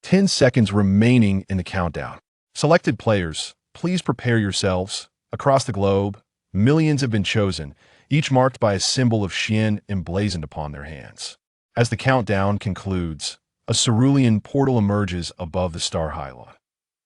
10 seconds remaining in the countdown. Selected players, please prepare yourselves. Across the globe, millions have been chosen, each marked by a symbol of Xian emblazoned upon their hands. As the countdown concludes, a cerulean portal emerges above the star Hylon.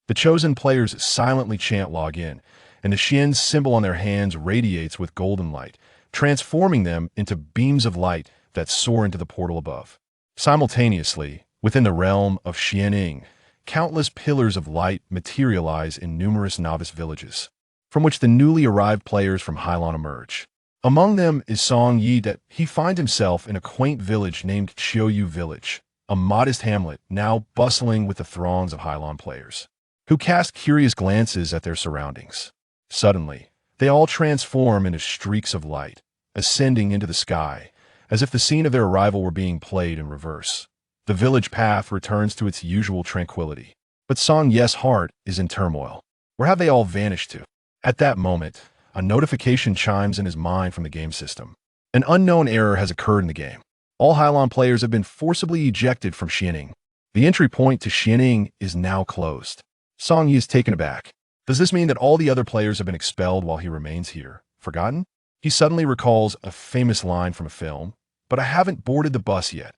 The chosen players silently chant log in, and the Xian symbol on their hands radiates with golden light, transforming them into beams of light that soar into the portal above. Simultaneously, within the realm of Xianing, countless pillars of light materialize in numerous novice villages, from which the newly arrived players from Hylon emerge. Among them is Song Yi. That he finds himself in a quaint village named Qiuyu Village, a modest hamlet now bustling with the throngs of Hylon players, who cast curious glances at their surroundings. Suddenly, they all transform into streaks of light, ascending into the sky, as if the scene of their arrival were being played in reverse. The village path returns to its usual tranquility, but Song Ye's heart is in turmoil. Where have they all vanished to? At that moment, a notification chimes in his mind from the game system. An unknown error has occurred in the game. All Hylon players have been forcibly ejected from Xianing. The entry point to Xianing is now closed. Song Yi is taken aback. Does this mean that all the other players have been expelled while he remains here? Forgotten? He suddenly recalls a famous line from a film, but I haven't boarded the bus yet.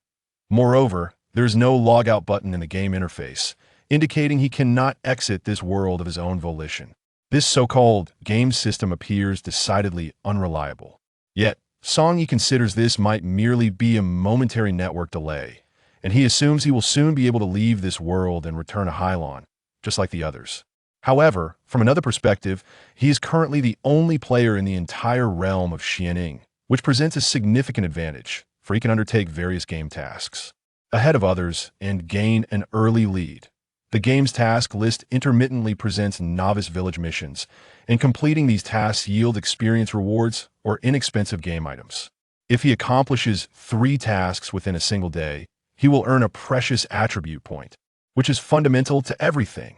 Moreover, there is no logout button in the game interface, indicating he cannot exit this world of his own volition. This so-called game system appears decidedly unreliable. Yet, Song Yi considers this might merely be a momentary network delay, and he assumes he will soon be able to leave this world and return to Hylon, just like the others. However, from another perspective, he is currently the only player in the entire realm of Xianing, which presents a significant advantage, for he can undertake various game tasks ahead of others and gain an early lead. The game's task list intermittently presents novice village missions, and completing these tasks yield experience rewards or inexpensive game items. If he accomplishes 3 tasks within a single day, he will earn a precious attribute point, which is fundamental to everything.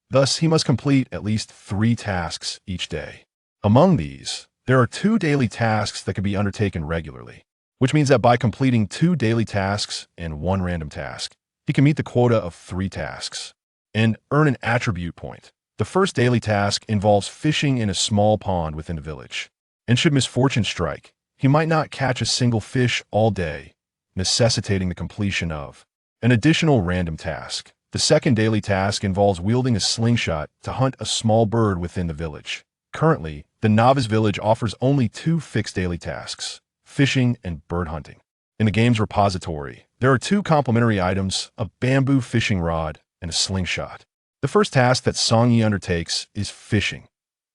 Thus, he must complete at least 3 tasks each day. Among these, there are 2 daily tasks that can be undertaken regularly, which means that by completing 2 daily tasks and 1 random task, he can meet the quota of 3 tasks and earn an attribute point. The first daily task involves fishing in a small pond within the village, and should misfortune strike, he might not catch a single fish all day, necessitating the completion of an additional random task. The second daily task involves wielding a slingshot to hunt a small bird within the village. Currently, the novice village offers only 2 fixed daily tasks: fishing and bird hunting. In the game's repository, there are 2 complementary items: a bamboo fishing rod and a slingshot. The first task that Song Yi undertakes is fishing.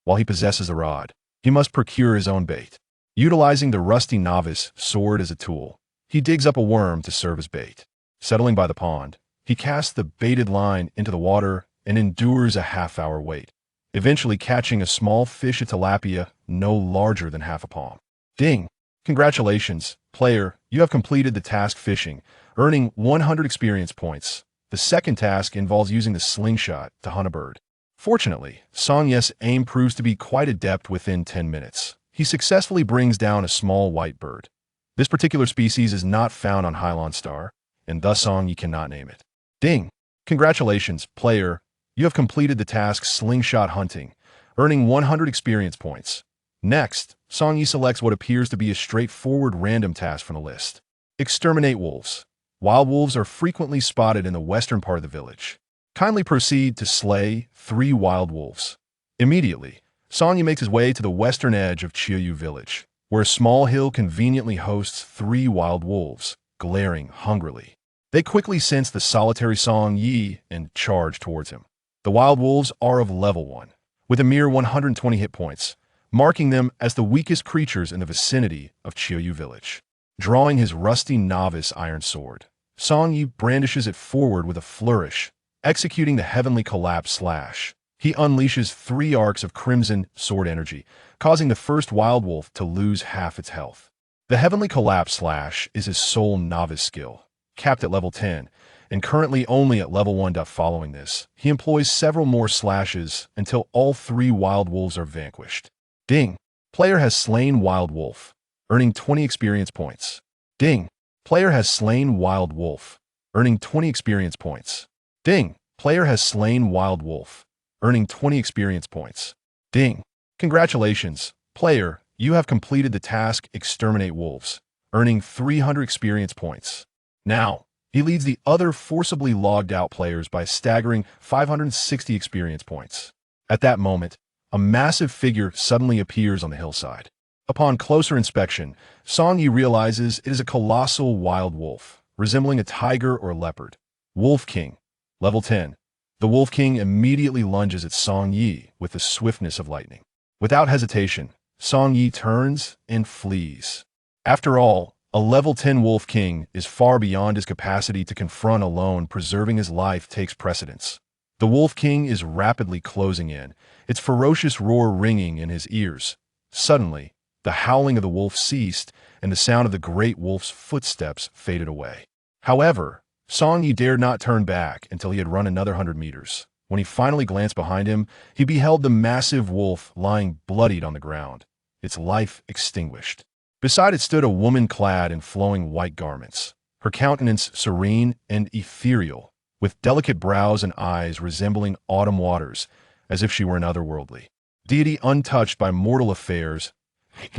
While he possesses the rod, he must procure his own bait. Utilizing the rusty novice sword as a tool, he digs up a worm to serve as bait. Settling by the pond, he casts the baited line into the water and endures a half-hour wait, eventually catching a small fish, a tilapia no larger than half a palm. Ding! Congratulations, player, you have completed the task fishing, earning 100 experience points. The second task involves using the slingshot to hunt a bird. Fortunately, Song Ye's aim proves to be quite adept. Within 10 minutes, he successfully brings down a small white bird. This particular species is not found on Hylon Star, and thus Song Yi cannot name it. Ding! Congratulations, player, you have completed the task slingshot hunting, earning 100 experience points. Next, Song Yi selects what appears to be a straightforward random task from the list: exterminate wolves. Wild wolves are frequently spotted in the western part of the village. Kindly proceed to slay 3 wild wolves. Immediately, Song Yi makes his way to the western edge of Qiuyu Village, where a small hill conveniently hosts 3 wild wolves, glaring hungrily. They quickly sense the solitary Song Yi and charge towards him. The wild wolves are of level 1, with a mere 120 hit points, marking them as the weakest creatures in the vicinity of Qiuyu Village. Drawing his rusty novice iron sword, Song Yi brandishes it forward with a flourish, executing the heavenly collapse slash. He unleashes 3 arcs of crimson sword energy, causing the first wild wolf to lose half its health. The heavenly collapse slash is his sole novice skill, capped at level 10, and currently only at level 1. Following this, he employs several more slashes until all 3 wild wolves are vanquished. Ding! Player has slain wild wolf, earning 20 experience points. Ding! Player has slain wild wolf, earning 20 experience points. Ding! Player has slain Wild Wolf, earning 20 experience points. Ding! Congratulations, player, you have completed the task Exterminate Wolves, earning 300 experience points. Now, he leads the other forcibly logged out players by a staggering 560 experience points. At that moment, a massive figure suddenly appears on the hillside. Upon closer inspection, Song Yi realizes it is a colossal wild wolf, resembling a tiger or leopard. Wolf King, level 10. The Wolf King immediately lunges at Song Yi with the swiftness of lightning. Without hesitation, Song Yi turns and flees. After all, a level 10 Wolf King is far beyond his capacity to confront alone. Preserving his life takes precedence. The Wolf King is rapidly closing in, its ferocious roar ringing in his ears. Suddenly, the howling of the wolf ceased, and the sound of the great wolf's footsteps faded away. However, Song Yi dared not turn back until he had run another 100 meters. When he finally glanced behind him, he beheld the massive wolf lying bloodied on the ground, its life extinguished. Beside it stood a woman clad in flowing white garments, her countenance serene and ethereal, with delicate brows and eyes resembling autumn waters, as if she were an otherworldly deity untouched by mortal affairs.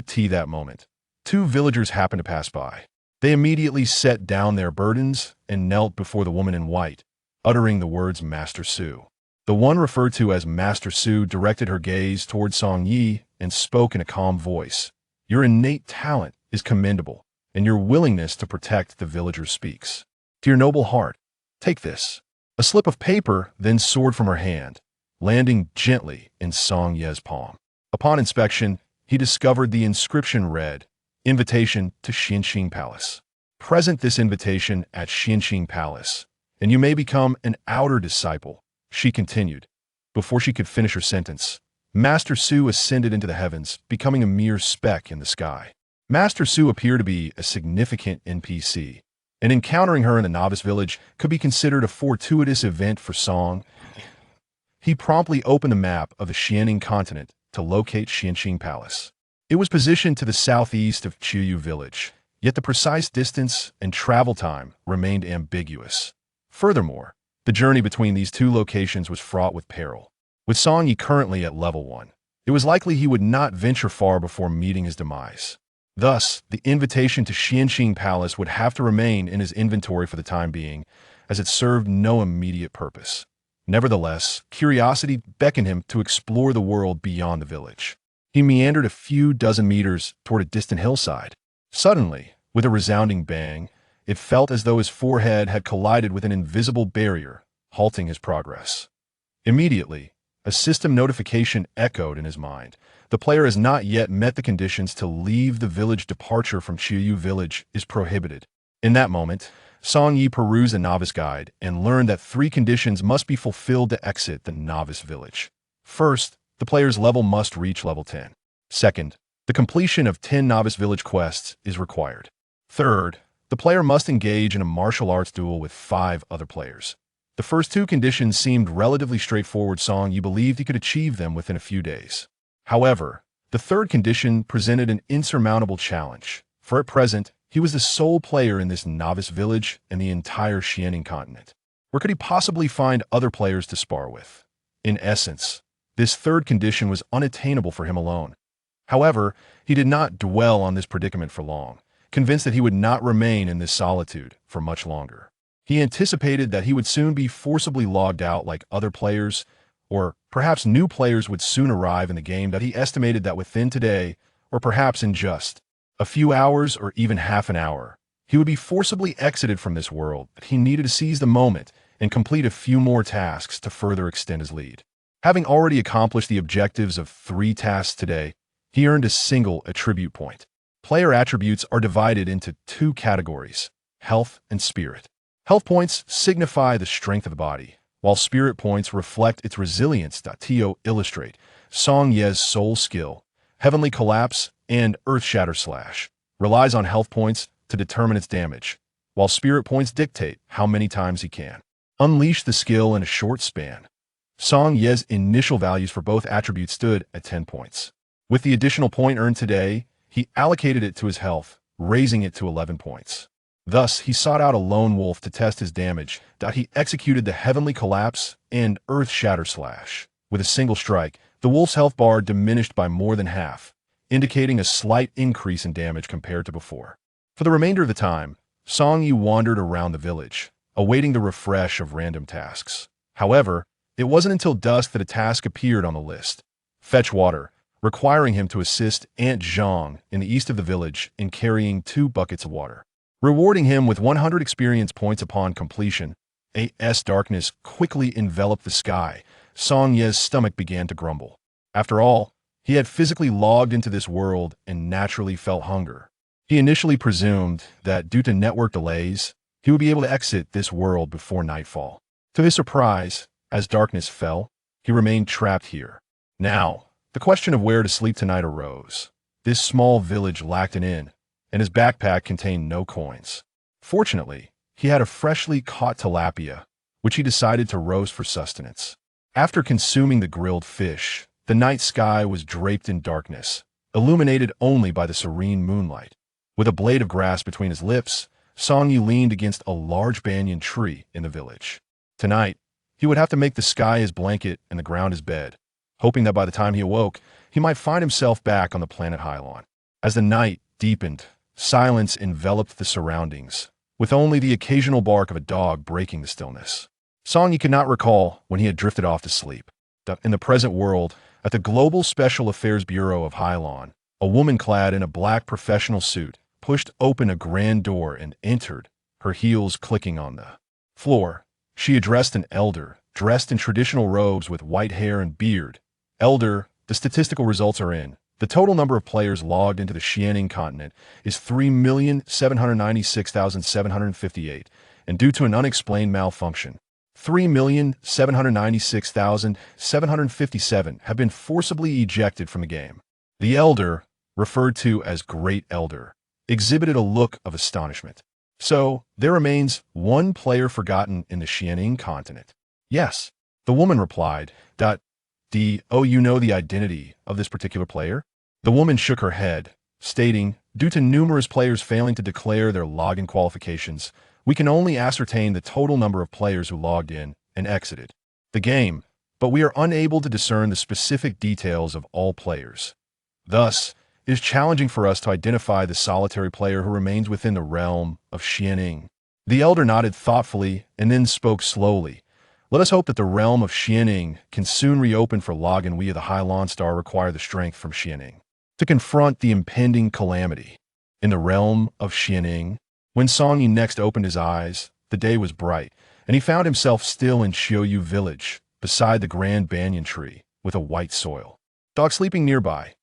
That moment, two villagers happened to pass by. They immediately set down their burdens and knelt before the woman in white, uttering the words Master Su. The one referred to as Master Su directed her gaze toward Song Yi and spoke in a calm voice. Your innate talent is commendable, and your willingness to protect the villagers speaks to your noble heart. Take this. A slip of paper then soared from her hand, landing gently in Song Ye's palm. Upon inspection, he discovered the inscription read, Invitation to Xianxing Palace. Present this invitation at Xianxing Palace, and you may become an outer disciple, she continued. Before she could finish her sentence, Master Su ascended into the heavens, becoming a mere speck in the sky. Master Su appeared to be a significant NPC, and encountering her in the novice village could be considered a fortuitous event for Song. He promptly opened a map of the Xianing continent to locate Xianxing Palace. It was positioned to the southeast of Qiyu village, yet the precise distance and travel time remained ambiguous. Furthermore, the journey between these two locations was fraught with peril. With Song Yi currently at level 1, it was likely he would not venture far before meeting his demise. Thus, the invitation to Xianxing Palace would have to remain in his inventory for the time being, as it served no immediate purpose. Nevertheless, curiosity beckoned him to explore the world beyond the village. He meandered a few dozen meters toward a distant hillside. Suddenly, with a resounding bang, it felt as though his forehead had collided with an invisible barrier, halting his progress. Immediately, a system notification echoed in his mind. The player has not yet met the conditions to leave the village. Departure from Qiyu village is prohibited. In that moment, Song Yi perused the novice guide and learned that 3 conditions must be fulfilled to exit the novice village. First, the player's level must reach level 10. Second, the completion of 10 novice village quests is required. Third, the player must engage in a martial arts duel with 5 other players. The first 2 conditions seemed relatively straightforward. Song Yi believed he could achieve them within a few days. However, the third condition presented an insurmountable challenge, for at present, he was the sole player in this novice village and the entire Xianing continent. Where could he possibly find other players to spar with? In essence, this third condition was unattainable for him alone. However, he did not dwell on this predicament for long, convinced that he would not remain in this solitude for much longer. He anticipated that he would soon be forcibly logged out like other players, or perhaps new players would soon arrive in the game. That he estimated that within today, or perhaps in just a few hours or even half an hour, he would be forcibly exited from this world. That he needed to seize the moment and complete a few more tasks to further extend his lead. Having already accomplished the objectives of 3 tasks today, he earned a single attribute point. Player attributes are divided into 2 categories, health and spirit. Health points signify the strength of the body, while spirit points reflect its resilience. To illustrate Song Ye's soul skill, Heavenly Collapse and Earth Shatter Slash, relies on health points to determine its damage, while spirit points dictate how many times he can unleash the skill in a short span. Song Ye's initial values for both attributes stood at 10 points. With the additional point earned today, he allocated it to his health, raising it to 11 points. Thus, he sought out a lone wolf to test his damage. He executed the Heavenly Collapse and Earth Shatter Slash. With a single strike, the wolf's health bar diminished by more than half, indicating a slight increase in damage compared to before. For the remainder of the time, Song Yi wandered around the village, awaiting the refresh of random tasks. However, it wasn't until dusk that a task appeared on the list: fetch water, requiring him to assist Aunt Zhang in the east of the village in carrying 2 buckets of water. Rewarding him with 100 experience points upon completion, as darkness quickly enveloped the sky, Song Ye's stomach began to grumble. After all, he had physically logged into this world and naturally felt hunger. He initially presumed that due to network delays, he would be able to exit this world before nightfall. To his surprise, as darkness fell, he remained trapped here. Now, the question of where to sleep tonight arose. This small village lacked an inn, and his backpack contained no coins. Fortunately, he had a freshly caught tilapia, which he decided to roast for sustenance. After consuming the grilled fish, the night sky was draped in darkness, illuminated only by the serene moonlight. With a blade of grass between his lips, Song Yi leaned against a large banyan tree in the village. Tonight, he would have to make the sky his blanket and the ground his bed, hoping that by the time he awoke, he might find himself back on the planet Hylon. As the night deepened, silence enveloped the surroundings, with only the occasional bark of a dog breaking the stillness. Song Yi could not recall when he had drifted off to sleep. In the present world, at the Global Special Affairs Bureau of Hylon, a woman clad in a black professional suit pushed open a grand door and entered, her heels clicking on the floor. She addressed an elder, dressed in traditional robes with white hair and beard. Elder, the statistical results are in. The total number of players logged into the Xianing continent is 3,796,758, and due to an unexplained malfunction, 3,796,757 have been forcibly ejected from the game. The Elder, referred to as Great Elder, exhibited a look of astonishment. So, there remains one player forgotten in the Xianing continent. Yes, the woman replied. Oh, you know the identity of this particular player? The woman shook her head, stating, due to numerous players failing to declare their login qualifications, we can only ascertain the total number of players who logged in and exited the game, but we are unable to discern the specific details of all players. Thus, it is challenging for us to identify the solitary player who remains within the realm of Xianing. The elder nodded thoughtfully and then spoke slowly. Let us hope that the realm of Xianing can soon reopen for login. We of the Hylon Star require the strength from Xianing to confront the impending calamity. In the realm of Xianing, when Song Yi next opened his eyes, the day was bright, and he found himself still in Xiaoyu village, beside the grand banyan tree, with a white soil dog sleeping nearby.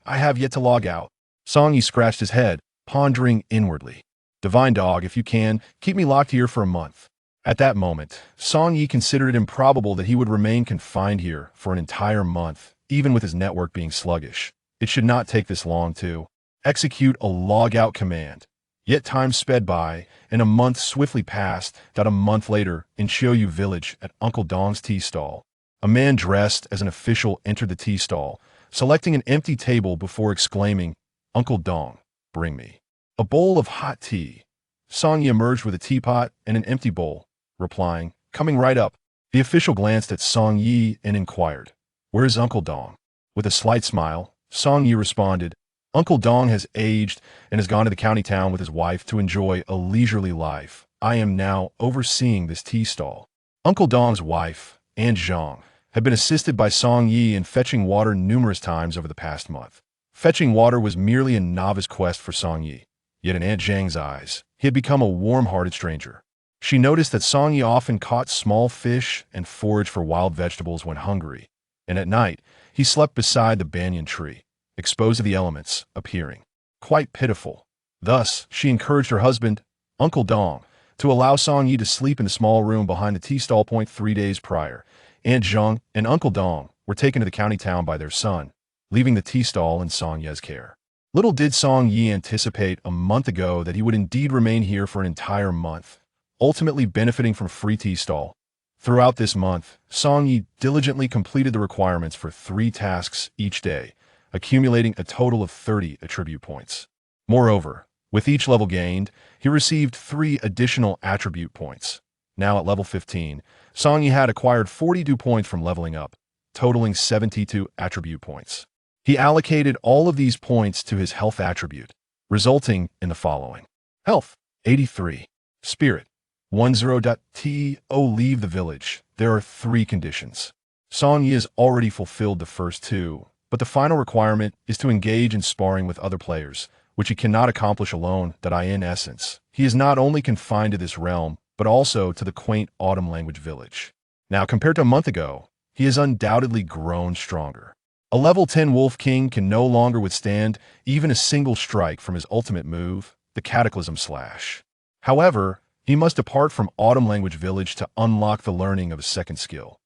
I have yet to log out. Song Yi scratched his head, pondering inwardly. Divine dog, if you can, keep me locked here for a month. At that moment, Song Yi considered it improbable that he would remain confined here for an entire month, even with his network being sluggish. It should not take this long to execute a log-out command. Yet time sped by, and a month swiftly passed. A month later, in Xiaoyu village at Uncle Dong's tea stall, a man dressed as an official entered the tea stall, selecting an empty table before exclaiming, Uncle Dong, bring me a bowl of hot tea. Song Yi emerged with a teapot and an empty bowl, replying, coming right up. The official glanced at Song Yi and inquired, where is Uncle Dong? With a slight smile, Song Yi responded, Uncle Dong has aged and has gone to the county town with his wife to enjoy a leisurely life. I am now overseeing this tea stall. Uncle Dong's wife, Aunt Zhang, had been assisted by Song Yi in fetching water numerous times over the past month. Fetching water was merely a novice quest for Song Yi, yet in Aunt Zhang's eyes, he had become a warm-hearted stranger. She noticed that Song Yi often caught small fish and foraged for wild vegetables when hungry, and at night, he slept beside the banyan tree, exposed to the elements, appearing quite pitiful. Thus, she encouraged her husband, Uncle Dong, to allow Song Yi to sleep in the small room behind the tea stall. 3 days prior, Aunt Zhang and Uncle Dong were taken to the county town by their son, leaving the tea stall in Song Ye's care. Little did Song Yi anticipate a month ago that he would indeed remain here for an entire month, ultimately benefiting from free tea stall. Throughout this month, Song Yi diligently completed the requirements for 3 tasks each day, accumulating a total of 30 attribute points. Moreover, With each level gained, he received 3 additional attribute points. Now at level 15, Song Yi had acquired 42 points from leveling up, totaling 72 attribute points. He allocated all of these points to his health attribute, resulting in the following. Health, 83. Spirit, 10.to leave the village. There are 3 conditions. Song Yi has already fulfilled the first 2, but the final requirement is to engage in sparring with other players, which he cannot accomplish alone. In essence, he is not only confined to this realm, but also to the quaint autumn language village. Now, compared to a month ago, he has undoubtedly grown stronger. A level 10 Wolf King can no longer withstand even a single strike from his ultimate move, the Cataclysm Slash. However, he must depart from Autumn Language Village to unlock the learning of a second skill.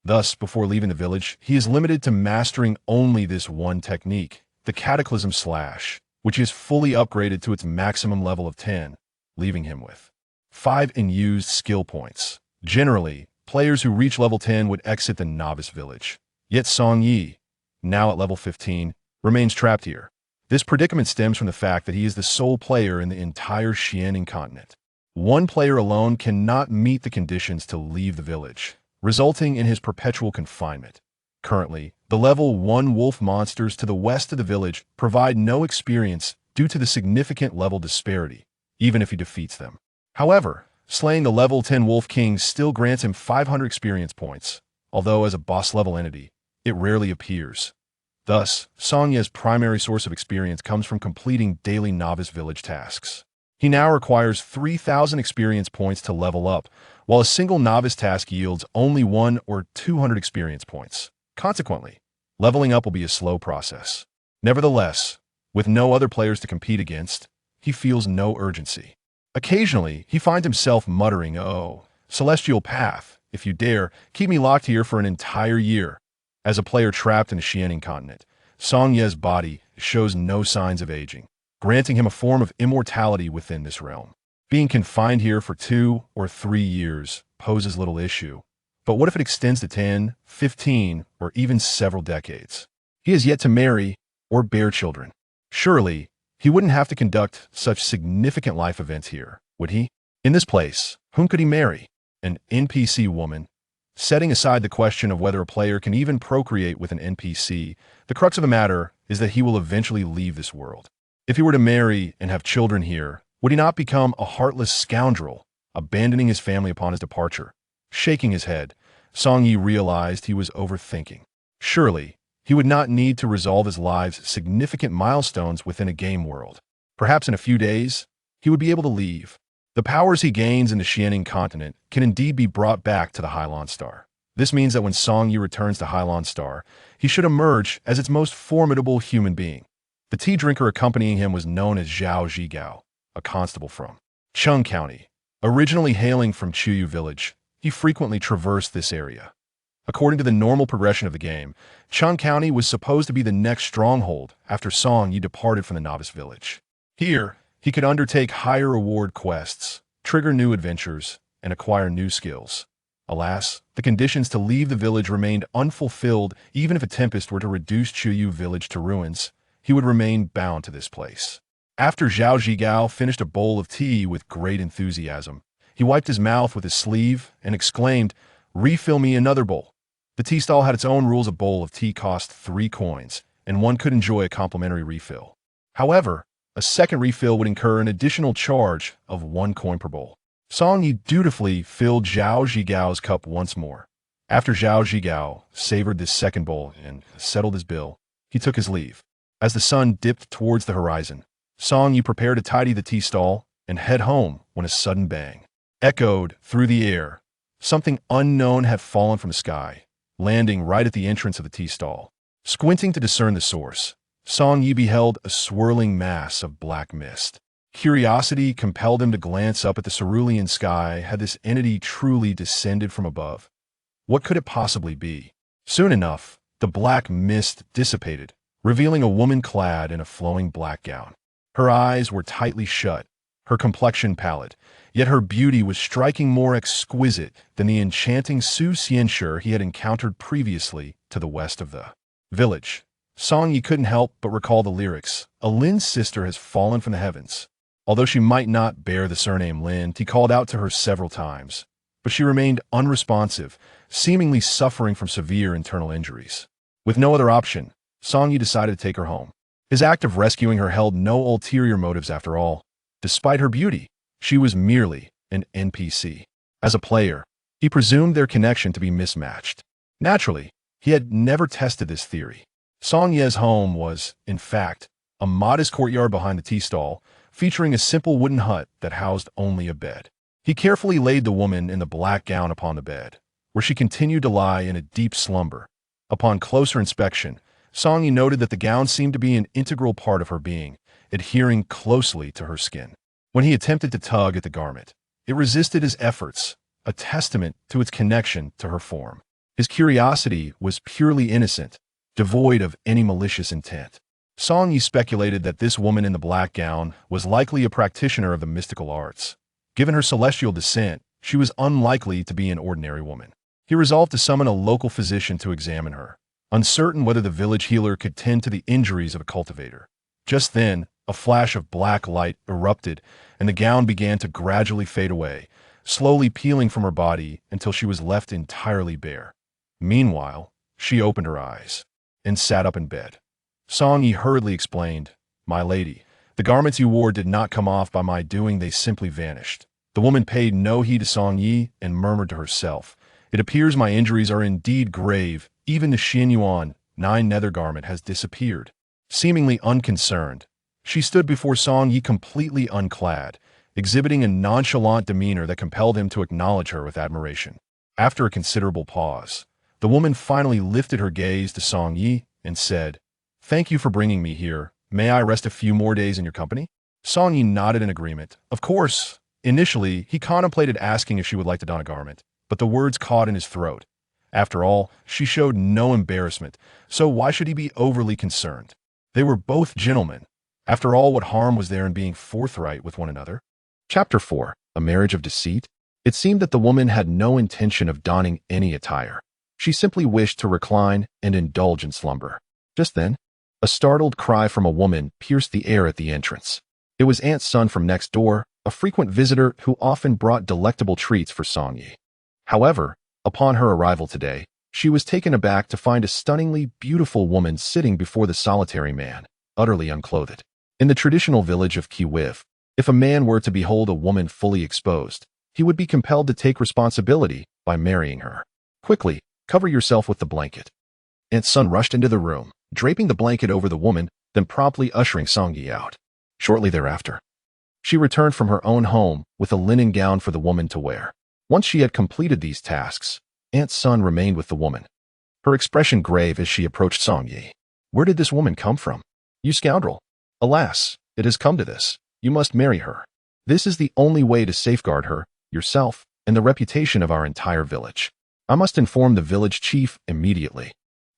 Thus, before leaving the village, he is limited to mastering only this one technique, the Cataclysm Slash, which is fully upgraded to its maximum level of 10, leaving him with 5 unused skill points. Generally, players who reach level 10 would exit the Novice Village. Yet Song Yi, now at level 15, remains trapped here. This predicament stems from the fact that he is the sole player in the entire Xianing continent. One player alone cannot meet the conditions to leave the village, resulting in his perpetual confinement. Currently, the level 1 wolf monsters to the west of the village provide no experience due to the significant level disparity, even if he defeats them. However, slaying the level 10 Wolf King still grants him 500 experience points, although as a boss-level entity, it rarely appears. Thus, Song Yi's primary source of experience comes from completing daily Novice Village tasks. He now requires 3,000 experience points to level up, while a single Novice task yields only 1 or 200 experience points. Consequently, leveling up will be a slow process. Nevertheless, with no other players to compete against, he feels no urgency. Occasionally, he finds himself muttering, "Oh, Celestial Path, if you dare, keep me locked here for an entire year." As a player trapped in the Xianing continent, Song Yi's body shows no signs of aging, granting him a form of immortality within this realm. Being confined here for 2 or 3 years poses little issue. But what if it extends to 10, 15, or even several decades? He has yet to marry or bear children. Surely, he wouldn't have to conduct such significant life events here, would he? In this place, whom could he marry? An NPC woman? Setting aside the question of whether a player can even procreate with an NPC, the crux of the matter is that he will eventually leave this world. If he were to marry and have children here, would he not become a heartless scoundrel, abandoning his family upon his departure? Shaking his head, Song Yi realized he was overthinking. Surely, he would not need to resolve his life's significant milestones within a game world. Perhaps in a few days, he would be able to leave. The powers he gains in the Xianing continent can indeed be brought back to the Hylon Star. This means that when Song Yi returns to Hylon Star, he should emerge as its most formidable human being. The tea drinker accompanying him was known as Zhao Zhigao, a constable from Chung County. Originally hailing from Chuyu Village, he frequently traversed this area. According to the normal progression of the game, Chung County was supposed to be the next stronghold after Song Yi departed from the Novice Village. Here, he could undertake higher reward quests, trigger new adventures, and acquire new skills. Alas, the conditions to leave the village remained unfulfilled. Even if a tempest were to reduce Chuyu Village to ruins, he would remain bound to this place. After Zhao Zhigao finished a bowl of tea with great enthusiasm, he wiped his mouth with his sleeve and exclaimed, "Refill me another bowl." The tea stall had its own rules. A bowl of tea cost 3 coins, and one could enjoy a complimentary refill. However, a second refill would incur an additional charge of 1 coin per bowl. Song Yi dutifully filled Zhao Zhigao's cup once more. After Zhao Zhigao savored this second bowl and settled his bill, he took his leave. As the sun dipped towards the horizon, Song Yi prepared to tidy the tea stall and head home when a sudden bang echoed through the air. Something unknown had fallen from the sky, landing right at the entrance of the tea stall. Squinting to discern the source, Song Yi beheld a swirling mass of black mist. Curiosity compelled him to glance up at the cerulean sky. Had this entity truly descended from above? What could it possibly be? Soon enough, the black mist dissipated, revealing a woman clad in a flowing black gown. Her eyes were tightly shut, her complexion pallid, yet her beauty was striking more exquisite than the enchanting Su Xianshi he had encountered previously to the west of the village. Song Yi couldn't help but recall the lyrics, "A Lin's sister has fallen from the heavens." Although she might not bear the surname Lind, he called out to her several times, but she remained unresponsive, seemingly suffering from severe internal injuries. With no other option, Song Yi decided to take her home. His act of rescuing her held no ulterior motives after all. Despite her beauty, she was merely an NPC. As a player, he presumed their connection to be mismatched. Naturally, he had never tested this theory. Song Ye's home was, in fact, a modest courtyard behind the tea stall, featuring a simple wooden hut that housed only a bed. He carefully laid the woman in the black gown upon the bed, where she continued to lie in a deep slumber. Upon closer inspection, Song Yi noted that the gown seemed to be an integral part of her being, adhering closely to her skin. When he attempted to tug at the garment, it resisted his efforts, a testament to its connection to her form. His curiosity was purely innocent, devoid of any malicious intent. Song Yi speculated that this woman in the black gown was likely a practitioner of the mystical arts. Given her celestial descent, she was unlikely to be an ordinary woman. He resolved to summon a local physician to examine her, uncertain whether the village healer could tend to the injuries of a cultivator. Just then, a flash of black light erupted, and the gown began to gradually fade away, slowly peeling from her body until she was left entirely bare. Meanwhile, she opened her eyes and sat up in bed. Song Yi hurriedly explained, "My lady, the garments you wore did not come off by my doing, they simply vanished." The woman paid no heed to Song Yi and murmured to herself, "It appears my injuries are indeed grave. Even the Xin Yuan 9 nether garment has disappeared." Seemingly unconcerned, she stood before Song Yi completely unclad, exhibiting a nonchalant demeanor that compelled him to acknowledge her with admiration. After a considerable pause, the woman finally lifted her gaze to Song Yi and said, "Thank you for bringing me here. May I rest a few more days in your company?" Song Yi nodded in agreement. Of course. Initially, he contemplated asking if she would like to don a garment, but the words caught in his throat. After all, she showed no embarrassment, so why should he be overly concerned? They were both gentlemen. After all, what harm was there in being forthright with one another? Chapter 4. A Marriage of Deceit. It seemed that the woman had no intention of donning any attire. She simply wished to recline and indulge in slumber. Just then, a startled cry from a woman pierced the air at the entrance. It was Aunt Sun from next door, a frequent visitor who often brought delectable treats for Song Yi. However, upon her arrival today, she was taken aback to find a stunningly beautiful woman sitting before the solitary man, utterly unclothed. In the traditional village of Kiwiv, if a man were to behold a woman fully exposed, he would be compelled to take responsibility by marrying her. "Quickly, cover yourself with the blanket." Aunt Sun rushed into the room, draping the blanket over the woman, then promptly ushering Song Yi out. Shortly thereafter, she returned from her own home with a linen gown for the woman to wear. Once she had completed these tasks, Aunt Sun remained with the woman, her expression grave as she approached Song Yi. "Where did this woman come from? You scoundrel! Alas, it has come to this. You must marry her. This is the only way to safeguard her, yourself, and the reputation of our entire village. I must inform the village chief immediately."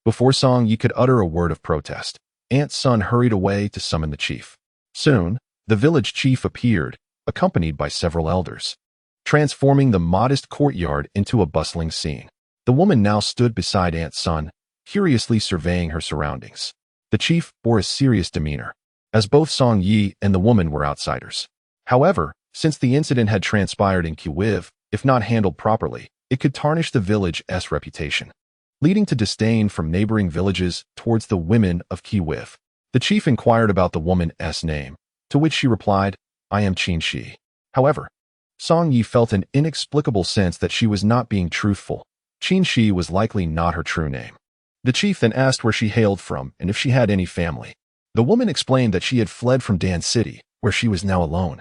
Before Song Yi could utter a word of protest, Aunt Sun hurried away to summon the chief. Soon, the village chief appeared, accompanied by several elders, transforming the modest courtyard into a bustling scene. The woman now stood beside Aunt Sun, curiously surveying her surroundings. The chief bore a serious demeanor, as both Song Yi and the woman were outsiders. However, since the incident had transpired in Kiwiv, if not handled properly, it could tarnish the village's reputation, leading to disdain from neighboring villages towards the women of Kiwiv. The chief inquired about the woman's name, to which she replied, "I am Qin Shi." However, Song Yi felt an inexplicable sense that she was not being truthful. Qin Shi was likely not her true name. The chief then asked where she hailed from and if she had any family. The woman explained that she had fled from Dan City, where she was now alone,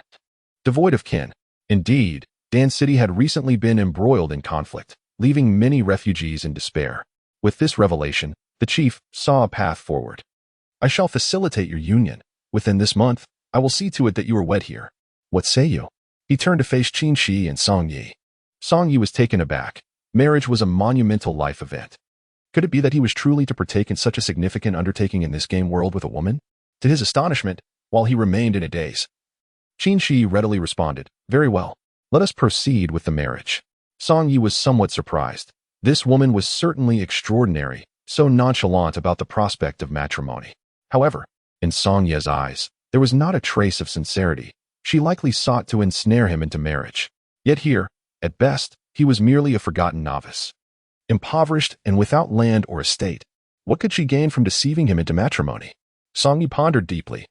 devoid of kin. Indeed, Dan City had recently been embroiled in conflict, leaving many refugees in despair. With this revelation, the chief saw a path forward. "I shall facilitate your union. Within this month, I will see to it that you are wed here. What say you?" He turned to face Qin Shi and Song Yi. Song Yi was taken aback. Marriage was a monumental life event. Could it be that he was truly to partake in such a significant undertaking in this game world with a woman? To his astonishment, while he remained in a daze, Qin Shi readily responded, "Very well. Let us proceed with the marriage." Song Yi was somewhat surprised. This woman was certainly extraordinary, so nonchalant about the prospect of matrimony. However, in Song Yi's eyes, there was not a trace of sincerity. She likely sought to ensnare him into marriage. Yet here, at best, he was merely a forgotten novice. Impoverished and without land or estate, what could she gain from deceiving him into matrimony? Song Yi pondered deeply,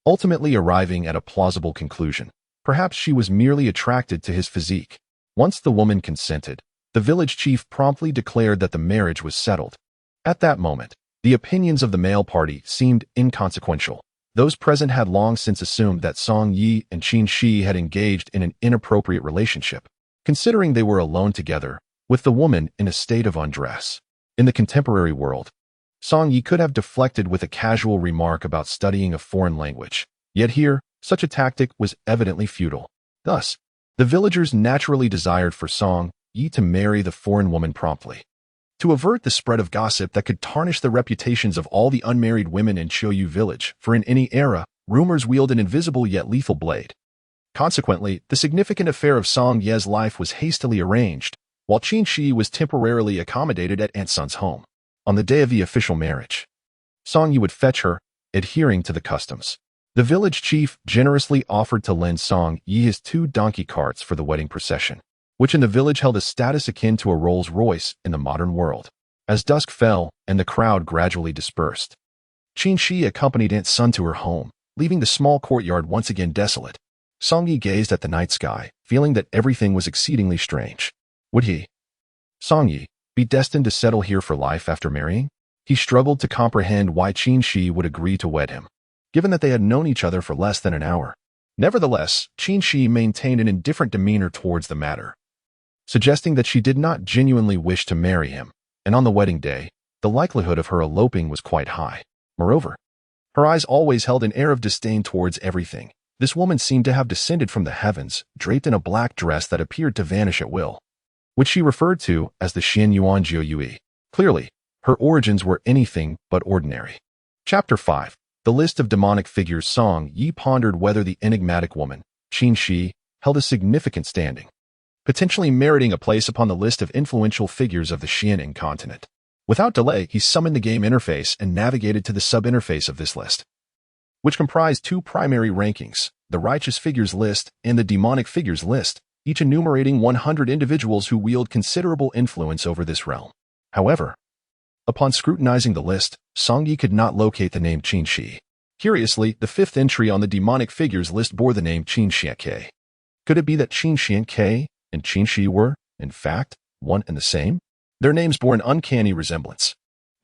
ultimately arriving at a plausible conclusion. Perhaps she was merely attracted to his physique. Once the woman consented, the village chief promptly declared that the marriage was settled. At that moment, the opinions of the male party seemed inconsequential. Those present had long since assumed that Song Yi and Qin Shi had engaged in an inappropriate relationship, considering they were alone together, with the woman in a state of undress. In the contemporary world, Song Yi could have deflected with a casual remark about studying a foreign language. Yet here, such a tactic was evidently futile. Thus, the villagers naturally desired for Song Yi to marry the foreign woman promptly. To avert the spread of gossip that could tarnish the reputations of all the unmarried women in Qiuyu village, for in any era, rumors wield an invisible yet lethal blade. Consequently, the significant affair of Song Ye's life was hastily arranged, while Qin Shi was temporarily accommodated at Aunt Sun's home. On the day of the official marriage, Song Yi would fetch her, adhering to the customs. The village chief generously offered to lend Song Yi his 2 donkey carts for the wedding procession, which in the village held a status akin to a Rolls-Royce in the modern world. As dusk fell and the crowd gradually dispersed, Qin Shi accompanied Aunt Sun to her home, leaving the small courtyard once again desolate. Song Yi gazed at the night sky, feeling that everything was exceedingly strange. Would he, Song Yi, be destined to settle here for life after marrying? He struggled to comprehend why Qin Shi would agree to wed him, given that they had known each other for less than an hour. Nevertheless, Qin Shi maintained an indifferent demeanor towards the matter, suggesting that she did not genuinely wish to marry him, and on the wedding day, the likelihood of her eloping was quite high. Moreover, her eyes always held an air of disdain towards everything. This woman seemed to have descended from the heavens, draped in a black dress that appeared to vanish at will, which she referred to as the Xian Yuan Jiu Yui. Clearly, her origins were anything but ordinary. Chapter 5. The list of demonic figures. Song Yi pondered whether the enigmatic woman, Qin Shi, held a significant standing, potentially meriting a place upon the list of influential figures of the Xian continent. Without delay, he summoned the game interface and navigated to the sub-interface of this list, which comprised 2 primary rankings, the righteous figures list and the demonic figures list, each enumerating 100 individuals who wield considerable influence over this realm. However, upon scrutinizing the list, Song Yi could not locate the name Qin Shi. Curiously, the 5th entry on the demonic figures list bore the name Qin Xianke. Could it be that Qin Xianke and Qin Shi were, in fact, one and the same? Their names bore an uncanny resemblance.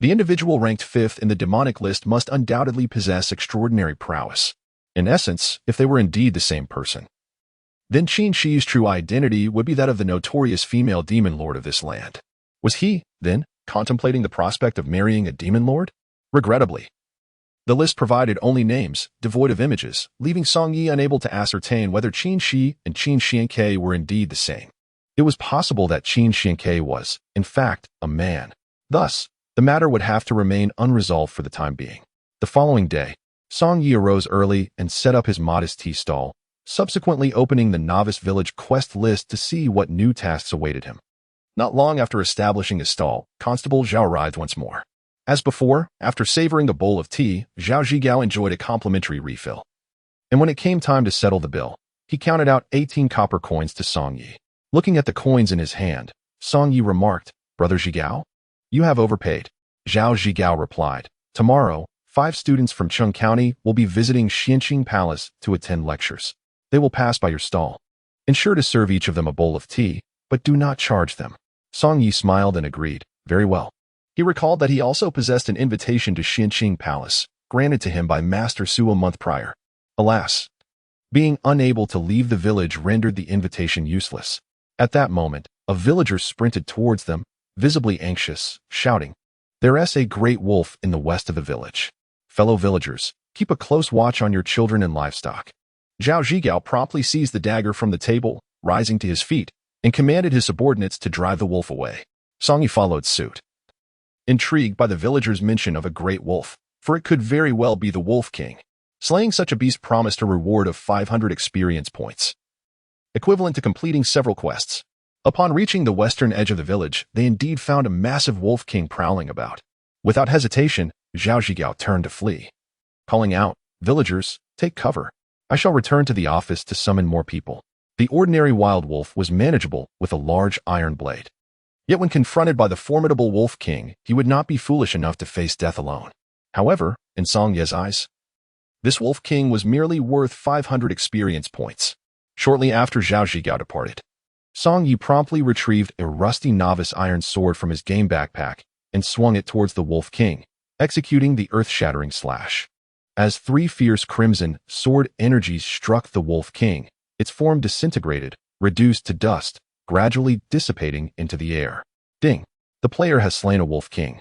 The individual ranked 5th in the demonic list must undoubtedly possess extraordinary prowess. In essence, if they were indeed the same person, then Qin Shi's true identity would be that of the notorious female demon lord of this land. Was he, then, contemplating the prospect of marrying a demon lord? Regrettably, the list provided only names, devoid of images, leaving Song Yi unable to ascertain whether Qin Shi and Qin Xianke were indeed the same. It was possible that Qin Xianke was, in fact, a man. Thus, the matter would have to remain unresolved for the time being. The following day, Song Yi arose early and set up his modest tea stall, subsequently opening the novice village quest list to see what new tasks awaited him. Not long after establishing his stall, Constable Zhao arrived once more. As before, after savoring a bowl of tea, Zhao Zhigao enjoyed a complimentary refill. And when it came time to settle the bill, he counted out 18 copper coins to Song Yi. Looking at the coins in his hand, Song Yi remarked, "Brother Zhigao, you have overpaid." Zhao Zhigao replied, "Tomorrow, 5 students from Chung County will be visiting Xianqing Palace to attend lectures. They will pass by your stall. Ensure to serve each of them a bowl of tea, but do not charge them." Song Yi smiled and agreed, "Very well." He recalled that he also possessed an invitation to Xianqing Palace, granted to him by Master Su a month prior. Alas, being unable to leave the village rendered the invitation useless. At that moment, a villager sprinted towards them, visibly anxious, shouting, "There's a great wolf in the west of the village. Fellow villagers, keep a close watch on your children and livestock." Zhao Zhigao promptly seized the dagger from the table, rising to his feet, and commanded his subordinates to drive the wolf away. Song Yi followed suit, intrigued by the villagers' mention of a great wolf, for it could very well be the Wolf King. Slaying such a beast promised a reward of 500 experience points, equivalent to completing several quests. Upon reaching the western edge of the village, they indeed found a massive Wolf King prowling about. Without hesitation, Zhao Zhigao turned to flee, calling out, "Villagers, take cover. I shall return to the office to summon more people. The ordinary wild wolf was manageable with a large iron blade. Yet when confronted by the formidable Wolf King, he would not be foolish enough to face death alone. However, in Song Ye's eyes, this Wolf King was merely worth 500 experience points. Shortly after Zhao Zhigao departed, Song Yi promptly retrieved a rusty novice iron sword from his game backpack and swung it towards the Wolf King, executing the earth-shattering slash. As three fierce crimson sword energies struck the Wolf King, its form disintegrated, reduced to dust, gradually dissipating into the air. Ding! The player has slain a Wolf King,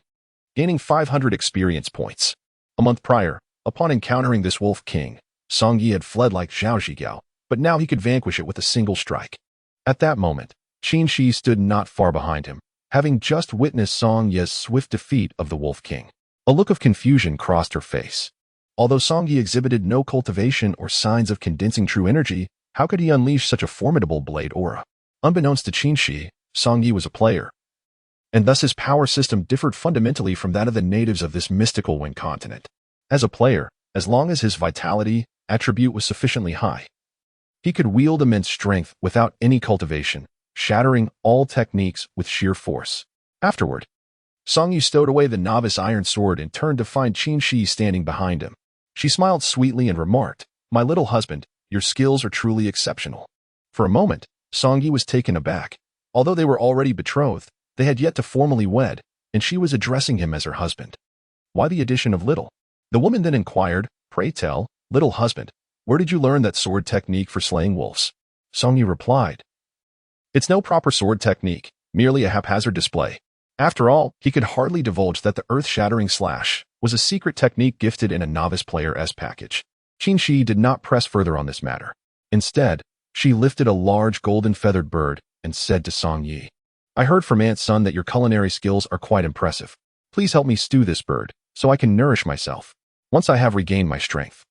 gaining 500 experience points. A month prior, upon encountering this Wolf King, Song Yi had fled like Zhao Zhigao, but now he could vanquish it with a single strike. At that moment, Qin Shi stood not far behind him, having just witnessed Song Ye's swift defeat of the Wolf King. A look of confusion crossed her face. Although Song Yi exhibited no cultivation or signs of condensing true energy, how could he unleash such a formidable blade aura? Unbeknownst to Qin Shi, Song Yi was a player, and thus his power system differed fundamentally from that of the natives of this mystical wind continent. As a player, as long as his vitality attribute was sufficiently high, he could wield immense strength without any cultivation, shattering all techniques with sheer force. Afterward, Song Yi stowed away the novice iron sword and turned to find Qin Shi standing behind him. She smiled sweetly and remarked, "My little husband, your skills are truly exceptional." For a moment, Song Yi was taken aback. Although they were already betrothed, they had yet to formally wed, and she was addressing him as her husband. Why the addition of little? The woman then inquired, "Pray tell, little husband, where did you learn that sword technique for slaying wolves?" Song Yi replied, "It's no proper sword technique, merely a haphazard display." After all, he could hardly divulge that the earth-shattering slash was a secret technique gifted in a novice player's package. Qin Shi did not press further on this matter. Instead, she lifted a large golden feathered bird and said to Song Yi, "I heard from Aunt Sun that your culinary skills are quite impressive. Please help me stew this bird, so I can nourish myself. Once I have regained my strength,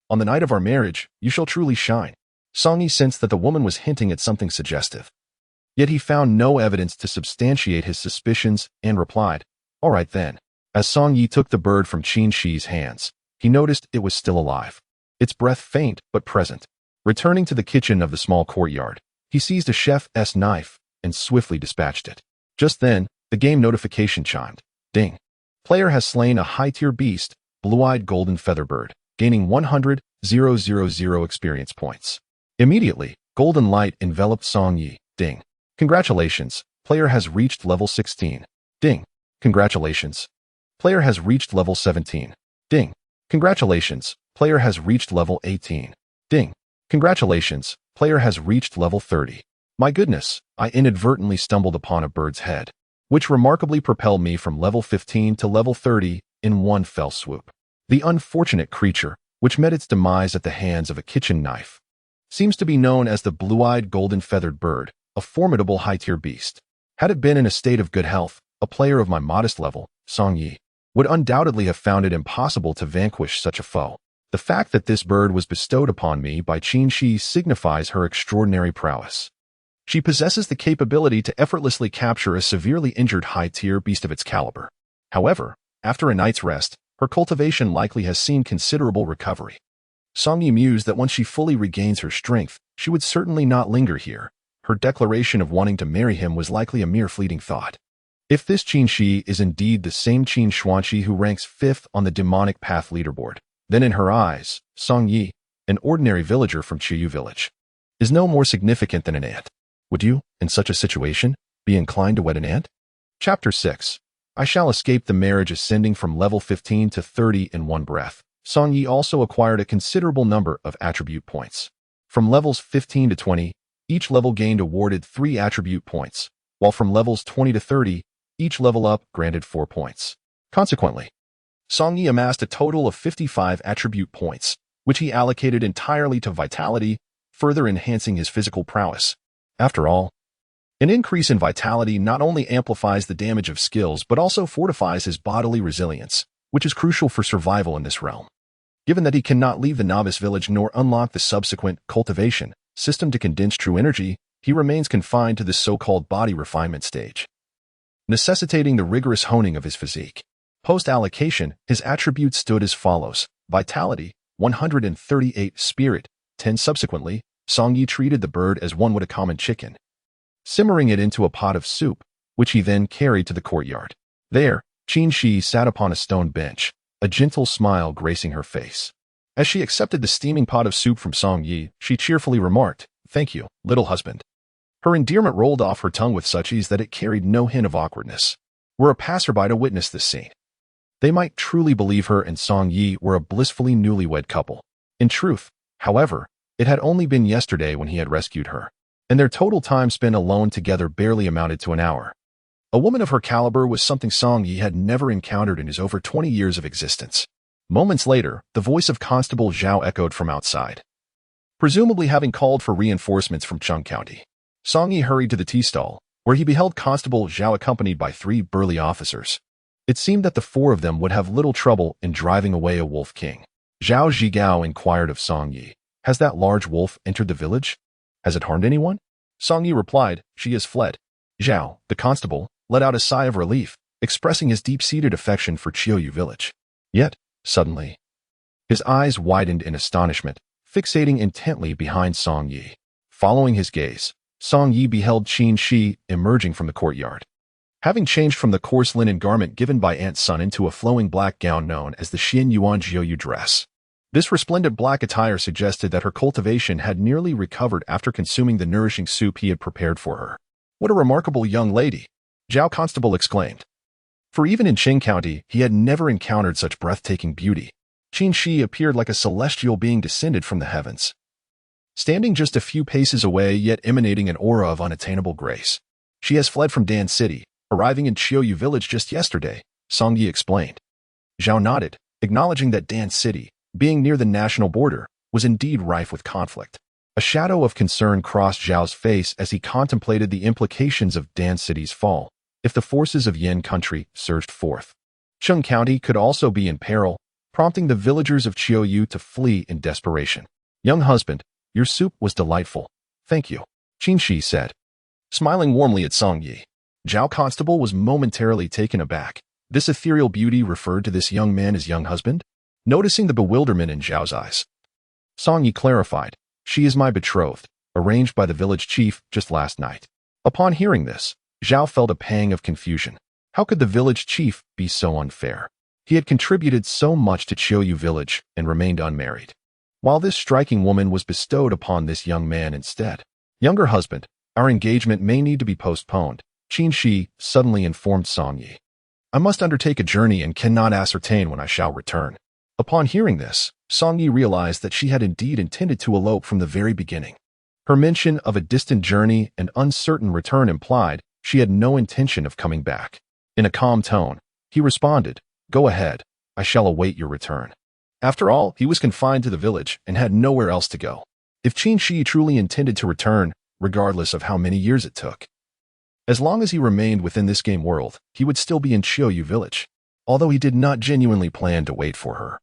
on the night of our marriage, you shall truly shine." Song Yi sensed that the woman was hinting at something suggestive. Yet he found no evidence to substantiate his suspicions and replied, "All right then." As Song Yi took the bird from Qin Shi's hands, he noticed it was still alive, its breath faint but present. Returning to the kitchen of the small courtyard, he seized a chef's knife and swiftly dispatched it. Just then, the game notification chimed. Ding! Player has slain a high-tier beast, blue-eyed golden feather bird, gaining 100,000 experience points. Immediately, golden light enveloped Song Yi. Ding! Congratulations, player has reached level 16. Ding! Congratulations. Player has reached level 17. Ding! Congratulations, player has reached level 18. Ding! Congratulations, player has reached level 30. My goodness, I inadvertently stumbled upon a bird's head, which remarkably propelled me from level 15 to level 30 in one fell swoop. The unfortunate creature, which met its demise at the hands of a kitchen knife, seems to be known as the blue-eyed golden-feathered bird, a formidable high-tier beast. Had it been in a state of good health, a player of my modest level, Song Yi, would undoubtedly have found it impossible to vanquish such a foe. The fact that this bird was bestowed upon me by Qin Shi signifies her extraordinary prowess. She possesses the capability to effortlessly capture a severely injured high-tier beast of its caliber. However, after a night's rest, her cultivation likely has seen considerable recovery. Song Yi mused that once she fully regains her strength, she would certainly not linger here. Her declaration of wanting to marry him was likely a mere fleeting thought. If this Qin Shi is indeed the same Qin Xuanqi who ranks 5th on the demonic path leaderboard, then in her eyes, Song Yi, an ordinary villager from Qiyu village, is no more significant than an ant. Would you, in such a situation, be inclined to wed an ant? Chapter 6. I shall escape the marriage ascending from level 15 to 30 in one breath. Song Yi also acquired a considerable number of attribute points. From levels 15 to 20, each level gained awarded 3 attribute points, while from levels 20 to 30, each level up granted 4 points. Consequently, Song Yi amassed a total of 55 attribute points, which he allocated entirely to vitality, further enhancing his physical prowess. After all, an increase in vitality not only amplifies the damage of skills but also fortifies his bodily resilience, which is crucial for survival in this realm. Given that he cannot leave the novice village nor unlock the subsequent cultivation system to condense true energy, he remains confined to the so-called body refinement stage, necessitating the rigorous honing of his physique. Post-allocation, his attributes stood as follows: Vitality, 138, Spirit, 10 subsequently, Song Yi treated the bird as one would a common chicken, simmering it into a pot of soup, which he then carried to the courtyard. There, Qin Shi sat upon a stone bench, a gentle smile gracing her face. As she accepted the steaming pot of soup from Song Yi, she cheerfully remarked, "Thank you, little husband." Her endearment rolled off her tongue with such ease that it carried no hint of awkwardness. Were a passerby to witness this scene, they might truly believe her and Song Yi were a blissfully newlywed couple. In truth, however, it had only been yesterday when he had rescued her, and their total time spent alone together barely amounted to an hour. A woman of her caliber was something Song Yi had never encountered in his over 20 years of existence. Moments later, the voice of Constable Zhao echoed from outside. Presumably having called for reinforcements from Chung County, Song Yi hurried to the tea stall, where he beheld Constable Zhao accompanied by 3 burly officers. It seemed that the 4 of them would have little trouble in driving away a wolf king. Zhao Zhigao inquired of Song Yi, "Has that large wolf entered the village? Has it harmed anyone?" Song Yi replied, "She has fled." Zhao, the constable, let out a sigh of relief, expressing his deep-seated affection for Qiuyu village. Yet, suddenly, his eyes widened in astonishment, fixating intently behind Song Yi. Following his gaze, Song Yi beheld Qin Shi emerging from the courtyard. Having changed from the coarse linen garment given by Aunt Sun into a flowing black gown known as the Xian Yuan Jiuyu dress. This resplendent black attire suggested that her cultivation had nearly recovered after consuming the nourishing soup he had prepared for her. "What a remarkable young lady!" Zhao Constable exclaimed. For even in Qing County, he had never encountered such breathtaking beauty. Qin Shi appeared like a celestial being descended from the heavens, standing just a few paces away yet emanating an aura of unattainable grace. "She has fled from Dan City, arriving in Qiuyu village just yesterday," Song Yi explained. Zhao nodded, acknowledging that Dan City, being near the national border, was indeed rife with conflict. A shadow of concern crossed Zhao's face as he contemplated the implications of Dan City's fall if the forces of Yin country surged forth. Chung County could also be in peril, prompting the villagers of Qiuyu to flee in desperation. "Young husband, your soup was delightful. Thank you," Qin Shi said, smiling warmly at Song Yi. Zhao Constable was momentarily taken aback. This ethereal beauty referred to this young man as young husband? Noticing the bewilderment in Zhao's eyes, Song Yi clarified, "She is my betrothed, arranged by the village chief just last night." Upon hearing this, Zhao felt a pang of confusion. How could the village chief be so unfair? He had contributed so much to Qiuyu village and remained unmarried, while this striking woman was bestowed upon this young man instead. "Younger husband, our engagement may need to be postponed," Qin Shi suddenly informed Song Yi. "I must undertake a journey and cannot ascertain when I shall return." Upon hearing this, Song Yi realized that she had indeed intended to elope from the very beginning. Her mention of a distant journey and uncertain return implied she had no intention of coming back. In a calm tone, he responded, "Go ahead, I shall await your return." After all, he was confined to the village and had nowhere else to go. If Qin Shi truly intended to return, regardless of how many years it took, as long as he remained within this game world, he would still be in Qiuyu village, although he did not genuinely plan to wait for her.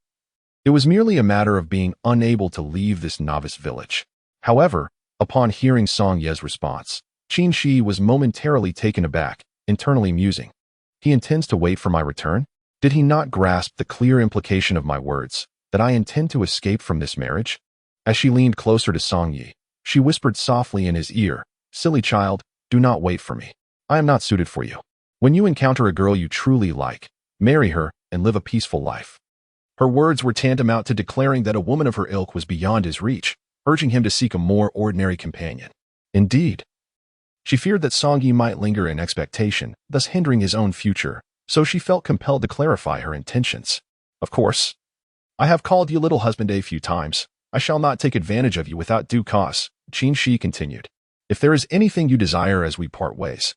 It was merely a matter of being unable to leave this novice village. However, upon hearing Song Ye's response, Qin Shi was momentarily taken aback, internally musing. He intends to wait for my return? Did he not grasp the clear implication of my words, that I intend to escape from this marriage? As she leaned closer to Song Yi, she whispered softly in his ear, "Silly child, do not wait for me. I am not suited for you. When you encounter a girl you truly like, marry her and live a peaceful life." Her words were tantamount to declaring that a woman of her ilk was beyond his reach, urging him to seek a more ordinary companion. Indeed, she feared that Song Yi might linger in expectation, thus hindering his own future, so she felt compelled to clarify her intentions. "Of course, I have called you little husband a few times. I shall not take advantage of you without due cause," Qin Shi continued. "If there is anything you desire as we part ways,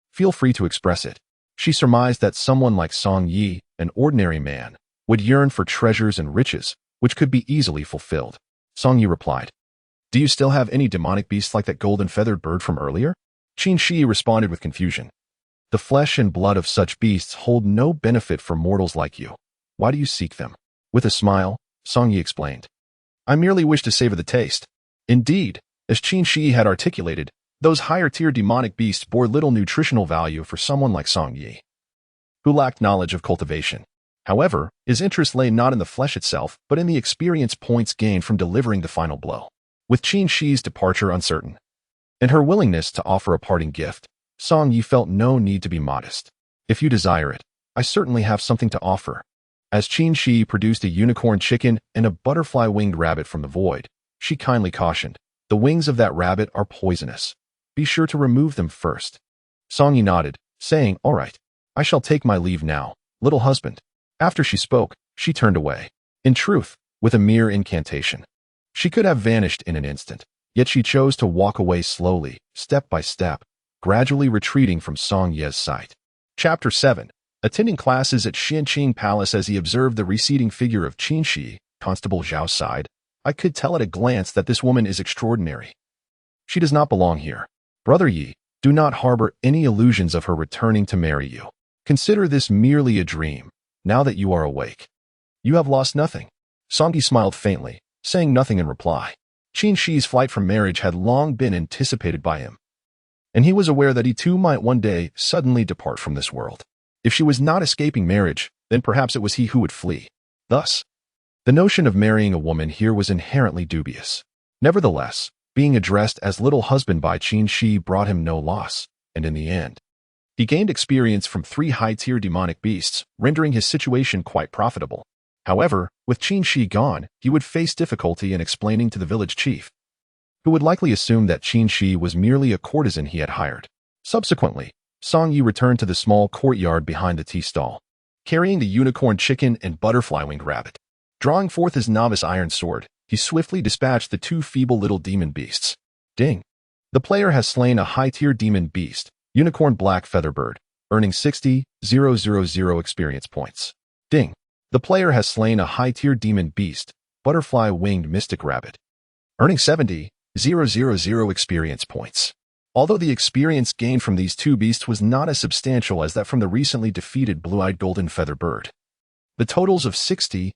feel free to express it." She surmised that someone like Song Yi, an ordinary man, would yearn for treasures and riches, which could be easily fulfilled. Song Yi replied, "Do you still have any demonic beasts like that golden-feathered bird from earlier?" Qin Shi responded with confusion. "The flesh and blood of such beasts hold no benefit for mortals like you. Why do you seek them?" With a smile, Song Yi explained, "I merely wish to savor the taste." Indeed, as Qin Shi had articulated, those higher-tier demonic beasts bore little nutritional value for someone like Song Yi, who lacked knowledge of cultivation. However, his interest lay not in the flesh itself, but in the experience points gained from delivering the final blow. With Qin Shi's departure uncertain, and her willingness to offer a parting gift, Song Yi felt no need to be modest. If you desire it, I certainly have something to offer. As Qin Shi produced a unicorn chicken and a butterfly-winged rabbit from the void, she kindly cautioned, the wings of that rabbit are poisonous. Be sure to remove them first. Song Yi nodded, saying, all right, I shall take my leave now, little husband. After she spoke, she turned away. In truth, with a mere incantation, she could have vanished in an instant, yet she chose to walk away slowly, step by step, gradually retreating from Song Ye's sight. Chapter 7. Attending classes at Xianqing Palace. As he observed the receding figure of Qin Shi, Constable Zhao sighed, I could tell at a glance that this woman is extraordinary. She does not belong here. Brother Yi, do not harbor any illusions of her returning to marry you. Consider this merely a dream, now that you are awake. You have lost nothing. Song Yi smiled faintly, saying nothing in reply. Qin Shi's flight from marriage had long been anticipated by him, and he was aware that he too might one day suddenly depart from this world. If she was not escaping marriage, then perhaps it was he who would flee. Thus, the notion of marrying a woman here was inherently dubious. Nevertheless, being addressed as little husband by Qin Shi brought him no loss, and in the end, he gained experience from 3 high-tier demonic beasts, rendering his situation quite profitable. However, with Qin Shi gone, he would face difficulty in explaining to the village chief, who would likely assume that Qin Shi was merely a courtesan he had hired. Subsequently, Song Yi returned to the small courtyard behind the tea stall, carrying the unicorn chicken and butterfly-winged rabbit. Drawing forth his novice iron sword, he swiftly dispatched the 2 feeble little demon beasts. Ding! The player has slain a high-tier demon beast, unicorn black featherbird, earning 60,000 experience points. Ding! The player has slain a high-tier demon beast, butterfly-winged mystic rabbit, earning 70,000 experience points. Although the experience gained from these 2 beasts was not as substantial as that from the recently defeated blue-eyed golden feather bird, the totals of 60,000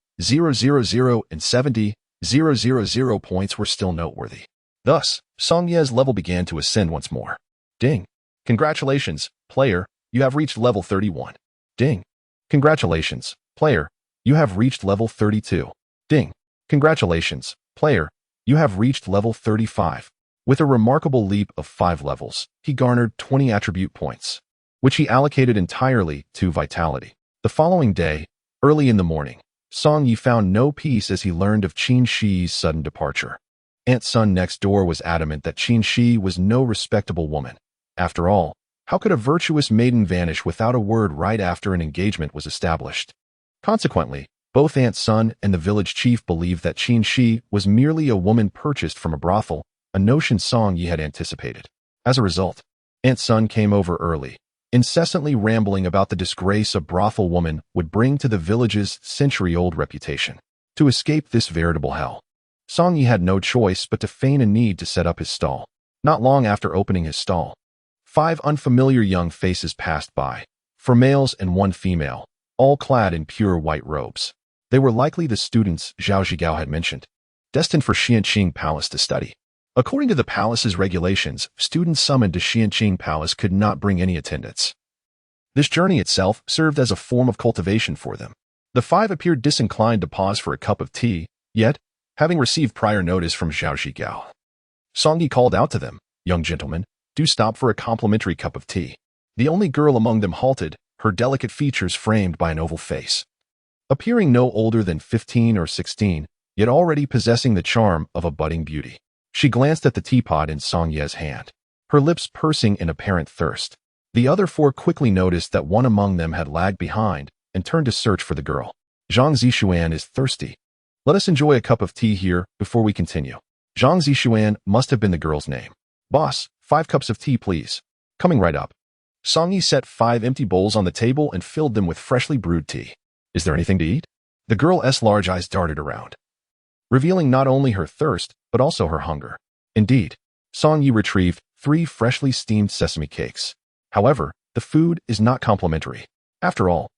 and 70,000 points were still noteworthy. Thus, Song Ye's level began to ascend once more. Ding! Congratulations, player, you have reached level 31. Ding! Congratulations, player, you have reached level 32. Ding! Congratulations, player, you have reached level 35. With a remarkable leap of 5 levels, he garnered 20 attribute points, which he allocated entirely to vitality. The following day, early in the morning, Song Yi found no peace as he learned of Qin Shi's sudden departure. Aunt Sun next door was adamant that Qin Shi was no respectable woman. After all, how could a virtuous maiden vanish without a word right after an engagement was established? Consequently, both Aunt Sun and the village chief believed that Qin Shi was merely a woman purchased from a brothel, a notion Song Yi had anticipated. As a result, Aunt Sun came over early, incessantly rambling about the disgrace a brothel woman would bring to the village's century-old reputation. To escape this veritable hell, Song Yi had no choice but to feign a need to set up his stall. Not long after opening his stall, 5 unfamiliar young faces passed by, 4 males and 1 female, all clad in pure white robes. They were likely the students Zhao Zhigao had mentioned, destined for Xianqing Palace to study. According to the palace's regulations, students summoned to Xianqing Palace could not bring any attendance. This journey itself served as a form of cultivation for them. The 5 appeared disinclined to pause for a cup of tea, yet, having received prior notice from Zhao Zhigao, Song Yi called out to them, young gentlemen, do stop for a complimentary cup of tea. The only girl among them halted, her delicate features framed by an oval face. Appearing no older than 15 or 16, yet already possessing the charm of a budding beauty. She glanced at the teapot in Song Ye's hand, her lips pursing in apparent thirst. The other 4 quickly noticed that one among them had lagged behind and turned to search for the girl. Zhang Zishuan is thirsty. Let us enjoy a cup of tea here before we continue. Zhang Zishuan must have been the girl's name. Boss, 5 cups of tea please. Coming right up. Song Yi set 5 empty bowls on the table and filled them with freshly brewed tea. Is there anything to eat? The girl's large eyes darted around, revealing not only her thirst, but also her hunger. Indeed, Song Yi retrieved 3 freshly steamed sesame cakes. However, the food is not complimentary. After all,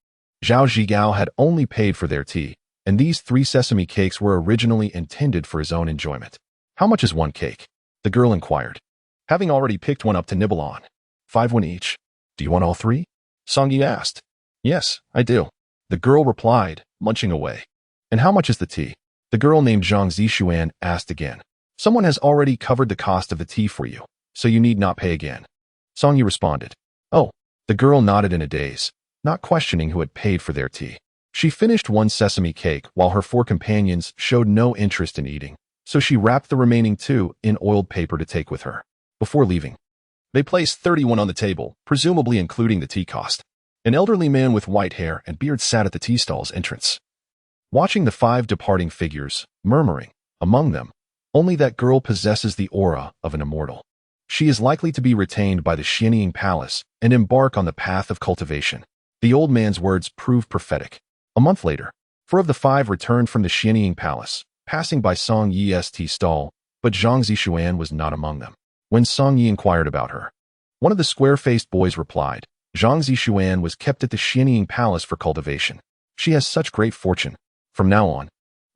Zhao Zhigao had only paid for their tea, and these 3 sesame cakes were originally intended for his own enjoyment. How much is 1 cake? The girl inquired, having already picked one up to nibble on. 5 won each. Do you want all 3? Song Yi asked. Yes, I do. The girl replied, munching away. And how much is the tea? The girl named Zhang Zishuan asked again. Someone has already covered the cost of the tea for you, so you need not pay again. Song Yi responded. Oh, the girl nodded in a daze, not questioning who had paid for their tea. She finished one sesame cake while her 4 companions showed no interest in eating, so she wrapped the remaining 2 in oiled paper to take with her. Before leaving, they placed 31 on the table, presumably including the tea cost. An elderly man with white hair and beard sat at the tea stall's entrance, watching the 5 departing figures, murmuring, among them, only that girl possesses the aura of an immortal. She is likely to be retained by the Xianying Palace and embark on the path of cultivation. The old man's words proved prophetic. A month later, 4 of the 5 returned from the Xianying Palace, passing by Song Yi's tea stall, but Zhang Zixuan was not among them. When Song Yi inquired about her, one of the square-faced boys replied, Zhang Zixuan was kept at the Xianying Palace for cultivation. She has such great fortune. From now on,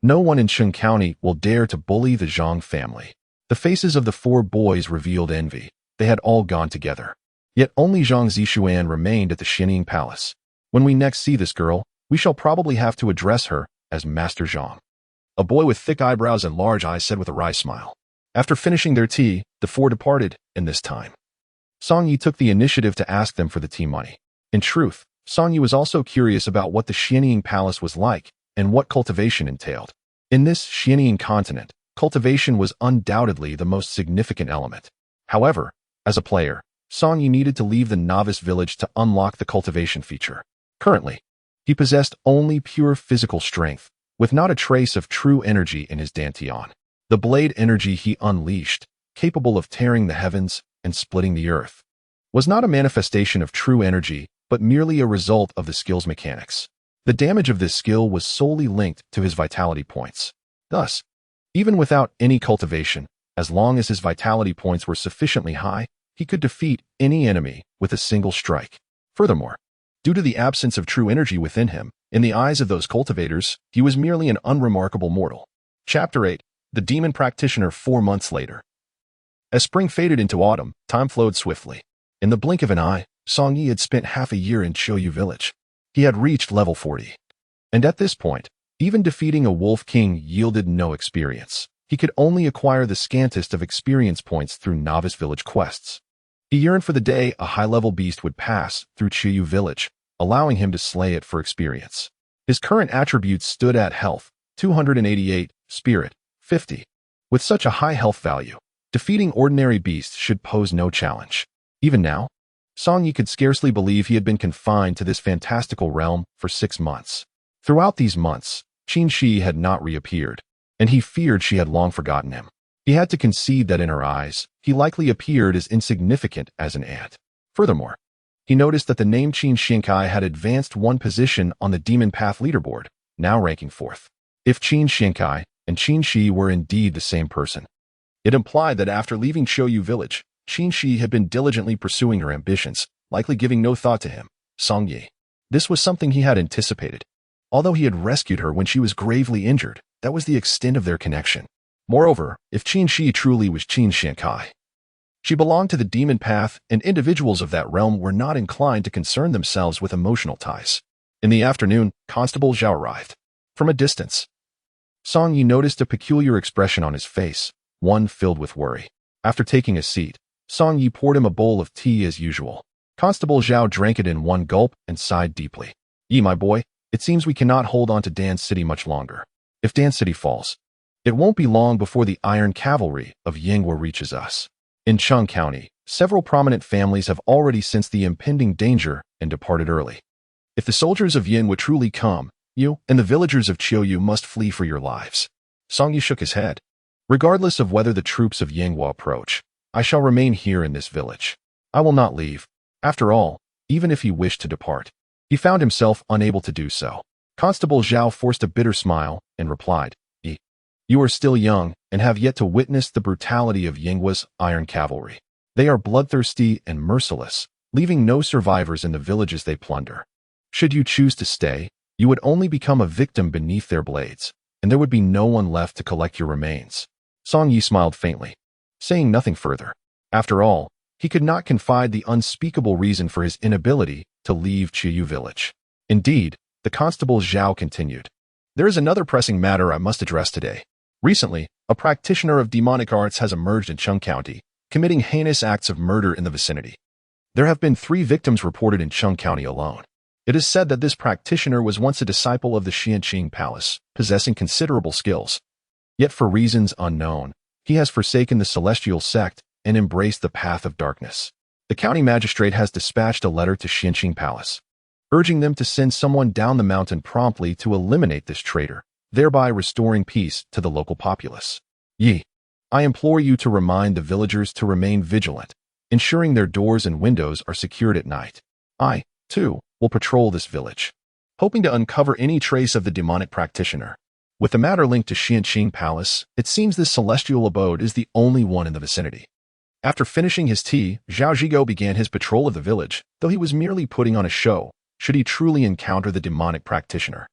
no one in Cheng County will dare to bully the Zhang family. The faces of the 4 boys revealed envy. They had all gone together. Yet only Zhang Zixuan remained at the Xianying Palace. When we next see this girl, we shall probably have to address her as Master Zhang. A boy with thick eyebrows and large eyes said with a wry smile. After finishing their tea, the 4 departed, and this time, Song Yi took the initiative to ask them for the tea money. In truth, Song Yi was also curious about what the Xianying Palace was like and what cultivation entailed. In this Xianying continent, cultivation was undoubtedly the most significant element. However, as a player, Song Yi needed to leave the novice village to unlock the cultivation feature. Currently, he possessed only pure physical strength, with not a trace of true energy in his dantian. The blade energy he unleashed, capable of tearing the heavens and splitting the earth, was not a manifestation of true energy, but merely a result of the skill's mechanics. The damage of this skill was solely linked to his vitality points. Thus, even without any cultivation, as long as his vitality points were sufficiently high, he could defeat any enemy with a single strike. Furthermore, due to the absence of true energy within him, in the eyes of those cultivators, he was merely an unremarkable mortal. Chapter 8. The Demon Practitioner 4 months later. As spring faded into autumn, time flowed swiftly. In the blink of an eye, Song Yi had spent half a year in Qiuyu village. He had reached level 40. And at this point, even defeating a wolf king yielded no experience. He could only acquire the scantest of experience points through novice village quests. He yearned for the day a high-level beast would pass through Qiuyu village, allowing him to slay it for experience. His current attributes stood at health, 288, spirit, 50. With such a high health value, defeating ordinary beasts should pose no challenge. Even now, Song Yi could scarcely believe he had been confined to this fantastical realm for 6 months. Throughout these months, Qin Shi had not reappeared, and he feared she had long forgotten him. He had to concede that in her eyes, he likely appeared as insignificant as an ant. Furthermore, he noticed that the name Qin Xinkai had advanced 1 position on the Demon Path leaderboard, now ranking 4th. If Qin Xinkai and Qin Shi were indeed the same person, it implied that after leaving Qiuyu village, Qin Shi had been diligently pursuing her ambitions, likely giving no thought to him, Song Yi. This was something he had anticipated. Although he had rescued her when she was gravely injured, that was the extent of their connection. Moreover, if Qin Shi truly was Qin Xinkai, she belonged to the Demon Path, and individuals of that realm were not inclined to concern themselves with emotional ties. In the afternoon, Constable Zhao arrived. From a distance, Song Yi noticed a peculiar expression on his face, one filled with worry. After taking a seat, Song Yi poured him a bowl of tea as usual. Constable Zhao drank it in one gulp and sighed deeply. Yi, my boy, it seems we cannot hold on to Dan City much longer. If Dan City falls, it won't be long before the Iron Cavalry of Yinghua reaches us. In Cheng County, several prominent families have already sensed the impending danger and departed early. If the soldiers of Yin would truly come, you and the villagers of Qiuyu must flee for your lives. Song Yi shook his head. Regardless of whether the troops of Yinghua approach, I shall remain here in this village. I will not leave. After all, even if he wished to depart, he found himself unable to do so. Constable Zhao forced a bitter smile and replied, You are still young and have yet to witness the brutality of Yinghua's Iron Cavalry. They are bloodthirsty and merciless, leaving no survivors in the villages they plunder. Should you choose to stay, you would only become a victim beneath their blades, and there would be no one left to collect your remains. Song Yi smiled faintly, saying nothing further. After all, he could not confide the unspeakable reason for his inability to leave Qiuyu village. Indeed, the Constable Zhao continued. There is another pressing matter I must address today. Recently, A practitioner of demonic arts has emerged in Chung County, committing heinous acts of murder in the vicinity. There have been 3 victims reported in Chung County alone. It is said that this practitioner was once a disciple of the Xianqing Palace, possessing considerable skills. Yet for reasons unknown, he has forsaken the celestial sect and embraced the path of darkness. The county magistrate has dispatched a letter to Xianqing Palace, urging them to send someone down the mountain promptly to eliminate this traitor, thereby restoring peace to the local populace. Yi, I implore you to remind the villagers to remain vigilant, ensuring their doors and windows are secured at night. I, too, will patrol this village, hoping to uncover any trace of the demonic practitioner. With the matter linked to Xianqing Palace, it seems this celestial abode is the only one in the vicinity. After finishing his tea, Zhao Zhigo began his patrol of the village, though he was merely putting on a show, should he truly encounter the demonic practitioner.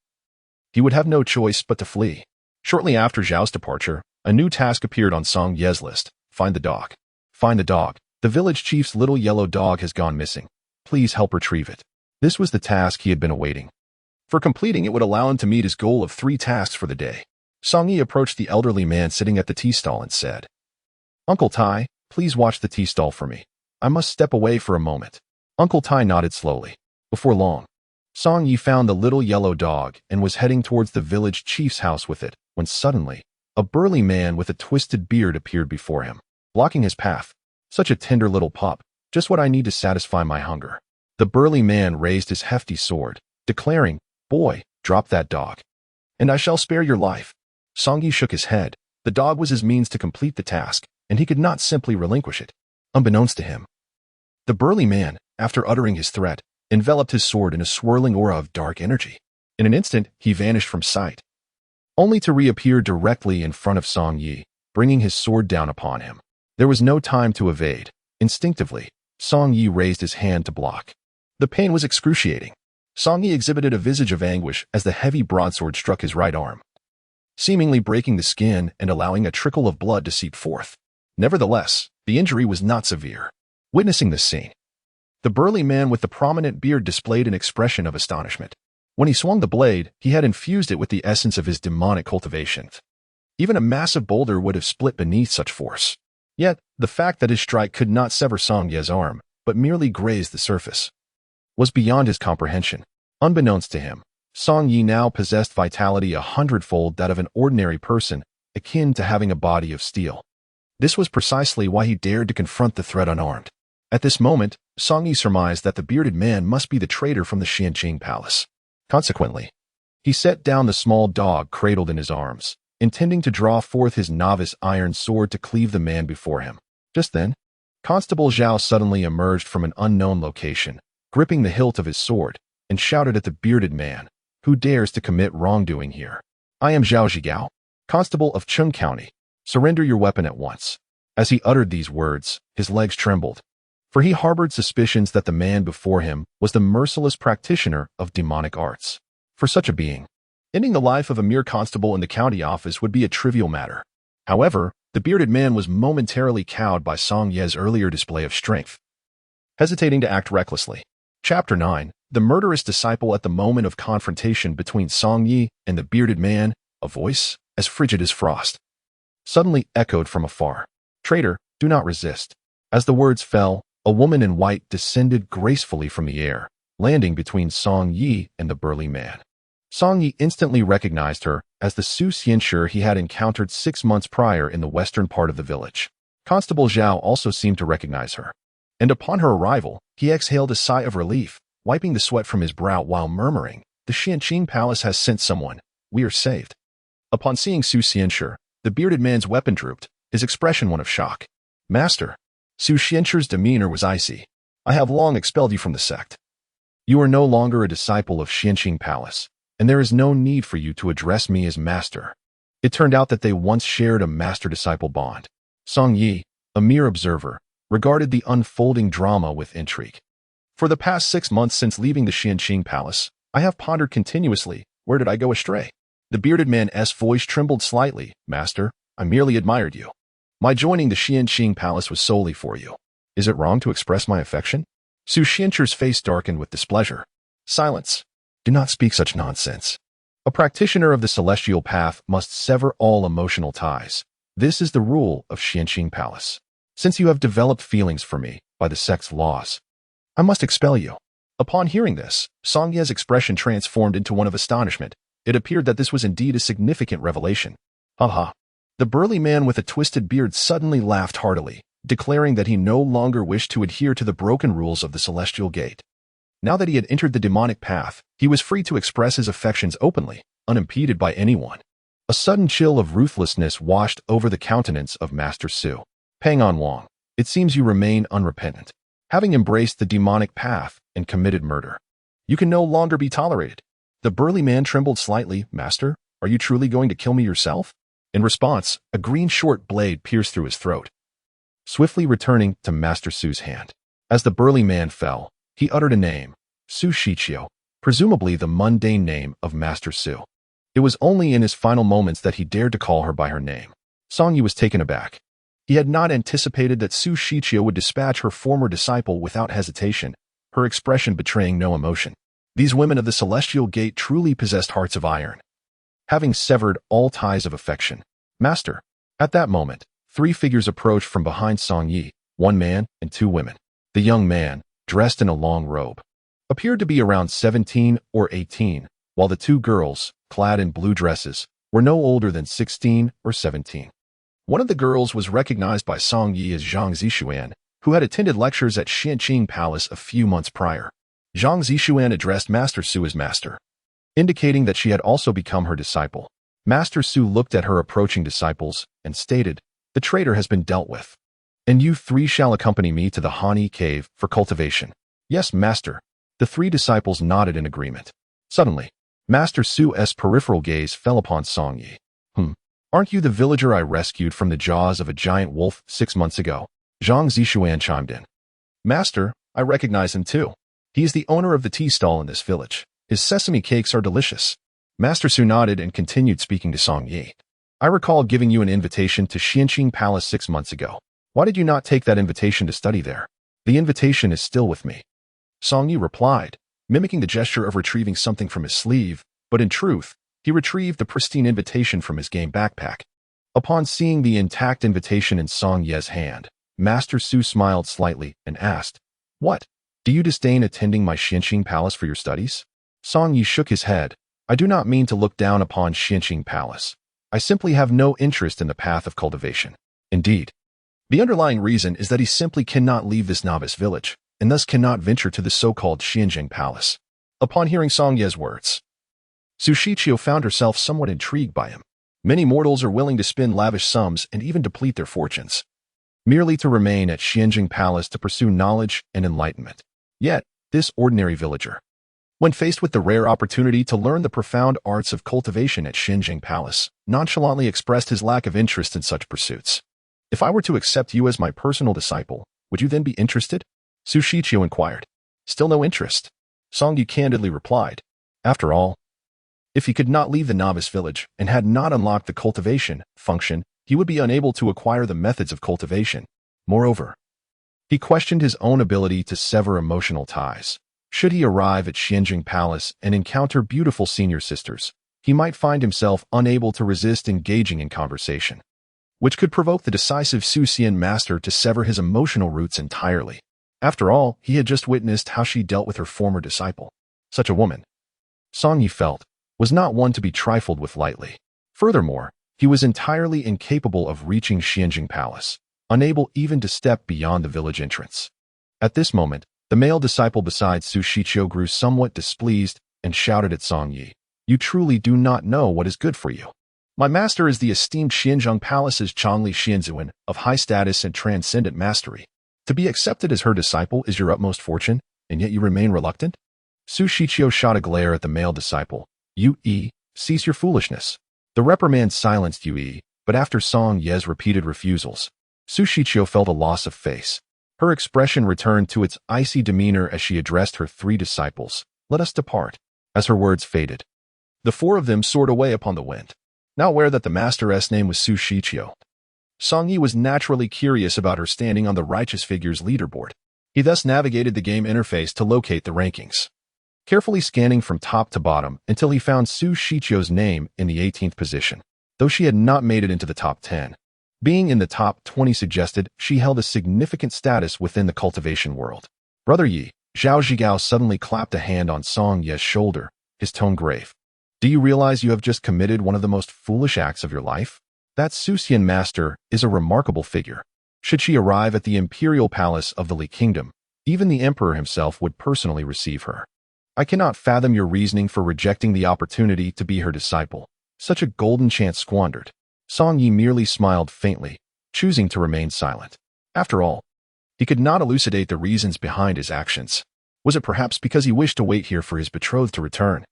He would have no choice but to flee. Shortly after Zhao's departure, a new task appeared on Song Ye's list: find the dog. Find the dog. The village chief's little yellow dog has gone missing. Please help retrieve it. This was the task he had been awaiting. For completing it would allow him to meet his goal of 3 tasks for the day. Song Yi approached the elderly man sitting at the tea stall and said, Uncle Tai, please watch the tea stall for me. I must step away for a moment. Uncle Tai nodded slowly. Before long, Song Yi found the little yellow dog and was heading towards the village chief's house with it, when suddenly, a burly man with a twisted beard appeared before him, blocking his path. Such a tender little pup, just what I need to satisfy my hunger. The burly man raised his hefty sword, declaring, Boy, drop that dog, and I shall spare your life. Song Yi shook his head. The dog was his means to complete the task, and he could not simply relinquish it. Unbeknownst to him, the burly man, after uttering his threat, enveloped his sword in a swirling aura of dark energy. In an instant, he vanished from sight, only to reappear directly in front of Song Yi, bringing his sword down upon him. There was no time to evade. Instinctively, Song Yi raised his hand to block. The pain was excruciating. Song Yi exhibited a visage of anguish as the heavy broadsword struck his right arm, seemingly breaking the skin and allowing a trickle of blood to seep forth. Nevertheless, the injury was not severe. Witnessing this scene, the burly man with the prominent beard displayed an expression of astonishment. When he swung the blade, he had infused it with the essence of his demonic cultivation. Even a massive boulder would have split beneath such force. Yet, the fact that his strike could not sever Song Ye's arm, but merely grazed the surface, was beyond his comprehension. Unbeknownst to him, Song Yi now possessed vitality 100-fold that of an ordinary person, akin to having a body of steel. This was precisely why he dared to confront the threat unarmed. At this moment, Song Yi surmised that the bearded man must be the traitor from the Xianqing Palace. Consequently, he set down the small dog cradled in his arms, intending to draw forth his novice iron sword to cleave the man before him. Just then, Constable Zhao suddenly emerged from an unknown location, gripping the hilt of his sword, and shouted at the bearded man, Who dares to commit wrongdoing here? I am Zhao Zhigao, Constable of Chung County. Surrender your weapon at once. As he uttered these words, his legs trembled, for he harbored suspicions that the man before him was the merciless practitioner of demonic arts. For such a being, ending the life of a mere constable in the county office would be a trivial matter. However, the bearded man was momentarily cowed by Song Ye's earlier display of strength, hesitating to act recklessly. Chapter 9. The murderous disciple. At the moment of confrontation between Song Yi and the bearded man, a voice, as frigid as frost, suddenly echoed from afar. Traitor, do not resist. As the words fell, a woman in white descended gracefully from the air, landing between Song Yi and the burly man. Song Yi instantly recognized her as the Su Xianshi he had encountered 6 months prior in the western part of the village. Constable Zhao also seemed to recognize her, and upon her arrival, he exhaled a sigh of relief, wiping the sweat from his brow while murmuring, The Xianqing Palace has sent someone. We are saved. Upon seeing Su Xianshi, the bearded man's weapon drooped, his expression one of shock. Master. Su Xianshi's demeanor was icy. I have long expelled you from the sect. You are no longer a disciple of Xianqing Palace, and there is no need for you to address me as master. It turned out that they once shared a master-disciple bond. Song Yi, a mere observer, regarded the unfolding drama with intrigue. For the past 6 months since leaving the Xianqing Palace, I have pondered continuously, where did I go astray? The bearded man's voice trembled slightly. Master, I merely admired you. My joining the Xianqing Palace was solely for you. Is it wrong to express my affection? Su Xianshi's face darkened with displeasure. Silence. Do not speak such nonsense. A practitioner of the celestial path must sever all emotional ties. This is the rule of Xianqing Palace. Since you have developed feelings for me by the sex laws, I must expel you." Upon hearing this, Song Ye's expression transformed into one of astonishment. It appeared that this was indeed a significant revelation. Haha. The burly man with a twisted beard suddenly laughed heartily, declaring that he no longer wished to adhere to the broken rules of the Celestial Gate. Now that he had entered the demonic path, he was free to express his affections openly, unimpeded by anyone. A sudden chill of ruthlessness washed over the countenance of Master Su. "Pang On Wang, it seems you remain unrepentant. Having embraced the demonic path and committed murder, you can no longer be tolerated." The burly man trembled slightly. "Master, are you truly going to kill me yourself?" In response, a green short blade pierced through his throat, swiftly returning to Master Su's hand. As the burly man fell, he uttered a name, Su Shichio, presumably the mundane name of Master Su. It was only in his final moments that he dared to call her by her name. Song Yi was taken aback. He had not anticipated that Su Shichio would dispatch her former disciple without hesitation, her expression betraying no emotion. These women of the Celestial Gate truly possessed hearts of iron. Having severed all ties of affection, "Master." At that moment, three figures approached from behind Song Yi, one man and two women. The young man, dressed in a long robe, appeared to be around 17 or 18, while the two girls, clad in blue dresses, were no older than 16 or 17. One of the girls was recognized by Song Yi as Zhang Zixuan, who had attended lectures at Xianqing Palace a few months prior. Zhang Zixuan addressed Master Su as Master, indicating that she had also become her disciple. Master Su looked at her approaching disciples and stated, "The traitor has been dealt with, and you three shall accompany me to the Hani Cave for cultivation." "Yes, Master." The three disciples nodded in agreement. Suddenly, Master Su's peripheral gaze fell upon Song Yi. Aren't you the villager I rescued from the jaws of a giant wolf 6 months ago?" Zhang Zixuan chimed in. "Master, I recognize him too. He is the owner of the tea stall in this village. His sesame cakes are delicious." Master Su nodded and continued speaking to Song Yi. "I recall giving you an invitation to Xianqing Palace 6 months ago. Why did you not take that invitation to study there?" "The invitation is still with me," Song Yi replied, mimicking the gesture of retrieving something from his sleeve, but in truth, he retrieved the pristine invitation from his game backpack. Upon seeing the intact invitation in Song Ye's hand, Master Su smiled slightly and asked, "What? Do you disdain attending my Xianqing Palace for your studies?" Song Yi shook his head. "I do not mean to look down upon Xianqing Palace. I simply have no interest in the path of cultivation. Indeed, the underlying reason is that he simply cannot leave this novice village, and thus cannot venture to the so-called Xianqing Palace." Upon hearing Song Ye's words, Su Shichio found herself somewhat intrigued by him. Many mortals are willing to spend lavish sums and even deplete their fortunes, merely to remain at Xianqing Palace to pursue knowledge and enlightenment. Yet, this ordinary villager, when faced with the rare opportunity to learn the profound arts of cultivation at Xianqing Palace, nonchalantly expressed his lack of interest in such pursuits. "If I were to accept you as my personal disciple, would you then be interested?" Su Shichio inquired. "Still no interest," Song Yi candidly replied. After all, if he could not leave the novice village and had not unlocked the cultivation function, he would be unable to acquire the methods of cultivation. Moreover, he questioned his own ability to sever emotional ties. Should he arrive at Xianqing Palace and encounter beautiful senior sisters, he might find himself unable to resist engaging in conversation, which could provoke the decisive Su Xian master to sever his emotional roots entirely. After all, he had just witnessed how she dealt with her former disciple. Such a woman, Song Yi felt, was not one to be trifled with lightly. Furthermore, he was entirely incapable of reaching Xianqing Palace, unable even to step beyond the village entrance. At this moment, the male disciple beside Su Shichio grew somewhat displeased and shouted at Song Yi, "You truly do not know what is good for you. My master is the esteemed Xianzheng Palace's Changli Xianzuan of high status and transcendent mastery. To be accepted as her disciple is your utmost fortune, and yet you remain reluctant?" Su Shichio shot a glare at the male disciple. "Yu, cease your foolishness." The reprimand silenced Yu, but after Song Ye's repeated refusals, Su Shichio felt a loss of face. Her expression returned to its icy demeanor as she addressed her three disciples. "Let us depart." As her words faded, the four of them soared away upon the wind. Now aware that the master's name was Su Shichio, Song Yi was naturally curious about her standing on the Righteous Figures leaderboard. He thus navigated the game interface to locate the rankings, carefully scanning from top to bottom until he found Su Shichio's name in the 18th position. Though she had not made it into the top 10, Being in the top 20 suggested she held a significant status within the cultivation world. Brother Yi, Zhao Zhigao suddenly clapped a hand on Song Ye's shoulder, his tone grave. Do you realize you have just committed one of the most foolish acts of your life? That Suxian master is a remarkable figure. Should she arrive at the imperial palace of the Li Kingdom, even the emperor himself would personally receive her. I cannot fathom your reasoning for rejecting the opportunity to be her disciple. Such a golden chance squandered. Song Yi merely smiled faintly, choosing to remain silent. After all, he could not elucidate the reasons behind his actions. Was it perhaps because he wished to wait here for his betrothed to return,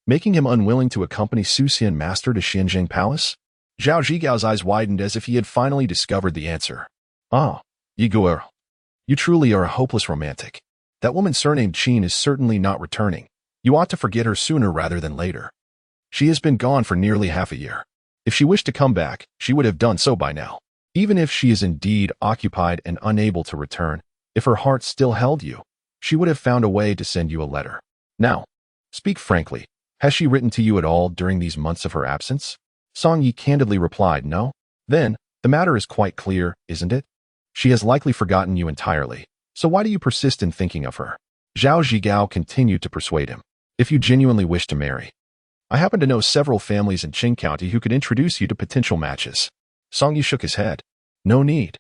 making him unwilling to accompany Suxian master to Xianjing Palace? Zhao Zhigao's eyes widened as if he had finally discovered the answer. Ah, Yi girl, you truly are a hopeless romantic. That woman surnamed Qin is certainly not returning. You ought to forget her sooner rather than later. She has been gone for nearly half a year. If she wished to come back, she would have done so by now. Even if she is indeed occupied and unable to return, if her heart still held you, she would have found a way to send you a letter. Now, speak frankly, has she written to you at all during these months of her absence? Song Yi candidly replied, no. Then, the matter is quite clear, isn't it? She has likely forgotten you entirely. So why do you persist in thinking of her? Zhao Zhigao continued to persuade him. If you genuinely wish to marry, I happen to know several families in Qing County who could introduce you to potential matches. Song Yi shook his head. No need.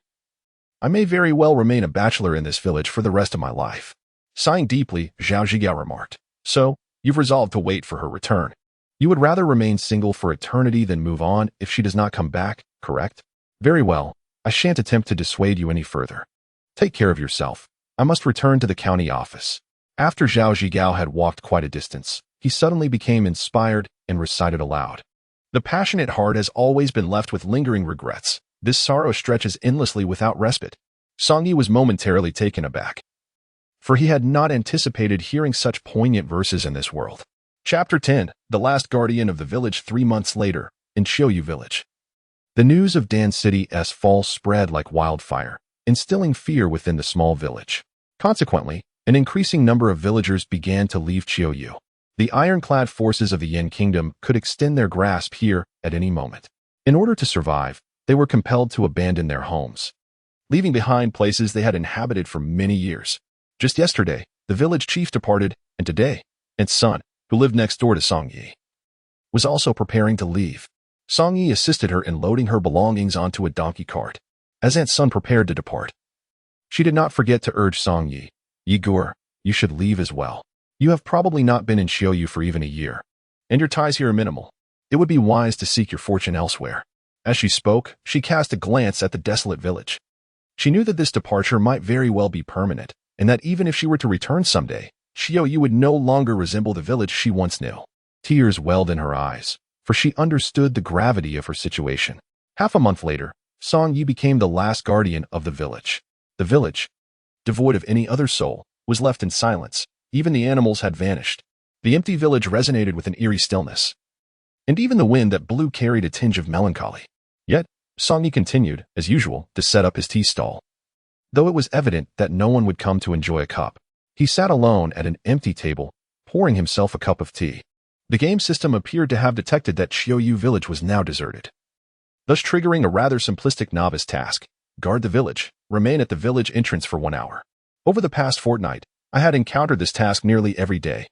I may very well remain a bachelor in this village for the rest of my life. Sighing deeply, Zhao Zhigao remarked. So, you've resolved to wait for her return. You would rather remain single for eternity than move on if she does not come back, correct? Very well, I shan't attempt to dissuade you any further. Take care of yourself. I must return to the county office. After Zhao Zhigao had walked quite a distance, he suddenly became inspired and recited aloud. The passionate heart has always been left with lingering regrets. This sorrow stretches endlessly without respite. Song Yi was momentarily taken aback, for he had not anticipated hearing such poignant verses in this world. Chapter 10, The Last Guardian of the Village. 3 months later, in Qiuyu Village. The news of Dan City's fall spread like wildfire, instilling fear within the small village. Consequently, an increasing number of villagers began to leave Qiuyu. The ironclad forces of the Yin Kingdom could extend their grasp here at any moment. In order to survive, they were compelled to abandon their homes, leaving behind places they had inhabited for many years. Just yesterday, the village chief departed, and today, Aunt's son, who lived next door to Song Yi, was also preparing to leave. Song Yi assisted her in loading her belongings onto a donkey cart. As Aunt's son prepared to depart, she did not forget to urge Song Yi, Yigur, you should leave as well. You have probably not been in Qiuyu for even a year, and your ties here are minimal. It would be wise to seek your fortune elsewhere. As she spoke, she cast a glance at the desolate village. She knew that this departure might very well be permanent, and that even if she were to return someday, Qiuyu would no longer resemble the village she once knew. Tears welled in her eyes, for she understood the gravity of her situation. Half a month later, Song Yi became the last guardian of the village. The village, devoid of any other soul, was left in silence. Even the animals had vanished. The empty village resonated with an eerie stillness, and even the wind that blew carried a tinge of melancholy. Yet, Song Yi continued, as usual, to set up his tea stall. Though it was evident that no one would come to enjoy a cup, he sat alone at an empty table, pouring himself a cup of tea. The game system appeared to have detected that Qiuyu village was now deserted, thus triggering a rather simplistic novice task: guard the village, remain at the village entrance for 1 hour. Over the past fortnight, I had encountered this task nearly every day,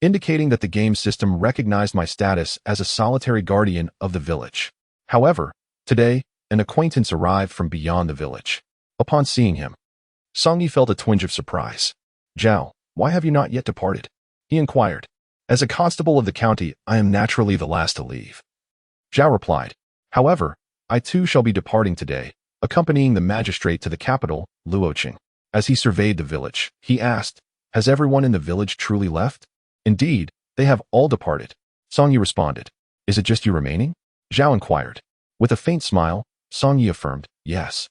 indicating that the game system recognized my status as a solitary guardian of the village. However, today, an acquaintance arrived from beyond the village. Upon seeing him, Song Yi felt a twinge of surprise. Zhao, why have you not yet departed? He inquired. As a constable of the county, I am naturally the last to leave. Zhao replied. However, I too shall be departing today, accompanying the magistrate to the capital, Luoqing. As he surveyed the village, he asked, has everyone in the village truly left? Indeed, they have all departed. Song Yi responded. Is it just you remaining? Zhao inquired. With a faint smile, Song Yi affirmed, yes.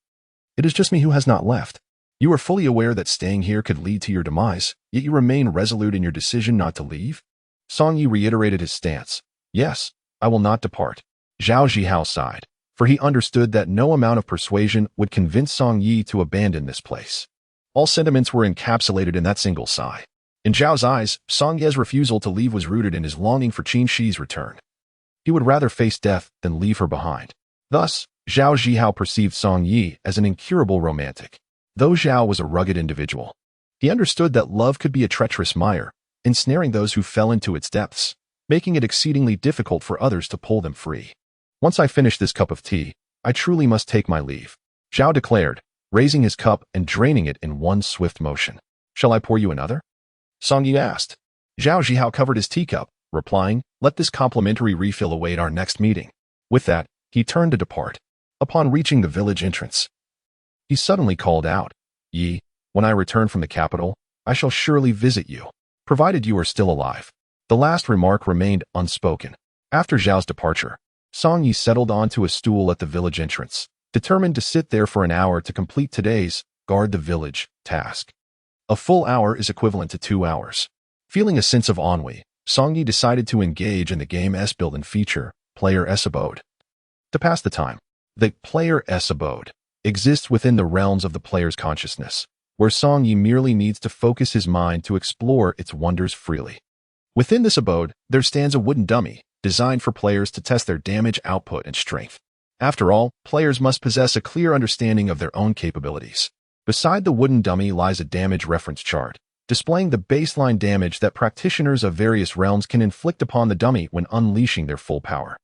It is just me who has not left. You are fully aware that staying here could lead to your demise, yet you remain resolute in your decision not to leave? Song Yi reiterated his stance. Yes, I will not depart. Zhao Zhihao sighed, for he understood that no amount of persuasion would convince Song Yi to abandon this place. All sentiments were encapsulated in that single sigh. In Zhao's eyes, Song Ye's refusal to leave was rooted in his longing for Qin Shi's return. He would rather face death than leave her behind. Thus, Zhao Zhihao perceived Song Yi as an incurable romantic. Though Zhao was a rugged individual, he understood that love could be a treacherous mire, ensnaring those who fell into its depths, making it exceedingly difficult for others to pull them free. Once I finish this cup of tea, I truly must take my leave, Zhao declared, raising his cup and draining it in one swift motion. Shall I pour you another? Song Yi asked. Zhao Zhihao covered his teacup, replying, let this complimentary refill await our next meeting. With that, he turned to depart. Upon reaching the village entrance, he suddenly called out, Yi, when I return from the capital, I shall surely visit you, provided you are still alive. The last remark remained unspoken. After Zhao's departure, Song Yi settled onto a stool at the village entrance, determined to sit there for an hour to complete today's guard the village task. A full hour is equivalent to 2 hours. Feeling a sense of ennui, Song Yi decided to engage in the game's built-in feature, Player S Abode. To pass the time, the Player S Abode exists within the realms of the player's consciousness, where Song Yi merely needs to focus his mind to explore its wonders freely. Within this abode, there stands a wooden dummy, designed for players to test their damage output and strength. After all, players must possess a clear understanding of their own capabilities. Beside the wooden dummy lies a damage reference chart, displaying the baseline damage that practitioners of various realms can inflict upon the dummy when unleashing their full power.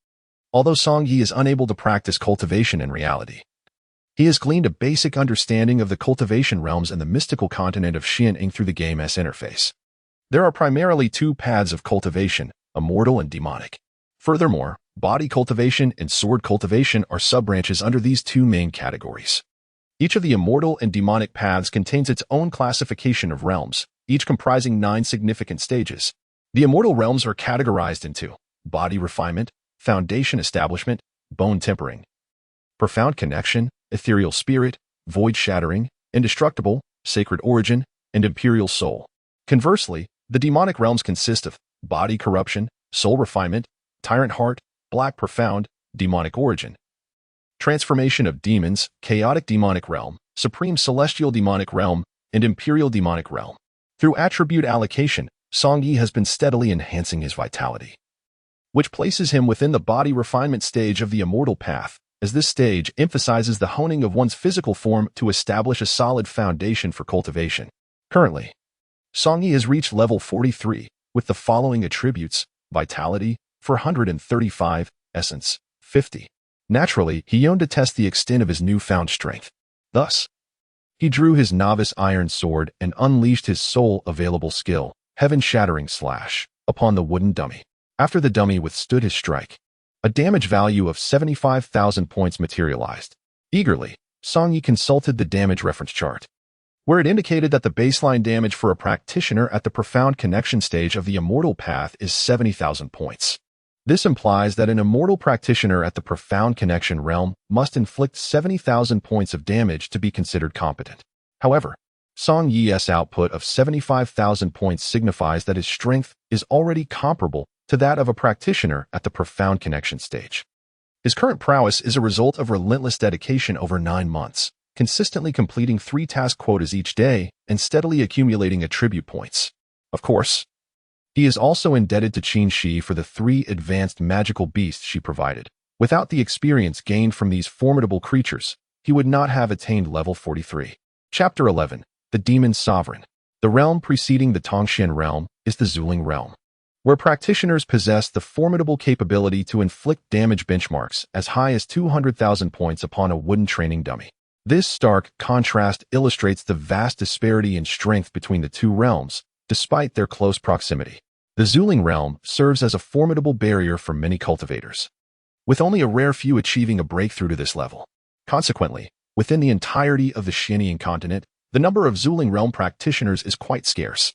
Although Song Yi is unable to practice cultivation in reality, he has gleaned a basic understanding of the cultivation realms and the mystical continent of Xianing through the game's interface. There are primarily 2 paths of cultivation, immortal and demonic. Furthermore, body cultivation and sword cultivation are sub-branches under these 2 main categories. Each of the immortal and demonic paths contains its own classification of realms, each comprising 9 significant stages. The immortal realms are categorized into body refinement, foundation establishment, bone tempering, profound connection, ethereal spirit, void shattering, indestructible, sacred origin, and imperial soul. Conversely, the demonic realms consist of body corruption, soul refinement, tyrant heart, black profound, demonic origin, transformation of demons, chaotic demonic realm, supreme celestial demonic realm, and imperial demonic realm. Through attribute allocation, Song Yi has been steadily enhancing his vitality, which places him within the body refinement stage of the immortal path, as this stage emphasizes the honing of one's physical form to establish a solid foundation for cultivation. Currently, Song Yi has reached level 43, with the following attributes: vitality, 435, essence, 50. Naturally, he yearned to test the extent of his newfound strength. Thus, he drew his novice iron sword and unleashed his sole available skill, heaven-shattering slash, upon the wooden dummy. After the dummy withstood his strike, a damage value of 75,000 points materialized. Eagerly, Song Yi consulted the damage reference chart, where it indicated that the baseline damage for a practitioner at the profound connection stage of the immortal path is 70,000 points. This implies that an immortal practitioner at the profound connection realm must inflict 70,000 points of damage to be considered competent. However, Song Yi's output of 75,000 points signifies that his strength is already comparable to that of a practitioner at the profound connection stage. His current prowess is a result of relentless dedication over 9 months, consistently completing 3 task quotas each day and steadily accumulating attribute points. Of course, he is also indebted to Qin Shi for the 3 advanced magical beasts she provided. Without the experience gained from these formidable creatures, he would not have attained level 43. Chapter 11. The Demon Sovereign. The realm preceding the Tongxian realm is the Zuling realm, where practitioners possess the formidable capability to inflict damage benchmarks as high as 200,000 points upon a wooden training dummy. This stark contrast illustrates the vast disparity in strength between the 2 realms, despite their close proximity. The Zuling realm serves as a formidable barrier for many cultivators, with only a rare few achieving a breakthrough to this level. Consequently, within the entirety of the Xianing continent, the number of Zuling realm practitioners is quite scarce.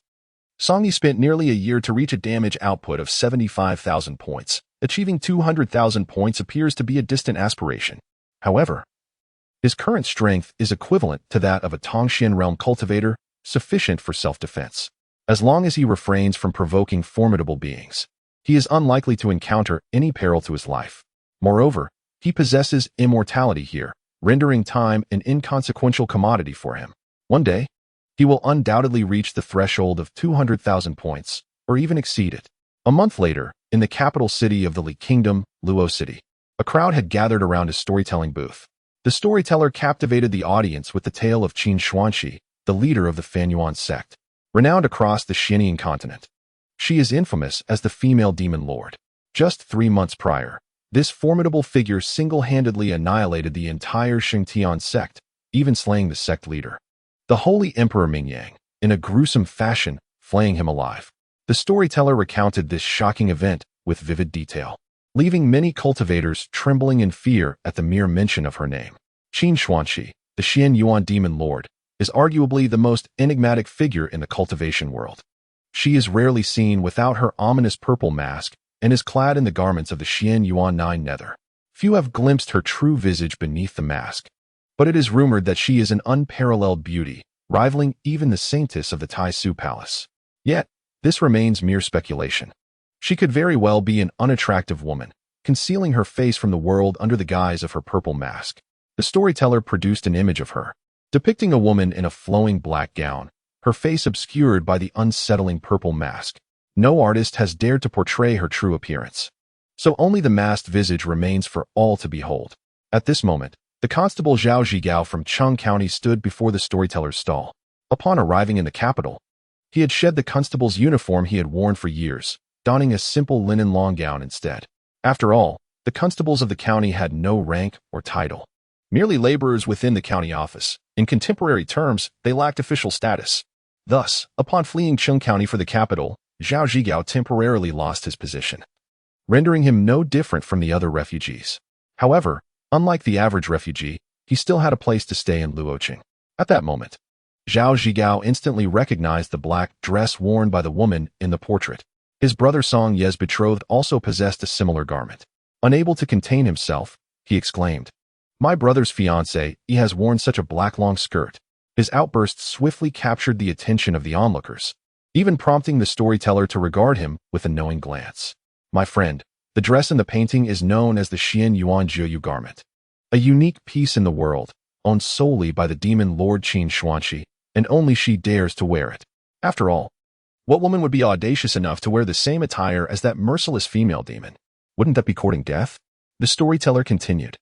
Song Yi spent nearly a year to reach a damage output of 75,000 points. Achieving 200,000 points appears to be a distant aspiration. However, his current strength is equivalent to that of a Tongxian realm cultivator, sufficient for self-defense. As long as he refrains from provoking formidable beings, he is unlikely to encounter any peril to his life. Moreover, he possesses immortality here, rendering time an inconsequential commodity for him. One day, he will undoubtedly reach the threshold of 200,000 points, or even exceed it. A month later, in the capital city of the Li Kingdom, Luo City, A crowd had gathered around his storytelling booth. The storyteller captivated the audience with the tale of Qin Xuanqi, the leader of the Fanyuan sect, renowned across the Xianian continent. She is infamous as the female demon lord. Just 3 months prior, this formidable figure single-handedly annihilated the entire Xingtian sect, even slaying the sect leader, the Holy Emperor Mingyang, in a gruesome fashion, flaying him alive. The storyteller recounted this shocking event with vivid detail, leaving many cultivators trembling in fear at the mere mention of her name. Qin Xuanqi, the Xian Yuan demon lord, is arguably the most enigmatic figure in the cultivation world. She is rarely seen without her ominous purple mask and is clad in the garments of the Xian Yuan Nine Nether. Few have glimpsed her true visage beneath the mask, but it is rumored that she is an unparalleled beauty, rivaling even the saintess of the Tai Su Palace. Yet, this remains mere speculation. She could very well be an unattractive woman, concealing her face from the world under the guise of her purple mask. The storyteller produced an image of her, depicting a woman in a flowing black gown, her face obscured by the unsettling purple mask. No artist has dared to portray her true appearance, so only the masked visage remains for all to behold. At this moment, the constable Zhao Zhigao from Cheng County stood before the storyteller's stall. Upon arriving in the capital, he had shed the constable's uniform he had worn for years, donning a simple linen long gown instead. After all, the constables of the county had no rank or title, merely laborers within the county office. In contemporary terms, they lacked official status. Thus, upon fleeing Cheng County for the capital, Zhao Zhigao temporarily lost his position, rendering him no different from the other refugees. However, unlike the average refugee, he still had a place to stay in Luoqing. At that moment, Zhao Zhigao instantly recognized the black dress worn by the woman in the portrait. His brother Song Ye's betrothed also possessed a similar garment. Unable to contain himself, he exclaimed, "My brother's fiancée, he has worn such a black long skirt." His outburst swiftly captured the attention of the onlookers, even prompting the storyteller to regard him with a knowing glance. "My friend, the dress in the painting is known as the Xian Yuan Jiuyu garment, a unique piece in the world, owned solely by the demon lord Qin Xuanqi, and only she dares to wear it. After all, what woman would be audacious enough to wear the same attire as that merciless female demon? Wouldn't that be courting death?" The storyteller continued.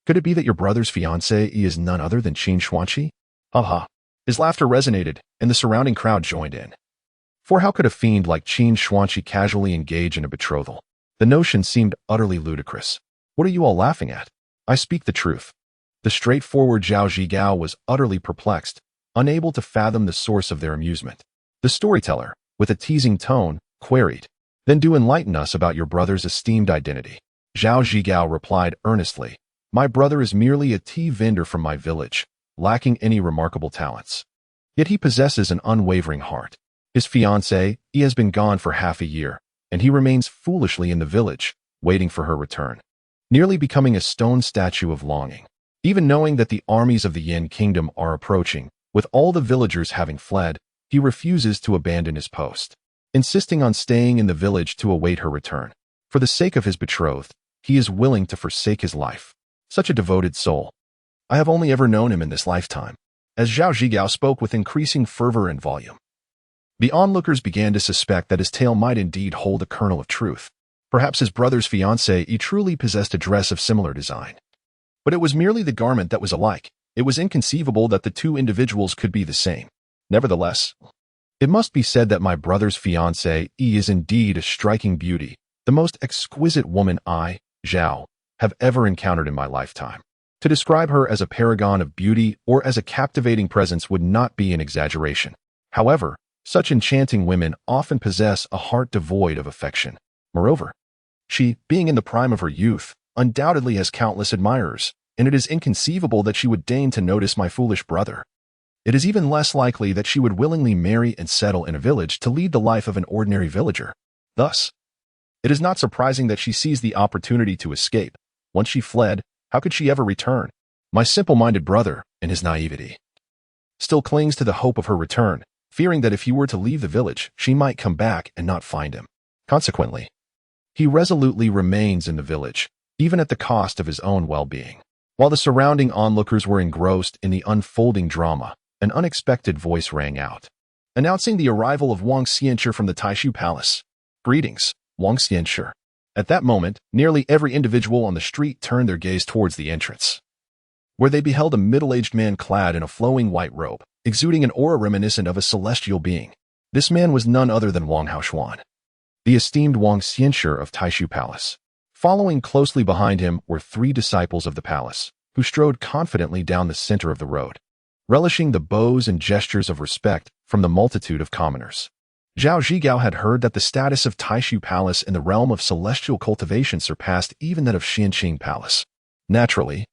"Could it be that your brother's fiancée is none other than Qin Xuanqi?" Ha ha. His laughter resonated, and the surrounding crowd joined in. For how could a fiend like Qin Xuanqi casually engage in a betrothal? The notion seemed utterly ludicrous. "What are you all laughing at? I speak the truth." The straightforward Zhao Zhigao was utterly perplexed, unable to fathom the source of their amusement. The storyteller, with a teasing tone, queried, "Then do enlighten us about your brother's esteemed identity." Zhao Zhigao replied earnestly, "My brother is merely a tea vendor from my village, lacking any remarkable talents. Yet he possesses an unwavering heart. His fiancée, he has been gone for half a year, and he remains foolishly in the village, waiting for her return, nearly becoming a stone statue of longing. Even knowing that the armies of the Yin kingdom are approaching, with all the villagers having fled, he refuses to abandon his post, insisting on staying in the village to await her return. For the sake of his betrothed, he is willing to forsake his life. Such a devoted soul. I have only ever known him in this lifetime." As Zhao Zhigao spoke with increasing fervor and volume, the onlookers began to suspect that his tale might indeed hold a kernel of truth. Perhaps his brother's fiancée truly possessed a dress of similar design. But it was merely the garment that was alike. It was inconceivable that the two individuals could be the same. Nevertheless, it must be said that my brother's fiancée is indeed a striking beauty, the most exquisite woman I, Zhao, have ever encountered in my lifetime. To describe her as a paragon of beauty or as a captivating presence would not be an exaggeration. However, such enchanting women often possess a heart devoid of affection. Moreover, she, being in the prime of her youth, undoubtedly has countless admirers, and it is inconceivable that she would deign to notice my foolish brother. It is even less likely that she would willingly marry and settle in a village to lead the life of an ordinary villager. Thus, it is not surprising that she seized the opportunity to escape. Once she fled, how could she ever return? My simple-minded brother, in his naivety, still clings to the hope of her return, fearing that if he were to leave the village, she might come back and not find him. Consequently, he resolutely remains in the village, even at the cost of his own well-being. While the surrounding onlookers were engrossed in the unfolding drama, an unexpected voice rang out, announcing the arrival of Wang Xianshi from the Taishu Palace. "Greetings, Wang Xianshi. At that moment, nearly every individual on the street turned their gaze towards the entrance, where they beheld a middle-aged man clad in a flowing white robe, exuding an aura reminiscent of a celestial being. This man was none other than Wang Haoshuan, the esteemed Wang Xianshi of Taishu Palace. Following closely behind him were 3 disciples of the palace, who strode confidently down the center of the road, relishing the bows and gestures of respect from the multitude of commoners. Zhao Zhigao had heard that the status of Taishu Palace in the realm of celestial cultivation surpassed even that of Xianqing Palace. Naturally,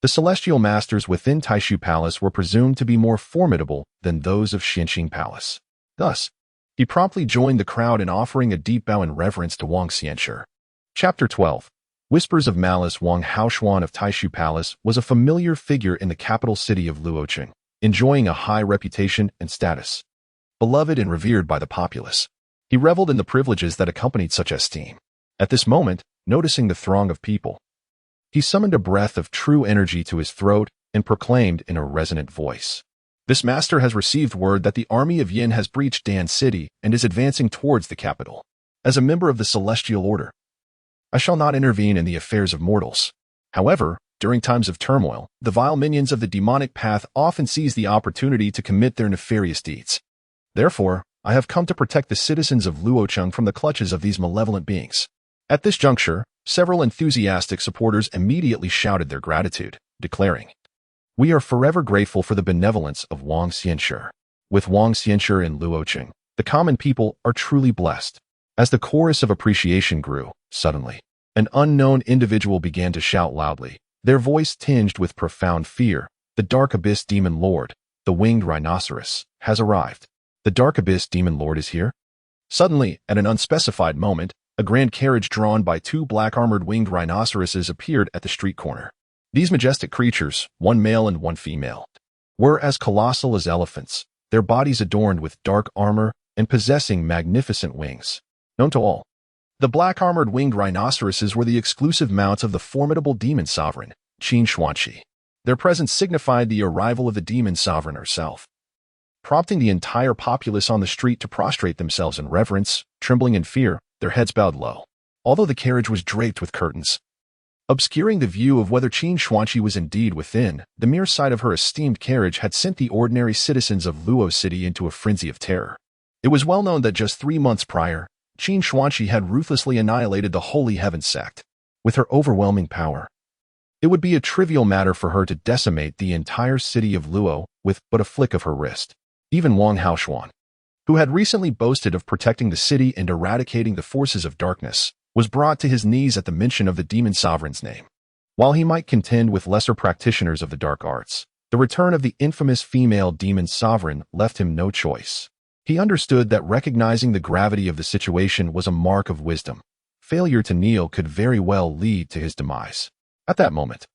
the celestial masters within Taishu Palace were presumed to be more formidable than those of Xianqing Palace. Thus, he promptly joined the crowd in offering a deep bow in reverence to Wang Xianshi. Chapter 12. Whispers of Malice. Wang Haoshuan of Taishu Palace was a familiar figure in the capital city of Luocheng, enjoying a high reputation and status. Beloved and revered by the populace, he reveled in the privileges that accompanied such esteem. At this moment, noticing the throng of people, he summoned a breath of true energy to his throat and proclaimed in a resonant voice, "This master has received word that the army of Yin has breached Dan City and is advancing towards the capital. As a member of the Celestial Order, I shall not intervene in the affairs of mortals. However, during times of turmoil, the vile minions of the demonic path often seize the opportunity to commit their nefarious deeds. Therefore, I have come to protect the citizens of Luocheng from the clutches of these malevolent beings." At this juncture, several enthusiastic supporters immediately shouted their gratitude, declaring, "We are forever grateful for the benevolence of Wang Xianshi. With Wang Xianshi in Luocheng, the common people are truly blessed." As the chorus of appreciation grew, suddenly, an unknown individual began to shout loudly, their voice tinged with profound fear, "The Dark Abyss Demon Lord, the Winged Rhinoceros, has arrived. The Dark Abyss Demon Lord is here." Suddenly, at an unspecified moment, a grand carriage drawn by 2 black-armored winged rhinoceroses appeared at the street corner. These majestic creatures, one male and one female, were as colossal as elephants, their bodies adorned with dark armor and possessing magnificent wings. Known to all, the black-armored winged rhinoceroses were the exclusive mounts of the formidable demon sovereign, Qin Xuanqi. Their presence signified the arrival of the demon sovereign herself, prompting the entire populace on the street to prostrate themselves in reverence, trembling in fear, their heads bowed low. Although the carriage was draped with curtains, obscuring the view of whether Qin Xuanqi was indeed within, the mere sight of her esteemed carriage had sent the ordinary citizens of Luo City into a frenzy of terror. It was well known that just 3 months prior, Qin Xuanqi had ruthlessly annihilated the Holy Heaven sect. With her overwhelming power, it would be a trivial matter for her to decimate the entire city of Luo with but a flick of her wrist. Even Wang Haoshuan, who had recently boasted of protecting the city and eradicating the forces of darkness, was brought to his knees at the mention of the demon sovereign's name. While he might contend with lesser practitioners of the dark arts, the return of the infamous female demon sovereign left him no choice. He understood that recognizing the gravity of the situation was a mark of wisdom. Failure to kneel could very well lead to his demise. At that moment,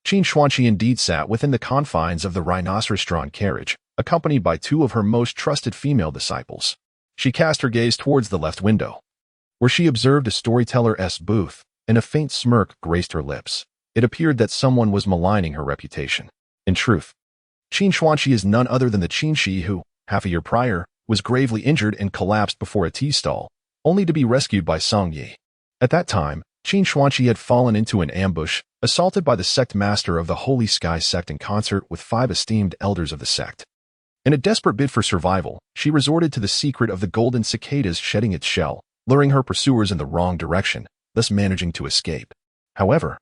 Qin Xuanqi indeed sat within the confines of the rhinoceros-drawn carriage, accompanied by 2 of her most trusted female disciples. She cast her gaze towards the left window, where she observed a storyteller's booth, and a faint smirk graced her lips. It appeared that someone was maligning her reputation. In truth, Qin Xuanqi is none other than the Qin Shi who, half a year prior, was gravely injured and collapsed before a tea stall, only to be rescued by Song Yi. At that time, Qin Xuanqi had fallen into an ambush, assaulted by the sect master of the Holy Sky sect in concert with 5 esteemed elders of the sect. In a desperate bid for survival, she resorted to the secret of the golden cicadas shedding its shell, luring her pursuers in the wrong direction, thus managing to escape. However,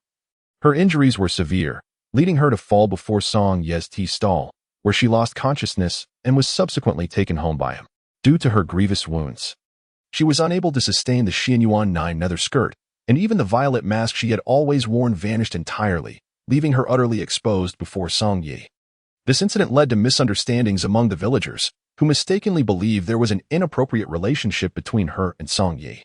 her injuries were severe, leading her to fall before Song Yi's tea stall, where she lost consciousness and was subsequently taken home by him. Due to her grievous wounds, she was unable to sustain the Xianyuan 9 nether skirt, and even the violet mask she had always worn vanished entirely, leaving her utterly exposed before Song Yi. This incident led to misunderstandings among the villagers, who mistakenly believed there was an inappropriate relationship between her and Song Yi.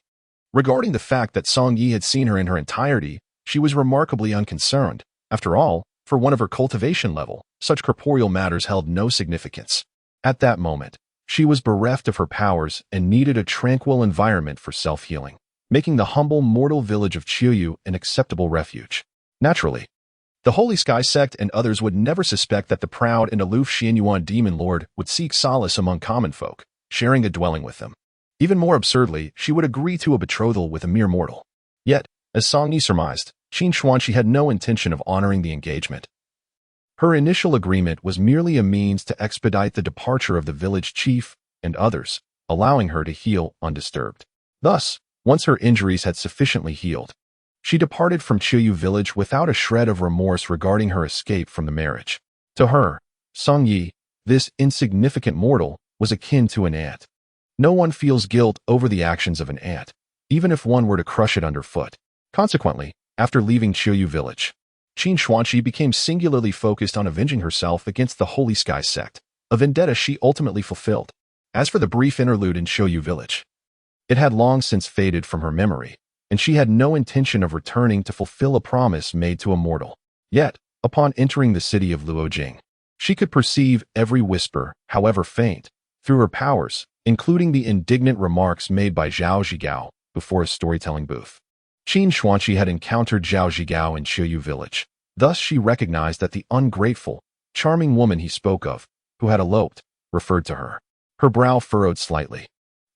Regarding the fact that Song Yi had seen her in her entirety, she was remarkably unconcerned. After all, for one of her cultivation level, such corporeal matters held no significance. At that moment, she was bereft of her powers and needed a tranquil environment for self-healing, making the humble mortal village of Qiuyu an acceptable refuge. Naturally, the Holy Sky sect and others would never suspect that the proud and aloof Xianyuan demon lord would seek solace among common folk, sharing a dwelling with them. Even more absurdly, she would agree to a betrothal with a mere mortal. Yet, as Song Yi surmised, Qin Xuanqi had no intention of honoring the engagement. Her initial agreement was merely a means to expedite the departure of the village chief and others, allowing her to heal undisturbed. Thus, once her injuries had sufficiently healed, she departed from Qiyu village without a shred of remorse regarding her escape from the marriage. To her, Song Yi, this insignificant mortal, was akin to an ant. No one feels guilt over the actions of an ant, even if one were to crush it underfoot. Consequently, after leaving Qiyu village, Qin Xuanqi became singularly focused on avenging herself against the Holy Sky sect, a vendetta she ultimately fulfilled. As for the brief interlude in Qiyu village, it had long since faded from her memory, and she had no intention of returning to fulfill a promise made to a mortal. Yet, upon entering the city of Luojing, she could perceive every whisper, however faint, through her powers, including the indignant remarks made by Zhao Zhigao before a storytelling booth. Qin Xuanqi had encountered Zhao Zhigao in Qiyu village. Thus she recognized that the ungrateful, charming woman he spoke of, who had eloped, referred to her. Her brow furrowed slightly.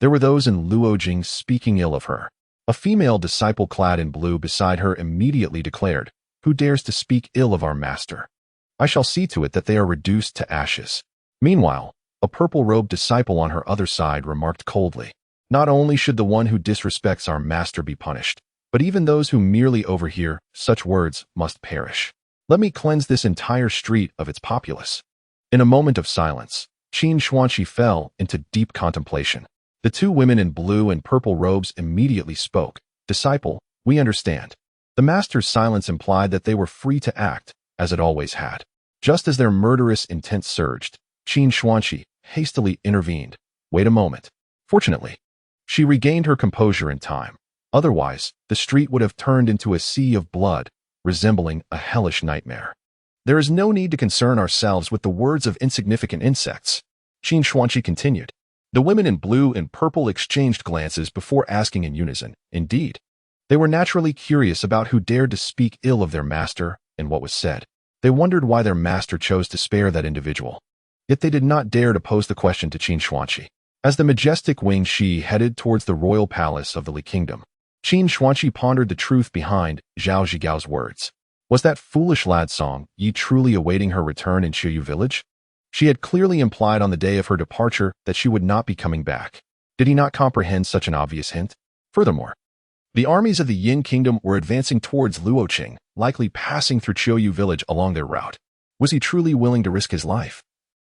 There were those in Luojing speaking ill of her. A female disciple clad in blue beside her immediately declared, "Who dares to speak ill of our master? I shall see to it that they are reduced to ashes." Meanwhile, a purple-robed disciple on her other side remarked coldly, "Not only should the one who disrespects our master be punished, but even those who merely overhear such words must perish. Let me cleanse this entire street of its populace." In a moment of silence, Qin Xuanqi fell into deep contemplation. The two women in blue and purple robes immediately spoke. "Disciple, we understand." The master's silence implied that they were free to act, as it always had. Just as their murderous intent surged, Qin Xuanqi hastily intervened. "Wait a moment." Fortunately, she regained her composure in time. Otherwise, the street would have turned into a sea of blood, resembling a hellish nightmare. "There is no need to concern ourselves with the words of insignificant insects," Qin Xuanqi continued. The women in blue and purple exchanged glances before asking in unison. Indeed, they were naturally curious about who dared to speak ill of their master and what was said. They wondered why their master chose to spare that individual. Yet they did not dare to pose the question to Qin Xuanqi. As the majestic winged Shi headed towards the royal palace of the Li Kingdom, Qin Xuanqi pondered the truth behind Zhao Zhigao's words. Was that foolish lad Song Yi truly awaiting her return in Qiyu village? She had clearly implied on the day of her departure that she would not be coming back. Did he not comprehend such an obvious hint? Furthermore, the armies of the Yin Kingdom were advancing towards Luoqing, likely passing through Qiyu village along their route. Was he truly willing to risk his life,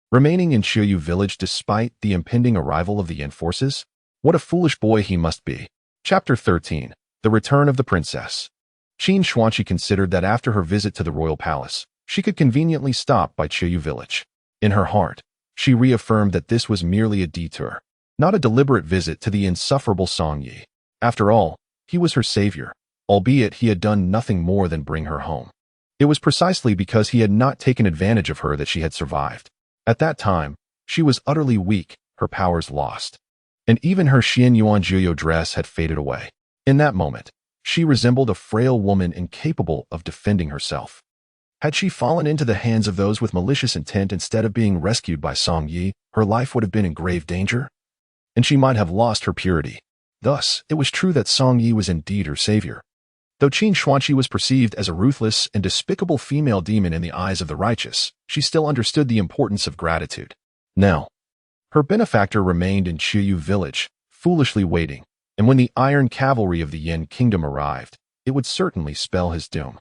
remaining in Qiyu village despite the impending arrival of the Yin forces? What a foolish boy he must be. Chapter 13. The Return of the Princess. Qin Xuanqi considered that after her visit to the royal palace, she could conveniently stop by Qiyu village. In her heart, she reaffirmed that this was merely a detour, not a deliberate visit to the insufferable Song Yi. After all, he was her savior, albeit he had done nothing more than bring her home. It was precisely because he had not taken advantage of her that she had survived. At that time, she was utterly weak, her powers lost, and even her Xian Yuan Juyo dress had faded away. In that moment, she resembled a frail woman incapable of defending herself. Had she fallen into the hands of those with malicious intent instead of being rescued by Song Yi, her life would have been in grave danger, and she might have lost her purity. Thus, it was true that Song Yi was indeed her savior. Though Qin Xuanqi was perceived as a ruthless and despicable female demon in the eyes of the righteous, she still understood the importance of gratitude. Now, her benefactor remained in Qiyu village, foolishly waiting, and when the iron cavalry of the Yin Kingdom arrived, it would certainly spell his doom.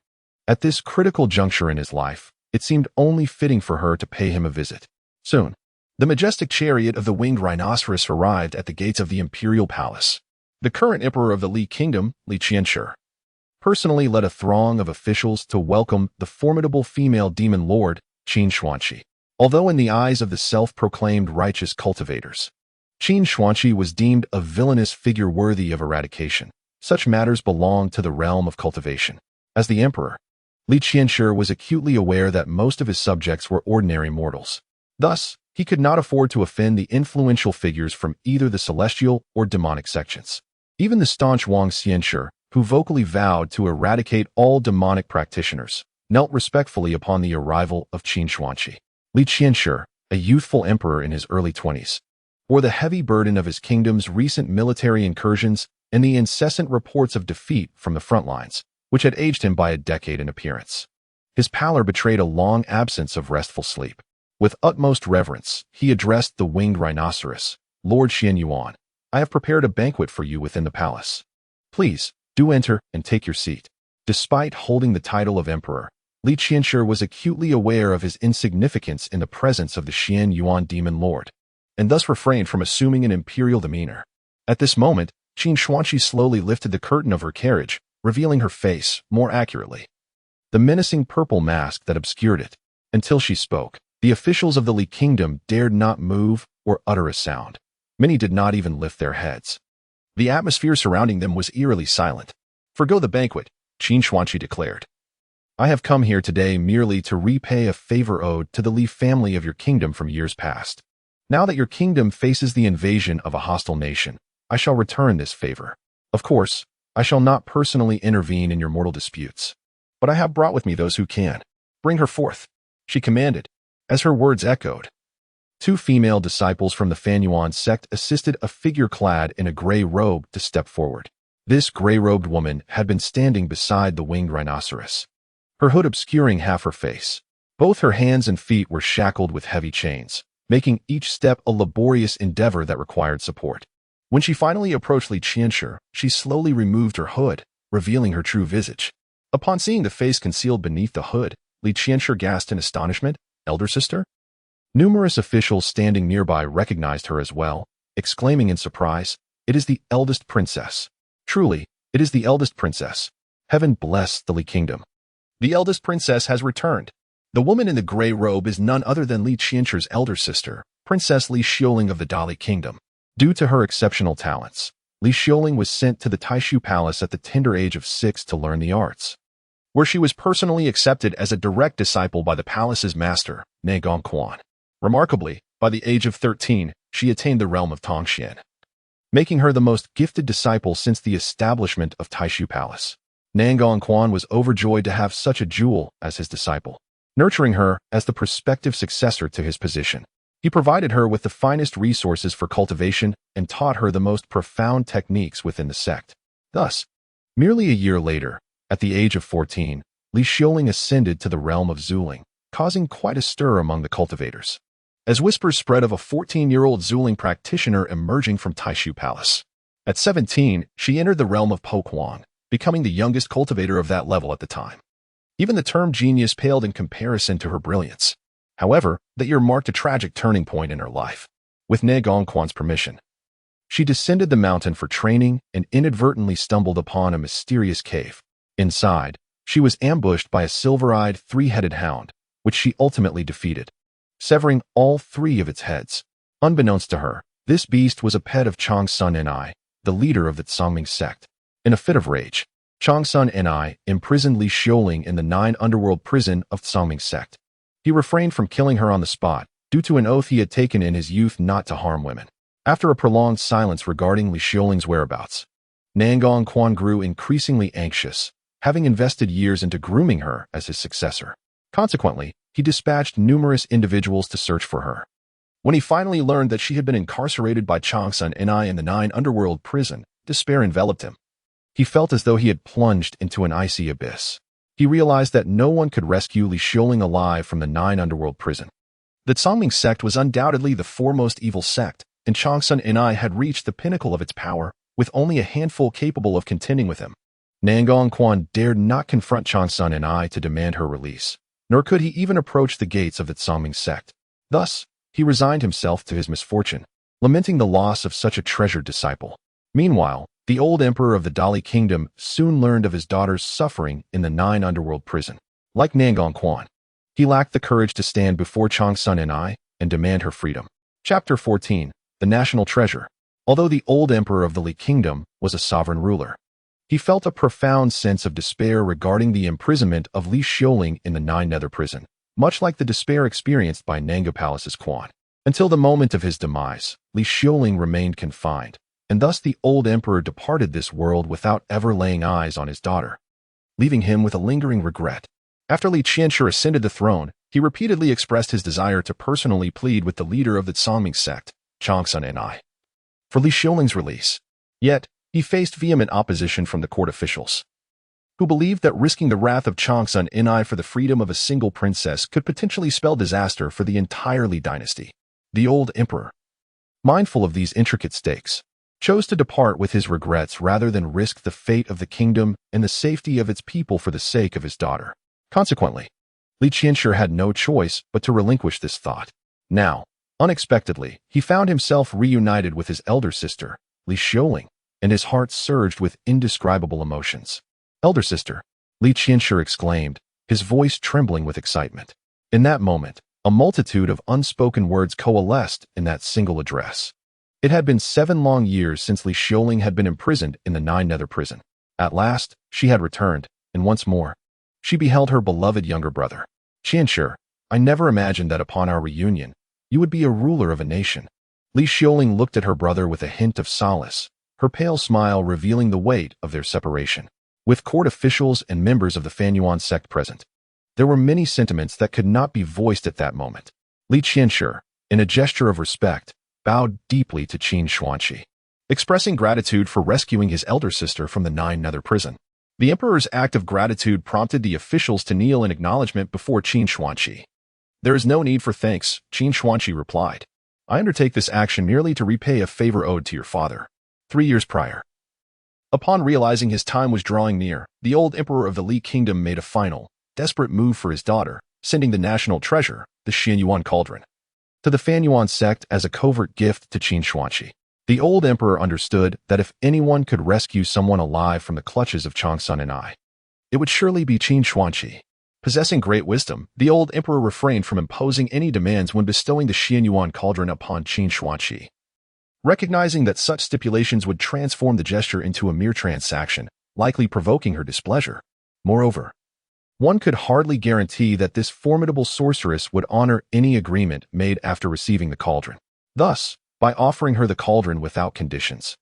At this critical juncture in his life, it seemed only fitting for her to pay him a visit. Soon, the majestic chariot of the winged rhinoceros arrived at the gates of the imperial palace. The current emperor of the Li Kingdom, Li Qianshi, personally led a throng of officials to welcome the formidable female demon lord, Qin Xuanqi. Although in the eyes of the self-proclaimed righteous cultivators, Qin Xuanqi was deemed a villainous figure worthy of eradication, such matters belonged to the realm of cultivation. As the emperor, Li Qianshi was acutely aware that most of his subjects were ordinary mortals. Thus, he could not afford to offend the influential figures from either the celestial or demonic sections. Even the staunch Wang Xianshi, who vocally vowed to eradicate all demonic practitioners, knelt respectfully upon the arrival of Qin Xuanqi. Li Qianshi, a youthful emperor in his early 20s, bore the heavy burden of his kingdom's recent military incursions and the incessant reports of defeat from the front lines, which had aged him by a decade in appearance. His pallor betrayed a long absence of restful sleep. With utmost reverence, he addressed the winged rhinoceros. "Lord Xian Yuan, I have prepared a banquet for you within the palace. Please, do enter and take your seat." Despite holding the title of emperor, Li Qianshi was acutely aware of his insignificance in the presence of the Xian Yuan demon lord, and thus refrained from assuming an imperial demeanor. At this moment, Qin Xuanqi slowly lifted the curtain of her carriage, revealing her face more accurately. The menacing purple mask that obscured it. Until she spoke, the officials of the Li Kingdom dared not move or utter a sound. Many did not even lift their heads. The atmosphere surrounding them was eerily silent. "Forgo the banquet," Qin Xuanqi declared. "I have come here today merely to repay a favor owed to the Li family of your kingdom from years past. Now that your kingdom faces the invasion of a hostile nation, I shall return this favor. Of course, I shall not personally intervene in your mortal disputes. But I have brought with me those who can. Bring her forth," she commanded. As her words echoed, 2 female disciples from the Fanyuan sect assisted a figure clad in a gray robe to step forward. This gray-robed woman had been standing beside the winged rhinoceros, her hood obscuring half her face. Both her hands and feet were shackled with heavy chains, making each step a laborious endeavor that required support. When she finally approached Li Qianshi, she slowly removed her hood, revealing her true visage. Upon seeing the face concealed beneath the hood, Li Qianshi gasped in astonishment. "Elder sister?" Numerous officials standing nearby recognized her as well, exclaiming in surprise, "It is the eldest princess. Truly, it is the eldest princess. Heaven bless the Li Kingdom. The eldest princess has returned." The woman in the gray robe is none other than Li Qianshi's elder sister, Princess Li Xiaoling of the Dali Kingdom. Due to her exceptional talents, Li Xiaoling was sent to the Taishu Palace at the tender age of 6 to learn the arts, where she was personally accepted as a direct disciple by the palace's master, Ne Gongquan. Remarkably, by the age of 13, she attained the realm of Tongxian, making her the most gifted disciple since the establishment of Taishu Palace. Ne Gongquan was overjoyed to have such a jewel as his disciple, nurturing her as the prospective successor to his position. He provided her with the finest resources for cultivation and taught her the most profound techniques within the sect. Thus, merely a year later, at the age of 14, Li Xiaoling ascended to the realm of Zuling, causing quite a stir among the cultivators, as whispers spread of a 14-year-old Zuling practitioner emerging from Taishu Palace. At 17, she entered the realm of Poquan, becoming the youngest cultivator of that level at the time. Even the term genius paled in comparison to her brilliance. However, that year marked a tragic turning point in her life. With Ne Gongquan's permission, she descended the mountain for training and inadvertently stumbled upon a mysterious cave. Inside, she was ambushed by a silver-eyed, 3-headed hound, which she ultimately defeated, severing all 3 of its heads. Unbeknownst to her, this beast was a pet of Changsun Ni, the leader of the Tsangming sect. In a fit of rage, Changsun Ni imprisoned Li Xiaoling in the 9 underworld prison of Tsangming sect. He refrained from killing her on the spot, due to an oath he had taken in his youth not to harm women. After a prolonged silence regarding Li Xiaoling's whereabouts, Ne Gongquan grew increasingly anxious, having invested years into grooming her as his successor. Consequently, he dispatched numerous individuals to search for her. When he finally learned that she had been incarcerated by Changsun Ni in the 9 underworld prison, despair enveloped him. He felt as though he had plunged into an icy abyss. He realized that no one could rescue Li Xiaoling alive from the 9 underworld prison. The Tsangming sect was undoubtedly the foremost evil sect, and Changsun Ni had reached the pinnacle of its power, with only a handful capable of contending with him. Ne Gongquan dared not confront Changsun Ni to demand her release, nor could he even approach the gates of the Tsangming sect. Thus, he resigned himself to his misfortune, lamenting the loss of such a treasured disciple. Meanwhile, the old emperor of the Dali Kingdom soon learned of his daughter's suffering in the 9 underworld prison. Like Ne Gongquan, he lacked the courage to stand before Changsun Ni and demand her freedom. Chapter 14. The National Treasure. Although the old emperor of the Li Kingdom was a sovereign ruler, he felt a profound sense of despair regarding the imprisonment of Li Xiaoling in the 9 nether prison, much like the despair experienced by Nanga Palace's Quan. Until the moment of his demise, Li Xiaoling remained confined, and thus the old emperor departed this world without ever laying eyes on his daughter, leaving him with a lingering regret. After Li Qianshi ascended the throne, he repeatedly expressed his desire to personally plead with the leader of the Tsangming sect, Changsun Ni, for Li Xiaoling's release. Yet, He faced vehement opposition from the court officials, who believed that risking the wrath of Changsun Inai for the freedom of a single princess could potentially spell disaster for the entire Li dynasty. The old emperor, mindful of these intricate stakes, chose to depart with his regrets rather than risk the fate of the kingdom and the safety of its people for the sake of his daughter. Consequently, Li Qianshi had no choice but to relinquish this thought. Now, unexpectedly, he found himself reunited with his elder sister, Li Xiaoling, and his heart surged with indescribable emotions. "Elder sister," Li Qianshi exclaimed, his voice trembling with excitement. In that moment, a multitude of unspoken words coalesced in that single address. It had been 7 long years since Li Xiaoling had been imprisoned in the Nine Nether prison. At last, she had returned, and once more, she beheld her beloved younger brother. "Qianshi, I never imagined that upon our reunion, you would be a ruler of a nation." Li Xiaoling looked at her brother with a hint of solace, her pale smile revealing the weight of their separation. With court officials and members of the Fanyuan sect present, there were many sentiments that could not be voiced at that moment. Li Qianshi, in a gesture of respect, bowed deeply to Qin Xuanqi, expressing gratitude for rescuing his elder sister from the Nine Nether prison. The emperor's act of gratitude prompted the officials to kneel in acknowledgement before Qin Xuanqi. "There is no need for thanks," Qin Xuanqi replied. "I undertake this action merely to repay a favor owed to your father 3 years prior." Upon realizing his time was drawing near, the old emperor of the Li Kingdom made a final, desperate move for his daughter, sending the national treasure, the Xianyuan cauldron, to the Fanyuan sect as a covert gift to Qin Xuanqi. The old emperor understood that if anyone could rescue someone alive from the clutches of Changsun Inai, it would surely be Qin Xuanqi. Possessing great wisdom, the old emperor refrained from imposing any demands when bestowing the Xianyuan cauldron upon Qin Xuanqi. Recognizing that such stipulations would transform the gesture into a mere transaction, likely provoking her displeasure. Moreover, one could hardly guarantee that this formidable sorceress would honor any agreement made after receiving the cauldron. Thus, by offering her the cauldron without conditions,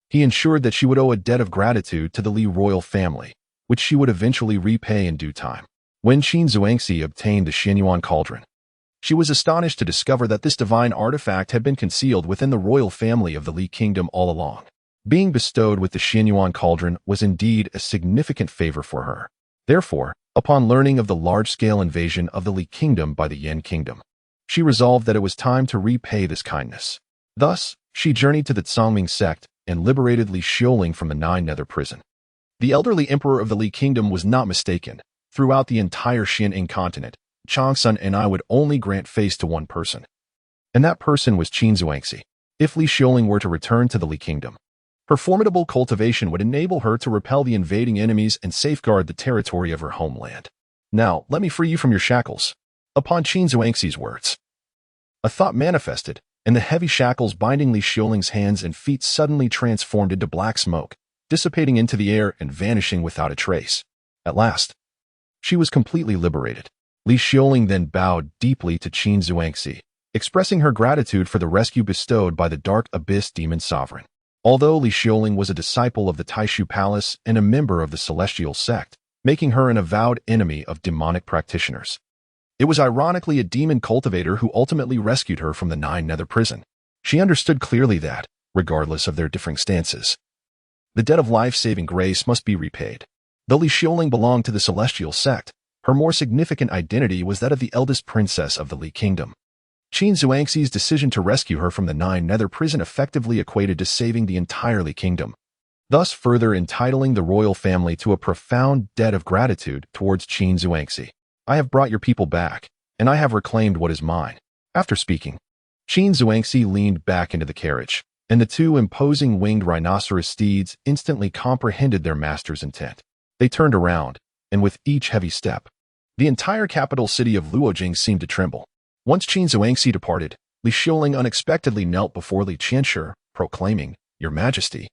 he ensured that she would owe a debt of gratitude to the Li royal family, which she would eventually repay in due time. When Qin Xuanxi obtained the Xianyuan cauldron, she was astonished to discover that this divine artifact had been concealed within the royal family of the Li Kingdom all along. Being bestowed with the Xianyuan cauldron was indeed a significant favor for her. Therefore, upon learning of the large-scale invasion of the Li Kingdom by the Yan Kingdom, she resolved that it was time to repay this kindness. Thus, she journeyed to the Tsangming sect and liberated Li Xiaoling from the Nine Nether prison. The elderly emperor of the Li Kingdom was not mistaken. Throughout the entire Xianying continent, Changsun Inai would only grant face to one person, and that person was Qin Xuanxi. If Li Xiaoling were to return to the Li Kingdom, her formidable cultivation would enable her to repel the invading enemies and safeguard the territory of her homeland. "Now, let me free you from your shackles." Upon Qin Xuanxi's words, a thought manifested, and the heavy shackles binding Li Xiaoling's hands and feet suddenly transformed into black smoke, dissipating into the air and vanishing without a trace. At last, she was completely liberated. Li Xiaoling then bowed deeply to Qin Xuanxi, expressing her gratitude for the rescue bestowed by the Dark Abyss Demon Sovereign. Although Li Xiaoling was a disciple of the Taishu Palace and a member of the Celestial Sect, making her an avowed enemy of demonic practitioners, it was ironically a demon cultivator who ultimately rescued her from the Nine Nether prison. She understood clearly that, regardless of their differing stances, the debt of life-saving grace must be repaid. Though Li Xiaoling belonged to the Celestial Sect, her more significant identity was that of the eldest princess of the Li Kingdom. Qin Xuanxi's decision to rescue her from the Nine Nether prison effectively equated to saving the entire Li Kingdom, thus further entitling the royal family to a profound debt of gratitude towards Qin Xuanxi. "I have brought your people back, and I have reclaimed what is mine." After speaking, Qin Xuanxi leaned back into the carriage, and the 2 imposing winged rhinoceros steeds instantly comprehended their master's intent. They turned around, and with each heavy step, the entire capital city of Luojing seemed to tremble. Once Qin Xuanxi departed, Li Xiaoling unexpectedly knelt before Li Qianshi, proclaiming, "Your Majesty,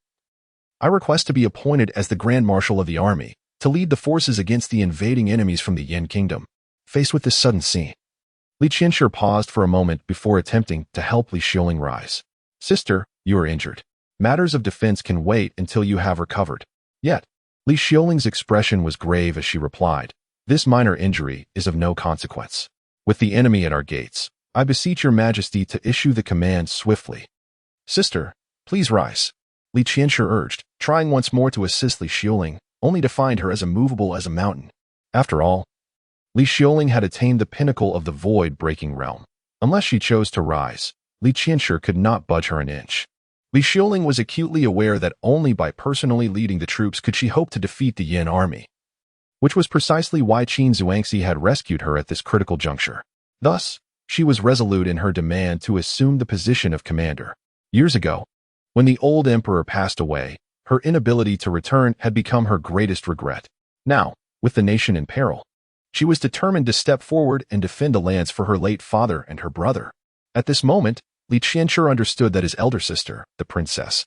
I request to be appointed as the Grand Marshal of the army, to lead the forces against the invading enemies from the Yan Kingdom." Faced with this sudden scene, Li Qianshi paused for a moment before attempting to help Li Xiaoling rise. "Sister, you are injured. Matters of defense can wait until you have recovered." Yet, Li Xiaoling's expression was grave as she replied, "This minor injury is of no consequence. With the enemy at our gates, I beseech your Majesty to issue the command swiftly." "Sister, please rise." Li Qianshi urged, trying once more to assist Li Xiaoling, only to find her as immovable as a mountain. After all, Li Xiaoling had attained the pinnacle of the void-breaking realm. Unless she chose to rise, Li Qianshi could not budge her an inch. Li Xiaoling was acutely aware that only by personally leading the troops could she hope to defeat the Yin army, which was precisely why Qin Zhuangzi had rescued her at this critical juncture. Thus, she was resolute in her demand to assume the position of commander. Years ago, when the old emperor passed away, her inability to return had become her greatest regret. Now, with the nation in peril, she was determined to step forward and defend a lance for her late father and her brother. At this moment, Li Qianshi understood that his elder sister, the princess,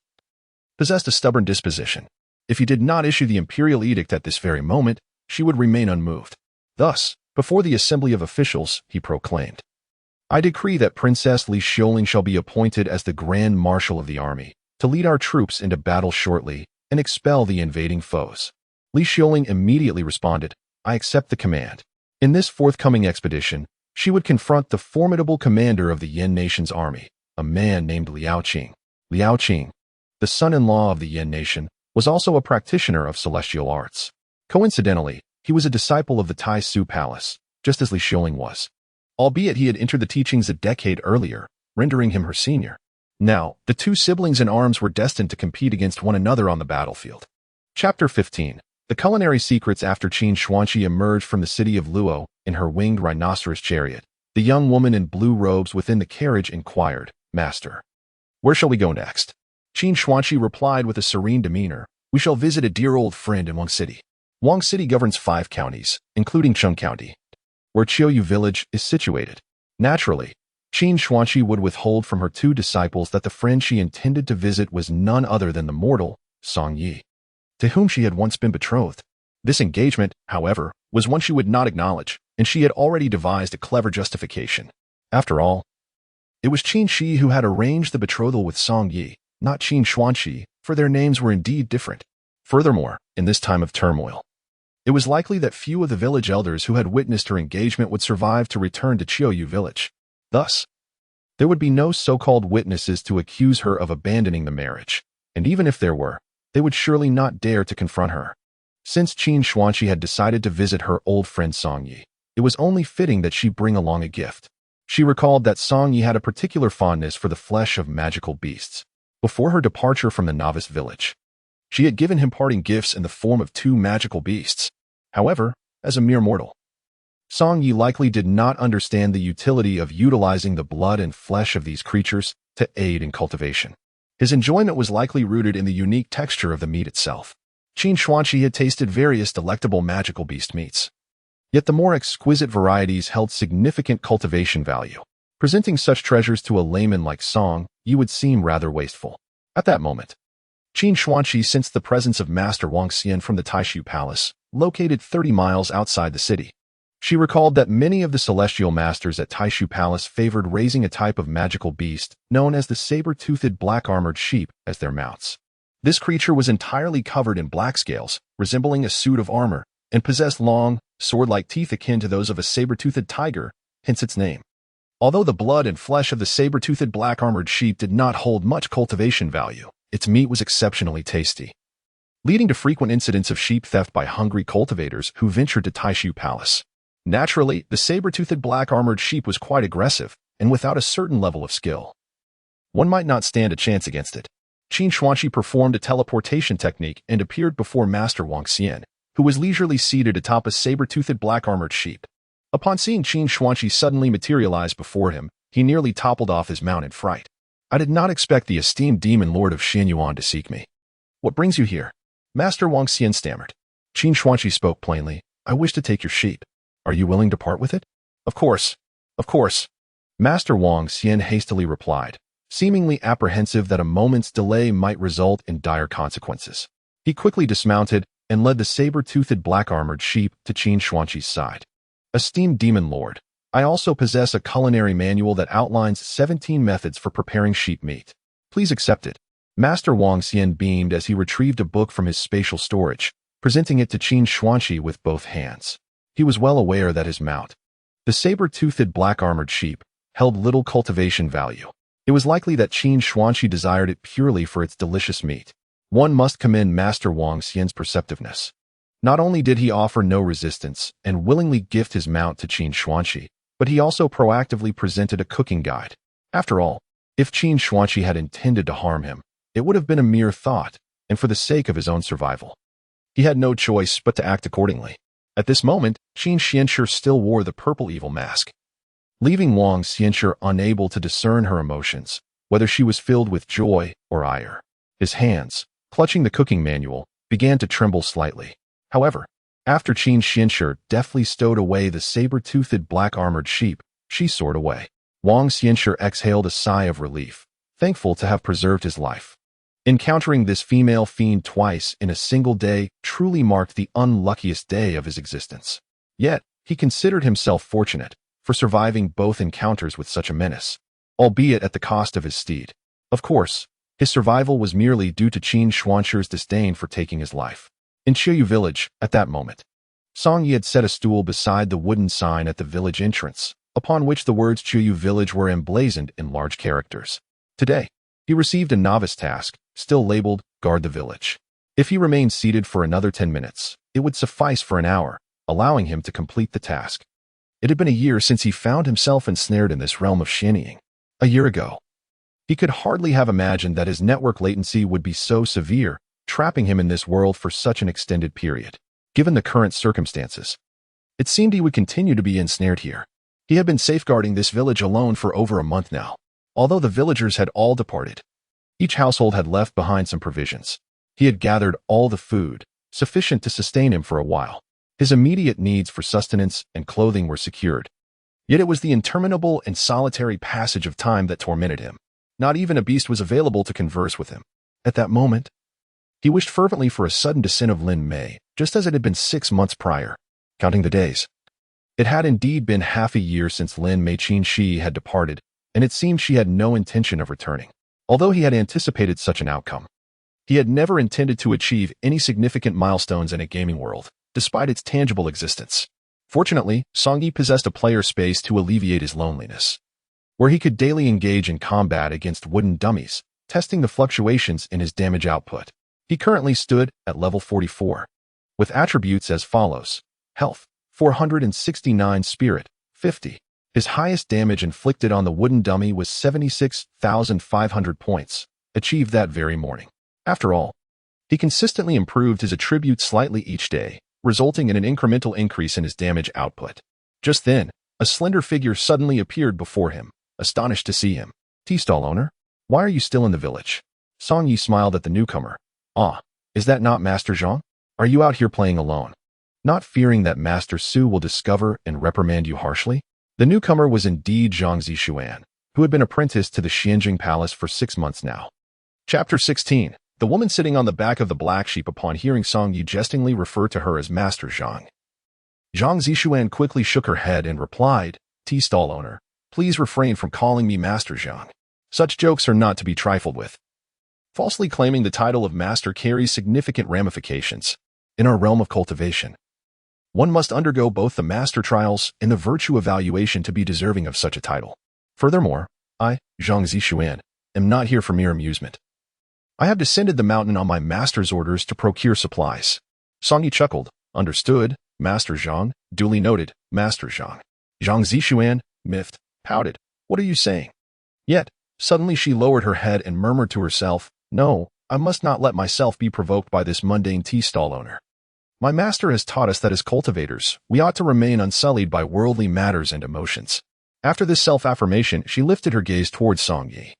possessed a stubborn disposition. If he did not issue the imperial edict at this very moment, she would remain unmoved. Thus, before the assembly of officials, he proclaimed, "I decree that Princess Li Xiaoling shall be appointed as the Grand Marshal of the army, to lead our troops into battle shortly and expel the invading foes." Li Xiaoling immediately responded, "I accept the command." In this forthcoming expedition, she would confront the formidable commander of the Yin nation's army, a man named Liao Qing. Liao Qing, the son-in-law of the Yin nation, was also a practitioner of celestial arts. Coincidentally, he was a disciple of the Tai Su Palace, just as Li Xiaoling was, albeit he had entered the teachings a decade earlier, rendering him her senior. Now, the two siblings in arms were destined to compete against one another on the battlefield. Chapter 15. The culinary secrets. After Qin Zhuangzi emerged from the city of Luo in her winged rhinoceros chariot, the young woman in blue robes within the carriage inquired, "Master, where shall we go next?" Qin Zhuangzi replied with a serene demeanor, "We shall visit a dear old friend in Wang City." Wang City governs 5 counties, including Cheng County, where Qiuyu village is situated. Naturally, Qin Zhuangzi would withhold from her 2 disciples that the friend she intended to visit was none other than the mortal Song Yi, to whom she had once been betrothed. This engagement, however, was one she would not acknowledge, and she had already devised a clever justification. After all, it was Qin Shi who had arranged the betrothal with Song Yi, not Qin Zhuangzi, for their names were indeed different. Furthermore, in this time of turmoil, it was likely that few of the village elders who had witnessed her engagement would survive to return to Qiuyu village. Thus, there would be no so-called witnesses to accuse her of abandoning the marriage, and even if there were, they would surely not dare to confront her. Since Qin Zhuangzi had decided to visit her old friend Song Yi, it was only fitting that she bring along a gift. She recalled that Song Yi had a particular fondness for the flesh of magical beasts. Before her departure from the novice village, she had given him parting gifts in the form of 2 magical beasts. However, as a mere mortal, Song Yi likely did not understand the utility of utilizing the blood and flesh of these creatures to aid in cultivation. His enjoyment was likely rooted in the unique texture of the meat itself. Qin Zhuangzi had tasted various delectable magical beast meats, yet the more exquisite varieties held significant cultivation value. Presenting such treasures to a layman like Song Yi would seem rather wasteful. At that moment, Qin Zhuangzi sensed the presence of Master Wang Xian from the Taishu Palace, located 30 miles outside the city. She recalled that many of the celestial masters at Taishu Palace favored raising a type of magical beast known as the saber-toothed black-armored sheep as their mounts. This creature was entirely covered in black scales, resembling a suit of armor, and possessed long, sword-like teeth akin to those of a saber-toothed tiger, hence its name. Although the blood and flesh of the saber-toothed black-armored sheep did not hold much cultivation value, its meat was exceptionally tasty, leading to frequent incidents of sheep theft by hungry cultivators who ventured to Taishu Palace. Naturally, the saber-toothed black-armored sheep was quite aggressive, and without a certain level of skill, one might not stand a chance against it. Qin Zhuangzi performed a teleportation technique and appeared before Master Wang Xian, who was leisurely seated atop a saber-toothed black-armored sheep. Upon seeing Qin Zhuangzi suddenly materialize before him, he nearly toppled off his mount in fright. "I did not expect the esteemed demon lord of Xianyuan to seek me. What brings you here?" Master Wang Xian stammered. Qin Zhuangzi spoke plainly, "I wish to take your sheep. Are you willing to part with it?" Of course. Master Wang Xian hastily replied, seemingly apprehensive that a moment's delay might result in dire consequences. He quickly dismounted and led the saber-toothed black-armored sheep to Qin Zhuangzi's side. "Esteemed demon lord, I also possess a culinary manual that outlines 17 methods for preparing sheep meat. Please accept it." Master Wang Xian beamed as he retrieved a book from his spatial storage, presenting it to Qin Zhuangzi with both hands. He was well aware that his mount, the saber-toothed black-armored sheep, held little cultivation value. It was likely that Qin Xuanqi desired it purely for its delicious meat. One must commend Master Wang Xian's perceptiveness. Not only did he offer no resistance and willingly gift his mount to Qin Xuanqi, but he also proactively presented a cooking guide. After all, if Qin Xuanqi had intended to harm him, it would have been a mere thought, and for the sake of his own survival. He had no choice but to act accordingly. At this moment, Qin Xianxue still wore the purple evil mask, leaving Wang Xianxue unable to discern her emotions, whether she was filled with joy or ire. His hands, clutching the cooking manual, began to tremble slightly. However, after Qin Xianxue deftly stowed away the saber-toothed black-armored sheep, she soared away. Wang Xianxue exhaled a sigh of relief, thankful to have preserved his life. Encountering this female fiend twice in a single day truly marked the unluckiest day of his existence. Yet, he considered himself fortunate for surviving both encounters with such a menace, albeit at the cost of his steed. Of course, his survival was merely due to Qin Xuanxue's disdain for taking his life. In Qiyu village, at that moment, Song Yi had set a stool beside the wooden sign at the village entrance, upon which the words Qiyu village were emblazoned in large characters. Today, he received a novice task, still labeled, guard the village. If he remained seated for another 10 minutes, it would suffice for an hour, allowing him to complete the task. It had been a year since he found himself ensnared in this realm of shinnying. A year ago, he could hardly have imagined that his network latency would be so severe, trapping him in this world for such an extended period. Given the current circumstances, it seemed he would continue to be ensnared here. He had been safeguarding this village alone for over a month now. Although the villagers had all departed, each household had left behind some provisions. He had gathered all the food, sufficient to sustain him for a while. His immediate needs for sustenance and clothing were secured. Yet it was the interminable and solitary passage of time that tormented him. Not even a beast was available to converse with him. At that moment, he wished fervently for a sudden descent of Lin Mei, just as it had been 6 months prior. Counting the days, it had indeed been half a year since Lin Mei Qinshi had departed, and it seemed she had no intention of returning. Although he had anticipated such an outcome, he had never intended to achieve any significant milestones in a gaming world, despite its tangible existence. Fortunately, Song Yi possessed a player space to alleviate his loneliness, where he could daily engage in combat against wooden dummies, testing the fluctuations in his damage output. He currently stood at level 44, with attributes as follows: Health, 469, Spirit, 50. His highest damage inflicted on the wooden dummy was 76,500 points, achieved that very morning. After all, he consistently improved his attributes slightly each day, resulting in an incremental increase in his damage output. Just then, a slender figure suddenly appeared before him, astonished to see him. Tea stall owner, why are you still in the village? Song Yi smiled at the newcomer. Ah, is that not Master Zhang? Are you out here playing alone? Not fearing that Master Su will discover and reprimand you harshly? The newcomer was indeed Zhang Zishuan, who had been apprenticed to the Xianjing Palace for 6 months now. Chapter 16. The woman sitting on the back of the black sheep upon hearing Song Yi jestingly refer to her as Master Zhang. Zhang Zishuan quickly shook her head and replied, Tea stall owner, please refrain from calling me Master Zhang. Such jokes are not to be trifled with. Falsely claiming the title of master carries significant ramifications. In our realm of cultivation, one must undergo both the master trials and the virtue evaluation to be deserving of such a title. Furthermore, I, Zhang Zishuan, am not here for mere amusement. I have descended the mountain on my master's orders to procure supplies. Song Yi chuckled. Understood, Master Zhang. Duly noted, Master Zhang. Zhang Zishuan, miffed, pouted. What are you saying? Yet, suddenly she lowered her head and murmured to herself, No, I must not let myself be provoked by this mundane tea stall owner. My master has taught us that as cultivators, we ought to remain unsullied by worldly matters and emotions. After this self-affirmation, she lifted her gaze towards Song Yi,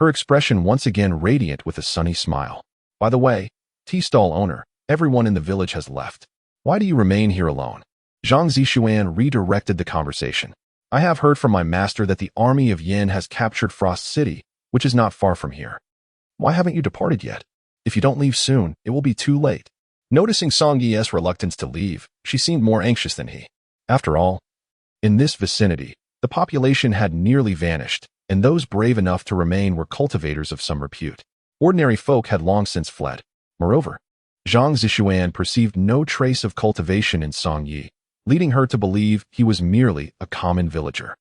her expression once again radiant with a sunny smile. By the way, tea stall owner, everyone in the village has left. Why do you remain here alone? Zhang Zishuan redirected the conversation. I have heard from my master that the army of Yin has captured Frost City, which is not far from here. Why haven't you departed yet? If you don't leave soon, it will be too late. Noticing Song Yi's reluctance to leave, she seemed more anxious than he. After all, in this vicinity, the population had nearly vanished, and those brave enough to remain were cultivators of some repute. Ordinary folk had long since fled. Moreover, Zhang Zishuan perceived no trace of cultivation in Song Yi, leading her to believe he was merely a common villager.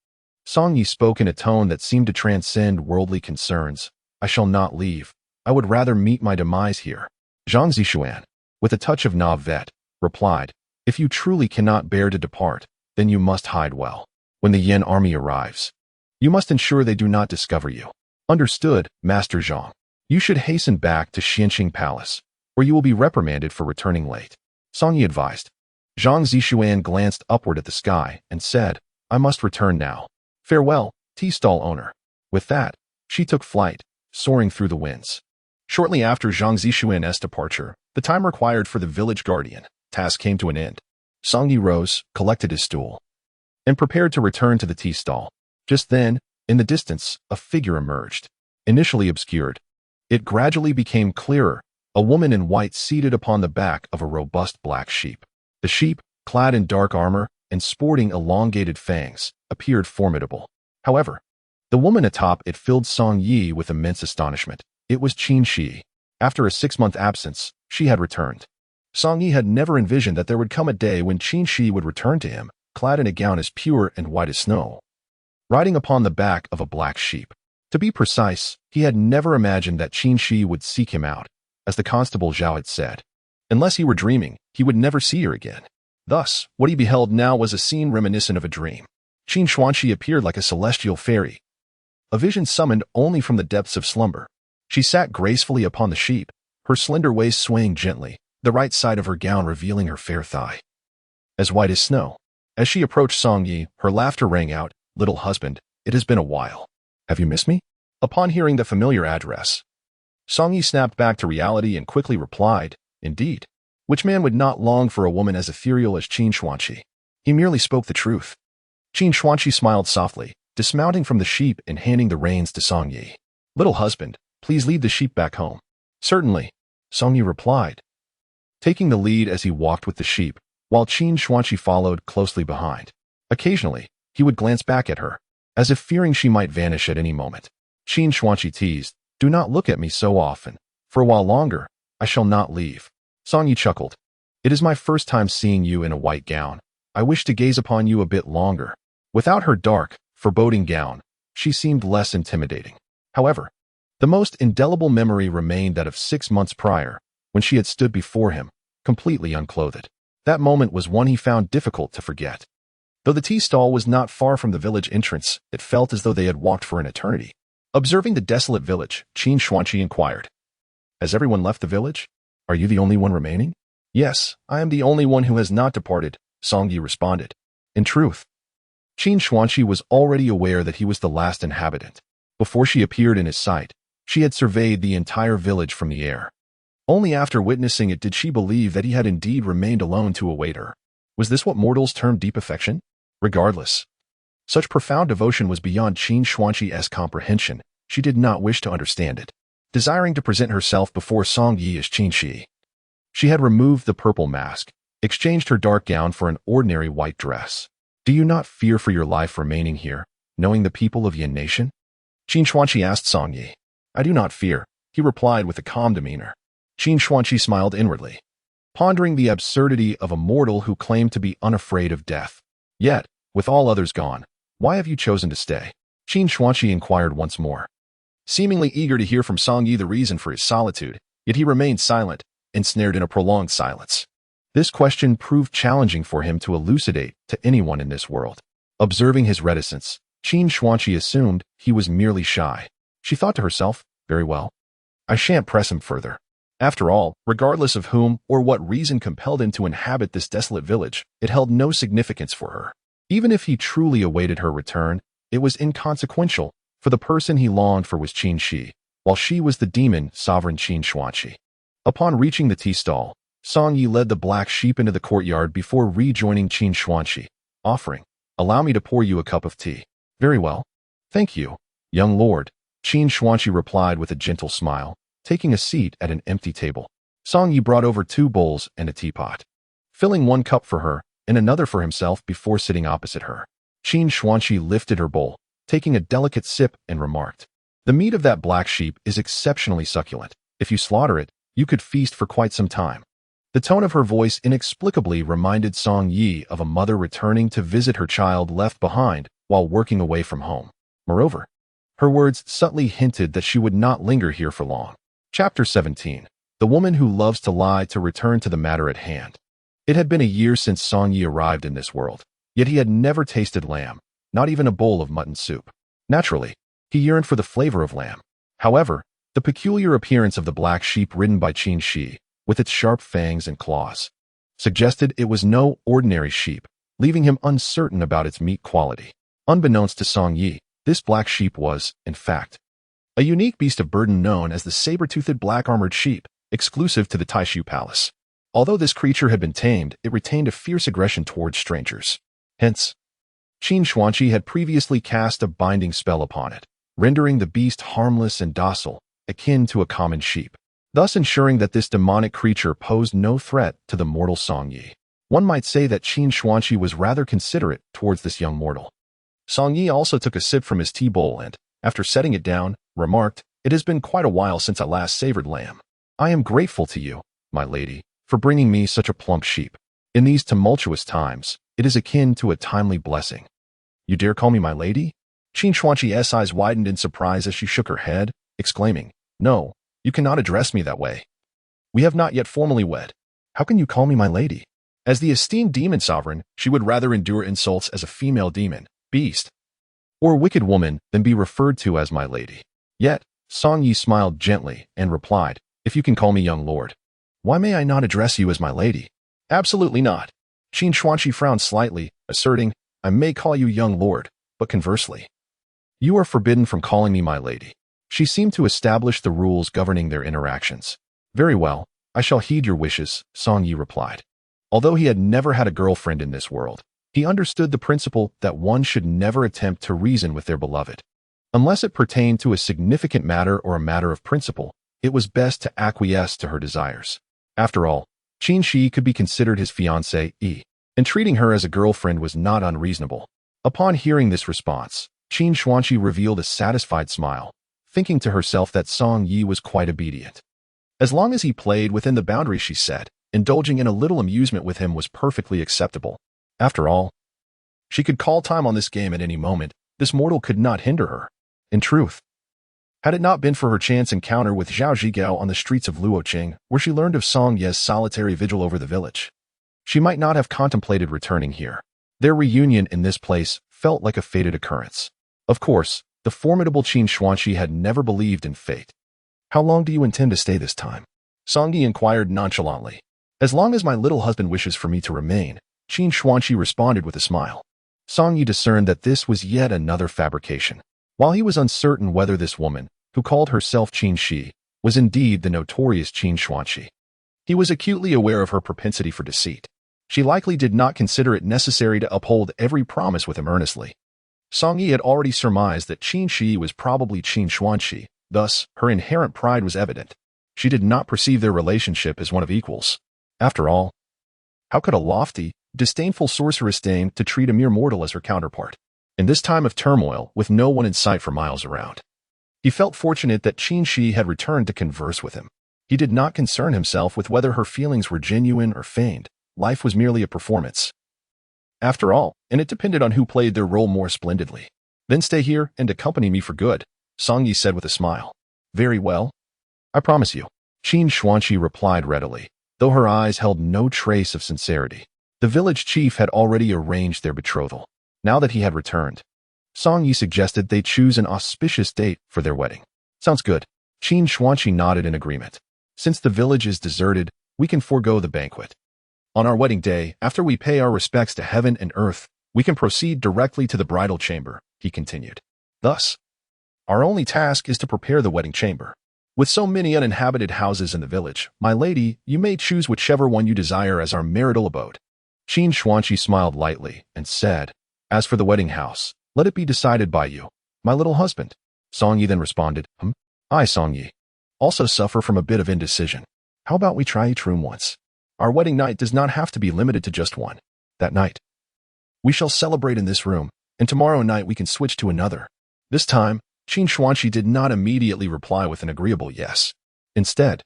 Song Yi spoke in a tone that seemed to transcend worldly concerns. I shall not leave. I would rather meet my demise here. Zhang Zishuan, with a touch of navet, replied, if you truly cannot bear to depart, then you must hide well. When the Yin army arrives, you must ensure they do not discover you. Understood, Master Zhang. You should hasten back to Xianqing Palace, where you will be reprimanded for returning late. Song Yi advised. Zhang Zishuan glanced upward at the sky and said, I must return now. Farewell, tea stall owner. With that, she took flight, soaring through the winds. Shortly after Zhang Zishuan's departure, the time required for the village guardian task came to an end. Song Yi rose, collected his stool, and prepared to return to the tea stall. Just then, in the distance, a figure emerged. Initially obscured, it gradually became clearer, a woman in white seated upon the back of a robust black sheep. The sheep, clad in dark armor and sporting elongated fangs, appeared formidable. However, the woman atop it filled Song Yi with immense astonishment. It was Qin Shi. After a 6-month absence, she had returned. Song Yi had never envisioned that there would come a day when Qin Shi would return to him, clad in a gown as pure and white as snow, riding upon the back of a black sheep. To be precise, he had never imagined that Qin Shi would seek him out, as the constable Zhao had said. Unless he were dreaming, he would never see her again. Thus, what he beheld now was a scene reminiscent of a dream. Qin Xuanqi appeared like a celestial fairy, a vision summoned only from the depths of slumber. She sat gracefully upon the sheep, her slender waist swaying gently, the right side of her gown revealing her fair thigh, as white as snow. As she approached Song Yi, her laughter rang out, Little husband, it has been a while. Have you missed me? Upon hearing the familiar address, Song Yi snapped back to reality and quickly replied, Indeed. Which man would not long for a woman as ethereal as Qin Xuanqi? He merely spoke the truth. Qin Xuanqi smiled softly, dismounting from the sheep and handing the reins to Song Yi. Little husband, please lead the sheep back home. Certainly, Song Yi replied, taking the lead as he walked with the sheep, while Qin Xuanqi followed closely behind. Occasionally, he would glance back at her, as if fearing she might vanish at any moment. Qin Xuanqi teased, Do not look at me so often. For a while longer, I shall not leave. Song Yi chuckled. It is my first time seeing you in a white gown. I wish to gaze upon you a bit longer. Without her dark, foreboding gown, she seemed less intimidating. However, the most indelible memory remained that of 6 months prior, when she had stood before him, completely unclothed. That moment was one he found difficult to forget. Though the tea stall was not far from the village entrance, it felt as though they had walked for an eternity. Observing the desolate village, Qin Xuanqi inquired, Has everyone left the village? Are you the only one remaining? Yes, I am the only one who has not departed, Song Yi responded. In truth, Qin Xuanqi was already aware that he was the last inhabitant. Before she appeared in his sight, she had surveyed the entire village from the air. Only after witnessing it did she believe that he had indeed remained alone to await her. Was this what mortals term deep affection? Regardless, such profound devotion was beyond Qin Xuanqi's comprehension. She did not wish to understand it. Desiring to present herself before Song Yi as Qin Shi, she had removed the purple mask, exchanged her dark gown for an ordinary white dress. Do you not fear for your life remaining here, knowing the people of Yin Nation? Qin Xuanqi asked Song Yi. I do not fear, he replied with a calm demeanor. Qin Xuanqi smiled inwardly, pondering the absurdity of a mortal who claimed to be unafraid of death. Yet, with all others gone, why have you chosen to stay? Qin Xuanqi inquired once more, seemingly eager to hear from Song Yi the reason for his solitude, yet he remained silent, ensnared in a prolonged silence. This question proved challenging for him to elucidate to anyone in this world. Observing his reticence, Qin Xuanqi assumed he was merely shy. She thought to herself, very well, I shan't press him further. After all, regardless of whom or what reason compelled him to inhabit this desolate village, it held no significance for her. Even if he truly awaited her return, it was inconsequential, for the person he longed for was Qin Shi, while she was the demon sovereign Qin Xuanqi. Upon reaching the tea stall, Song Yi led the black sheep into the courtyard before rejoining Qin Xuanqi, offering, Allow me to pour you a cup of tea. Very well. Thank you, young lord, Qin Xuanqi replied with a gentle smile, taking a seat at an empty table. Song Yi brought over 2 bowls and a teapot, filling 1 cup for her and another for himself before sitting opposite her. Qin Xuanqi lifted her bowl, taking a delicate sip, and remarked, The meat of that black sheep is exceptionally succulent. If you slaughter it, you could feast for quite some time. The tone of her voice inexplicably reminded Song Yi of a mother returning to visit her child left behind while working away from home. Moreover, her words subtly hinted that she would not linger here for long. Chapter 17. The Woman Who Loves to Lie. To return to the matter at hand. It had been a year since Song Yi arrived in this world, yet he had never tasted lamb, not even a bowl of mutton soup. Naturally, he yearned for the flavor of lamb. However, the peculiar appearance of the black sheep ridden by Qin Shi, with its sharp fangs and claws, suggested it was no ordinary sheep, leaving him uncertain about its meat quality. Unbeknownst to Song Yi, this black sheep was, in fact, a unique beast of burden known as the saber-toothed black-armored sheep, exclusive to the Taishu Palace. Although this creature had been tamed, it retained a fierce aggression towards strangers. Hence, Qin Xuanqi had previously cast a binding spell upon it, rendering the beast harmless and docile, akin to a common sheep, thus ensuring that this demonic creature posed no threat to the mortal Song Yi. One might say that Qin Xuanqi was rather considerate towards this young mortal. Song Yi also took a sip from his tea bowl and, after setting it down, remarked, "It has been quite a while since I last savored lamb. I am grateful to you, my lady, for bringing me such a plump sheep. In these tumultuous times, it is akin to a timely blessing." "You dare call me my lady?" Qin Xuanqi's eyes widened in surprise as she shook her head, exclaiming, "No, you cannot address me that way. We have not yet formally wed. How can you call me my lady?" As the esteemed demon sovereign, she would rather endure insults as a female demon, beast, or wicked woman than be referred to as my lady. Yet, Song Yi smiled gently and replied, "If you can call me young lord, why may I not address you as my lady?" "Absolutely not." Qin Xuanqi frowned slightly, asserting, "I may call you young lord, but conversely, you are forbidden from calling me my lady." She seemed to establish the rules governing their interactions. "Very well, I shall heed your wishes," Song Yi replied. Although he had never had a girlfriend in this world, he understood the principle that one should never attempt to reason with their beloved. Unless it pertained to a significant matter or a matter of principle, it was best to acquiesce to her desires. After all, Qin Shi could be considered his fiancée, and treating her as a girlfriend was not unreasonable. Upon hearing this response, Qin Xuanqi revealed a satisfied smile, thinking to herself that Song Yi was quite obedient. As long as he played within the boundaries, she said, indulging in a little amusement with him was perfectly acceptable. After all, she could call time on this game at any moment. This mortal could not hinder her. In truth, had it not been for her chance encounter with Zhao Zhigao on the streets of Luoqing, where she learned of Song Ye's solitary vigil over the village, she might not have contemplated returning here. Their reunion in this place felt like a fated occurrence. Of course, the formidable Qin Xuanqi had never believed in fate. "How long do you intend to stay this time?" Song Yi inquired nonchalantly. "As long as my little husband wishes for me to remain," Qin Xuanqi responded with a smile. Song Yi discerned that this was yet another fabrication. While he was uncertain whether this woman, who called herself Qin Shi, was indeed the notorious Qin Xuanqi, he was acutely aware of her propensity for deceit. She likely did not consider it necessary to uphold every promise with him earnestly. Song Yi had already surmised that Qin Shi was probably Qin Xuanqi, thus, her inherent pride was evident. She did not perceive their relationship as one of equals. After all, how could a lofty, disdainful sorceress deign to treat a mere mortal as her counterpart? In this time of turmoil, with no one in sight for miles around, he felt fortunate that Qin Shi had returned to converse with him. He did not concern himself with whether her feelings were genuine or feigned. Life was merely a performance, after all, and it depended on who played their role more splendidly. "Then stay here and accompany me for good," Song Yi said with a smile. "Very well. I promise you," Qin Xuanqi replied readily, though her eyes held no trace of sincerity. The village chief had already arranged their betrothal. Now that he had returned, Song Yi suggested they choose an auspicious date for their wedding. "Sounds good." Qin Xuanqi nodded in agreement. "Since the village is deserted, we can forego the banquet. On our wedding day, after we pay our respects to heaven and earth, we can proceed directly to the bridal chamber," he continued. "Thus, our only task is to prepare the wedding chamber. With so many uninhabited houses in the village, my lady, you may choose whichever one you desire as our marital abode." Qin Xuanqi smiled lightly and said, "As for the wedding house, let it be decided by you, my little husband." Song Yi then responded, "I, Song Yi, also suffer from a bit of indecision. How about we try each room once? Our wedding night does not have to be limited to just one. That night, we shall celebrate in this room, and tomorrow night we can switch to another." This time, Qin Xuanqi did not immediately reply with an agreeable yes. Instead,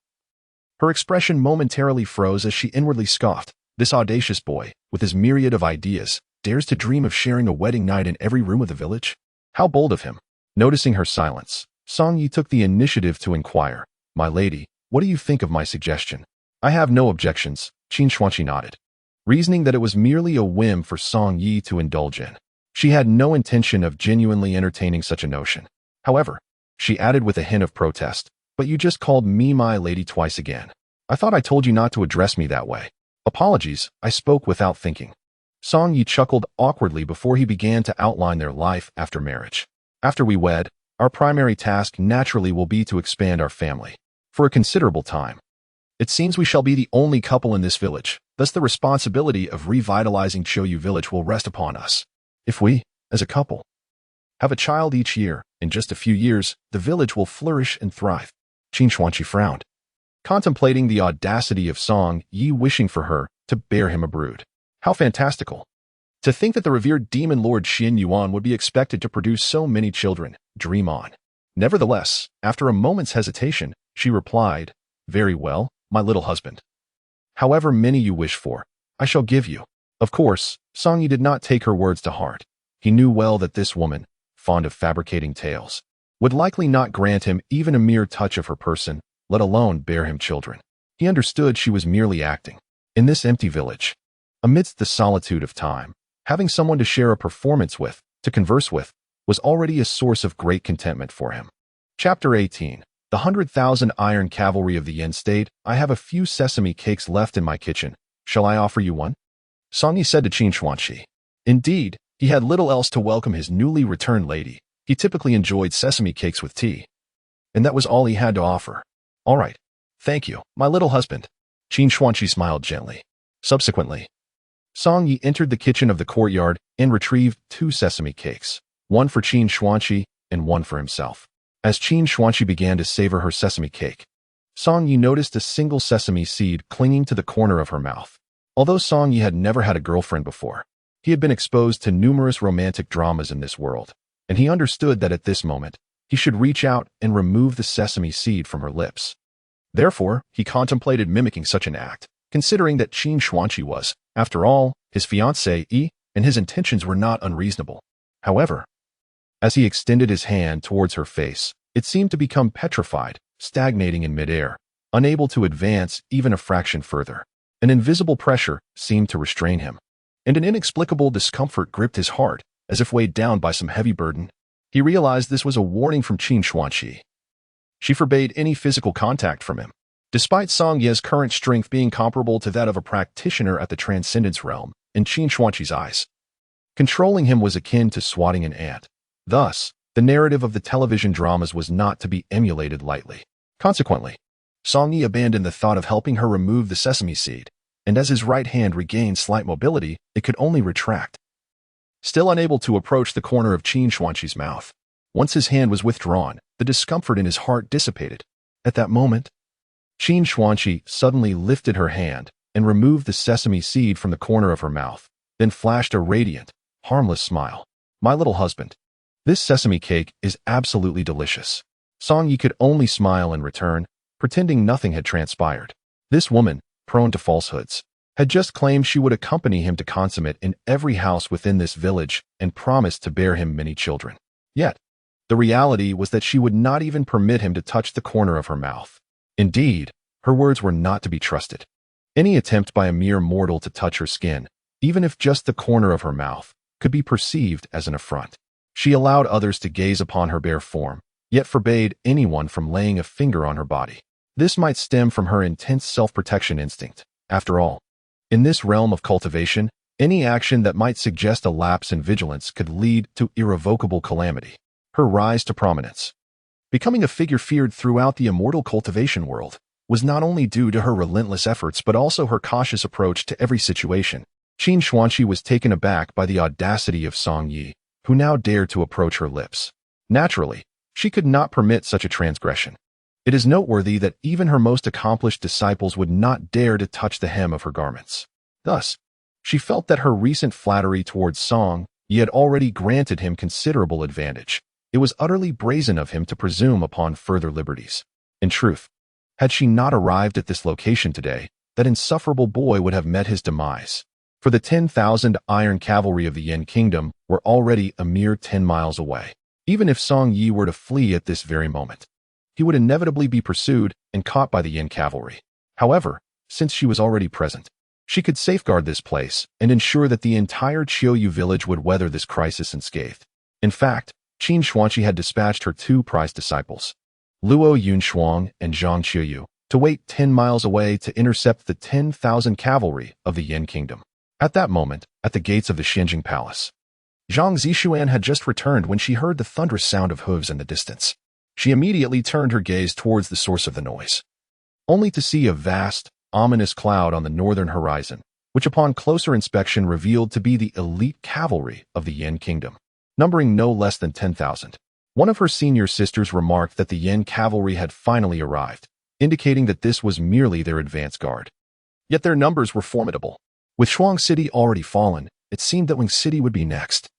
her expression momentarily froze as she inwardly scoffed. This audacious boy, with his myriad of ideas, dares to dream of sharing a wedding night in every room of the village? How bold of him. Noticing her silence, Song Yi took the initiative to inquire, "My lady, what do you think of my suggestion?" "I have no objections," Qin Xuanqi nodded, reasoning that it was merely a whim for Song Yi to indulge in. She had no intention of genuinely entertaining such a notion. However, she added with a hint of protest, "But you just called me my lady twice again. I thought I told you not to address me that way." "Apologies, I spoke without thinking." Song Yi chuckled awkwardly before he began to outline their life after marriage. "After we wed, our primary task naturally will be to expand our family. For a considerable time. It seems we shall be the only couple in this village, thus the responsibility of revitalizing Choyu village will rest upon us. If we, as a couple, have a child each year, in just a few years, the village will flourish and thrive." Qin Xuanqi frowned, contemplating the audacity of Song Yi wishing for her to bear him a brood. How fantastical. To think that the revered demon lord Xin Yuan would be expected to produce so many children. Dream on. Nevertheless, after a moment's hesitation, she replied, "Very well, my little husband. However many you wish for, I shall give you." Of course, Song Yi did not take her words to heart. He knew well that this woman, fond of fabricating tales, would likely not grant him even a mere touch of her person, let alone bear him children. He understood she was merely acting. In this empty village, amidst the solitude of time, having someone to share a performance with, to converse with, was already a source of great contentment for him. Chapter 18. The 100,000 Iron Cavalry of the Yin State. "I have a few sesame cakes left in my kitchen. Shall I offer you one?" Song Yi said to Qin Xuanqi. Indeed, he had little else to welcome his newly returned lady. He typically enjoyed sesame cakes with tea, and that was all he had to offer. "All right. Thank you, my little husband." Qin Xuanqi smiled gently. Subsequently, Song Yi entered the kitchen of the courtyard and retrieved 2 sesame cakes, one for Qin Xuanqi and one for himself. As Qin Xuanqi began to savor her sesame cake, Song Yi noticed a single sesame seed clinging to the corner of her mouth. Although Song Yi had never had a girlfriend before, he had been exposed to numerous romantic dramas in this world, and he understood that at this moment, he should reach out and remove the sesame seed from her lips. Therefore, he contemplated mimicking such an act, considering that Qin Xuanqi was, after all, his fiancée, and his intentions were not unreasonable. However, as he extended his hand towards her face, it seemed to become petrified, stagnating in midair, unable to advance even a fraction further. An invisible pressure seemed to restrain him, and an inexplicable discomfort gripped his heart, as if weighed down by some heavy burden. He realized this was a warning from Qin Xuanqi. She forbade any physical contact from him. Despite Song Ye's current strength being comparable to that of a practitioner at the Transcendence Realm, in Qin Xuanqi's eyes, controlling him was akin to swatting an ant. Thus, the narrative of the television dramas was not to be emulated lightly. Consequently, Song Yi abandoned the thought of helping her remove the sesame seed, and as his right hand regained slight mobility, it could only retract. Still unable to approach the corner of Qin Xuanqi's mouth, once his hand was withdrawn, the discomfort in his heart dissipated. At that moment, Qin Xuanqi suddenly lifted her hand and removed the sesame seed from the corner of her mouth, then flashed a radiant, harmless smile. "My little husband, this sesame cake is absolutely delicious." Song Yi could only smile in return, pretending nothing had transpired. This woman, prone to falsehoods, had just claimed she would accompany him to consummate in every house within this village and promised to bear him many children. Yet, the reality was that she would not even permit him to touch the corner of her mouth. Indeed, her words were not to be trusted. Any attempt by a mere mortal to touch her skin, even if just the corner of her mouth, could be perceived as an affront. She allowed others to gaze upon her bare form, yet forbade anyone from laying a finger on her body. This might stem from her intense self-protection instinct. After all, in this realm of cultivation, any action that might suggest a lapse in vigilance could lead to irrevocable calamity. Her rise to prominence, becoming a figure feared throughout the immortal cultivation world, was not only due to her relentless efforts but also her cautious approach to every situation. Qin Xuanqi was taken aback by the audacity of Song Yi, who now dared to approach her lips. Naturally, she could not permit such a transgression. It is noteworthy that even her most accomplished disciples would not dare to touch the hem of her garments. Thus, she felt that her recent flattery towards Song Yi had already granted him considerable advantage. It was utterly brazen of him to presume upon further liberties. In truth, had she not arrived at this location today, that insufferable boy would have met his demise. for the 10,000 iron cavalry of the Yin Kingdom were already a mere 10 miles away. Even if Song Yi were to flee at this very moment, he would inevitably be pursued and caught by the Yin cavalry. However, since she was already present, she could safeguard this place and ensure that the entire Qiuyu village would weather this crisis unscathed. In fact, Qin Xuanqi had dispatched her 2 prized disciples, Luo Yunshuang and Zhang Qiuyu, to wait 10 miles away to intercept the 10,000 cavalry of the Yin Kingdom. At that moment, at the gates of the Xianjing Palace, Zhang Zixuan had just returned when she heard the thunderous sound of hooves in the distance. She immediately turned her gaze towards the source of the noise, only to see a vast, ominous cloud on the northern horizon, which upon closer inspection revealed to be the elite cavalry of the Yin Kingdom, numbering no less than 10,000. One of her senior sisters remarked that the Yin cavalry had finally arrived, indicating that this was merely their advance guard. Yet their numbers were formidable. With Shuang City already fallen, it seemed that Wing City would be next.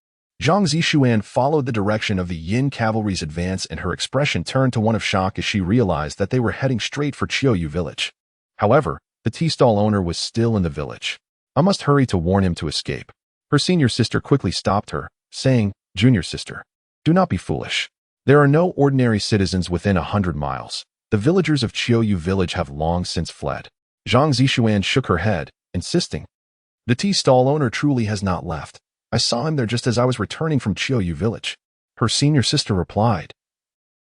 Zhang Zixuan followed the direction of the Yin cavalry's advance, and her expression turned to one of shock as she realized that they were heading straight for Qiuyu village. However, the tea stall owner was still in the village. I must hurry to warn him to escape. Her senior sister quickly stopped her, saying, "Junior sister, do not be foolish. There are no ordinary citizens within 100 miles. The villagers of Qiuyu village have long since fled." Zhang Zixuan shook her head, insisting, "The tea stall owner truly has not left. I saw him there just as I was returning from Qiuyu village." Her senior sister replied,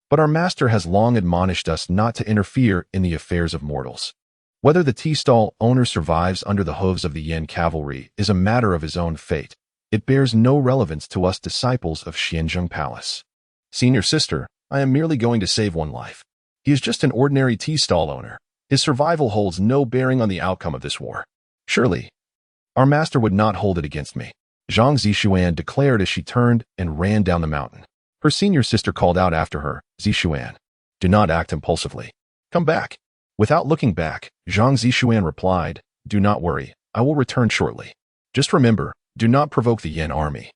"But our master has long admonished us not to interfere in the affairs of mortals. Whether the tea stall owner survives under the hooves of the Yin cavalry is a matter of his own fate. It bears no relevance to us disciples of Xianzheng Palace. Senior sister, I am merely going to save one life. He is just an ordinary tea stall owner. His survival holds no bearing on the outcome of this war. Surely, our master would not hold it against me," Zhang Zixuan declared as she turned and ran down the mountain. Her senior sister called out after her, "Zixuan, do not act impulsively. Come back." Without looking back, Zhang Zixuan replied, "Do not worry, I will return shortly. Just remember, do not provoke the Yin army,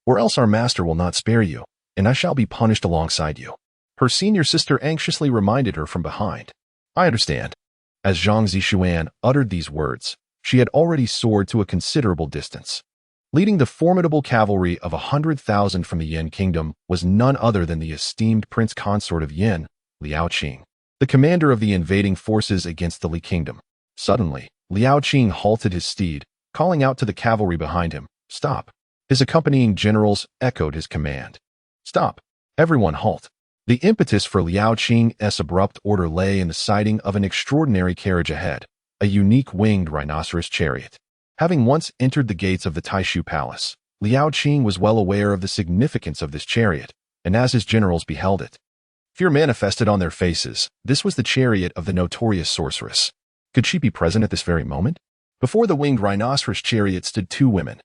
or else our master will not spare you, and I shall be punished alongside you." Her senior sister anxiously reminded her from behind. "I understand." As Zhang Zixuan uttered these words, she had already soared to a considerable distance. Leading the formidable cavalry of 100,000 from the Yin Kingdom was none other than the esteemed prince consort of Yin, Liao Qing, the commander of the invading forces against the Li Kingdom. Suddenly, Liao Qing halted his steed, calling out to the cavalry behind him, "Stop." His accompanying generals echoed his command. "Stop. Everyone halt." The impetus for Liao Qing's abrupt order lay in the sighting of an extraordinary carriage ahead, a unique winged rhinoceros chariot. Having once entered the gates of the Taishu Palace, Liao Qing was well aware of the significance of this chariot, and as his generals beheld it, fear manifested on their faces. This was the chariot of the notorious sorceress. Could she be present at this very moment? Before the winged rhinoceros chariot stood 2 women,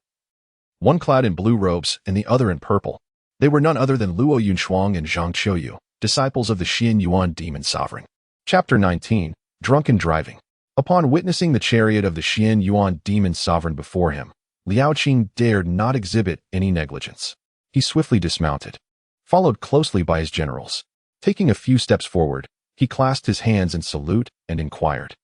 one clad in blue robes and the other in purple. They were none other than Luo Yunshuang and Zhang Qiuyu, disciples of the Xian Yuan demon sovereign. Chapter 19, Drunken Driving. Upon witnessing the chariot of the Xian Yuan demon sovereign before him, Liao Qing dared not exhibit any negligence. He swiftly dismounted, followed closely by his generals. Taking a few steps forward, he clasped his hands in salute and inquired,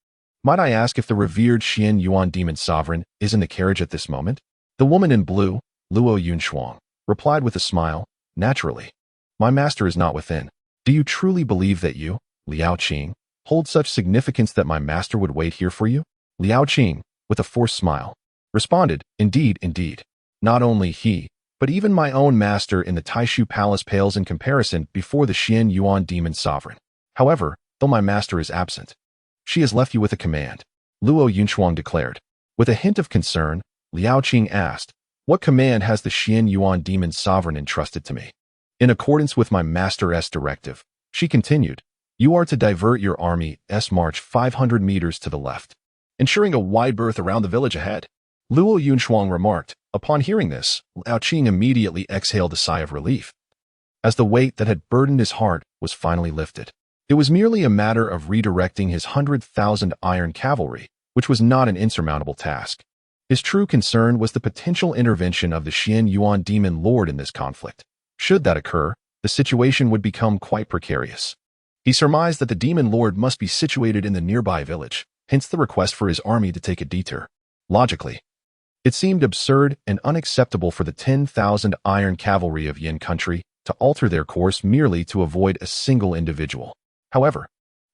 "Might I ask if the revered Xian Yuan demon sovereign is in the carriage at this moment?" The woman in blue, Luo Yunshuang, replied with a smile, "Naturally. My master is not within." "Do you truly believe that you, Liao Qing, hold such significance that my master would wait here for you?" Liao Qing, with a forced smile, responded, "Indeed, indeed. Not only he, but even my own master in the Taishu Palace pales in comparison before the Xian Yuan demon sovereign. However, though my master is absent, she has left you with a command," Luo Yunshuang declared. With a hint of concern, Liao Qing asked, "What command has the Xian Yuan demon sovereign entrusted to me?" "In accordance with my master's directive," she continued, "you are to divert your army's march 500 meters to the left, ensuring a wide berth around the village ahead." Luo Yunshuang remarked. Upon hearing this, Liao Qing immediately exhaled a sigh of relief, as the weight that had burdened his heart was finally lifted. It was merely a matter of redirecting his 100,000 iron cavalry, which was not an insurmountable task. His true concern was the potential intervention of the Xian Yuan demon lord in this conflict. Should that occur, the situation would become quite precarious. He surmised that the demon lord must be situated in the nearby village, hence the request for his army to take a detour. Logically, It seemed absurd and unacceptable for the 10,000 iron cavalry of Yin country to alter their course merely to avoid a single individual. However,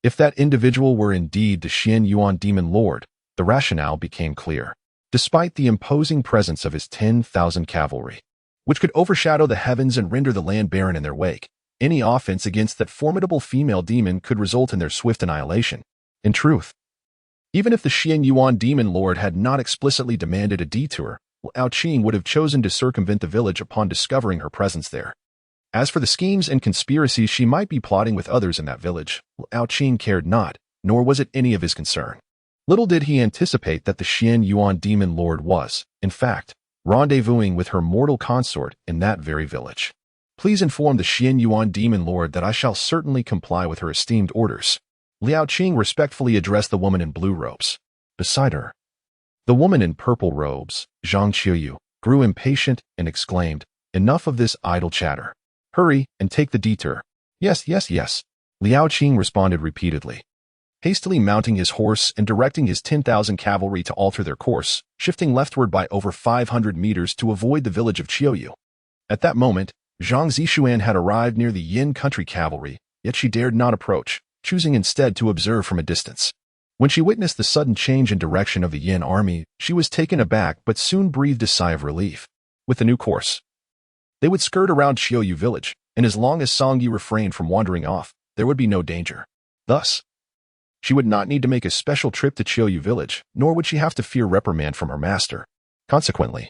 if that individual were indeed the Xian Yuan Demon Lord, the rationale became clear. Despite the imposing presence of his 10,000 cavalry, which could overshadow the heavens and render the land barren in their wake, any offense against that formidable female demon could result in their swift annihilation. In truth, even if the Xian Yuan Demon Lord had not explicitly demanded a detour, Liao Qing would have chosen to circumvent the village upon discovering her presence there. As for the schemes and conspiracies she might be plotting with others in that village, Liao Qing cared not, nor was it any of his concern. Little did he anticipate that the Xian Yuan Demon Lord was, in fact, rendezvousing with her mortal consort in that very village. Please inform the Xian Yuan Demon Lord that I shall certainly comply with her esteemed orders. Liao Qing respectfully addressed the woman in blue robes. Beside her, the woman in purple robes, Zhang Qiuyu, grew impatient and exclaimed, "Enough of this idle chatter. Hurry and take the detour." "Yes, yes, yes," Liao Qing responded repeatedly. Hastily mounting his horse and directing his 10,000 cavalry to alter their course, shifting leftward by over 500 meters to avoid the village of Qiuyu. At that moment, Zhang Zishuan had arrived near the Yin country cavalry, yet she dared not approach, choosing instead to observe from a distance. When she witnessed the sudden change in direction of the Yin army, she was taken aback but soon breathed a sigh of relief. With the new course, they would skirt around Qiuyu village, and as long as Song Yi refrained from wandering off, there would be no danger. Thus, she would not need to make a special trip to Qiuyu village, nor would she have to fear reprimand from her master. Consequently,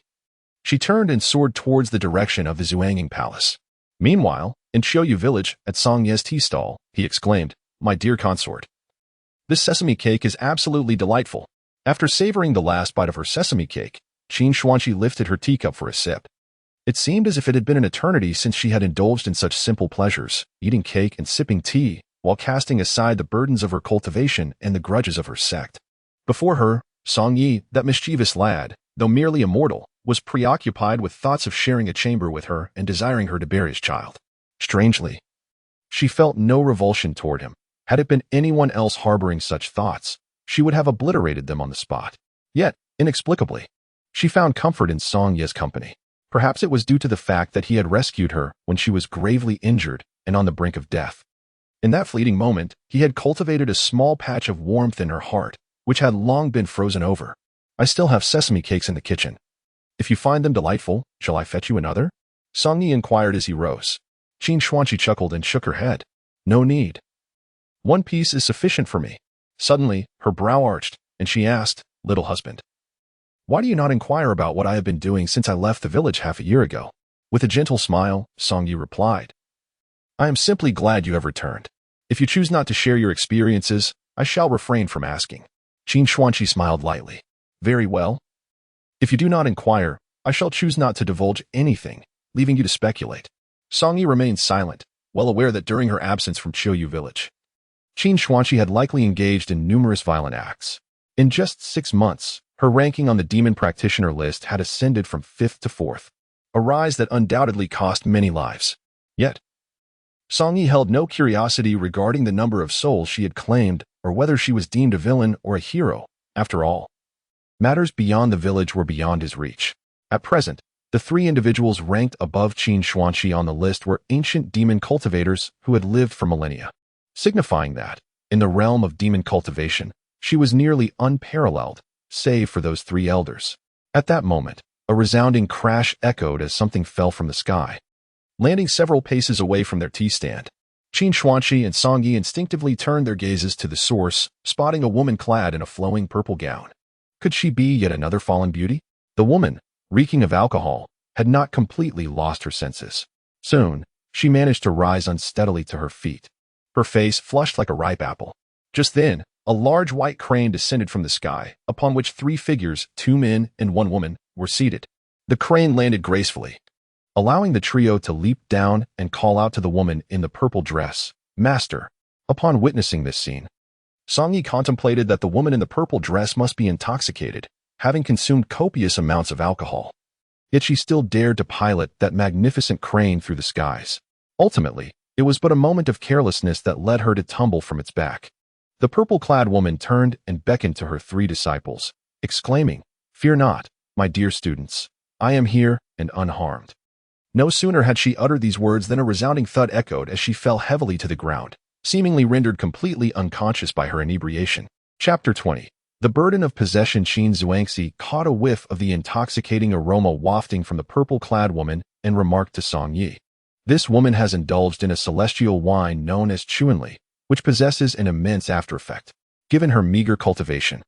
she turned and soared towards the direction of the Zhuanging Palace. Meanwhile, in Qiuyu village, at Song Ye's tea stall, he exclaimed, "My dear consort, this sesame cake is absolutely delightful." After savoring the last bite of her sesame cake, Qin Xuanqi lifted her teacup for a sip. It seemed as if it had been an eternity since she had indulged in such simple pleasures, eating cake and sipping tea, while casting aside the burdens of her cultivation and the grudges of her sect. Before her, Song Yi, that mischievous lad, though merely a mortal, was preoccupied with thoughts of sharing a chamber with her and desiring her to bear his child. Strangely, she felt no revulsion toward him. Had it been anyone else harboring such thoughts, she would have obliterated them on the spot. Yet, inexplicably, she found comfort in Song Ye's company. Perhaps it was due to the fact that he had rescued her when she was gravely injured and on the brink of death. In that fleeting moment, he had cultivated a small patch of warmth in her heart, which had long been frozen over. "I still have sesame cakes in the kitchen. If you find them delightful, shall I fetch you another?" Song Yi inquired as he rose. Qin Xuanqi chuckled and shook her head. "No need. One piece is sufficient for me." Suddenly, her brow arched, and she asked, "Little husband, why do you not inquire about what I have been doing since I left the village half a year ago?" With a gentle smile, Song Yi replied, "I am simply glad you have returned. If you choose not to share your experiences, I shall refrain from asking." Qin Xuanqi smiled lightly. "Very well. If you do not inquire, I shall choose not to divulge anything, leaving you to speculate." Song Yi remained silent, well aware that during her absence from Qiuyu village, Qin Xuanqi had likely engaged in numerous violent acts. In just 6 months, her ranking on the demon practitioner list had ascended from 5th to 4th, a rise that undoubtedly cost many lives. Yet, Song Yi held no curiosity regarding the number of souls she had claimed or whether she was deemed a villain or a hero. After all, matters beyond the village were beyond his reach. At present, the 3 individuals ranked above Qin Xuanqi on the list were ancient demon cultivators who had lived for millennia, signifying that, in the realm of demon cultivation, she was nearly unparalleled, save for those 3 elders. At that moment, a resounding crash echoed as something fell from the sky, landing several paces away from their tea stand. Qin Xuanqi and Song Yi instinctively turned their gazes to the source, spotting a woman clad in a flowing purple gown. Could she be yet another fallen beauty? The woman, reeking of alcohol, had not completely lost her senses. Soon, she managed to rise unsteadily to her feet, her face flushed like a ripe apple. Just then, a large white crane descended from the sky, upon which 3 figures, 2 men and 1 woman, were seated. The crane landed gracefully, allowing the trio to leap down and call out to the woman in the purple dress, "Master." Upon witnessing this scene, Song Yi contemplated that the woman in the purple dress must be intoxicated, having consumed copious amounts of alcohol. Yet she still dared to pilot that magnificent crane through the skies. Ultimately, it was but a moment of carelessness that led her to tumble from its back. The purple-clad woman turned and beckoned to her 3 disciples, exclaiming, "Fear not, My dear students, I am here and unharmed. No sooner had she uttered these words than a resounding thud echoed as she fell heavily to the ground, seemingly rendered completely unconscious by her inebriation. Chapter 20. The burden of possession. Qin Zhuangxi caught a whiff of the intoxicating aroma wafting from the purple-clad woman and remarked to Song Yi. This woman has indulged in a celestial wine known as Chuanli, which possesses an immense after-effect. Given her meager cultivation,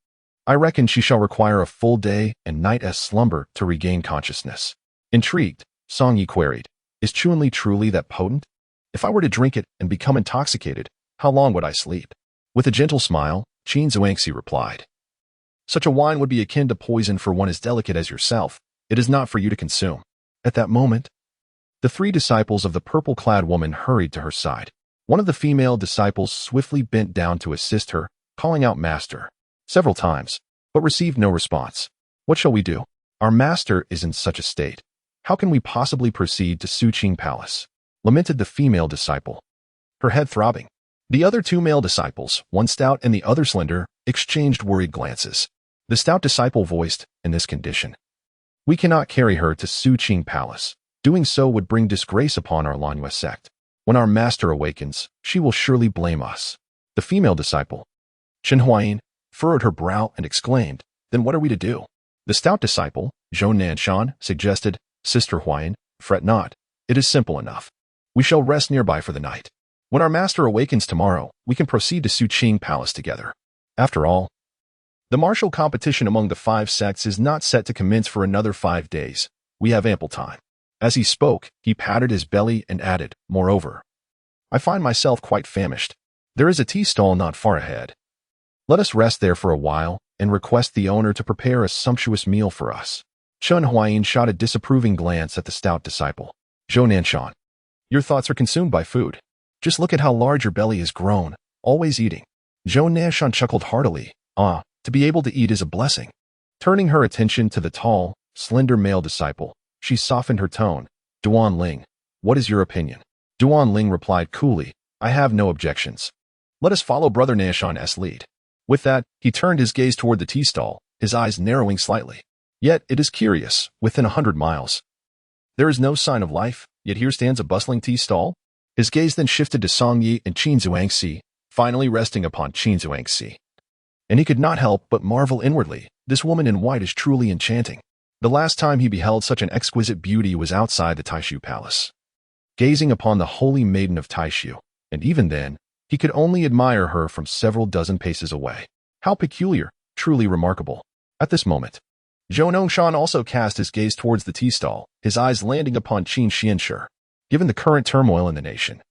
I reckon she shall require a full day and night as slumber to regain consciousness. Intrigued, Song Yi queried, is Chuanli truly that potent? If I were to drink it and become intoxicated, how long would I sleep? With a gentle smile, Qin Zhuangxi replied, such a wine would be akin to poison for one as delicate as yourself. It is not for you to consume. At that moment, the three disciples of the purple-clad woman hurried to her side. One of the female disciples swiftly bent down to assist her, calling out Master several times, but received no response. What shall we do? Our master is in such a state. How can we possibly proceed to Suqing Palace? Lamented the female disciple, her head throbbing. The other two male disciples, one stout and the other slender, exchanged worried glances. The stout disciple voiced, in this condition, we cannot carry her to Suqing Palace. Doing so would bring disgrace upon our Lanhua sect. When our master awakens, she will surely blame us. The female disciple, Chen Huayin, furrowed her brow and exclaimed, then what are we to do? The stout disciple, Zhou Nanshan, suggested, Sister Huayin, fret not. It is simple enough. We shall rest nearby for the night. When our master awakens tomorrow, we can proceed to Suqing Palace together. After all, the martial competition among the 5 sects is not set to commence for another 5 days. We have ample time. As he spoke, he patted his belly and added, moreover, I find myself quite famished. There is a tea stall not far ahead. Let us rest there for a while and request the owner to prepare a sumptuous meal for us. Chen Huayin shot a disapproving glance at the stout disciple. Zhou Nanshan, your thoughts are consumed by food. Just look at how large your belly has grown, always eating. Zhou Nanshan chuckled heartily. To be able to eat is a blessing. Turning her attention to the tall, slender male disciple, she softened her tone. Duan Ling, what is your opinion? Duan Ling replied coolly, I have no objections. Let us follow Brother Nanshan's lead. With that, he turned his gaze toward the tea stall, his eyes narrowing slightly. Yet, it is curious, within 100 miles. There is no sign of life, yet here stands a bustling tea stall. His gaze then shifted to Song Yi and Qin Zhuangxi, finally resting upon Qin Zhuangxi. And he could not help but marvel inwardly, this woman in white is truly enchanting. The last time he beheld such an exquisite beauty was outside the Taishu Palace. Gazing upon the holy maiden of Taishu, and even then, he could only admire her from several dozen paces away. How peculiar, truly remarkable. At this moment, Zhou Nanshan also cast his gaze towards the tea stall, his eyes landing upon Qin Xianshi. Given the current turmoil in the nation,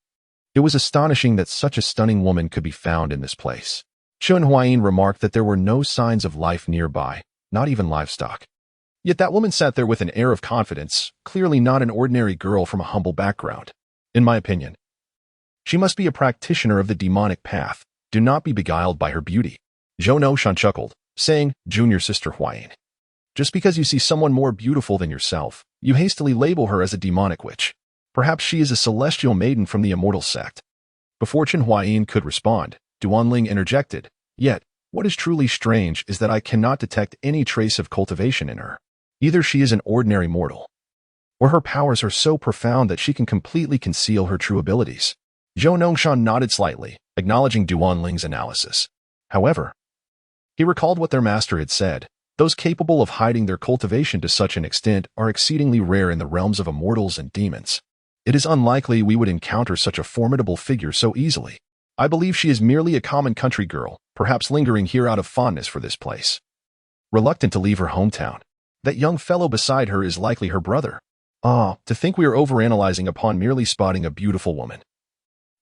it was astonishing that such a stunning woman could be found in this place. Chen Huayin remarked that there were no signs of life nearby, not even livestock. Yet that woman sat there with an air of confidence, clearly not an ordinary girl from a humble background. In my opinion, she must be a practitioner of the demonic path. Do not be beguiled by her beauty. Zhou Nanshan chuckled, saying, Junior Sister Huayin, just because you see someone more beautiful than yourself, you hastily label her as a demonic witch. Perhaps she is a celestial maiden from the immortal sect. Before Chen Huayin could respond, Duan Ling interjected, yet, what is truly strange is that I cannot detect any trace of cultivation in her. Either she is an ordinary mortal, or her powers are so profound that she can completely conceal her true abilities. Zhou Nanshan nodded slightly, acknowledging Duan Ling's analysis. However, he recalled what their master had said. Those capable of hiding their cultivation to such an extent are exceedingly rare in the realms of immortals and demons. It is unlikely we would encounter such a formidable figure so easily. I believe she is merely a common country girl, perhaps lingering here out of fondness for this place. Reluctant to leave her hometown. That young fellow beside her is likely her brother. To think we are overanalyzing upon merely spotting a beautiful woman.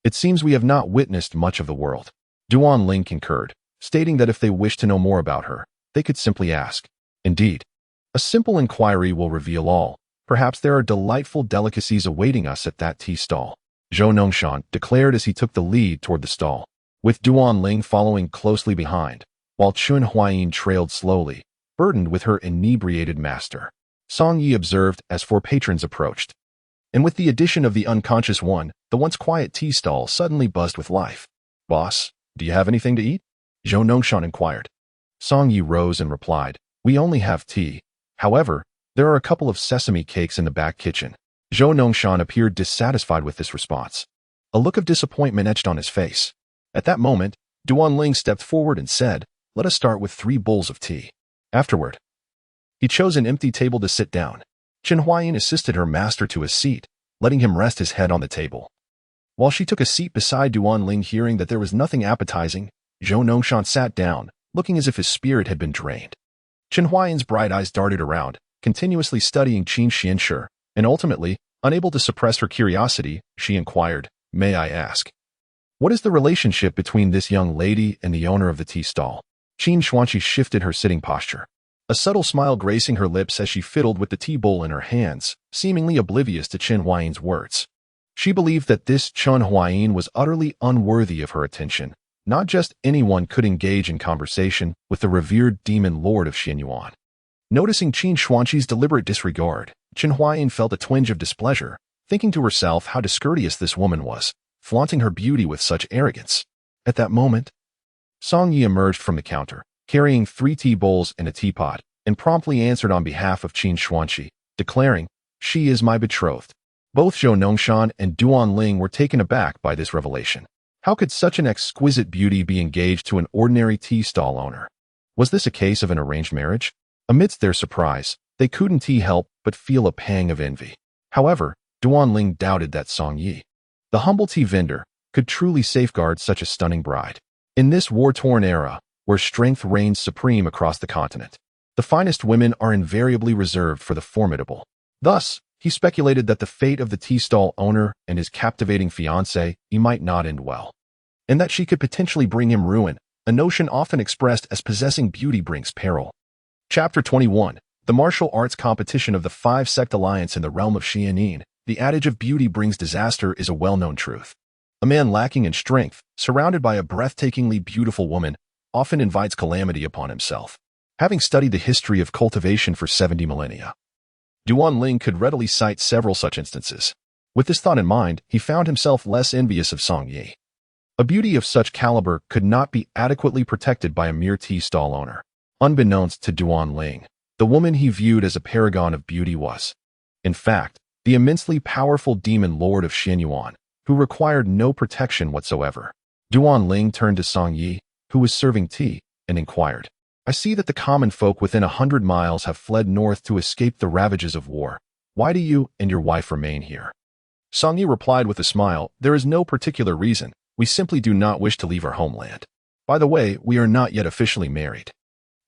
It seems we have not witnessed much of the world. Duan Ling concurred, stating that if they wish to know more about her, they could simply ask. Indeed, a simple inquiry will reveal all. Perhaps there are delightful delicacies awaiting us at that tea stall. Zhou Nanshan declared as he took the lead toward the stall, with Duan Ling following closely behind, while Chen Huayin trailed slowly, burdened with her inebriated master. Song Yi observed as 4 patrons approached. And with the addition of the unconscious one, the once quiet tea stall suddenly buzzed with life. Boss, do you have anything to eat? Zhou Nanshan inquired. Song Yi rose and replied, we only have tea. However, there are a couple of sesame cakes in the back kitchen. Zhou Nongshan appeared dissatisfied with this response. A look of disappointment etched on his face. At that moment, Duan Ling stepped forward and said, "Let us start with 3 bowls of tea." Afterward, he chose an empty table to sit down. Chen Huayin assisted her master to a seat, letting him rest his head on the table. While she took a seat beside Duan Ling, hearing that there was nothing appetizing, Zhou Nongshan sat down, looking as if his spirit had been drained. Chen Huayin's bright eyes darted around, continuously studying Qin Xianshi, and ultimately, unable to suppress her curiosity, she inquired, "May I ask, what is the relationship between this young lady and the owner of the tea stall?" Qin Xuanqi shifted her sitting posture, a subtle smile gracing her lips as she fiddled with the tea bowl in her hands, seemingly oblivious to Chen Huayin's words. She believed that this Chen Huayin was utterly unworthy of her attention. Not just anyone could engage in conversation with the revered demon lord of Xianyuan. Noticing Qin Xuanqi's deliberate disregard, Chen Huayin felt a twinge of displeasure, thinking to herself how discourteous this woman was, flaunting her beauty with such arrogance. At that moment, Song Yi emerged from the counter, carrying 3 tea bowls and a teapot, and promptly answered on behalf of Qin Xuanqi, declaring, "She is my betrothed." Both Zhou Nongshan and Duan Ling were taken aback by this revelation. How could such an exquisite beauty be engaged to an ordinary tea stall owner? Was this a case of an arranged marriage? Amidst their surprise, they couldn't help but feel a pang of envy. However, Duan Ling doubted that Song Yi, the humble tea vendor, could truly safeguard such a stunning bride. In this war-torn era, where strength reigns supreme across the continent, the finest women are invariably reserved for the formidable. Thus, he speculated that the fate of the tea stall owner and his captivating fiancée might not end well, and that she could potentially bring him ruin, a notion often expressed as possessing beauty brings peril. Chapter 21. The Martial Arts Competition of the 5-Sect Alliance in the Realm of Xianin. The adage of beauty brings disaster is a well-known truth. A man lacking in strength, surrounded by a breathtakingly beautiful woman, often invites calamity upon himself. Having studied the history of cultivation for 70 millennia, Duan Ling could readily cite several such instances. With this thought in mind, he found himself less envious of Song Yi. A beauty of such caliber could not be adequately protected by a mere tea stall owner. Unbeknownst to Duan Ling, the woman he viewed as a paragon of beauty was, in fact, the immensely powerful demon lord of Xianyuan, who required no protection whatsoever. Duan Ling turned to Song Yi, who was serving tea, and inquired, "I see that the common folk within 100 miles have fled north to escape the ravages of war. Why do you and your wife remain here?" Song Yi replied with a smile, "There is no particular reason. We simply do not wish to leave our homeland. By the way, we are not yet officially married."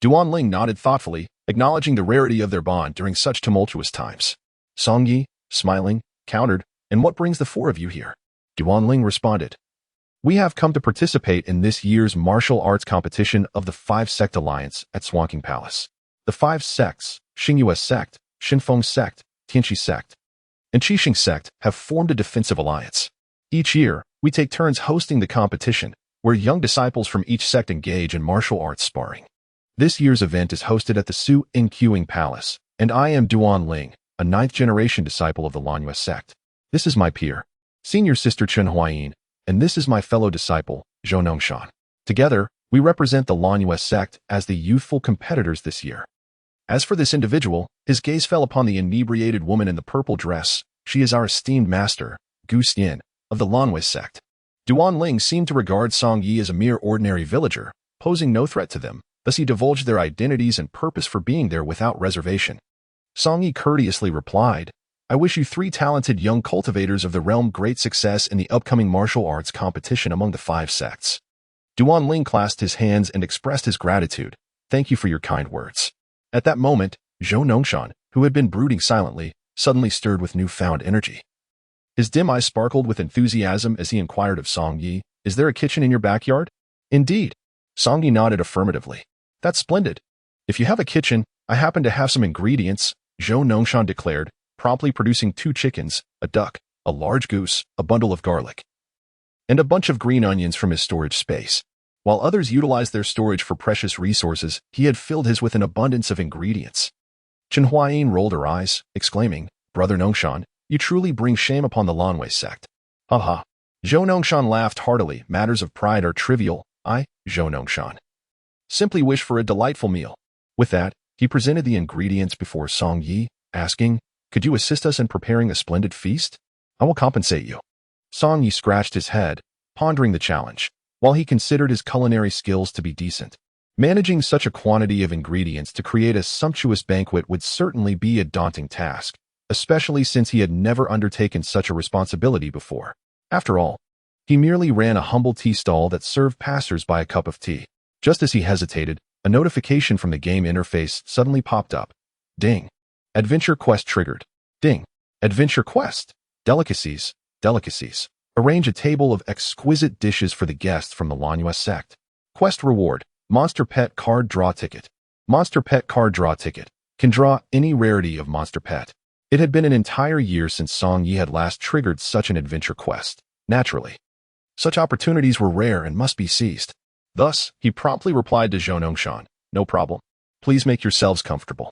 Duan Ling nodded thoughtfully, acknowledging the rarity of their bond during such tumultuous times. Song Yi, smiling, countered, "And what brings the 4 of you here?" Duan Ling responded, "We have come to participate in this year's martial arts competition of the 5-Sect Alliance at Swanking Palace. The 5 sects, Xingyue Sect, Xinfeng Sect, Tianqi Sect, and Qixing Sect have formed a defensive alliance. Each year, we take turns hosting the competition, where young disciples from each sect engage in martial arts sparring. This year's event is hosted at the Su Inquing Palace, and I am Duan Ling, a 9th-generation disciple of the Lanyue sect. This is my peer, senior sister Chen Huayin, and this is my fellow disciple, Zhou Nongshan. Together, we represent the Lanyue sect as the youthful competitors this year." As for this individual, his gaze fell upon the inebriated woman in the purple dress. "She is our esteemed master, Gu Xian, of the Lanyue sect." Duan Ling seemed to regard Song Yi as a mere ordinary villager, posing no threat to them, thus he divulged their identities and purpose for being there without reservation. Song Yi courteously replied, "I wish you 3 talented young cultivators of the realm great success in the upcoming martial arts competition among the 5 sects." Duan Ling clasped his hands and expressed his gratitude. "Thank you for your kind words." At that moment, Zhou Nongshan, who had been brooding silently, suddenly stirred with newfound energy. His dim eyes sparkled with enthusiasm as he inquired of Song Yi, "Is there a kitchen in your backyard?" "Indeed." Song Yi nodded affirmatively. "That's splendid. If you have a kitchen, I happen to have some ingredients," Zhou Nongshan declared, promptly producing 2 chickens, a duck, a large goose, a bundle of garlic, and a bunch of green onions from his storage space. While others utilized their storage for precious resources, he had filled his with an abundance of ingredients. Chen Huayin rolled her eyes, exclaiming, "Brother Nongshan, you truly bring shame upon the Lanyue sect." "Ha ha." Zhou Nongshan laughed heartily. "Matters of pride are trivial. I, Zhou Nongshan, simply wish for a delightful meal." With that, He presented the ingredients before Song Yi, asking, "Could you assist us in preparing a splendid feast? I will compensate you." Song Yi scratched his head, pondering the challenge. While he considered his culinary skills to be decent, managing such a quantity of ingredients to create a sumptuous banquet would certainly be a daunting task, especially since he had never undertaken such a responsibility before. After all, he merely ran a humble tea stall that served passers-by a cup of tea. Just as he hesitated, a notification from the game interface suddenly popped up. Ding. Adventure quest triggered. Ding. Adventure quest. Delicacies. Delicacies. Arrange a table of exquisite dishes for the guests from the Lanua sect. Quest reward. Monster Pet Card Draw Ticket. Monster Pet Card Draw Ticket. Can draw any rarity of Monster Pet. It had been an entire year since Song Yi had last triggered such an adventure quest. Naturally, such opportunities were rare and must be seized. Thus, he promptly replied to Zhou Nongshan, "No problem. Please make yourselves comfortable.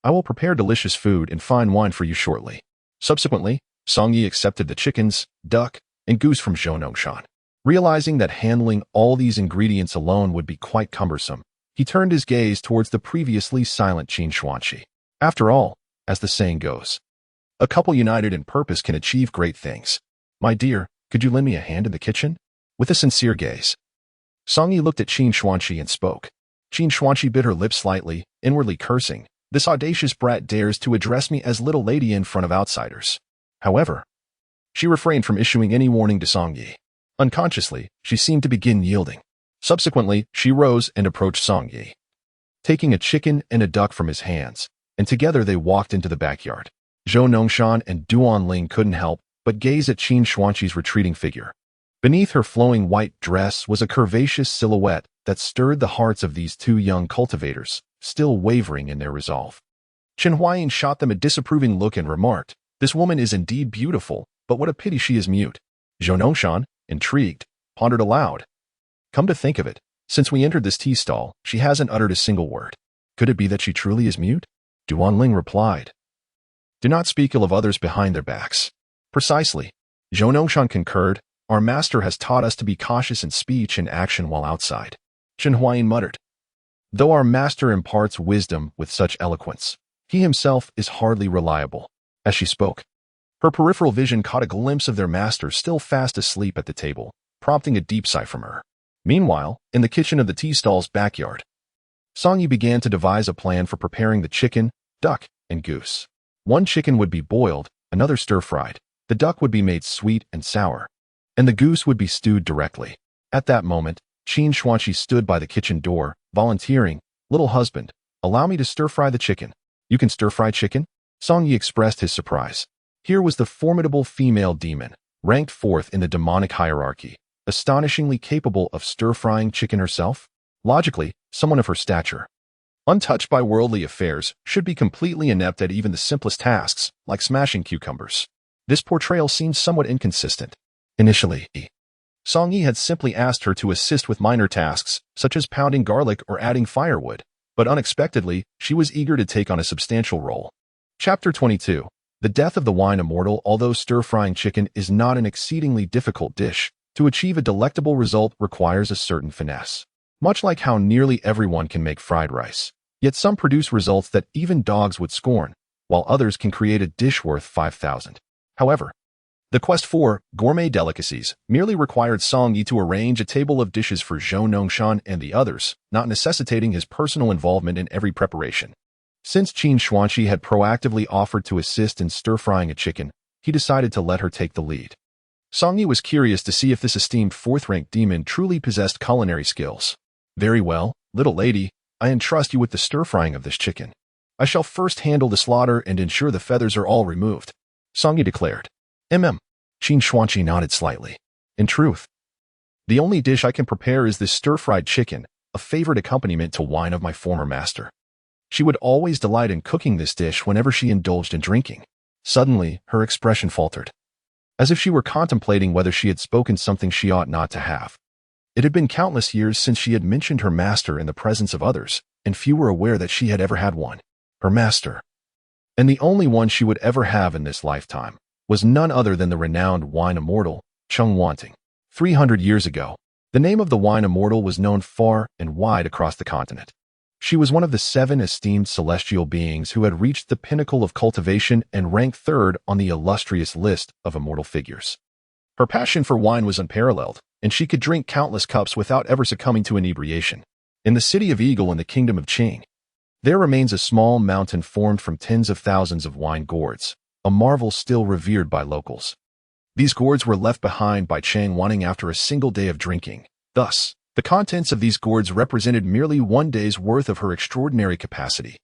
I will prepare delicious food and fine wine for you shortly." Subsequently, Song Yi accepted the chickens, duck, and goose from Zhou Nongshan. Realizing that handling all these ingredients alone would be quite cumbersome, he turned his gaze towards the previously silent Qin Xuanqi. After all, as the saying goes, a couple united in purpose can achieve great things. "My dear, could you lend me a hand in the kitchen?" With a sincere gaze, Song Yi looked at Qin Xuanqi and spoke. Qin Xuanqi bit her lips slightly, inwardly cursing, "This audacious brat dares to address me as little lady in front of outsiders." However, she refrained from issuing any warning to Song Yi. Unconsciously, she seemed to begin yielding. Subsequently, she rose and approached Song Yi, taking a chicken and a duck from his hands, and together they walked into the backyard. Zhou Nongshan and Duan Ling couldn't help but gaze at Qin Xuanqi's retreating figure. Beneath her flowing white dress was a curvaceous silhouette that stirred the hearts of these two young cultivators, still wavering in their resolve. Chen Huayin shot them a disapproving look and remarked, "This woman is indeed beautiful, but what a pity she is mute." Zhou Nongshan, intrigued, pondered aloud. "Come to think of it, since we entered this tea stall, she hasn't uttered a single word. Could it be that she truly is mute?" Duan Ling replied, "Do not speak ill of others behind their backs." "Precisely." Zhou Nongshan concurred, "Our master has taught us to be cautious in speech and action while outside." Chen Huayin muttered, "Though our master imparts wisdom with such eloquence, he himself is hardly reliable." As she spoke, her peripheral vision caught a glimpse of their master still fast asleep at the table, prompting a deep sigh from her. Meanwhile, in the kitchen of the tea stall's backyard, Song Yi began to devise a plan for preparing the chicken, duck, and goose. One chicken would be boiled, another stir-fried, the duck would be made sweet and sour, and the goose would be stewed directly. At that moment, Qin Xuanqi stood by the kitchen door, volunteering, "Little husband, allow me to stir-fry the chicken." "You can stir-fry chicken?" Song Yi expressed his surprise. Here was the formidable female demon, ranked fourth in the demonic hierarchy, astonishingly capable of stir-frying chicken herself. Logically, someone of her stature, untouched by worldly affairs, should be completely inept at even the simplest tasks, like smashing cucumbers. This portrayal seemed somewhat inconsistent. Initially, Song Yi had simply asked her to assist with minor tasks, such as pounding garlic or adding firewood, but unexpectedly, she was eager to take on a substantial role. Chapter 22. The Death of the Wine Immortal. Although stir-frying chicken is not an exceedingly difficult dish, to achieve a delectable result requires a certain finesse. Much like how nearly everyone can make fried rice, yet some produce results that even dogs would scorn, while others can create a dish worth 5,000. However, the quest for gourmet delicacies merely required Song Yi to arrange a table of dishes for Zhou Nongshan and the others, not necessitating his personal involvement in every preparation. Since Qin Xuanqi had proactively offered to assist in stir-frying a chicken, he decided to let her take the lead. Song Yi was curious to see if this esteemed fourth-ranked demon truly possessed culinary skills. "Very well, little lady, I entrust you with the stir-frying of this chicken. I shall first handle the slaughter and ensure the feathers are all removed," Song Yi declared. Qin Xuanqi nodded slightly. "In truth, the only dish I can prepare is this stir-fried chicken, a favorite accompaniment to wine of my former master. She would always delight in cooking this dish whenever she indulged in drinking." Suddenly, her expression faltered, as if she were contemplating whether she had spoken something she ought not to have. It had been countless years since she had mentioned her master in the presence of others, and few were aware that she had ever had one. Her master, and the only one she would ever have in this lifetime, was none other than the renowned wine immortal, Cheng Wanting. 300 years ago, the name of the wine immortal was known far and wide across the continent. She was one of the 7 esteemed celestial beings who had reached the pinnacle of cultivation and ranked third on the illustrious list of immortal figures. Her passion for wine was unparalleled, and she could drink countless cups without ever succumbing to inebriation. In the city of Eagle in the kingdom of Qing, there remains a small mountain formed from tens of thousands of wine gourds, a marvel still revered by locals. These gourds were left behind by Chang Wanting after a single day of drinking. Thus, the contents of these gourds represented merely one day's worth of her extraordinary capacity.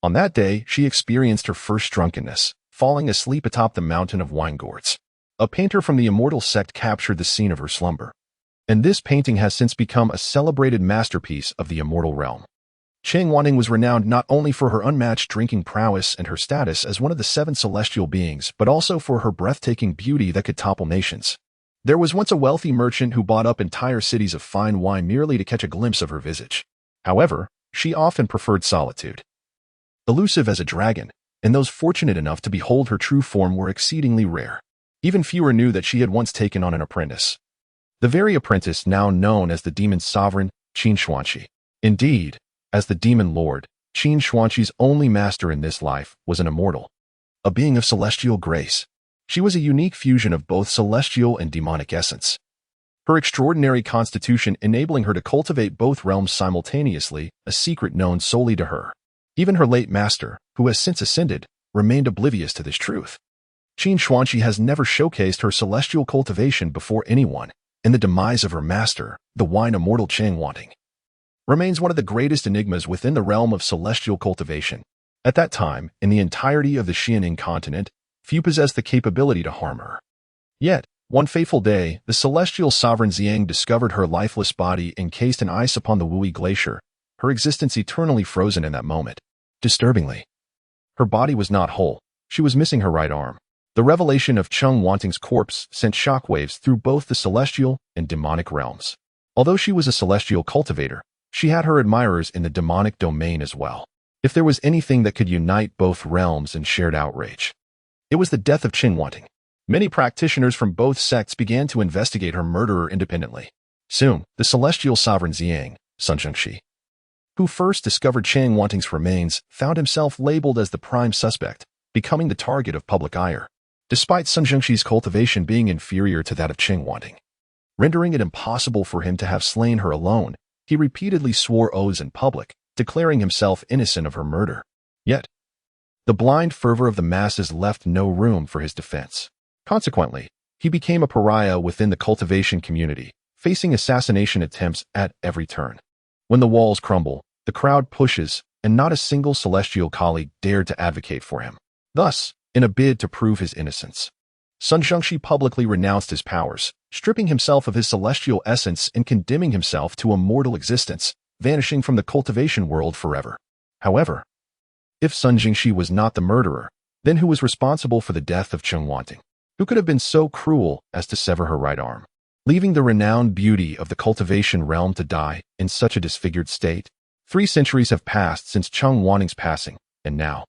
On that day, she experienced her first drunkenness, falling asleep atop the mountain of wine gourds. A painter from the immortal sect captured the scene of her slumber, and this painting has since become a celebrated masterpiece of the immortal realm. Chang Wanting was renowned not only for her unmatched drinking prowess and her status as one of the 7 celestial beings, but also for her breathtaking beauty that could topple nations. There was once a wealthy merchant who bought up entire cities of fine wine merely to catch a glimpse of her visage. However, she often preferred solitude. Elusive as a dragon, and those fortunate enough to behold her true form were exceedingly rare. Even fewer knew that she had once taken on an apprentice. The very apprentice now known as the demon sovereign, Qin Xuanqi. Indeed, as the demon lord, Qin Xuanqi's only master in this life was an immortal, a being of celestial grace. She was a unique fusion of both celestial and demonic essence. Her extraordinary constitution enabling her to cultivate both realms simultaneously, a secret known solely to her. Even her late master, who has since ascended, remained oblivious to this truth. Qin Xuanqi has never showcased her celestial cultivation before anyone, and the demise of her master, the wine immortal Chang Wanting, remains one of the greatest enigmas within the realm of celestial cultivation. At that time, in the entirety of the Xianing continent, few possessed the capability to harm her. Yet, one fateful day, the celestial sovereign Xiang discovered her lifeless body encased in ice upon the Wui Glacier, her existence eternally frozen in that moment. Disturbingly, her body was not whole. She was missing her right arm. The revelation of Chang Wanting's corpse sent shockwaves through both the celestial and demonic realms. Although she was a celestial cultivator, she had her admirers in the demonic domain as well. If there was anything that could unite both realms in shared outrage, it was the death of Qin Wanting. Many practitioners from both sects began to investigate her murderer independently. Soon, the celestial sovereign Xiang, Sun Zhengxi, who first discovered Chang Wanting's remains, found himself labeled as the prime suspect, becoming the target of public ire. Despite Sun Zhengxi's cultivation being inferior to that of Chang Wanting, rendering it impossible for him to have slain her alone, he repeatedly swore oaths in public, declaring himself innocent of her murder. Yet, the blind fervor of the masses left no room for his defense. Consequently, he became a pariah within the cultivation community, facing assassination attempts at every turn. When the walls crumble, the crowd pushes, and not a single celestial colleague dared to advocate for him. Thus, in a bid to prove his innocence, Sun Zhengxi publicly renounced his powers, stripping himself of his celestial essence and condemning himself to a mortal existence, vanishing from the cultivation world forever. However, if Sun Zhengxi was not the murderer, then who was responsible for the death of Chang Wanting? Who could have been so cruel as to sever her right arm, leaving the renowned beauty of the cultivation realm to die in such a disfigured state? 3 centuries have passed since Chang Wanting's passing, and now,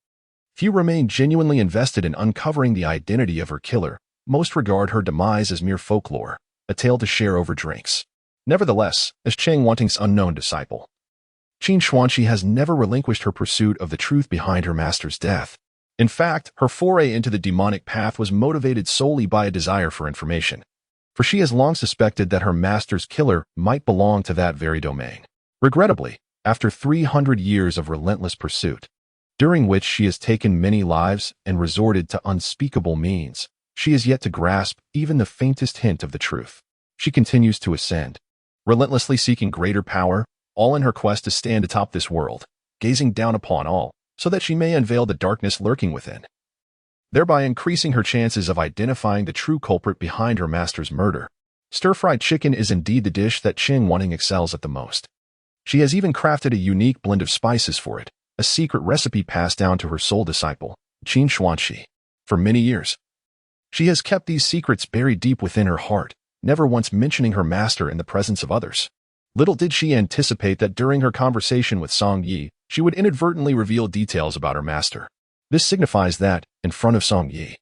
few remain genuinely invested in uncovering the identity of her killer. Most regard her demise as mere folklore, a tale to share over drinks. Nevertheless, as Chang Wanting's unknown disciple, Qin Xuanqi has never relinquished her pursuit of the truth behind her master's death. In fact, her foray into the demonic path was motivated solely by a desire for information, for she has long suspected that her master's killer might belong to that very domain. Regrettably, after 300 years of relentless pursuit, during which she has taken many lives and resorted to unspeakable means, she is yet to grasp even the faintest hint of the truth. She continues to ascend, relentlessly seeking greater power, all in her quest to stand atop this world, gazing down upon all, so that she may unveil the darkness lurking within, thereby increasing her chances of identifying the true culprit behind her master's murder. Stir-fried chicken is indeed the dish that Chang Wanting excels at the most. She has even crafted a unique blend of spices for it, a secret recipe passed down to her sole disciple, Qin Xuanqi. For many years, she has kept these secrets buried deep within her heart, never once mentioning her master in the presence of others. Little did she anticipate that during her conversation with Song Yi, she would inadvertently reveal details about her master. This signifies that, in front of Song Yi,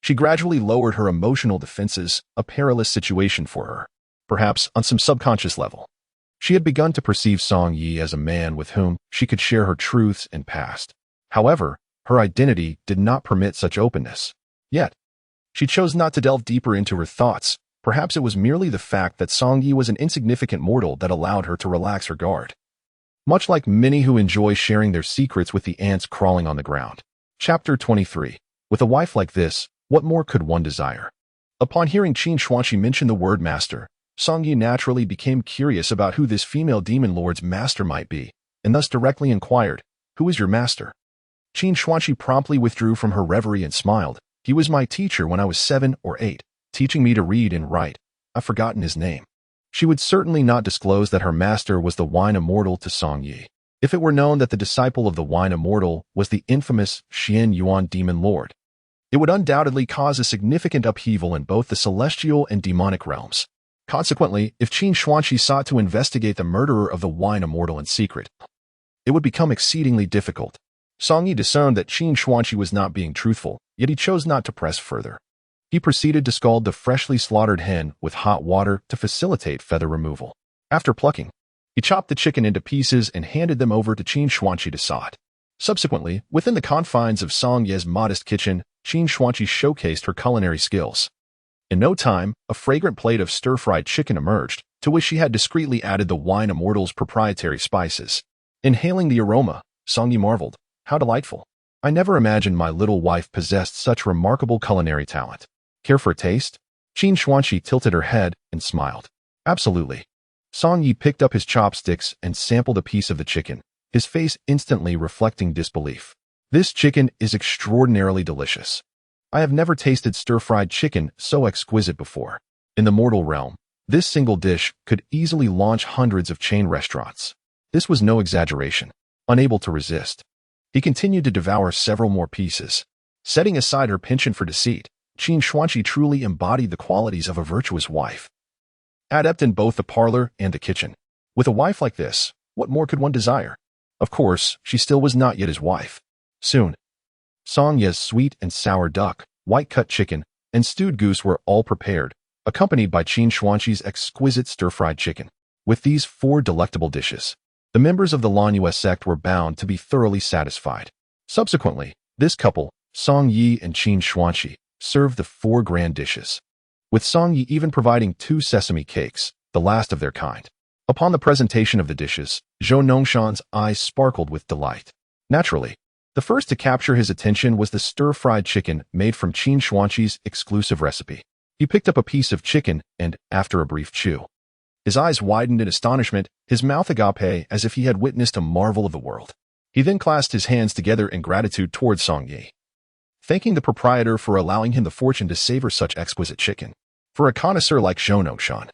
she gradually lowered her emotional defenses, a perilous situation for her, perhaps on some subconscious level. She had begun to perceive Song Yi as a man with whom she could share her truths and past. However, her identity did not permit such openness. Yet, she chose not to delve deeper into her thoughts. Perhaps it was merely the fact that Song Yi was an insignificant mortal that allowed her to relax her guard. Much like many who enjoy sharing their secrets with the ants crawling on the ground. Chapter 23. With a wife like this, what more could one desire? Upon hearing Qin Xuanqi mention the word master, Song Yi naturally became curious about who this female demon lord's master might be, and thus directly inquired, "Who is your master?" Qin Xuanqi promptly withdrew from her reverie and smiled. "He was my teacher when I was 7 or 8, teaching me to read and write. I've forgotten his name." She would certainly not disclose that her master was the Wine Immortal to Song Yi. If it were known that the disciple of the Wine Immortal was the infamous Xian Yuan demon lord, it would undoubtedly cause a significant upheaval in both the celestial and demonic realms. Consequently, if Qin Xuanqi sought to investigate the murderer of the Wine Immortal in secret, it would become exceedingly difficult. Song Yi discerned that Qin Xuanqi was not being truthful, yet he chose not to press further. He proceeded to scald the freshly slaughtered hen with hot water to facilitate feather removal. After plucking, he chopped the chicken into pieces and handed them over to Qin Xuanqi to saw it. Subsequently, within the confines of Song Ye's modest kitchen, Qin Xuanqi showcased her culinary skills. In no time, a fragrant plate of stir-fried chicken emerged, to which she had discreetly added the Wine Immortal's proprietary spices. Inhaling the aroma, Song Yi marveled, "How delightful. I never imagined my little wife possessed such remarkable culinary talent. Care for a taste?" Qin Xuanqi tilted her head and smiled. "Absolutely." Song Yi picked up his chopsticks and sampled a piece of the chicken, his face instantly reflecting disbelief. "This chicken is extraordinarily delicious. I have never tasted stir-fried chicken so exquisite before. In the mortal realm, this single dish could easily launch hundreds of chain restaurants." This was no exaggeration. Unable to resist, he continued to devour several more pieces. Setting aside her penchant for deceit, Qin Xuanqi truly embodied the qualities of a virtuous wife. Adept in both the parlor and the kitchen. With a wife like this, what more could one desire? Of course, she still was not yet his wife. Soon, Song Ye's sweet and sour duck, white-cut chicken, and stewed goose were all prepared, accompanied by Qin Xuanqi's exquisite stir-fried chicken. With these 4 delectable dishes, the members of the Lanyue sect were bound to be thoroughly satisfied. Subsequently, this couple, Song Yi and Qin Xuanqi, served the 4 grand dishes, with Song Yi even providing 2 sesame cakes, the last of their kind. Upon the presentation of the dishes, Zhou Nongshan's eyes sparkled with delight. Naturally, the first to capture his attention was the stir-fried chicken made from Qin Xuanqi's exclusive recipe. He picked up a piece of chicken and, after a brief chew, his eyes widened in astonishment, his mouth agape as if he had witnessed a marvel of the world. He then clasped his hands together in gratitude towards Song Yi, thanking the proprietor for allowing him the fortune to savor such exquisite chicken. For a connoisseur like Zhou Nongshan,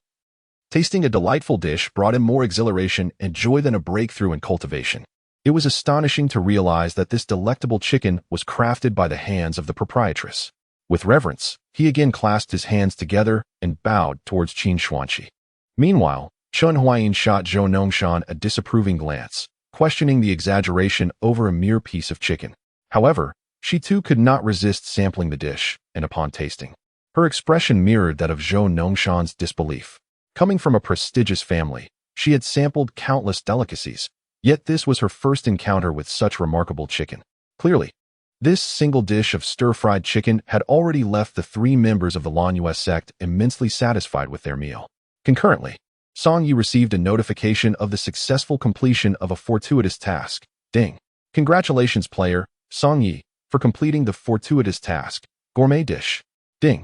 tasting a delightful dish brought him more exhilaration and joy than a breakthrough in cultivation. It was astonishing to realize that this delectable chicken was crafted by the hands of the proprietress. With reverence, he again clasped his hands together and bowed towards Qin Xuanqi. Meanwhile, Chen Huayin shot Zhou Nongshan a disapproving glance, questioning the exaggeration over a mere piece of chicken. However, she too could not resist sampling the dish, and upon tasting, her expression mirrored that of Zhou Nongshan's disbelief. Coming from a prestigious family, she had sampled countless delicacies, yet this was her first encounter with such remarkable chicken. Clearly, this single dish of stir-fried chicken had already left the 3 members of the Lanyue sect immensely satisfied with their meal. Concurrently, Song Yi received a notification of the successful completion of a fortuitous task. Ding. Congratulations, player, Song Yi, for completing the fortuitous task. Gourmet dish. Ding.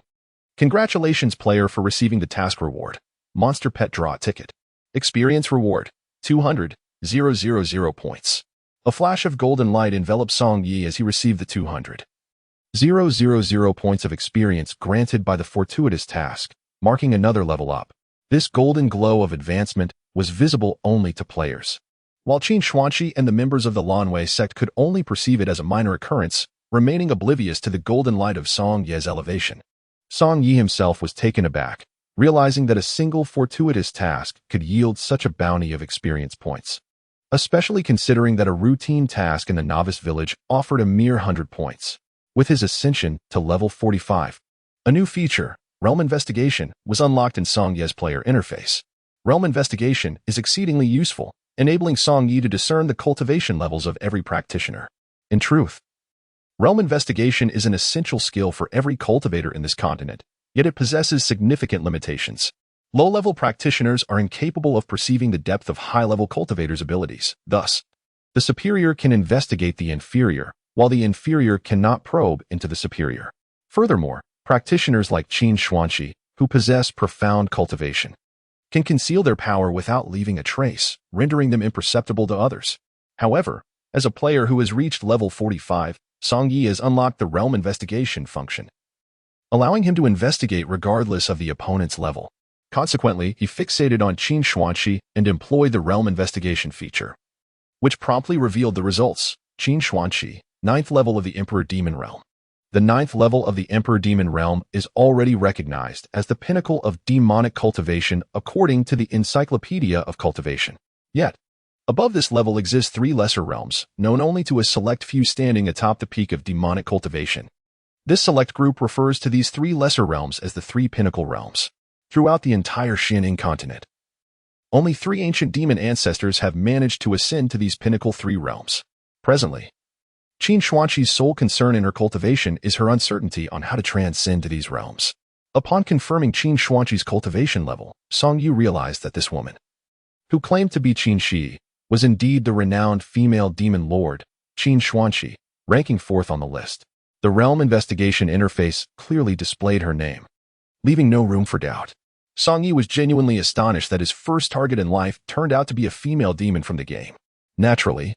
Congratulations, player, for receiving the task reward. Monster Pet Draw Ticket. Experience reward. 200,000 points. A flash of golden light enveloped Song Yi as he received the 200,000 points of experience granted by the fortuitous task, marking another level up. This golden glow of advancement was visible only to players. While Qin Xuanqi and the members of the Lanyue sect could only perceive it as a minor occurrence, remaining oblivious to the golden light of Song Ye's elevation. Song Yi himself was taken aback, realizing that a single fortuitous task could yield such a bounty of experience points, especially considering that a routine task in the novice village offered a mere 100 points. With his ascension to level 45, a new feature, Realm Investigation, was unlocked in Song Ye's player interface. Realm Investigation is exceedingly useful, enabling Song Yi to discern the cultivation levels of every practitioner. In truth, Realm Investigation is an essential skill for every cultivator in this continent, yet it possesses significant limitations. Low-level practitioners are incapable of perceiving the depth of high-level cultivators' abilities. Thus, the superior can investigate the inferior, while the inferior cannot probe into the superior. Furthermore, practitioners like Qin Xuanqi, who possess profound cultivation, can conceal their power without leaving a trace, rendering them imperceptible to others. However, as a player who has reached level 45, Song Yi has unlocked the Realm Investigation function, allowing him to investigate regardless of the opponent's level. Consequently, he fixated on Qin Xuanqi and employed the Realm Investigation feature, which promptly revealed the results. Qin Xuanqi, 9th level of the Emperor Demon Realm. The 9th level of the Emperor Demon Realm is already recognized as the pinnacle of demonic cultivation according to the Encyclopedia of Cultivation. Yet, above this level exist 3 lesser realms, known only to a select few standing atop the peak of demonic cultivation. This select group refers to these 3 lesser realms as the 3 pinnacle realms. Throughout the entire Xianing continent, only 3 ancient demon ancestors have managed to ascend to these pinnacle 3 realms. Presently, Qin Xuanqi's sole concern in her cultivation is her uncertainty on how to transcend to these realms. Upon confirming Qin Xuanqi's cultivation level, Song Yu realized that this woman, who claimed to be Qin Shi, was indeed the renowned female demon lord, Qin Xuanqi, ranking 4th on the list. The Realm Investigation interface clearly displayed her name, leaving no room for doubt. Song Yi was genuinely astonished that his first target in life turned out to be a female demon from the game. Naturally,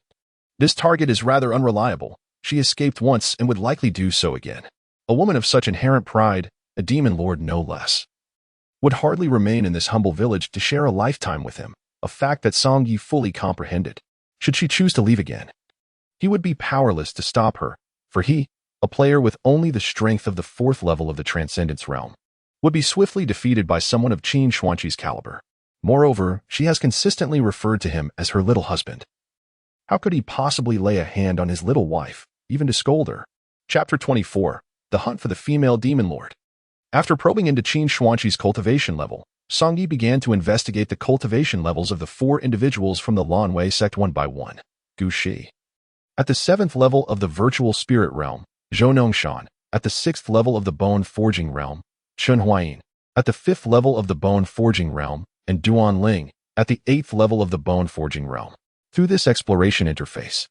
this target is rather unreliable. She escaped once and would likely do so again. A woman of such inherent pride, a demon lord no less, would hardly remain in this humble village to share a lifetime with him, a fact that Song Yi fully comprehended. Should she choose to leave again, he would be powerless to stop her, for he, a player with only the strength of the 4th level of the Transcendence Realm, would be swiftly defeated by someone of Qin Xuanqi's caliber. Moreover, she has consistently referred to him as her little husband. How could he possibly lay a hand on his little wife, even to scold her? Chapter 24. The Hunt for the Female Demon Lord. After probing into Qin Xuanqi's cultivation level, Song Yi began to investigate the cultivation levels of the 4 individuals from the Lanwei sect one by one. Gu Shi, at the 7th level of the Virtual Spirit Realm; Zhou Nongshan, at the 6th level of the Bone Forging Realm; Chun Huayin, at the 5th level of the Bone Forging Realm; and Duan Ling, at the 8th level of the Bone Forging Realm. Through this exploration interface,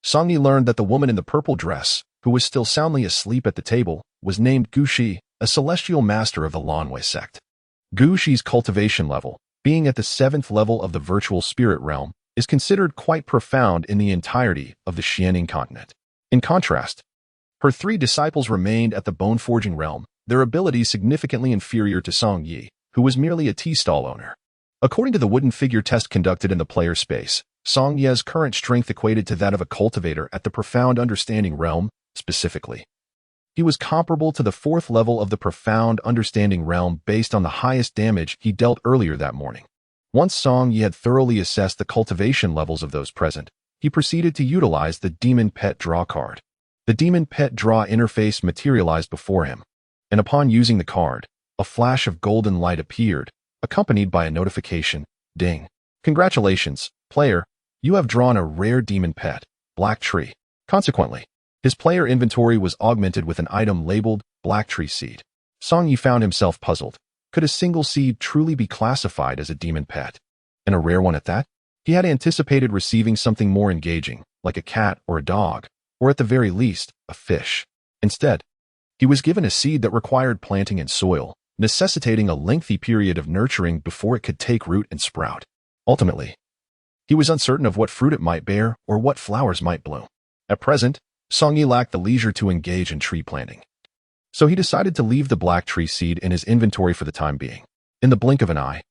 Song Yi learned that the woman in the purple dress, who was still soundly asleep at the table, was named Gu Shi, a celestial master of the Lanwei sect. Gu Shi's cultivation level, being at the 7th level of the Virtual Spirit Realm, is considered quite profound in the entirety of the Xianing continent. In contrast, her 3 disciples remained at the Bone Forging Realm, their abilities significantly inferior to Song Yi, who was merely a tea stall owner. According to the wooden figure test conducted in the player space, Song Yi's current strength equated to that of a cultivator at the Profound Understanding Realm. Specifically, he was comparable to the 4th level of the Profound Understanding Realm based on the highest damage he dealt earlier that morning. Once Song Yi had thoroughly assessed the cultivation levels of those present, he proceeded to utilize the Demon Pet Draw card. The Demon Pet Draw interface materialized before him, and upon using the card, a flash of golden light appeared, accompanied by a notification, "Ding. Congratulations, player, you have drawn a rare demon pet, Black Tree." Consequently, his player inventory was augmented with an item labeled Black Tree Seed. Song Yi found himself puzzled. Could a single seed truly be classified as a demon pet? And a rare one at that? He had anticipated receiving something more engaging, like a cat or a dog, or at the very least, a fish. Instead, he was given a seed that required planting in soil, necessitating a lengthy period of nurturing before it could take root and sprout. Ultimately, he was uncertain of what fruit it might bear or what flowers might bloom. At present, Song Yi lacked the leisure to engage in tree planting, so he decided to leave the black tree seed in his inventory for the time being. In the blink of an eye,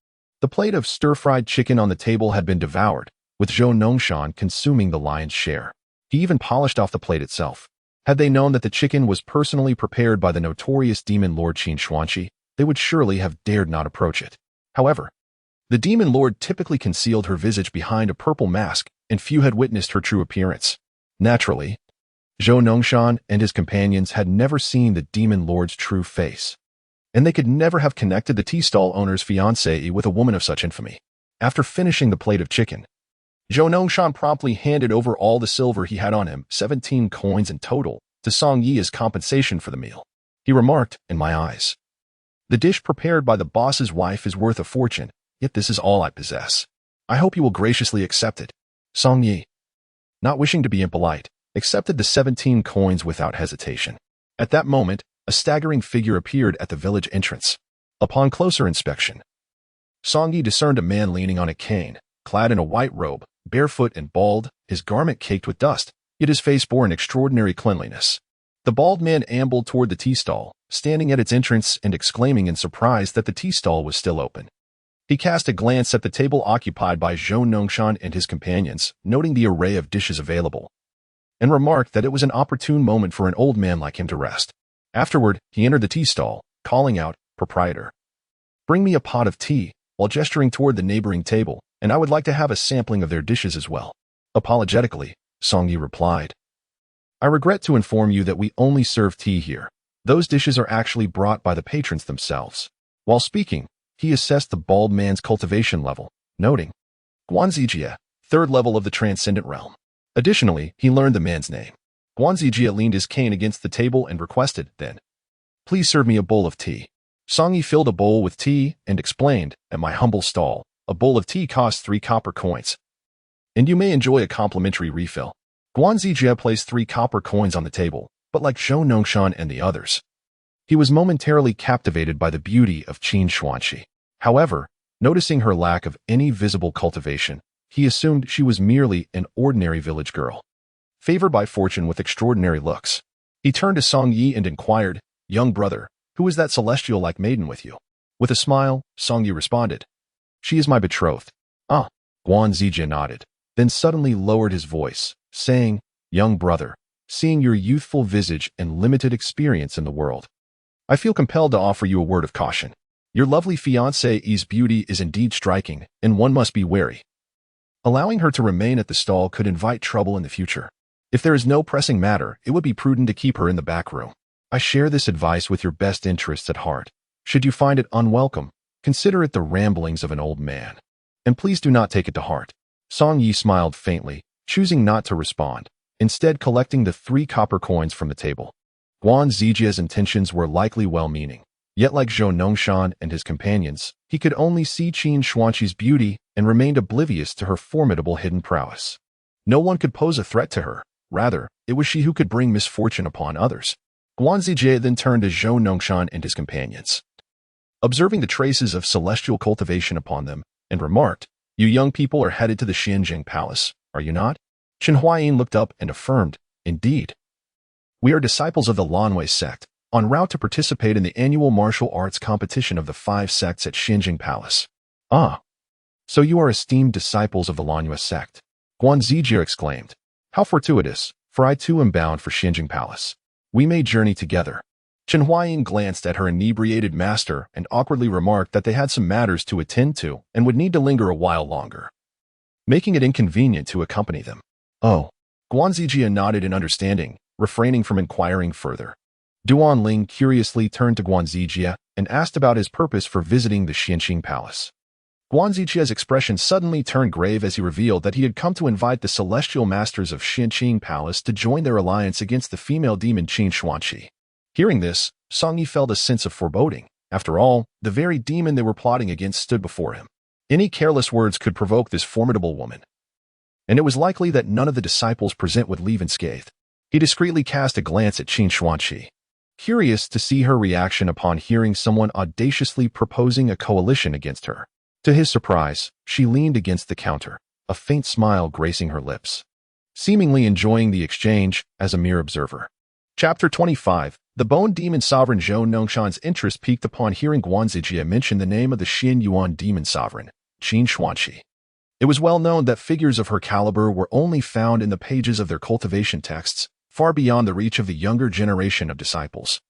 the plate of stir-fried chicken on the table had been devoured, with Zhou Nongshan consuming the lion's share. He even polished off the plate itself. Had they known that the chicken was personally prepared by the notorious demon lord Qin Xuanqi, they would surely have dared not approach it. However, the demon lord typically concealed her visage behind a purple mask, and few had witnessed her true appearance. Naturally, Zhou Nongshan and his companions had never seen the demon lord's true face, and they could never have connected the tea stall owner's fiancée with a woman of such infamy. After finishing the plate of chicken, Zhou Nongshan promptly handed over all the silver he had on him, 17 coins in total, to Song Yi as compensation for the meal. He remarked, "In my eyes, the dish prepared by the boss's wife is worth a fortune, yet this is all I possess. I hope you will graciously accept it." Song Yi, not wishing to be impolite, accepted the 17 coins without hesitation. At that moment, a staggering figure appeared at the village entrance. Upon closer inspection, Song Yi discerned a man leaning on a cane, clad in a white robe, barefoot and bald, his garment caked with dust, yet his face bore an extraordinary cleanliness. The bald man ambled toward the tea stall, standing at its entrance and exclaiming in surprise that the tea stall was still open. He cast a glance at the table occupied by Zhou Nongshan and his companions, noting the array of dishes available, and remarked that it was an opportune moment for an old man like him to rest. Afterward, he entered the tea stall, calling out, "Proprietor, bring me a pot of tea," while gesturing toward the neighboring table, "and I would like to have a sampling of their dishes as well." Apologetically, Song Yi replied, "I regret to inform you that we only serve tea here. Those dishes are actually brought by the patrons themselves." While speaking, he assessed the bald man's cultivation level, noting, "Guanzijie, third level of the transcendent realm." Additionally, he learned the man's name. Guanzijie leaned his cane against the table and requested, "Then, please serve me a bowl of tea." Song Yi filled a bowl with tea and explained, "At my humble stall, a bowl of tea costs 3 copper coins, and you may enjoy a complimentary refill." Guanzijie placed 3 copper coins on the table, but like Zhou Nongshan and the others, he was momentarily captivated by the beauty of Qin Xuanqi. However, noticing her lack of any visible cultivation, he assumed she was merely an ordinary village girl, favored by fortune with extraordinary looks. He turned to Song Yi and inquired, "Young brother, who is that celestial-like maiden with you?" With a smile, Song Yi responded, "She is my betrothed." "Ah," Guanzijie nodded, then suddenly lowered his voice, saying, "Young brother, seeing your youthful visage and limited experience in the world, I feel compelled to offer you a word of caution. Your lovely fiancée's beauty is indeed striking, and one must be wary. Allowing her to remain at the stall could invite trouble in the future. If there is no pressing matter, it would be prudent to keep her in the back room. I share this advice with your best interests at heart. Should you find it unwelcome, consider it the ramblings of an old man. And please do not take it to heart." Song Yi smiled faintly, choosing not to respond, instead collecting the 3 copper coins from the table. Guanzijie's intentions were likely well-meaning, yet like Zhou Nongshan and his companions, he could only see Qin Xuanqi's beauty and remained oblivious to her formidable hidden prowess. No one could pose a threat to her. Rather, it was she who could bring misfortune upon others. Guanzijie then turned to Zhou Nongshan and his companions, observing the traces of celestial cultivation upon them, and remarked, "You young people are headed to the Xianjing Palace, are you not?" Chen Huayin looked up and affirmed, "Indeed. We are disciples of the Lanwei sect, en route to participate in the annual martial arts competition of the 5 sects at Xianjing Palace." "Ah, so you are esteemed disciples of the Lanwei sect," Guanzijie exclaimed. "How fortuitous, for I too am bound for Xianjing Palace. We may journey together." Chen Huayin glanced at her inebriated master and awkwardly remarked that they had some matters to attend to and would need to linger a while longer, making it inconvenient to accompany them. "Oh." Guanzijie nodded in understanding, refraining from inquiring further. Duan Ling curiously turned to Guanzijie and asked about his purpose for visiting the Xianjing Palace. Guanzijie's expression suddenly turned grave as he revealed that he had come to invite the celestial masters of Xianjing Palace to join their alliance against the female demon Qin Xuanqi. Hearing this, Song Yi felt a sense of foreboding. After all, the very demon they were plotting against stood before him. Any careless words could provoke this formidable woman, and it was likely that none of the disciples present would leave unscathed. He discreetly cast a glance at Qin Xuanqi, curious to see her reaction upon hearing someone audaciously proposing a coalition against her. To his surprise, she leaned against the counter, a faint smile gracing her lips, seemingly enjoying the exchange as a mere observer. Chapter 25. The Bone Demon Sovereign. Zhou Nongshan's interest piqued upon hearing Guanzijie mention the name of the Xin Yuan Demon Sovereign, Qin Xuanqi. It was well known that figures of her caliber were only found in the pages of their cultivation texts, far beyond the reach of the younger generation of disciples.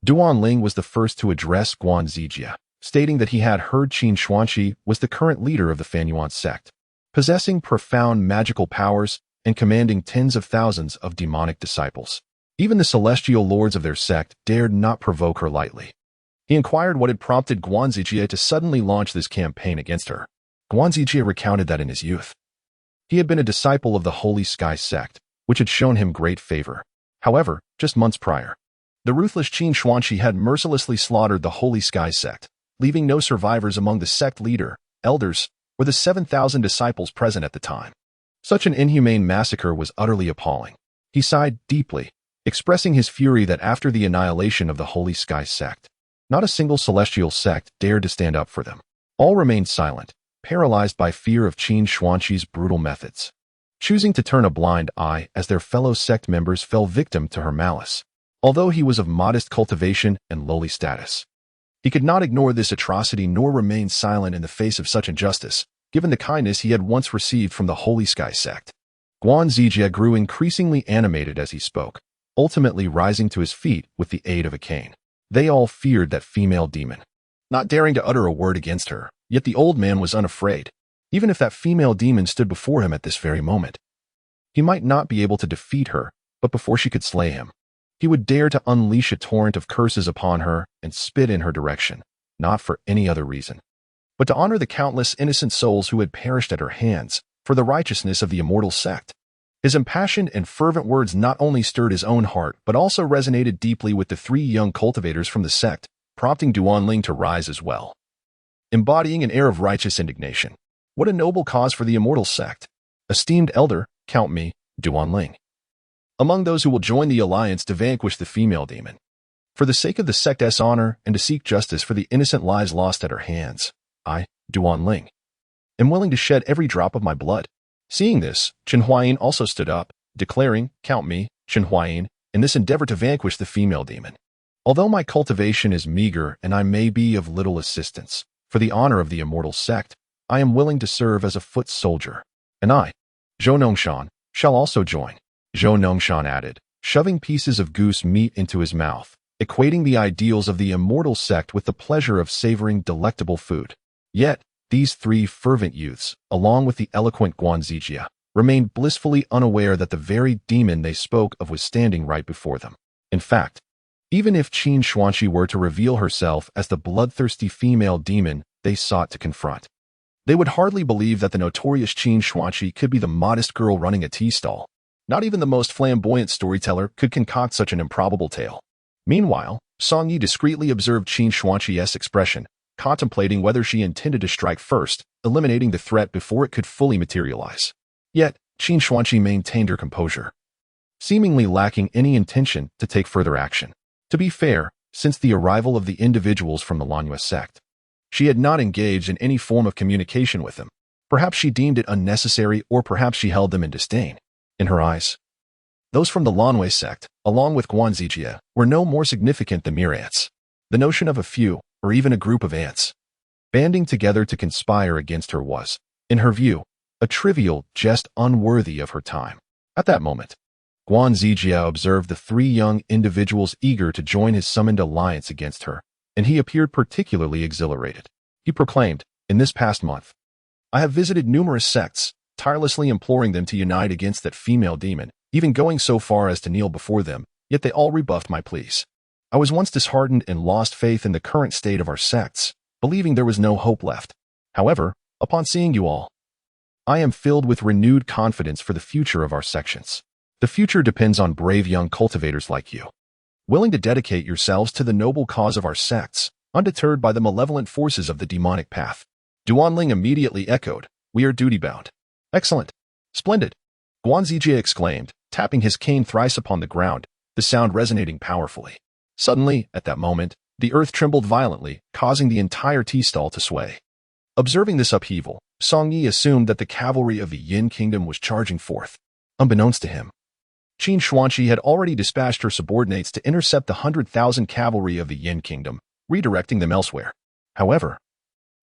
Duan Ling was the first to address Guanzijie, stating that he had heard Qin Xuanqi was the current leader of the Fanyuan sect, possessing profound magical powers and commanding tens of thousands of demonic disciples. Even the celestial lords of their sect dared not provoke her lightly. He inquired what had prompted Guanzijie to suddenly launch this campaign against her. Guan Zijie recounted that in his youth, he had been a disciple of the Holy Sky sect, which had shown him great favor. However, just months prior, the ruthless Qin Xuanqi had mercilessly slaughtered the Holy Sky sect, leaving no survivors among the sect leader, elders, or the 7,000 disciples present at the time. Such an inhumane massacre was utterly appalling. He sighed deeply, expressing his fury that after the annihilation of the Holy Sky sect, not a single celestial sect dared to stand up for them. All remained silent, paralyzed by fear of Qin Xuanqi's brutal methods, choosing to turn a blind eye as their fellow sect members fell victim to her malice. Although he was of modest cultivation and lowly status, he could not ignore this atrocity nor remain silent in the face of such injustice, given the kindness he had once received from the Holy Sky sect. Guan Zijie grew increasingly animated as he spoke, ultimately rising to his feet with the aid of a cane. They all feared that female demon, not daring to utter a word against her, yet the old man was unafraid. Even if that female demon stood before him at this very moment, he might not be able to defeat her, but before she could slay him, he would dare to unleash a torrent of curses upon her and spit in her direction, not for any other reason, but to honor the countless innocent souls who had perished at her hands for the righteousness of the immortal sect. His impassioned and fervent words not only stirred his own heart, but also resonated deeply with the three young cultivators from the sect, prompting Duanling to rise as well. Embodying an air of righteous indignation. What a noble cause for the immortal sect. Esteemed elder, count me, Duanling, among those who will join the alliance to vanquish the female demon. For the sake of the sect's honor and to seek justice for the innocent lives lost at her hands, I, Duanling, am willing to shed every drop of my blood. Seeing this, Chen Huayin also stood up, declaring, count me, Chen Huayin, in this endeavor to vanquish the female demon. Although my cultivation is meager and I may be of little assistance, for the honor of the immortal sect, I am willing to serve as a foot soldier. And I, Zhou Nongshan, shall also join, Zhou Nongshan added, shoving pieces of goose meat into his mouth, equating the ideals of the immortal sect with the pleasure of savoring delectable food. Yet, these three fervent youths, along with the eloquent Guan Zijie, remained blissfully unaware that the very demon they spoke of was standing right before them. In fact, even if Qin Xuanqi were to reveal herself as the bloodthirsty female demon they sought to confront, they would hardly believe that the notorious Qin Xuanqi could be the modest girl running a tea stall. Not even the most flamboyant storyteller could concoct such an improbable tale. Meanwhile, Song Yi discreetly observed Qin Xuanqi's expression, contemplating whether she intended to strike first, eliminating the threat before it could fully materialize. Yet, Qin Xuanqi maintained her composure, seemingly lacking any intention to take further action. To be fair, since the arrival of the individuals from the Lanyue sect, she had not engaged in any form of communication with them. Perhaps she deemed it unnecessary, or perhaps she held them in disdain. In her eyes, those from the Lanyue sect, along with Guan Zijie, were no more significant than mere ants. The notion of a few, or even a group of ants, banding together to conspire against her was, in her view, a trivial jest unworthy of her time. At that moment, Guan Zijie observed the three young individuals eager to join his summoned alliance against her, and he appeared particularly exhilarated. He proclaimed, in this past month, I have visited numerous sects, tirelessly imploring them to unite against that female demon, even going so far as to kneel before them, yet they all rebuffed my pleas. I was once disheartened and lost faith in the current state of our sects, believing there was no hope left. However, upon seeing you all, I am filled with renewed confidence for the future of our sections. The future depends on brave young cultivators like you, willing to dedicate yourselves to the noble cause of our sects, undeterred by the malevolent forces of the demonic path. Duanling immediately echoed, we are duty-bound. Excellent. Splendid. Guan Zijie exclaimed, tapping his cane thrice upon the ground, the sound resonating powerfully. Suddenly, at that moment, the earth trembled violently, causing the entire tea stall to sway. Observing this upheaval, Song Yi assumed that the cavalry of the Yin Kingdom was charging forth. Unbeknownst to him, Qin Xuanqi had already dispatched her subordinates to intercept the 100,000 cavalry of the Yin Kingdom, redirecting them elsewhere. However,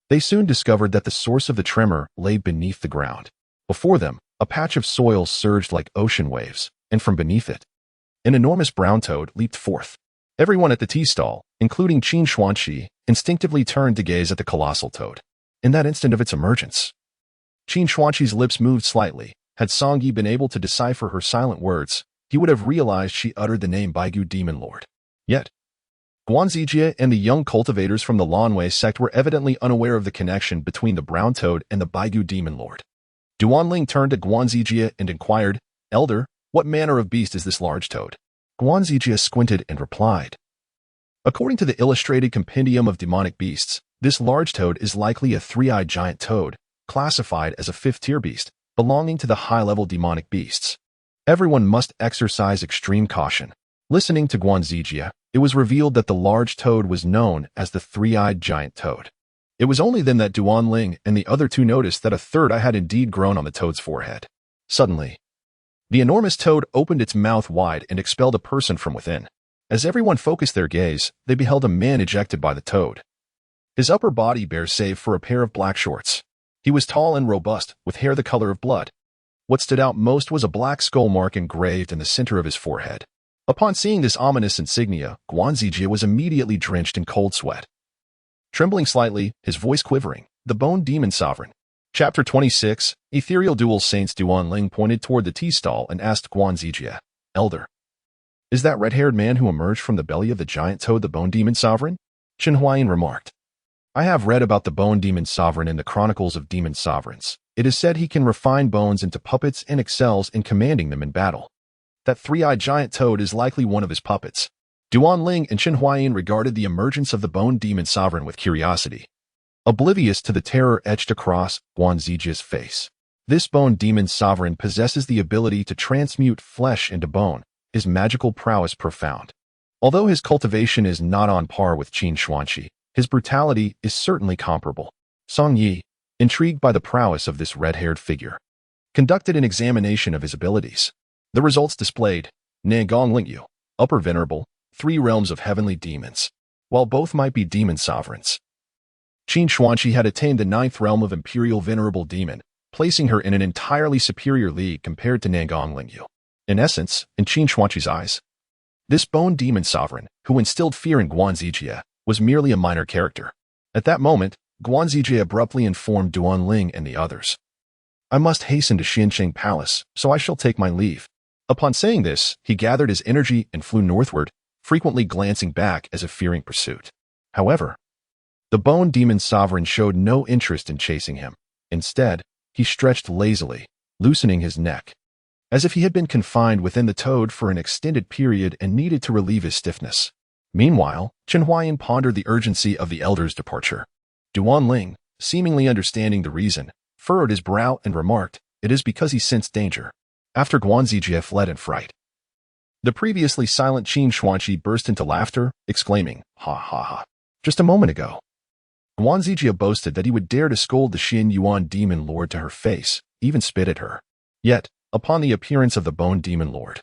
they soon discovered that the source of the tremor lay beneath the ground. Before them, a patch of soil surged like ocean waves, and from beneath it, an enormous brown toad leaped forth. Everyone at the tea stall, including Qin Xuanqi, instinctively turned to gaze at the colossal toad. In that instant of its emergence, Qin Xuanqi's lips moved slightly. Had Song Yi been able to decipher her silent words, he would have realized she uttered the name Baigu Demon Lord. Yet, Guan Zijie and the young cultivators from the Lanwei sect were evidently unaware of the connection between the brown toad and the Baigu demon lord. Duanling turned to Guan Zijie and inquired, "Elder, what manner of beast is this large toad?" Guan Zijie squinted and replied, "According to the illustrated compendium of demonic beasts, this large toad is likely a three-eyed giant toad, classified as a fifth-tier beast, belonging to the high-level demonic beasts. Everyone must exercise extreme caution." Listening to Guan Zijie, it was revealed that the large toad was known as the three-eyed giant toad. It was only then that Duanling and the other two noticed that a third eye had indeed grown on the toad's forehead. Suddenly, the enormous toad opened its mouth wide and expelled a person from within. As everyone focused their gaze, they beheld a man ejected by the toad. His upper body bare save for a pair of black shorts. He was tall and robust, with hair the color of blood. What stood out most was a black skull mark engraved in the center of his forehead. Upon seeing this ominous insignia, Guan Zijie was immediately drenched in cold sweat. Trembling slightly, his voice quivering, the Bone Demon Sovereign. Chapter 26, Ethereal Duel. Saints. Duanling pointed toward the tea stall and asked Guan Zijie, "Elder, is that red-haired man who emerged from the belly of the giant toad the Bone Demon Sovereign?" Chen Huayin remarked, "I have read about the Bone Demon Sovereign in the Chronicles of Demon Sovereigns. It is said he can refine bones into puppets and excels in commanding them in battle. That three-eyed giant toad is likely one of his puppets." Duanling and Chen Huayin regarded the emergence of the Bone Demon Sovereign with curiosity, oblivious to the terror etched across Guan Zijie's face. This Bone Demon Sovereign possesses the ability to transmute flesh into bone, his magical prowess profound. Although his cultivation is not on par with Qin Xuanqi, his brutality is certainly comparable. Song Yi, intrigued by the prowess of this red-haired figure, conducted an examination of his abilities. The results displayed, Nangong Lingyu, Upper Venerable, 3 realms of heavenly demons. While both might be demon sovereigns, Qin Xuanqi had attained the 9th realm of Imperial Venerable Demon, placing her in an entirely superior league compared to Nangong Lingyu. In essence, in Qin Xuanqi's eyes, this Bone Demon Sovereign, who instilled fear in Guan Zijie, was merely a minor character. At that moment, Guan Zijie abruptly informed Duanling and the others, "I must hasten to Xiansheng Palace, so I shall take my leave." Upon saying this, he gathered his energy and flew northward, frequently glancing back as if fearing pursuit. However, the Bone Demon Sovereign showed no interest in chasing him. Instead, he stretched lazily, loosening his neck, as if he had been confined within the toad for an extended period and needed to relieve his stiffness. Meanwhile, Chen Huayin pondered the urgency of the elder's departure. Duanling, seemingly understanding the reason, furrowed his brow and remarked, "It is because he sensed danger." After Guan Zijie fled in fright, the previously silent Qin Xuanqi burst into laughter, exclaiming, "Ha ha ha. Just a moment ago, Guan Zijie boasted that he would dare to scold the Xin Yuan Demon Lord to her face, even spit at her. Yet, upon the appearance of the Bone Demon Lord,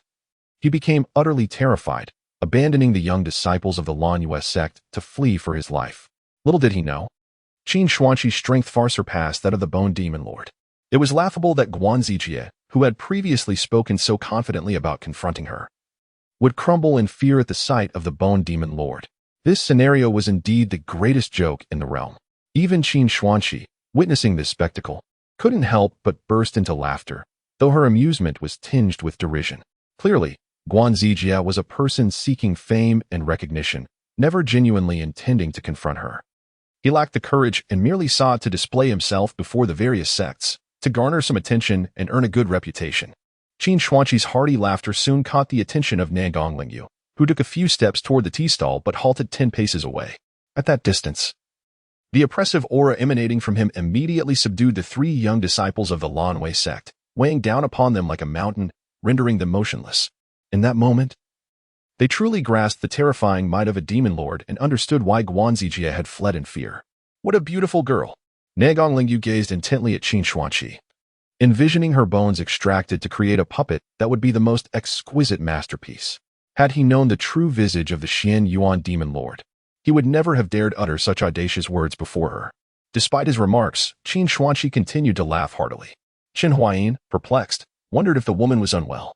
he became utterly terrified, abandoning the young disciples of the Lanwei sect to flee for his life." Little did he know, Qin Xuanqi's strength far surpassed that of the Bone Demon Lord. It was laughable that Guan Zijie, who had previously spoken so confidently about confronting her, would crumble in fear at the sight of the Bone Demon Lord. This scenario was indeed the greatest joke in the realm. Even Qin Xuanqi, witnessing this spectacle, couldn't help but burst into laughter, though her amusement was tinged with derision. Clearly, Guan Zijie was a person seeking fame and recognition, never genuinely intending to confront her. He lacked the courage and merely sought to display himself before the various sects, to garner some attention and earn a good reputation. Qin Xuanqi's hearty laughter soon caught the attention of Nangong Lingyu, who took a few steps toward the tea stall but halted 10 paces away. At that distance, the oppressive aura emanating from him immediately subdued the 3 young disciples of the Lanwei sect, weighing down upon them like a mountain, rendering them motionless. In that moment, they truly grasped the terrifying might of a demon lord and understood why Guan Zijie had fled in fear. What a beautiful girl! Nangong Lingyu gazed intently at Qin Xuanqi, envisioning her bones extracted to create a puppet that would be the most exquisite masterpiece. Had he known the true visage of the Xian Yuan Demon Lord, he would never have dared utter such audacious words before her. Despite his remarks, Qin Xuanqi continued to laugh heartily. Chen Huayin, perplexed, wondered if the woman was unwell.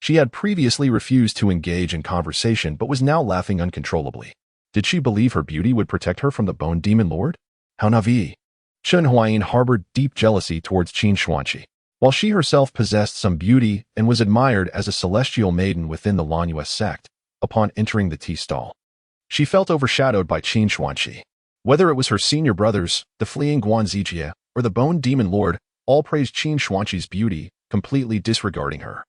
She had previously refused to engage in conversation but was now laughing uncontrollably. Did she believe her beauty would protect her from the Bone Demon Lord? How naive! Chen Huayin harbored deep jealousy towards Qin Xuanqi. While she herself possessed some beauty and was admired as a celestial maiden within the Lanwei sect, upon entering the tea stall, She felt overshadowed by Qin Xuanqi. Whether it was her senior brothers, the fleeing Guan Zijie, or the Bone Demon Lord, all praised Qin Xuanqi's beauty, completely disregarding her,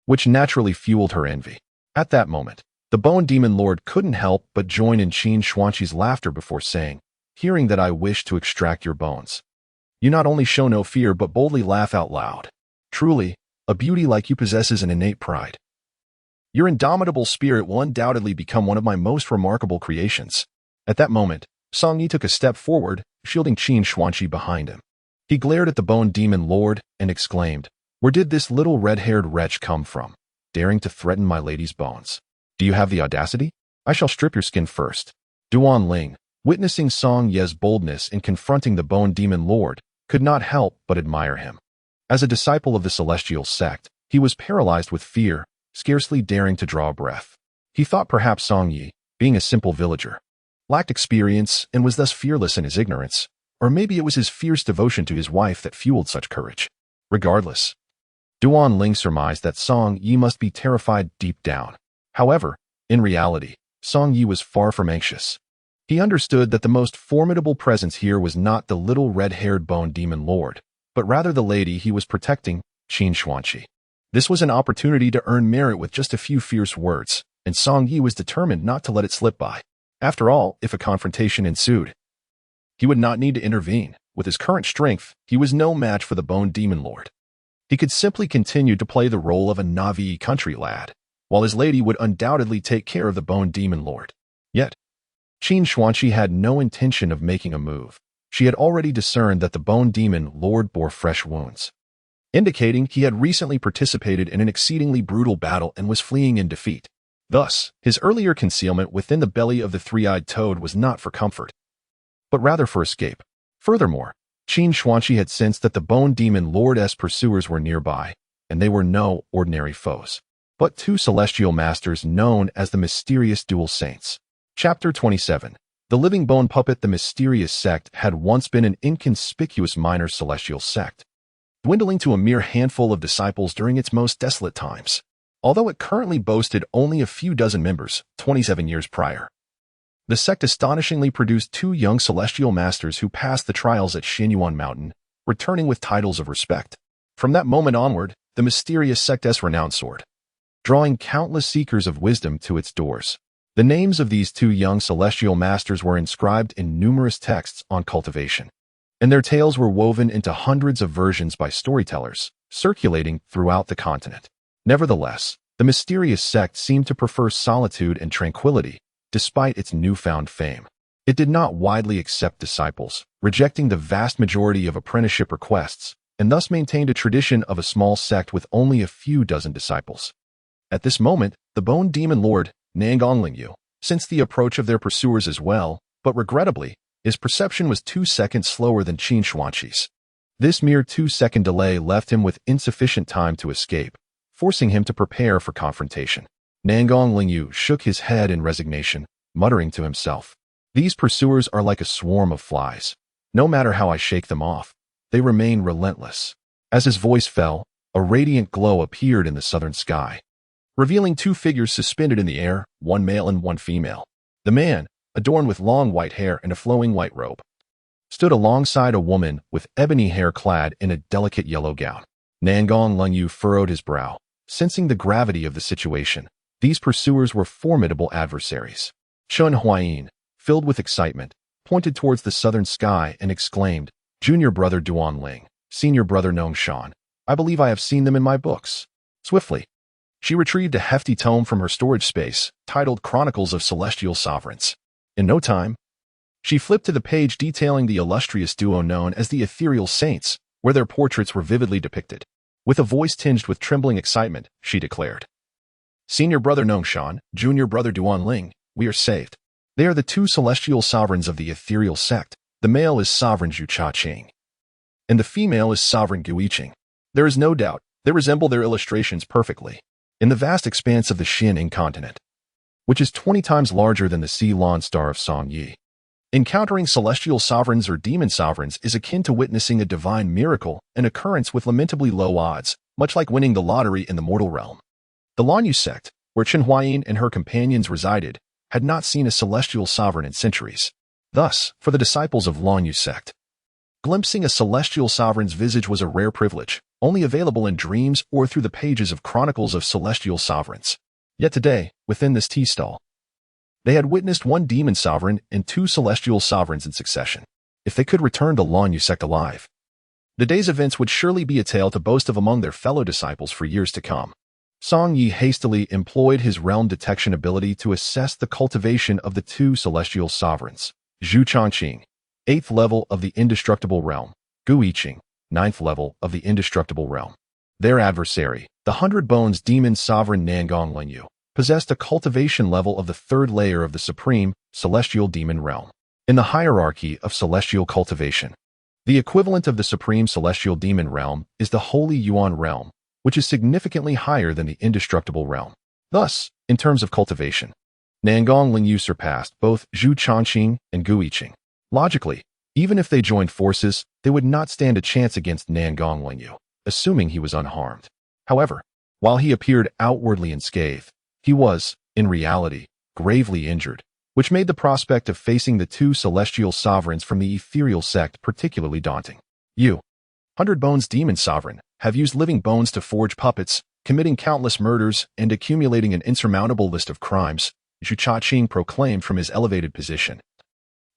which naturally fueled her envy. At that moment, the Bone Demon Lord couldn't help but join in Qin Xuanqi's laughter before saying, "Hearing that I wish to extract your bones, you not only show no fear but boldly laugh out loud. Truly, a beauty like you possesses an innate pride. Your indomitable spirit will undoubtedly become one of my most remarkable creations." At that moment, Song Yi took a step forward, shielding Qin Xuanqi behind him. He glared at the Bone Demon Lord and exclaimed, "Where did this little red-haired wretch come from, daring to threaten my lady's bones? Do you have the audacity? I shall strip your skin first." Duan Ling, witnessing Song Ye's boldness in confronting the Bone Demon Lord, could not help but admire him. As a disciple of the celestial sect, he was paralyzed with fear, scarcely daring to draw a breath. He thought perhaps Song Yi, being a simple villager, lacked experience and was thus fearless in his ignorance, or maybe it was his fierce devotion to his wife that fueled such courage. Regardless, Duan Ling surmised that Song Yi must be terrified deep down. However, in reality, Song Yi was far from anxious. He understood that the most formidable presence here was not the little red-haired Bone Demon Lord, but rather the lady he was protecting, Qin Xuanqi. This was an opportunity to earn merit with just a few fierce words, and Song Yi was determined not to let it slip by. After all, if a confrontation ensued, he would not need to intervene. With his current strength, he was no match for the Bone Demon Lord. He could simply continue to play the role of a Navi country lad, while his lady would undoubtedly take care of the Bone Demon Lord. Yet, Qin Xuanqi had no intention of making a move. She had already discerned that the Bone Demon Lord bore fresh wounds, indicating he had recently participated in an exceedingly brutal battle and was fleeing in defeat. Thus, his earlier concealment within the belly of the three-eyed toad was not for comfort, but rather for escape. Furthermore, Qin Xuanqi had sensed that the Bone Demon Lord's pursuers were nearby, and they were no ordinary foes, but two celestial masters known as the mysterious Dual Saints. Chapter 27. The Living Bone Puppet. The mysterious sect had once been an inconspicuous minor celestial sect, dwindling to a mere handful of disciples during its most desolate times. Although it currently boasted only a few dozen members, 27 years prior, the sect astonishingly produced two young celestial masters who passed the trials at Xinyuan Mountain, returning with titles of respect. From that moment onward, the mysterious sect's renown soared, drawing countless seekers of wisdom to its doors. The names of these two young celestial masters were inscribed in numerous texts on cultivation, and their tales were woven into hundreds of versions by storytellers, circulating throughout the continent. Nevertheless, the mysterious sect seemed to prefer solitude and tranquility, despite its newfound fame. It did not widely accept disciples, rejecting the vast majority of apprenticeship requests, and thus maintained a tradition of a small sect with only a few dozen disciples. At this moment, the Bone Demon Lord, Nangonglingyu, sensed the approach of their pursuers as well, but regrettably, his perception was 2 seconds slower than Qin Xuanqi's. This mere 2-second delay left him with insufficient time to escape, forcing him to prepare for confrontation. Nangonglingyu shook his head in resignation, muttering to himself, "These pursuers are like a swarm of flies. No matter how I shake them off, they remain relentless." As his voice fell, a radiant glow appeared in the southern sky, revealing two figures suspended in the air, one male and one female. The man, adorned with long white hair and a flowing white robe, stood alongside a woman with ebony hair clad in a delicate yellow gown. Nangonglingyu furrowed his brow, sensing the gravity of the situation. These pursuers were formidable adversaries. Chun Huayin, filled with excitement, pointed towards the southern sky and exclaimed, "Junior brother Duan Ling, senior brother Nong Shan, I believe I have seen them in my books." Swiftly, she retrieved a hefty tome from her storage space, titled Chronicles of Celestial Sovereigns. In no time, she flipped to the page detailing the illustrious duo known as the Ethereal Saints, where their portraits were vividly depicted. With a voice tinged with trembling excitement, she declared, "Senior brother Nongshan, junior brother Duan Ling, we are saved. They are the two celestial sovereigns of the ethereal sect. The male is Sovereign Zhu Cha Qing, and the female is Sovereign Gui Qing. There is no doubt, they resemble their illustrations perfectly. In the vast expanse of the Xinying continent, which is 20 times larger than the Ceylon star of Song Yi, encountering celestial sovereigns or demon sovereigns is akin to witnessing a divine miracle, an occurrence with lamentably low odds, much like winning the lottery in the mortal realm." The Lanyu sect, where Chen Huayin and her companions resided, had not seen a celestial sovereign in centuries. Thus, for the disciples of Lanyu sect, glimpsing a celestial sovereign's visage was a rare privilege, only available in dreams or through the pages of chronicles of celestial sovereigns. Yet today, within this tea stall, they had witnessed one demon sovereign and two celestial sovereigns in succession. If they could return to Lanyu sect alive, the day's events would surely be a tale to boast of among their fellow disciples for years to come. Song Yi hastily employed his realm detection ability to assess the cultivation of the two celestial sovereigns. Zhu Changqing, 8th level of the indestructible realm. Gu Yiqing, 9th level of the indestructible realm. Their adversary, the 100 Bones demon sovereign Nangong Linyu, possessed a cultivation level of the 3rd layer of the supreme celestial demon realm. In the hierarchy of celestial cultivation, the equivalent of the supreme celestial demon realm is the Holy Yuan realm, which is significantly higher than the indestructible realm. Thus, in terms of cultivation, Nangong Linyu surpassed both Zhu Changqing and Gu Yiqing. Logically, even if they joined forces, they would not stand a chance against Nangong Linyu, assuming he was unharmed. However, while he appeared outwardly unscathed, he was, in reality, gravely injured, which made the prospect of facing the two celestial sovereigns from the ethereal sect particularly daunting. You, 100 Bones demon sovereign, have used living bones to forge puppets, committing countless murders, and accumulating an insurmountable list of crimes, Zhu Changqing proclaimed from his elevated position,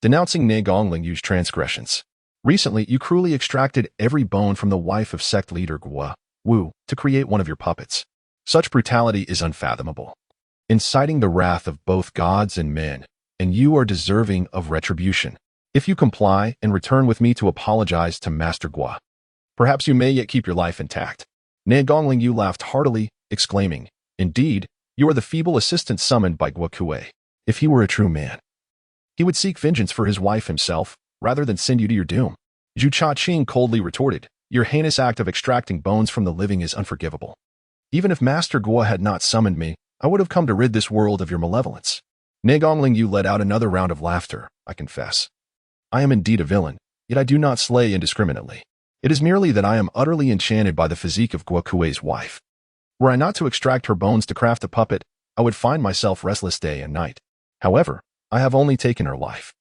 denouncing Nangong Lingyu's transgressions. Recently, you cruelly extracted every bone from the wife of sect leader Guo Wu to create one of your puppets. Such brutality is unfathomable, inciting the wrath of both gods and men, and you are deserving of retribution. If you comply and return with me to apologize to Master Guo, perhaps you may yet keep your life intact. Nangong Lingyu laughed heartily, exclaiming, Indeed, you are the feeble assistant summoned by Guo Kuei. If he were a true man, he would seek vengeance for his wife himself, rather than send you to your doom. Zhu Changqing coldly retorted, Your heinous act of extracting bones from the living is unforgivable. Even if Master Guo had not summoned me, I would have come to rid this world of your malevolence. Nangong Lingyu let out another round of laughter, I confess. I am indeed a villain, yet I do not slay indiscriminately. It is merely that I am utterly enchanted by the physique of Guo Kuei's wife. Were I not to extract her bones to craft a puppet, I would find myself restless day and night. However, I have only taken her life.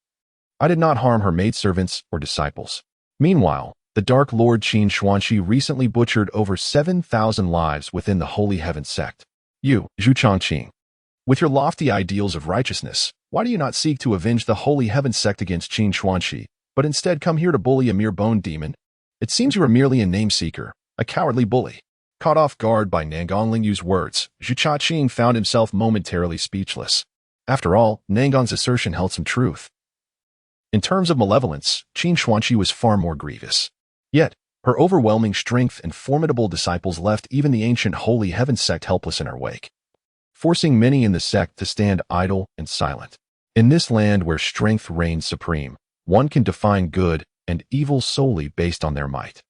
I did not harm her maidservants or disciples. Meanwhile, the Dark Lord Qin Xuanxi recently butchered over 7,000 lives within the Holy Heaven sect. You, Zhu Changqing, with your lofty ideals of righteousness, why do you not seek to avenge the Holy Heaven sect against Qin Xuanxi, but instead come here to bully a mere bone demon? It seems you are merely a name-seeker, a cowardly bully. Caught off guard by Nangong Lingyu's words, Zhu Changqing found himself momentarily speechless. After all, Nangong's assertion held some truth. In terms of malevolence, Qin Xuanxi was far more grievous. Yet, her overwhelming strength and formidable disciples left even the ancient Holy Heaven sect helpless in her wake, forcing many in the sect to stand idle and silent. In this land where strength reigns supreme, one can define good and evil solely based on their might.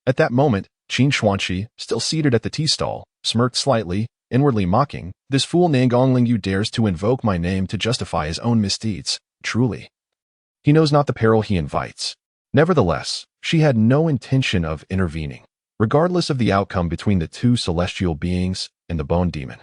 At that moment, Qin Xuanxi, still seated at the tea stall, smirked slightly, inwardly mocking, This fool Nangong Lingyu dares to invoke my name to justify his own misdeeds. Truly, he knows not the peril he invites. Nevertheless, she had no intention of intervening, regardless of the outcome between the two celestial beings and the bone demon.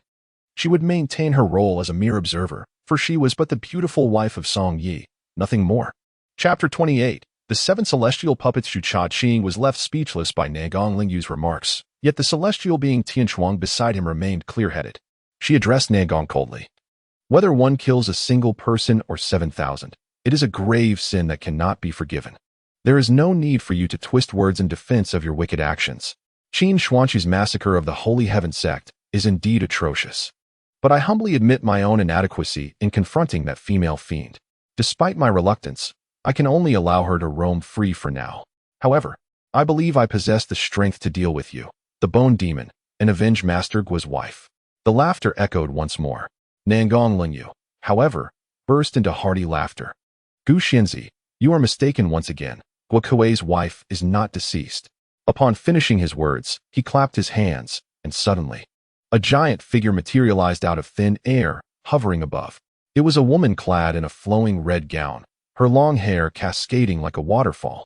She would maintain her role as a mere observer, for she was but the beautiful wife of Song Yi, nothing more. Chapter 28. The 7 celestial puppets. Zhu Changqing was left speechless by Nangong Lingyu's remarks, yet the celestial being Tianshuang beside him remained clear-headed. She addressed Nangong coldly. Whether one kills a single person or 7,000, it is a grave sin that cannot be forgiven. There is no need for you to twist words in defense of your wicked actions. Qin Xuanxi's massacre of the Holy Heaven sect is indeed atrocious. But I humbly admit my own inadequacy in confronting that female fiend. Despite my reluctance, I can only allow her to roam free for now. However, I believe I possess the strength to deal with you, the bone demon, and avenge Master Guo's wife. The laughter echoed once more. Nangong Lingyu, however, burst into hearty laughter. Gu Xinzi, you are mistaken once again. Guo Kuei's wife is not deceased. Upon finishing his words, he clapped his hands, and suddenly, a giant figure materialized out of thin air, hovering above. It was a woman clad in a flowing red gown, her long hair cascading like a waterfall,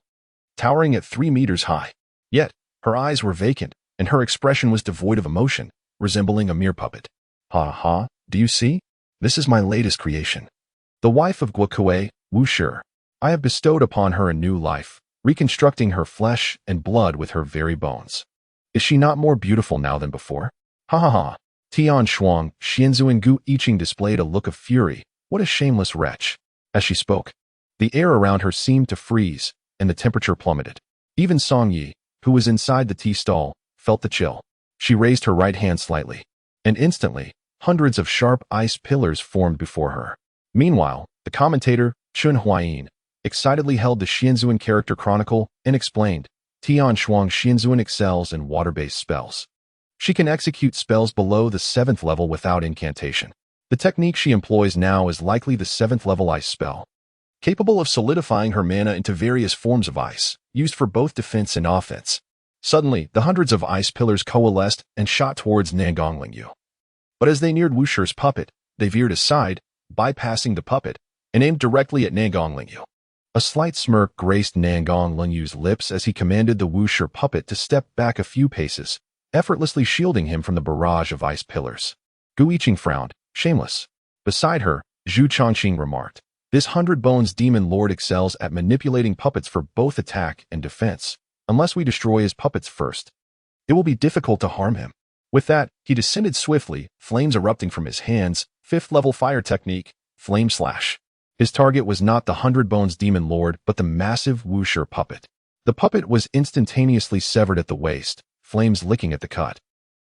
towering at 3 meters high. Yet, her eyes were vacant, and her expression was devoid of emotion, resembling a mere puppet. Ha ha, do you see? This is my latest creation. The wife of Guokue, Wu Shi. I have bestowed upon her a new life, reconstructing her flesh and blood with her very bones. Is she not more beautiful now than before? Ha ha ha. Tian Shuang, Xianzuan Gu Yiqing displayed a look of fury. What a shameless wretch. As she spoke, the air around her seemed to freeze, and the temperature plummeted. Even Song Yi, who was inside the tea stall, felt the chill. She raised her right hand slightly, and instantly, hundreds of sharp ice pillars formed before her. Meanwhile, the commentator, Chun Huayin, excitedly held the Xianzuan character chronicle and explained, Tian Shuang Xianzuan excels in water-based spells. She can execute spells below the 7th level without incantation. The technique she employs now is likely the 7th level ice spell, capable of solidifying her mana into various forms of ice, used for both defense and offense. Suddenly, the hundreds of ice pillars coalesced and shot towards Nangong Lingyu. But as they neared Wu Shi's puppet, they veered aside, bypassing the puppet, and aimed directly at Nangong Lingyu. A slight smirk graced Nangong Lingyu's lips as he commanded the Wu Shi puppet to step back a few paces, effortlessly shielding him from the barrage of ice pillars. Gu Yiqing frowned, shameless. Beside her, Zhu Changqing remarked, this 100-bones demon lord excels at manipulating puppets for both attack and defense. Unless we destroy his puppets first, it will be difficult to harm him. With that, he descended swiftly, flames erupting from his hands, 5th level fire technique, Flame Slash. His target was not the 100-bones demon lord, but the massive Wu Shi puppet. The puppet was instantaneously severed at the waist, flames licking at the cut.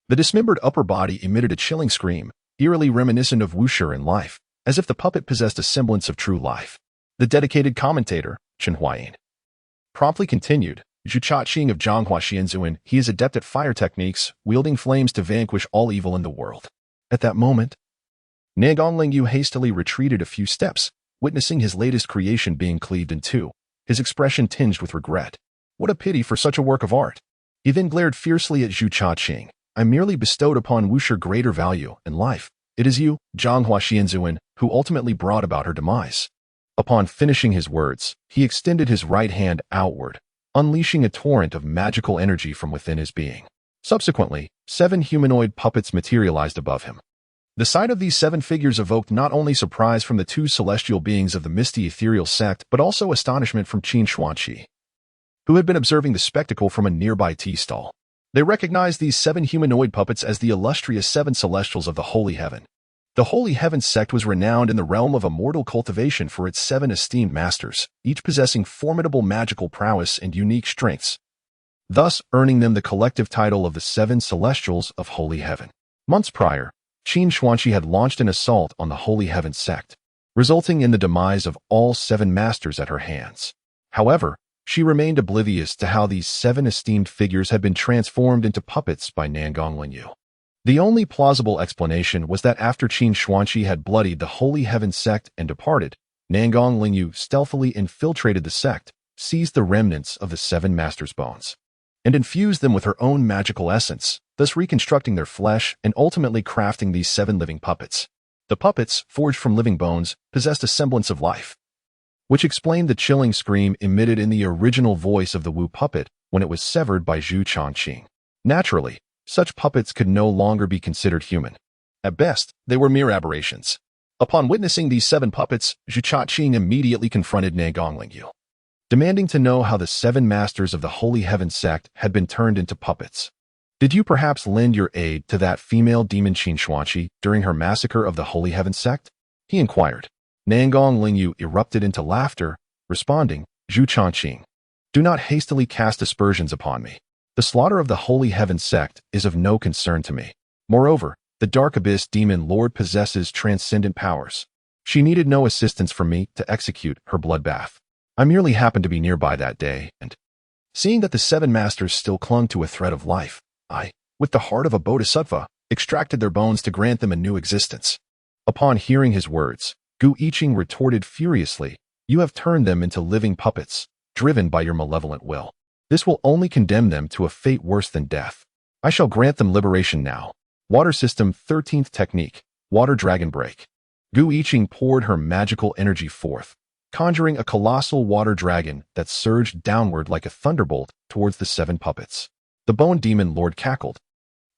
The dismembered upper body emitted a chilling scream, eerily reminiscent of Wu Shi in life, as if the puppet possessed a semblance of true life. The dedicated commentator, Chen Huayin, promptly continued, Zhu Chaqing of Zhonghua Xianzuan, he is adept at fire techniques, wielding flames to vanquish all evil in the world. At that moment, Nangong Lingyu hastily retreated a few steps, witnessing his latest creation being cleaved in two, his expression tinged with regret. What a pity for such a work of art. He then glared fiercely at Zhu Chaqing. I merely bestowed upon Wu Shi greater value and life. It is you, Zhonghua Xianzuan, who ultimately brought about her demise. Upon finishing his words, he extended his right hand outward, unleashing a torrent of magical energy from within his being. Subsequently, 7 humanoid puppets materialized above him. The sight of these 7 figures evoked not only surprise from the 2 celestial beings of the misty ethereal sect, but also astonishment from Qin Xuanqi, who had been observing the spectacle from a nearby tea stall. They recognized these 7 humanoid puppets as the illustrious 7 celestials of the Holy Heaven. The Holy Heaven sect was renowned in the realm of immortal cultivation for its 7 esteemed masters, each possessing formidable magical prowess and unique strengths, thus earning them the collective title of the 7 Celestials of Holy Heaven. Months prior, Qin Xuanqi had launched an assault on the Holy Heaven sect, resulting in the demise of all 7 masters at her hands. However, she remained oblivious to how these 7 esteemed figures had been transformed into puppets by Nangong Lingyu. The only plausible explanation was that after Qin Xuanqi had bloodied the Holy Heaven sect and departed, Nangong Lingyu stealthily infiltrated the sect, seized the remnants of the 7 masters' bones, and infused them with her own magical essence, thus reconstructing their flesh and ultimately crafting these 7 living puppets. The puppets, forged from living bones, possessed a semblance of life, which explained the chilling scream emitted in the original voice of the Wu puppet when it was severed by Zhu Changqing. Naturally, such puppets could no longer be considered human. At best, they were mere aberrations. Upon witnessing these 7 puppets, Zhu Chaqing immediately confronted Nangong Lingyu, demanding to know how the 7 masters of the Holy Heaven sect had been turned into puppets. Did you perhaps lend your aid to that female demon Qin Xuanqi during her massacre of the Holy Heaven sect? He inquired. Nangong Lingyu erupted into laughter, responding, Zhu Changqing, do not hastily cast aspersions upon me. The slaughter of the Holy Heaven sect is of no concern to me. Moreover, the Dark Abyss Demon Lord possesses transcendent powers. She needed no assistance from me to execute her bloodbath. I merely happened to be nearby that day, and seeing that the 7 masters still clung to a thread of life, I, with the heart of a bodhisattva, extracted their bones to grant them a new existence. Upon hearing his words, Gu Yiqing retorted furiously, you have turned them into living puppets, driven by your malevolent will. This will only condemn them to a fate worse than death. I shall grant them liberation now. Water System 13th Technique, Water Dragon Break. Gu Yiqing poured her magical energy forth, conjuring a colossal water dragon that surged downward like a thunderbolt towards the 7 puppets. The Bone Demon Lord cackled.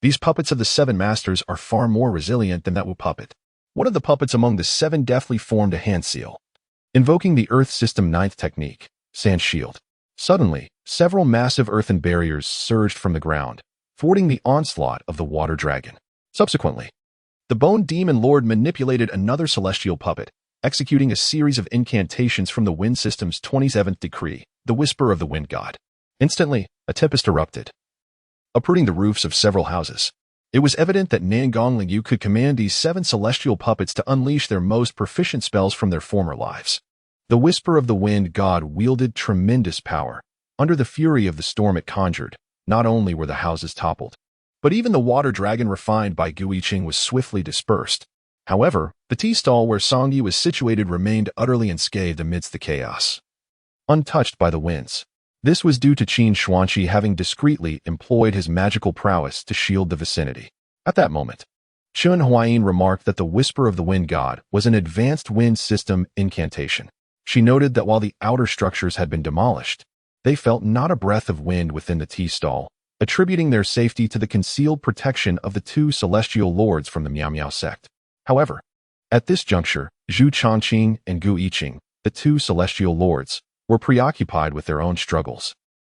These puppets of the 7 masters are far more resilient than that Wu puppet. One of the puppets among the 7 deftly formed a hand seal, invoking the Earth System 9th technique, Sand Shield. Suddenly, several massive earthen barriers surged from the ground, thwarting the onslaught of the water dragon. Subsequently, the Bone Demon Lord manipulated another celestial puppet, executing a series of incantations from the Wind System's 27th decree, the Whisper of the Wind God. Instantly, a tempest erupted, uprooting the roofs of several houses. It was evident that Nangong Lingyu could command these 7 celestial puppets to unleash their most proficient spells from their former lives. The Whisper of the Wind God wielded tremendous power. Under the fury of the storm it conjured, not only were the houses toppled, but even the water dragon refined by Guiqing was swiftly dispersed. However, the tea stall where Songyi was situated remained utterly unscathed amidst the chaos, untouched by the winds. This was due to Qin Xuanqi having discreetly employed his magical prowess to shield the vicinity. At that moment, Chun Huayin remarked that the Whisper of the Wind God was an advanced wind system incantation. She noted that while the outer structures had been demolished, they felt not a breath of wind within the tea stall, attributing their safety to the concealed protection of the 2 celestial lords from the Miao Miao sect. However, at this juncture, Zhu Changqing and Gu Yiqing, the 2 celestial lords, were preoccupied with their own struggles,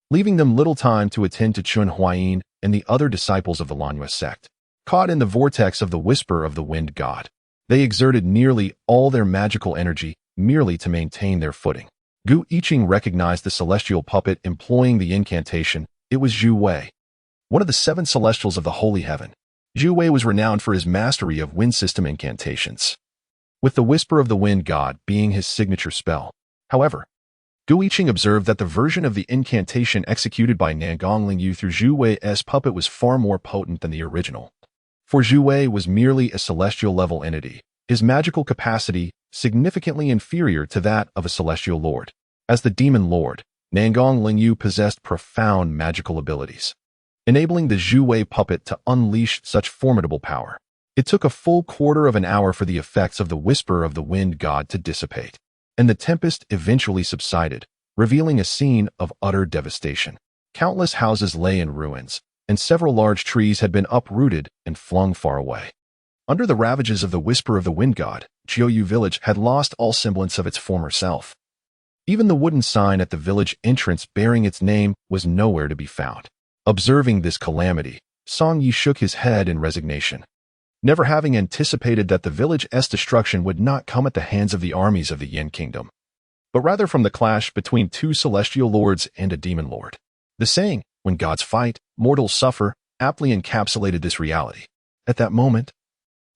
leaving them little time to attend to Chun Huayin and the other disciples of the Lanyue sect. Caught in the vortex of the Whisper of the Wind God, they exerted nearly all their magical energy merely to maintain their footing. Gu Yiqing recognized the celestial puppet employing the incantation. It was Zhu Wei, one of the 7 celestials of the Holy Heaven. Zhu Wei was renowned for his mastery of wind system incantations, with the Whisper of the Wind God being his signature spell. However, Gu Yiqing observed that the version of the incantation executed by Nangong Lingyu through Zhu Wei's puppet was far more potent than the original. For Zhu Wei was merely a celestial-level entity, his magical capacity significantly inferior to that of a celestial lord. As the demon lord, Nangong Lingyu possessed profound magical abilities, enabling the Zhu Wei puppet to unleash such formidable power. It took a full quarter of an hour for the effects of the Whisper of the Wind God to dissipate, and the tempest eventually subsided, revealing a scene of utter devastation. Countless houses lay in ruins, and several large trees had been uprooted and flung far away. Under the ravages of the Whisper of the Wind God, Jiuyu village had lost all semblance of its former self. Even the wooden sign at the village entrance bearing its name was nowhere to be found. Observing this calamity, Songyi shook his head in resignation, never having anticipated that the village's destruction would not come at the hands of the armies of the Yin Kingdom, but rather from the clash between 2 celestial lords and a demon lord. The saying, "When gods fight, mortals suffer," aptly encapsulated this reality. At that moment,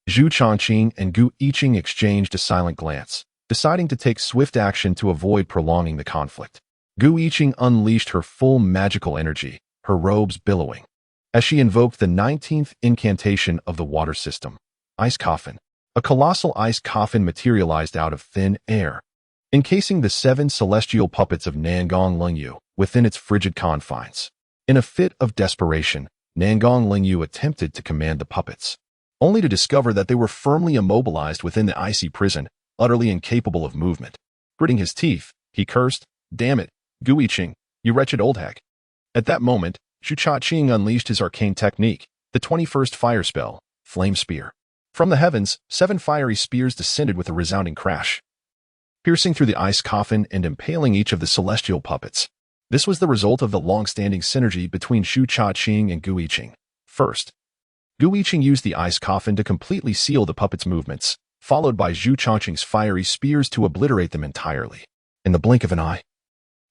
Zhu Changqing and Gu Yiqing exchanged a silent glance, deciding to take swift action to avoid prolonging the conflict. Gu Yiqing unleashed her full magical energy, her robes billowing, as she invoked the 19th incantation of the water system, Ice Coffin. A colossal ice coffin materialized out of thin air, encasing the 7 celestial puppets of Nangong Lingyu within its frigid confines. In a fit of desperation, Nangong Lingyu attempted to command the puppets, only to discover that they were firmly immobilized within the icy prison, utterly incapable of movement. Gritting his teeth, he cursed, "Damn it, Gu Yiqing, you wretched old hag." At that moment, Zhu Changqing unleashed his arcane technique, the 21st fire spell, Flame Spear. From the heavens, 7 fiery spears descended with a resounding crash, piercing through the ice coffin and impaling each of the celestial puppets. This was the result of the long-standing synergy between Zhu Changqing and Gu Yiqing. First, Gu Yiqing used the ice coffin to completely seal the puppets' movements, followed by Zhu Changqing's fiery spears to obliterate them entirely. In the blink of an eye,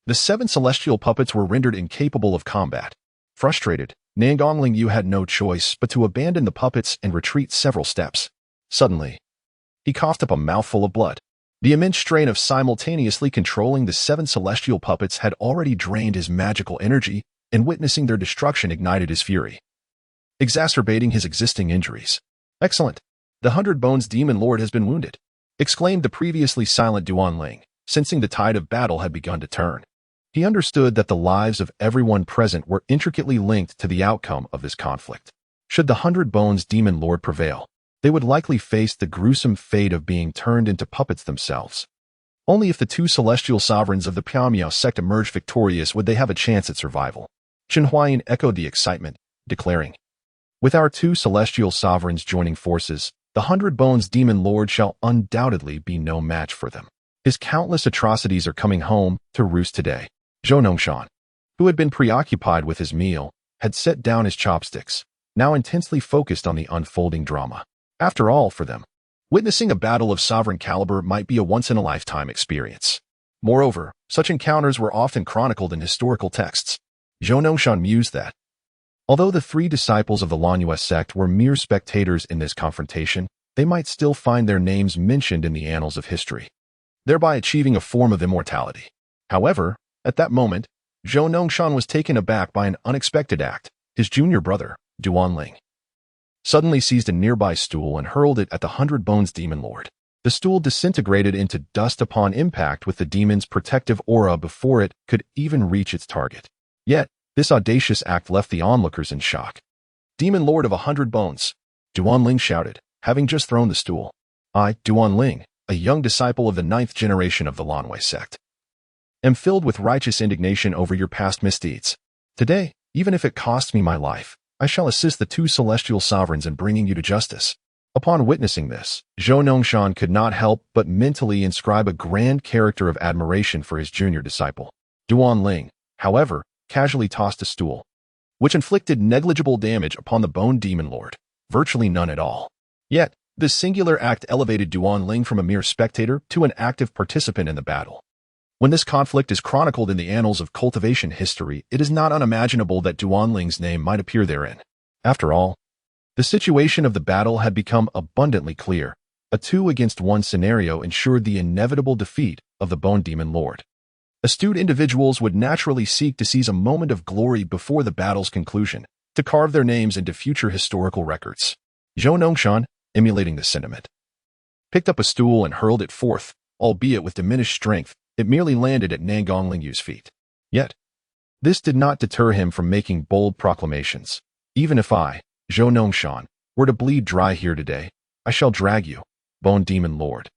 the 7 celestial puppets were rendered incapable of combat. Frustrated, Nangong Lingyu had no choice but to abandon the puppets and retreat several steps. Suddenly, he coughed up a mouthful of blood. The immense strain of simultaneously controlling the 7 celestial puppets had already drained his magical energy, and witnessing their destruction ignited his fury, exacerbating his existing injuries. "Excellent! The 100 Bones Demon Lord has been wounded," exclaimed the previously silent Duan Ling, sensing the tide of battle had begun to turn. He understood that the lives of everyone present were intricately linked to the outcome of this conflict. Should the 100 Bones Demon Lord prevail, they would likely face the gruesome fate of being turned into puppets themselves. Only if the 2 celestial sovereigns of the Piao Miao sect emerged victorious would they have a chance at survival. Chen Huayin echoed the excitement, declaring, "With our 2 celestial sovereigns joining forces, the 100 Bones Demon Lord shall undoubtedly be no match for them. His countless atrocities are coming home to roost today. Zhou Nongshan, who had been preoccupied with his meal, had set down his chopsticks, now intensely focused on the unfolding drama. After all, for them, witnessing a battle of sovereign caliber might be a once-in-a-lifetime experience. Moreover, such encounters were often chronicled in historical texts. Zhou Nongshan mused that, although the 3 disciples of the Lanyue sect were mere spectators in this confrontation, they might still find their names mentioned in the annals of history, thereby achieving a form of immortality. However, at that moment, Zhou Nongshan was taken aback by an unexpected act. His junior brother, Duanling, suddenly seized a nearby stool and hurled it at the 100 Bones Demon Lord. The stool disintegrated into dust upon impact with the demon's protective aura before it could even reach its target. Yet, this audacious act left the onlookers in shock. Demon Lord of 100 Bones, Duanling shouted, having just thrown the stool. I, Duanling, a young disciple of the 9th generation of the Lanyue sect, am filled with righteous indignation over your past misdeeds. Today, even if it costs me my life, I shall assist the 2 celestial sovereigns in bringing you to justice. Upon witnessing this, Zhou Nongshan could not help but mentally inscribe a grand character of admiration for his junior disciple. Duanling, however, casually tossed a stool, which inflicted negligible damage upon the Bone Demon Lord, virtually none at all. Yet, this singular act elevated Duanling from a mere spectator to an active participant in the battle. When this conflict is chronicled in the annals of cultivation history, it is not unimaginable that Duanling's name might appear therein. After all, the situation of the battle had become abundantly clear. A 2-against-1 scenario ensured the inevitable defeat of the Bone Demon Lord. Astute individuals would naturally seek to seize a moment of glory before the battle's conclusion, to carve their names into future historical records. Zhou Nongshan, emulating the sentiment, picked up a stool and hurled it forth, albeit with diminished strength. It merely landed at Nangong Lingyu's feet. Yet, this did not deter him from making bold proclamations. Even if I, Zhou Nongshan, were to bleed dry here today, I shall drag you, Bone Demon Lord,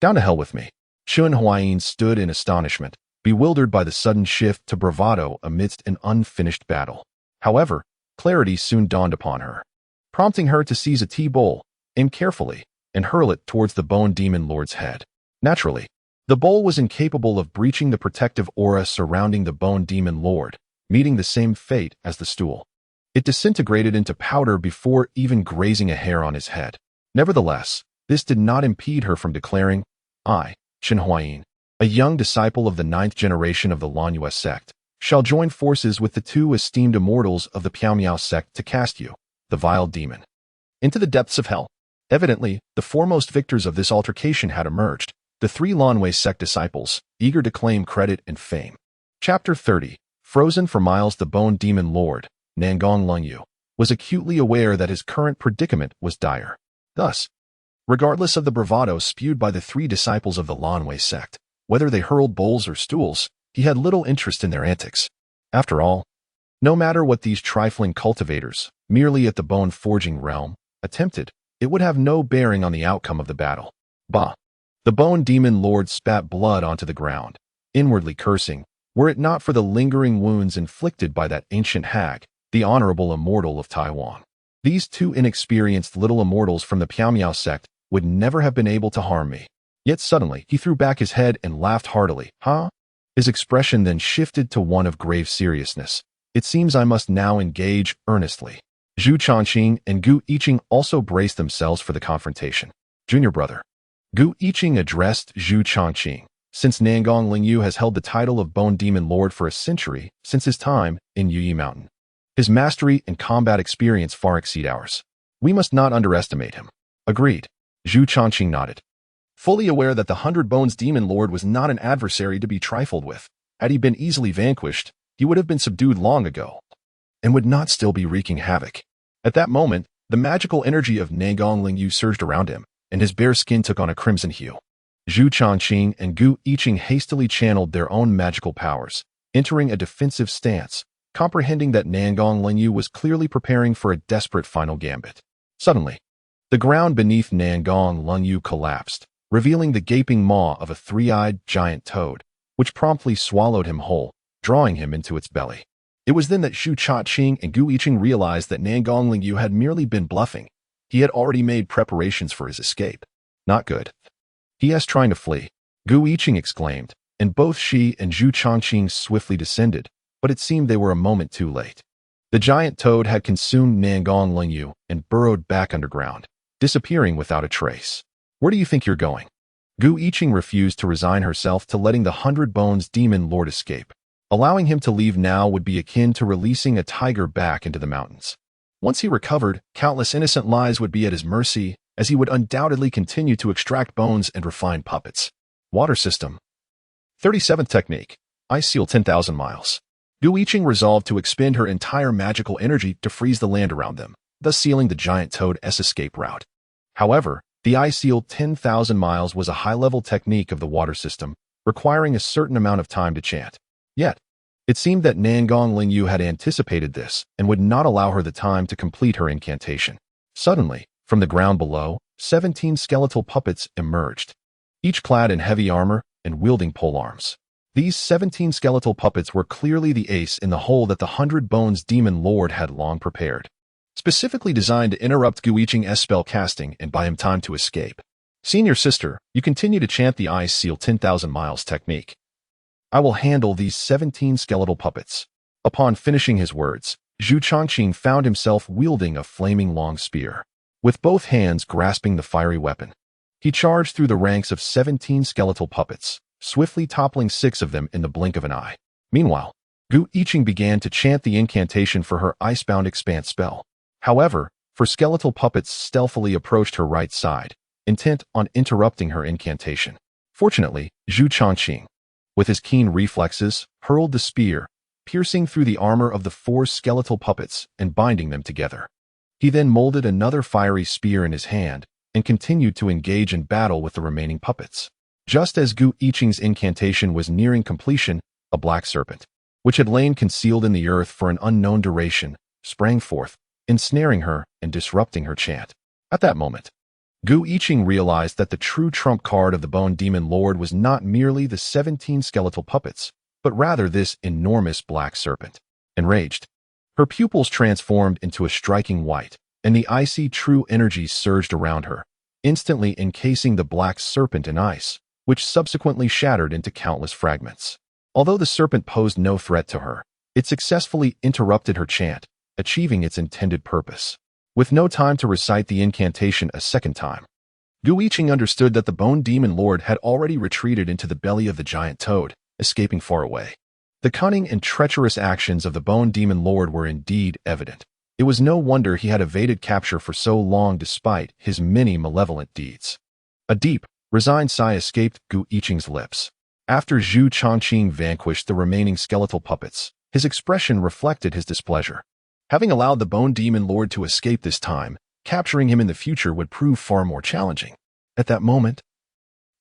down to hell with me. Chun Huayin stood in astonishment, bewildered by the sudden shift to bravado amidst an unfinished battle. However, clarity soon dawned upon her, prompting her to seize a tea bowl, aim carefully, and hurl it towards the Bone Demon Lord's head. Naturally, the bowl was incapable of breaching the protective aura surrounding the Bone Demon Lord, meeting the same fate as the stool. It disintegrated into powder before even grazing a hair on his head. Nevertheless, this did not impede her from declaring, I, Chen Huayin, a young disciple of the 9th generation of the Lanyue sect, shall join forces with the 2 esteemed immortals of the Piaomiao sect to cast you, the vile demon, into the depths of hell. Evidently, the foremost victors of this altercation had emerged, the 3 Lanyue sect disciples, eager to claim credit and fame. Chapter 30. Frozen for miles, the Bone Demon Lord, Nangong Lingyu, was acutely aware that his current predicament was dire. Thus, regardless of the bravado spewed by the 3 disciples of the Lanyue sect, whether they hurled bowls or stools, he had little interest in their antics. After all, no matter what these trifling cultivators, merely at the bone-forging realm, attempted, it would have no bearing on the outcome of the battle. Bah! The Bone Demon Lord spat blood onto the ground, inwardly cursing, were it not for the lingering wounds inflicted by that ancient hag, the honorable immortal of Taiwan. These 2 inexperienced little immortals from the Piaomiao sect would never have been able to harm me. Yet suddenly, he threw back his head and laughed heartily. Huh? His expression then shifted to one of grave seriousness. It seems I must now engage earnestly. Zhu Changqing and Gu Yiqing also braced themselves for the confrontation. Junior brother, Gu Yiqing addressed Zhu Changqing. Since Nangong Lingyu has held the title of Bone Demon Lord for a century, since his time in Yuyi Mountain, his mastery and combat experience far exceed ours. We must not underestimate him. Agreed. Zhu Changqing nodded, fully aware that the 100 Bones Demon Lord was not an adversary to be trifled with. Had he been easily vanquished, he would have been subdued long ago, and would not still be wreaking havoc. At that moment, the magical energy of Nangong Lingyu surged around him, and his bare skin took on a crimson hue. Zhu Changqing and Gu Yiqing hastily channeled their own magical powers, entering a defensive stance, comprehending that Nangong Lingyu was clearly preparing for a desperate final gambit. Suddenly, the ground beneath Nangong Lingyu collapsed, revealing the gaping maw of a 3-eyed giant toad, which promptly swallowed him whole, drawing him into its belly. It was then that Zhu Changqing and Gu Yiqing realized that Nangong Lingyu had merely been bluffing. He had already made preparations for his escape. Not good. He is trying to flee. Gu Yiqing exclaimed, and both she and Zhu Chongqing swiftly descended, but it seemed they were a moment too late. The giant toad had consumed Nangong Lingyu and burrowed back underground, disappearing without a trace. Where do you think you're going? Gu Yiqing refused to resign herself to letting the 100 Bones demon lord escape. Allowing him to leave now would be akin to releasing a tiger back into the mountains. Once he recovered, countless innocent lives would be at his mercy, as he would undoubtedly continue to extract bones and refine puppets. Water system. 37th technique. Ice seal 10,000 miles. Gu Yiqing resolved to expend her entire magical energy to freeze the land around them, thus sealing the giant toad's escape route. However, the ice seal 10,000 miles was a high-level technique of the water system, requiring a certain amount of time to chant. Yet, it seemed that Nangong Lingyu had anticipated this and would not allow her the time to complete her incantation. Suddenly, from the ground below, 17 skeletal puppets emerged, each clad in heavy armor and wielding polearms. These 17 skeletal puppets were clearly the ace in the hole that the 100 Bones demon lord had long prepared, specifically designed to interrupt Gu Yiqing's spell casting and buy him time to escape. Senior sister, you continue to chant the ice seal 10,000 miles technique. I will handle these 17 skeletal puppets. Upon finishing his words, Zhu Chongqing found himself wielding a flaming long spear, with both hands grasping the fiery weapon. He charged through the ranks of 17 skeletal puppets, swiftly toppling 6 of them in the blink of an eye. Meanwhile, Gu Yiqing began to chant the incantation for her Icebound Expanse spell. However, four skeletal puppets stealthily approached her right side, intent on interrupting her incantation. Fortunately, Zhu Chongqing, with his keen reflexes, hurled the spear, piercing through the armor of the 4 skeletal puppets and binding them together. He then molded another fiery spear in his hand and continued to engage in battle with the remaining puppets. Just as Gu Yiqing's incantation was nearing completion, a black serpent, which had lain concealed in the earth for an unknown duration, sprang forth, ensnaring her and disrupting her chant. At that moment, Gu Yiqing realized that the true trump card of the Bone Demon Lord was not merely the 17 skeletal puppets, but rather this enormous black serpent. Enraged, her pupils transformed into a striking white, and the icy true energy surged around her, instantly encasing the black serpent in ice, which subsequently shattered into countless fragments. Although the serpent posed no threat to her, it successfully interrupted her chant, achieving its intended purpose. With no time to recite the incantation a second time, Gu Yiqing understood that the Bone Demon Lord had already retreated into the belly of the giant toad, escaping far away. The cunning and treacherous actions of the Bone Demon Lord were indeed evident. It was no wonder he had evaded capture for so long despite his many malevolent deeds. A deep, resigned sigh escaped Gu Yiqing's lips. After Zhu Chongqing vanquished the remaining skeletal puppets, his expression reflected his displeasure. Having allowed the Bone Demon Lord to escape this time, capturing him in the future would prove far more challenging. At that moment,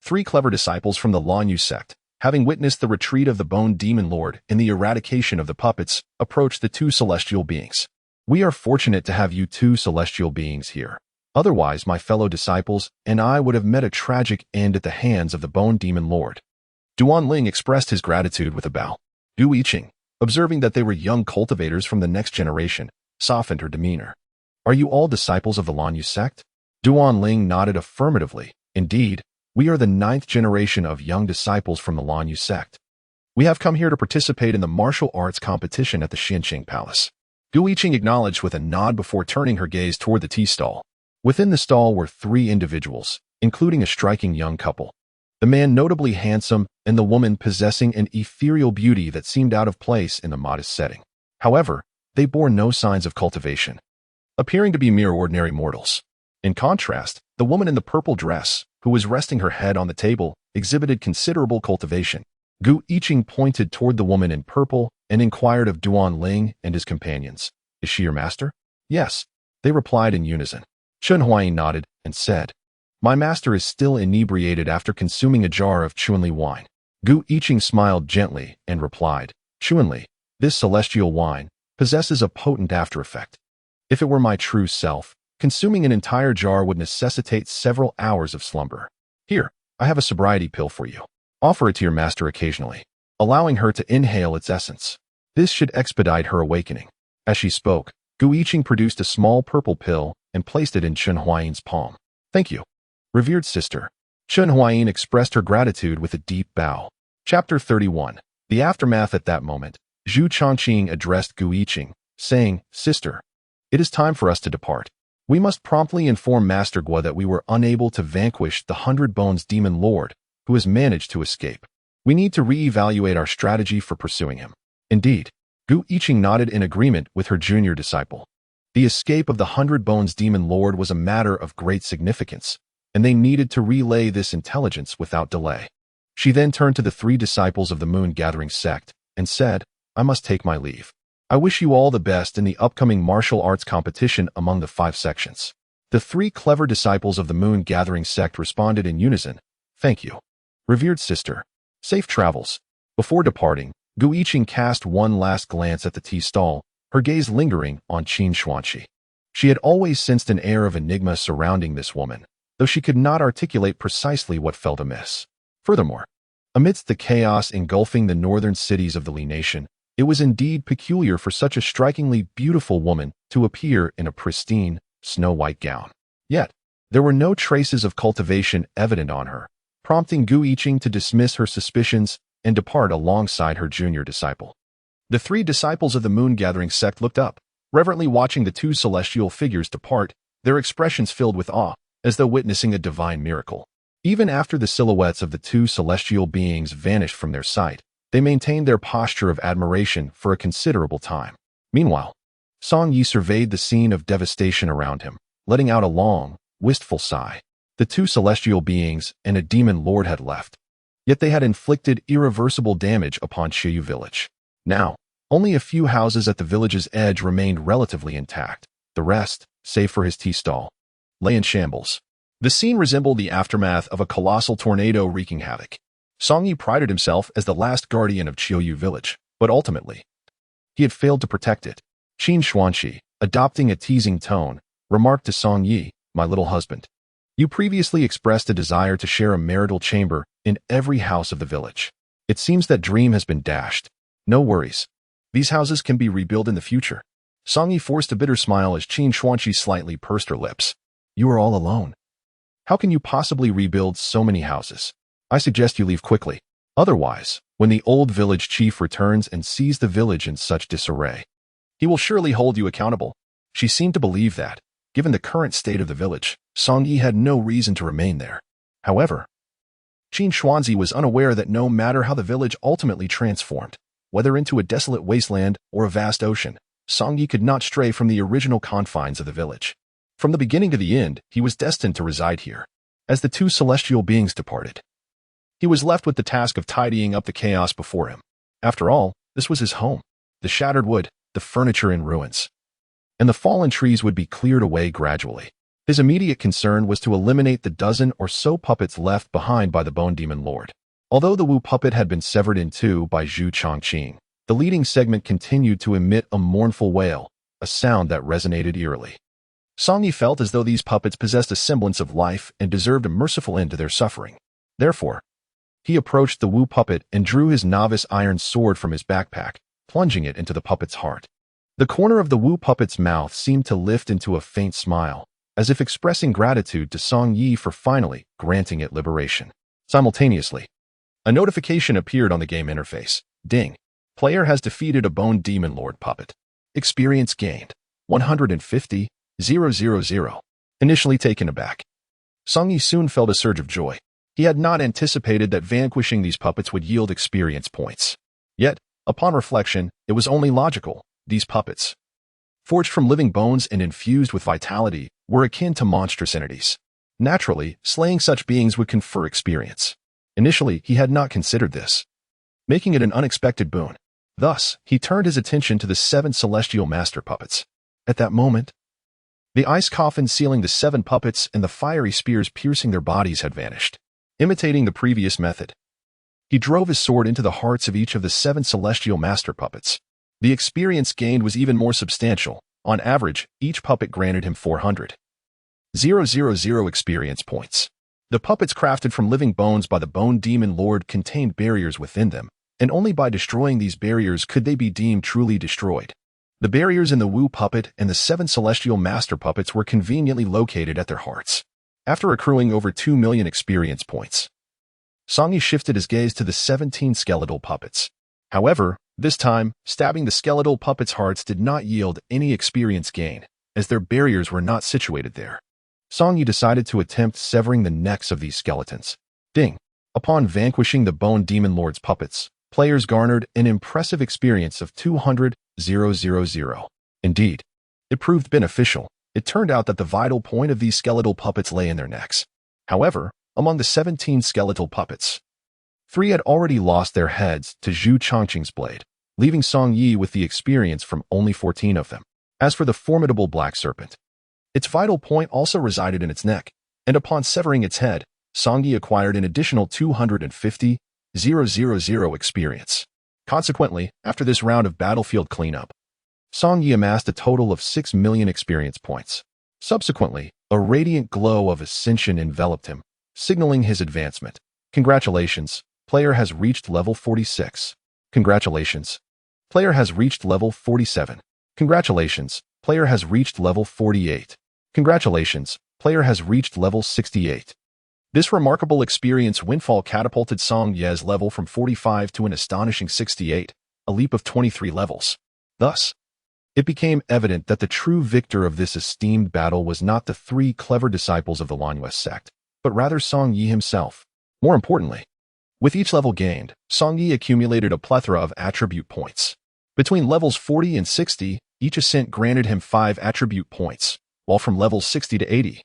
3 clever disciples from the Lanyu sect, having witnessed the retreat of the Bone Demon Lord and the eradication of the puppets, approached the 2 celestial beings. We are fortunate to have you 2 celestial beings here. Otherwise, my fellow disciples and I would have met a tragic end at the hands of the Bone Demon Lord. Duanling expressed his gratitude with a bow. Gu Yiqing, observing that they were young cultivators from the next generation, softened her demeanor. Are you all disciples of the Lanyu sect? Duanling nodded affirmatively. Indeed, we are the 9th generation of young disciples from the Lanyu sect. We have come here to participate in the martial arts competition at the Xianqing Palace. Gu Yiqing acknowledged with a nod before turning her gaze toward the tea stall. Within the stall were 3 individuals, including a striking young couple. The man notably handsome and the woman possessing an ethereal beauty that seemed out of place in the modest setting. However, they bore no signs of cultivation, appearing to be mere ordinary mortals. In contrast, the woman in the purple dress, who was resting her head on the table, exhibited considerable cultivation. Gu Yiqing pointed toward the woman in purple and inquired of Duanling and his companions. Is she your master? Yes, they replied in unison. Chen Huai nodded and said, My master is still inebriated after consuming a jar of Chuanli wine. Gu Yiqing smiled gently and replied, Chuanli, this celestial wine, possesses a potent after-effect. If it were my true self, consuming an entire jar would necessitate several hours of slumber. Here, I have a sobriety pill for you. Offer it to your master occasionally, allowing her to inhale its essence. This should expedite her awakening. As she spoke, Gu Yiqing produced a small purple pill and placed it in Chen Huayin's palm. "Thank you, revered sister." Chen Huayin expressed her gratitude with a deep bow. Chapter 31. The aftermath. At that moment, Zhu Chongqing addressed Gu Yiqing, saying, "Sister, it is time for us to depart. We must promptly inform Master Guo that we were unable to vanquish the 100 Bones Demon Lord, who has managed to escape. We need to re-evaluate our strategy for pursuing him." Indeed, Gu Yiqing nodded in agreement with her junior disciple. The escape of the 100 Bones Demon Lord was a matter of great significance, and they needed to relay this intelligence without delay. She then turned to the 3 disciples of the Moon Gathering sect and said, "I must take my leave. I wish you all the best in the upcoming martial arts competition among the 5 sections." The 3 clever disciples of the Moon Gathering sect responded in unison, "Thank you, revered sister. Safe travels." Before departing, Gu Yiqing cast one last glance at the tea stall, her gaze lingering on Qin Xuanqi. She had always sensed an air of enigma surrounding this woman, though she could not articulate precisely what felt amiss. Furthermore, amidst the chaos engulfing the northern cities of the Li Nation, it was indeed peculiar for such a strikingly beautiful woman to appear in a pristine, snow-white gown. Yet, there were no traces of cultivation evident on her, prompting Gu Yiqing to dismiss her suspicions and depart alongside her junior disciple. The 3 disciples of the Moon Gathering sect looked up, reverently watching the 2 celestial figures depart, their expressions filled with awe, as though witnessing a divine miracle. Even after the silhouettes of the 2 celestial beings vanished from their sight, they maintained their posture of admiration for a considerable time. Meanwhile, Song Yi surveyed the scene of devastation around him, letting out a long, wistful sigh. The 2 celestial beings and a demon lord had left, yet they had inflicted irreversible damage upon Qiyu village. Now, only a few houses at the village's edge remained relatively intact. The rest, save for his tea stall, lay in shambles. The scene resembled the aftermath of a colossal tornado wreaking havoc. Song Yi prided himself as the last guardian of Qiyu village, but ultimately, he had failed to protect it. Qin Xuanqi, adopting a teasing tone, remarked to Song Yi, "My little husband, you previously expressed a desire to share a marital chamber in every house of the village. It seems that dream has been dashed. No worries. These houses can be rebuilt in the future." Song Yi forced a bitter smile as Qin Xuanqi slightly pursed her lips. "You are all alone. How can you possibly rebuild so many houses? I suggest you leave quickly. Otherwise, when the old village chief returns and sees the village in such disarray, he will surely hold you accountable." She seemed to believe that, given the current state of the village, Song Yi had no reason to remain there. However, Qin Xuanzi was unaware that no matter how the village ultimately transformed, whether into a desolate wasteland or a vast ocean, Song Yi could not stray from the original confines of the village. From the beginning to the end, he was destined to reside here. As the 2 celestial beings departed, he was left with the task of tidying up the chaos before him. After all, this was his home. The shattered wood, the furniture in ruins, and the fallen trees would be cleared away gradually. His immediate concern was to eliminate the dozen or so puppets left behind by the Bone Demon Lord. Although the Wu puppet had been severed in 2 by Zhu Chongqing, the leading segment continued to emit a mournful wail, a sound that resonated eerily. Song Yi felt as though these puppets possessed a semblance of life and deserved a merciful end to their suffering. Therefore, he approached the Wu puppet and drew his novice iron sword from his backpack, plunging it into the puppet's heart. The corner of the Wu puppet's mouth seemed to lift into a faint smile, as if expressing gratitude to Song Yi for finally granting it liberation. Simultaneously, a notification appeared on the game interface. Ding. Player has defeated a Bone Demon Lord puppet. Experience gained. 150,000. Initially taken aback, Song Yi soon felt a surge of joy. He had not anticipated that vanquishing these puppets would yield experience points. Yet, upon reflection, it was only logical. These puppets, forged from living bones and infused with vitality, were akin to monstrous entities. Naturally, slaying such beings would confer experience. Initially, he had not considered this, making it an unexpected boon. Thus, he turned his attention to the 7 celestial master puppets. At that moment, the ice coffin sealing the 7 puppets and the fiery spears piercing their bodies had vanished. Imitating the previous method, he drove his sword into the hearts of each of the 7 celestial master puppets. The experience gained was even more substantial. On average, each puppet granted him 400,000 experience points. The puppets crafted from living bones by the Bone Demon Lord contained barriers within them, and only by destroying these barriers could they be deemed truly destroyed. The barriers in the Wu puppet and the 7 celestial master puppets were conveniently located at their hearts. After accruing over 2 million experience points, Song Yi shifted his gaze to the 17 skeletal puppets. However, this time, stabbing the skeletal puppets' hearts did not yield any experience gain, as their barriers were not situated there. Song Yi decided to attempt severing the necks of these skeletons. Ding! Upon vanquishing the Bone Demon Lord's puppets, players garnered an impressive experience of 200,000. Indeed, it proved beneficial. It turned out that the vital point of these skeletal puppets lay in their necks. However, among the 17 skeletal puppets, 3 had already lost their heads to Zhu Chongqing's blade, leaving Song Yi with the experience from only 14 of them. As for the formidable black serpent, its vital point also resided in its neck, and upon severing its head, Song Yi acquired an additional 250,000 experience. Consequently, after this round of battlefield cleanup, Song Yi amassed a total of 6 million experience points. Subsequently, a radiant glow of ascension enveloped him, signaling his advancement. Congratulations, player has reached level 46. Congratulations, player has reached level 47. Congratulations, player has reached level 48. Congratulations, player has reached level 68. This remarkable experience windfall catapulted Song Yi's level from 45 to an astonishing 68, a leap of 23 levels. Thus, it became evident that the true victor of this esteemed battle was not the 3 clever disciples of the Lanyue sect, but rather Song Yi himself. More importantly, with each level gained, Song Yi accumulated a plethora of attribute points. Between levels 40 and 60, each ascent granted him 5 attribute points, while from levels 60 to 80,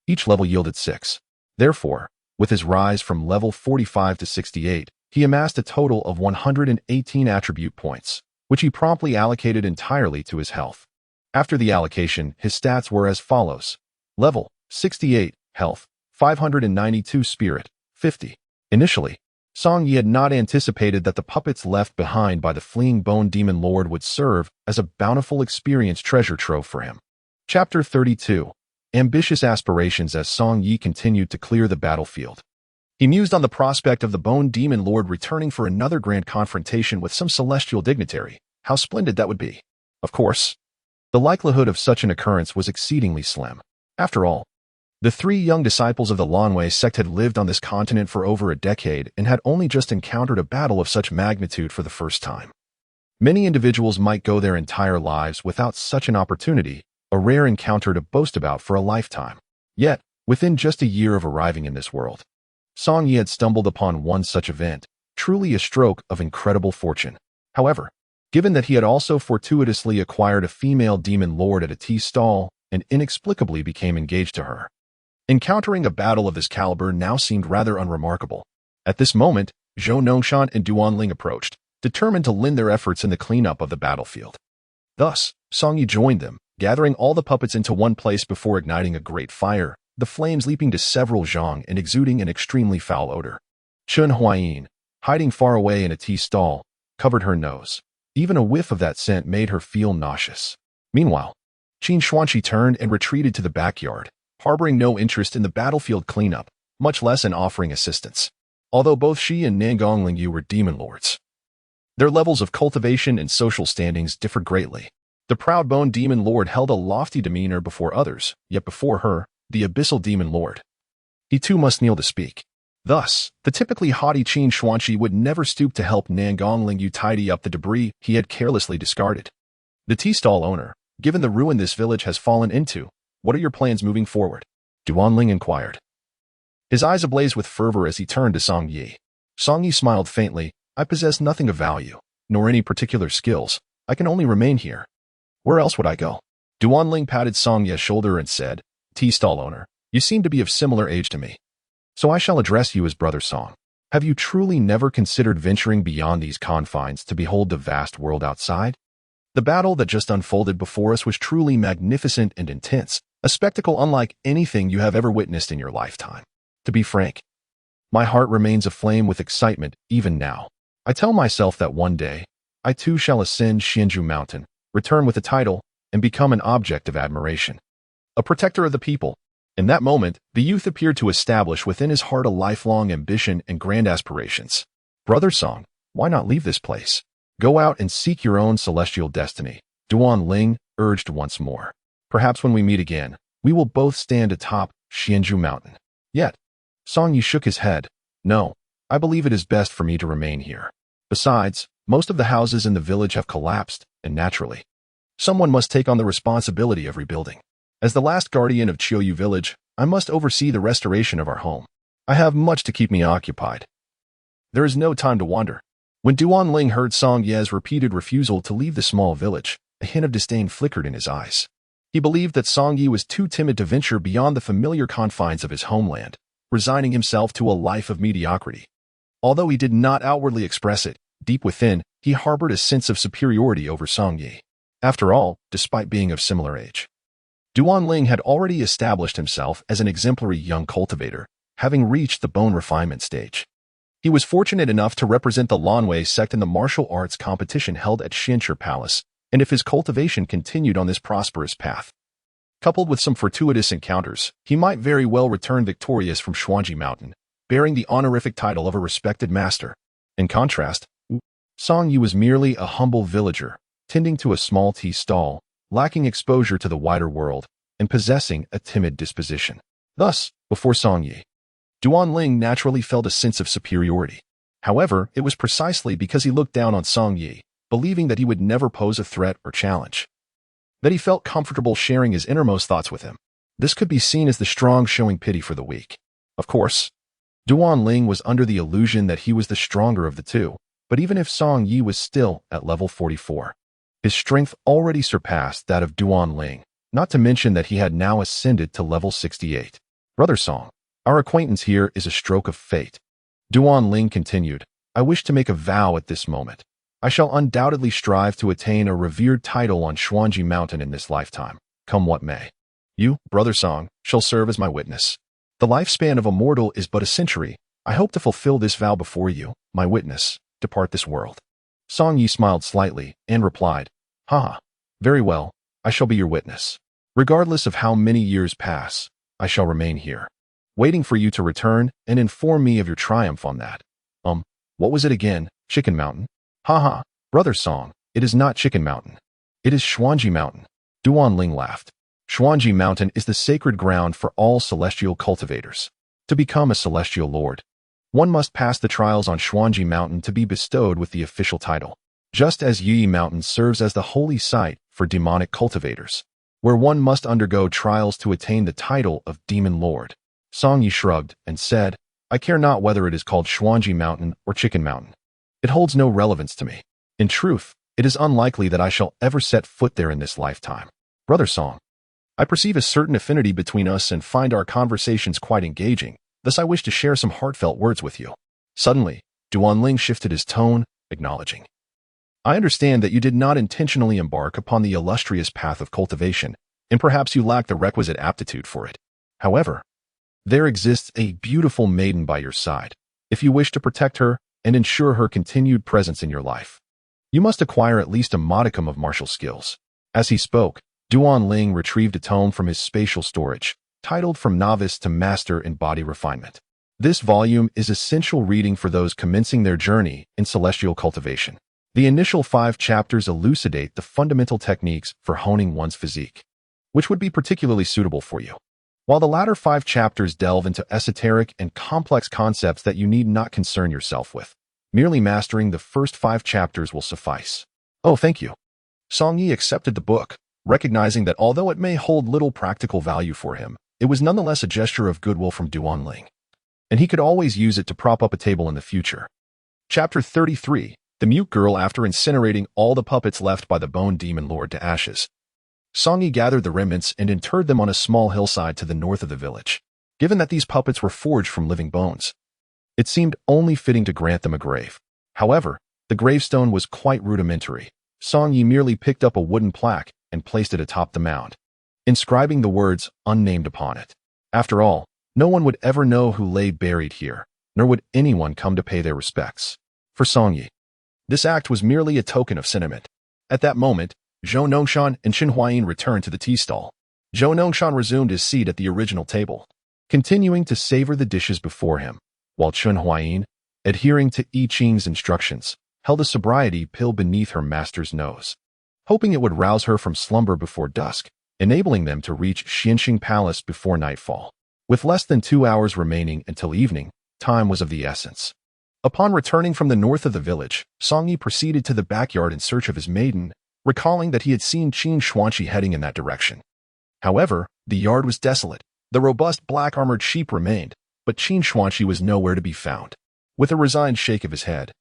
each level yielded 6. Therefore, with his rise from level 45 to 68, he amassed a total of 118 attribute points, which he promptly allocated entirely to his health. After the allocation, his stats were as follows. Level 68, health 592, spirit 50. Initially, Song Yi had not anticipated that the puppets left behind by the fleeing Bone Demon Lord would serve as a bountiful experience treasure trove for him. Chapter 32. Ambitious aspirations. As Song Yi continued to clear the battlefield, he mused on the prospect of the Bone Demon Lord returning for another grand confrontation with some celestial dignitary. How splendid that would be. Of course, the likelihood of such an occurrence was exceedingly slim. After all, the 3 young disciples of the Lanyue sect had lived on this continent for over a decade and had only just encountered a battle of such magnitude for the first time. Many individuals might go their entire lives without such an opportunity, a rare encounter to boast about for a lifetime. Yet, within just a year of arriving in this world, Song Yi had stumbled upon one such event, truly a stroke of incredible fortune. However, given that he had also fortuitously acquired a female demon lord at a tea stall and inexplicably became engaged to her, encountering a battle of this caliber now seemed rather unremarkable. At this moment, Zhou Nongshan and Duanling approached, determined to lend their efforts in the cleanup of the battlefield. Thus, Song Yi joined them, gathering all the puppets into one place before igniting a great fire, the flames leaping to several zhang and exuding an extremely foul odor. Chun Huayin, hiding far away in a tea stall, covered her nose. Even a whiff of that scent made her feel nauseous. Meanwhile, Qin Xuanqi turned and retreated to the backyard, harboring no interest in the battlefield cleanup, much less in offering assistance. Although both she and Nangong Lingyu were demon lords, their levels of cultivation and social standings differed greatly. The proud Bone Demon Lord held a lofty demeanor before others, yet before her, the Abyssal Demon Lord, he too must kneel to speak. Thus, the typically haughty Qin Xuanqi would never stoop to help Nangong Lingyu tidy up the debris he had carelessly discarded. The tea stall owner, given the ruin this village has fallen into, what are your plans moving forward? Duanling inquired, his eyes ablaze with fervor as he turned to Song Yi. Song Yi smiled faintly. I possess nothing of value, nor any particular skills. I can only remain here. Where else would I go? Duanling patted Song Yi's shoulder and said, Tea stall owner, you seem to be of similar age to me, so I shall address you as Brother Song. Have you truly never considered venturing beyond these confines to behold the vast world outside? The battle that just unfolded before us was truly magnificent and intense, a spectacle unlike anything you have ever witnessed in your lifetime. To be frank, my heart remains aflame with excitement even now. I tell myself that one day, I too shall ascend Xianzhu Mountain, return with a title, and become an object of admiration. A protector of the people. In that moment, the youth appeared to establish within his heart a lifelong ambition and grand aspirations. Brother Song, why not leave this place? Go out and seek your own celestial destiny. Duan Ling urged once more. Perhaps when we meet again, we will both stand atop Xianzhu Mountain. Yet, Song Yi shook his head. No, I believe it is best for me to remain here. Besides, most of the houses in the village have collapsed, and naturally, someone must take on the responsibility of rebuilding. As the last guardian of Qiuyu village, I must oversee the restoration of our home. I have much to keep me occupied. There is no time to wander. When Duan Ling heard Song Ye's repeated refusal to leave the small village, a hint of disdain flickered in his eyes. He believed that Song Yi was too timid to venture beyond the familiar confines of his homeland, resigning himself to a life of mediocrity. Although he did not outwardly express it, deep within, he harbored a sense of superiority over Song Yi. After all, despite being of similar age, Duan Ling had already established himself as an exemplary young cultivator, having reached the bone refinement stage. He was fortunate enough to represent the Lanwei sect in the martial arts competition held at Xianzhu Palace, and if his cultivation continued on this prosperous path, coupled with some fortuitous encounters, he might very well return victorious from Xuanji Mountain, bearing the honorific title of a respected master. In contrast, Song Yi was merely a humble villager, tending to a small tea stall, lacking exposure to the wider world, and possessing a timid disposition. Thus, before Song Yi, Duan Ling naturally felt a sense of superiority. However, it was precisely because he looked down on Song Yi, believing that he would never pose a threat or challenge, that he felt comfortable sharing his innermost thoughts with him. This could be seen as the strong showing pity for the weak. Of course, Duan Ling was under the illusion that he was the stronger of the two, but even if Song Yi was still at level 44, his strength already surpassed that of Duan Ling, not to mention that he had now ascended to level 68. Brother Song, our acquaintance here is a stroke of fate. Duan Ling continued, I wish to make a vow at this moment. I shall undoubtedly strive to attain a revered title on Xuanji Mountain in this lifetime, come what may. You, Brother Song, shall serve as my witness. The lifespan of a mortal is but a century. I hope to fulfill this vow before you, my witness, depart this world. Song Yi smiled slightly and replied, Haha, very well, I shall be your witness. Regardless of how many years pass, I shall remain here, waiting for you to return and inform me of your triumph on that. What was it again? Chicken Mountain? Haha, Brother Song, it is not Chicken Mountain. It is Xuanji Mountain. Duan Ling laughed. Xuanji Mountain is the sacred ground for all celestial cultivators. To become a celestial lord, one must pass the trials on Xuanji Mountain to be bestowed with the official title. Just as Yi Mountain serves as the holy site for demonic cultivators, where one must undergo trials to attain the title of Demon Lord. Song Yi shrugged and said, I care not whether it is called Xuanji Mountain or Chicken Mountain. It holds no relevance to me. In truth, it is unlikely that I shall ever set foot there in this lifetime. Brother Song, I perceive a certain affinity between us and find our conversations quite engaging, thus I wish to share some heartfelt words with you. Suddenly, Duan Ling shifted his tone, acknowledging, I understand that you did not intentionally embark upon the illustrious path of cultivation, and perhaps you lack the requisite aptitude for it. However, there exists a beautiful maiden by your side. If you wish to protect her and ensure her continued presence in your life, you must acquire at least a modicum of martial skills. As he spoke, Duan Ling retrieved a tome from his spatial storage, titled From Novice to Master in Body Refinement. This volume is essential reading for those commencing their journey in celestial cultivation. The initial 5 chapters elucidate the fundamental techniques for honing one's physique, which would be particularly suitable for you, while the latter 5 chapters delve into esoteric and complex concepts that you need not concern yourself with. Merely mastering the first 5 chapters will suffice. Oh, thank you. Song Yi accepted the book, recognizing that although it may hold little practical value for him, it was nonetheless a gesture of goodwill from Duan Ling, and he could always use it to prop up a table in the future. Chapter 33, The Mute Girl. After incinerating all the puppets left by the Bone Demon Lord to ashes, Song Yi gathered the remnants and interred them on a small hillside to the north of the village. Given that these puppets were forged from living bones, it seemed only fitting to grant them a grave. However, the gravestone was quite rudimentary. Song Yi merely picked up a wooden plaque and placed it atop the mound, inscribing the words unnamed upon it. After all, no one would ever know who lay buried here, nor would anyone come to pay their respects. For Song Yi, this act was merely a token of sentiment. At that moment, Zhou Nongshan and Chen Huayin returned to the tea stall. Zhou Nongshan resumed his seat at the original table, continuing to savor the dishes before him, while Chen Huayin, adhering to I Ching's instructions, held a sobriety pill beneath her master's nose. hoping it would rouse her from slumber before dusk, enabling them to reach Xianxing Palace before nightfall. With less than 2 hours remaining until evening, time was of the essence. Upon returning from the north of the village, Song Yi proceeded to the backyard in search of his maiden, recalling that he had seen Qin Xuanqi heading in that direction. However, the yard was desolate. The robust black-armored sheep remained, but Qin Xuanqi was nowhere to be found. With a resigned shake of his head,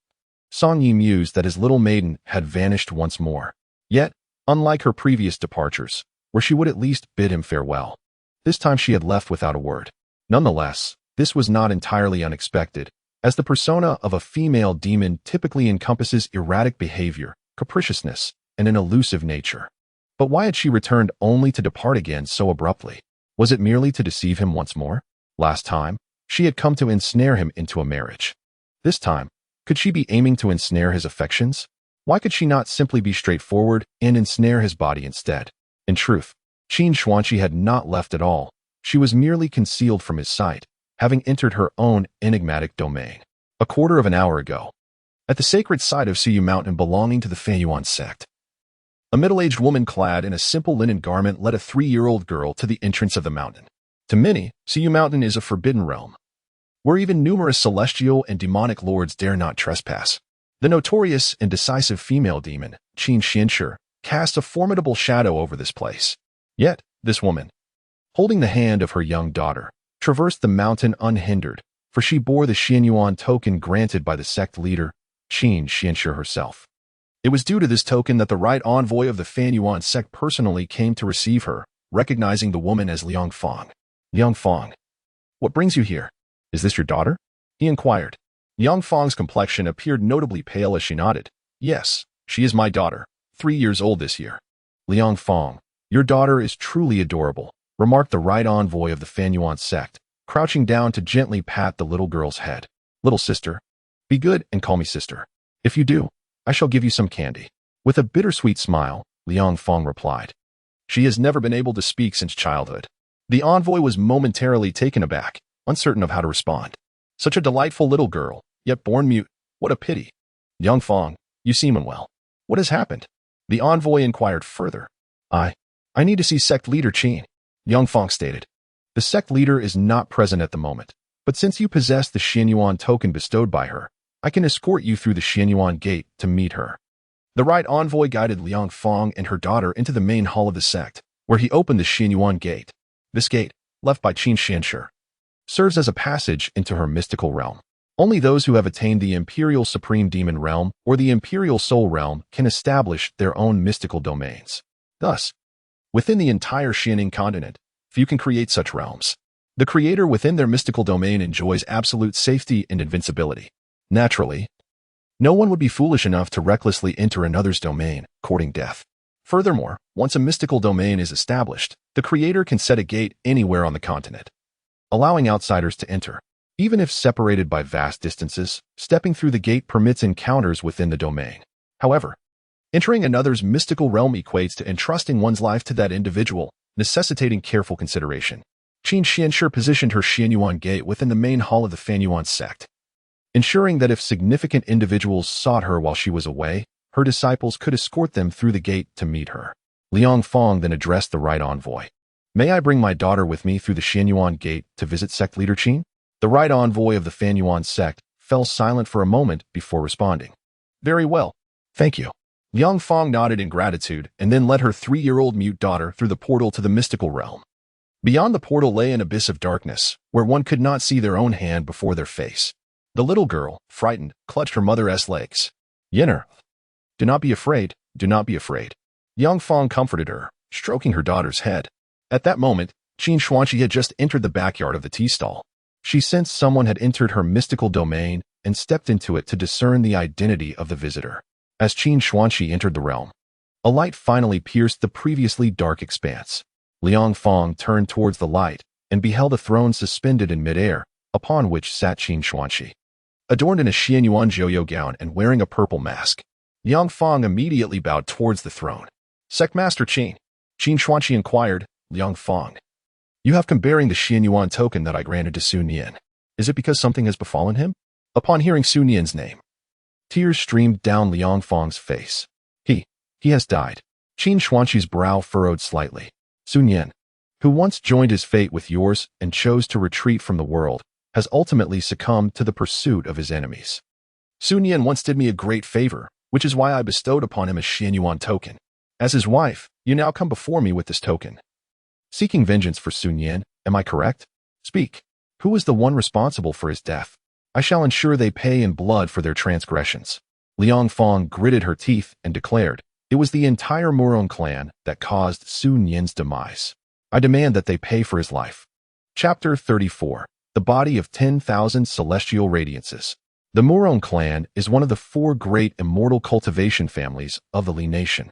Song Yi mused that his little maiden had vanished once more. Yet, unlike her previous departures, where she would at least bid him farewell, this time she had left without a word. Nonetheless, this was not entirely unexpected, as the persona of a female demon typically encompasses erratic behavior, capriciousness, and an elusive nature. But why had she returned only to depart again so abruptly? Was it merely to deceive him once more? Last time, she had come to ensnare him into a marriage. This time, could she be aiming to ensnare his affections? Why could she not simply be straightforward and ensnare his body instead? In truth, Qin Xuanqi had not left at all. She was merely concealed from his sight, having entered her own enigmatic domain. A quarter of an hour ago, at the sacred site of Suyu Mountain belonging to the Feiyuan sect, a middle-aged woman clad in a simple linen garment led a 3-year-old girl to the entrance of the mountain. To many, Suyu Mountain is a forbidden realm, where even numerous celestial and demonic lords dare not trespass. The notorious and decisive female demon, Qin Xianxi, cast a formidable shadow over this place. Yet, this woman, holding the hand of her young daughter, traversed the mountain unhindered, for she bore the Xianyuan token granted by the sect leader, Qin Xianxi herself. It was due to this token that the right envoy of the Feiyuan sect personally came to receive her, recognizing the woman as Liang Fong. Liang Fong, what brings you here? Is this your daughter? He inquired. Liang Fong's complexion appeared notably pale as she nodded. Yes, she is my daughter, 3 years old this year. Liang Fong, your daughter is truly adorable, remarked the right envoy of the Feiyuan sect, crouching down to gently pat the little girl's head. Little sister, be good and call me sister. If you do, I shall give you some candy. With a bittersweet smile, Liang Fong replied. She has never been able to speak since childhood. The envoy was momentarily taken aback, uncertain of how to respond. Such a delightful little girl, yet born mute. What a pity. Liang Fong, you seem unwell. What has happened? The envoy inquired further. I need to see sect leader Qin, Liang Fong stated. The sect leader is not present at the moment, but since you possess the Xianyuan token bestowed by her, I can escort you through the Xianyuan gate to meet her. The right envoy guided Liang Fong and her daughter into the main hall of the sect, where he opened the Xianyuan gate. This gate, left by Qin Xianxi, serves as a passage into her mystical realm. Only those who have attained the Imperial Supreme Demon Realm or the Imperial Soul Realm can establish their own mystical domains. Thus, within the entire Xianing continent, few can create such realms. The creator within their mystical domain enjoys absolute safety and invincibility. Naturally, no one would be foolish enough to recklessly enter another's domain, courting death. Furthermore, once a mystical domain is established, the creator can set a gate anywhere on the continent, allowing outsiders to enter. Even if separated by vast distances, stepping through the gate permits encounters within the domain. However, entering another's mystical realm equates to entrusting one's life to that individual, necessitating careful consideration. Qin Xianxi positioned her Xianyuan gate within the main hall of the Feiyuan sect, ensuring that if significant individuals sought her while she was away, her disciples could escort them through the gate to meet her. Liang Fong then addressed the right envoy. May I bring my daughter with me through the Xianyuan gate to visit sect leader Qin? The right envoy of the Feiyuan sect fell silent for a moment before responding. Very well, thank you. Liang Fong nodded in gratitude and then led her 3-year-old mute daughter through the portal to the mystical realm. Beyond the portal lay an abyss of darkness, where one could not see their own hand before their face. The little girl, frightened, clutched her mother's legs. Yenner, do not be afraid, do not be afraid. Liang Fong comforted her, stroking her daughter's head. At that moment, Qin Xuanqi had just entered the backyard of the tea stall. She sensed someone had entered her mystical domain and stepped into it to discern the identity of the visitor. As Qin Xuanqi entered the realm, a light finally pierced the previously dark expanse. Liang Fong turned towards the light and beheld a throne suspended in midair, upon which sat Qin Xuanqi. Adorned in a Xianyuan Joyo gown and wearing a purple mask, Liang Fong immediately bowed towards the throne. Sect Master Qin, Qin Xuanqi inquired. Liang Fong, you have come bearing the Xianyuan token that I granted to Su Nian. Is it because something has befallen him? Upon hearing Su Nian's name, tears streamed down Liang Fong's face. He has died. Qin Xuanqi's brow furrowed slightly. Sun Yan, who once joined his fate with yours and chose to retreat from the world, has ultimately succumbed to the pursuit of his enemies. Sun Yan once did me a great favor, which is why I bestowed upon him a Xianyuan token. As his wife, you now come before me with this token. Seeking vengeance for Sun Yan, am I correct? Speak. Who is the one responsible for his death? I shall ensure they pay in blood for their transgressions. Liang Fong gritted her teeth and declared, it was the entire Murong clan that caused Sun Yan's demise. I demand that they pay for his life. Chapter 34. The Body of 10,000 Celestial Radiances. The Murong clan is one of the 4 great immortal cultivation families of the Li Nation,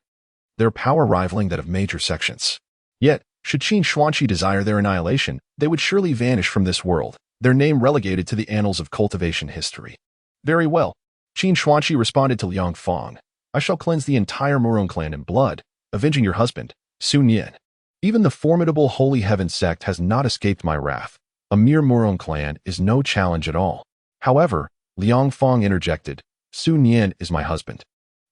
their power rivaling that of major sections. Yet, should Qin Xuanqi desire their annihilation, they would surely vanish from this world, their name relegated to the annals of cultivation history. Very well. Qin Xuanqi responded to Liang Fong. I shall cleanse the entire Murong clan in blood, avenging your husband, Sun Yan. Even the formidable Holy Heaven sect has not escaped my wrath. A mere Murong clan is no challenge at all. However, Liang Fong interjected, Sun Yan is my husband,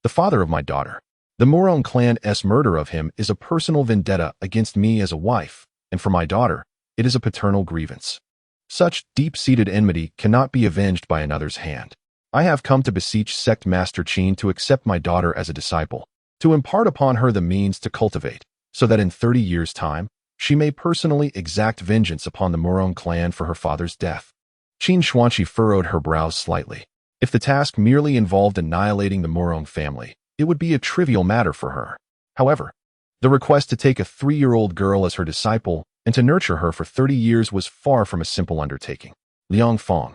the father of my daughter. The Murong clan's murder of him is a personal vendetta against me as a wife, and for my daughter, it is a paternal grievance. Such deep-seated enmity cannot be avenged by another's hand. I have come to beseech Sect Master Qin to accept my daughter as a disciple, to impart upon her the means to cultivate, so that in 30 years' time, she may personally exact vengeance upon the Murong clan for her father's death. Qin Xuanqi furrowed her brows slightly. If the task merely involved annihilating the Murong family, it would be a trivial matter for her. However, the request to take a 3-year-old girl as her disciple and to nurture her for 30 years was far from a simple undertaking. Liang Fong,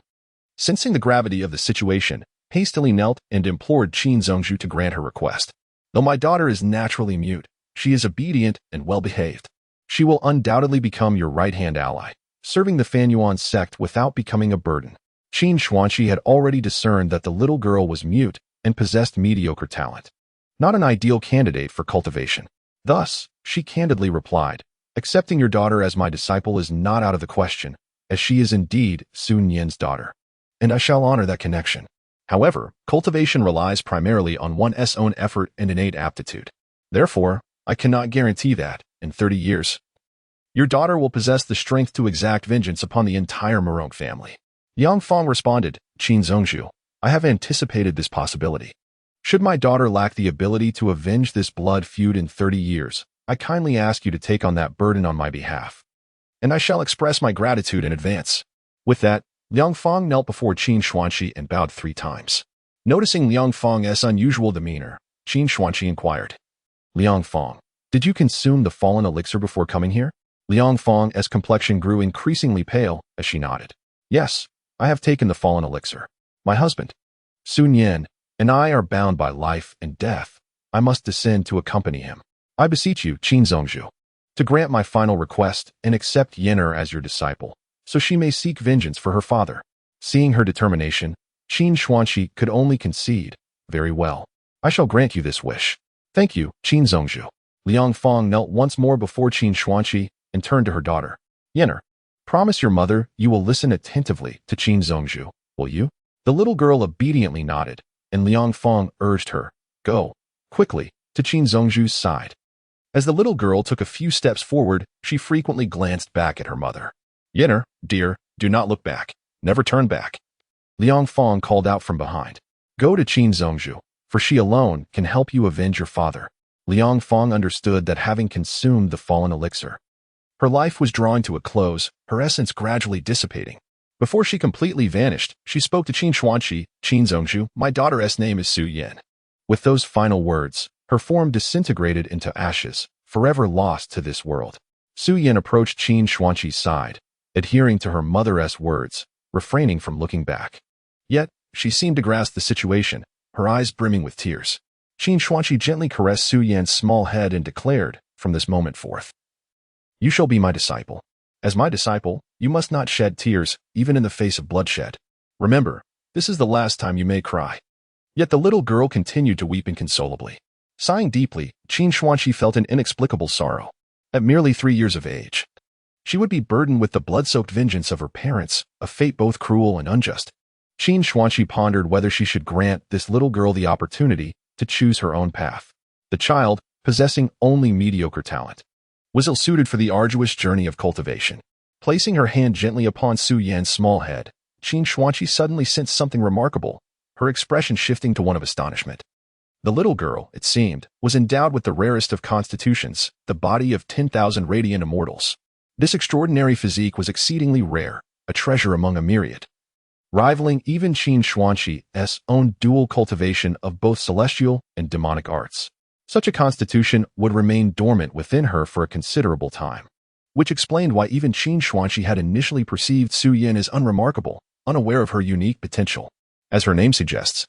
sensing the gravity of the situation, hastily knelt and implored Qin Zhongzhu to grant her request. Though my daughter is naturally mute, she is obedient and well-behaved. She will undoubtedly become your right-hand ally, serving the Fanyuan sect without becoming a burden. Qin Xuanqi had already discerned that the little girl was mute and possessed mediocre talent, not an ideal candidate for cultivation. Thus, she candidly replied, accepting your daughter as my disciple is not out of the question, as she is indeed Sun Yan's daughter, and I shall honor that connection. However, cultivation relies primarily on one's own effort and innate aptitude. Therefore, I cannot guarantee that, in 30 years, your daughter will possess the strength to exact vengeance upon the entire Murong family. Yang Fong responded, Qin Zhongzhu, I have anticipated this possibility. Should my daughter lack the ability to avenge this blood feud in 30 years, I kindly ask you to take on that burden on my behalf, and I shall express my gratitude in advance. With that, Liang Fong knelt before Qin Xuanqi and bowed 3 times. Noticing Liang Fong's unusual demeanor, Qin Xuanqi inquired, Liang Fong, did you consume the fallen elixir before coming here? Liang Fong's complexion grew increasingly pale as she nodded. Yes, I have taken the fallen elixir. My husband, Sun Yan, and I are bound by life and death. I must descend to accompany him. I beseech you, Qin Zhongzhu, to grant my final request and accept Yen'er as your disciple, so she may seek vengeance for her father. Seeing her determination, Qin Xuanqi could only concede, very well. I shall grant you this wish. Thank you, Qin Zhongzhu. Liang Fong knelt once more before Qin Xuanqi and turned to her daughter. Yen'er, promise your mother you will listen attentively to Qin Zhongzhu, will you? The little girl obediently nodded, and Liang Fong urged her, go, quickly, to Qin Zhongzhu's side. As the little girl took a few steps forward, she frequently glanced back at her mother. Yen'er, dear, do not look back. Never turn back. Liang Fong called out from behind. Go to Qin Zhongzhu, for she alone can help you avenge your father. Liang Fong understood that having consumed the fallen elixir, her life was drawing to a close, her essence gradually dissipating. Before she completely vanished, she spoke to Qin Xuanqi, Qin Zhongzhu, my daughter's name is Su Yan. With those final words, her form disintegrated into ashes, forever lost to this world. Su Yan approached Qin Xuanqi's side, adhering to her mother's words, refraining from looking back. Yet, she seemed to grasp the situation, her eyes brimming with tears. Qin Xuanqi gently caressed Su Yan's small head and declared, from this moment forth, you shall be my disciple. As my disciple, you must not shed tears, even in the face of bloodshed. Remember, this is the last time you may cry. Yet the little girl continued to weep inconsolably. Sighing deeply, Qin Xuanqi felt an inexplicable sorrow. At merely 3 years of age, she would be burdened with the blood-soaked vengeance of her parents, a fate both cruel and unjust. Qin Xuanqi pondered whether she should grant this little girl the opportunity to choose her own path. The child, possessing only mediocre talent, was ill-suited for the arduous journey of cultivation. Placing her hand gently upon Su Yan's small head, Qin Xuanqi suddenly sensed something remarkable, her expression shifting to one of astonishment. The little girl, it seemed, was endowed with the rarest of constitutions, the body of 10,000 radiant immortals. This extraordinary physique was exceedingly rare, a treasure among a myriad, rivaling even Qin Xuanqi's own dual cultivation of both celestial and demonic arts. Such a constitution would remain dormant within her for a considerable time, which explained why even Qin Xuanqi had initially perceived Su Yan as unremarkable, unaware of her unique potential. As her name suggests,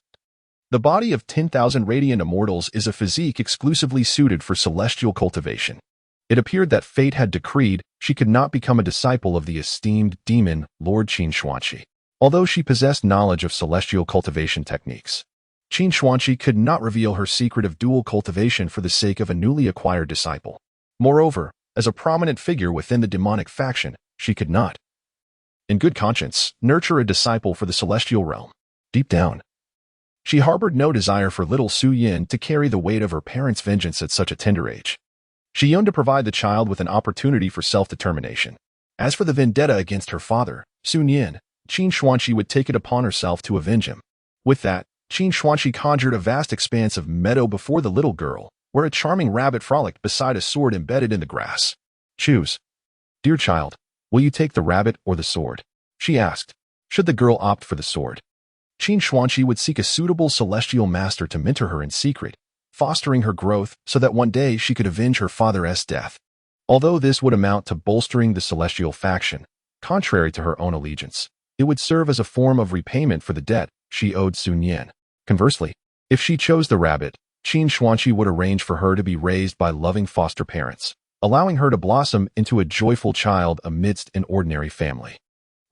the body of 10,000 radiant immortals is a physique exclusively suited for celestial cultivation. It appeared that fate had decreed she could not become a disciple of the esteemed demon Lord Qin Xuanqi. Although she possessed knowledge of celestial cultivation techniques, Qin Xuanqi could not reveal her secret of dual cultivation for the sake of a newly acquired disciple. Moreover, as a prominent figure within the demonic faction, she could not, in good conscience, nurture a disciple for the celestial realm. Deep down, she harbored no desire for little Su Yan to carry the weight of her parents' vengeance at such a tender age. She yearned to provide the child with an opportunity for self-determination. As for the vendetta against her father, Sun Yan, Qin Xuanqi would take it upon herself to avenge him. With that, Qin Xuanqi conjured a vast expanse of meadow before the little girl, where a charming rabbit frolicked beside a sword embedded in the grass. "Choose. Dear child, will you take the rabbit or the sword?" she asked. Should the girl opt for the sword, Qin Xuanqi would seek a suitable celestial master to mentor her in secret, fostering her growth so that one day she could avenge her father's death. Although this would amount to bolstering the celestial faction, contrary to her own allegiance, it would serve as a form of repayment for the debt she owed Sun Yan. Conversely, if she chose the rabbit, Qin Xuanqi would arrange for her to be raised by loving foster parents, allowing her to blossom into a joyful child amidst an ordinary family.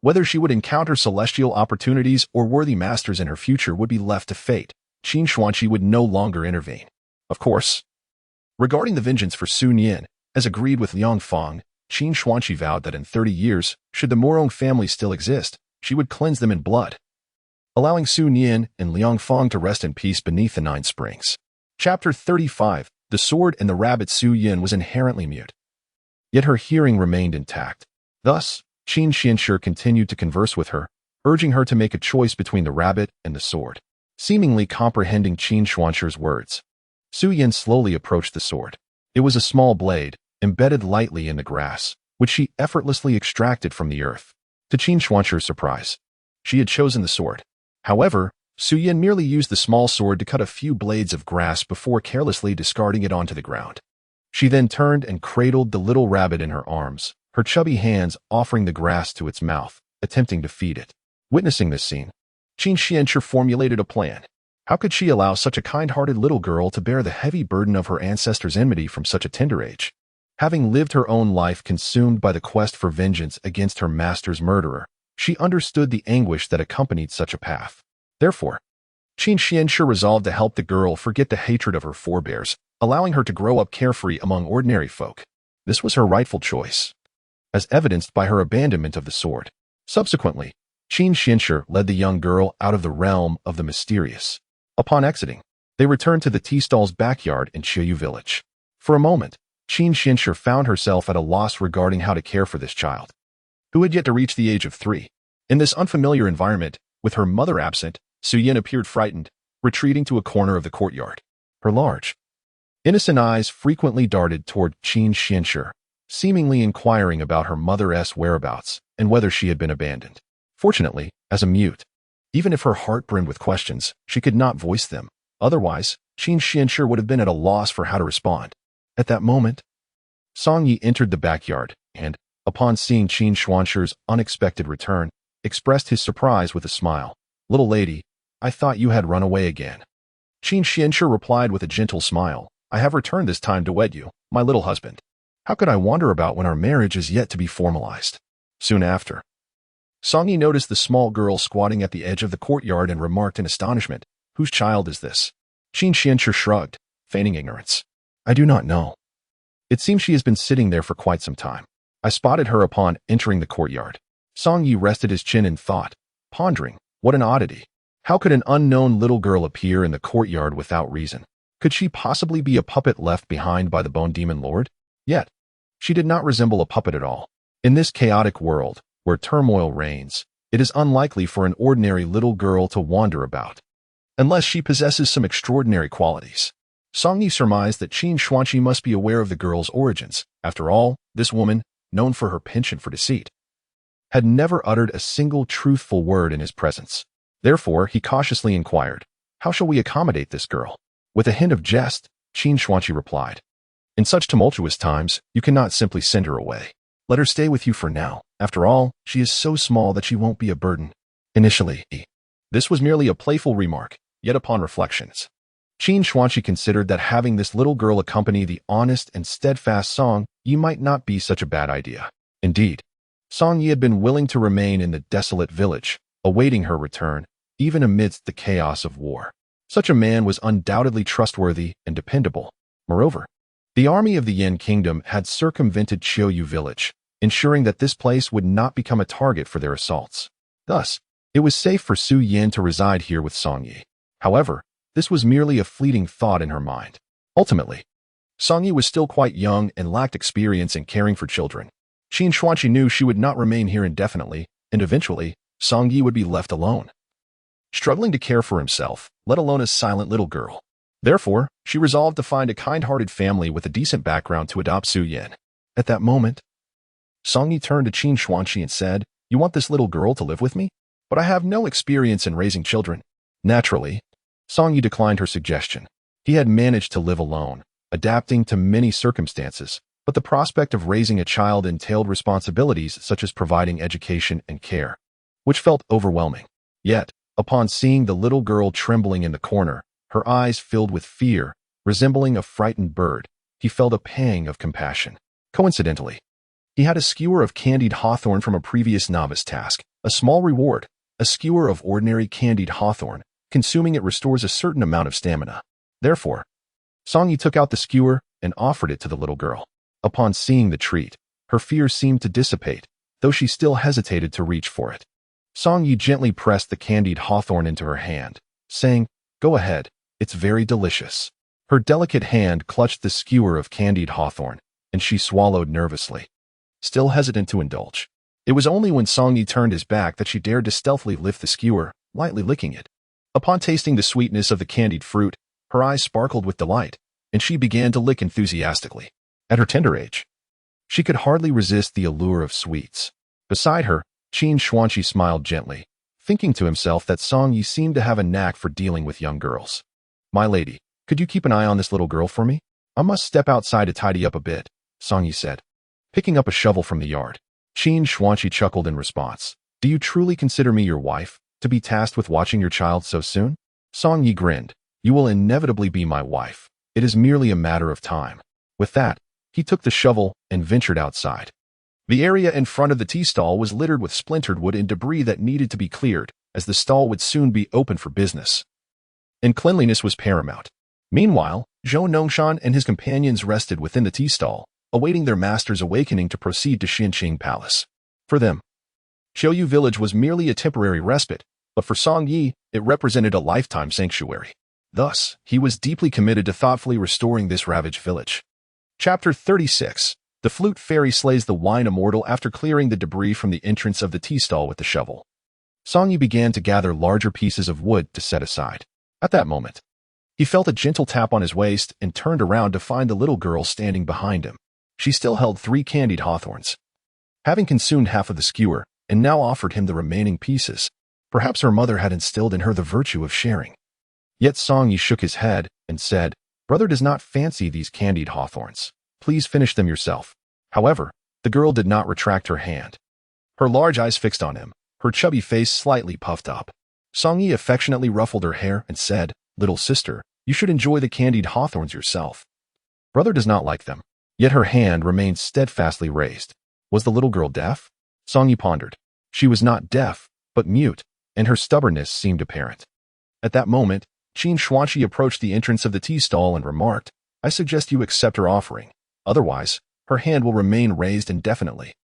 Whether she would encounter celestial opportunities or worthy masters in her future would be left to fate. Qin Xuanqi would no longer intervene. Of course, regarding the vengeance for Sun Yan, as agreed with Liang Feng, Qin Xuanqi vowed that in 30 years, should the Morong family still exist, she would cleanse them in blood, allowing Sun Yan and Liang Feng to rest in peace beneath the 9 springs. Chapter 35. The sword and the rabbit. Su Yan was inherently mute, yet her hearing remained intact. Thus, Qin Xianshi continued to converse with her, urging her to make a choice between the rabbit and the sword. Seemingly comprehending Qin Xuanshi's words, Su Yan slowly approached the sword. It was a small blade, embedded lightly in the grass, which she effortlessly extracted from the earth. To Qin Xuanshi's surprise, she had chosen the sword. However, Su Yan merely used the small sword to cut a few blades of grass before carelessly discarding it onto the ground. She then turned and cradled the little rabbit in her arms, her chubby hands offering the grass to its mouth, attempting to feed it. Witnessing this scene, Qin Xianshi formulated a plan. How could she allow such a kind-hearted little girl to bear the heavy burden of her ancestors' enmity from such a tender age? Having lived her own life consumed by the quest for vengeance against her master's murderer, she understood the anguish that accompanied such a path. Therefore, Qin Xianshi resolved to help the girl forget the hatred of her forebears, allowing her to grow up carefree among ordinary folk. This was her rightful choice, as evidenced by her abandonment of the sword. Subsequently, Qin Xianshi led the young girl out of the realm of the mysterious. Upon exiting, they returned to the tea stall's backyard in Qiyu village. For a moment, Qin Xianshi found herself at a loss regarding how to care for this child, who had yet to reach the age of 3. In this unfamiliar environment, with her mother absent, Su Yan appeared frightened, retreating to a corner of the courtyard. Her large, innocent eyes frequently darted toward Qin Xianshi, seemingly inquiring about her mother's whereabouts and whether she had been abandoned. Fortunately, as a mute, even if her heart brimmed with questions, she could not voice them. Otherwise, Qin Xianshi would have been at a loss for how to respond. At that moment, Song Yi entered the backyard and, upon seeing Qin Xuanshi's unexpected return, expressed his surprise with a smile. "Little lady, I thought you had run away again." Qin Xianshi replied with a gentle smile, "I have returned this time to wed you, my little husband. How could I wander about when our marriage is yet to be formalized?" Soon after, Song Yi noticed the small girl squatting at the edge of the courtyard and remarked in astonishment, "Whose child is this?" Qin Xianshi shrugged, feigning ignorance. "I do not know. It seems she has been sitting there for quite some time. I spotted her upon entering the courtyard." Song Yi rested his chin in thought, pondering, what an oddity. How could an unknown little girl appear in the courtyard without reason? Could she possibly be a puppet left behind by the Bone Demon Lord? Yet, she did not resemble a puppet at all. In this chaotic world, where turmoil reigns, it is unlikely for an ordinary little girl to wander about, unless she possesses some extraordinary qualities. Song Yi surmised that Qin Xuanqi must be aware of the girl's origins. After all, this woman, known for her penchant for deceit, had never uttered a single truthful word in his presence. Therefore, he cautiously inquired, "How shall we accommodate this girl?" With a hint of jest, Qin Xuanqi replied, "In such tumultuous times, you cannot simply send her away. Let her stay with you for now. After all, she is so small that she won't be a burden." Initially, this was merely a playful remark, yet upon reflections, Qin Xuanqi considered that having this little girl accompany the honest and steadfast Song Yi might not be such a bad idea. Indeed, Song Yi had been willing to remain in the desolate village, awaiting her return, even amidst the chaos of war. Such a man was undoubtedly trustworthy and dependable. Moreover, the army of the Yin Kingdom had circumvented Qiuyu village, ensuring that this place would not become a target for their assaults. Thus, it was safe for Su Yin to reside here with Song Yi. However, this was merely a fleeting thought in her mind. Ultimately, Song Yi was still quite young and lacked experience in caring for children. Qin Xuanqi knew she would not remain here indefinitely, and eventually, Song Yi would be left alone, struggling to care for himself, let alone a silent little girl. Therefore, she resolved to find a kind-hearted family with a decent background to adopt Su Yin. At that moment, Song Yi turned to Qin Xuanqi and said, "You want this little girl to live with me? But I have no experience in raising children." Naturally, Song Yi declined her suggestion. He had managed to live alone, adapting to many circumstances, but the prospect of raising a child entailed responsibilities such as providing education and care, which felt overwhelming. Yet, upon seeing the little girl trembling in the corner, her eyes filled with fear, resembling a frightened bird, he felt a pang of compassion. Coincidentally, he had a skewer of candied hawthorn from a previous novice task, a small reward. A skewer of ordinary candied hawthorn. Consuming it restores a certain amount of stamina. Therefore, Song Yi took out the skewer and offered it to the little girl. Upon seeing the treat, her fears seemed to dissipate, though she still hesitated to reach for it. Song Yi gently pressed the candied hawthorn into her hand, saying, "Go ahead, it's very delicious." Her delicate hand clutched the skewer of candied hawthorn, and she swallowed nervously, still hesitant to indulge. It was only when Song Yi turned his back that she dared to stealthily lift the skewer, lightly licking it. Upon tasting the sweetness of the candied fruit, her eyes sparkled with delight, and she began to lick enthusiastically. At her tender age, she could hardly resist the allure of sweets. Beside her, Qin Xuanqi smiled gently, thinking to himself that Song Yi seemed to have a knack for dealing with young girls. "My lady, could you keep an eye on this little girl for me? I must step outside to tidy up a bit," Song Yi said, picking up a shovel from the yard. Qin Xuanqi chuckled in response. "Do you truly consider me your wife, to be tasked with watching your child so soon?" Song Yi grinned. "You will inevitably be my wife. It is merely a matter of time." With that, he took the shovel and ventured outside. The area in front of the tea stall was littered with splintered wood and debris that needed to be cleared, as the stall would soon be open for business, and cleanliness was paramount. Meanwhile, Zhou Nongshan and his companions rested within the tea stall, awaiting their master's awakening to proceed to Xinqing Palace. For them, Qiuyu village was merely a temporary respite, but for Song Yi, it represented a lifetime sanctuary. Thus, he was deeply committed to thoughtfully restoring this ravaged village. Chapter 36. The flute fairy slays the wine immortal. After clearing the debris from the entrance of the tea stall with the shovel, Song Yi began to gather larger pieces of wood to set aside. At that moment, he felt a gentle tap on his waist and turned around to find the little girl standing behind him. She still held 3 candied hawthorns, having consumed half of the skewer, and now offered him the remaining pieces. Perhaps her mother had instilled in her the virtue of sharing. Yet Song Yi shook his head and said, "Brother does not fancy these candied hawthorns. Please finish them yourself." However, the girl did not retract her hand. Her large eyes fixed on him, her chubby face slightly puffed up. Song Yi affectionately ruffled her hair and said, "Little sister, you should enjoy the candied hawthorns yourself. Brother does not like them." Yet her hand remained steadfastly raised. Was the little girl deaf? Song Yi pondered. She was not deaf, but mute, and her stubbornness seemed apparent. At that moment, Qin Xuanqi approached the entrance of the tea stall and remarked, "I suggest you accept her offering. Otherwise, her hand will remain raised indefinitely."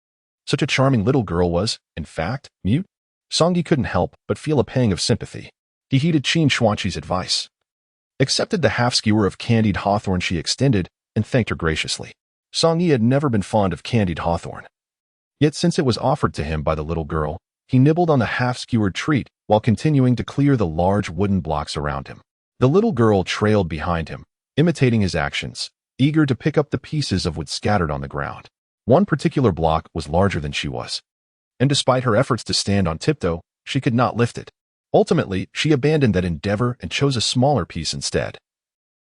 Such a charming little girl was, in fact, mute. Song Yi couldn't help but feel a pang of sympathy. He heeded Qin Xuanqi's advice. accepted the half-skewer of candied hawthorn she extended, and thanked her graciously. Song Yi had never been fond of candied hawthorn. Yet since it was offered to him by the little girl, he nibbled on the half-skewered treat while continuing to clear the large wooden blocks around him. The little girl trailed behind him, imitating his actions, eager to pick up the pieces of wood scattered on the ground. One particular block was larger than she was, and despite her efforts to stand on tiptoe, she could not lift it. Ultimately, she abandoned that endeavor and chose a smaller piece instead,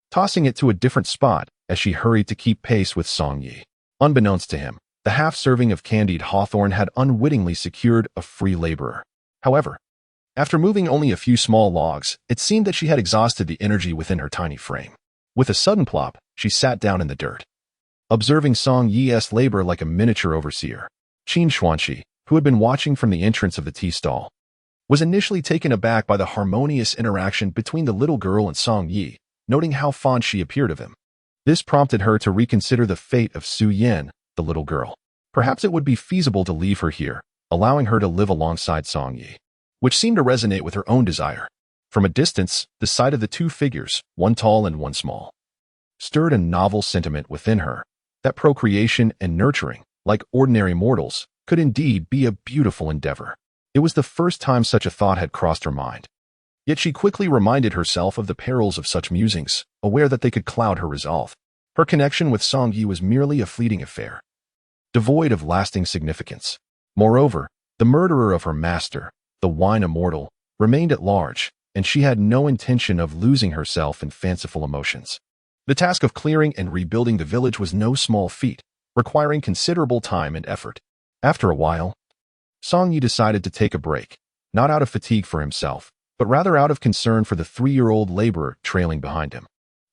tossing it to a different spot as she hurried to keep pace with Song Yi. Unbeknownst to him, the half-serving of candied hawthorn had unwittingly secured a free laborer. However, after moving only a few small logs, it seemed that she had exhausted the energy within her tiny frame. With a sudden plop, she sat down in the dirt, observing Song Yi's labor like a miniature overseer. Qin Xuanqi, who had been watching from the entrance of the tea stall, was initially taken aback by the harmonious interaction between the little girl and Song Yi, noting how fond she appeared of him. This prompted her to reconsider the fate of Su Yan, the little girl. Perhaps it would be feasible to leave her here, allowing her to live alongside Song Yi, which seemed to resonate with her own desire. From a distance, the sight of the two figures, one tall and one small, stirred a novel sentiment within her, that procreation and nurturing, like ordinary mortals, could indeed be a beautiful endeavor. It was the first time such a thought had crossed her mind. Yet she quickly reminded herself of the perils of such musings, aware that they could cloud her resolve. Her connection with Song Yi was merely a fleeting affair, devoid of lasting significance. Moreover, the murderer of her master, the wine immortal, remained at large, and she had no intention of losing herself in fanciful emotions. The task of clearing and rebuilding the village was no small feat, requiring considerable time and effort. After a while, Song Yi decided to take a break, not out of fatigue for himself, but rather out of concern for the 3-year-old laborer trailing behind him.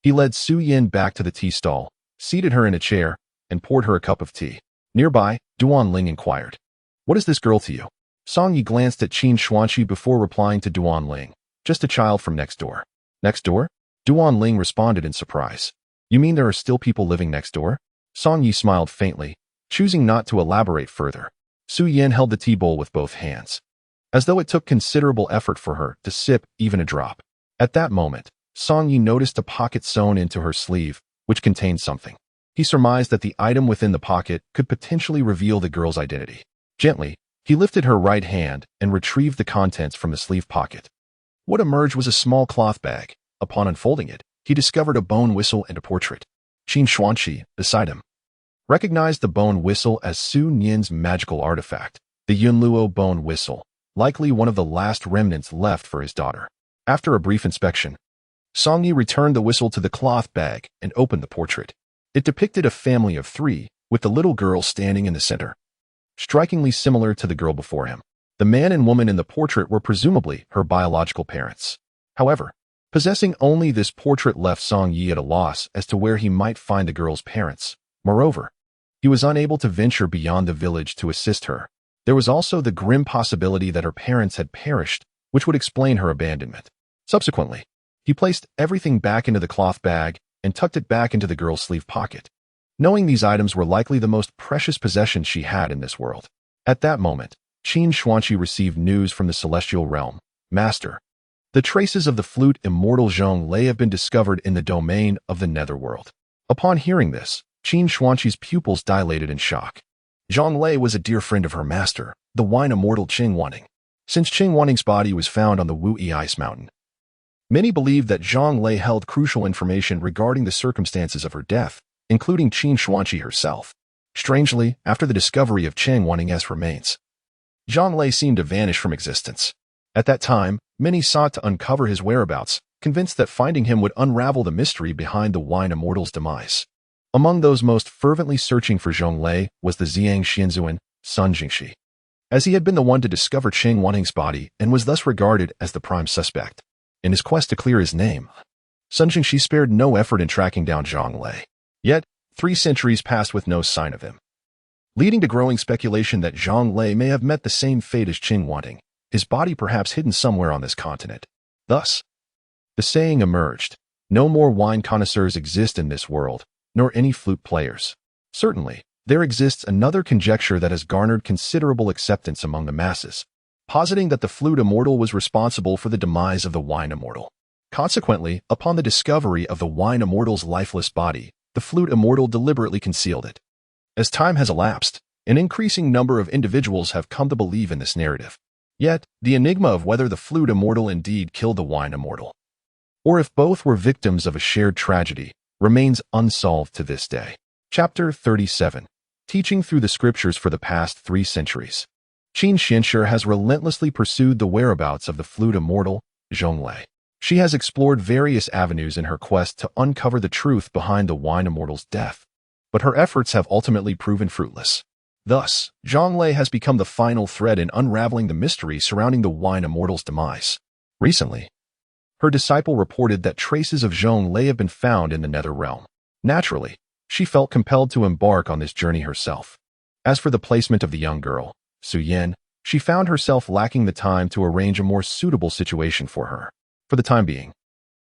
He led Su Yan back to the tea stall, seated her in a chair, and poured her a cup of tea. Nearby, Duan Ling inquired, "What is this girl to you?" Song Yi glanced at Qin Xuanqi before replying to Duan Ling, "Just a child from next door." "Next door?" Duan Ling responded in surprise. "You mean there are still people living next door?" Song Yi smiled faintly, choosing not to elaborate further. Su Yan held the tea bowl with both hands, as though it took considerable effort for her to sip even a drop. At that moment, Song Yi noticed a pocket sewn into her sleeve, which contained something. He surmised that the item within the pocket could potentially reveal the girl's identity. Gently, he lifted her right hand and retrieved the contents from the sleeve pocket. What emerged was a small cloth bag. Upon unfolding it, he discovered a bone whistle and a portrait. Qin Xuanqi, beside him, recognized the bone whistle as Su Nian's magical artifact, the Yunluo bone whistle, likely one of the last remnants left for his daughter. After a brief inspection, Song Yi returned the whistle to the cloth bag and opened the portrait. It depicted a family of 3, with the little girl standing in the center, strikingly similar to the girl before him. The man and woman in the portrait were presumably her biological parents. However, possessing only this portrait left Song Yi at a loss as to where he might find the girl's parents. Moreover, he was unable to venture beyond the village to assist her. There was also the grim possibility that her parents had perished, which would explain her abandonment. Subsequently, he placed everything back into the cloth bag and tucked it back into the girl's sleeve pocket, knowing these items were likely the most precious possessions she had in this world. At that moment, Qin Xuanqi received news from the celestial realm. "Master, the traces of the flute immortal Zhong Lei have been discovered in the domain of the netherworld." Upon hearing this, Qin Xuanqi's pupils dilated in shock. Zhong Lei was a dear friend of her master, the wine immortal Qing Wanning. Since Qing Wanning's body was found on the Wuyi Ice Mountain, many believed that Zhong Lei held crucial information regarding the circumstances of her death, including Qin Xuanqi herself. Strangely, after the discovery of Qing Wanning's remains, Zhong Lei seemed to vanish from existence. At that time, many sought to uncover his whereabouts, convinced that finding him would unravel the mystery behind the wine immortal's demise. Among those most fervently searching for Zhong Lei was the Xiang Xianzuan, Sun Jingxi, as he had been the one to discover Qing Wanning's body and was thus regarded as the prime suspect. In his quest to clear his name, Sun Jingxi spared no effort in tracking down Zhong Lei. Yet, 3 centuries passed with no sign of him, leading to growing speculation that Zhong Lei may have met the same fate as Qing Wanning, his body perhaps hidden somewhere on this continent. Thus, the saying emerged, "No more wine connoisseurs exist in this world, nor any flute players." Certainly, there exists another conjecture that has garnered considerable acceptance among the masses, positing that the flute immortal was responsible for the demise of the wine immortal. Consequently, upon the discovery of the wine immortal's lifeless body, the flute immortal deliberately concealed it. As time has elapsed, an increasing number of individuals have come to believe in this narrative. Yet, the enigma of whether the flute immortal indeed killed the wine immortal, or if both were victims of a shared tragedy, remains unsolved to this day. Chapter 37. Teaching through the scriptures for the past 3 centuries. Qin Xianshi has relentlessly pursued the whereabouts of the flute immortal, Zhonglei. She has explored various avenues in her quest to uncover the truth behind the wine immortal's death, but her efforts have ultimately proven fruitless. Thus, Zhonglei has become the final thread in unraveling the mystery surrounding the wine immortal's demise. Recently, her disciple reported that traces of Zhonglei have been found in the nether realm. Naturally, she felt compelled to embark on this journey herself. As for the placement of the young girl, Su Yan, she found herself lacking the time to arrange a more suitable situation for her. For the time being,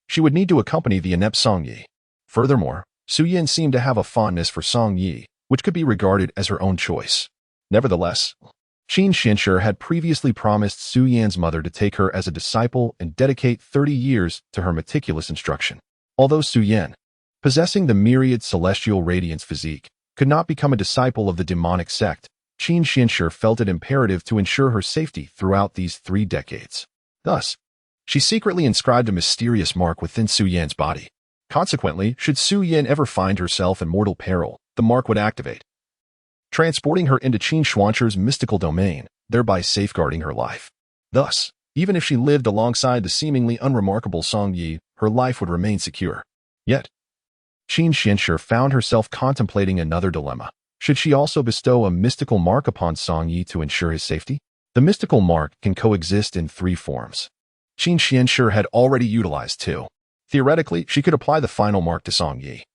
she would need to accompany the inept Song Yi. Furthermore, Su Yan seemed to have a fondness for Song Yi, which could be regarded as her own choice. Nevertheless, Qin Xianshi had previously promised Su Yan's mother to take her as a disciple and dedicate 30 years to her meticulous instruction. Although Su Yan, possessing the myriad celestial radiance physique, could not become a disciple of the demonic sect, Qin Xianshi felt it imperative to ensure her safety throughout these 3 decades. Thus, she secretly inscribed a mysterious mark within Su Yan's body. Consequently, should Su Yan ever find herself in mortal peril, the mark would activate, transporting her into Qin Xuanshi's mystical domain, thereby safeguarding her life. Thus, even if she lived alongside the seemingly unremarkable Song Yi, her life would remain secure. Yet, Qin Xianshi found herself contemplating another dilemma. Should she also bestow a mystical mark upon Song Yi to ensure his safety? The mystical mark can coexist in 3 forms. Qin Xianshi had already utilized 2. Theoretically, she could apply the final mark to Song Yi,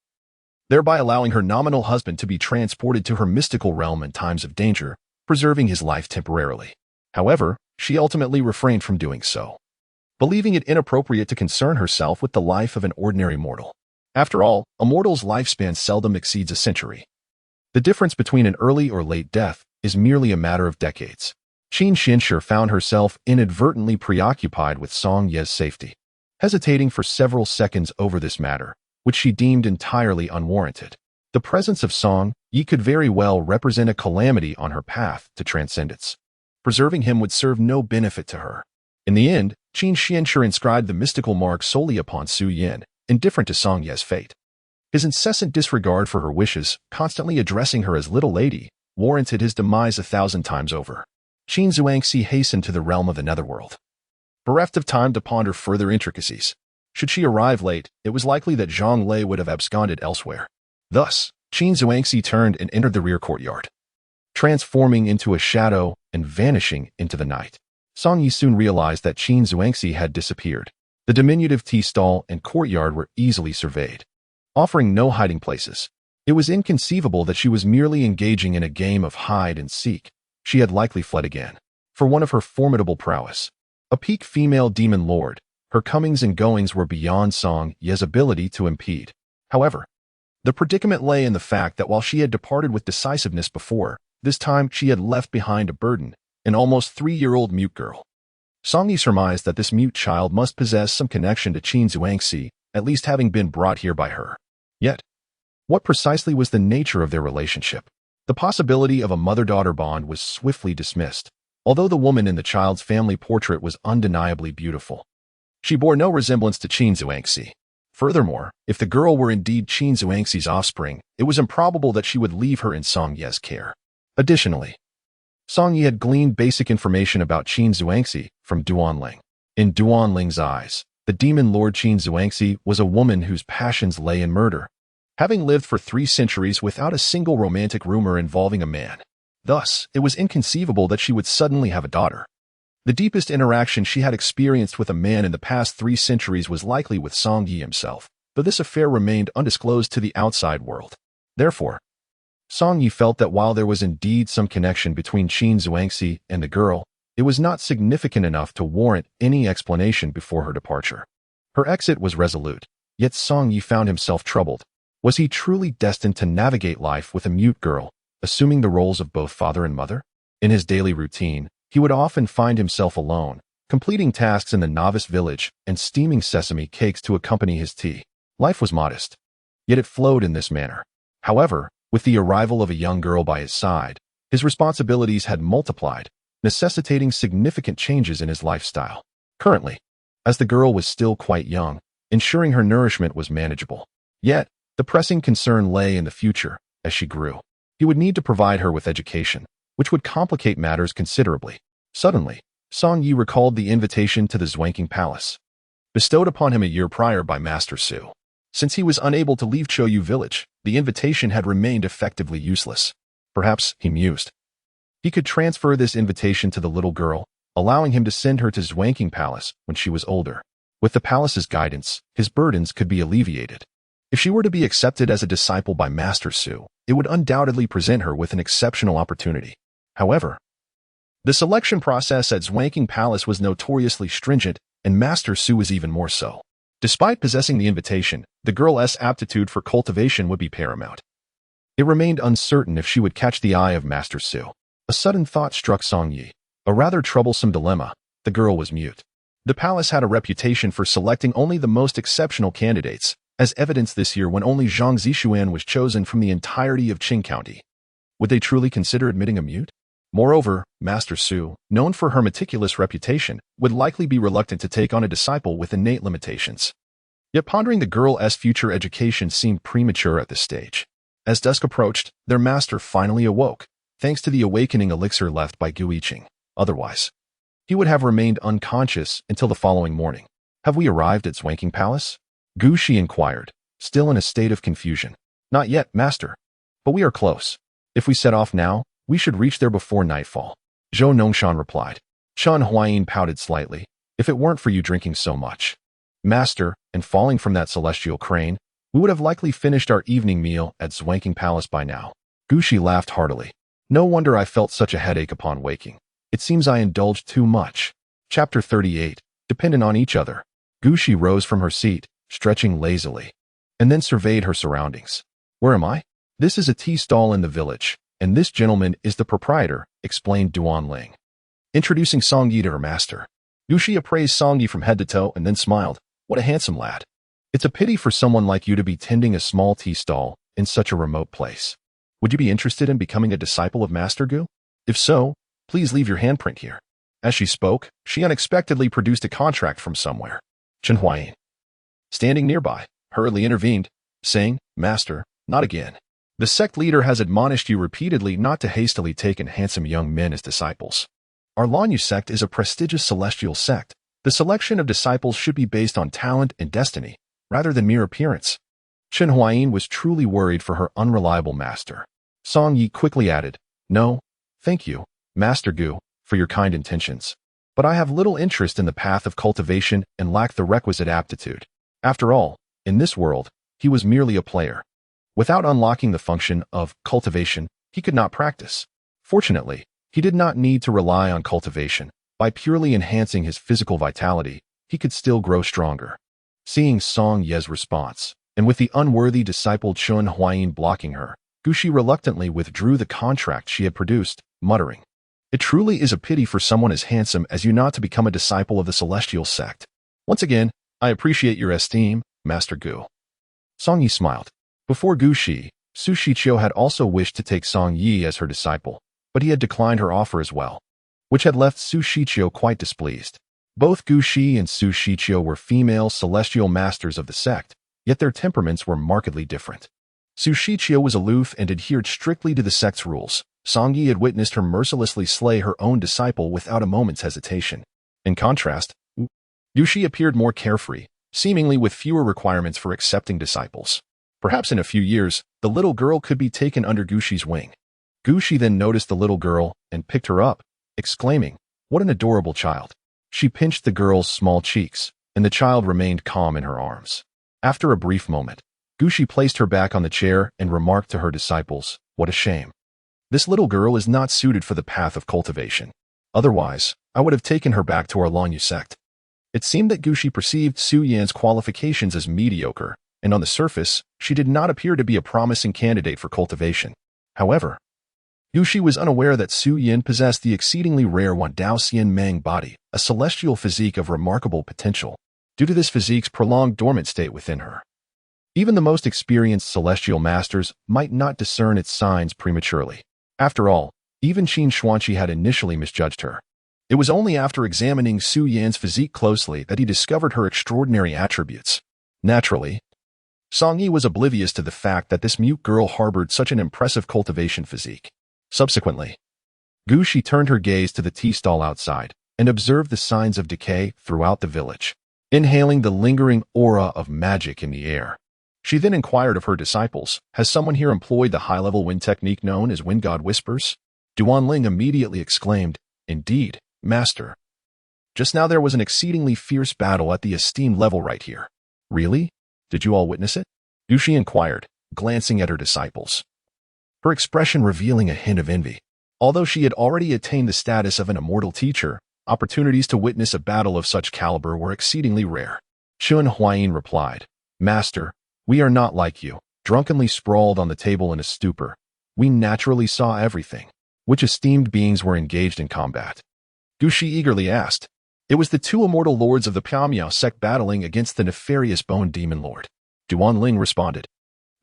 thereby allowing her nominal husband to be transported to her mystical realm in times of danger, preserving his life temporarily. However, she ultimately refrained from doing so, believing it inappropriate to concern herself with the life of an ordinary mortal. After all, a mortal's lifespan seldom exceeds a century. The difference between an early or late death is merely a matter of decades. Qin Xianshi found herself inadvertently preoccupied with Song Yi's safety, hesitating for several seconds over this matter, which she deemed entirely unwarranted. The presence of Song Yi could very well represent a calamity on her path to transcendence. Preserving him would serve no benefit to her. In the end, Qin Xianshi inscribed the mystical mark solely upon Su Yan, indifferent to Song Yi's fate. His incessant disregard for her wishes, constantly addressing her as little lady, warranted his demise 1,000 times over. Qin Zhuangxi hastened to the realm of the netherworld, bereft of time to ponder further intricacies. Should she arrive late, it was likely that Zhonglei would have absconded elsewhere. Thus, Qin Zhuangxi turned and entered the rear courtyard, transforming into a shadow and vanishing into the night. Song Yi soon realized that Qin Zhuangxi had disappeared. The diminutive tea stall and courtyard were easily surveyed, offering no hiding places. It was inconceivable that she was merely engaging in a game of hide and seek. She had likely fled again. For one of her formidable prowess, a peak female demon lord, her comings and goings were beyond Song Yi's ability to impede. However, the predicament lay in the fact that while she had departed with decisiveness before, this time she had left behind a burden, an almost 3-year-old mute girl. Song Yi surmised that this mute child must possess some connection to Qin Zhuangxi, at least having been brought here by her. Yet, what precisely was the nature of their relationship? The possibility of a mother-daughter bond was swiftly dismissed, although the woman in the child's family portrait was undeniably beautiful. She bore no resemblance to Qin Zhuangxi. Furthermore, if the girl were indeed Qin Zhuangxi's offspring, it was improbable that she would leave her in Song Yi's care. Additionally, Song Yi had gleaned basic information about Qin Zhuangxi from Duanling. In Duanling's eyes, the demon lord Qin Zhuangxi was a woman whose passions lay in murder, having lived for 3 centuries without a single romantic rumor involving a man. Thus, it was inconceivable that she would suddenly have a daughter. The deepest interaction she had experienced with a man in the past 3 centuries was likely with Song Yi himself, but this affair remained undisclosed to the outside world. Therefore, Song Yi felt that while there was indeed some connection between Qin Zhuangxi and the girl, it was not significant enough to warrant any explanation before her departure. Her exit was resolute, yet Song Yi found himself troubled. Was he truly destined to navigate life with a mute girl, assuming the roles of both father and mother? In his daily routine, he would often find himself alone, completing tasks in the novice village and steaming sesame cakes to accompany his tea. Life was modest, yet it flowed in this manner. However, with the arrival of a young girl by his side, his responsibilities had multiplied, necessitating significant changes in his lifestyle. Currently, as the girl was still quite young, ensuring her nourishment was manageable. Yet, the pressing concern lay in the future. As she grew, he would need to provide her with education, which would complicate matters considerably. Suddenly, Song Yi recalled the invitation to the Zwanking Palace, bestowed upon him a year prior by Master Su. Since he was unable to leave Choyu village, the invitation had remained effectively useless. Perhaps, he mused, he could transfer this invitation to the little girl, allowing him to send her to Zwanking Palace when she was older. With the palace's guidance, his burdens could be alleviated. If she were to be accepted as a disciple by Master Su, it would undoubtedly present her with an exceptional opportunity. However, the selection process at Zwanking Palace was notoriously stringent, and Master Su was even more so. Despite possessing the invitation, the girl's aptitude for cultivation would be paramount. It remained uncertain if she would catch the eye of Master Su. A sudden thought struck Song Yi. A rather troublesome dilemma. The girl was mute. The palace had a reputation for selecting only the most exceptional candidates, as evidenced this year when only Zhang Zixuan was chosen from the entirety of Qing County. Would they truly consider admitting a mute? Moreover, Master Su, known for her meticulous reputation, would likely be reluctant to take on a disciple with innate limitations. Yet pondering the girl's future education seemed premature at this stage. As dusk approached, their master finally awoke, thanks to the awakening elixir left by Gu Yiqing. Otherwise, he would have remained unconscious until the following morning. Have we arrived at Zwanking Palace? Gu Shi inquired, still in a state of confusion. Not yet, master. But we are close. If we set off now, we should reach there before nightfall. Zhou Nongshan replied. Chen Huayin pouted slightly. If it weren't for you drinking so much, master, and falling from that celestial crane, we would have likely finished our evening meal at Zwanking Palace by now. Gu Shi laughed heartily. No wonder I felt such a headache upon waking. It seems I indulged too much. Chapter 38. Dependent on each other. Gu Shi rose from her seat, stretching lazily, and then surveyed her surroundings. Where am I? This is a tea stall in the village, and this gentleman is the proprietor, explained Duan Ling, introducing Song Yi to her master. Gu Shi appraised Song Yi from head to toe and then smiled. What a handsome lad. It's a pity for someone like you to be tending a small tea stall in such a remote place. Would you be interested in becoming a disciple of Master Gu? If so, please leave your handprint here. As she spoke, she unexpectedly produced a contract from somewhere. Chen Huayin, standing nearby, hurriedly intervened, saying, Master, not again. The sect leader has admonished you repeatedly not to hastily take in handsome young men as disciples. Our Lanyu sect is a prestigious celestial sect. The selection of disciples should be based on talent and destiny, rather than mere appearance. Chen Huayin was truly worried for her unreliable master. Song Yi quickly added, No, thank you, Master Gu, for your kind intentions. But I have little interest in the path of cultivation and lack the requisite aptitude. After all, in this world, he was merely a player. Without unlocking the function of cultivation, he could not practice. Fortunately, he did not need to rely on cultivation. By purely enhancing his physical vitality, he could still grow stronger. Seeing Song Ye's response, and with the unworthy disciple Chen Huayin blocking her, Gu Shi reluctantly withdrew the contract she had produced, muttering, It truly is a pity for someone as handsome as you not to become a disciple of the celestial sect. Once again, I appreciate your esteem, Master Gu. Song Yi smiled. Before Gu Shi, Su Shiqiu had also wished to take Song Yi as her disciple, but he had declined her offer as well, which had left Su Shiqiu quite displeased. Both Gu Shi and Su Shiqiu were female celestial masters of the sect, yet their temperaments were markedly different. Su Shiqiu was aloof and adhered strictly to the sect's rules. Song Yi had witnessed her mercilessly slay her own disciple without a moment's hesitation. In contrast, Gu Shi appeared more carefree, seemingly with fewer requirements for accepting disciples. Perhaps in a few years, the little girl could be taken under Gu Shi's wing. Gu Shi then noticed the little girl and picked her up, exclaiming, What an adorable child. She pinched the girl's small cheeks, and the child remained calm in her arms. After a brief moment, Gu Shi placed her back on the chair and remarked to her disciples, What a shame. This little girl is not suited for the path of cultivation. Otherwise, I would have taken her back to our Lanyu sect. It seemed that Gu Shi perceived Su Yan's qualifications as mediocre, and on the surface, she did not appear to be a promising candidate for cultivation. However, Yushi was unaware that Su Yin possessed the exceedingly rare Wandao Xian Meng body, a celestial physique of remarkable potential, due to this physique's prolonged dormant state within her. Even the most experienced celestial masters might not discern its signs prematurely. After all, even Qin Xuanqi had initially misjudged her. It was only after examining Su Yan's physique closely that he discovered her extraordinary attributes. Naturally, Song Yi was oblivious to the fact that this mute girl harbored such an impressive cultivation physique. Subsequently, Gu Shi turned her gaze to the tea stall outside and observed the signs of decay throughout the village, inhaling the lingering aura of magic in the air. She then inquired of her disciples, "Has someone here employed the high-level wind technique known as Wind God Whispers?" Duanling immediately exclaimed, "Indeed, Master. Just now there was an exceedingly fierce battle at the esteemed level right here." "Really? Did you all witness it?" Yushi inquired, glancing at her disciples, her expression revealing a hint of envy. Although she had already attained the status of an immortal teacher, opportunities to witness a battle of such caliber were exceedingly rare. Chun Huayin replied, "Master, we are not like you, drunkenly sprawled on the table in a stupor. We naturally saw everything." "Which esteemed beings were engaged in combat?" Gu Shi eagerly asked. "It was the two immortal lords of the Piamiao sect battling against the nefarious Bone Demon Lord." Duanling responded.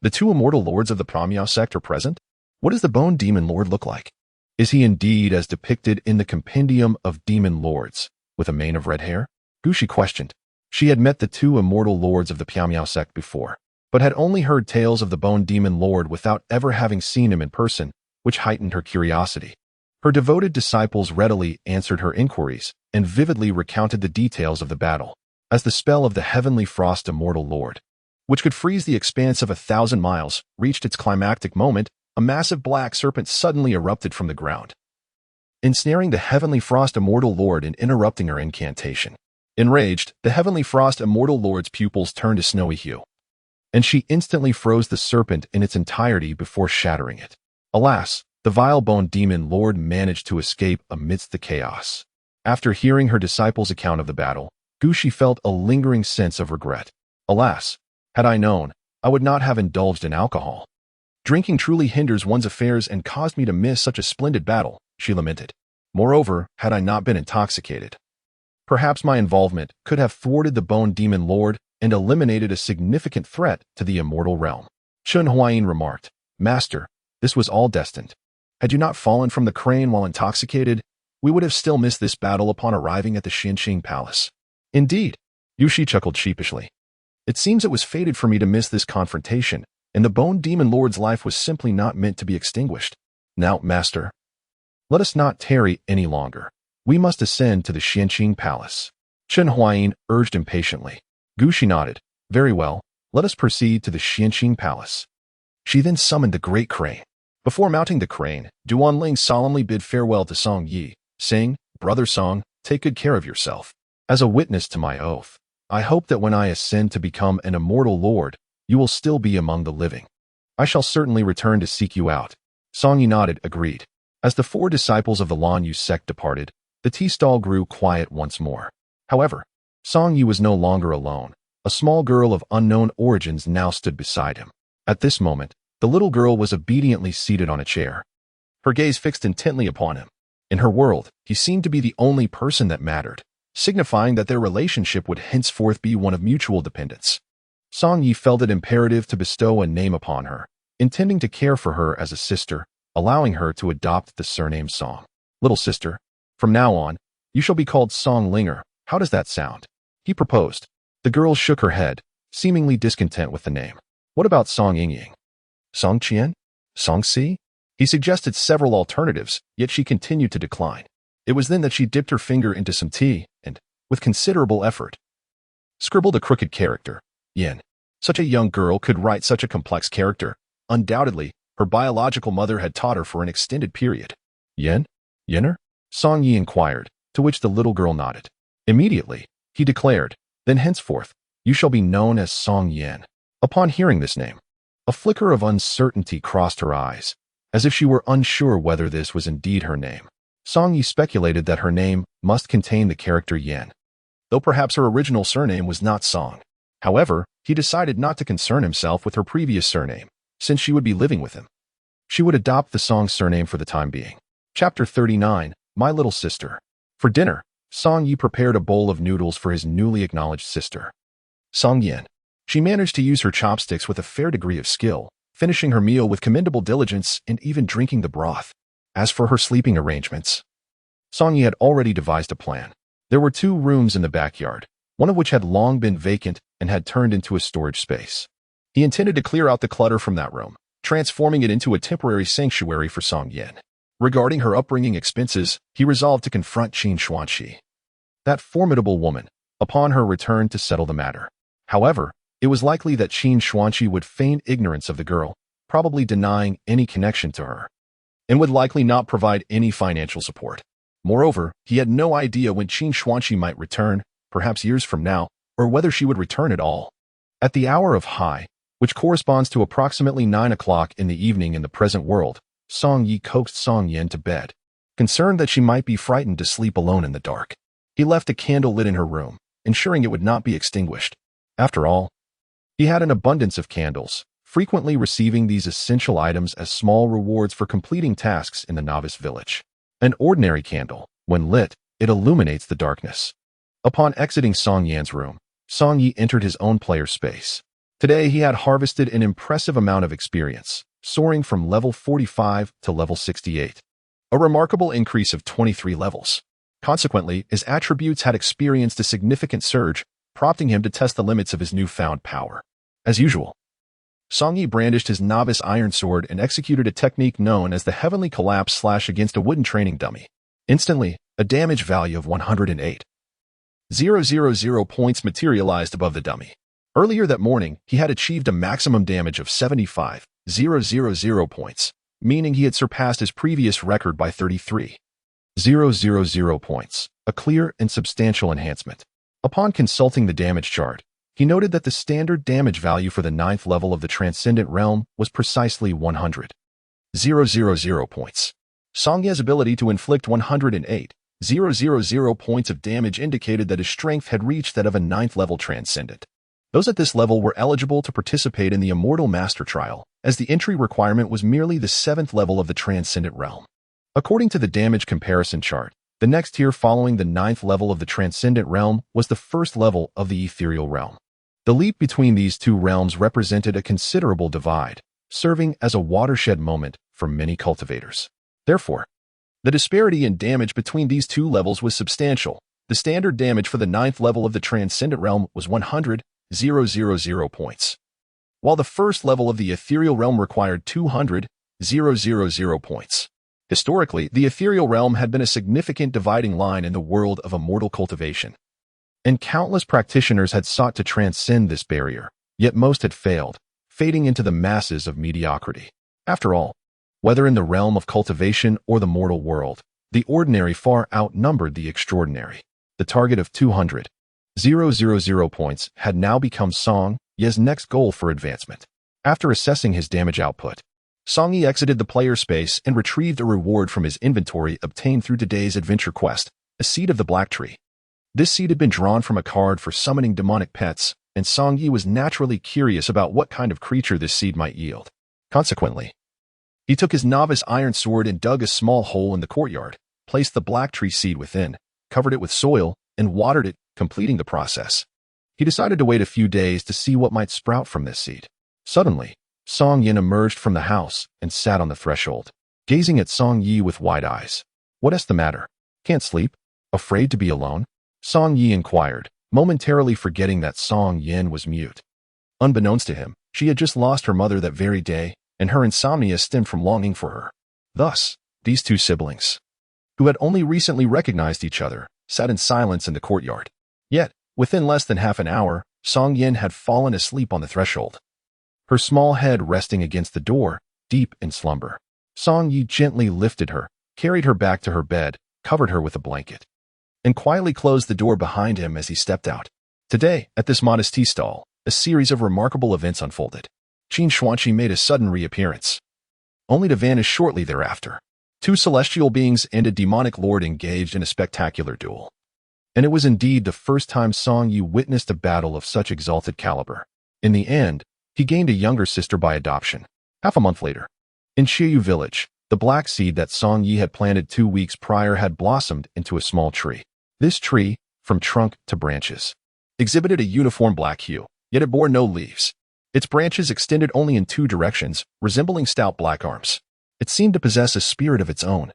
"The two immortal lords of the Piamiao sect are present? What does the Bone Demon Lord look like? Is he indeed as depicted in the Compendium of Demon Lords, with a mane of red hair?" Gu Shi questioned. She had met the two immortal lords of the Piamiao sect before, but had only heard tales of the Bone Demon Lord without ever having seen him in person, which heightened her curiosity. Her devoted disciples readily answered her inquiries and vividly recounted the details of the battle. As the spell of the Heavenly Frost Immortal Lord, which could freeze the expanse of 1,000 miles, reached its climactic moment, a massive black serpent suddenly erupted from the ground, ensnaring the Heavenly Frost Immortal Lord and interrupting her incantation. Enraged, the Heavenly Frost Immortal Lord's pupils turned a snowy hue, and she instantly froze the serpent in its entirety before shattering it. Alas, the vile Bone Demon Lord managed to escape amidst the chaos. After hearing her disciples' account of the battle, Gu Shi felt a lingering sense of regret. "Alas, had I known, I would not have indulged in alcohol. Drinking truly hinders one's affairs and caused me to miss such a splendid battle," she lamented. "Moreover, had I not been intoxicated, perhaps my involvement could have thwarted the Bone Demon Lord and eliminated a significant threat to the immortal realm." Chun Huayin remarked, "Master, this was all destined. Had you not fallen from the crane while intoxicated, we would have still missed this battle upon arriving at the Xianqing Palace." "Indeed," Yushi chuckled sheepishly. "It seems it was fated for me to miss this confrontation, and the Bone Demon Lord's life was simply not meant to be extinguished. Now, Master, let us not tarry any longer. We must ascend to the Xianqing Palace." Chun Huayin urged impatiently. Gu Shi nodded. "Very well, let us proceed to the Xianqing Palace." She then summoned the great crane. Before mounting the crane, Duanling solemnly bid farewell to Song Yi, saying, "Brother Song, take good care of yourself. As a witness to my oath, I hope that when I ascend to become an immortal lord, you will still be among the living. I shall certainly return to seek you out." Song Yi nodded, agreed. As the four disciples of the Lan Yu sect departed, the tea stall grew quiet once more. However, Song Yi was no longer alone. A small girl of unknown origins now stood beside him. At this moment, the little girl was obediently seated on a chair, her gaze fixed intently upon him. In her world, he seemed to be the only person that mattered, signifying that their relationship would henceforth be one of mutual dependence. Song Yi felt it imperative to bestow a name upon her, intending to care for her as a sister, allowing her to adopt the surname Song. "Little sister, from now on, you shall be called Song Linger. How does that sound?" he proposed. The girl shook her head, seemingly discontent with the name. "What about Song Yingying? Song Qian? Song Si?" He suggested several alternatives, yet she continued to decline. It was then that she dipped her finger into some tea and, with considerable effort, scribbled a crooked character. Yin. Such a young girl could write such a complex character. Undoubtedly, her biological mother had taught her for an extended period. "Yin? Yinner?" Song Yi inquired, to which the little girl nodded. Immediately, he declared, "Then henceforth, you shall be known as Song Yin." Upon hearing this name, a flicker of uncertainty crossed her eyes, as if she were unsure whether this was indeed her name. Song Yi speculated that her name must contain the character Yin, though perhaps her original surname was not Song. However, he decided not to concern himself with her previous surname, since she would be living with him. She would adopt the Song's surname for the time being. Chapter 39, My Little Sister. For dinner, Song Yi prepared a bowl of noodles for his newly acknowledged sister, Song Yin. She managed to use her chopsticks with a fair degree of skill, finishing her meal with commendable diligence and even drinking the broth. As for her sleeping arrangements, Song Yi had already devised a plan. There were 2 rooms in the backyard, one of which had long been vacant and had turned into a storage space. He intended to clear out the clutter from that room, transforming it into a temporary sanctuary for Song Yin. Regarding her upbringing expenses, he resolved to confront Qin Xuanqi, that formidable woman, upon her return to settle the matter. However, it was likely that Qin Xuanqi would feign ignorance of the girl, probably denying any connection to her, and would likely not provide any financial support. Moreover, he had no idea when Qin Xuanqi might return, perhaps years from now, or whether she would return at all. At the hour of high, which corresponds to approximately 9 o'clock in the evening in the present world, Song Yi coaxed Song Yin to bed, concerned that she might be frightened to sleep alone in the dark. He left a candle lit in her room, ensuring it would not be extinguished. After all, he had an abundance of candles, frequently receiving these essential items as small rewards for completing tasks in the novice village. An ordinary candle, when lit, it illuminates the darkness. Upon exiting Song Yan's room, Song Yi entered his own player space. Today he had harvested an impressive amount of experience, soaring from level 45 to level 68. A remarkable increase of 23 levels. Consequently, his attributes had experienced a significant surge, prompting him to test the limits of his newfound power. As usual, Song Yi brandished his novice iron sword and executed a technique known as the Heavenly Collapse slash against a wooden training dummy. Instantly, a damage value of 108,000 points materialized above the dummy. Earlier that morning, he had achieved a maximum damage of 75,000 points, meaning he had surpassed his previous record by 33,000 points, a clear and substantial enhancement. Upon consulting the damage chart, he noted that the standard damage value for the 9th level of the Transcendent Realm was precisely 100,000 points. Song Ye's ability to inflict 108,000 points of damage indicated that his strength had reached that of a 9th level Transcendent. Those at this level were eligible to participate in the Immortal Master Trial, as the entry requirement was merely the 7th level of the Transcendent Realm. According to the damage comparison chart, the next tier following the 9th level of the Transcendent Realm was the 1st level of the Ethereal Realm. The leap between these 2 realms represented a considerable divide, serving as a watershed moment for many cultivators. Therefore, the disparity in damage between these 2 levels was substantial. The standard damage for the 9th level of the Transcendent Realm was 100,000 points, while the 1st level of the Ethereal Realm required 200,000 points. Historically, the Ethereal Realm had been a significant dividing line in the world of immortal cultivation, and countless practitioners had sought to transcend this barrier, yet most had failed, fading into the masses of mediocrity. After all, whether in the realm of cultivation or the mortal world, the ordinary far outnumbered the extraordinary. The target of 200,000 points had now become Song Ye's next goal for advancement. After assessing his damage output, Song Yi exited the player space and retrieved a reward from his inventory obtained through today's adventure quest, a seed of the Black Tree. This seed had been drawn from a card for summoning demonic pets, and Song Yi was naturally curious about what kind of creature this seed might yield. Consequently, he took his novice iron sword and dug a small hole in the courtyard, placed the Black Tree seed within, covered it with soil, and watered it, completing the process. He decided to wait a few days to see what might sprout from this seed. Suddenly, Song Yin emerged from the house and sat on the threshold, gazing at Song Yi with wide eyes. "What's the matter? Can't sleep? Afraid to be alone?" Song Yi inquired, momentarily forgetting that Song Yin was mute. Unbeknownst to him, she had just lost her mother that very day, and her insomnia stemmed from longing for her. Thus, these 2 siblings, who had only recently recognized each other, sat in silence in the courtyard. Yet, within less than half an hour, Song Yin had fallen asleep on the threshold, her small head resting against the door, deep in slumber. Song Yi gently lifted her, carried her back to her bed, covered her with a blanket, and quietly closed the door behind him as he stepped out. Today, at this modest tea stall, a series of remarkable events unfolded. Qin Xuanqi made a sudden reappearance, only to vanish shortly thereafter. 2 celestial beings and a demonic lord engaged in a spectacular duel. And it was indeed the first time Song Yi witnessed a battle of such exalted caliber. In the end, he gained a younger sister by adoption. Half a month later, In Xiyu village, the black seed that Song Yi had planted 2 weeks prior had blossomed into a small tree. This tree, from trunk to branches, exhibited a uniform black hue, yet it bore no leaves. Its branches extended only in 2 directions, resembling stout black arms. It seemed to possess a spirit of its own.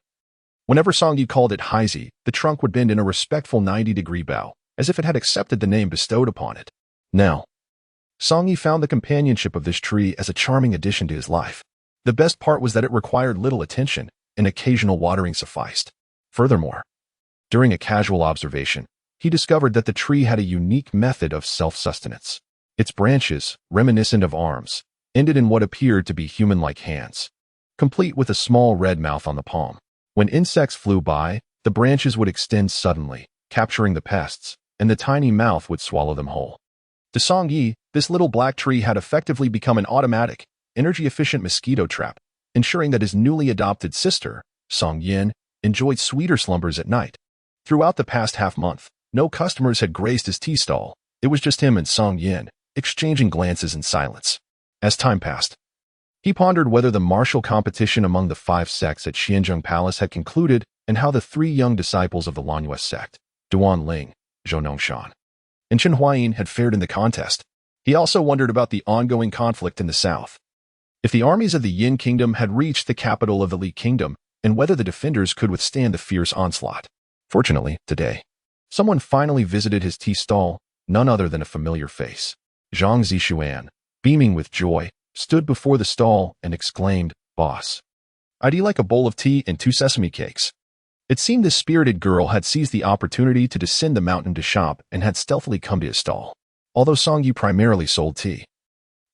Whenever Song Yi called it Haizi, the trunk would bend in a respectful 90-degree bow, as if it had accepted the name bestowed upon it. Now, Song Yi found the companionship of this tree as a charming addition to his life. The best part was that it required little attention, and occasional watering sufficed. Furthermore, during a casual observation, he discovered that the tree had a unique method of self-sustenance. Its branches, reminiscent of arms, ended in what appeared to be human-like hands, complete with a small red mouth on the palm. When insects flew by, the branches would extend suddenly, capturing the pests, and the tiny mouth would swallow them whole. To Song Yi, this little black tree had effectively become an automatic, energy-efficient mosquito trap, ensuring that his newly adopted sister, Song Yin, enjoyed sweeter slumbers at night. Throughout the past half-month, no customers had graced his tea stall. It was just him and Song Yin, exchanging glances in silence. As time passed, he pondered whether the martial competition among the 5 sects at Xianzheng Palace had concluded and how the 3 young disciples of the Lanyue sect, Duan Ling, Zhou Nongshan, and Chen Huayin had fared in the contest. He also wondered about the ongoing conflict in the south. If the armies of the Yin Kingdom had reached the capital of the Li Kingdom, and whether the defenders could withstand the fierce onslaught. Fortunately, today, someone finally visited his tea stall, none other than a familiar face. Zhang Zixuan, beaming with joy, stood before the stall and exclaimed, "Boss, I'd like a bowl of tea and 2 sesame cakes." It seemed this spirited girl had seized the opportunity to descend the mountain to shop and had stealthily come to his stall. Although Song Yi primarily sold tea,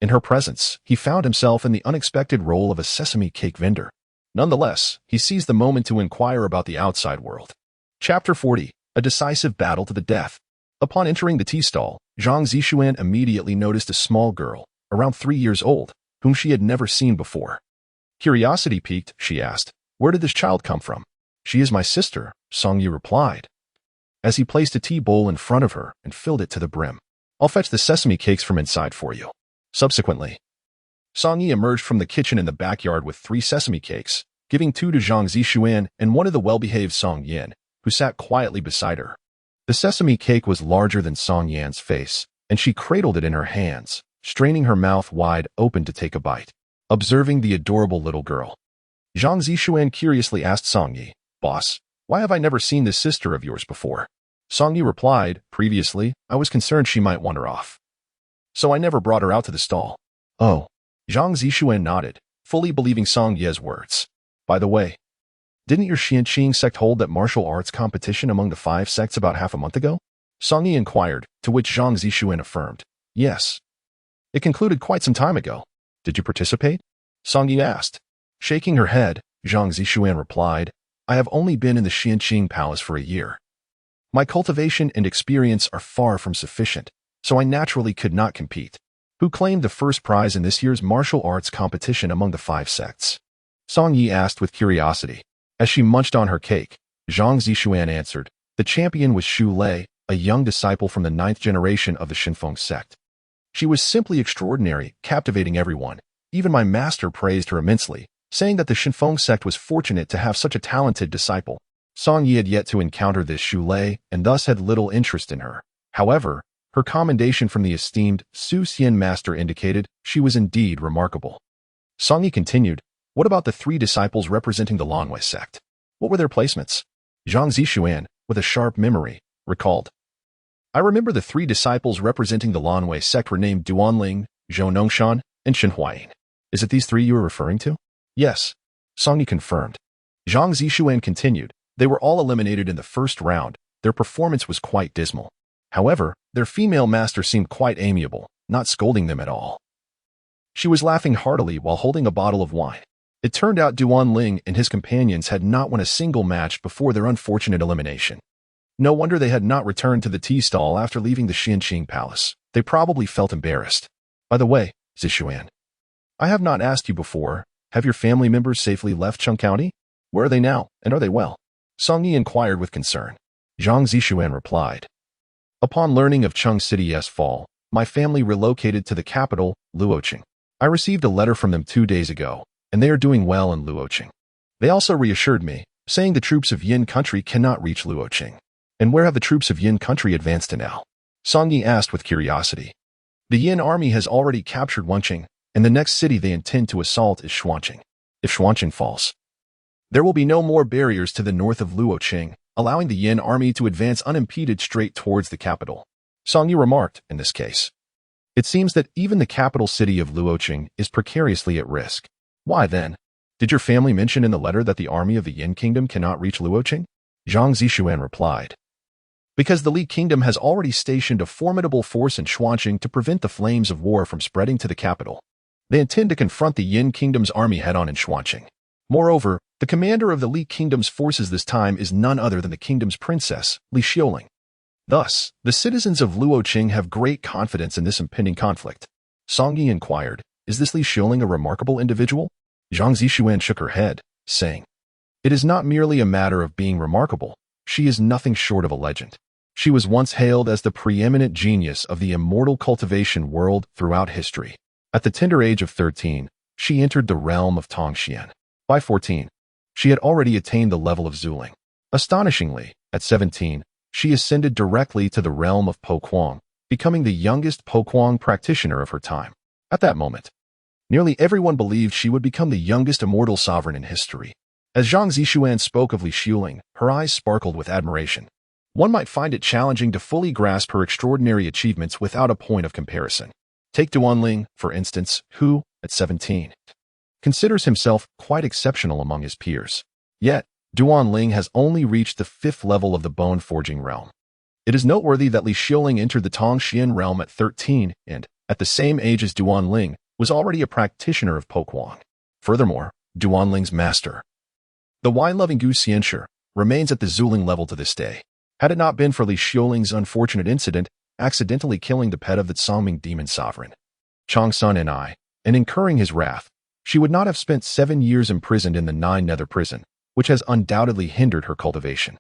in her presence, he found himself in the unexpected role of a sesame cake vendor. Nonetheless, he seized the moment to inquire about the outside world. Chapter 40, A Decisive Battle to the Death. Upon entering the tea stall, Zhang Zixuan immediately noticed a small girl, around 3 years old, whom she had never seen before. Curiosity piqued, she asked, "Where did this child come from?" "She is my sister," Song Yi replied, as he placed a tea bowl in front of her and filled it to the brim. "I'll fetch the sesame cakes from inside for you." Subsequently, Song Yi emerged from the kitchen in the backyard with 3 sesame cakes, giving 2 to Zhang Zixuan and 1 to the well-behaved Song Yin, who sat quietly beside her. The sesame cake was larger than Song Yan's face, and she cradled it in her hands, straining her mouth wide open to take a bite. Observing the adorable little girl, Zhang Zixuan curiously asked Song Yi, "Boss, why have I never seen this sister of yours before?" Song Yi replied, "Previously, I was concerned she might wander off, so I never brought her out to the stall." "Oh." Zhang Zixuan nodded, fully believing Song Ye's words. "By the way, didn't your Xianqing sect hold that martial arts competition among the 5 sects about half a month ago?" Song Yi inquired, to which Zhang Zixuan affirmed, "Yes. It concluded quite some time ago." "Did you participate?" Song Yi asked. Shaking her head, Zhang Zixuan replied, "I have only been in the Xianqing Palace for a year. My cultivation and experience are far from sufficient, so I naturally could not compete." "Who claimed the first prize in this year's martial arts competition among the 5 sects?" Song Yi asked with curiosity. As she munched on her cake, Zhang Zixuan answered, "The champion was Xu Lei, a young disciple from the 9th generation of the Shinfeng sect. She was simply extraordinary, captivating everyone. Even my master praised her immensely, saying that the Shinfeng sect was fortunate to have such a talented disciple." Song Yi had yet to encounter this Xu Lei and thus had little interest in her. However, her commendation from the esteemed Su Xian master indicated she was indeed remarkable. Song Yi continued, "What about the 3 disciples representing the Lanwei sect? What were their placements?" Zhang Zixuan, with a sharp memory, recalled, "I remember the 3 disciples representing the Lanwei sect were named Duanling, Zhou Nongshan, and Chen Huayin. Is it these 3 you are referring to?" "Yes," Song Yi confirmed. Zhang Zixuan continued, "They were all eliminated in the first round. Their performance was quite dismal. However, their female master seemed quite amiable, not scolding them at all. She was laughing heartily while holding a bottle of wine. It turned out Duan Ling and his companions had not won a single match before their unfortunate elimination. No wonder they had not returned to the tea stall after leaving the Xianqing Palace. They probably felt embarrassed. By the way, Zixuan, I have not asked you before, have your family members safely left Cheng County? Where are they now, and are they well?" Song Yi inquired with concern. Zhang Zixuan replied, "Upon learning of Cheng City's fall, my family relocated to the capital, Luoqing. I received a letter from them 2 days ago, and they are doing well in Luoqing. They also reassured me, saying the troops of Yin country cannot reach Luoqing. And where have the troops of Yin country advanced to now? Song Yi asked with curiosity. The Yin army has already captured Wenqing, and the next city they intend to assault is Xuanqing. If Xuanqing falls, there will be no more barriers to the north of Luoqing, allowing the Yin army to advance unimpeded straight towards the capital. Song Yi remarked, in this case, it seems that even the capital city of Luoqing is precariously at risk. Why then? Did your family mention in the letter that the army of the Yin kingdom cannot reach Luoqing? Zhang Zixuan replied. Because the Li kingdom has already stationed a formidable force in Xuanqing to prevent the flames of war from spreading to the capital. They intend to confront the Yin kingdom's army head-on in Xuanqing. Moreover, the commander of the Li kingdom's forces this time is none other than the kingdom's princess, Li Xiuling. Thus, the citizens of Luoqing have great confidence in this impending conflict. Song Yi inquired, is this Li Xiuling a remarkable individual? Zhang Zixuan shook her head, saying, it is not merely a matter of being remarkable. She is nothing short of a legend. She was once hailed as the preeminent genius of the immortal cultivation world throughout history. At the tender age of 13, she entered the realm of Tongxian. By 14, she had already attained the level of Zuling. Astonishingly, at 17, she ascended directly to the realm of Po Kuang, becoming the youngest Po Kuang practitioner of her time. At that moment, nearly everyone believed she would become the youngest immortal sovereign in history. As Zhang Zixuan spoke of Li Xiuling, her eyes sparkled with admiration. One might find it challenging to fully grasp her extraordinary achievements without a point of comparison. Take Duanling, for instance, who, at 17, considers himself quite exceptional among his peers. Yet, Duanling has only reached the 5th level of the bone forging realm. It is noteworthy that Li Xiuling entered the Tongxian realm at 13 and, at the same age as Duanling, was already a practitioner of Po Kuang. Furthermore, Duanling's master, the wine-loving Gu Xianshi, remains at the Zuling level to this day. Had it not been for Li Xiuling's unfortunate incident, accidentally killing the pet of the Songming demon sovereign, Chang Sun and incurring his wrath, she would not have spent 7 years imprisoned in the Nine Nether prison, which has undoubtedly hindered her cultivation.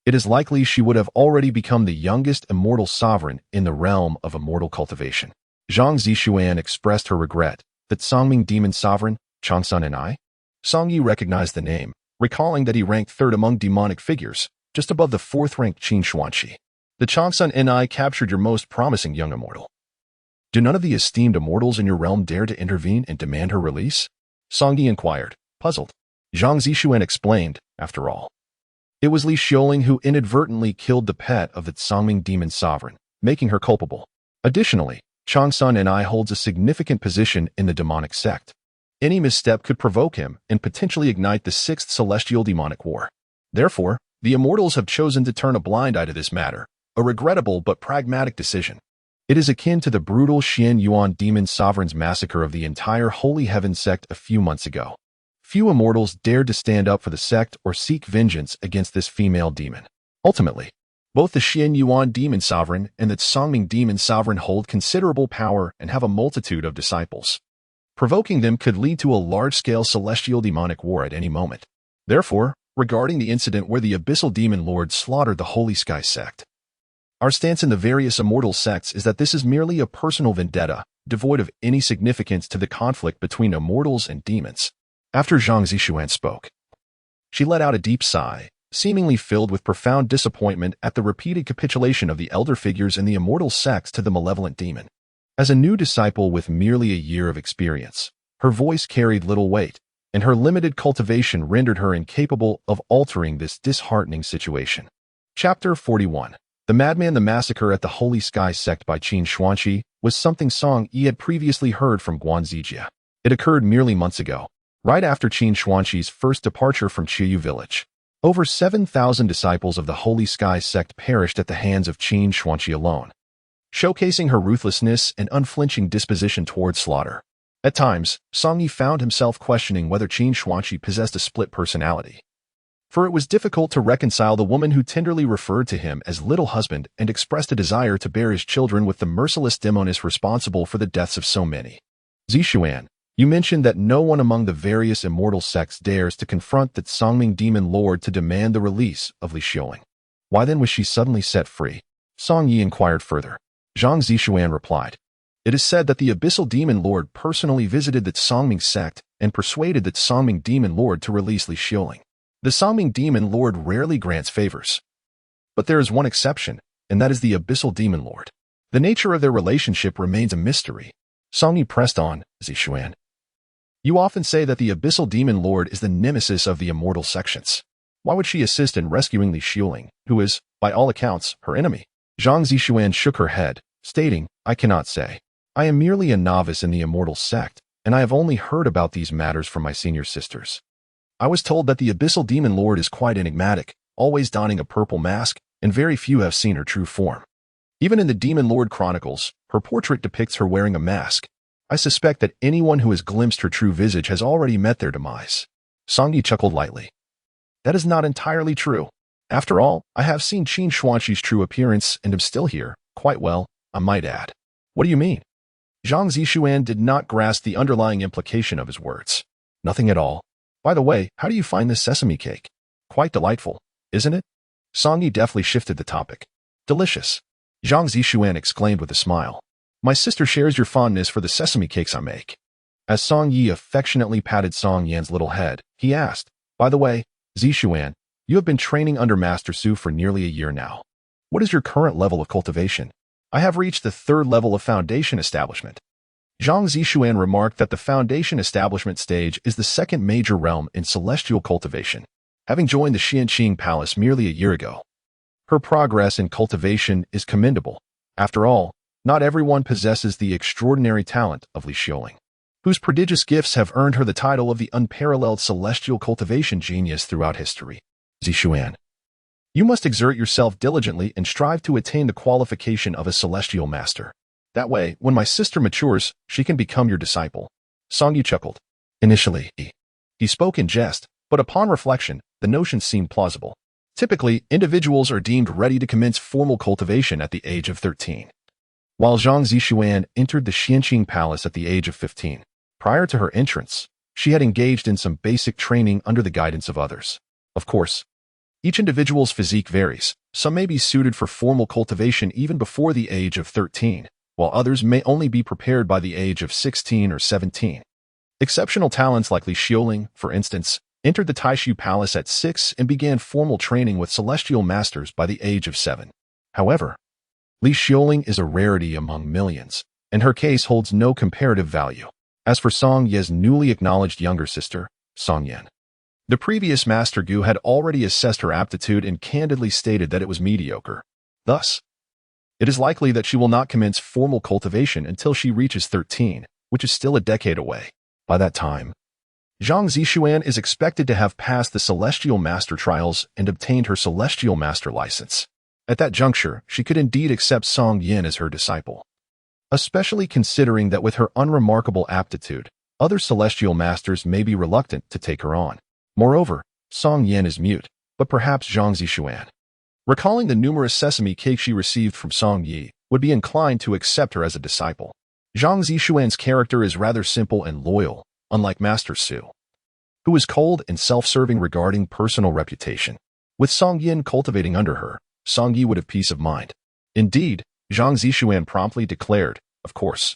It is likely she would have already become the youngest immortal sovereign in the realm of immortal cultivation. Zhang Zixuan expressed her regret that Songming demon sovereign, Chang Sun Song Yi recognized the name, recalling that he ranked 3rd among demonic figures, just above the 4th-ranked Qin Xuanqi. The Changsun Ni captured your most promising young immortal. Do none of the esteemed immortals in your realm dare to intervene and demand her release? Song Yi inquired, puzzled. Zhang Zixuan explained, after all, it was Li Xiuling who inadvertently killed the pet of the Songming demon sovereign, making her culpable. Additionally, Changsun Ni holds a significant position in the demonic sect. Any misstep could provoke him and potentially ignite the 6th celestial demonic war. Therefore, the immortals have chosen to turn a blind eye to this matter, a regrettable but pragmatic decision. It is akin to the brutal Xian Yuan demon sovereign's massacre of the entire Holy Heaven sect a few months ago. Few immortals dared to stand up for the sect or seek vengeance against this female demon. Ultimately, both the Xian Yuan demon sovereign and the Songming demon sovereign hold considerable power and have a multitude of disciples. Provoking them could lead to a large-scale celestial demonic war at any moment. Therefore, regarding the incident where the Abyssal Demon Lord slaughtered the Holy Sky sect, our stance in the various immortal sects is that this is merely a personal vendetta, devoid of any significance to the conflict between immortals and demons. After Zhang Zixuan spoke, she let out a deep sigh, seemingly filled with profound disappointment at the repeated capitulation of the elder figures in the immortal sects to the malevolent demon. As a new disciple with merely a year of experience, her voice carried little weight, and her limited cultivation rendered her incapable of altering this disheartening situation. Chapter 41. The Madman. The massacre at the Holy Sky sect by Qin Xuanqi was something Song Yi had previously heard from Guan Zijia. It occurred merely months ago, right after Qin Xuanqi's first departure from Qiyu village. Over 7,000 disciples of the Holy Sky sect perished at the hands of Qin Xuanqi alone, showcasing her ruthlessness and unflinching disposition towards slaughter. At times, Song Yi found himself questioning whether Qin Xuanqi possessed a split personality. For it was difficult to reconcile the woman who tenderly referred to him as little husband and expressed a desire to bear his children with the merciless demoness responsible for the deaths of so many. Zixuan, you mentioned that no one among the various immortal sects dares to confront that Songming demon lord to demand the release of Li Xiuling. Why then was she suddenly set free? Song Yi inquired further. Zhang Zixuan replied, it is said that the Abyssal Demon Lord personally visited the Songming sect and persuaded the Songming Demon Lord to release Li Xiuling. The Songming Demon Lord rarely grants favors. But there is one exception, and that is the Abyssal Demon Lord. The nature of their relationship remains a mystery. Songyi pressed on, Zixuan. You often say that the Abyssal Demon Lord is the nemesis of the immortal sections. Why would she assist in rescuing Li Xiuling, who is, by all accounts, her enemy? Zhang Zixuan shook her head, stating, I cannot say. I am merely a novice in the immortal sect, and I have only heard about these matters from my senior sisters. I was told that the Abyssal Demon Lord is quite enigmatic, always donning a purple mask, and very few have seen her true form. Even in the Demon Lord Chronicles, her portrait depicts her wearing a mask. I suspect that anyone who has glimpsed her true visage has already met their demise. Songyi chuckled lightly. That is not entirely true. After all, I have seen Qin Xuanqi's true appearance and am still here, quite well, I might add. What do you mean? Zhang Zixuan did not grasp the underlying implication of his words. Nothing at all. By the way, how do you find this sesame cake? Quite delightful, isn't it? Songyi deftly shifted the topic. Delicious. Zhang Zixuan exclaimed with a smile. My sister shares your fondness for the sesame cakes I make. As Song Yi affectionately patted Song Yan's little head, he asked, By the way, Zixuan, you have been training under Master Su for nearly a year now. What is your current level of cultivation? I have reached the 3rd level of Foundation Establishment. Zhang Zixuan remarked that the Foundation Establishment stage is the 2nd major realm in celestial cultivation, having joined the Xianqing Palace merely a year ago. Her progress in cultivation is commendable. After all, not everyone possesses the extraordinary talent of Li Xiuling, whose prodigious gifts have earned her the title of the unparalleled celestial cultivation genius throughout history. Zixuan, you must exert yourself diligently and strive to attain the qualification of a celestial master. That way, when my sister matures, she can become your disciple. Songyi chuckled. Initially, he spoke in jest, but upon reflection, the notion seemed plausible. Typically, individuals are deemed ready to commence formal cultivation at the age of 13. While Zhang Zixuan entered the Xianqing Palace at the age of 15, prior to her entrance, she had engaged in some basic training under the guidance of others. Of course, each individual's physique varies. Some may be suited for formal cultivation even before the age of 13, while others may only be prepared by the age of 16 or 17. Exceptional talents like Li Xiuling, for instance, entered the Taishu Palace at 6 and began formal training with celestial masters by the age of 7. However, Li Xiuling is a rarity among millions, and her case holds no comparative value. As for Song Ye's newly acknowledged younger sister, Song Yan, the previous Master Gu had already assessed her aptitude and candidly stated that it was mediocre. Thus, it is likely that she will not commence formal cultivation until she reaches 13, which is still a decade away. By that time, Zhang Zixuan is expected to have passed the Celestial Master Trials and obtained her Celestial Master license. At that juncture, she could indeed accept Song Yin as her disciple, especially considering that with her unremarkable aptitude, other Celestial Masters may be reluctant to take her on. Moreover, Song Yin is mute, but perhaps Zhang Zixuan, recalling the numerous sesame cakes she received from Song Yi, would be inclined to accept her as a disciple. Zhang Zixuan's character is rather simple and loyal, unlike Master Su, who is cold and self-serving regarding personal reputation. With Song Yin cultivating under her, Song Yi would have peace of mind. Indeed, Zhang Zixuan promptly declared, of course.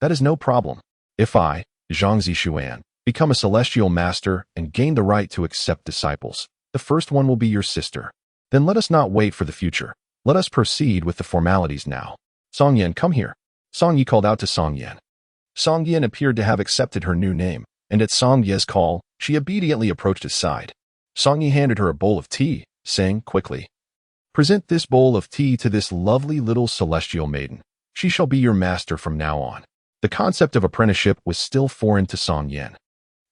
That is no problem. If I, Zhang Zixuan, become a celestial master and gain the right to accept disciples, the first one will be your sister. Then let us not wait for the future. Let us proceed with the formalities now. Song Yan, come here. Song Yi called out to Song Yan. Song Yin appeared to have accepted her new name, and at Song Ye's call, she obediently approached his side. Song Yi handed her a bowl of tea, saying quickly, Present this bowl of tea to this lovely little celestial maiden. She shall be your master from now on. The concept of apprenticeship was still foreign to Song Yin.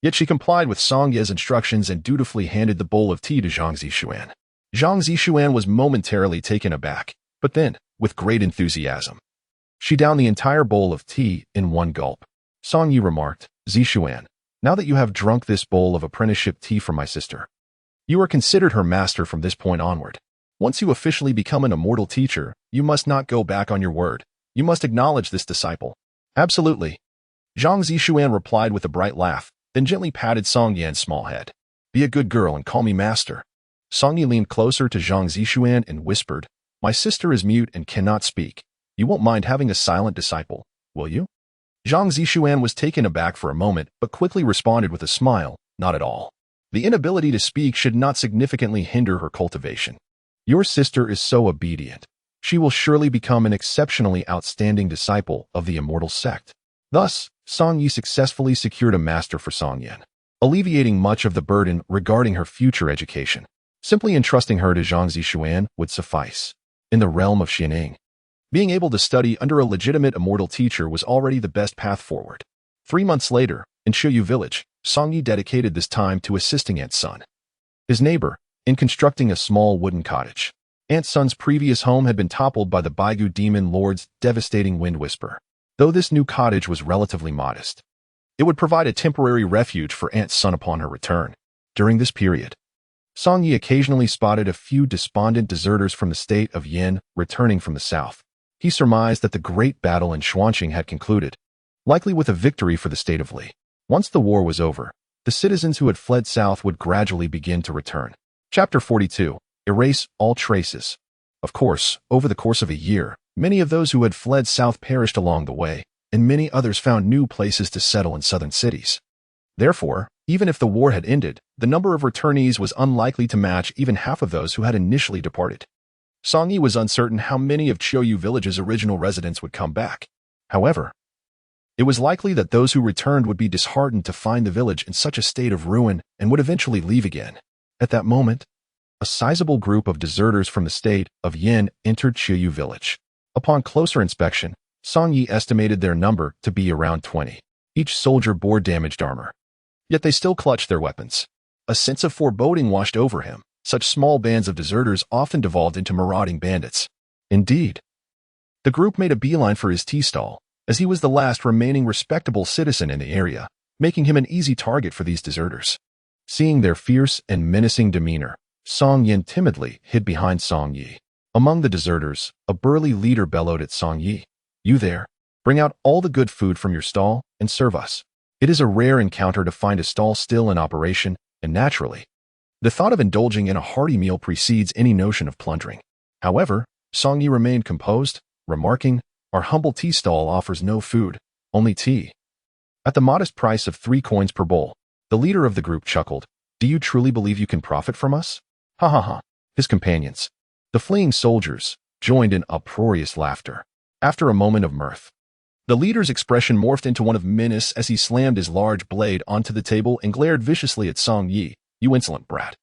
Yet she complied with Song Ye's instructions and dutifully handed the bowl of tea to Zhang Zixuan. Zhang Zixuan was momentarily taken aback, but then, with great enthusiasm, she downed the entire bowl of tea in one gulp. Song Yi remarked, Zixuan, now that you have drunk this bowl of apprenticeship tea from my sister, you are considered her master from this point onward. Once you officially become an immortal teacher, you must not go back on your word. You must acknowledge this disciple. Absolutely. Zhang Zixuan replied with a bright laugh, then gently patted Song Yan's small head. Be a good girl and call me master. Song Yi leaned closer to Zhang Zixuan and whispered, My sister is mute and cannot speak. You won't mind having a silent disciple, will you? Zhang Zixuan was taken aback for a moment, but quickly responded with a smile, not at all. The inability to speak should not significantly hinder her cultivation. Your sister is so obedient. She will surely become an exceptionally outstanding disciple of the immortal sect. Thus, Song Yi successfully secured a master for Song Yan, alleviating much of the burden regarding her future education. Simply entrusting her to Zhang Zixuan would suffice. In the realm of Xianing, being able to study under a legitimate immortal teacher was already the best path forward. 3 months later, in Shiyu village, Song Yi dedicated this time to assisting Aunt Sun, his neighbor, in constructing a small wooden cottage. Aunt Sun's previous home had been toppled by the Baigu demon lord's devastating wind whisper. Though this new cottage was relatively modest, it would provide a temporary refuge for Aunt Sun upon her return. During this period, Song Yi occasionally spotted a few despondent deserters from the state of Yin returning from the south. He surmised that the great battle in Xuanqing had concluded, likely with a victory for the state of Li. Once the war was over, the citizens who had fled south would gradually begin to return. Chapter 42. Erase all traces. Of course, over the course of a year, many of those who had fled south perished along the way, and many others found new places to settle in southern cities. Therefore, even if the war had ended, the number of returnees was unlikely to match even half of those who had initially departed. Song Yi was uncertain how many of Qiuyu village's original residents would come back. However, it was likely that those who returned would be disheartened to find the village in such a state of ruin and would eventually leave again. At that moment, a sizable group of deserters from the state of Yin entered Qiuyu village. Upon closer inspection, Song Yi estimated their number to be around 20. Each soldier bore damaged armor. Yet they still clutched their weapons. A sense of foreboding washed over him. Such small bands of deserters often devolved into marauding bandits. Indeed, the group made a beeline for his tea stall, as he was the last remaining respectable citizen in the area, making him an easy target for these deserters. Seeing their fierce and menacing demeanor, Song Yin timidly hid behind Song Yi. Among the deserters, a burly leader bellowed at Song Yi. "You there, bring out all the good food from your stall and serve us." It is a rare encounter to find a stall still in operation, and naturally, the thought of indulging in a hearty meal precedes any notion of plundering. However, Song Yi remained composed, remarking, "Our humble tea stall offers no food, only tea." At the modest price of 3 coins per bowl, the leader of the group chuckled. "Do you truly believe you can profit from us?" Ha ha ha. His companions, the fleeing soldiers, joined in uproarious laughter. After a moment of mirth, the leader's expression morphed into one of menace as he slammed his large blade onto the table and glared viciously at Song Yi. "You insolent brat.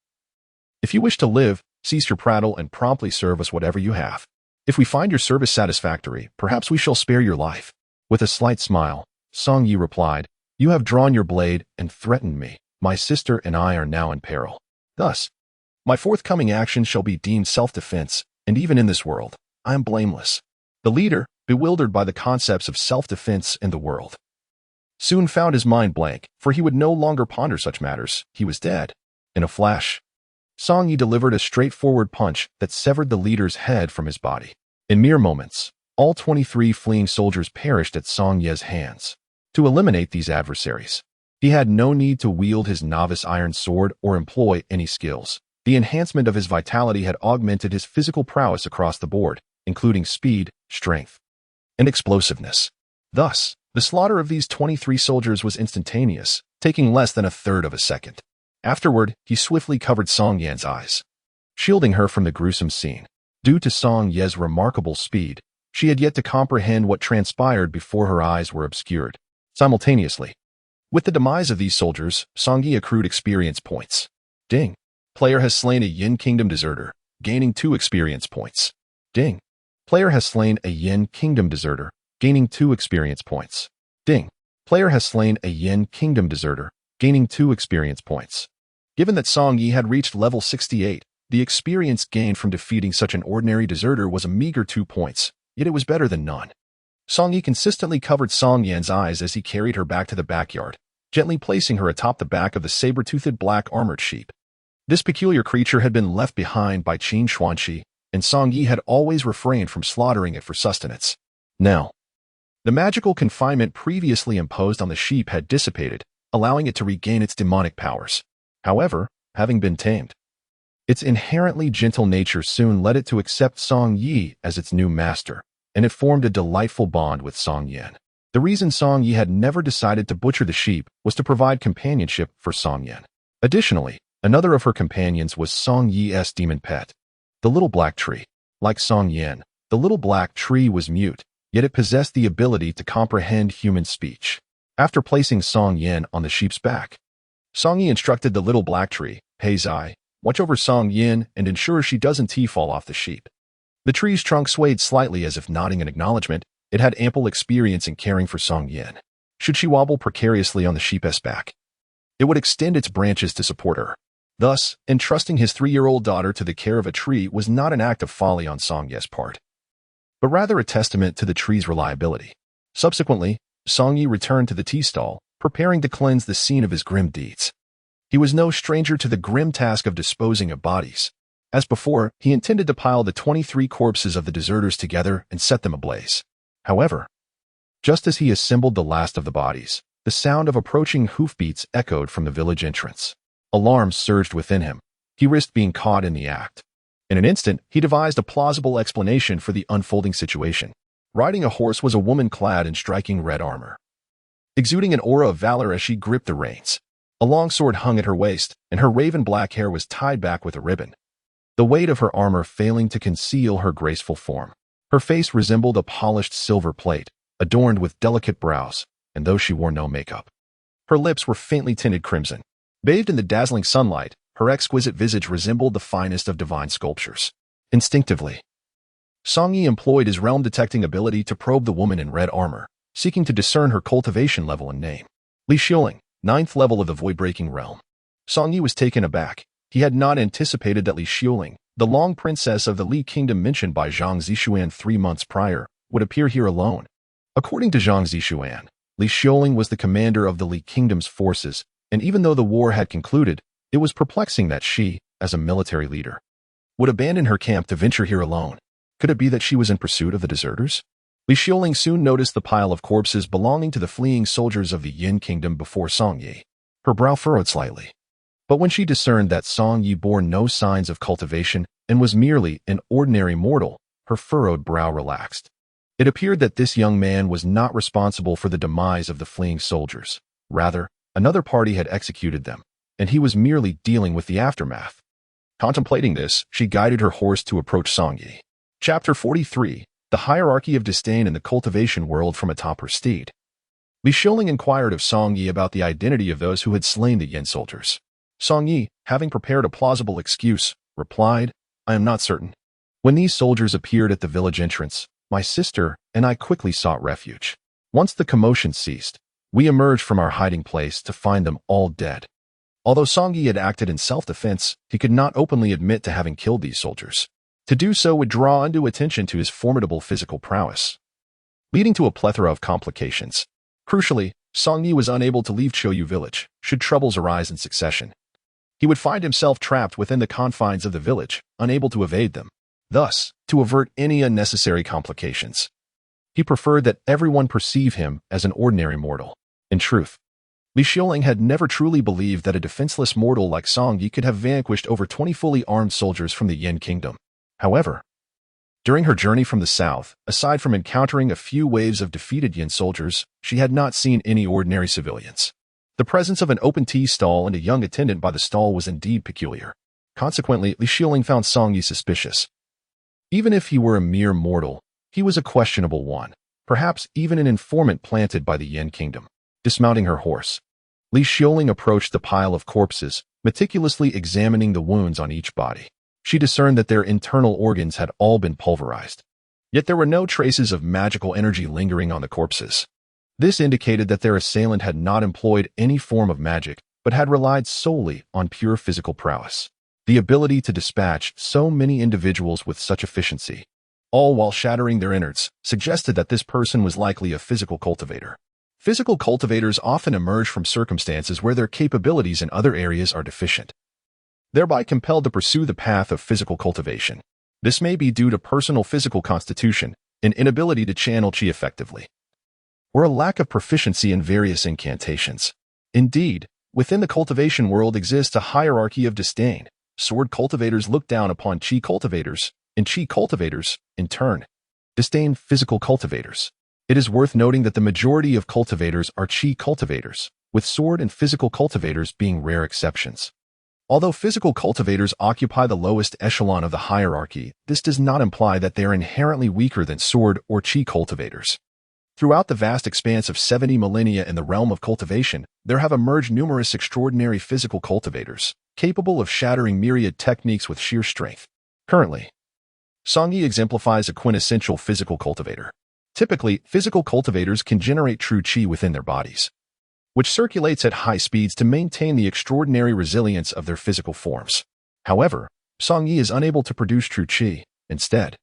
If you wish to live, cease your prattle and promptly serve us whatever you have. If we find your service satisfactory, perhaps we shall spare your life." With a slight smile, Song Yi replied, "You have drawn your blade and threatened me. My sister and I are now in peril. Thus, my forthcoming action shall be deemed self-defense, and even in this world, I am blameless." The leader, bewildered by the concepts of self-defense in the world, soon found his mind blank, for he would no longer ponder such matters. He was dead. In a flash, Song Yi delivered a straightforward punch that severed the leader's head from his body. In mere moments, all 23 fleeing soldiers perished at Song Ye's hands. To eliminate these adversaries, he had no need to wield his novice iron sword or employ any skills. The enhancement of his vitality had augmented his physical prowess across the board, including speed, strength, and explosiveness. Thus, the slaughter of these 23 soldiers was instantaneous, taking less than a third of a second. Afterward, he swiftly covered Song Yan's eyes, shielding her from the gruesome scene. Due to Song Ye's remarkable speed, she had yet to comprehend what transpired before her eyes were obscured. Simultaneously, with the demise of these soldiers, Song Yi accrued experience points. Ding. Player has slain a Yin Kingdom deserter, gaining 2 experience points. Ding. Player has slain a Yin Kingdom deserter, gaining 2 experience points. Ding. Player has slain a Yin Kingdom deserter, gaining 2 experience points. Given that Song Yi had reached level 68, the experience gained from defeating such an ordinary deserter was a meager 2 points, yet it was better than none. Song Yi consistently covered Song Yan's eyes as he carried her back to the backyard, gently placing her atop the back of the saber-toothed black armored sheep. This peculiar creature had been left behind by Qin Xuanqi, and Song Yi had always refrained from slaughtering it for sustenance. Now, the magical confinement previously imposed on the sheep had dissipated, allowing it to regain its demonic powers. However, having been tamed, its inherently gentle nature soon led it to accept Song Yi as its new master, and it formed a delightful bond with Song Yan. The reason Song Yi had never decided to butcher the sheep was to provide companionship for Song Yan. Additionally, another of her companions was Song Yi's demon pet, the little black tree. Like Song Yan, the little black tree was mute, yet it possessed the ability to comprehend human speech. After placing Song Yan on the sheep's back, Song Yi instructed the little black tree, "Hey Zai, watch over Song Yin and ensure she doesn't fall off the sheep." The tree's trunk swayed slightly as if nodding in acknowledgement. It had ample experience in caring for Song Yin. Should she wobble precariously on the sheep's back, it would extend its branches to support her. Thus, entrusting his 3-year-old daughter to the care of a tree was not an act of folly on Song Yi's part, but rather a testament to the tree's reliability. Subsequently, Song Yi returned to the tea stall, preparing to cleanse the scene of his grim deeds. He was no stranger to the grim task of disposing of bodies. As before, he intended to pile the 23 corpses of the deserters together and set them ablaze. However, just as he assembled the last of the bodies, the sound of approaching hoofbeats echoed from the village entrance. Alarm surged within him. He risked being caught in the act. In an instant, he devised a plausible explanation for the unfolding situation. Riding a horse was a woman clad in striking red armor, exuding an aura of valor as she gripped the reins. A long sword hung at her waist, and her raven black hair was tied back with a ribbon, the weight of her armor failing to conceal her graceful form. Her face resembled a polished silver plate, adorned with delicate brows, and though she wore no makeup, her lips were faintly tinted crimson. Bathed in the dazzling sunlight, her exquisite visage resembled the finest of divine sculptures. Instinctively, Song Yi employed his realm-detecting ability to probe the woman in red armor, seeking to discern her cultivation level and name. Li Xiuling, 9th level of the Void-Breaking Realm. Song Yi was taken aback. He had not anticipated that Li Xiuling, the long princess of the Li Kingdom mentioned by Zhang Zixuan 3 months prior, would appear here alone. According to Zhang Zixuan, Li Xiuling was the commander of the Li Kingdom's forces, and even though the war had concluded, it was perplexing that she, as a military leader, would abandon her camp to venture here alone. Could it be that she was in pursuit of the deserters? Li Xiuling soon noticed the pile of corpses belonging to the fleeing soldiers of the Yin Kingdom before Song Yi. Her brow furrowed slightly. But when she discerned that Song Yi bore no signs of cultivation and was merely an ordinary mortal, her furrowed brow relaxed. It appeared that this young man was not responsible for the demise of the fleeing soldiers. Rather, another party had executed them, and he was merely dealing with the aftermath. Contemplating this, she guided her horse to approach Song Yi. Chapter 43, The Hierarchy of Disdain in the Cultivation World from atop her steed. Li Xiuling inquired of Song Yi about the identity of those who had slain the Yin soldiers. Song Yi, having prepared a plausible excuse, replied, "I am not certain. When these soldiers appeared at the village entrance, my sister and I quickly sought refuge. Once the commotion ceased, we emerged from our hiding place to find them all dead." Although Song Yi had acted in self-defense, he could not openly admit to having killed these soldiers. To do so would draw undue attention to his formidable physical prowess, leading to a plethora of complications. Crucially, Song Yi was unable to leave Choyu village, should troubles arise in succession. He would find himself trapped within the confines of the village, unable to evade them. Thus, to avert any unnecessary complications, he preferred that everyone perceive him as an ordinary mortal. In truth, Li Xiuling had never truly believed that a defenseless mortal like Song Yi could have vanquished over 20 fully armed soldiers from the Yin Kingdom. However, during her journey from the south, aside from encountering a few waves of defeated Yin soldiers, she had not seen any ordinary civilians. The presence of an open tea stall and a young attendant by the stall was indeed peculiar. Consequently, Li Xiuling found Song Yi suspicious. Even if he were a mere mortal, he was a questionable one, perhaps even an informant planted by the Yin Kingdom. Dismounting her horse, Li Xiuling approached the pile of corpses, meticulously examining the wounds on each body. She discerned that their internal organs had all been pulverized. Yet there were no traces of magical energy lingering on the corpses. This indicated that their assailant had not employed any form of magic, but had relied solely on pure physical prowess. The ability to dispatch so many individuals with such efficiency, all while shattering their innards, suggested that this person was likely a physical cultivator. Physical cultivators often emerge from circumstances where their capabilities in other areas are deficient, thereby compelled to pursue the path of physical cultivation. This may be due to personal physical constitution, an inability to channel qi effectively, or a lack of proficiency in various incantations. Indeed, within the cultivation world exists a hierarchy of disdain. Sword cultivators look down upon qi cultivators, and qi cultivators, in turn, disdain physical cultivators. It is worth noting that the majority of cultivators are chi cultivators, with sword and physical cultivators being rare exceptions. Although physical cultivators occupy the lowest echelon of the hierarchy, this does not imply that they are inherently weaker than sword or chi cultivators. Throughout the vast expanse of 70 millennia in the realm of cultivation, there have emerged numerous extraordinary physical cultivators, capable of shattering myriad techniques with sheer strength. Currently, Songyi exemplifies a quintessential physical cultivator. Typically, physical cultivators can generate true chi within their bodies, which circulates at high speeds to maintain the extraordinary resilience of their physical forms. However, Songyi is unable to produce true chi. Instead,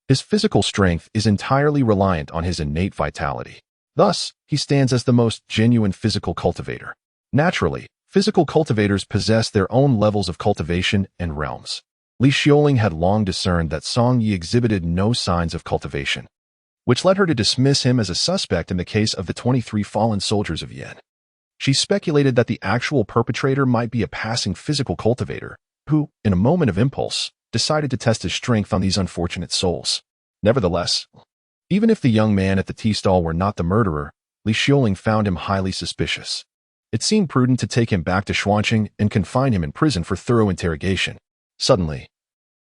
his physical strength is entirely reliant on his innate vitality. Thus, he stands as the most genuine physical cultivator. Naturally, physical cultivators possess their own levels of cultivation and realms. Li Xiaoling had long discerned that Songyi exhibited no signs of cultivation, which led her to dismiss him as a suspect in the case of the 23 fallen soldiers of Yin. She speculated that the actual perpetrator might be a passing physical cultivator who, in a moment of impulse, decided to test his strength on these unfortunate souls. Nevertheless, even if the young man at the tea stall were not the murderer, Li Xiaoling found him highly suspicious. It seemed prudent to take him back to Xuanqing and confine him in prison for thorough interrogation. Suddenly,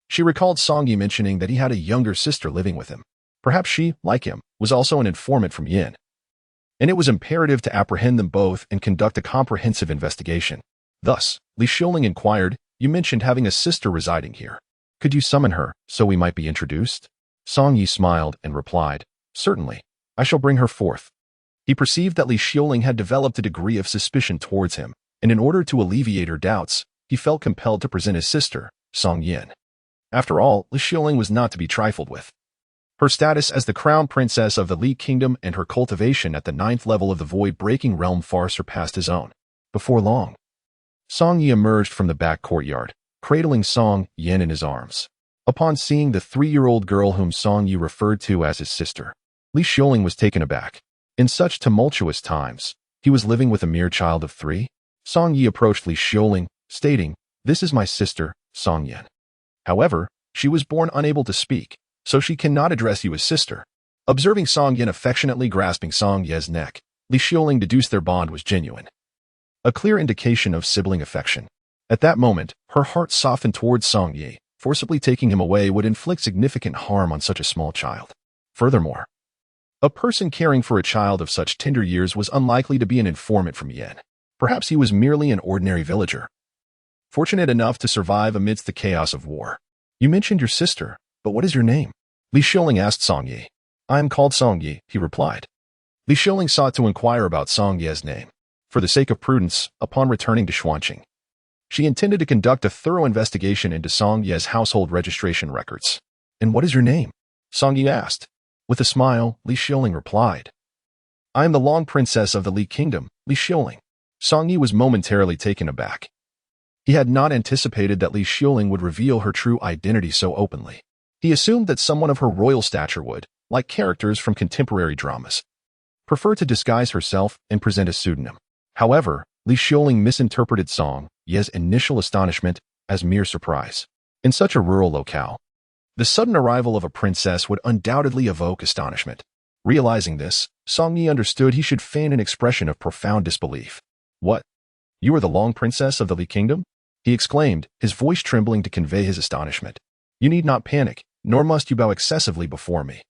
she recalled Songyi mentioning that he had a younger sister living with him. Perhaps she, like him, was also an informant from Yin, and it was imperative to apprehend them both and conduct a comprehensive investigation. Thus, Li Xiaoling inquired, "You mentioned having a sister residing here. Could you summon her, so we might be introduced?" Songyi smiled and replied, "Certainly, I shall bring her forth." He perceived that Li Xiaoling had developed a degree of suspicion towards him, and in order to alleviate her doubts, he felt compelled to present his sister, Song Yin. After all, Li Xiaoling was not to be trifled with. Her status as the crown princess of the Li Kingdom and her cultivation at the 9th level of the void-breaking realm far surpassed his own. Before long, Song Yi emerged from the back courtyard, cradling Song Yin in his arms. Upon seeing the 3-year-old girl whom Song Yi referred to as his sister, Li Xiaoling was taken aback. In such tumultuous times, he was living with a mere child of 3? Song Yi approached Li Xiaoling, stating, "This is my sister, Song Yin. However, she was born unable to speak, so she cannot address you as sister." Observing Song Yin affectionately grasping Song Ye's neck, Li Xiaoling deduced their bond was genuine, a clear indication of sibling affection. At that moment, her heart softened towards Song Yi. Forcibly taking him away would inflict significant harm on such a small child. Furthermore, a person caring for a child of such tender years was unlikely to be an informant from Yin. Perhaps he was merely an ordinary villager, fortunate enough to survive amidst the chaos of war. "You mentioned your sister, but what is your name?" Li Xiaoling asked Song Yi. "I am called Song Yi," he replied. Li Xiaoling sought to inquire about Song Ye's name. For the sake of prudence, upon returning to Xuanqing, she intended to conduct a thorough investigation into Song Ye's household registration records. "And what is your name?" Song Yi asked. With a smile, Li Xiaoling replied, "I am the Long Princess of the Li Kingdom, Li Xiaoling." Song Yi was momentarily taken aback. He had not anticipated that Li Xiaoling would reveal her true identity so openly. He assumed that someone of her royal stature would, like characters from contemporary dramas, prefer to disguise herself and present a pseudonym. However, Li Xiaoling misinterpreted Song Ye's initial astonishment as mere surprise. In such a rural locale, the sudden arrival of a princess would undoubtedly evoke astonishment. Realizing this, Song Yi understood he should feign an expression of profound disbelief. "What? You are the Long Princess of the Li Kingdom?" he exclaimed, his voice trembling to convey his astonishment. "You need not panic, nor must you bow excessively before me,"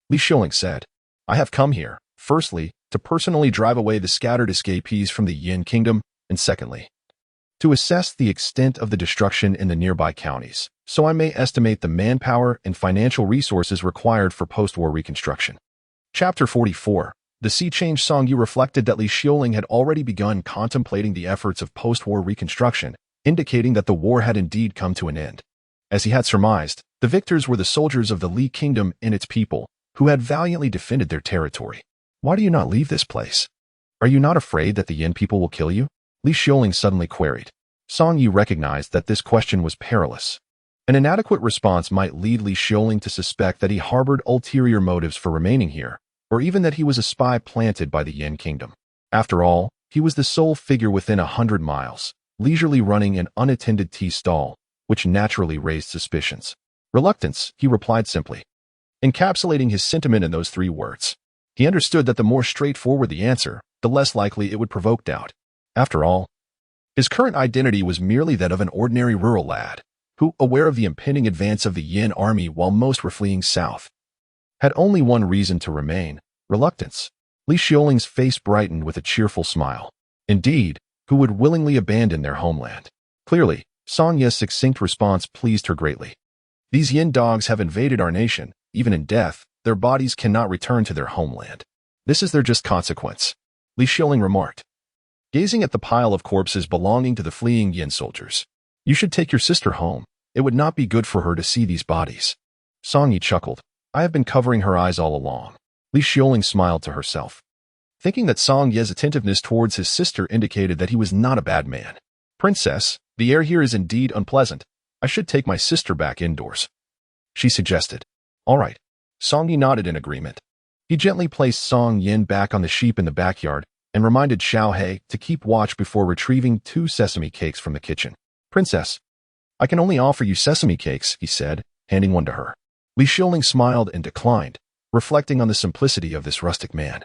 Li Xiaoling said. "I have come here, firstly, to personally drive away the scattered escapees from the Yin Kingdom, and secondly, to assess the extent of the destruction in the nearby counties, so I may estimate the manpower and financial resources required for post-war reconstruction." Chapter 44. The sea change. Song Yi reflected that Li Xiaoling had already begun contemplating the efforts of post-war reconstruction, indicating that the war had indeed come to an end. As he had surmised, the victors were the soldiers of the Li Kingdom and its people, who had valiantly defended their territory. "Why do you not leave this place? Are you not afraid that the Yin people will kill you?" Li Xiaoling suddenly queried. Song Yi recognized that this question was perilous. An inadequate response might lead Li Xiaoling to suspect that he harbored ulterior motives for remaining here, or even that he was a spy planted by the Yin Kingdom. After all, he was the sole figure within 100 miles, leisurely running an unattended tea stall, which naturally raised suspicions. Reluctance, he replied simply, encapsulating his sentiment in those 3 words. He understood that the more straightforward the answer, the less likely it would provoke doubt. After all, his current identity was merely that of an ordinary rural lad, who, aware of the impending advance of the Yin army while most were fleeing south, had only one reason to remain: reluctance. Li Xioling's face brightened with a cheerful smile. Indeed, who would willingly abandon their homeland? Clearly, Song Ye's succinct response pleased her greatly. These Yin dogs have invaded our nation. Even in death, their bodies cannot return to their homeland. This is their just consequence, Li Xiuling remarked, gazing at the pile of corpses belonging to the fleeing Yin soldiers. You should take your sister home. It would not be good for her to see these bodies. Song Yi chuckled. I have been covering her eyes all along. Li Xiuling smiled to herself, thinking that Song Ye's attentiveness towards his sister indicated that he was not a bad man. Princess, the air here is indeed unpleasant. I should take my sister back indoors, she suggested. All right. Song Yi nodded in agreement. He gently placed Song Yin back on the sheep in the backyard and reminded Xiao He to keep watch before retrieving 2 sesame cakes from the kitchen. Princess, I can only offer you sesame cakes, he said, handing one to her. Li Xiuling smiled and declined, reflecting on the simplicity of this rustic man,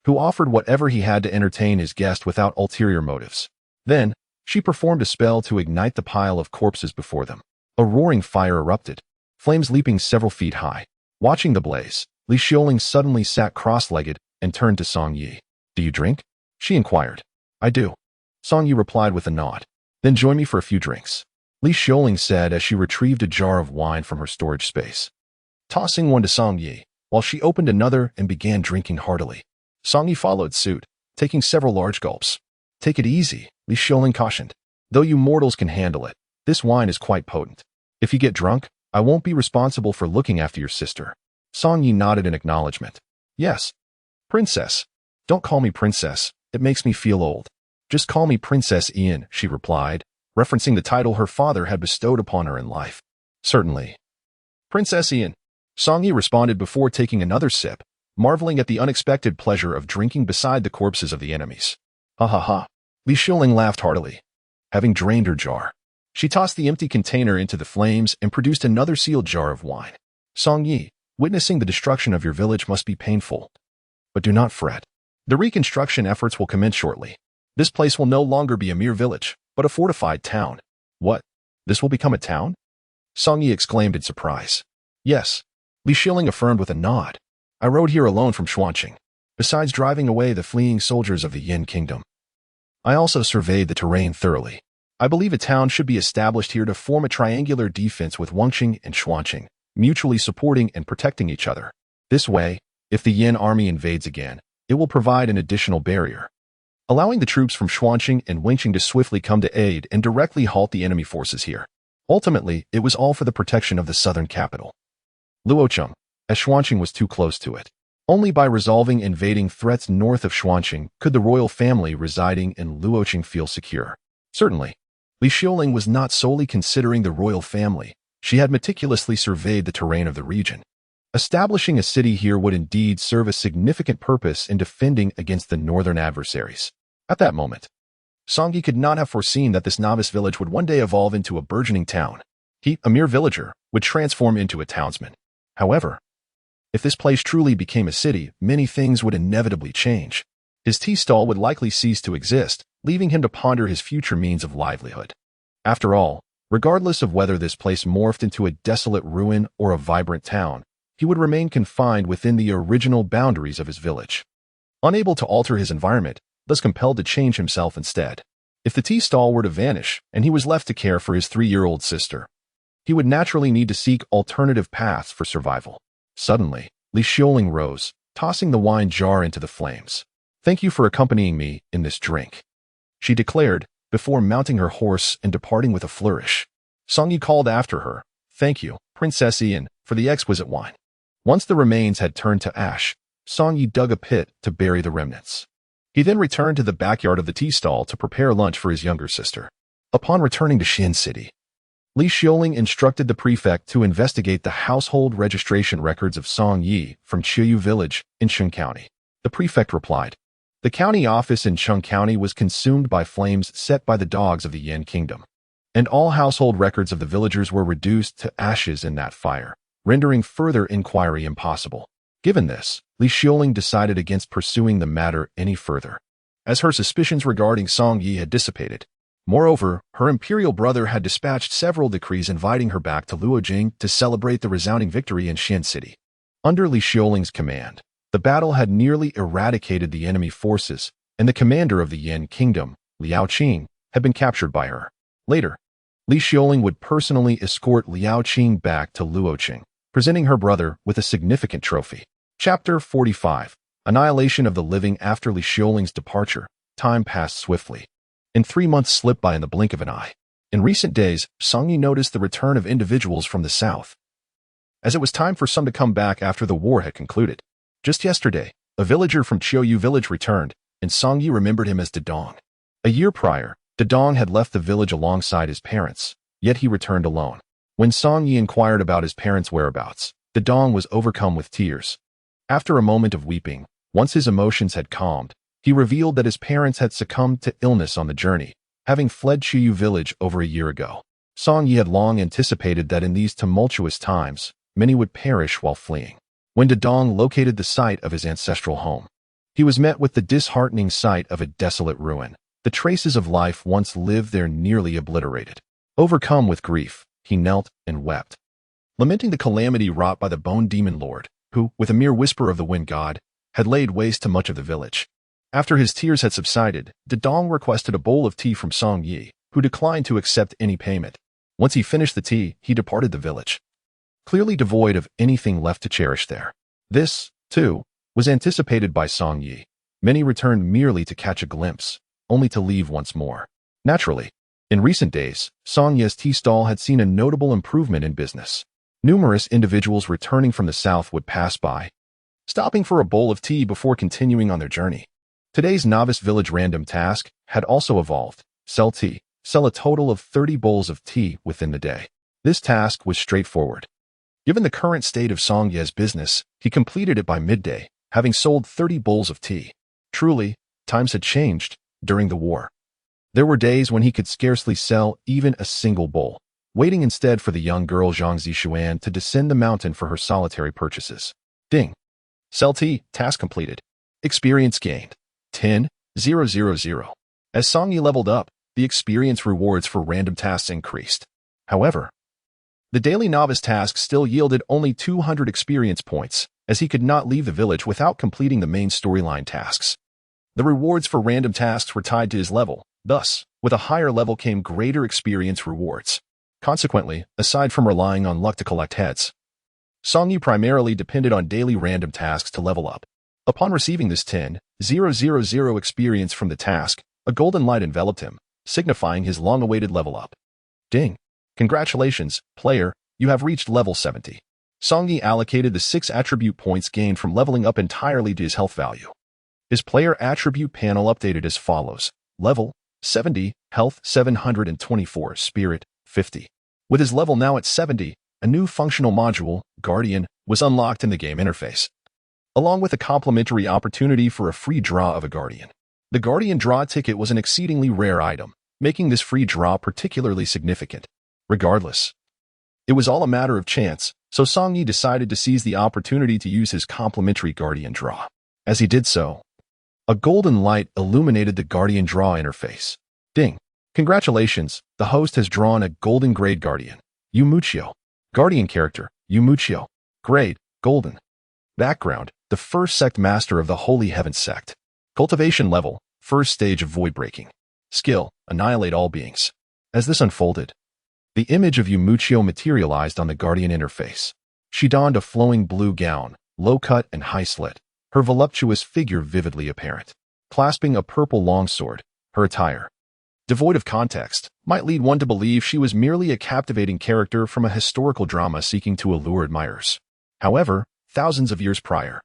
who offered whatever he had to entertain his guest without ulterior motives. Then, she performed a spell to ignite the pile of corpses before them. A roaring fire erupted, flames leaping several feet high. Watching the blaze, Li Xiuling suddenly sat cross-legged and turned to Song Yi. Do you drink? She inquired. I do. Song Yi replied with a nod. Then join me for a few drinks, Li Xiuling said as she retrieved a jar of wine from her storage space, tossing one to Song Yi, while she opened another and began drinking heartily. Song Yi followed suit, taking several large gulps. Take it easy, Li Xiuling cautioned. Though you mortals can handle it, this wine is quite potent. If you get drunk, I won't be responsible for looking after your sister. Song Yi nodded in acknowledgement. Yes. Princess. Don't call me princess. It makes me feel old. Just call me Princess Ian, she replied, referencing the title her father had bestowed upon her in life. Certainly. Princess Ian, Song Yi responded before taking another sip, marveling at the unexpected pleasure of drinking beside the corpses of the enemies. Ha ha ha. Li Xiuling laughed heartily. Having drained her jar, she tossed the empty container into the flames and produced another sealed jar of wine. Song Yi, witnessing the destruction of your village must be painful. But do not fret. The reconstruction efforts will commence shortly. This place will no longer be a mere village, but a fortified town. What? This will become a town? Song Yi exclaimed in surprise. Yes. Li Xiuling affirmed with a nod. I rode here alone from Xuanqing, besides driving away the fleeing soldiers of the Yin kingdom. I also surveyed the terrain thoroughly. I believe a town should be established here to form a triangular defense with Wangqing and Xuanqing, mutually supporting and protecting each other. This way, if the Yin army invades again, it will provide an additional barrier, allowing the troops from Xuanqing and Wangqing to swiftly come to aid and directly halt the enemy forces here. Ultimately, it was all for the protection of the southern capital, Luocheng, as Xuanqing was too close to it. Only by resolving invading threats north of Xuanqing could the royal family residing in Luocheng feel secure. Certainly, Li Xiuling was not solely considering the royal family. She had meticulously surveyed the terrain of the region. Establishing a city here would indeed serve a significant purpose in defending against the northern adversaries. At that moment, Song Yi could not have foreseen that this novice village would one day evolve into a burgeoning town. He, a mere villager, would transform into a townsman. However, if this place truly became a city, many things would inevitably change. His tea stall would likely cease to exist, leaving him to ponder his future means of livelihood. After all, regardless of whether this place morphed into a desolate ruin or a vibrant town, he would remain confined within the original boundaries of his village, unable to alter his environment, thus compelled to change himself instead. If the tea stall were to vanish and he was left to care for his 3-year-old sister, he would naturally need to seek alternative paths for survival. Suddenly, Li Xiuling rose, tossing the wine jar into the flames. Thank you for accompanying me in this drink, she declared, before mounting her horse and departing with a flourish. Song Yi called after her, Thank you, Princess Ian, for the exquisite wine. Once the remains had turned to ash, Song Yi dug a pit to bury the remnants. He then returned to the backyard of the tea stall to prepare lunch for his younger sister. Upon returning to Xin City, Li Xiuling instructed the prefect to investigate the household registration records of Song Yi from Qiyu village in Cheng County. The prefect replied. The county office in Cheng County was consumed by flames set by the dogs of the Yin kingdom, and all household records of the villagers were reduced to ashes in that fire, rendering further inquiry impossible. Given this, Li Xiaoling decided against pursuing the matter any further, as her suspicions regarding Song Yi had dissipated. Moreover, her imperial brother had dispatched several decrees inviting her back to Luojing to celebrate the resounding victory in Xian City. Under Li Xiaoling's command, the battle had nearly eradicated the enemy forces, and the commander of the Yan Kingdom, Liao Qing, had been captured by her. Later, Li Xiaoling would personally escort Liao Qing back to Luoqing, presenting her brother with a significant trophy. Chapter 45. Annihilation of the Living. After Li Xiaoling's departure, time passed swiftly, and 3 months slipped by in the blink of an eye. In recent days, Song Yi noticed the return of individuals from the south, as it was time for some to come back after the war had concluded. Just yesterday, a villager from Qiuyu village returned, and Song Yi remembered him as Dedong. A year prior, Dedong had left the village alongside his parents, yet he returned alone. When Song Yi inquired about his parents' whereabouts, Dedong was overcome with tears. After a moment of weeping, once his emotions had calmed, he revealed that his parents had succumbed to illness on the journey, having fled Qiuyu village over a year ago. Song Yi had long anticipated that in these tumultuous times, many would perish while fleeing. When Dedong located the site of his ancestral home, he was met with the disheartening sight of a desolate ruin. The traces of life once lived there nearly obliterated. Overcome with grief, he knelt and wept, lamenting the calamity wrought by the Bone Demon Lord, who, with a mere whisper of the Wind God, had laid waste to much of the village. After his tears had subsided, Dedong requested a bowl of tea from Song Yi, who declined to accept any payment. Once he finished the tea, he departed the village, clearly devoid of anything left to cherish there. This, too, was anticipated by Song Yi. Many returned merely to catch a glimpse, only to leave once more. Naturally, in recent days, Song Yi's tea stall had seen a notable improvement in business. Numerous individuals returning from the south would pass by, stopping for a bowl of tea before continuing on their journey. Today's novice village random task had also evolved. Sell tea. Sell a total of 30 bowls of tea within the day. This task was straightforward. Given the current state of Song Yi's business, he completed it by midday, having sold 30 bowls of tea. Truly, times had changed during the war. There were days when he could scarcely sell even a single bowl, waiting instead for the young girl Zhang Zixuan to descend the mountain for her solitary purchases. Ding. Sell tea. Task completed. Experience gained. 10,000. As Song Yi leveled up, the experience rewards for random tasks increased. However, the daily novice task still yielded only 200 experience points, as he could not leave the village without completing the main storyline tasks. The rewards for random tasks were tied to his level. Thus, with a higher level came greater experience rewards. Consequently, aside from relying on luck to collect heads, Song Yi primarily depended on daily random tasks to level up. Upon receiving this 10,000 experience from the task, a golden light enveloped him, signifying his long-awaited level up. Ding. Congratulations, player, you have reached level 70. Song Yi allocated the 6 attribute points gained from leveling up entirely to his health value. His player attribute panel updated as follows. Level 70, health 724, spirit 50. With his level now at 70, a new functional module, Guardian, was unlocked in the game interface, along with a complimentary opportunity for a free draw of a Guardian. The Guardian draw ticket was an exceedingly rare item, making this free draw particularly significant. Regardless, it was all a matter of chance, so Song Yi decided to seize the opportunity to use his complimentary Guardian draw. As he did so, a golden light illuminated the Guardian draw interface. Ding. Congratulations, the host has drawn a Golden Grade Guardian. Yumuchio. Guardian character, Yumuchio. Grade, Golden. Background, the first sect master of the Holy Heaven sect. Cultivation level, first stage of void breaking. Skill, annihilate all beings. As this unfolded, the image of Yumuchio materialized on the Guardian interface. She donned a flowing blue gown, low cut and high slit, her voluptuous figure vividly apparent. Clasping a purple longsword, her attire, devoid of context, might lead one to believe she was merely a captivating character from a historical drama seeking to allure admirers. However, thousands of years prior,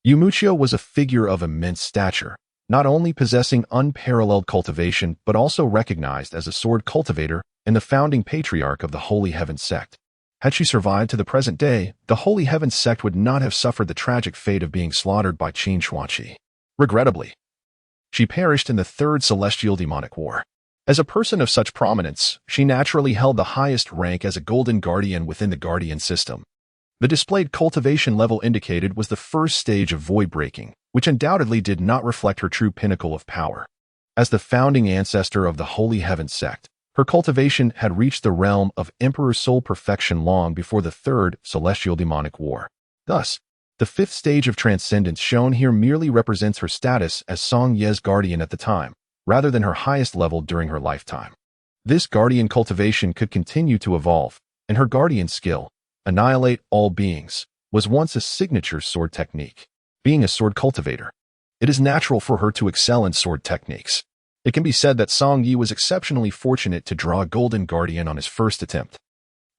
Yumuchio was a figure of immense stature, not only possessing unparalleled cultivation but also recognized as a sword cultivator and the founding patriarch of the Holy Heaven sect. Had she survived to the present day, the Holy Heaven sect would not have suffered the tragic fate of being slaughtered by Qin Shuangqi. Regrettably, she perished in the Third Celestial Demonic War. As a person of such prominence, she naturally held the highest rank as a Golden Guardian within the Guardian system. The displayed cultivation level indicated was the first stage of void breaking, which undoubtedly did not reflect her true pinnacle of power. As the founding ancestor of the Holy Heaven sect, her cultivation had reached the realm of Emperor Soul Perfection long before the Third Celestial Demonic War. Thus, the fifth stage of transcendence shown here merely represents her status as Song Ye's guardian at the time, rather than her highest level during her lifetime. This guardian cultivation could continue to evolve, and her guardian skill, Annihilate All Beings, was once a signature sword technique. Being a sword cultivator, it is natural for her to excel in sword techniques. It can be said that Song Yi was exceptionally fortunate to draw a golden guardian on his first attempt.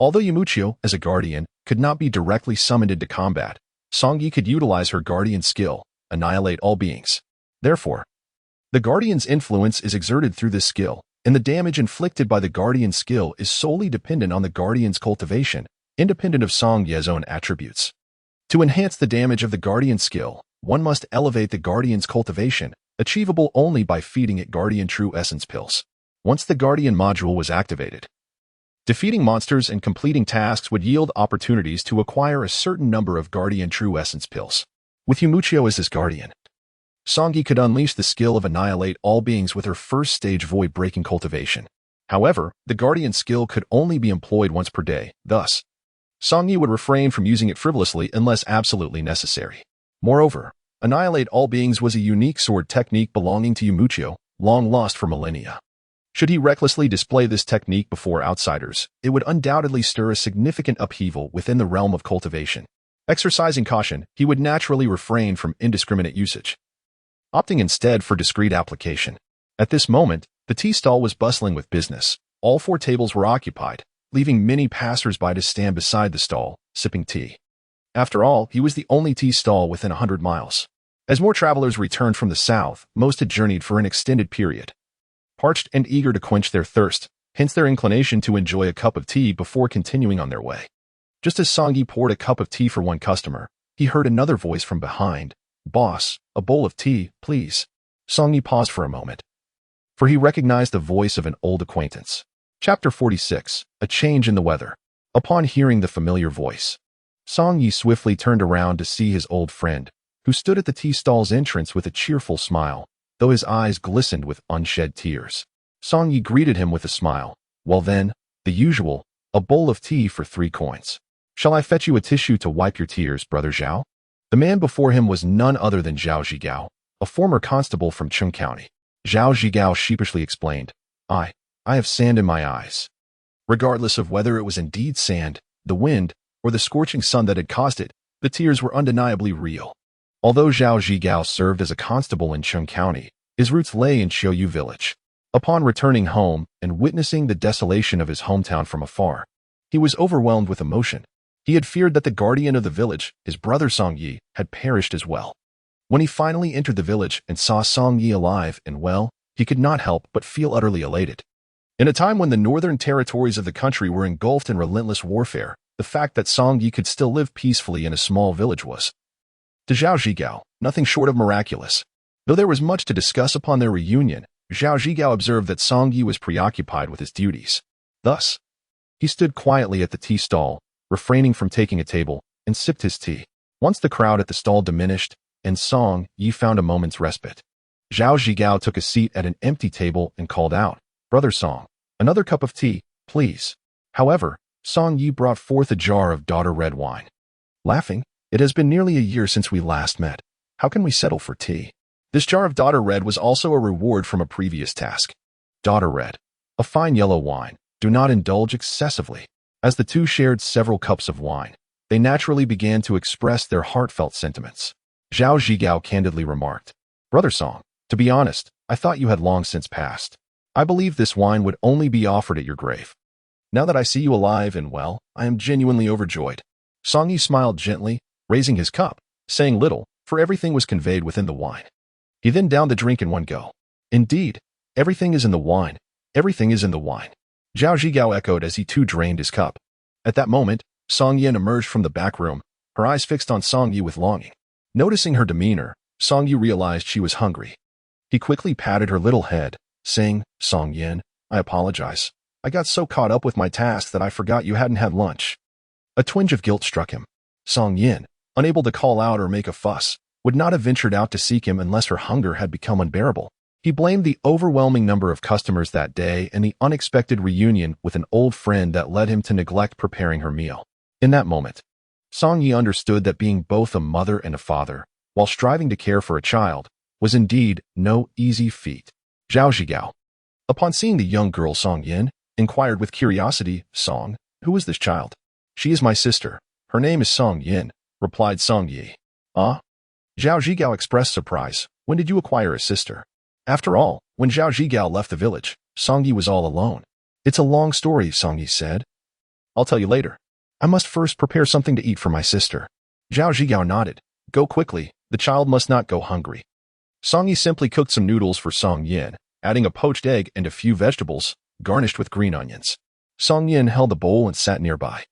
Although Yumuchio, as a guardian, could not be directly summoned into combat, Song Yi could utilize her guardian skill, Annihilate All Beings. Therefore, the guardian's influence is exerted through this skill, and the damage inflicted by the guardian's skill is solely dependent on the guardian's cultivation, independent of Song Ye's own attributes. To enhance the damage of the guardian skill, one must elevate the guardian's cultivation, achievable only by feeding it Guardian True Essence pills. Once the Guardian module was activated, defeating monsters and completing tasks would yield opportunities to acquire a certain number of Guardian True Essence pills. With Yumuchio as his guardian, Song Yi could unleash the skill of Annihilate All Beings with her first stage void-breaking cultivation. However, the Guardian skill could only be employed once per day, thus, Song Yi would refrain from using it frivolously unless absolutely necessary. Moreover, Annihilate All Beings was a unique sword technique belonging to Yumuchio, long lost for millennia. Should he recklessly display this technique before outsiders, it would undoubtedly stir a significant upheaval within the realm of cultivation. Exercising caution, he would naturally refrain from indiscriminate usage, opting instead for discreet application. At this moment, the tea stall was bustling with business. All 4 tables were occupied, leaving many passers-by to stand beside the stall, sipping tea. After all, he was the only tea stall within 100 miles. As more travelers returned from the south, most had journeyed for an extended period, parched and eager to quench their thirst, hence their inclination to enjoy a cup of tea before continuing on their way. Just as Song Yi poured a cup of tea for one customer, he heard another voice from behind. "Boss, a bowl of tea, please." Song Yi paused for a moment, for he recognized the voice of an old acquaintance. Chapter 46, A Change in the Weather. Upon hearing the familiar voice, Song Yi swiftly turned around to see his old friend, who stood at the tea stall's entrance with a cheerful smile, though his eyes glistened with unshed tears. Song Yi greeted him with a smile. "Well then, the usual, a bowl of tea for 3 coins. Shall I fetch you a tissue to wipe your tears, Brother Zhao?" The man before him was none other than Zhao Zhigao, a former constable from Chung County. Zhao Zhigao sheepishly explained, I have sand in my eyes." Regardless of whether it was indeed sand, the wind, or the scorching sun that had caused it, the tears were undeniably real. Although Zhao Zhigao served as a constable in Chung County, his roots lay in Xiuyu village. Upon returning home and witnessing the desolation of his hometown from afar, he was overwhelmed with emotion. He had feared that the guardian of the village, his brother Song Yi, had perished as well. When he finally entered the village and saw Song Yi alive and well, he could not help but feel utterly elated. In a time when the northern territories of the country were engulfed in relentless warfare, the fact that Song Yi could still live peacefully in a small village was, to Zhao Zhigao, nothing short of miraculous. Though there was much to discuss upon their reunion, Zhao Zhigao observed that Song Yi was preoccupied with his duties. Thus, he stood quietly at the tea stall, refraining from taking a table, and sipped his tea. Once the crowd at the stall diminished, and Song Yi found a moment's respite, Zhao Zhigao took a seat at an empty table and called out, "Brother Song, another cup of tea, please." However, Song Yi brought forth a jar of daughter red wine. Laughing, "It has been nearly a year since we last met. How can we settle for tea?" This jar of daughter red was also a reward from a previous task. Daughter red, a fine yellow wine. Do not indulge excessively. As the two shared several cups of wine, they naturally began to express their heartfelt sentiments. Zhao Zhigao candidly remarked, "Brother Song, to be honest, I thought you had long since passed. I believe this wine would only be offered at your grave. Now that I see you alive and well, I am genuinely overjoyed." Song Yi smiled gently, raising his cup, saying little, for everything was conveyed within the wine. He then downed the drink in one go. "Indeed, everything is in the wine. Everything is in the wine." Zhao Zhigao echoed as he too drained his cup. At that moment, Song Yin emerged from the back room, her eyes fixed on Song Yi with longing. Noticing her demeanor, Song Yi realized she was hungry. He quickly patted her little head, saying, "Song Yin, I apologize. I got so caught up with my task that I forgot you hadn't had lunch." A twinge of guilt struck him. Song Yin, unable to call out or make a fuss, would not have ventured out to seek him unless her hunger had become unbearable. He blamed the overwhelming number of customers that day and the unexpected reunion with an old friend that led him to neglect preparing her meal. In that moment, Song Yi understood that being both a mother and a father, while striving to care for a child, was indeed no easy feat. Zhao Zhigao, upon seeing the young girl Song Yin, inquired with curiosity, "Song, who is this child?" "She is my sister. Her name is Song Yin," replied Song Yi. "Ah?" Zhao Zhigao expressed surprise. "When did you acquire a sister?" After all, when Zhao Zhigao left the village, Song Yi was all alone. "It's a long story," Song Yi said. "I'll tell you later. I must first prepare something to eat for my sister." Zhao Zhigao nodded. "Go quickly. The child must not go hungry." Song Yi simply cooked some noodles for Song Yin, adding a poached egg and a few vegetables, garnished with green onions. Song Yin held the bowl and sat nearby,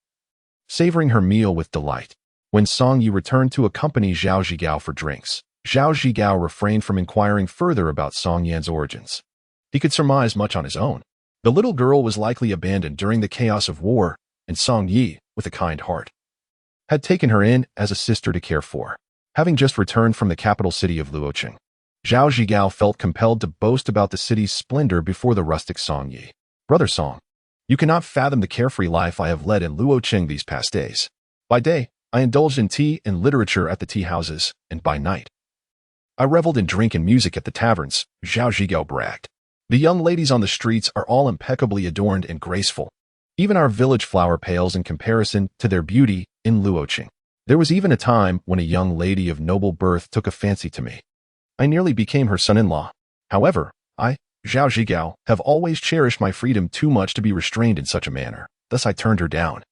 savoring her meal with delight. When Song Yi returned to accompany Zhao Zhigao for drinks, Zhao Zhigao refrained from inquiring further about Song Yan's origins. He could surmise much on his own. The little girl was likely abandoned during the chaos of war, and Song Yi, with a kind heart, had taken her in as a sister to care for. Having just returned from the capital city of Luocheng, Zhao Zhigao felt compelled to boast about the city's splendor before the rustic Song Yi. "Brother Song, you cannot fathom the carefree life I have led in Luocheng these past days. By day, I indulged in tea and literature at the tea houses, and by night, I reveled in drink and music at the taverns," Zhao Zhigao bragged. "The young ladies on the streets are all impeccably adorned and graceful. Even our village flower pales in comparison to their beauty in Luocheng. There was even a time when a young lady of noble birth took a fancy to me. I nearly became her son-in-law. However, I, Zhao Zhigao, have always cherished my freedom too much to be restrained in such a manner. Thus I turned her down."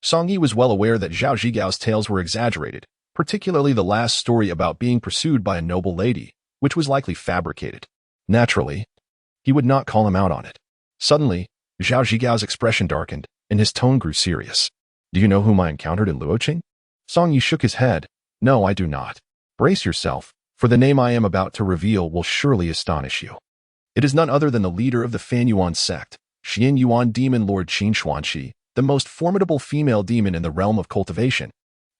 Song Yi was well aware that Zhao Zhigao's tales were exaggerated, particularly the last story about being pursued by a noble lady, which was likely fabricated. Naturally, he would not call him out on it. Suddenly, Zhao Zhigao's expression darkened, and his tone grew serious. "Do you know whom I encountered in Luocheng?" Song Yi shook his head. "No, I do not. Brace yourself, for the name I am about to reveal will surely astonish you. It is none other than the leader of the Fan Yuan sect, Xian Yuan Demon Lord Qin Xuanqi, the most formidable female demon in the realm of cultivation."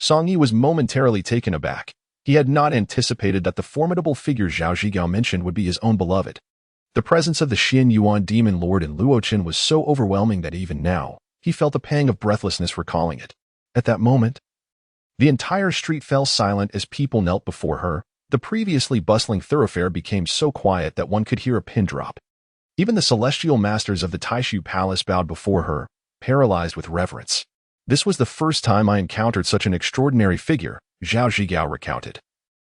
Song Yi was momentarily taken aback. He had not anticipated that the formidable figure Zhao Zhigao mentioned would be his own beloved. The presence of the Xian Yuan Demon Lord in Luocheng was so overwhelming that even now, he felt a pang of breathlessness recalling it. At that moment, the entire street fell silent as people knelt before her. The previously bustling thoroughfare became so quiet that one could hear a pin drop. Even the celestial masters of the Taishu Palace bowed before her, paralyzed with reverence. "This was the first time I encountered such an extraordinary figure," Zhao Zhigao recounted.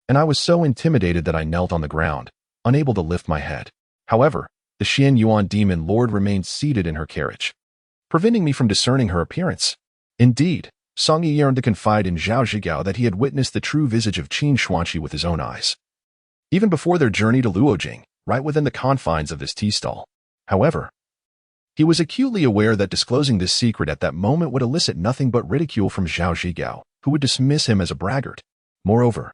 "And I was so intimidated that I knelt on the ground, unable to lift my head. However, the Xian Yuan Demon Lord remained seated in her carriage, preventing me from discerning her appearance." Indeed, Song Yi yearned to confide in Zhao Zhigao that he had witnessed the true visage of Qin Xuanqi with his own eyes, even before their journey to Luocheng, right within the confines of this tea stall. However, he was acutely aware that disclosing this secret at that moment would elicit nothing but ridicule from Zhao Zhigao, who would dismiss him as a braggart. Moreover,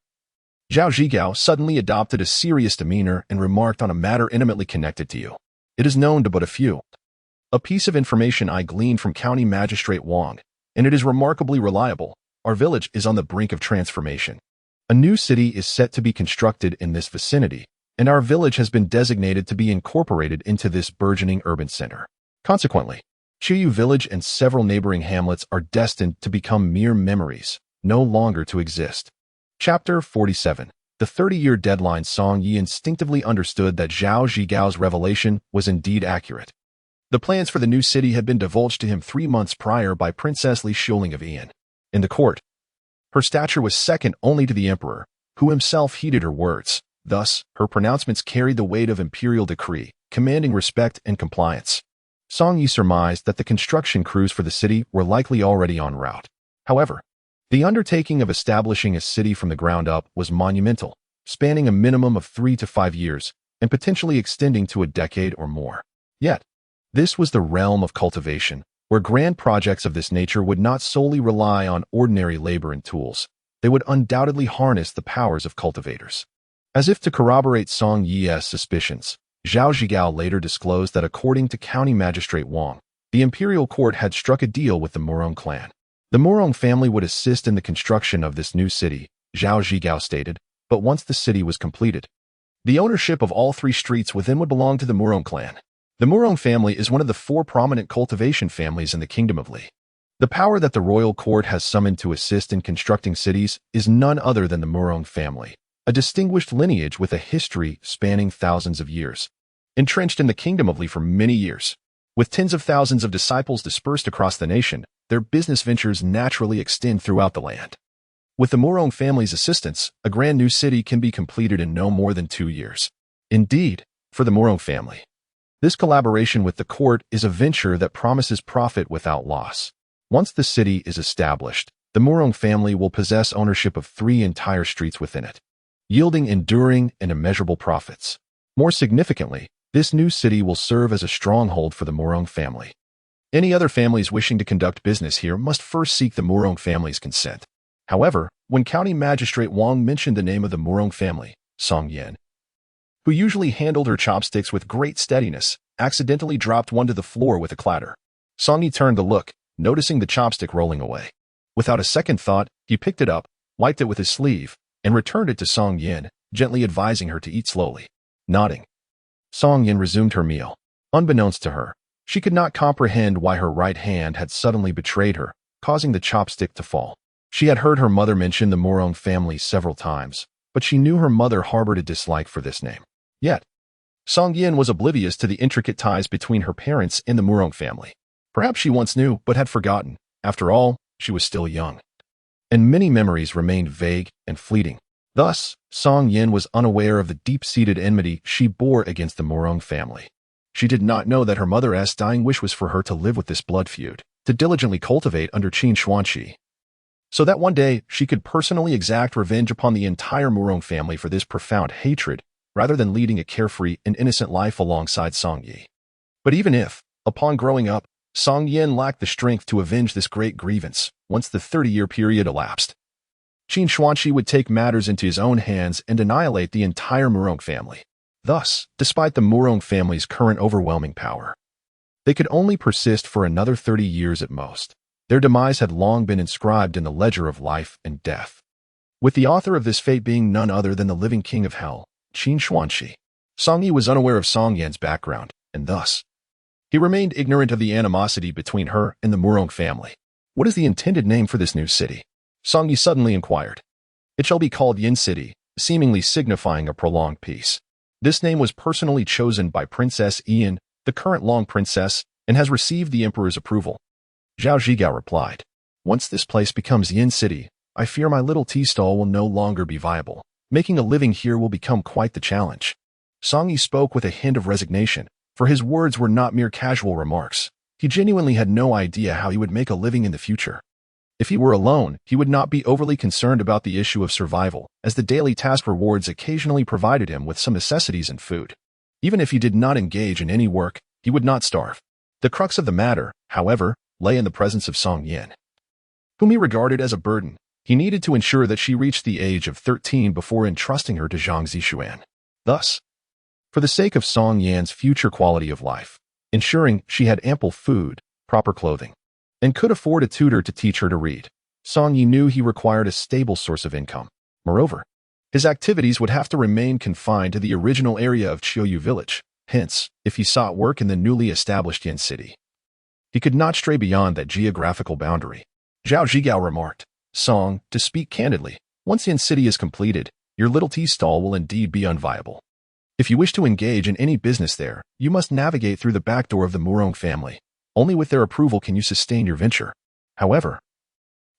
Zhao Zhigao suddenly adopted a serious demeanor and remarked on a matter intimately connected to you. "It is known to but a few. A piece of information I gleaned from County Magistrate Wang, and it is remarkably reliable. Our village is on the brink of transformation. A new city is set to be constructed in this vicinity, and our village has been designated to be incorporated into this burgeoning urban center. Consequently, Chiyu Village and several neighboring hamlets are destined to become mere memories, no longer to exist." Chapter 47. The 30-year deadline. Song Yi instinctively understood that Zhao Zhigao's revelation was indeed accurate. The plans for the new city had been divulged to him 3 months prior by Princess Li Shuling of Ian. In the court, her stature was second only to the emperor, who himself heeded her words. Thus, her pronouncements carried the weight of imperial decree, commanding respect and compliance. Song Yi surmised that the construction crews for the city were likely already en route. However, the undertaking of establishing a city from the ground up was monumental, spanning a minimum of 3 to 5 years, and potentially extending to a decade or more. Yet, this was the realm of cultivation, where grand projects of this nature would not solely rely on ordinary labor and tools. They would undoubtedly harness the powers of cultivators. As if to corroborate Song Yi's suspicions, Zhao Zhigao later disclosed that according to County Magistrate Wang, the imperial court had struck a deal with the Murong clan. The Murong family would assist in the construction of this new city, Zhao Zhigao stated, but once the city was completed, the ownership of all 3 streets within would belong to the Murong clan. The Murong family is one of the 4 prominent cultivation families in the Kingdom of Li. The power that the royal court has summoned to assist in constructing cities is none other than the Murong family, a distinguished lineage with a history spanning thousands of years, entrenched in the Kingdom of Li for many years. With tens of thousands of disciples dispersed across the nation, their business ventures naturally extend throughout the land. With the Murong family's assistance, a grand new city can be completed in no more than 2 years. Indeed, for the Murong family, this collaboration with the court is a venture that promises profit without loss. Once the city is established, the Murong family will possess ownership of 3 entire streets within it, yielding enduring and immeasurable profits. More significantly, this new city will serve as a stronghold for the Murong family. Any other families wishing to conduct business here must first seek the Murong family's consent. However, when County Magistrate Wang mentioned the name of the Murong family, Song Yin, who usually handled her chopsticks with great steadiness, accidentally dropped one to the floor with a clatter. Song Yi turned to look, noticing the chopstick rolling away. Without a second thought, he picked it up, wiped it with his sleeve, and returned it to Song Yin, gently advising her to eat slowly. Nodding, Song Yin resumed her meal. Unbeknownst to her, she could not comprehend why her right hand had suddenly betrayed her, causing the chopstick to fall. She had heard her mother mention the Murong family several times, but she knew her mother harbored a dislike for this name. Yet, Song Yin was oblivious to the intricate ties between her parents and the Murong family. Perhaps she once knew, but had forgotten. After all, she was still young, and many memories remained vague and fleeting. Thus, Song Yin was unaware of the deep-seated enmity she bore against the Murong family. She did not know that her mother's dying wish was for her to live with this blood feud, to diligently cultivate under Qin Xuanqi, so that one day she could personally exact revenge upon the entire Murong family for this profound hatred, rather than leading a carefree and innocent life alongside Song Yi. But even if, upon growing up, Song Yin lacked the strength to avenge this great grievance, once the 30-year period elapsed, Qin Xuanqi would take matters into his own hands and annihilate the entire Murong family. Thus, despite the Murong family's current overwhelming power, they could only persist for another 30 years at most. Their demise had long been inscribed in the ledger of life and death, with the author of this fate being none other than the living king of hell, Qin Xuanqi. Song Yi was unaware of Song Yan's background, and thus, he remained ignorant of the animosity between her and the Murong family. What is the intended name for this new city? Song Yi suddenly inquired. It shall be called Yin City, seemingly signifying a prolonged peace. This name was personally chosen by Princess Yin, the current Long Princess, and has received the Emperor's approval. Zhao Zhigao replied. Once this place becomes Yin City, I fear my little tea stall will no longer be viable. Making a living here will become quite the challenge. Song Yi spoke with a hint of resignation, for his words were not mere casual remarks. He genuinely had no idea how he would make a living in the future. If he were alone, he would not be overly concerned about the issue of survival, as the daily task rewards occasionally provided him with some necessities and food. Even if he did not engage in any work, he would not starve. The crux of the matter, however, lay in the presence of Song Yin, whom he regarded as a burden. He needed to ensure that she reached the age of 13 before entrusting her to Zhang Zixuan. Thus, for the sake of Song Yan's future quality of life, ensuring she had ample food, proper clothing, and could afford a tutor to teach her to read, Song Yi knew he required a stable source of income. Moreover, his activities would have to remain confined to the original area of Qiuyu village. Hence, if he sought work in the newly established Yin City, he could not stray beyond that geographical boundary. Zhao Zhigao remarked, Song, to speak candidly, once Yin City is completed, your little tea stall will indeed be unviable. If you wish to engage in any business there, you must navigate through the back door of the Murong family. Only with their approval can you sustain your venture. However,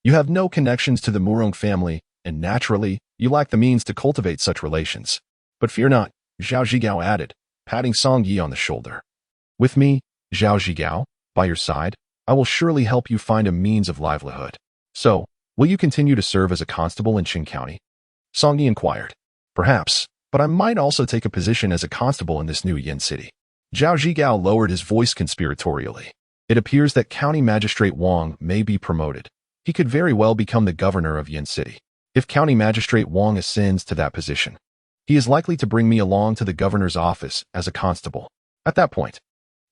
you have no connections to the Murong family, and naturally, you lack the means to cultivate such relations. But fear not, Zhao Zhigao added, patting Song Yi on the shoulder. With me, Zhao Zhigao, by your side, I will surely help you find a means of livelihood. So, will you continue to serve as a constable in Qing County? Song Yi inquired. Perhaps, but I might also take a position as a constable in this new Yin City. Zhao Zhigao lowered his voice conspiratorially. It appears that County Magistrate Wang may be promoted. He could very well become the governor of Yin City. If County Magistrate Wang ascends to that position, he is likely to bring me along to the governor's office as a constable. At that point,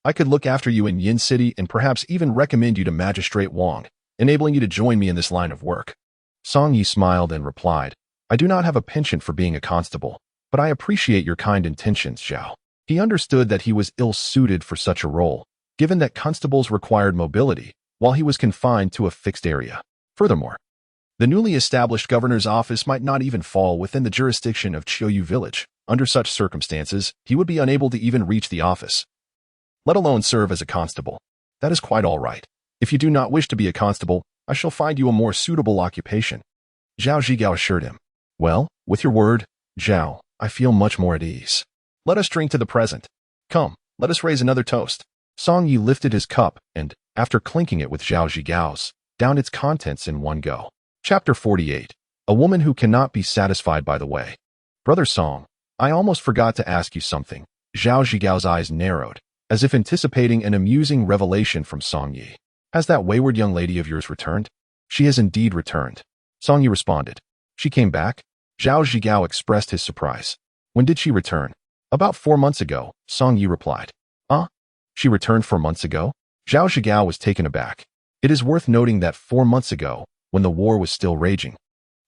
I could look after you in Yin City and perhaps even recommend you to Magistrate Wang, enabling you to join me in this line of work. Song Yi smiled and replied, I do not have a penchant for being a constable, but I appreciate your kind intentions, Zhao. He understood that he was ill-suited for such a role, given that constables required mobility, while he was confined to a fixed area. Furthermore, the newly established governor's office might not even fall within the jurisdiction of Qiuyu village. Under such circumstances, he would be unable to even reach the office, let alone serve as a constable. That is quite all right. If you do not wish to be a constable, I shall find you a more suitable occupation. Zhao Zhigao assured him. Well, with your word, Zhao, I feel much more at ease. Let us drink to the present. Come, let us raise another toast. Song Yi lifted his cup and, after clinking it with Zhao Zhigao's, downed its contents in one go. Chapter 48. A woman who cannot be satisfied by the way. Brother Song, I almost forgot to ask you something. Zhao Zhigao's eyes narrowed, as if anticipating an amusing revelation from Song Yi. Has that wayward young lady of yours returned? She has indeed returned. Song Yi responded. She came back? Zhao Zhigao expressed his surprise. When did she return? About 4 months ago, Song Yi replied. She returned 4 months ago? Zhao Zhigao was taken aback. It is worth noting that 4 months ago, when the war was still raging,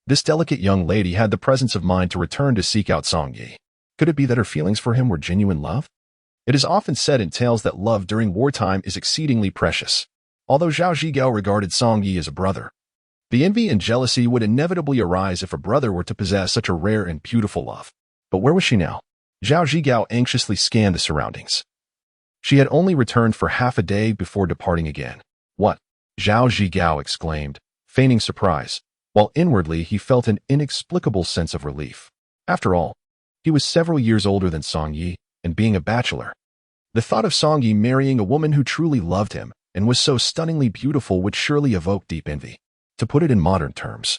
this delicate young lady had the presence of mind to return to seek out Song Yi. Could it be that her feelings for him were genuine love? It is often said in tales that love during wartime is exceedingly precious. Although Zhao Zhigao regarded Song Yi as a brother, the envy and jealousy would inevitably arise if a brother were to possess such a rare and beautiful love. But where was she now? Zhao Zhigao anxiously scanned the surroundings. She had only returned for half a day before departing again. What? Zhao Zhigao exclaimed, feigning surprise, while inwardly he felt an inexplicable sense of relief. After all, he was several years older than Song Yi, and being a bachelor, the thought of Song Yi marrying a woman who truly loved him and was so stunningly beautiful would surely evoke deep envy. To put it in modern terms,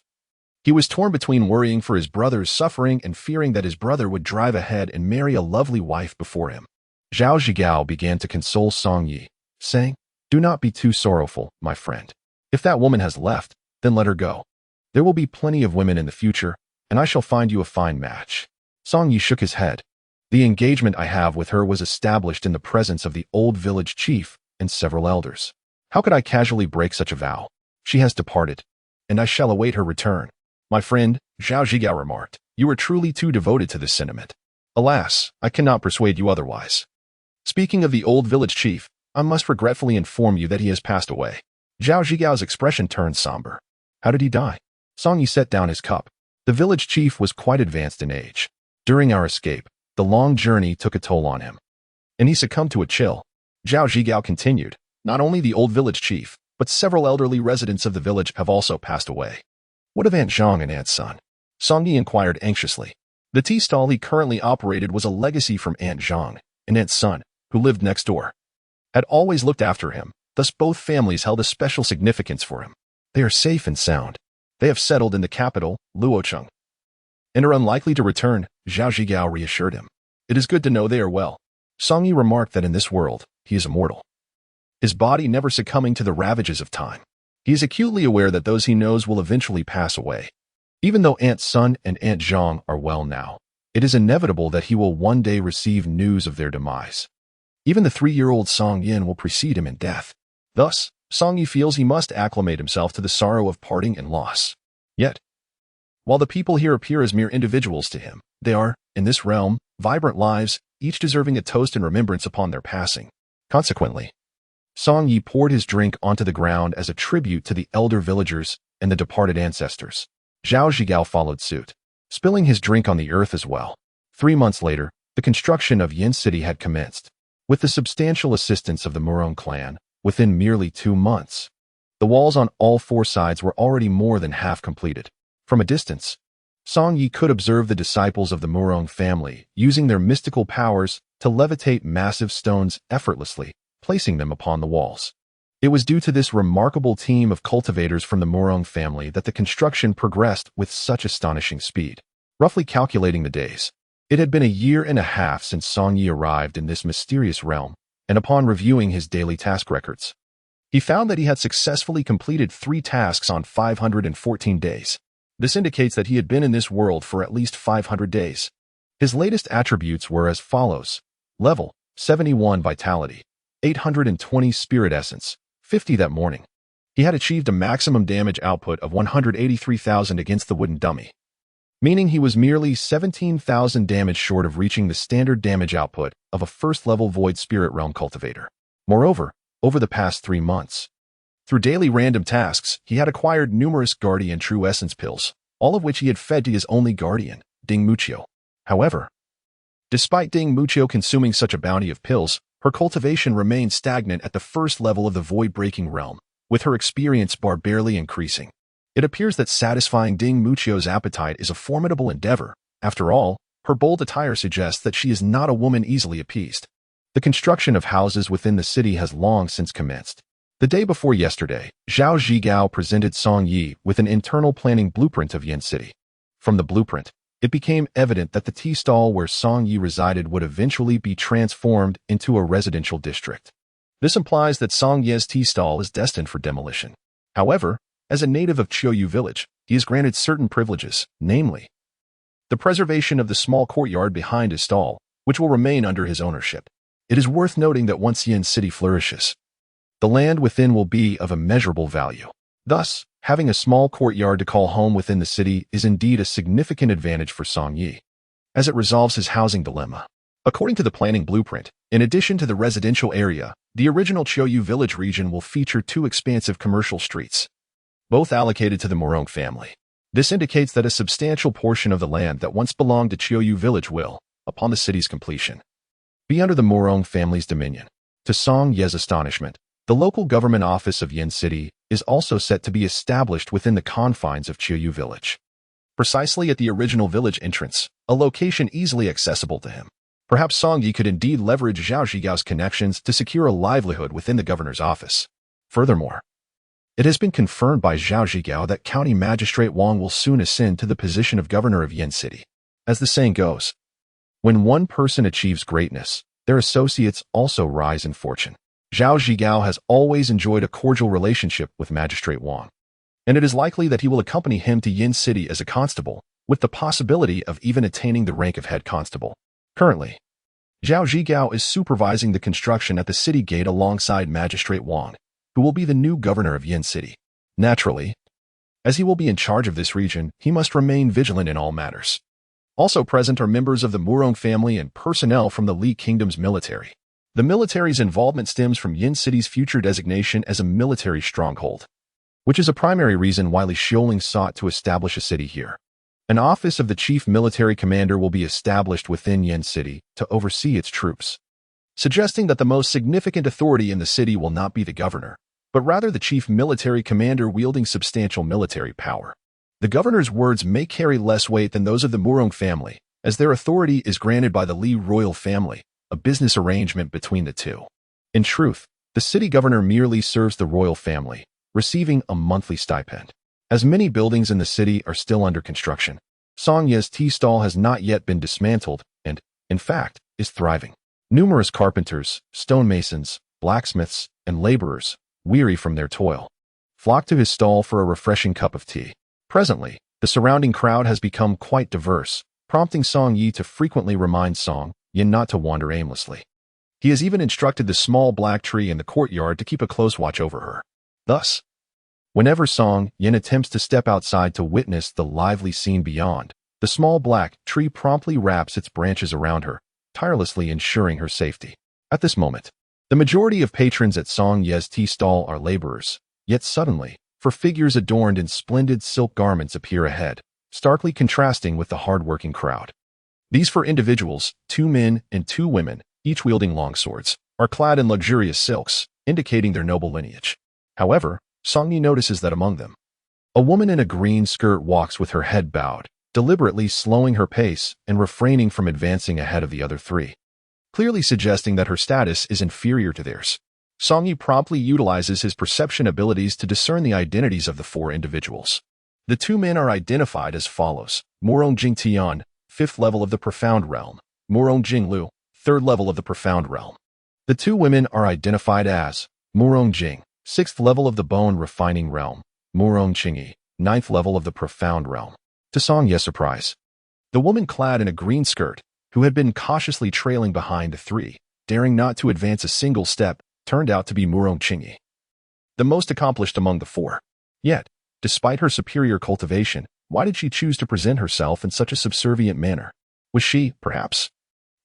he was torn between worrying for his brother's suffering and fearing that his brother would drive ahead and marry a lovely wife before him. Zhao Zhigao began to console Song Yi, saying, Do not be too sorrowful, my friend. If that woman has left, then let her go. There will be plenty of women in the future, and I shall find you a fine match. Song Yi shook his head. The engagement I have with her was established in the presence of the old village chief and several elders. How could I casually break such a vow? She has departed, and I shall await her return. My friend, Zhao Zhigao remarked, you are truly too devoted to this sentiment. Alas, I cannot persuade you otherwise. Speaking of the old village chief, I must regretfully inform you that he has passed away. Zhao Zhigao's expression turned somber. How did he die? Song Yi set down his cup. The village chief was quite advanced in age. During our escape, the long journey took a toll on him, and he succumbed to a chill. Zhao Zhigao continued, not only the old village chief, but several elderly residents of the village have also passed away. What of Aunt Zhang and Aunt Sun? Song Yi inquired anxiously. The tea stall he currently operated was a legacy from Aunt Zhang, and Aunt Sun, who lived next door, had always looked after him, thus both families held a special significance for him. They are safe and sound. They have settled in the capital, Luocheng, and are unlikely to return, Zhao Zhigao reassured him. It is good to know they are well. Song Yi remarked that in this world, he is immortal, his body never succumbing to the ravages of time. He is acutely aware that those he knows will eventually pass away. Even though Aunt Sun and Aunt Zhang are well now, it is inevitable that he will one day receive news of their demise. Even the 3-year-old Song Yin will precede him in death. Thus, Song Yi feels he must acclimate himself to the sorrow of parting and loss. Yet, while the people here appear as mere individuals to him, they are, in this realm, vibrant lives, each deserving a toast and remembrance upon their passing. Consequently, Song Yi poured his drink onto the ground as a tribute to the elder villagers and the departed ancestors. Zhao Zhigao followed suit, spilling his drink on the earth as well. 3 months later, the construction of Yin City had commenced. With the substantial assistance of the Murong clan, within merely 2 months, the walls on all 4 sides were already more than half completed. From a distance, Song Yi could observe the disciples of the Murong family using their mystical powers to levitate massive stones effortlessly, placing them upon the walls. It was due to this remarkable team of cultivators from the Murong family that the construction progressed with such astonishing speed. Roughly calculating the days, it had been 1.5 years since Song Yi arrived in this mysterious realm, and upon reviewing his daily task records, he found that he had successfully completed 3 tasks on 514 days. This indicates that he had been in this world for at least 500 days. His latest attributes were as follows. Level, 71 Vitality, 820 Spirit Essence, 50 that morning. He had achieved a maximum damage output of 183,000 against the wooden dummy, meaning he was merely 17,000 damage short of reaching the standard damage output of a first-level Void Spirit Realm cultivator. Moreover, over the past 3 months, through daily random tasks, he had acquired numerous Guardian True Essence pills, all of which he had fed to his only guardian, Ding Muchio. However, despite Ding Muchio consuming such a bounty of pills, her cultivation remained stagnant at the first level of the Void-Breaking Realm, with her experience bar barely increasing. It appears that satisfying Ding Muchio's appetite is a formidable endeavor. After all, her bold attire suggests that she is not a woman easily appeased. The construction of houses within the city has long since commenced. The day before yesterday, Zhao Zhigao presented Song Yi with an internal planning blueprint of Yin City. From the blueprint, it became evident that the tea stall where Song Yi resided would eventually be transformed into a residential district. This implies that Song Ye's tea stall is destined for demolition. However, as a native of Qiuyu village, he is granted certain privileges, namely, the preservation of the small courtyard behind his stall, which will remain under his ownership. It is worth noting that once Yin City flourishes, the land within will be of immeasurable value. Thus, having a small courtyard to call home within the city is indeed a significant advantage for Song Yi, as it resolves his housing dilemma. According to the planning blueprint, in addition to the residential area, the original Qiuyu village region will feature 2 expansive commercial streets, both allocated to the Morong family. This indicates that a substantial portion of the land that once belonged to Qiuyu village will, upon the city's completion, be under the Morong family's dominion. To Song Ye's astonishment, the local government office of Yin City is also set to be established within the confines of Qiuyu village, precisely at the original village entrance, a location easily accessible to him. Perhaps Song Yi could indeed leverage Zhao Zhigao's connections to secure a livelihood within the governor's office. Furthermore, it has been confirmed by Zhao Zhigao that County Magistrate Wang will soon ascend to the position of governor of Yin City. As the saying goes, when one person achieves greatness, their associates also rise in fortune. Zhao Zhigao has always enjoyed a cordial relationship with Magistrate Wang, and it is likely that he will accompany him to Yin City as a constable, with the possibility of even attaining the rank of head constable. Currently, Zhao Zhigao is supervising the construction at the city gate alongside Magistrate Wang, who will be the new governor of Yin City. Naturally, as he will be in charge of this region, he must remain vigilant in all matters. Also present are members of the Morong family and personnel from the Li Kingdom's military. The military's involvement stems from Yin City's future designation as a military stronghold, which is a primary reason why Li Xiaoling sought to establish a city here. An office of the chief military commander will be established within Yin City to oversee its troops, suggesting that the most significant authority in the city will not be the governor, but rather the chief military commander wielding substantial military power. The governor's words may carry less weight than those of the Morong family, as their authority is granted by the Li royal family, a business arrangement between the two. In truth, the city governor merely serves the royal family, receiving a monthly stipend. As many buildings in the city are still under construction, Song Ye's tea stall has not yet been dismantled and, in fact, is thriving. Numerous carpenters, stonemasons, blacksmiths, and laborers, weary from their toil, flock to his stall for a refreshing cup of tea. Presently, the surrounding crowd has become quite diverse, prompting Song Yi to frequently remind Song Yin not to wander aimlessly. He has even instructed the small black tree in the courtyard to keep a close watch over her. Thus, whenever Song Yin attempts to step outside to witness the lively scene beyond, the small black tree promptly wraps its branches around her, tirelessly ensuring her safety. At this moment, the majority of patrons at Song Ye's tea stall are laborers, yet suddenly, figures adorned in splendid silk garments appear ahead, starkly contrasting with the hard-working crowd. These 4 individuals, 2 men and 2 women, each wielding long swords, are clad in luxurious silks, indicating their noble lineage. However, Song Yi notices that among them, a woman in a green skirt walks with her head bowed, deliberately slowing her pace and refraining from advancing ahead of the other 3, clearly suggesting that her status is inferior to theirs. Song Yi promptly utilizes his perception abilities to discern the identities of the 4 individuals. The 2 men are identified as follows: Morong Jing Tian, 5th level of the Profound Realm; Morong Jing Lu, 3rd level of the Profound Realm. The 2 women are identified as Morong Jing, 6th level of the Bone Refining Realm; Morong Qingyi, 9th level of the Profound Realm. To Song Ye's surprise, the woman clad in a green skirt, who had been cautiously trailing behind the 3, daring not to advance a single step, turned out to be Morong Qingyi. the most accomplished among the four. Yet, despite her superior cultivation, why did she choose to present herself in such a subservient manner? Was she, perhaps,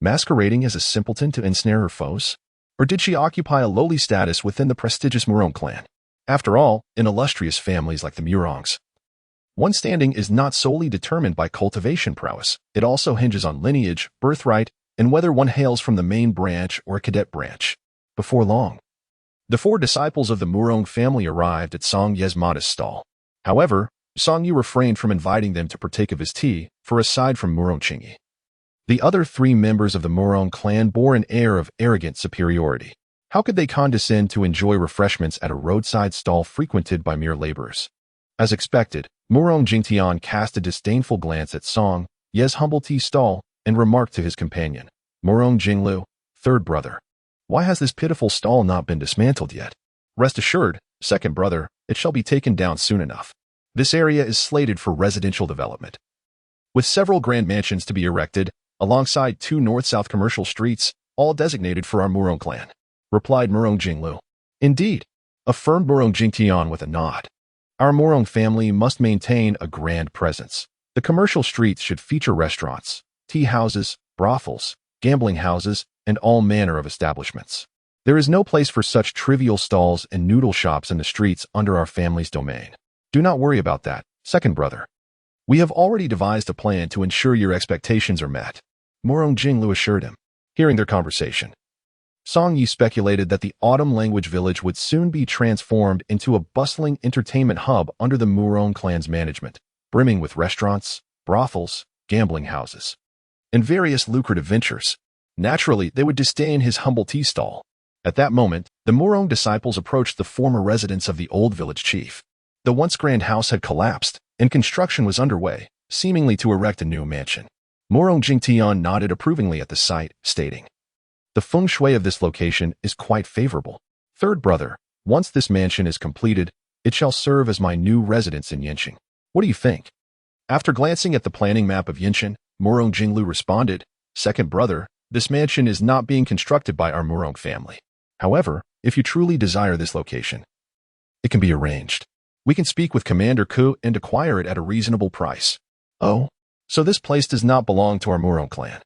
masquerading as a simpleton to ensnare her foes? Or did she occupy a lowly status within the prestigious Murong clan? After all, in illustrious families like the Murongs, one's standing is not solely determined by cultivation prowess. It also hinges on lineage, birthright, and whether one hails from the main branch or a cadet branch. Before long, the four disciples of the Murong family arrived at Song Ye's modest stall. However, Song Ye refrained from inviting them to partake of his tea, for aside from Murong Qingyi, the other three members of the Murong clan bore an air of arrogant superiority. How could they condescend to enjoy refreshments at a roadside stall frequented by mere laborers? As expected, Murong Jingtian cast a disdainful glance at Song Ye's humble tea stall and remarked to his companion, Murong Jinglu, third brother, why has this pitiful stall not been dismantled yet? Rest assured, second brother, it shall be taken down soon enough. This area is slated for residential development, with several grand mansions to be erected alongside 2 north-south commercial streets, all designated for our Murong clan, replied Murong Jinglu. Indeed, affirmed Murong Jingtian with a nod. Our Murong family must maintain a grand presence. The commercial streets should feature restaurants, tea houses, brothels, gambling houses, and all manner of establishments. There is no place for such trivial stalls and noodle shops in the streets under our family's domain. Do not worry about that, second brother. We have already devised a plan to ensure your expectations are met, Murong Jinglu assured him. Hearing their conversation, Song Ye speculated that the Autumn Language Village would soon be transformed into a bustling entertainment hub under the Murong clan's management, brimming with restaurants, brothels, gambling houses, and various lucrative ventures. Naturally, they would disdain his humble tea stall. At that moment, the Murong disciples approached the former residence of the old village chief. The once grand house had collapsed, and construction was underway, seemingly to erect a new mansion. Murong Jingtian nodded approvingly at the sight, stating, the feng shui of this location is quite favorable. Third brother, once this mansion is completed, it shall serve as my new residence in Yanqing. What do you think? After glancing at the planning map of Yanqing, Murong Jinglu responded, second brother, this mansion is not being constructed by our Murong family. However, if you truly desire this location, it can be arranged. We can speak with Commander Ku and acquire it at a reasonable price. Oh, so this place does not belong to our Murong clan.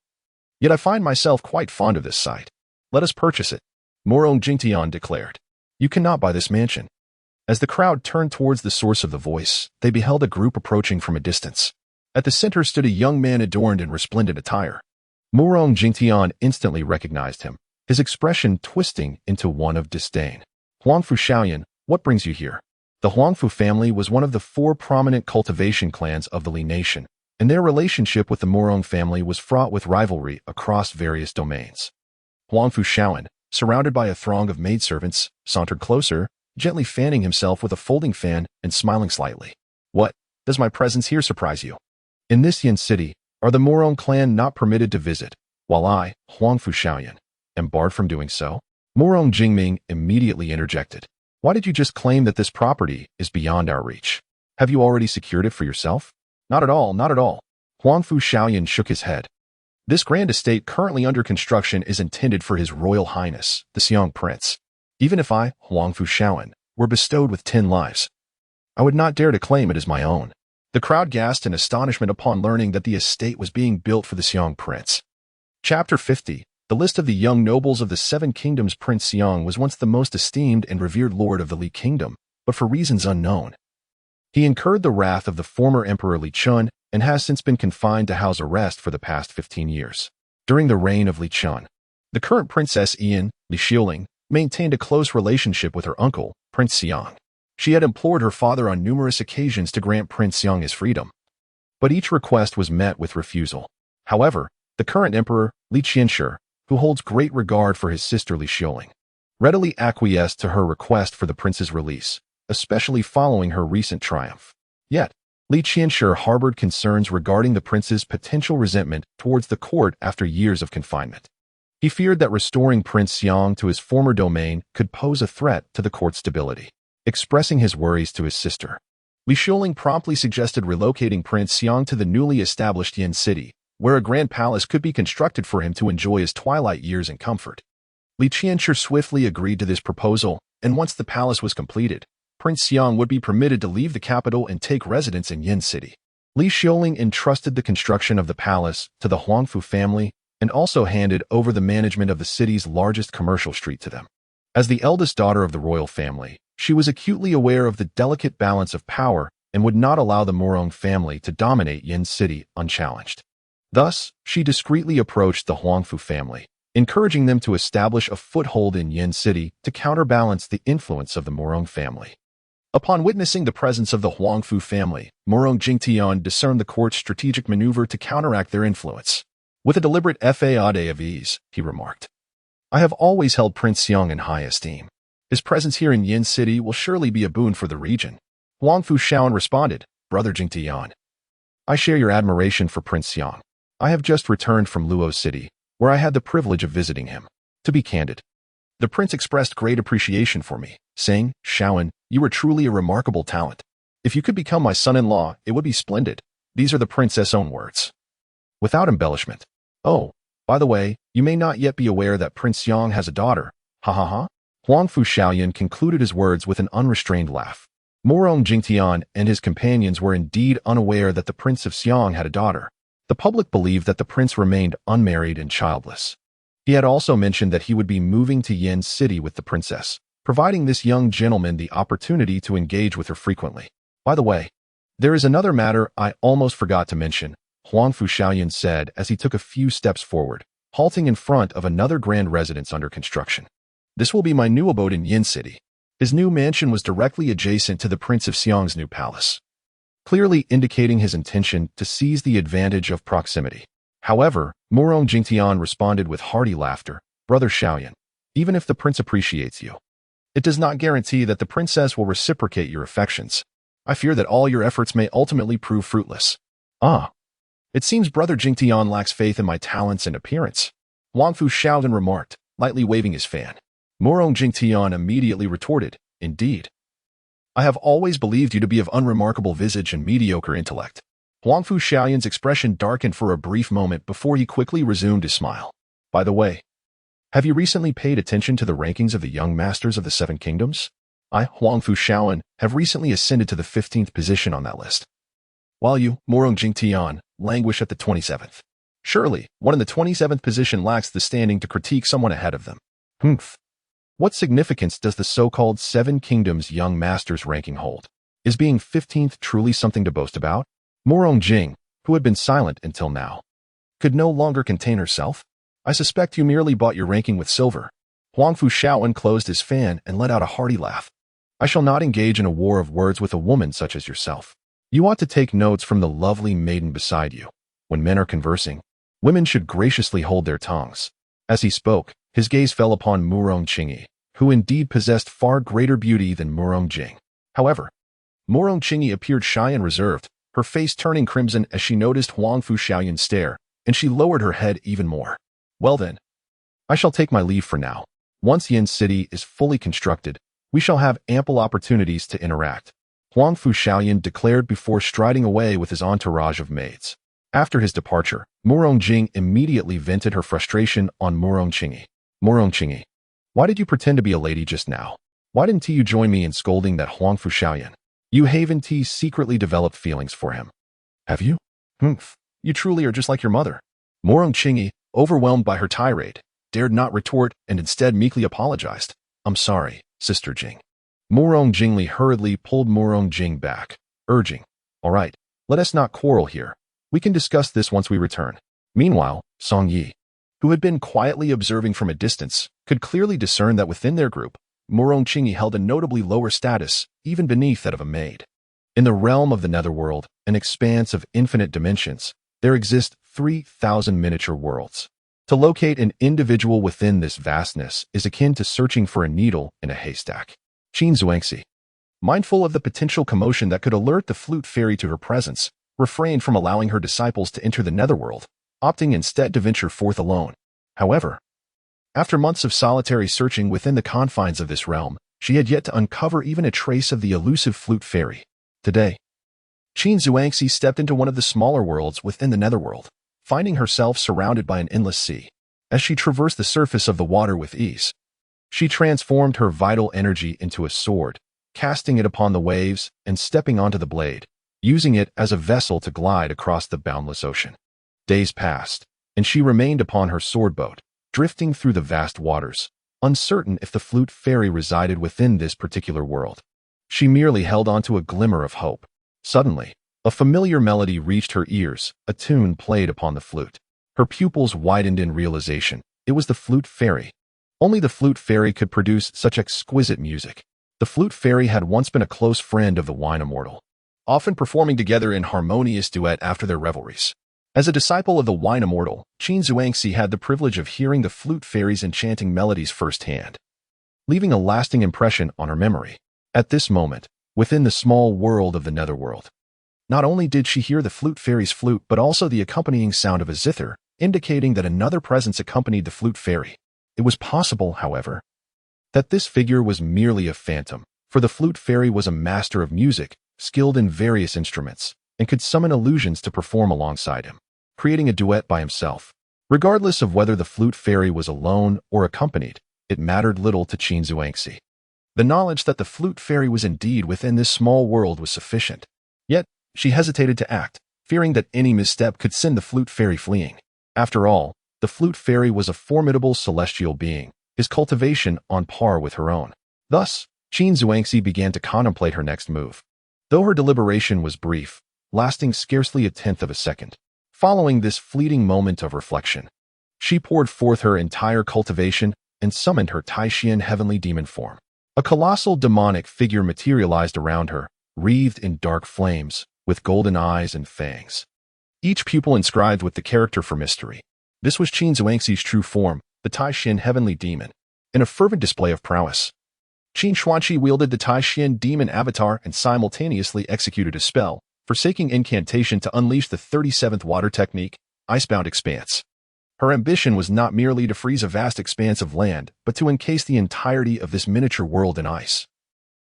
Yet I find myself quite fond of this site. Let us purchase it, Murong Jingtian declared. You cannot buy this mansion. As the crowd turned towards the source of the voice, they beheld a group approaching from a distance. At the center stood a young man adorned in resplendent attire. Murong Jingtian instantly recognized him, his expression twisting into one of disdain. Huangfu Shaoyan, what brings you here? The Huangfu family was one of the 4 prominent cultivation clans of the Li Nation, and their relationship with the Murong family was fraught with rivalry across various domains. Huangfu Shaoyan, surrounded by a throng of maidservants, sauntered closer, gently fanning himself with a folding fan and smiling slightly. What, does my presence here surprise you? In this Yin city, are the Murong clan not permitted to visit, while I, Huangfu Shaoyan, am barred from doing so? Murong Jingming immediately interjected. Why did you just claim that this property is beyond our reach? Have you already secured it for yourself? Not at all, not at all. Huangfu Shaoyan shook his head. This grand estate currently under construction is intended for His Royal Highness, the Xiong Prince. Even if I, Huangfu Shaoyan, were bestowed with 10 lives, I would not dare to claim it as my own. The crowd gasped in astonishment upon learning that the estate was being built for the Xiong Prince. Chapter 50. The list of the young nobles of the 7 kingdoms. Prince Xiong was once the most esteemed and revered lord of the Li Kingdom, but for reasons unknown, he incurred the wrath of the former Emperor Li Chun and has since been confined to house arrest for the past 15 years. During the reign of Li Chun, the current Princess Ian, Li Xiuling, maintained a close relationship with her uncle, Prince Xiong. She had implored her father on numerous occasions to grant Prince Xiong his freedom, but each request was met with refusal. However, the current emperor, Li Qianshi, who holds great regard for his sister Li Xiuling, readily acquiesced to her request for the prince's release, especially following her recent triumph. Yet, Li Qianshi harbored concerns regarding the prince's potential resentment towards the court after years of confinement. He feared that restoring Prince Xiong to his former domain could pose a threat to the court's stability. Expressing his worries to his sister, Li Xiuling promptly suggested relocating Prince Xiong to the newly established Yin city, where a grand palace could be constructed for him to enjoy his twilight years in comfort. Li Qianshi swiftly agreed to this proposal, and once the palace was completed, Prince Xiang would be permitted to leave the capital and take residence in Yin City. Li Xiuling entrusted the construction of the palace to the Huangfu family and also handed over the management of the city's largest commercial street to them. As the eldest daughter of the royal family, she was acutely aware of the delicate balance of power and would not allow the Morong family to dominate Yin City unchallenged. Thus, she discreetly approached the Huangfu family, encouraging them to establish a foothold in Yin City to counterbalance the influence of the Morong family. Upon witnessing the presence of the Huangfu family, Morong Jingtian discerned the court's strategic maneuver to counteract their influence. With a deliberate faade of ease, he remarked, "I have always held Prince Xiang in high esteem. His presence here in Yin City will surely be a boon for the region." Huangfu Shaoan responded, "Brother Jingtian, I share your admiration for Prince Xiang. I have just returned from Luo City, where I had the privilege of visiting him. To be candid, the prince expressed great appreciation for me, saying, 'Shaoan, you are truly a remarkable talent. If you could become my son-in-law, it would be splendid.' These are the prince's own words. Without embellishment. Oh, by the way, you may not yet be aware that Prince Xiang has a daughter. Ha ha ha." Huangfu Shaoyan concluded his words with an unrestrained laugh. Morong Jingtian and his companions were indeed unaware that the Prince of Xiang had a daughter. The public believed that the prince remained unmarried and childless. He had also mentioned that he would be moving to Yin City with the princess, providing this young gentleman the opportunity to engage with her frequently. "By the way, there is another matter I almost forgot to mention," Huangfu Shaoyan said as he took a few steps forward, halting in front of another grand residence under construction. "This will be my new abode in Yin City." His new mansion was directly adjacent to the Prince of Xiang's new palace, clearly indicating his intention to seize the advantage of proximity. However, Morong Jingtian responded with hearty laughter, "Brother Shaoyan, even if the prince appreciates you, it does not guarantee that the princess will reciprocate your affections. I fear that all your efforts may ultimately prove fruitless." "Ah, it seems Brother Jingtian lacks faith in my talents and appearance," Huangfu Shaoyan remarked, lightly waving his fan. Morong Jingtian immediately retorted, "Indeed. I have always believed you to be of unremarkable visage and mediocre intellect." Huangfu Shaoyan's expression darkened for a brief moment before he quickly resumed his smile. "By the way, have you recently paid attention to the rankings of the young masters of the Seven Kingdoms? I, Huangfu Shaoyan, have recently ascended to the 15th position on that list, while you, Morong Jingtian, languish at the 27th. Surely, one in the 27th position lacks the standing to critique someone ahead of them." "Humph. What significance does the so-called Seven Kingdoms Young Masters ranking hold? Is being 15th truly something to boast about?" Morong Jing, who had been silent until now, could no longer contain herself. "I suspect you merely bought your ranking with silver." Huangfu Shaoyan closed his fan and let out a hearty laugh. "I shall not engage in a war of words with a woman such as yourself. You ought to take notes from the lovely maiden beside you. When men are conversing, women should graciously hold their tongues." As he spoke, his gaze fell upon Morong Qingyi, who indeed possessed far greater beauty than Morong Jing. However, Morong Qingyi appeared shy and reserved, her face turning crimson as she noticed Huangfu Shaoyan's stare, and she lowered her head even more. "Well then, I shall take my leave for now. Once Yin City is fully constructed, we shall have ample opportunities to interact," Huangfu Shaoyan declared before striding away with his entourage of maids. After his departure, Morong Jing immediately vented her frustration on Morong Qingyi. "Morong Qingyi, why did you pretend to be a lady just now? Why didn't you join me in scolding that Huangfu Shaoyan? You haven't secretly developed feelings for him, have you? Humph, you truly are just like your mother." Morong Qingyi, overwhelmed by her tirade, dared not retort and instead meekly apologized. "I'm sorry, Sister Jing." Morong Jingli hurriedly pulled Morong Jing back, urging, "All right, let us not quarrel here. We can discuss this once we return." Meanwhile, Song Yi, who had been quietly observing from a distance, could clearly discern that within their group, Morong Qingyi held a notably lower status, even beneath that of a maid. In the realm of the netherworld, an expanse of infinite dimensions, there exist 3,000 miniature worlds. To locate an individual within this vastness is akin to searching for a needle in a haystack. Qin Zhuangxi, mindful of the potential commotion that could alert the flute fairy to her presence, refrained from allowing her disciples to enter the netherworld, opting instead to venture forth alone. However, after months of solitary searching within the confines of this realm, she had yet to uncover even a trace of the elusive flute fairy. Today, Qin Zhuangxi stepped into one of the smaller worlds within the netherworld, finding herself surrounded by an endless sea. As she traversed the surface of the water with ease, She transformed her vital energy into a sword, casting it upon the waves and stepping onto the blade, using it as a vessel to glide across the boundless ocean. Days passed, and she remained upon her sword boat, drifting through the vast waters, uncertain if the flute fairy resided within this particular world. She merely held on to a glimmer of hope. Suddenly, a familiar melody reached her ears, a tune played upon the flute. Her pupils widened in realization. It was the flute fairy. Only the flute fairy could produce such exquisite music. The flute fairy had once been a close friend of the wine immortal, often performing together in harmonious duet after their revelries. As a disciple of the wine immortal, Qin Zhuangxi had the privilege of hearing the flute fairy's enchanting melodies firsthand, leaving a lasting impression on her memory. At this moment, within the small world of the netherworld, not only did she hear the flute fairy's flute but also the accompanying sound of a zither, indicating that another presence accompanied the flute fairy. It was possible, however, that this figure was merely a phantom, for the flute fairy was a master of music, skilled in various instruments, and could summon illusions to perform alongside him, creating a duet by himself. Regardless of whether the flute fairy was alone or accompanied, it mattered little to Qin Zhuangxi. The knowledge that the flute fairy was indeed within this small world was sufficient. Yet, she hesitated to act, fearing that any misstep could send the flute fairy fleeing. After all, the flute fairy was a formidable celestial being, his cultivation on par with her own. Thus, Qin Zhuangxi began to contemplate her next move. Though her deliberation was brief, lasting scarcely a tenth of a second, following this fleeting moment of reflection, she poured forth her entire cultivation and summoned her Taishian heavenly demon form. A colossal demonic figure materialized around her, wreathed in dark flames, with golden eyes and fangs, each pupil inscribed with the character for mystery. This was Qin Zhuangxi's true form, the Taishian heavenly demon. In a fervent display of prowess, Qin Zhuangxi wielded the Taishian demon avatar and simultaneously executed a spell, forsaking incantation to unleash the 37th water technique, Icebound Expanse. Her ambition was not merely to freeze a vast expanse of land, but to encase the entirety of this miniature world in ice,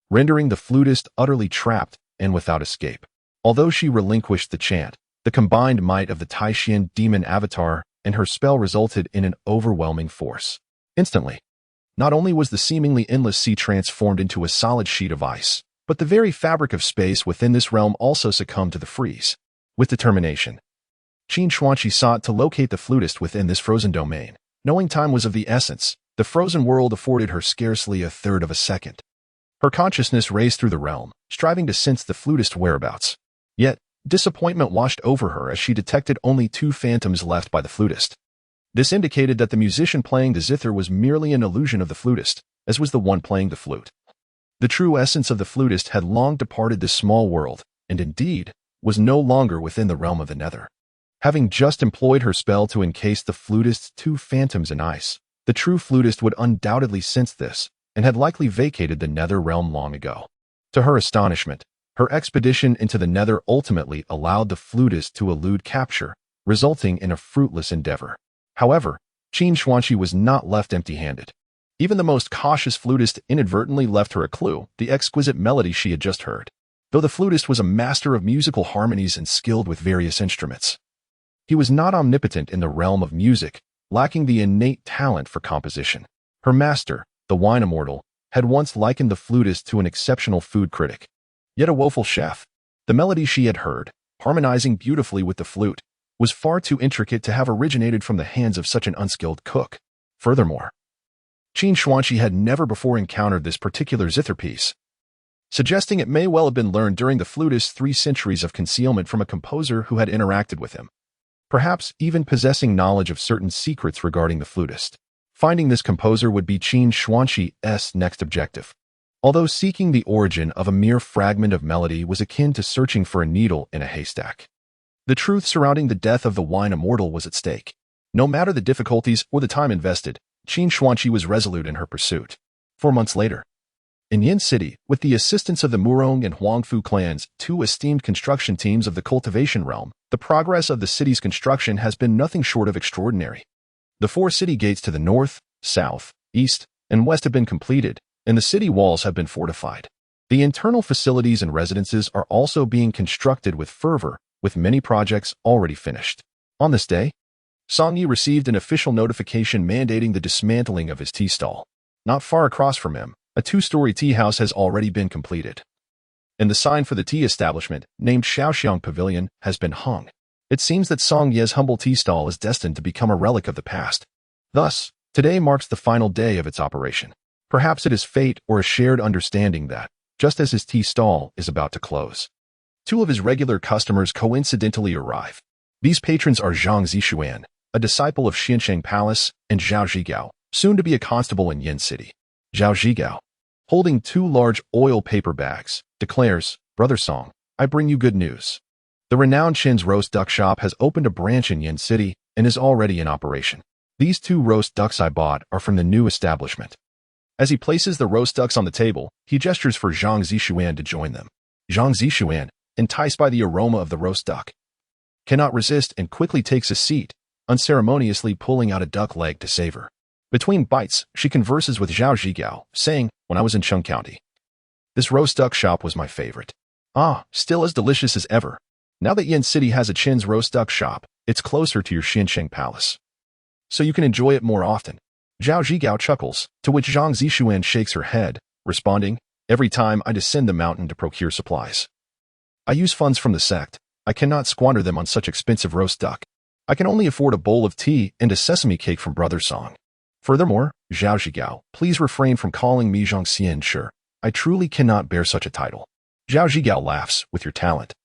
rendering the flutist utterly trapped and without escape. Although she relinquished the chant, the combined might of the Taishian demon avatar and her spell resulted in an overwhelming force. Instantly, not only was the seemingly endless sea transformed into a solid sheet of ice, but the very fabric of space within this realm also succumbed to the freeze. With determination, Qin Zhuangxi sought to locate the flutist within this frozen domain. Knowing time was of the essence, the frozen world afforded her scarcely a third of a second. Her consciousness raced through the realm, striving to sense the flutist's whereabouts. Yet, disappointment washed over her as she detected only 2 phantoms left by the flutist. This indicated that the musician playing the zither was merely an illusion of the flutist, as was the one playing the flute. The true essence of the flutist had long departed this small world, and indeed, was no longer within the realm of the nether. Having just employed her spell to encase the flutist's 2 phantoms in ice, the true flutist would undoubtedly sense this, and had likely vacated the nether realm long ago. To her astonishment, her expedition into the nether ultimately allowed the flutist to elude capture, resulting in a fruitless endeavor. However, Qin Zhuangxi was not left empty-handed. Even the most cautious flutist inadvertently left her a clue, the exquisite melody she had just heard. Though the flutist was a master of musical harmonies and skilled with various instruments, he was not omnipotent in the realm of music, lacking the innate talent for composition. Her master, the wine immortal, had once likened the flutist to an exceptional food critic, yet a woeful chef. The melody she had heard, harmonizing beautifully with the flute, was far too intricate to have originated from the hands of such an unskilled cook. Furthermore, Qin Zhuangxi had never before encountered this particular zither piece, suggesting it may well have been learned during the flutist's 3 centuries of concealment from a composer who had interacted with him, perhaps even possessing knowledge of certain secrets regarding the flutist. Finding this composer would be Qin Zhuangxi's next objective. Although seeking the origin of a mere fragment of melody was akin to searching for a needle in a haystack, the truth surrounding the death of the wine immortal was at stake. No matter the difficulties or the time invested, Qin Zhuangxi was resolute in her pursuit. 4 months later, in Yin City, with the assistance of the Murong and Huangfu clans, 2 esteemed construction teams of the cultivation realm, the progress of the city's construction has been nothing short of extraordinary. The 4 city gates to the north, south, east, and west have been completed, and the city walls have been fortified. The internal facilities and residences are also being constructed with fervor, with many projects already finished. On this day, Song Yi received an official notification mandating the dismantling of his tea stall. Not far across from him, a two-story tea house has already been completed, and the sign for the tea establishment, named Shaoxiang Pavilion, has been hung. It seems that Song Ye's humble tea stall is destined to become a relic of the past. Thus, today marks the final day of its operation. Perhaps it is fate or a shared understanding that, just as his tea stall is about to close, two of his regular customers coincidentally arrive. These patrons are Zhang Zixuan, a disciple of Xiansheng Palace, and Zhao Zhigao, soon to be a constable in Yin City. Zhao Zhigao, holding two large oil paper bags, declares, "Brother Song, I bring you good news. The renowned Chin's roast duck shop has opened a branch in Yin City and is already in operation. These two roast ducks I bought are from the new establishment." As he places the roast ducks on the table, he gestures for Zhang Zixuan to join them. Zhang Zixuan, enticed by the aroma of the roast duck, cannot resist and quickly takes a seat, unceremoniously pulling out a duck leg to savor. Between bites, she converses with Zhao Zhigao, saying, "When I was in Cheng County, this roast duck shop was my favorite. Ah, still as delicious as ever. Now that Yin City has a Chin's roast duck shop, it's closer to your Xiansheng Palace, so you can enjoy it more often." Zhao Zhigao chuckles, to which Zhang Zixuan shakes her head, responding, "Every time I descend the mountain to procure supplies, I use funds from the sect. I cannot squander them on such expensive roast duck. I can only afford a bowl of tea and a sesame cake from Brother Song. Furthermore, Zhao Zhigao, please refrain from calling me Zhang Xian Shi. I truly cannot bear such a title." Zhao Zhigao laughs, "With your talent,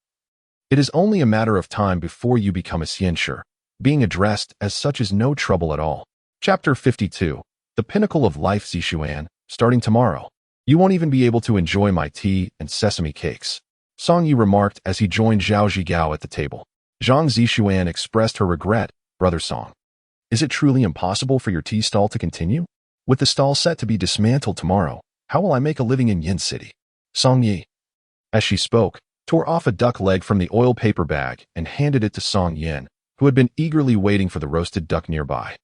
it is only a matter of time before you become a Xian Shi. Being addressed as such is no trouble at all." Chapter 52. The Pinnacle of Life. Zixuan, starting tomorrow, you won't even be able to enjoy my tea and sesame cakes, Song Yi remarked as he joined Zhao Zhigao at the table. Zhang Zixuan expressed her regret. "Brother Song, is it truly impossible for your tea stall to continue? With the stall set to be dismantled tomorrow, how will I make a living in Yin City?" Song Yi, as she spoke, tore off a duck leg from the oil paper bag and handed it to Song Yin, who had been eagerly waiting for the roasted duck nearby,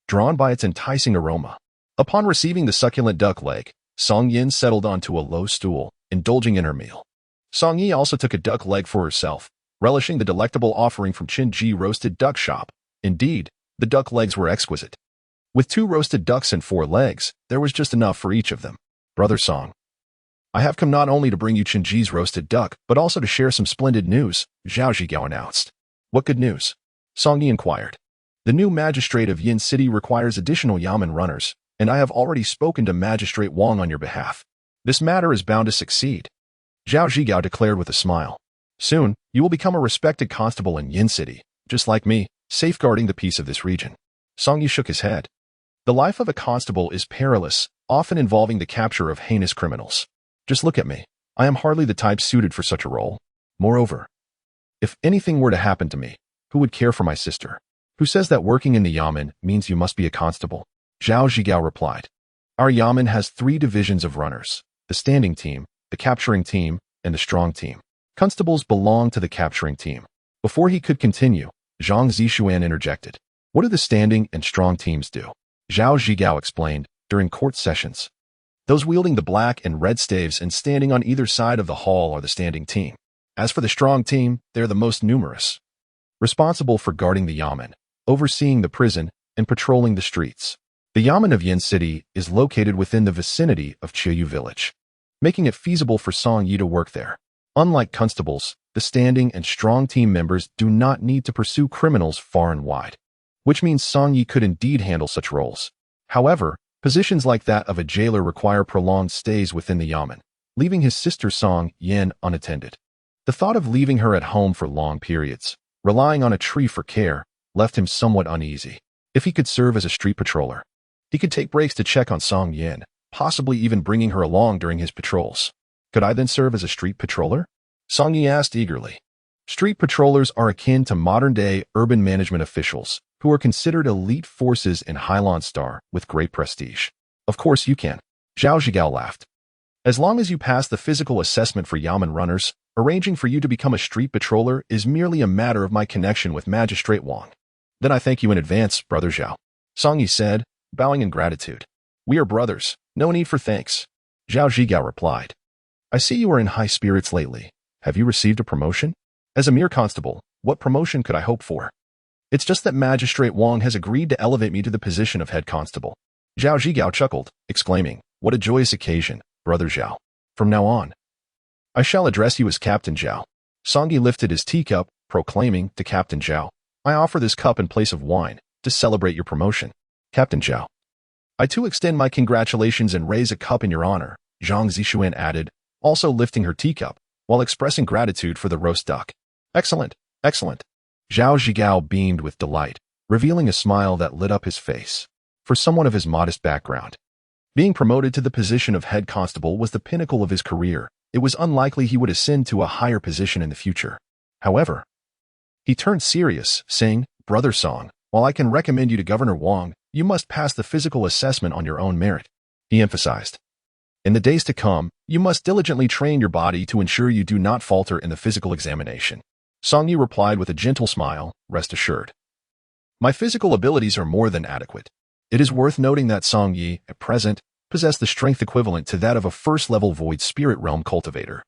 drawn by its enticing aroma. Upon receiving the succulent duck leg, Song Yin settled onto a low stool, indulging in her meal. Song Yi also took a duck leg for herself, relishing the delectable offering from Qin Ji roasted duck shop. Indeed, the duck legs were exquisite. With 2 roasted ducks and 4 legs, there was just enough for each of them. "Brother Song, I have come not only to bring you Qin Ji's roasted duck, but also to share some splendid news," Zhao Zhigao announced. "What good news?" Song Yi inquired. "The new magistrate of Yin City requires additional Yamen runners, and I have already spoken to Magistrate Wang on your behalf. This matter is bound to succeed," Zhao Zhigao declared with a smile. "Soon, you will become a respected constable in Yin City, just like me, safeguarding the peace of this region." Song Yi shook his head. "The life of a constable is perilous, often involving the capture of heinous criminals. Just look at me. I am hardly the type suited for such a role. Moreover, if anything were to happen to me, who would care for my sister? Who says that working in the Yamen means you must be a constable?" Zhao Zhigao replied. "Our Yamen has 3 divisions of runners: the standing team, the capturing team, and the strong team. Constables belong to the capturing team." Before he could continue, Zhang Zixuan interjected. "What do the standing and strong teams do?" Zhao Zhigao explained. "During court sessions, those wielding the black and red staves and standing on either side of the hall are the standing team. As for the strong team, they are the most numerous, responsible for guarding the Yamen, overseeing the prison, and patrolling the streets. The Yamen of Yin City is located within the vicinity of Qiyu Village, making it feasible for Song Yi to work there. Unlike constables, the standing and strong team members do not need to pursue criminals far and wide, which means Song Yi could indeed handle such roles. However, positions like that of a jailer require prolonged stays within the Yamen, leaving his sister Song Yin unattended. The thought of leaving her at home for long periods, relying on a tree for care, left him somewhat uneasy. If he could serve as a street patroller, he could take breaks to check on Song Yin, possibly even bringing her along during his patrols. "Could I then serve as a street patroller?" Song Yi asked eagerly. Street patrollers are akin to modern-day urban management officials, who are considered elite forces in Hailan Star with great prestige. "Of course you can," Zhao Zhigao laughed. "As long as you pass the physical assessment for Yamen runners, arranging for you to become a street patroller is merely a matter of my connection with Magistrate Wang." "Then I thank you in advance, Brother Zhao," Song Yi said, bowing in gratitude. "We are brothers, no need for thanks," Zhao Zhigao replied. "I see you are in high spirits lately. Have you received a promotion?" "As a mere constable, what promotion could I hope for? It's just that Magistrate Wang has agreed to elevate me to the position of head constable. Zhao Zhigao chuckled, exclaiming, "What a joyous occasion, Brother Zhao. From now on, I shall address you as Captain Zhao." Song Yi lifted his teacup, proclaiming to Captain Zhao, "I offer this cup in place of wine to celebrate your promotion, Captain Zhao. I too extend my congratulations and raise a cup in your honor," Zhang Zixuan added, also lifting her teacup, while expressing gratitude for the roast duck. "Excellent, excellent." Zhao Zhigao beamed with delight, revealing a smile that lit up his face. For someone of his modest background, being promoted to the position of head constable was the pinnacle of his career. It was unlikely he would ascend to a higher position in the future. However, he turned serious, saying, "Brother Song, while I can recommend you to Governor Wang, you must pass the physical assessment on your own merit," he emphasized. "In the days to come, you must diligently train your body to ensure you do not falter in the physical examination." Song Yi replied with a gentle smile, "Rest assured, my physical abilities are more than adequate." It is worth noting that Song Yi, at present, possessed the strength equivalent to that of a first-level Void Spirit Realm cultivator.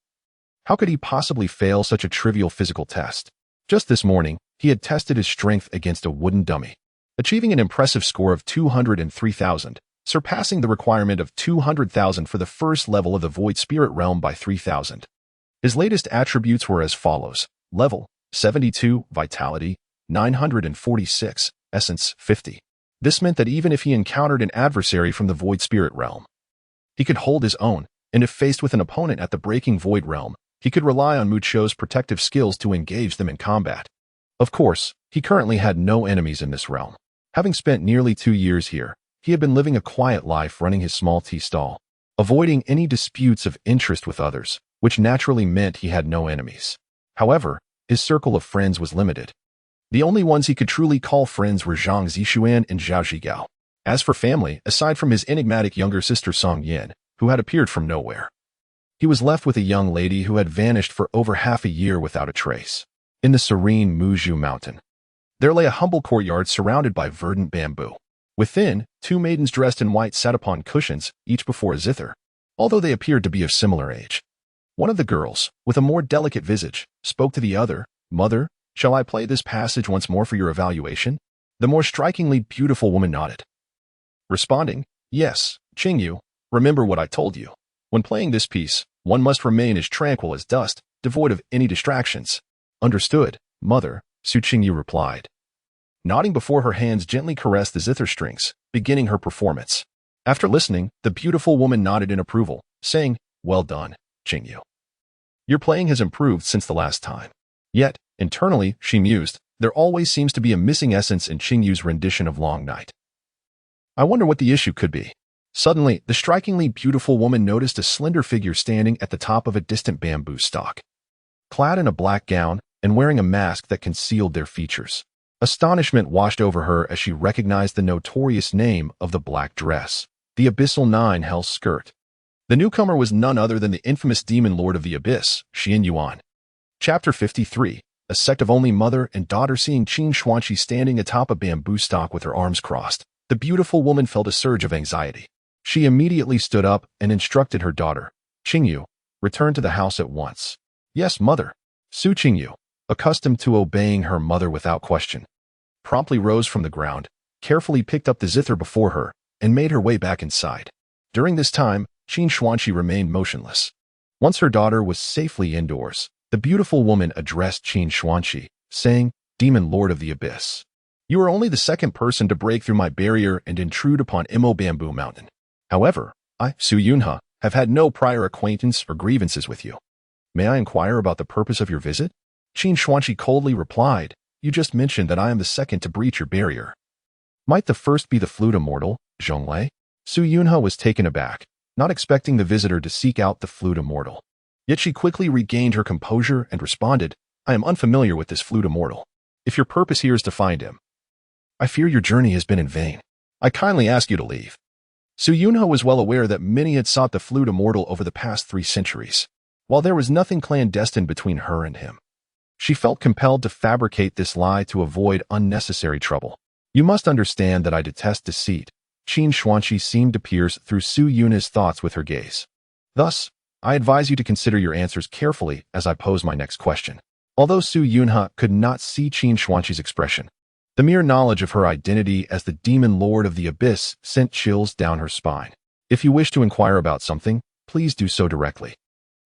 How could he possibly fail such a trivial physical test? Just this morning, he had tested his strength against a wooden dummy, achieving an impressive score of 203,000, surpassing the requirement of 200,000 for the first level of the Void Spirit Realm by 3,000. His latest attributes were as follows: Level 72, Vitality 946, Essence 50. This meant that even if he encountered an adversary from the Void Spirit Realm, he could hold his own, and if faced with an opponent at the Breaking Void Realm, he could rely on Mucho's protective skills to engage them in combat. Of course, he currently had no enemies in this realm. Having spent nearly 2 years here, he had been living a quiet life running his small tea stall, avoiding any disputes of interest with others, which naturally meant he had no enemies. However, his circle of friends was limited. The only ones he could truly call friends were Zhang Zixuan and Zhao Zhigao. As for family, aside from his enigmatic younger sister Song Yin, who had appeared from nowhere, he was left with a young lady who had vanished for over half a year without a trace. In the serene Muzhu Mountain, there lay a humble courtyard surrounded by verdant bamboo. Within, 2 maidens dressed in white sat upon cushions, each before a zither, although they appeared to be of similar age. One of the girls, with a more delicate visage, spoke to the other, "Mother, shall I play this passage once more for your evaluation?" The more strikingly beautiful woman nodded, responding, "Yes, Qingyu, remember what I told you. When playing this piece, one must remain as tranquil as dust, devoid of any distractions." "Understood, Mother," Su Qingyu replied. Nodding before her hands gently caressed the zither strings, beginning her performance. After listening, the beautiful woman nodded in approval, saying, "Well done, Qingyu. Your playing has improved since the last time." Yet, internally, she mused, there always seems to be a missing essence in Qingyu's rendition of Long Night. I wonder what the issue could be. Suddenly, the strikingly beautiful woman noticed a slender figure standing at the top of a distant bamboo stalk, clad in a black gown and wearing a mask that concealed their features. Astonishment washed over her as she recognized the notorious name of the black dress, the Abyssal Nine Hell's Skirt. The newcomer was none other than the infamous demon lord of the Abyss, Xian Yuan. Chapter 53. A sect of only mother and daughter. Seeing Qin Xuanqi standing atop a bamboo stalk with her arms crossed, the beautiful woman felt a surge of anxiety. She immediately stood up and instructed her daughter, "Qingyu, return to the house at once." "Yes, mother." Su Qingyu, accustomed to obeying her mother without question, promptly rose from the ground, carefully picked up the zither before her, and made her way back inside. During this time, Qin Xuanqi remained motionless. Once her daughter was safely indoors, the beautiful woman addressed Qin Xuanqi, saying, "Demon Lord of the Abyss, you are only the second person to break through my barrier and intrude upon Imo Bamboo Mountain. However, I, Su Yunhe, have had no prior acquaintance or grievances with you. May I inquire about the purpose of your visit?" Qin Xuanqi coldly replied, "You just mentioned that I am the second to breach your barrier. Might the first be the flute immortal, Zhonglei?" Su Yunhe was taken aback, not expecting the visitor to seek out the flute immortal. Yet she quickly regained her composure and responded, "I am unfamiliar with this flute immortal. If your purpose here is to find him, I fear your journey has been in vain. I kindly ask you to leave." Su Yunhe was well aware that many had sought the flute immortal over the past 3 centuries, while there was nothing clandestine between her and him. She felt compelled to fabricate this lie to avoid unnecessary trouble. "You must understand that I detest deceit." Qin Xuanqi seemed to pierce through Su Yunhe's thoughts with her gaze. "Thus, I advise you to consider your answers carefully as I pose my next question." Although Su Yunhe could not see Qin Xuanqi's expression, The mere knowledge of her identity as the demon lord of the abyss sent chills down her spine. If you wish to inquire about something, please do so directly.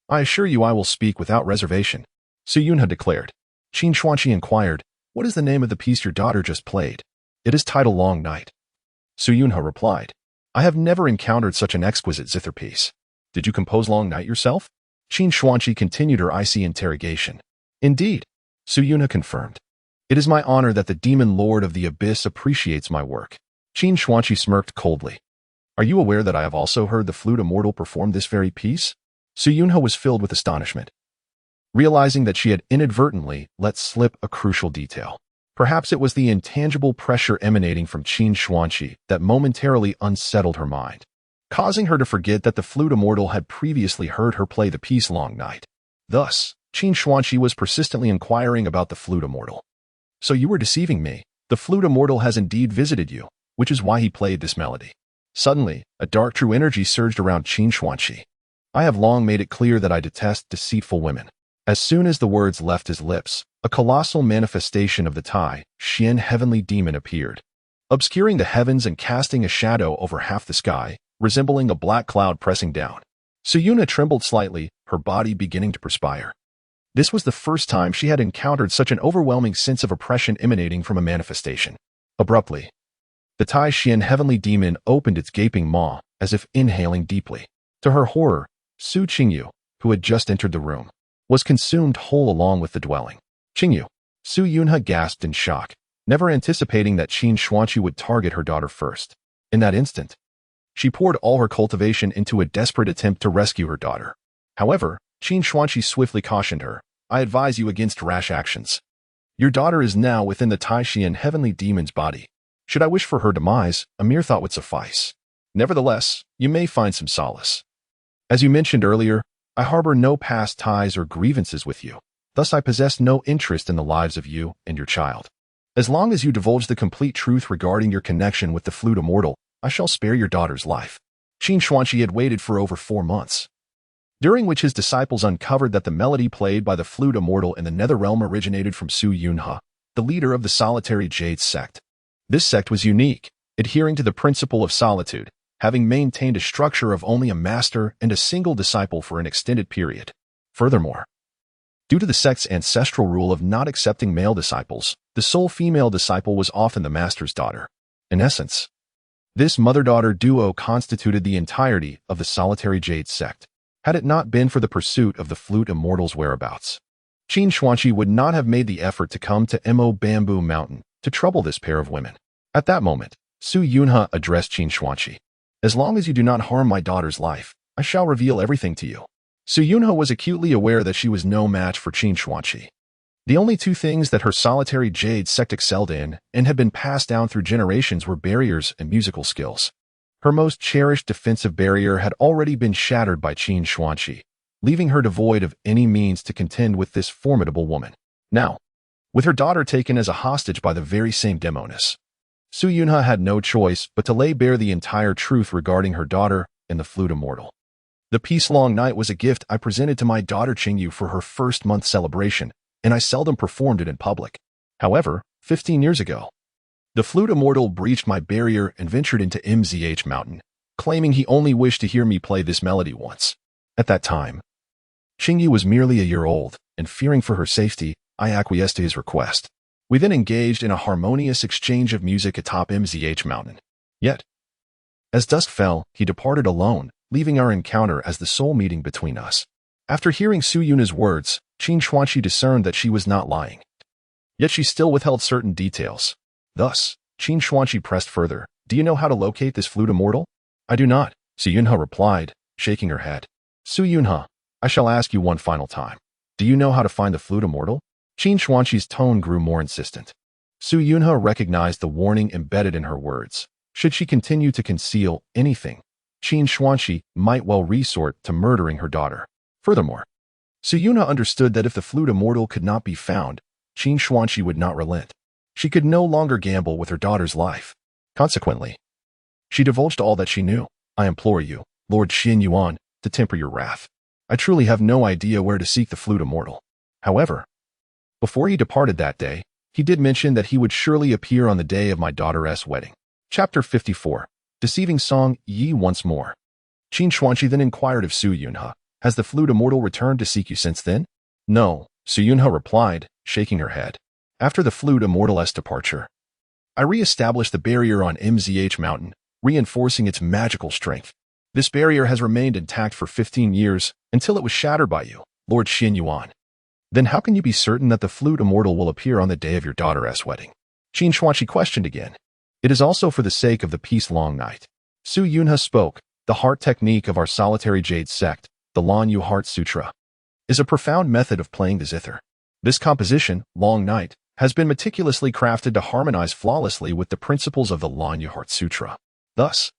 I assure you I will speak without reservation, Su Yunha declared. Qin Xuanqi inquired, what is the name of the piece your daughter just played? It is titled Long Night. Su Yunha replied, I have never encountered such an exquisite zither piece. Did you compose Long Night yourself? Qin Xuanqi continued her icy interrogation. Indeed, Su Yunha confirmed. It is my honor that the demon lord of the abyss appreciates my work. Qin Xuanqi smirked coldly. Are you aware that I have also heard the flute immortal perform this very piece? Su Yunha was filled with astonishment, realizing that she had inadvertently let slip a crucial detail. Perhaps it was the intangible pressure emanating from Qin Xuanqi that momentarily unsettled her mind, causing her to forget that the flute immortal had previously heard her play the piece Long Night. Thus, Qin Xuanqi was persistently inquiring about the flute immortal. So you were deceiving me. The flute immortal has indeed visited you, which is why he played this melody. Suddenly, a dark true energy surged around Qin Xuanqi. I have long made it clear that I detest deceitful women. As soon as the words left his lips, a colossal manifestation of the Tai Xian heavenly demon appeared, obscuring the heavens and casting a shadow over half the sky, resembling a black cloud pressing down. Su Yunha trembled slightly, her body beginning to perspire. This was the first time she had encountered such an overwhelming sense of oppression emanating from a manifestation. Abruptly, the Tai Xian heavenly demon opened its gaping maw, as if inhaling deeply. To her horror, Su Qingyu, who had just entered the room, was consumed whole along with the dwelling. Qingyu. Su Yunha gasped in shock, never anticipating that Qin Xuanqi would target her daughter first. In that instant, she poured all her cultivation into a desperate attempt to rescue her daughter. However, Qin Xuanqi swiftly cautioned her, I advise you against rash actions. Your daughter is now within the Tai Xian heavenly demon's body. Should I wish for her demise, a mere thought would suffice. Nevertheless, you may find some solace. As you mentioned earlier, I harbor no past ties or grievances with you. Thus I possess no interest in the lives of you and your child. As long as you divulge the complete truth regarding your connection with the flute immortal, I shall spare your daughter's life. Qin Xuanqi had waited for over 4 months, during which his disciples uncovered that the melody played by the flute immortal in the Netherrealm originated from Su Yunha, the leader of the solitary Jade sect. This sect was unique, adhering to the principle of solitude, having maintained a structure of only a master and a single disciple for an extended period. Furthermore, due to the sect's ancestral rule of not accepting male disciples, the sole female disciple was often the master's daughter. In essence, this mother-daughter duo constituted the entirety of the solitary Jade sect. Had it not been for the pursuit of the flute immortal's whereabouts, Qin Xuanqi would not have made the effort to come to Mo Bamboo Mountain to trouble this pair of women. At that moment, Su Yunha addressed Qin Xuanqi. As long as you do not harm my daughter's life, I shall reveal everything to you. Su Yunha was acutely aware that she was no match for Qin Xuanqi. The only 2 things that her solitary Jade sect excelled in and had been passed down through generations were barriers and musical skills. Her most cherished defensive barrier had already been shattered by Qin Xuanqi, leaving her devoid of any means to contend with this formidable woman. Now, with her daughter taken as a hostage by the very same demoness, Su Yunha had no choice but to lay bare the entire truth regarding her daughter and the flute immortal. The piece Long Night was a gift I presented to my daughter Qingyu for her first-month celebration, and I seldom performed it in public. However, 15 years ago, the flute immortal breached my barrier and ventured into MZH Mountain, claiming he only wished to hear me play this melody once. At that time, Qingyu was merely a year old, and fearing for her safety, I acquiesced to his request. We then engaged in a harmonious exchange of music atop MZH Mountain. Yet, as dusk fell, he departed alone, leaving our encounter as the sole meeting between us. After hearing Su Yunha's words, Qin Xuanqi discerned that she was not lying. Yet she still withheld certain details. Thus, Qin Xuanqi pressed further. Do you know how to locate this flute immortal? I do not, Su Yunha replied, shaking her head. Su Yunha, I shall ask you one final time. Do you know how to find the flute immortal? Qin Xuanqi's tone grew more insistent. Su Yunha recognized the warning embedded in her words. Should she continue to conceal anything, Qin Xuanqi might well resort to murdering her daughter. Furthermore, Su Yunha understood that if the flute immortal could not be found, Qin Xuanqi would not relent. She could no longer gamble with her daughter's life. Consequently, she divulged all that she knew. I implore you, Lord Xin Yuan, to temper your wrath. I truly have no idea where to seek the flute immortal. However, before he departed that day, He did mention that he would surely appear on the day of my daughter's wedding. Chapter 54. Deceiving Song Yi once more. Qin Xuanqi then inquired of Su Yunhe, "Has the flute immortal returned to seek you since then?" "No," Su Yunhe replied, shaking her head. "After the flute immortal's departure, I re-established the barrier on MZH Mountain, reinforcing its magical strength. This barrier has remained intact for 15 years, until it was shattered by you, Lord Xin Yuan. Then how can you be certain that the flute immortal will appear on the day of your daughter's wedding?" Qin Xuanqi questioned again. "It is also for the sake of the peace-long night." Su Yunhe spoke. "The heart technique of our solitary jade sect, the Lan Yu Heart Sutra, is a profound method of playing the zither. This composition, Long Night, has been meticulously crafted to harmonize flawlessly with the principles of the Lan Yu Heart Sutra. Thus,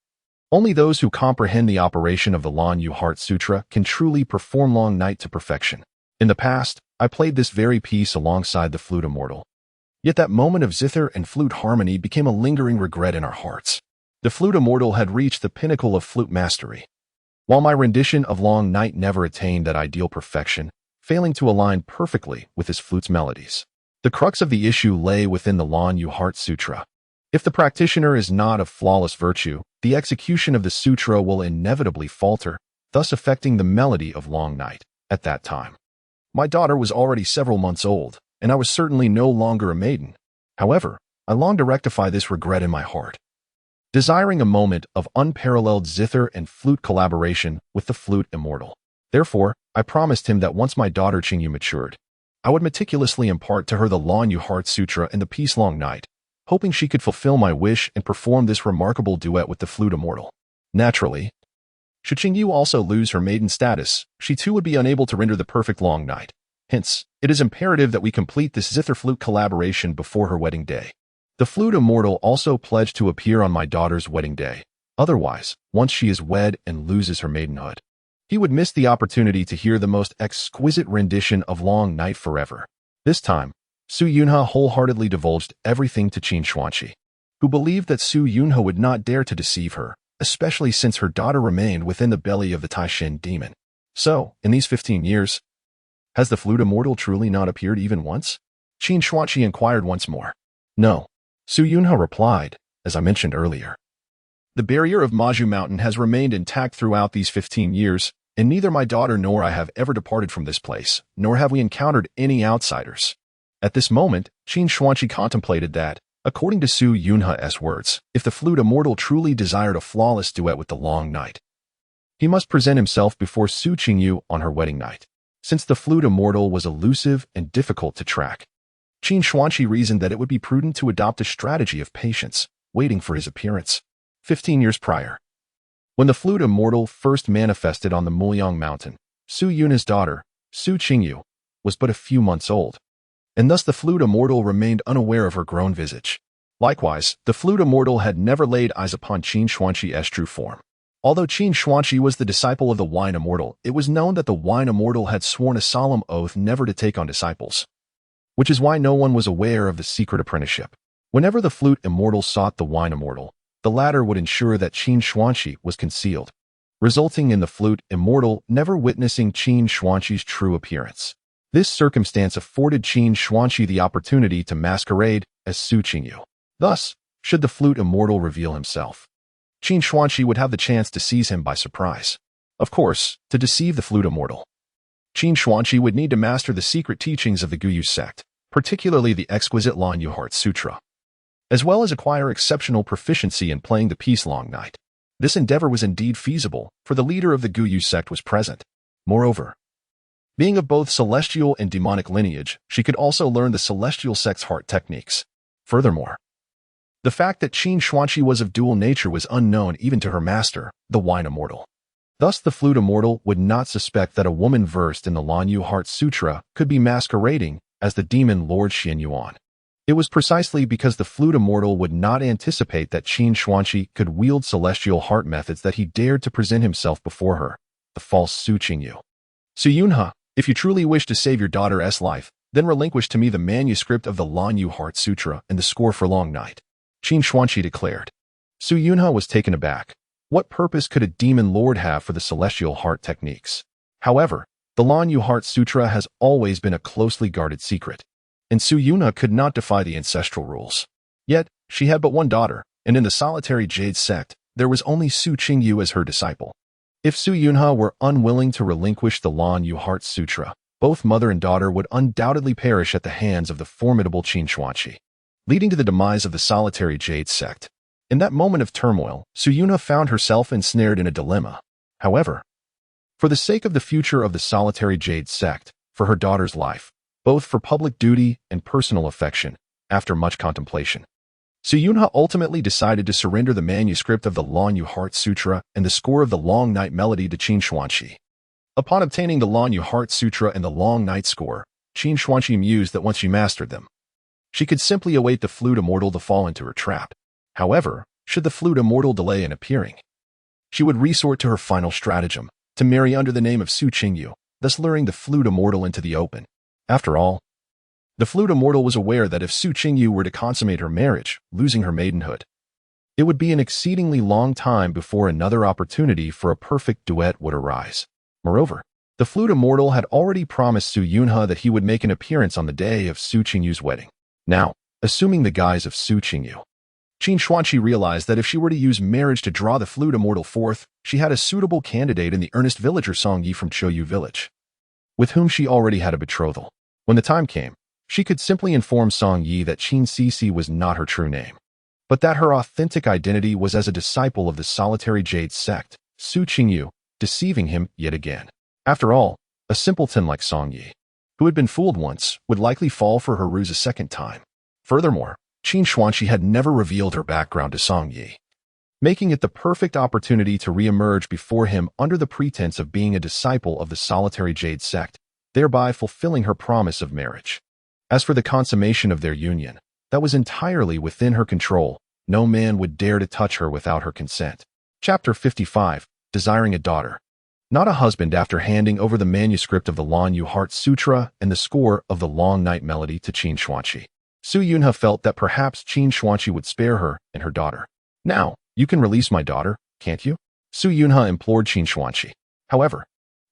only those who comprehend the operation of the Lan Yu Heart Sutra can truly perform Long Night to perfection. In the past, I played this very piece alongside the flute immortal. Yet that moment of zither and flute harmony became a lingering regret in our hearts. The flute immortal had reached the pinnacle of flute mastery, while my rendition of Long Night never attained that ideal perfection, failing to align perfectly with his flute's melodies. The crux of the issue lay within the Lan Yu Heart Sutra. If the practitioner is not of flawless virtue, the execution of the sutra will inevitably falter, thus affecting the melody of Long Night. At that time, my daughter was already several months old, and I was certainly no longer a maiden. However, I longed to rectify this regret in my heart, desiring a moment of unparalleled zither and flute collaboration with the flute immortal. Therefore, I promised him that once my daughter Qingyu matured, I would meticulously impart to her the Lan Yu Heart Sutra and the Peace-Long Night, hoping she could fulfill my wish and perform this remarkable duet with the flute immortal. Naturally, should Qingyu also lose her maiden status, she too would be unable to render the perfect Long Night. Hence, it is imperative that we complete this zither-flute collaboration before her wedding day. The flute immortal also pledged to appear on my daughter's wedding day. Otherwise, once she is wed and loses her maidenhood, he would miss the opportunity to hear the most exquisite rendition of Long Night forever. This time, Su Yunhe wholeheartedly divulged everything to Qin Xuanqi, who believed that Su Yunhe would not dare to deceive her, especially since her daughter remained within the belly of the Taishin demon. So, in these 15 years, has the flute immortal truly not appeared even once? Qin Xuanqi inquired once more. No, Su Yunhe replied, as I mentioned earlier. The barrier of Maju Mountain has remained intact throughout these 15 years, and neither my daughter nor I have ever departed from this place, nor have we encountered any outsiders. At this moment, Qin Xuanqi contemplated that, according to Su Yunhe's words, if the flute immortal truly desired a flawless duet with the Long Night, he must present himself before Su Qingyu on her wedding night. Since the flute immortal was elusive and difficult to track, Qin Xuanqi reasoned that it would be prudent to adopt a strategy of patience, waiting for his appearance. 15 years prior, when the flute immortal first manifested on the Muliang Mountain, Su Yunhe's daughter, Su Qingyu, was but a few months old, and thus the flute immortal remained unaware of her grown visage. Likewise, the flute immortal had never laid eyes upon Qin Xuanqi's true form. Although Qin Xuanqi was the disciple of the Wine Immortal, it was known that the Wine Immortal had sworn a solemn oath never to take on disciples, which is why no one was aware of the secret apprenticeship. Whenever the flute immortal sought the Wine Immortal, the latter would ensure that Qin Xuanqi was concealed, resulting in the flute immortal never witnessing Qin Xuanqi's true appearance. This circumstance afforded Qin Xuanqi the opportunity to masquerade as Su Qingyu. Thus, should the flute immortal reveal himself, Qin Xuanqi would have the chance to seize him by surprise. Of course, to deceive the flute immortal, Qin Xuanqi would need to master the secret teachings of the Guyu sect, particularly the exquisite Lan Yu Heart Sutra, as well as acquire exceptional proficiency in playing the Peace-Long Night. This endeavor was indeed feasible, for the leader of the Guyu sect was present. Moreover, being of both celestial and demonic lineage, she could also learn the celestial sect's heart techniques. Furthermore, the fact that Qin Xuanqi was of dual nature was unknown even to her master, the Wine Immortal. Thus the flute immortal would not suspect that a woman versed in the Lan Yu Heart Sutra could be masquerading as the demon Lord Xin Yuan. It was precisely because the flute immortal would not anticipate that Qin Xuanqi could wield celestial heart methods that he dared to present himself before her, the false Su Qingyu. Su Yunhe, if you truly wish to save your daughter's life, then relinquish to me the manuscript of the Lan Yu Heart Sutra and the score for Long Night, Qin Xuanqi declared. Su Yunhe was taken aback. What purpose could a demon lord have for the celestial heart techniques? However, the Lan Yu Heart Sutra has always been a closely guarded secret. and Su Yunha could not defy the ancestral rules. Yet, she had but one daughter, and in the solitary Jade sect, there was only Su Qingyu as her disciple. If Su Yunha were unwilling to relinquish the Lan Yu Heart Sutra, both mother and daughter would undoubtedly perish at the hands of the formidable Qin Xuanqi, leading to the demise of the solitary Jade sect. In that moment of turmoil, Su Yunha found herself ensnared in a dilemma. However, for the sake of the future of the solitary Jade sect, for her daughter's life, both for public duty and personal affection, after much contemplation, Su Yunha ultimately decided to surrender the manuscript of the Lan Yu Heart Sutra and the score of the Long Night Melody to Qin Xuanqi. Upon obtaining the Lan Yu Heart Sutra and the Long Night score, Qin Xuanqi mused that once she mastered them, she could simply await the flute immortal to fall into her trap. However, should the flute immortal delay in appearing, she would resort to her final stratagem, to marry under the name of Su Qingyu, thus luring the flute immortal into the open. After all, the flute immortal was aware that if Su Qingyu were to consummate her marriage, losing her maidenhood, it would be an exceedingly long time before another opportunity for a perfect duet would arise. Moreover, the flute immortal had already promised Su Yunha that he would make an appearance on the day of Su Qingyu's wedding. Now, assuming the guise of Su Qingyu, Qin Xuanqi realized that if she were to use marriage to draw the flute immortal forth, she had a suitable candidate in the earnest villager Song Yi from Chouyu village, with whom she already had a betrothal. When the time came, she could simply inform Song Yi that Qin Sisi was not her true name, but that her authentic identity was as a disciple of the solitary Jade sect, Su Qingyu, deceiving him yet again. After all, a simpleton like Song Yi, who had been fooled once, would likely fall for her ruse a second time. Furthermore, Qin Xuanqi had never revealed her background to Song Yi, making it the perfect opportunity to re-emerge before him under the pretense of being a disciple of the solitary Jade sect, thereby fulfilling her promise of marriage. As for the consummation of their union, that was entirely within her control. No man would dare to touch her without her consent. Chapter 55, Desiring a Daughter. Not a husband after handing over the manuscript of the Lan Yu Heart Sutra and the score of the Long Night Melody to Qin Xuanqi, Su Yunha felt that perhaps Qin Xuanqi would spare her and her daughter. Now, you can release my daughter, can't you? Su Yunha implored Qin Xuanqi. However,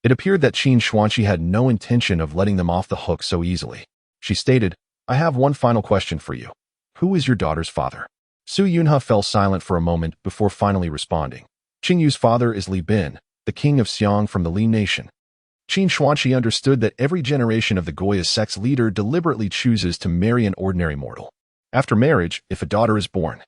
it appeared that Qin Xuanqi had no intention of letting them off the hook so easily. She stated, I have one final question for you. Who is your daughter's father? Su Yunha fell silent for a moment before finally responding. Qingyu's father is Li Bin, the king of Xiang from the Li nation. Qin Xuanqi understood that every generation of the Goya sect's leader deliberately chooses to marry an ordinary mortal. After marriage, if a daughter is born,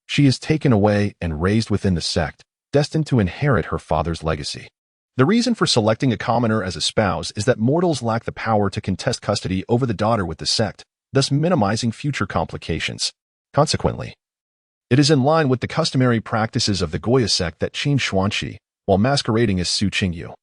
she is taken away and raised within the sect, destined to inherit her father's legacy. The reason for selecting a commoner as a spouse is that mortals lack the power to contest custody over the daughter with the sect, thus minimizing future complications. Consequently, it is in line with the customary practices of the Goya sect that Qin Xuanqi, while masquerading as Su Qingyu,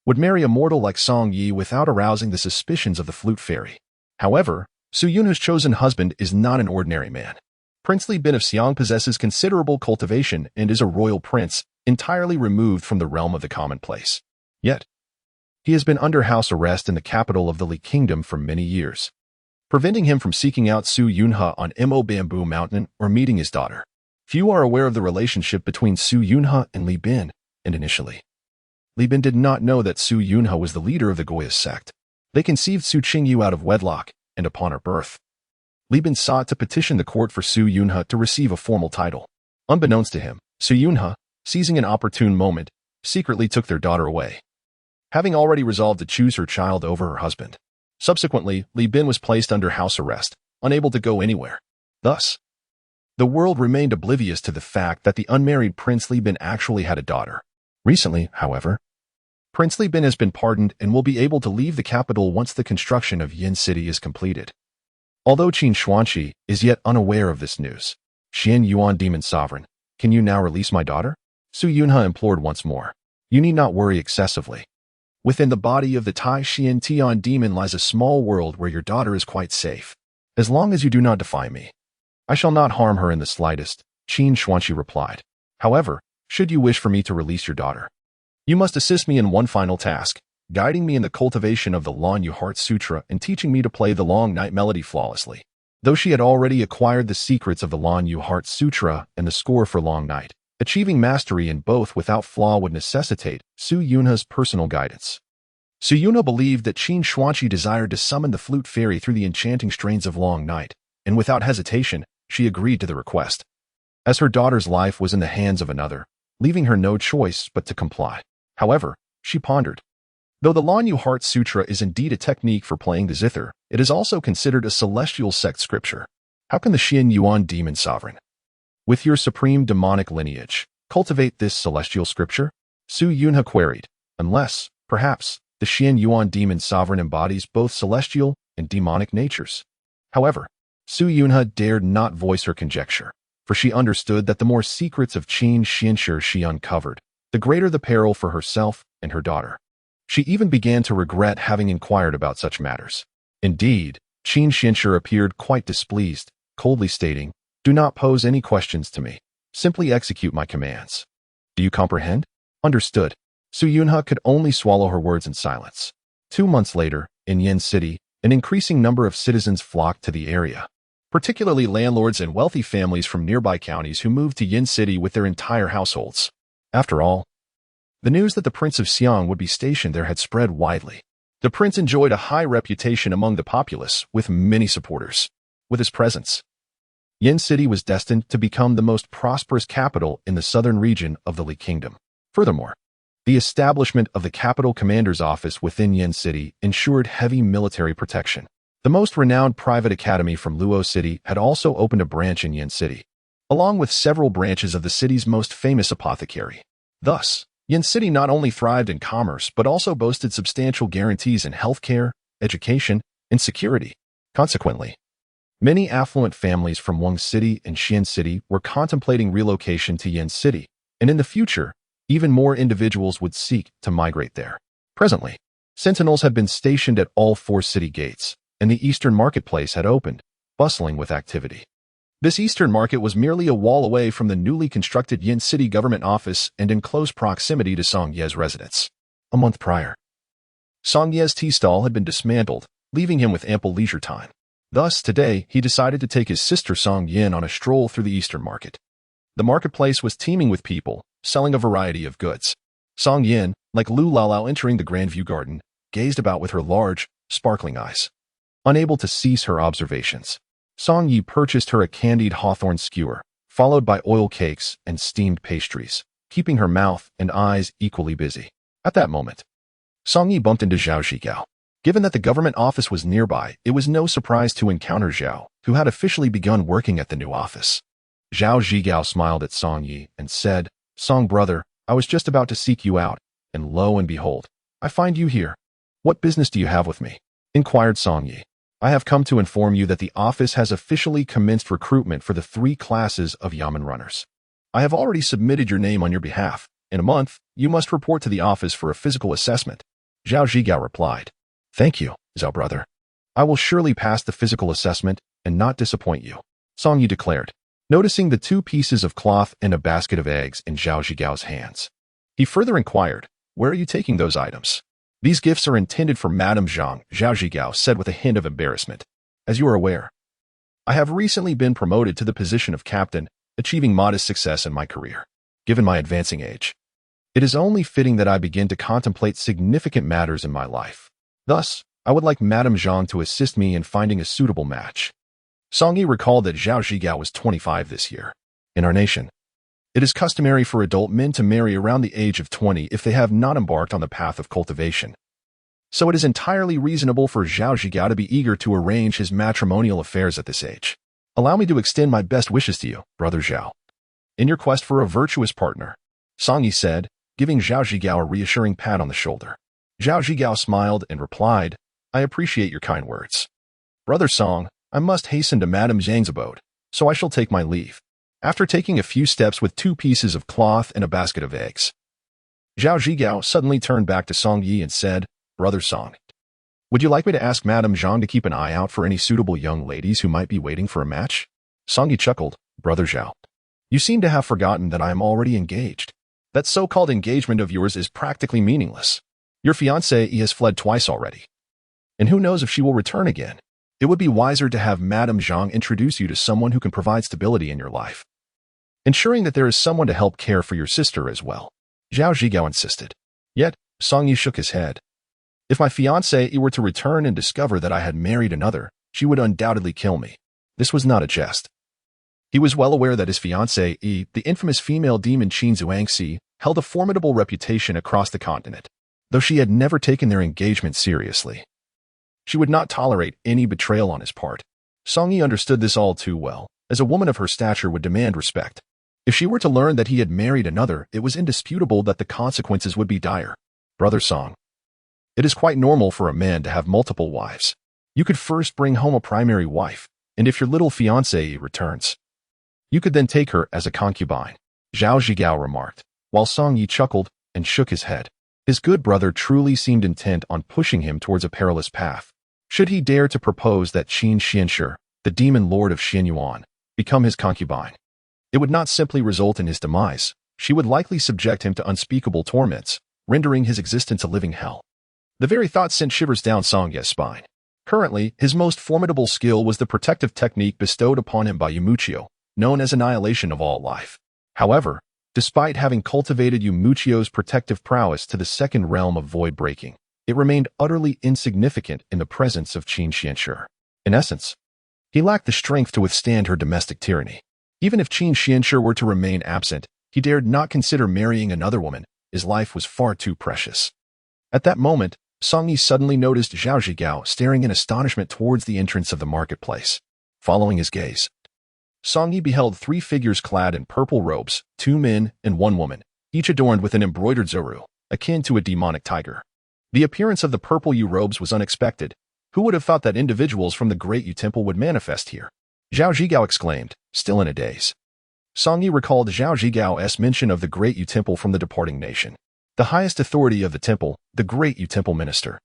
would marry a mortal like Song Yi without arousing the suspicions of the flute fairy. However, Su Yunha's chosen husband is not an ordinary man. Prince Li Bin of Xiang possesses considerable cultivation and is a royal prince, entirely removed from the realm of the commonplace. Yet, he has been under house arrest in the capital of the Li Kingdom for many years, preventing him from seeking out Su Yunha on Mo Bamboo Mountain or meeting his daughter. Few are aware of the relationship between Su Yunha and Li Bin, and initially, Li Bin did not know that Su Yunha was the leader of the Goya sect. They conceived Su Qingyu out of wedlock, and upon her birth, Li Bin sought to petition the court for Su Yunha to receive a formal title. Unbeknownst to him, Su Yunha, seizing an opportune moment, secretly took their daughter away, having already resolved to choose her child over her husband. Subsequently, Li Bin was placed under house arrest, unable to go anywhere. Thus, the world remained oblivious to the fact that the unmarried Prince Li Bin actually had a daughter. Recently, however, Prince Li Bin has been pardoned and will be able to leave the capital once the construction of Yin City is completed. Although Qin Xuanqi is yet unaware of this news, Xian Yuan Demon Sovereign, can you now release my daughter? Su Yunha implored once more. You need not worry excessively. Within the body of the Tai Xian Tian demon lies a small world where your daughter is quite safe. As long as you do not defy me, I shall not harm her in the slightest, Qin Xuanqi replied. However, should you wish for me to release your daughter, you must assist me in one final task, guiding me in the cultivation of the Lan Yu Heart Sutra and teaching me to play the Long Night Melody flawlessly. Though she had already acquired the secrets of the Lan Yu Heart Sutra and the score for Long Night, achieving mastery in both without flaw would necessitate Su Yunha's personal guidance. Suyuna believed that Qin Xuanqi desired to summon the flute fairy through the enchanting strains of Long Night, and without hesitation, she agreed to the request. As her daughter's life was in the hands of another, leaving her no choice but to comply. However, she pondered. Though the Lanyu Heart Sutra is indeed a technique for playing the zither, it is also considered a celestial sect scripture. How can the Xian Yuan demon sovereign, with your supreme demonic lineage, cultivate this celestial scripture? Su Yunha queried. Unless, perhaps, the Xian Yuan demon sovereign embodies both celestial and demonic natures. However, Su Yunha dared not voice her conjecture, for she understood that the more secrets of Qin Xianshi she uncovered, the greater the peril for herself and her daughter. She even began to regret having inquired about such matters. Indeed, Qin Xianshi appeared quite displeased, coldly stating, "Do not pose any questions to me. Simply execute my commands." Do you comprehend? Understood. Su Yunha could only swallow her words in silence. 2 months later, in Yin City, an increasing number of citizens flocked to the area, particularly landlords and wealthy families from nearby counties who moved to Yin City with their entire households. After all, the news that the Prince of Xiang would be stationed there had spread widely. The prince enjoyed a high reputation among the populace, with many supporters. With his presence, Yin City was destined to become the most prosperous capital in the southern region of the Li Kingdom. Furthermore, the establishment of the capital commander's office within Yin City ensured heavy military protection. The most renowned private academy from Luo City had also opened a branch in Yin City, along with several branches of the city's most famous apothecary. Thus, Yin City not only thrived in commerce but also boasted substantial guarantees in healthcare, education, and security. Consequently, many affluent families from Wang City and Xian City were contemplating relocation to Yin City, and in the future, even more individuals would seek to migrate there. Presently, sentinels had been stationed at all 4 city gates, and the eastern marketplace had opened, bustling with activity. This eastern market was merely a wall away from the newly constructed Yin City government office and in close proximity to Song Ye's residence. A month prior, Song Ye's tea stall had been dismantled, leaving him with ample leisure time. Thus, today, he decided to take his sister Song Yin on a stroll through the eastern market. The marketplace was teeming with people, selling a variety of goods. Song Yin, like Lu Laolao entering the Grandview Garden, gazed about with her large, sparkling eyes. Unable to cease her observations, Song Yi purchased her a candied hawthorn skewer, followed by oil cakes and steamed pastries, keeping her mouth and eyes equally busy. At that moment, Song Yi bumped into Zhao Zhigao. Given that the government office was nearby, it was no surprise to encounter Zhao, who had officially begun working at the new office. Zhao Zhigao smiled at Song Yi and said, "Song brother, I was just about to seek you out, and lo and behold, I find you here. What business do you have with me?" inquired Song Yi. "I have come to inform you that the office has officially commenced recruitment for the 3 classes of Yamen runners. I have already submitted your name on your behalf. In a month, you must report to the office for a physical assessment." Zhao Zhigao replied, "Thank you, Zhao brother. I will surely pass the physical assessment and not disappoint you," Song Yi declared, noticing the 2 pieces of cloth and a basket of eggs in Zhao Zhigao's hands. He further inquired, "Where are you taking those items?" "These gifts are intended for Madame Zhang," Zhao Zhigao said with a hint of embarrassment. "As you are aware, I have recently been promoted to the position of captain, achieving modest success in my career. Given my advancing age, it is only fitting that I begin to contemplate significant matters in my life. Thus, I would like Madame Zhang to assist me in finding a suitable match." Song Yi recalled that Zhao Zhigao was 25 this year. In our nation, it is customary for adult men to marry around the age of 20 if they have not embarked on the path of cultivation. So it is entirely reasonable for Zhao Zhigao to be eager to arrange his matrimonial affairs at this age. "Allow me to extend my best wishes to you, brother Zhao, in your quest for a virtuous partner," Song Yi said, giving Zhao Zhigao a reassuring pat on the shoulder. Zhao Zhigao smiled and replied, "I appreciate your kind words. Brother Song, I must hasten to Madame Zhang's abode, so I shall take my leave." After taking a few steps with 2 pieces of cloth and a basket of eggs, Zhao Zhigao suddenly turned back to Song Yi and said, "Brother Song, would you like me to ask Madame Zhang to keep an eye out for any suitable young ladies who might be waiting for a match?" Song Yi chuckled, "Brother Zhao, you seem to have forgotten that I am already engaged. That so-called engagement of yours is practically meaningless. Your fiancée has fled twice already, and who knows if she will return again. It would be wiser to have Madame Zhang introduce you to someone who can provide stability in your life, ensuring that there is someone to help care for your sister as well," Zhao Zhigao insisted. Yet, Song Yi shook his head. If my fiancée were to return and discover that I had married another, she would undoubtedly kill me. This was not a jest. He was well aware that his fiancée, the infamous female demon Qin Zhuangxi, held a formidable reputation across the continent, though she had never taken their engagement seriously. She would not tolerate any betrayal on his part. Song Yi understood this all too well, as a woman of her stature would demand respect. If she were to learn that he had married another, it was indisputable that the consequences would be dire. Brother Song. It is quite normal for a man to have multiple wives. You could first bring home a primary wife, and if your little fiancée returns, you could then take her as a concubine, Zhao Zhigao remarked, while Song Yi chuckled and shook his head. His good brother truly seemed intent on pushing him towards a perilous path. Should he dare to propose that Qin Xianshi, the demon lord of Xianyuan, become his concubine, it would not simply result in his demise. She would likely subject him to unspeakable torments, rendering his existence a living hell. The very thought sent shivers down Song Ye's spine. Currently, his most formidable skill was the protective technique bestowed upon him by Yumuchio, known as annihilation of all life. However, despite having cultivated Yumuchio's protective prowess to the second realm of void breaking, it remained utterly insignificant in the presence of Qin Xianshi. In essence, he lacked the strength to withstand her domestic tyranny. Even if Qin Xianshi were to remain absent, he dared not consider marrying another woman. His life was far too precious. At that moment, Song Yi suddenly noticed Zhao Zhigao staring in astonishment towards the entrance of the marketplace. Following his gaze, Song Yi beheld 3 figures clad in purple robes, 2 men and 1 woman, each adorned with an embroidered zuru, akin to a demonic tiger. The appearance of the purple Yu robes was unexpected. Who would have thought that individuals from the Great Yu Temple would manifest here? Zhao Zhigao exclaimed, still in a daze. Song Yi recalled Zhao Zhigao's mention of the Great Yu Temple from the departing nation. The highest authority of the temple, the Great Yu Temple Minister,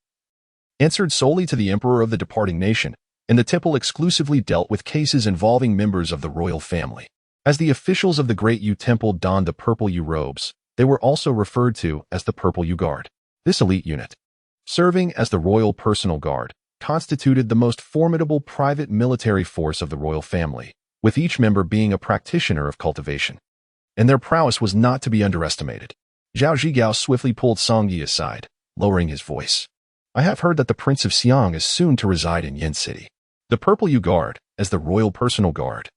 answered solely to the emperor of the departing nation, and the temple exclusively dealt with cases involving members of the royal family. As the officials of the Great Yu Temple donned the purple Yu robes, they were also referred to as the Purple Yu Guard. This elite unit, serving as the royal personal guard, constituted the most formidable private military force of the royal family, with each member being a practitioner of cultivation. And their prowess was not to be underestimated. Zhao Zhigao swiftly pulled Song Yi aside, lowering his voice. I have heard that the Prince of Xiang is soon to reside in Yin City. The Purple Yu Guard, as the royal personal guard,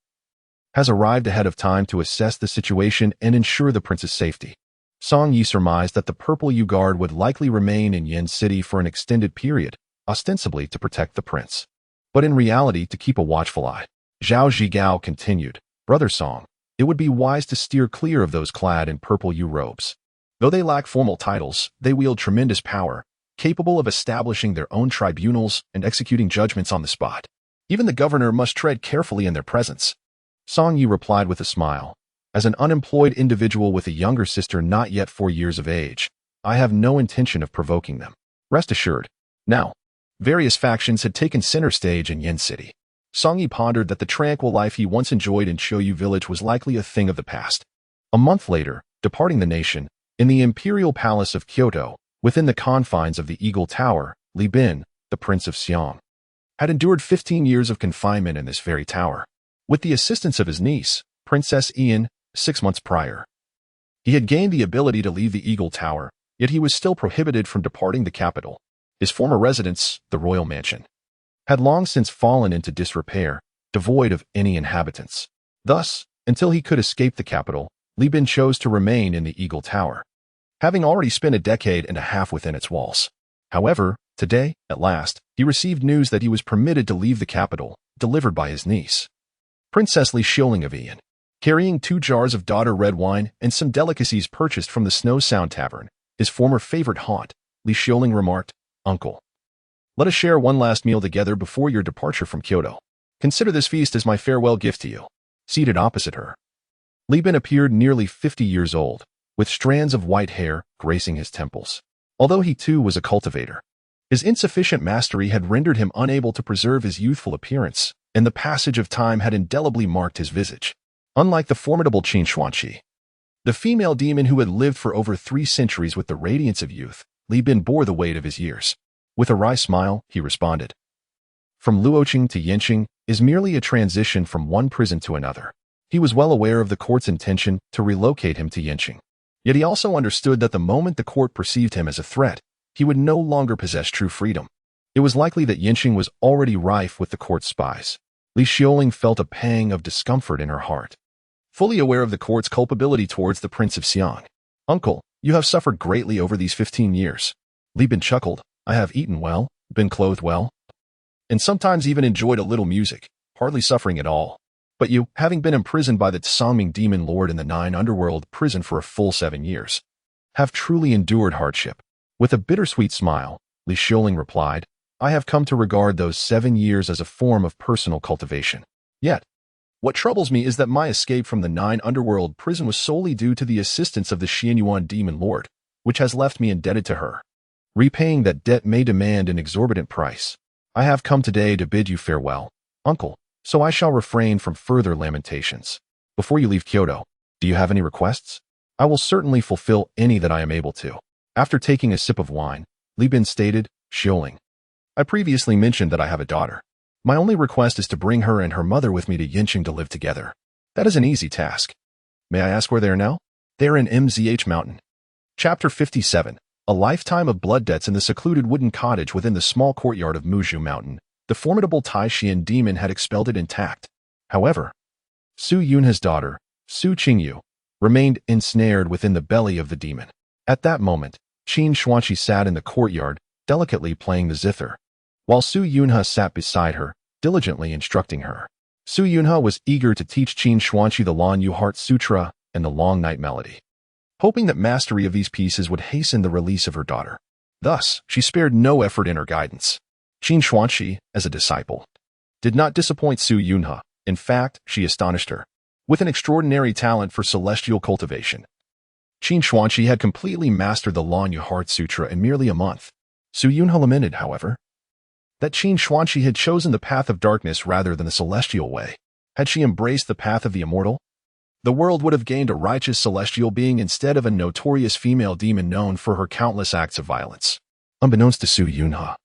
has arrived ahead of time to assess the situation and ensure the prince's safety. Song Yi surmised that the Purple Yu Guard would likely remain in Yin City for an extended period, ostensibly to protect the prince, but in reality to keep a watchful eye. Zhao Zhigao continued, Brother Song, it would be wise to steer clear of those clad in purple Yu robes. Though they lack formal titles, they wield tremendous power, capable of establishing their own tribunals and executing judgments on the spot. Even the governor must tread carefully in their presence. Song Yi replied with a smile. As an unemployed individual with a younger sister not yet 4 years of age, I have no intention of provoking them. Rest assured. Now, various factions had taken center stage in Yin City. Song Yi pondered that the tranquil life he once enjoyed in Choyu Village was likely a thing of the past. A month later, departing the nation, in the imperial palace of Kyoto, within the confines of the Eagle Tower, Li Bin, the Prince of Xiang, had endured 15 years of confinement in this very tower. With the assistance of his niece, Princess Ian, 6 months prior, he had gained the ability to leave the Eagle Tower, yet he was still prohibited from departing the capital. His former residence, the royal mansion, had long since fallen into disrepair, devoid of any inhabitants. Thus, until he could escape the capital, Li Bin chose to remain in the Eagle Tower, having already spent a decade and a half within its walls. However, today, at last, he received news that he was permitted to leave the capital, delivered by his niece, Princess Li Xiaoling of Ian. Carrying 2 jars of daughter red wine and some delicacies purchased from the Snow Sound Tavern, his former favorite haunt, Li Xiaoling remarked, Uncle, let us share one last meal together before your departure from Kyoto. Consider this feast as my farewell gift to you. Seated opposite her, Li Bin appeared nearly 50 years old, with strands of white hair gracing his temples. Although he too was a cultivator, his insufficient mastery had rendered him unable to preserve his youthful appearance, and the passage of time had indelibly marked his visage. Unlike the formidable Qin Xuanqi, the female demon who had lived for over 3 centuries with the radiance of youth, Li Bin bore the weight of his years. With a wry smile, he responded, From Luoqing to Yanqing is merely a transition from one prison to another. He was well aware of the court's intention to relocate him to Yanqing. Yet he also understood that the moment the court perceived him as a threat, he would no longer possess true freedom. It was likely that Yinxing was already rife with the court's spies. Li Xiaoling felt a pang of discomfort in her heart, fully aware of the court's culpability towards the Prince of Xiang. Uncle, you have suffered greatly over these 15 years. Li Bin chuckled. I have eaten well, been clothed well, and sometimes even enjoyed a little music, hardly suffering at all. But you, having been imprisoned by the Tsangming demon lord in the 9 underworld prison for a full 7 years, have truly endured hardship. With a bittersweet smile, Li Xiaoling replied, I have come to regard those 7 years as a form of personal cultivation. Yet, what troubles me is that my escape from the 9 underworld prison was solely due to the assistance of the Xianyuan demon lord, which has left me indebted to her. Repaying that debt may demand an exorbitant price. I have come today to bid you farewell, uncle, so I shall refrain from further lamentations. Before you leave Kyoto, do you have any requests? I will certainly fulfill any that I am able to. After taking a sip of wine, Li Bin stated, Xiaoling, I previously mentioned that I have a daughter. My only request is to bring her and her mother with me to Yinxing to live together. That is an easy task. May I ask where they are now? They are in MZH Mountain. Chapter 57. A lifetime of blood debts in the secluded wooden cottage within the small courtyard of Muzhu Mountain. The formidable Tai Xian demon had expelled it intact. However, Su Yunha's daughter, Su Qingyu, remained ensnared within the belly of the demon. At that moment, Qin Xuanqi sat in the courtyard, delicately playing the zither, while Su Yunha sat beside her, diligently instructing her. Su Yunha was eager to teach Qin Xuanqi the Lan Yu Heart Sutra and the Long Night Melody, hoping that mastery of these pieces would hasten the release of her daughter. Thus, she spared no effort in her guidance. Qin Xuanqi, as a disciple, did not disappoint Su Yunha. In fact, she astonished her. With an extraordinary talent for celestial cultivation, Qin Xuanqi had completely mastered the Lan Yu Heart Sutra in merely a month. Su Yunha lamented, however, that Qin Xuanqi had chosen the path of darkness rather than the celestial way. Had she embraced the path of the immortal, the world would have gained a righteous celestial being instead of a notorious female demon known for her countless acts of violence. Unbeknownst to Su Yunha,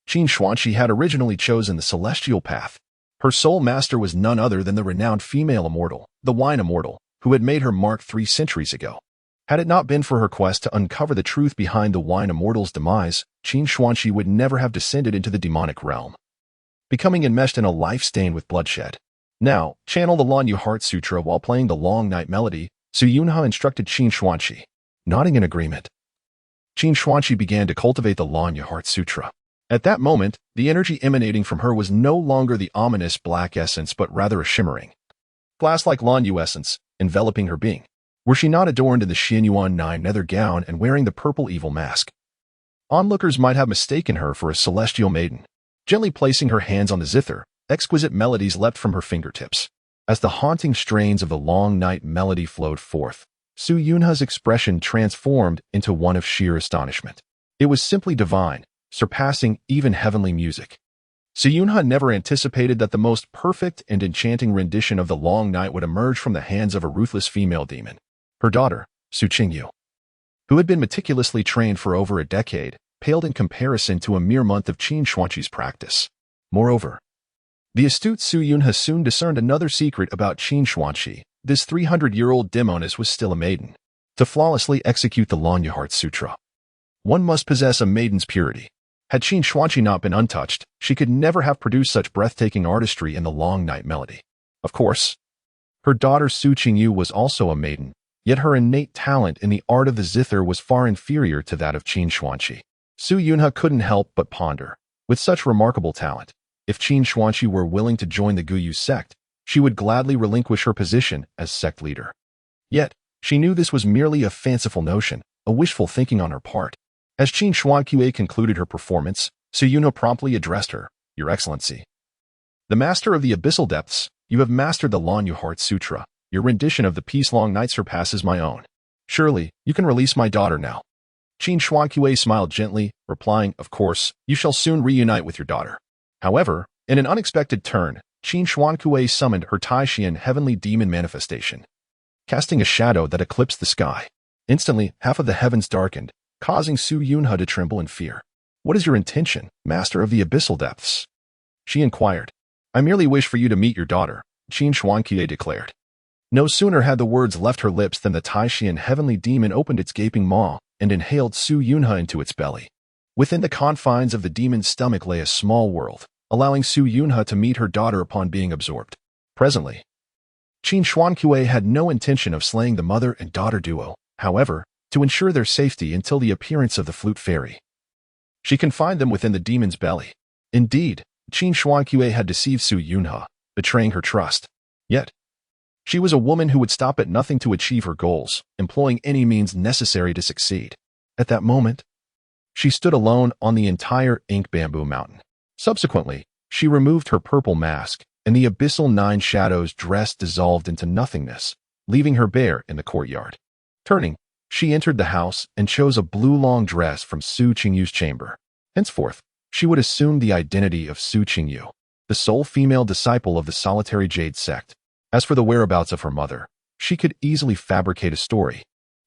Qin Xuanqi had originally chosen the celestial path. Her sole master was none other than the renowned female immortal, the Wine Immortal, who had made her mark 3 centuries ago. Had it not been for her quest to uncover the truth behind the Wine Immortal's demise, Qin Xuanqi would never have descended into the demonic realm, becoming enmeshed in a life stained with bloodshed. Now, channel the Lan Yu Heart Sutra while playing the Long Night Melody, Su Yunha instructed Qin Xuanqi. Nodding in agreement, Qin Xuanqi began to cultivate the Lan Yu Heart Sutra. At that moment, the energy emanating from her was no longer the ominous black essence but rather a shimmering, glass-like Lan Yu essence, enveloping her being. Were she not adorned in the Xianyuan 9 nether gown and wearing the purple evil mask, onlookers might have mistaken her for a celestial maiden. Gently placing her hands on the zither, exquisite melodies leapt from her fingertips. As the haunting strains of the Long Night Melody flowed forth, Su Yunha's expression transformed into one of sheer astonishment. It was simply divine, surpassing even heavenly music. Su Yunha never anticipated that the most perfect and enchanting rendition of the Long Night would emerge from the hands of a ruthless female demon. Her daughter, Su Qingyu, who had been meticulously trained for over a decade, paled in comparison to a mere month of Qin Xuanqi's practice. Moreover, the astute Su Yunha soon discerned another secret about Qin Xuanqi. This 300-year-old demoness was still a maiden. To flawlessly execute the Lan Yu Heart Sutra, one must possess a maiden's purity. Had Qin Xuanqi not been untouched, she could never have produced such breathtaking artistry in the Long Night Melody. Of course, her daughter Su Qingyu was also a maiden, yet her innate talent in the art of the zither was far inferior to that of Qin Xuanqi. Su Yunha couldn't help but ponder. With such remarkable talent, if Qin Xuanqi were willing to join the Guyu sect, she would gladly relinquish her position as sect leader. Yet, she knew this was merely a fanciful notion, a wishful thinking on her part. As Qin Xuanqi concluded her performance, Su Yunha promptly addressed her, Your Excellency, the Master of the Abyssal Depths, you have mastered the Lan Yu Heart Sutra. Your rendition of the Peace Long Night surpasses my own. Surely, you can release my daughter now. Qin Xuanqi smiled gently, replying, Of course, you shall soon reunite with your daughter. However, in an unexpected turn, Qin Xuanqi summoned her Taishian heavenly demon manifestation, casting a shadow that eclipsed the sky. Instantly, half of the heavens darkened, causing Su Yunha to tremble in fear. What is your intention, Master of the Abyssal Depths? She inquired. I merely wish for you to meet your daughter, Qin Xuanqi declared. No sooner had the words left her lips than the Taishian heavenly demon opened its gaping maw and inhaled Su Yunha into its belly. Within the confines of the demon's stomach lay a small world, allowing Su Yunhe to meet her daughter upon being absorbed. Presently, Qin Xuanque had no intention of slaying the mother and daughter duo, however, to ensure their safety until the appearance of the flute fairy. She confined them within the demon's belly. Indeed, Qin Xuanque had deceived Su Yunhe, betraying her trust. Yet, she was a woman who would stop at nothing to achieve her goals, employing any means necessary to succeed. At that moment, she stood alone on the entire Ink Bamboo Mountain. Subsequently, she removed her purple mask, and the abyssal 9 shadows dress dissolved into nothingness, leaving her bare in the courtyard. Turning, she entered the house and chose a blue long dress from Su Qingyu's chamber. Henceforth, she would assume the identity of Su Qingyu, the sole female disciple of the solitary Jade sect. As for the whereabouts of her mother, she could easily fabricate a story,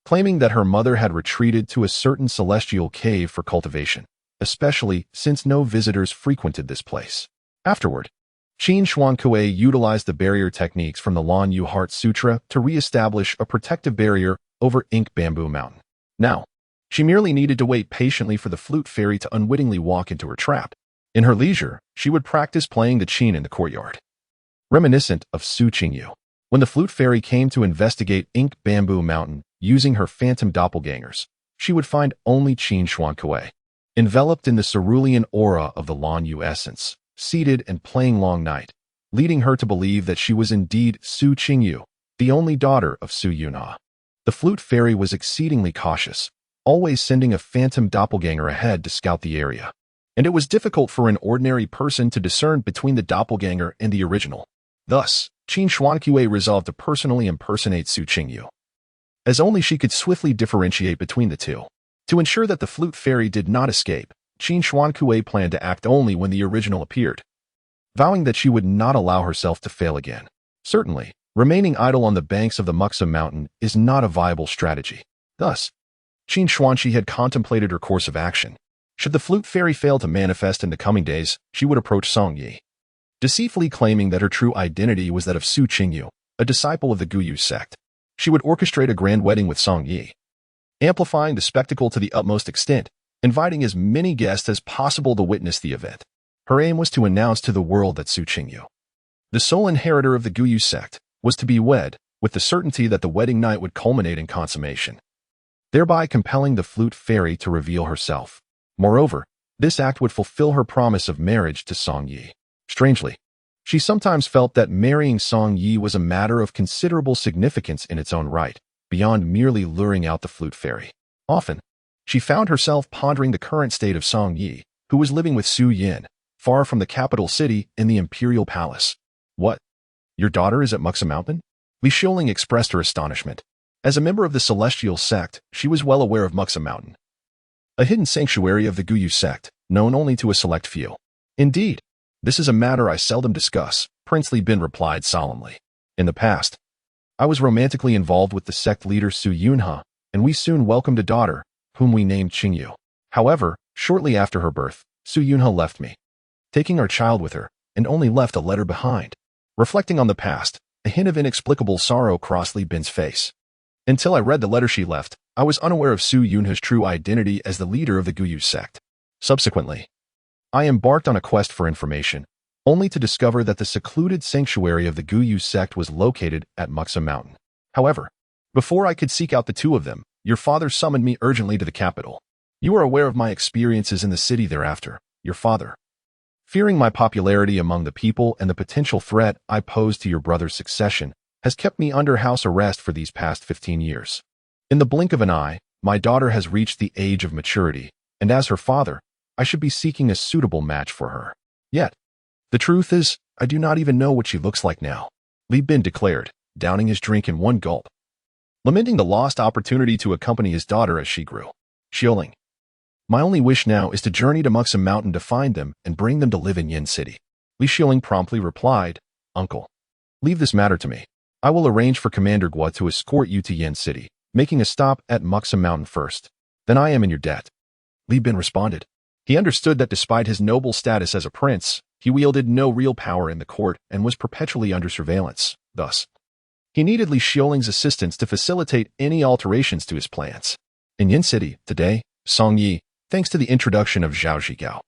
claiming that her mother had retreated to a certain celestial cave for cultivation, especially since no visitors frequented this place. Afterward, Qin Xuanque utilized the barrier techniques from the Lan Yu Heart Sutra to re-establish a protective barrier over Ink Bamboo Mountain. Now, she merely needed to wait patiently for the flute fairy to unwittingly walk into her trap. In her leisure, she would practice playing the qin in the courtyard. Reminiscent of Su Qingyu, when the flute fairy came to investigate Ink Bamboo Mountain using her phantom doppelgangers, she would find only Qin Xuanque, enveloped in the cerulean aura of the Lan Yu essence, seated and playing Long Night, leading her to believe that she was indeed Su Qingyu, the only daughter of Su Yunhe. The flute fairy was exceedingly cautious, always sending a phantom doppelganger ahead to scout the area, and it was difficult for an ordinary person to discern between the doppelganger and the original. Thus, Qin Xuanque resolved to personally impersonate Su Qingyu, as only she could swiftly differentiate between the two. To ensure that the flute fairy did not escape, Qin Xuanque planned to act only when the original appeared, vowing that she would not allow herself to fail again. Certainly, remaining idle on the banks of the Muxa Mountain is not a viable strategy. Thus, Qin Xuanqi had contemplated her course of action. Should the flute fairy fail to manifest in the coming days, she would approach Song Yi, deceitfully claiming that her true identity was that of Su Qingyu, a disciple of the Guyu sect. She would orchestrate a grand wedding with Song Yi, amplifying the spectacle to the utmost extent, inviting as many guests as possible to witness the event. Her aim was to announce to the world that Su Qingyu, the sole inheritor of the Guyu sect, was to be wed, with the certainty that the wedding night would culminate in consummation, thereby compelling the flute fairy to reveal herself. Moreover, this act would fulfill her promise of marriage to Song Yi. Strangely, she sometimes felt that marrying Song Yi was a matter of considerable significance in its own right, beyond merely luring out the flute fairy. Often, she found herself pondering the current state of Song Yi, who was living with Su Yin, far from the capital city in the imperial palace. What? Your daughter is at Muxa Mountain? Li Xiuling expressed her astonishment. As a member of the celestial sect, she was well aware of Muxa Mountain, a hidden sanctuary of the Guyu sect, known only to a select few. Indeed, this is a matter I seldom discuss, Prince Li Bin replied solemnly. In the past, I was romantically involved with the sect leader Su Yunhe, and we soon welcomed a daughter, whom we named Qingyu. However, shortly after her birth, Su Yunhe left me, taking our child with her, and only left a letter behind. Reflecting on the past, a hint of inexplicable sorrow crossed Li Bin's face. Until I read the letter she left, I was unaware of Su Yunhe's true identity as the leader of the Guyu sect. Subsequently, I embarked on a quest for information, only to discover that the secluded sanctuary of the Guyu sect was located at Muxa Mountain. However, before I could seek out the two of them, your father summoned me urgently to the capital. You are aware of my experiences in the city thereafter, your father, fearing my popularity among the people and the potential threat I posed to your brother's succession, has kept me under house arrest for these past 15 years. In the blink of an eye, my daughter has reached the age of maturity, and as her father, I should be seeking a suitable match for her. Yet, the truth is, I do not even know what she looks like now, Li Bin declared, downing his drink in one gulp, lamenting the lost opportunity to accompany his daughter as she grew. Xiuling, my only wish now is to journey to Muxa Mountain to find them and bring them to live in Yin City. Li Xiuling promptly replied, Uncle, leave this matter to me. I will arrange for Commander Gua to escort you to Yin City, making a stop at Muxa Mountain first. Then I am in your debt. Li Bin responded. He understood that despite his noble status as a prince, he wielded no real power in the court and was perpetually under surveillance. Thus, he needed Li Xiuling's assistance to facilitate any alterations to his plans. In Yin City, today, Song Yi, thanks to the introduction of Zhao Zhigao,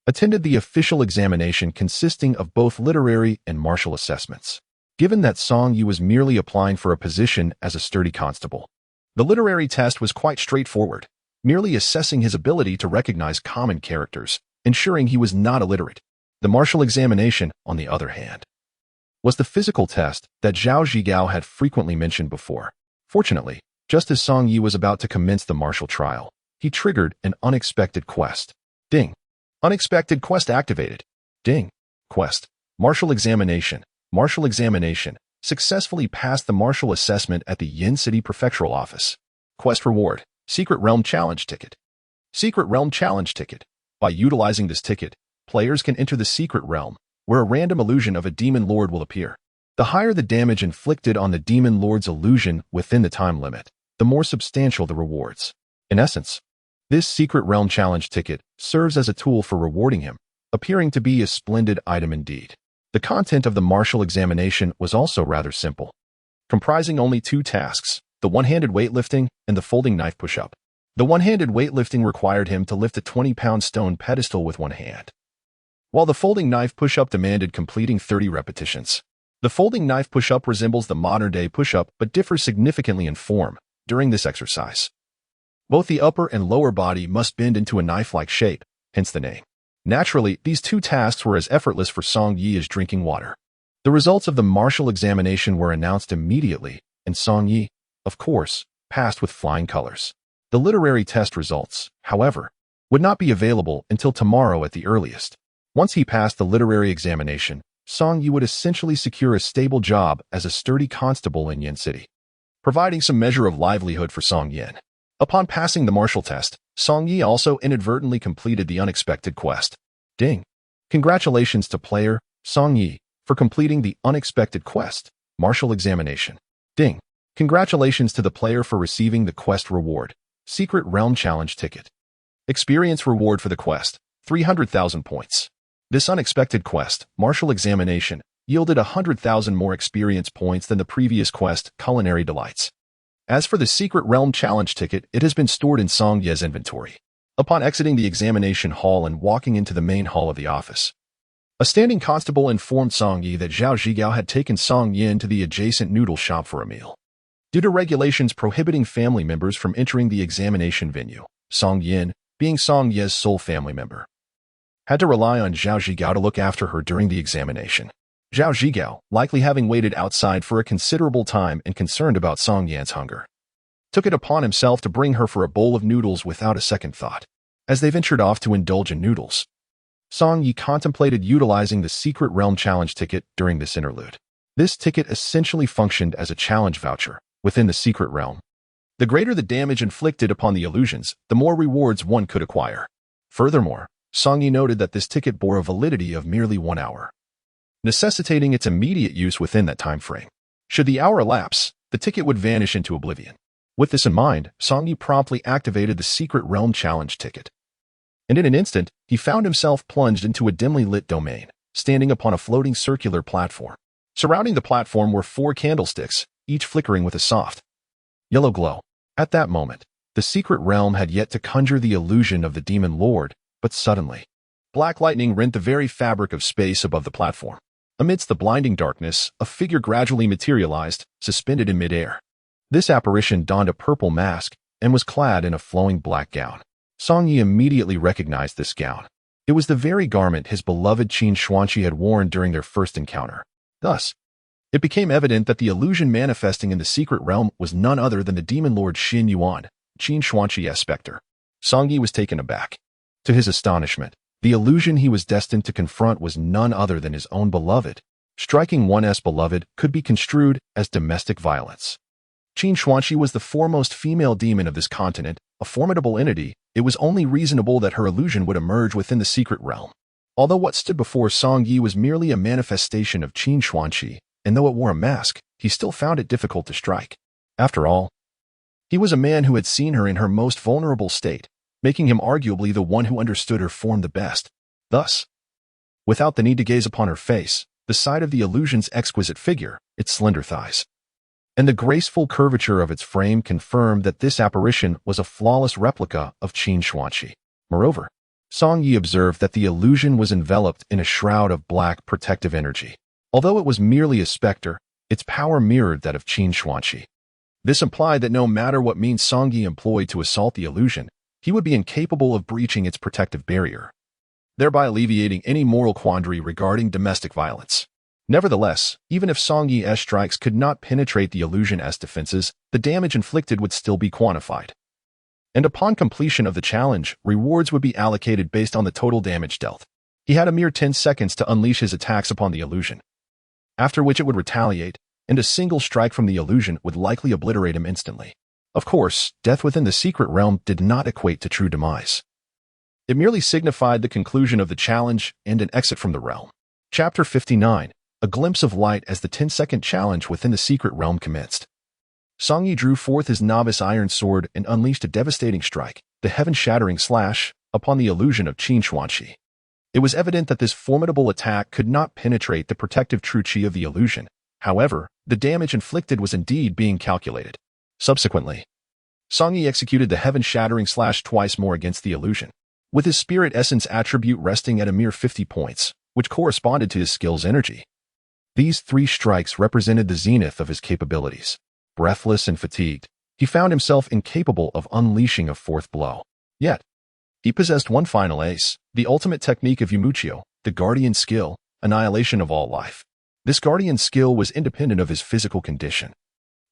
attended the official examination consisting of both literary and martial assessments. Given that Song Yi was merely applying for a position as a sturdy constable, the literary test was quite straightforward, merely assessing his ability to recognize common characters, ensuring he was not illiterate. The martial examination, on the other hand, was the physical test that Zhao Zhigao had frequently mentioned before. Fortunately, just as Song Yi was about to commence the martial trial, he triggered an unexpected quest. Ding. Unexpected quest activated. Ding. Quest. Martial examination. Martial examination. Successfully passed the martial assessment at the Yin City Prefectural Office. Quest reward. Secret Realm Challenge Ticket. Secret Realm Challenge Ticket. By utilizing this ticket, players can enter the Secret Realm, where a random illusion of a Demon Lord will appear. The higher the damage inflicted on the Demon Lord's illusion within the time limit, the more substantial the rewards. In essence, this Secret Realm Challenge ticket serves as a tool for rewarding him, appearing to be a splendid item indeed. The content of the martial examination was also rather simple, comprising only 2 tasks, the one-handed weightlifting and the folding knife push-up. The one-handed weightlifting required him to lift a 20-pound stone pedestal with one hand, while the folding knife push-up demanded completing 30 repetitions. The folding knife push-up resembles the modern-day push-up but differs significantly in form. During this exercise, both the upper and lower body must bend into a knife-like shape, hence the name. Naturally, these 2 tasks were as effortless for Song Yi as drinking water. The results of the martial examination were announced immediately, and Song Yi, of course, passed with flying colors. The literary test results, however, would not be available until tomorrow at the earliest. Once he passed the literary examination, Song Yi would essentially secure a stable job as a sturdy constable in Yin City, providing some measure of livelihood for Song Yin. Upon passing the martial test, Song Yi also inadvertently completed the unexpected quest. Ding! Congratulations to player Song Yi for completing the unexpected quest, martial examination. Ding! Congratulations to the player for receiving the quest reward, Secret Realm Challenge Ticket. Experience reward for the quest, 300,000 points. This unexpected quest, martial examination, yielded 100,000 more experience points than the previous quest, Culinary Delights. As for the Secret Realm Challenge Ticket, it has been stored in Song Ye's inventory. Upon exiting the examination hall and walking into the main hall of the office, a standing constable informed Song Yi that Zhao Zhigao had taken Song Yin to the adjacent noodle shop for a meal. Due to regulations prohibiting family members from entering the examination venue, Song Yin, being Song Ye's sole family member, had to rely on Zhao Zhigao to look after her during the examination. Zhao Zhigao, likely having waited outside for a considerable time and concerned about Song Yan's hunger, took it upon himself to bring her for a bowl of noodles without a second thought. As they ventured off to indulge in noodles, Song Yi contemplated utilizing the Secret Realm Challenge Ticket during this interlude. This ticket essentially functioned as a challenge voucher within the Secret Realm. The greater the damage inflicted upon the illusions, the more rewards one could acquire. Furthermore, Song Yi noted that this ticket bore a validity of merely 1 hour, necessitating its immediate use within that time frame. Should the hour elapse, the ticket would vanish into oblivion. With this in mind, Song Yi promptly activated the Secret Realm Challenge Ticket, and in an instant, he found himself plunged into a dimly lit domain, standing upon a floating circular platform. Surrounding the platform were 4 candlesticks, each flickering with a soft yellow glow. At that moment, the Secret Realm had yet to conjure the illusion of the Demon Lord, but suddenly, black lightning rent the very fabric of space above the platform. Amidst the blinding darkness, a figure gradually materialized, suspended in midair. This apparition donned a purple mask and was clad in a flowing black gown. Song Yi immediately recognized this gown. It was the very garment his beloved Qin Xuanqi had worn during their first encounter. Thus, it became evident that the illusion manifesting in the Secret Realm was none other than the Demon Lord Xin Yuan, Qin Xuanqi's specter. Song Yi was taken aback. To his astonishment, the illusion he was destined to confront was none other than his own beloved. Striking one's beloved could be construed as domestic violence. Qin Xuanqi was the foremost female demon of this continent, a formidable entity. It was only reasonable that her illusion would emerge within the Secret Realm. Although what stood before Song Yi was merely a manifestation of Qin Xuanqi, and though it wore a mask, he still found it difficult to strike. After all, he was a man who had seen her in her most vulnerable state, making him arguably the one who understood her form the best. Thus, without the need to gaze upon her face, the sight of the illusion's exquisite figure, its slender thighs, and the graceful curvature of its frame confirmed that this apparition was a flawless replica of Qin Xuanqi. Moreover, Song Yi observed that the illusion was enveloped in a shroud of black protective energy. Although it was merely a specter, its power mirrored that of Qin Xuanqi. This implied that no matter what means Song Yi employed to assault the illusion, he would be incapable of breaching its protective barrier, thereby alleviating any moral quandary regarding domestic violence. Nevertheless, even if Song Yi's strikes could not penetrate the illusion's defenses, the damage inflicted would still be quantified. And upon completion of the challenge, rewards would be allocated based on the total damage dealt. He had a mere 10 seconds to unleash his attacks upon the illusion, after which it would retaliate, and a single strike from the illusion would likely obliterate him instantly. Of course, death within the secret realm did not equate to true demise. It merely signified the conclusion of the challenge and an exit from the realm. Chapter 59. A glimpse of light as the 10-second challenge within the secret realm commenced. Song Yi drew forth his novice iron sword and unleashed a devastating strike, the heaven-shattering slash, upon the illusion of Qin Xuanqi. It was evident that this formidable attack could not penetrate the protective true qi of the illusion. However, the damage inflicted was indeed being calculated. Subsequently, Song Yi executed the heaven-shattering slash twice more against the illusion, with his spirit essence attribute resting at a mere 50 points, which corresponded to his skill's energy. These 3 strikes represented the zenith of his capabilities. Breathless and fatigued, he found himself incapable of unleashing a 4th blow. Yet, he possessed one final ace, the ultimate technique of Yumuchio, the guardian skill, annihilation of all life. This guardian skill was independent of his physical condition,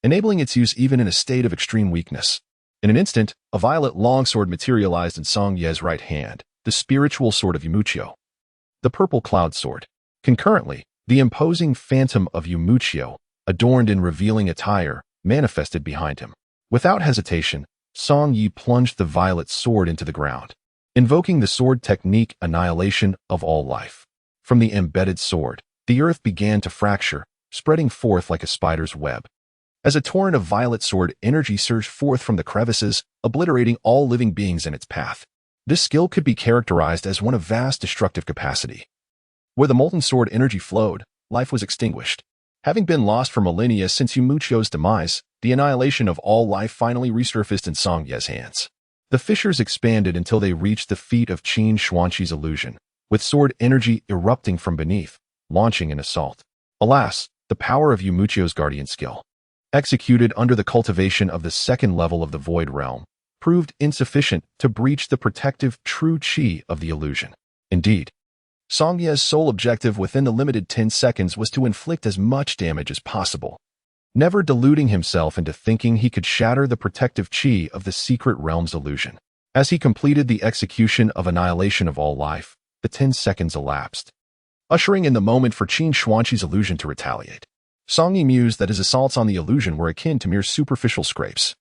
enabling its use even in a state of extreme weakness. In an instant, a violet longsword materialized in Song Yi's right hand, the spiritual sword of Yumuchio, the purple cloud sword. Concurrently, the imposing phantom of Yumuchio, adorned in revealing attire, manifested behind him. Without hesitation, Song Yi plunged the violet sword into the ground, invoking the sword technique annihilation of all life. From the embedded sword, the earth began to fracture, spreading forth like a spider's web. As a torrent of violet sword energy surged forth from the crevices, obliterating all living beings in its path. This skill could be characterized as one of vast destructive capacity. Where the molten sword energy flowed, life was extinguished. Having been lost for millennia since Yumuchio's demise, the annihilation of all life finally resurfaced in Song Yi's hands. The fissures expanded until they reached the feet of Qin Xuanqi's illusion, with sword energy erupting from beneath, launching an assault. Alas, the power of Yumuchio's guardian skill, executed under the cultivation of the 2nd level of the Void Realm, proved insufficient to breach the protective true qi of the illusion. Indeed, Song Yi's sole objective within the limited 10 seconds was to inflict as much damage as possible, never deluding himself into thinking he could shatter the protective qi of the secret realm's illusion. As he completed the execution of annihilation of all life, the 10 seconds elapsed, ushering in the moment for Qin Xuanqi's illusion to retaliate. Song Yi mused that his assaults on the illusion were akin to mere superficial scrapes,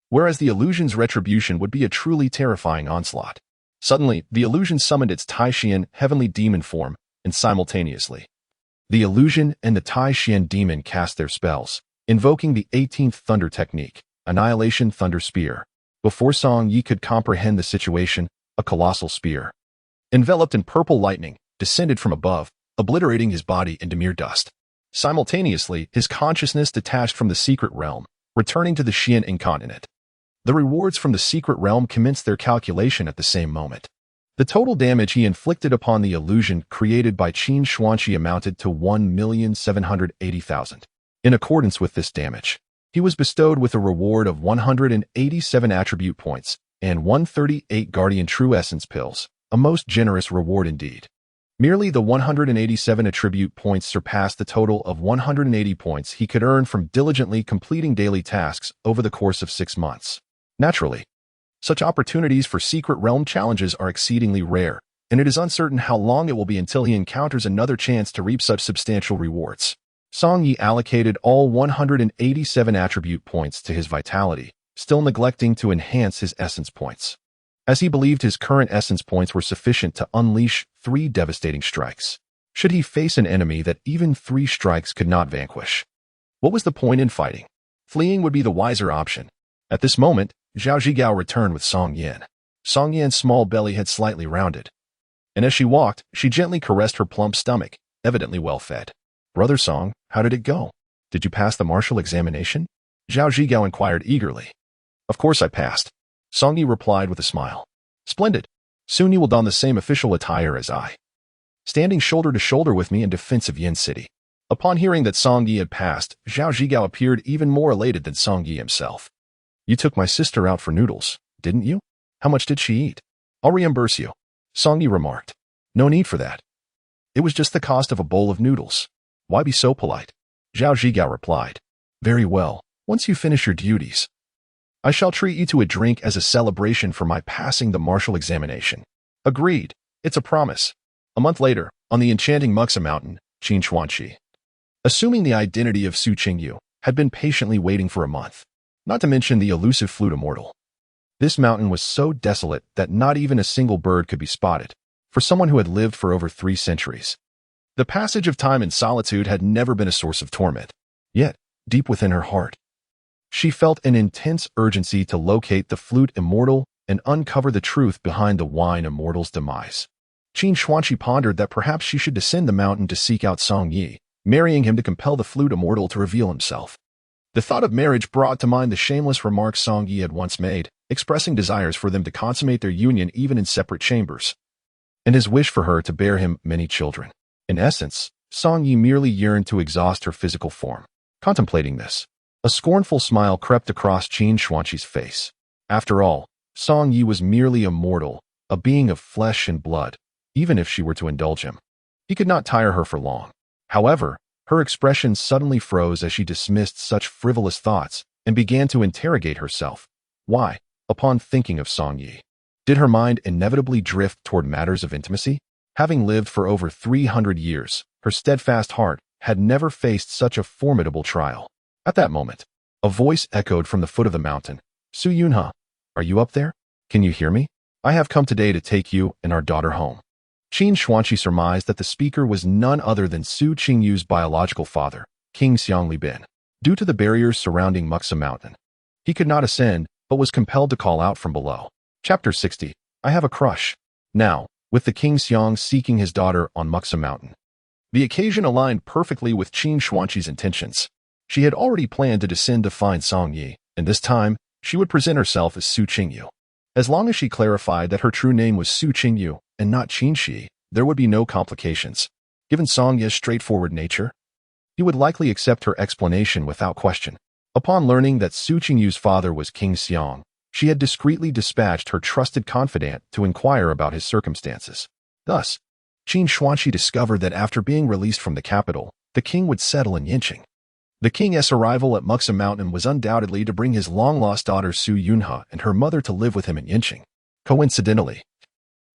whereas the illusion's retribution would be a truly terrifying onslaught. Suddenly, the illusion summoned its Tai-Xian heavenly demon form, and simultaneously, the illusion and the Tai-Xian demon cast their spells, invoking the 18th Thunder Technique, Annihilation Thunder Spear. Before Song Yi could comprehend the situation, a colossal spear, enveloped in purple lightning, descended from above, obliterating his body into mere dust. Simultaneously, his consciousness detached from the secret realm, returning to the Xian incontinent. The rewards from the secret realm commenced their calculation at the same moment. The total damage he inflicted upon the illusion created by Qin Xuanqi amounted to 1,780,000. In accordance with this damage, he was bestowed with a reward of 187 attribute points and 138 Guardian True Essence pills, a most generous reward indeed. Merely the 187 attribute points surpassed the total of 180 points he could earn from diligently completing daily tasks over the course of 6 months. Naturally, such opportunities for secret realm challenges are exceedingly rare, and it is uncertain how long it will be until he encounters another chance to reap such substantial rewards. Song Yi allocated all 187 attribute points to his vitality, still neglecting to enhance his essence points, as he believed his current essence points were sufficient to unleash 3 devastating strikes. Should he face an enemy that even 3 strikes could not vanquish? What was the point in fighting? Fleeing would be the wiser option. At this moment, Zhao Zhigao returned with Song Yan. Song Yan's small belly had slightly rounded, and as she walked, she gently caressed her plump stomach, evidently well-fed. "Brother Song, how did it go? Did you pass the martial examination?" Zhao Zhigao inquired eagerly. "Of course I passed," Song Yi replied with a smile. "Splendid. Soon you will don the same official attire as I, standing shoulder to shoulder with me in defense of Yin City. Upon hearing that Song Yi had passed, Zhao Zhigao appeared even more elated than Song Yi himself. You took my sister out for noodles, didn't you? How much did she eat? I'll reimburse you, Song Yi remarked. No need for that. It was just the cost of a bowl of noodles. Why be so polite? Zhao Zhigao replied. Very well, once you finish your duties, I shall treat you to a drink as a celebration for my passing the martial examination. Agreed. It's a promise. A month later, on the enchanting Muxa Mountain, Qin Xuanqi, assuming the identity of Su Qingyu, had been patiently waiting for a month. Not to mention the elusive flute immortal. This mountain was so desolate that not even a single bird could be spotted, for someone who had lived for over 3 centuries. The passage of time in solitude had never been a source of torment. Yet, deep within her heart, she felt an intense urgency to locate the flute immortal and uncover the truth behind the wine immortal's demise. Qin Xuanqi pondered that perhaps she should descend the mountain to seek out Song Yi, marrying him to compel the flute immortal to reveal himself. The thought of marriage brought to mind the shameless remarks Song Yi had once made, expressing desires for them to consummate their union even in separate chambers, and his wish for her to bear him many children. In essence, Song Yi merely yearned to exhaust her physical form. Contemplating this, a scornful smile crept across Qin Xuanqi's face. After all, Song Yi was merely a mortal, a being of flesh and blood, even if she were to indulge him. He could not tire her for long. However, her expression suddenly froze as she dismissed such frivolous thoughts and began to interrogate herself. Why, upon thinking of Song Yi, did her mind inevitably drift toward matters of intimacy? Having lived for over 300 years, her steadfast heart had never faced such a formidable trial. At that moment, a voice echoed from the foot of the mountain. Su Yunhe, are you up there? Can you hear me? I have come today to take you and our daughter home. Qin Xuanqi surmised that the speaker was none other than Su Qingyu's biological father, King Xiang Li Bin. Due to the barriers surrounding Muxa Mountain, he could not ascend, but was compelled to call out from below. Chapter 60. I have a crush. Now, with the King Xiang seeking his daughter on Muxa Mountain, the occasion aligned perfectly with Qin Xuanqi's intentions. She had already planned to descend to find Song Yi, and this time, she would present herself as Su Qingyu. As long as she clarified that her true name was Su Qingyu and not Qin Shi, there would be no complications. Given Song Yi's straightforward nature, he would likely accept her explanation without question. Upon learning that Su Qingyu's father was King Xiang, she had discreetly dispatched her trusted confidant to inquire about his circumstances. Thus, Qin Xuanqi discovered that after being released from the capital, the king would settle in Yinqing. The king's arrival at Muxa Mountain was undoubtedly to bring his long-lost daughter Su Yunhe and her mother to live with him in Yinqing. Coincidentally,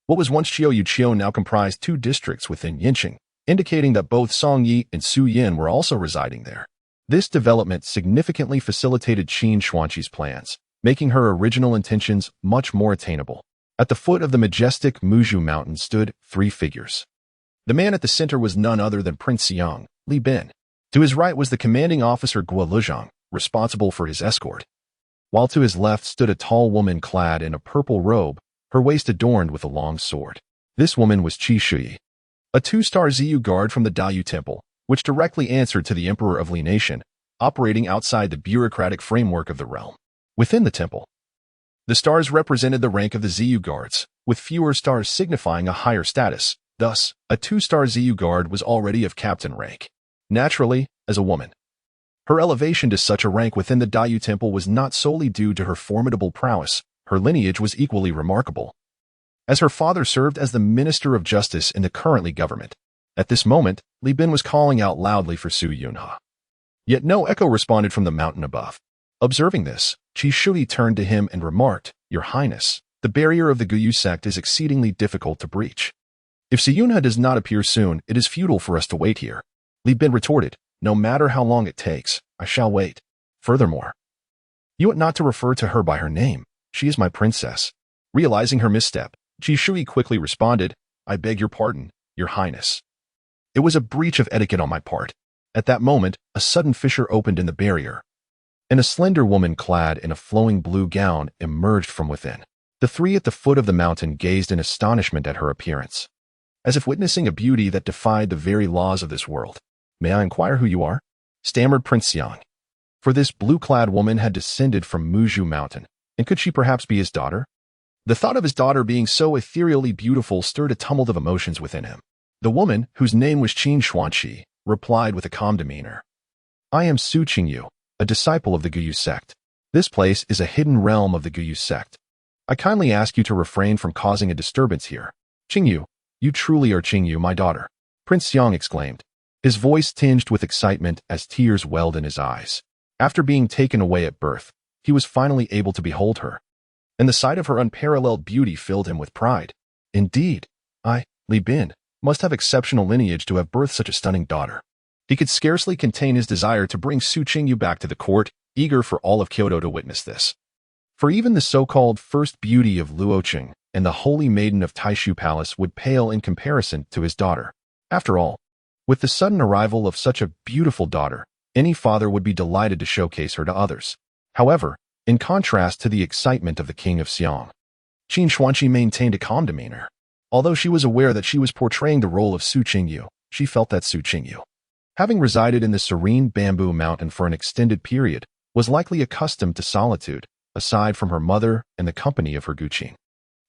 what was once Qiu now comprised 2 districts within Yinqing, indicating that both Song Yi and Su Yin were also residing there. This development significantly facilitated Qin Xuanqi's plans, making her original intentions much more attainable. At the foot of the majestic Muzhu Mountain stood 3 figures. The man at the center was none other than Prince Xiang, Li Bin. To his right was the commanding officer Guo Lezhang, responsible for his escort, while to his left stood a tall woman clad in a purple robe, her waist adorned with a long sword. This woman was Qi Shui, a 2-star Ziyu guard from the Dayu Temple, which directly answered to the Emperor of Li Nation, operating outside the bureaucratic framework of the realm. Within the temple, the stars represented the rank of the Ziyu guards, with fewer stars signifying a higher status. Thus, a 2-star Ziyu guard was already of captain rank. Naturally, as a woman, her elevation to such a rank within the Dayu Temple was not solely due to her formidable prowess. Her lineage was equally remarkable, as her father served as the Minister of Justice in the current government. At this moment, Li Bin was calling out loudly for Su Yunhe. Yet no echo responded from the mountain above. Observing this, Qi Shui turned to him and remarked, Your Highness, the barrier of the Guyu sect is exceedingly difficult to breach. If Su Yunhe does not appear soon, it is futile for us to wait here. Li Bin retorted, No matter how long it takes, I shall wait. Furthermore, you ought not to refer to her by her name. She is my princess. Realizing her misstep, Qi Shui quickly responded, I beg your pardon, Your Highness. It was a breach of etiquette on my part. At that moment, a sudden fissure opened in the barrier, and a slender woman clad in a flowing blue gown emerged from within. The 3 at the foot of the mountain gazed in astonishment at her appearance, as if witnessing a beauty that defied the very laws of this world. May I inquire who you are? Stammered Prince Xiang. For this blue-clad woman had descended from Muzhu Mountain, and could she perhaps be his daughter? The thought of his daughter being so ethereally beautiful stirred a tumult of emotions within him. The woman, whose name was Qin Xuanqi, replied with a calm demeanor. I am Su Qingyu, a disciple of the Guyu sect. This place is a hidden realm of the Guyu sect. I kindly ask you to refrain from causing a disturbance here. Qingyu, you truly are Qingyu, my daughter, Prince Xiang exclaimed, his voice tinged with excitement as tears welled in his eyes. After being taken away at birth, he was finally able to behold her, and the sight of her unparalleled beauty filled him with pride. Indeed, Li Bin, must have exceptional lineage to have birthed such a stunning daughter. He could scarcely contain his desire to bring Su Qingyu back to the court, eager for all of Kyoto to witness this. For even the so-called first beauty of Luoqing and the holy maiden of Taishu Palace would pale in comparison to his daughter. After all, with the sudden arrival of such a beautiful daughter, any father would be delighted to showcase her to others. However, in contrast to the excitement of the king of Xiang, Qin Xuanqi maintained a calm demeanor. Although she was aware that she was portraying the role of Su Qingyu, she felt that Su Qingyu, having resided in the serene bamboo mountain for an extended period, was likely accustomed to solitude, aside from her mother and the company of her Guqin.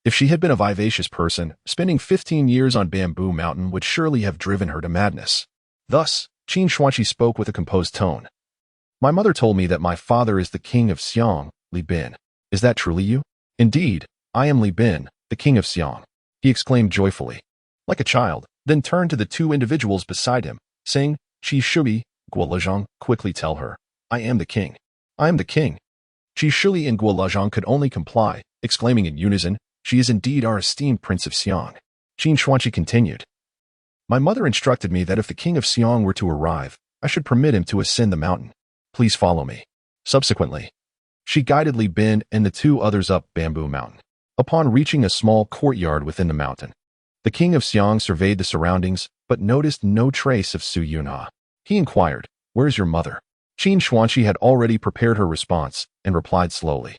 If she had been a vivacious person, spending 15 years on Bamboo Mountain would surely have driven her to madness. Thus, Qin Xuanqi spoke with a composed tone. My mother told me that my father is the king of Xiang, Li Bin. Is that truly you? Indeed, I am Li Bin, the king of Xiang, he exclaimed joyfully, like a child, then turned to the two individuals beside him, saying, Qi Shui, Guo Lezhang, quickly tell her, I am the king. I am the king. Qi Shui and Guo Lezhang could only comply, exclaiming in unison, she is indeed our esteemed prince of Xiang. Qin Xuanqi continued. My mother instructed me that if the king of Xiang were to arrive, I should permit him to ascend the mountain. Please follow me. Subsequently, she guided Li Bin and the two others up Bamboo Mountain. Upon reaching a small courtyard within the mountain, the king of Xiang surveyed the surroundings, but noticed no trace of Su Yunha. He inquired, where's your mother? Qin Xuanqi had already prepared her response and replied slowly.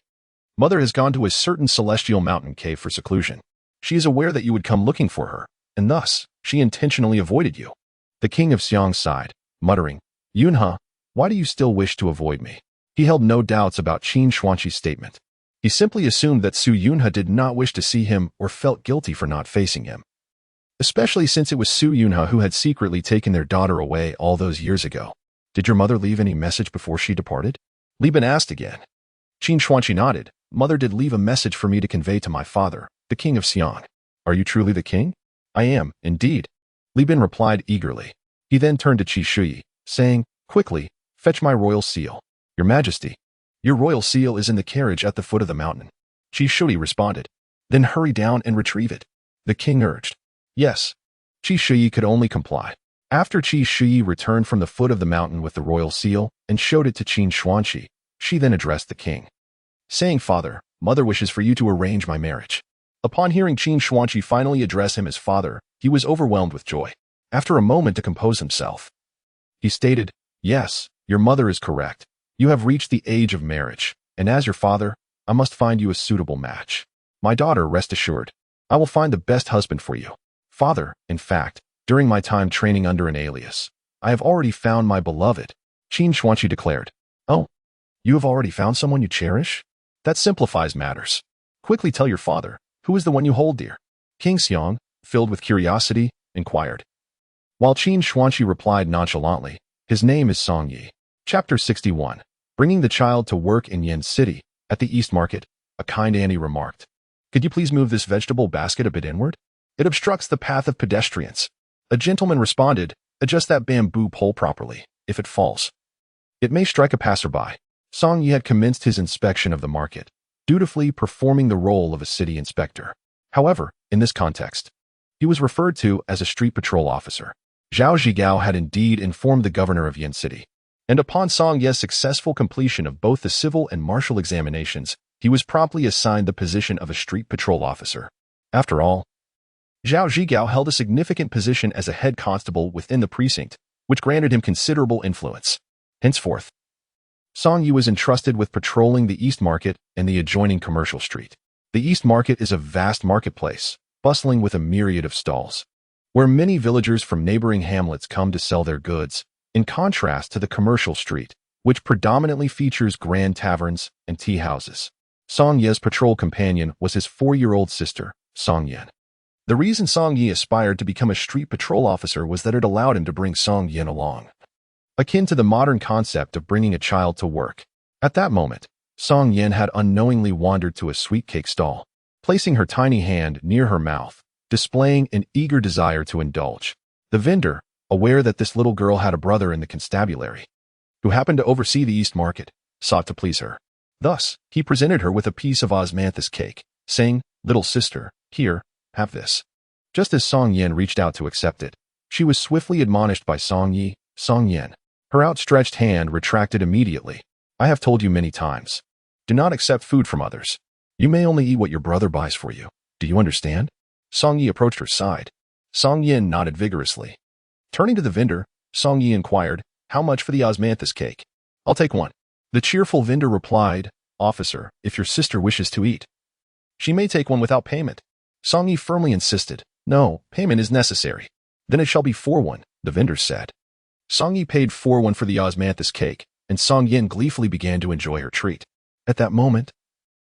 Mother has gone to a certain celestial mountain cave for seclusion. She is aware that you would come looking for her, and thus, she intentionally avoided you. The king of Xiang sighed, muttering, Yunha, why do you still wish to avoid me? He held no doubts about Qin Xuanqi's statement. He simply assumed that Su Yunha did not wish to see him or felt guilty for not facing him. Especially since it was Su Yunha who had secretly taken their daughter away all those years ago. Did your mother leave any message before she departed? Li Bin asked again. Qin Xuanqi nodded. Mother did leave a message for me to convey to my father, the king of Xiang. Are you truly the king? I am, indeed. Li Bin replied eagerly. He then turned to Qi Shui, saying, quickly, fetch my royal seal. Your Majesty, your royal seal is in the carriage at the foot of the mountain. Qi Shui responded. Then hurry down and retrieve it. The king urged. Yes. Qi Shui could only comply. After Qi Shui returned from the foot of the mountain with the royal seal and showed it to Qin Xuanqi, she then addressed the king, saying, Father, mother wishes for you to arrange my marriage. Upon hearing Qin Xuanqi finally address him as father, he was overwhelmed with joy. After a moment to compose himself, he stated, Yes, your mother is correct. You have reached the age of marriage, and as your father, I must find you a suitable match. My daughter, rest assured, I will find the best husband for you. Father, in fact, during my time training under an alias, I have already found my beloved, Qin Xuanqi declared. Oh, you have already found someone you cherish? That simplifies matters. Quickly tell your father, who is the one you hold dear? King Xiang, filled with curiosity, inquired. While Qin Xuanqi replied nonchalantly, his name is Song Yi. Chapter 61. Bringing the child to work in Yin City. At the East Market, a kind Annie remarked, Could you please move this vegetable basket a bit inward? It obstructs the path of pedestrians. A gentleman responded, Adjust that bamboo pole properly. If it falls, it may strike a passerby. Song Yi had commenced his inspection of the market, dutifully performing the role of a city inspector. However, in this context, he was referred to as a street patrol officer. Zhao Zhigao had indeed informed the governor of Yin City, and upon Song Ye's successful completion of both the civil and martial examinations, he was promptly assigned the position of a street patrol officer. After all, Zhao Zhigao held a significant position as a head constable within the precinct, which granted him considerable influence. Henceforth, Song Yi was entrusted with patrolling the East Market and the adjoining commercial street. The East Market is a vast marketplace, bustling with a myriad of stalls, where many villagers from neighboring hamlets come to sell their goods, in contrast to the commercial street, which predominantly features grand taverns and tea houses. Song Ye's patrol companion was his 4-year-old sister, Song Yin. The reason Song Yi aspired to become a street patrol officer was that it allowed him to bring Song Yin along, akin to the modern concept of bringing a child to work. At that moment, Song Yin had unknowingly wandered to a sweet cake stall, placing her tiny hand near her mouth, displaying an eager desire to indulge. The vendor, aware that this little girl had a brother in the constabulary, who happened to oversee the East Market, sought to please her. Thus, he presented her with a piece of osmanthus cake, saying, "Little sister, here, have this." Just as Song Yin reached out to accept it, she was swiftly admonished by Song Yin. Her outstretched hand retracted immediately. "I have told you many times. Do not accept food from others. You may only eat what your brother buys for you. Do you understand?" Song Yi approached her side. Song Yin nodded vigorously. Turning to the vendor, Song Yi inquired, "How much for the osmanthus cake?" "I'll take one." The cheerful vendor replied, "Officer, if your sister wishes to eat, she may take one without payment." Song Yi firmly insisted, "No, payment is necessary." "Then it shall be 4-1, the vendor said. Song Yi paid 4-1 for the osmanthus cake, and Song Yin gleefully began to enjoy her treat. At that moment,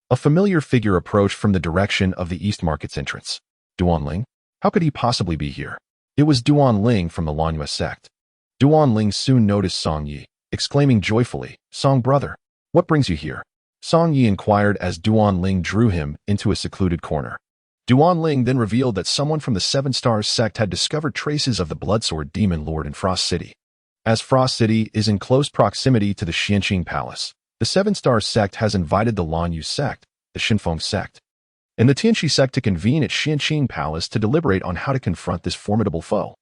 a familiar figure approached from the direction of the East Market's entrance. Duan Ling? How could he possibly be here? It was Duan Ling from the Lanyue sect. Duan Ling soon noticed Song Yi, exclaiming joyfully, "Song brother, what brings you here?" Song Yi inquired as Duan Ling drew him into a secluded corner. Duan Ling then revealed that someone from the Seven Stars sect had discovered traces of the Bloodsword Demon Lord in Frost City. As Frost City is in close proximity to the Xianqing Palace, the Seven Stars sect has invited the Lanyue sect, the Shinfeng sect, and the Tianxi sect to convene at Xianqing Palace to deliberate on how to confront this formidable foe.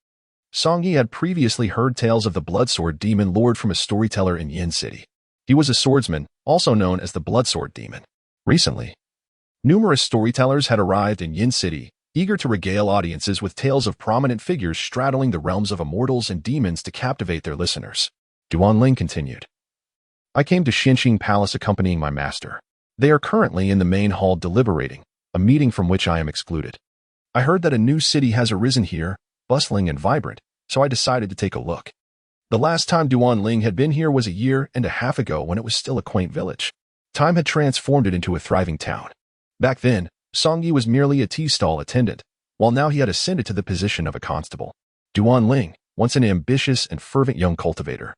Song Yi had previously heard tales of the Bloodsword Demon Lord from a storyteller in Yin City. He was a swordsman, also known as the Bloodsword Demon. Recently, numerous storytellers had arrived in Yin City, eager to regale audiences with tales of prominent figures straddling the realms of immortals and demons to captivate their listeners. Duan Ling continued, "I came to Xianqing Palace accompanying my master. They are currently in the main hall deliberating, a meeting from which I am excluded. I heard that a new city has arisen here, bustling and vibrant, so I decided to take a look. The last time Duan Ling had been here was 1.5 years ago when it was still a quaint village. Time had transformed it into a thriving town. Back then, Song Yi was merely a tea stall attendant, while now he had ascended to the position of a constable. Duan Ling, once an ambitious and fervent young cultivator,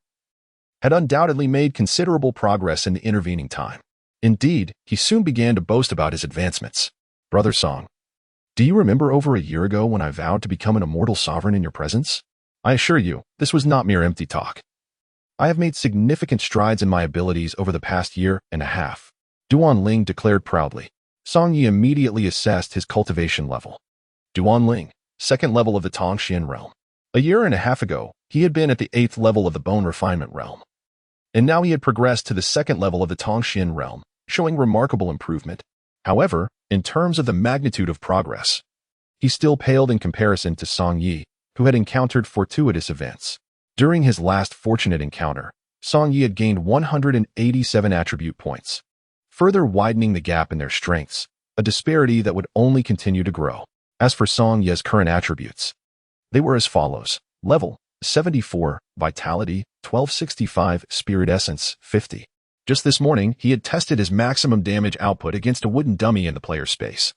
had undoubtedly made considerable progress in the intervening time. Indeed, he soon began to boast about his advancements. Brother Song, do you remember over 1 year ago when I vowed to become an immortal sovereign in your presence? I assure you, this was not mere empty talk. I have made significant strides in my abilities over the past 1.5 years, Duan Ling declared proudly. Song Yi immediately assessed his cultivation level. Duan Ling, 2nd level of the Tongxian realm. 1.5 years ago, he had been at the 8th level of the Bone Refinement realm. And now he had progressed to the 2nd level of the Tongxian realm, showing remarkable improvement. However, in terms of the magnitude of progress, he still paled in comparison to Song Yi, who had encountered fortuitous events. During his last fortunate encounter, Song Yi had gained 187 attribute points, further widening the gap in their strengths, a disparity that would only continue to grow. As for Song Ye's current attributes, they were as follows: level 74, vitality 1265, spirit essence 50. Just this morning, he had tested his maximum damage output against a wooden dummy in the player space,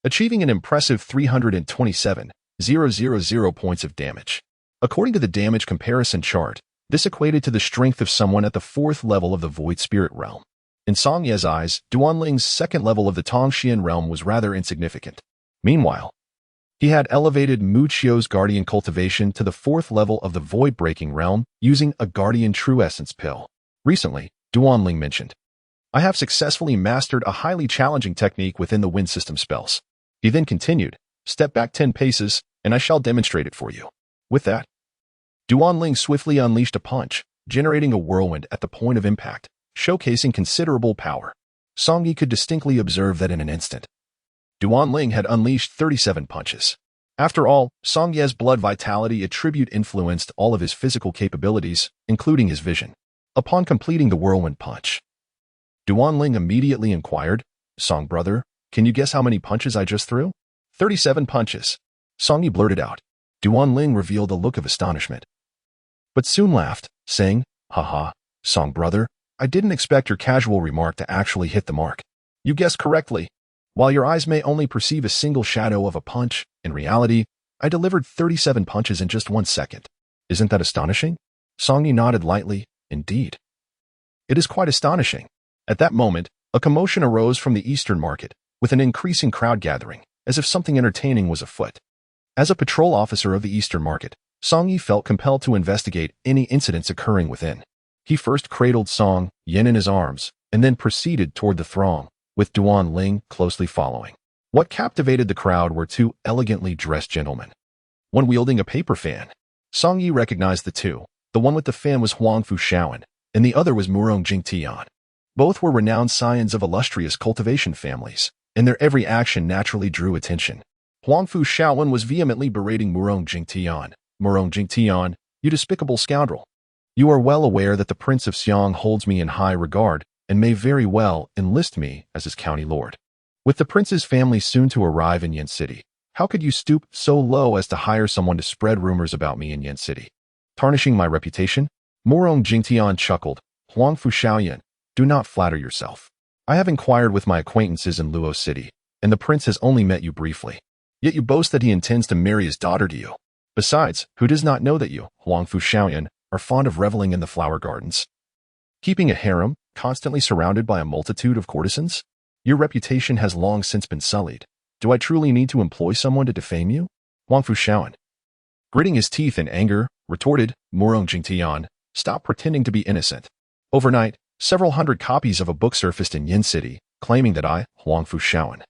achieving an impressive 327,000 points of damage. According to the damage comparison chart, this equated to the strength of someone at the 4th level of the Void Spirit realm. In Song Ye's eyes, Duan Ling's 2nd level of the Tongxian realm was rather insignificant. Meanwhile, he had elevated Mu Qiu's Guardian cultivation to the 4th level of the Void Breaking realm using a Guardian True Essence pill. Recently, Duan Ling mentioned, "I have successfully mastered a highly challenging technique within the wind system spells." He then continued, "Step back 10 paces, and I shall demonstrate it for you." With that, Duan Ling swiftly unleashed a punch, generating a whirlwind at the point of impact, showcasing considerable power. Song Yi could distinctly observe that in an instant, Duan Ling had unleashed 37 punches. After all, Song Ye's blood vitality attribute influenced all of his physical capabilities, including his vision. Upon completing the whirlwind punch, Duan Ling immediately inquired, "Song brother, can you guess how many punches I just threw?" 37 punches, Song Yi blurted out. Duan Ling revealed a look of astonishment, but soon laughed, saying, "Haha, Song brother, I didn't expect your casual remark to actually hit the mark. You guessed correctly. While your eyes may only perceive a single shadow of a punch, in reality, I delivered 37 punches in just 1 second. Isn't that astonishing? Song Yi nodded lightly. Indeed. It is quite astonishing. At that moment, a commotion arose from the Eastern Market, with an increasing crowd gathering, as if something entertaining was afoot. As a patrol officer of the Eastern Market, Song Yi felt compelled to investigate any incidents occurring within. He first cradled Song Yin in his arms, and then proceeded toward the throng, with Duan Ling closely following. What captivated the crowd were two elegantly dressed gentlemen, one wielding a paper fan. Song Yi recognized the two. The one with the fan was Huangfu Shaoan, and the other was Murong Jingtian. Both were renowned scions of illustrious cultivation families, and their every action naturally drew attention. Huangfu Shaoan was vehemently berating Murong Jingtian. Murong Jingtian, you despicable scoundrel. You are well aware that the Prince of Xiang holds me in high regard and may very well enlist me as his county lord. With the prince's family soon to arrive in Yin City, how could you stoop so low as to hire someone to spread rumors about me in Yin City, tarnishing my reputation? Murong Jingtian chuckled. Huangfu Shaoyan, do not flatter yourself. I have inquired with my acquaintances in Luo City, and the prince has only met you briefly. Yet you boast that he intends to marry his daughter to you. Besides, who does not know that you, Huangfu Shaoyan, are fond of reveling in the flower gardens, keeping a harem, constantly surrounded by a multitude of courtesans? Your reputation has long since been sullied. Do I truly need to employ someone to defame you? Huangfu Shaoyan, gritting his teeth in anger, retorted. Murong Jingtian, stop pretending to be innocent. Overnight, several hundred copies of a book surfaced in Yin City, claiming that I, Huangfu Shaoyan,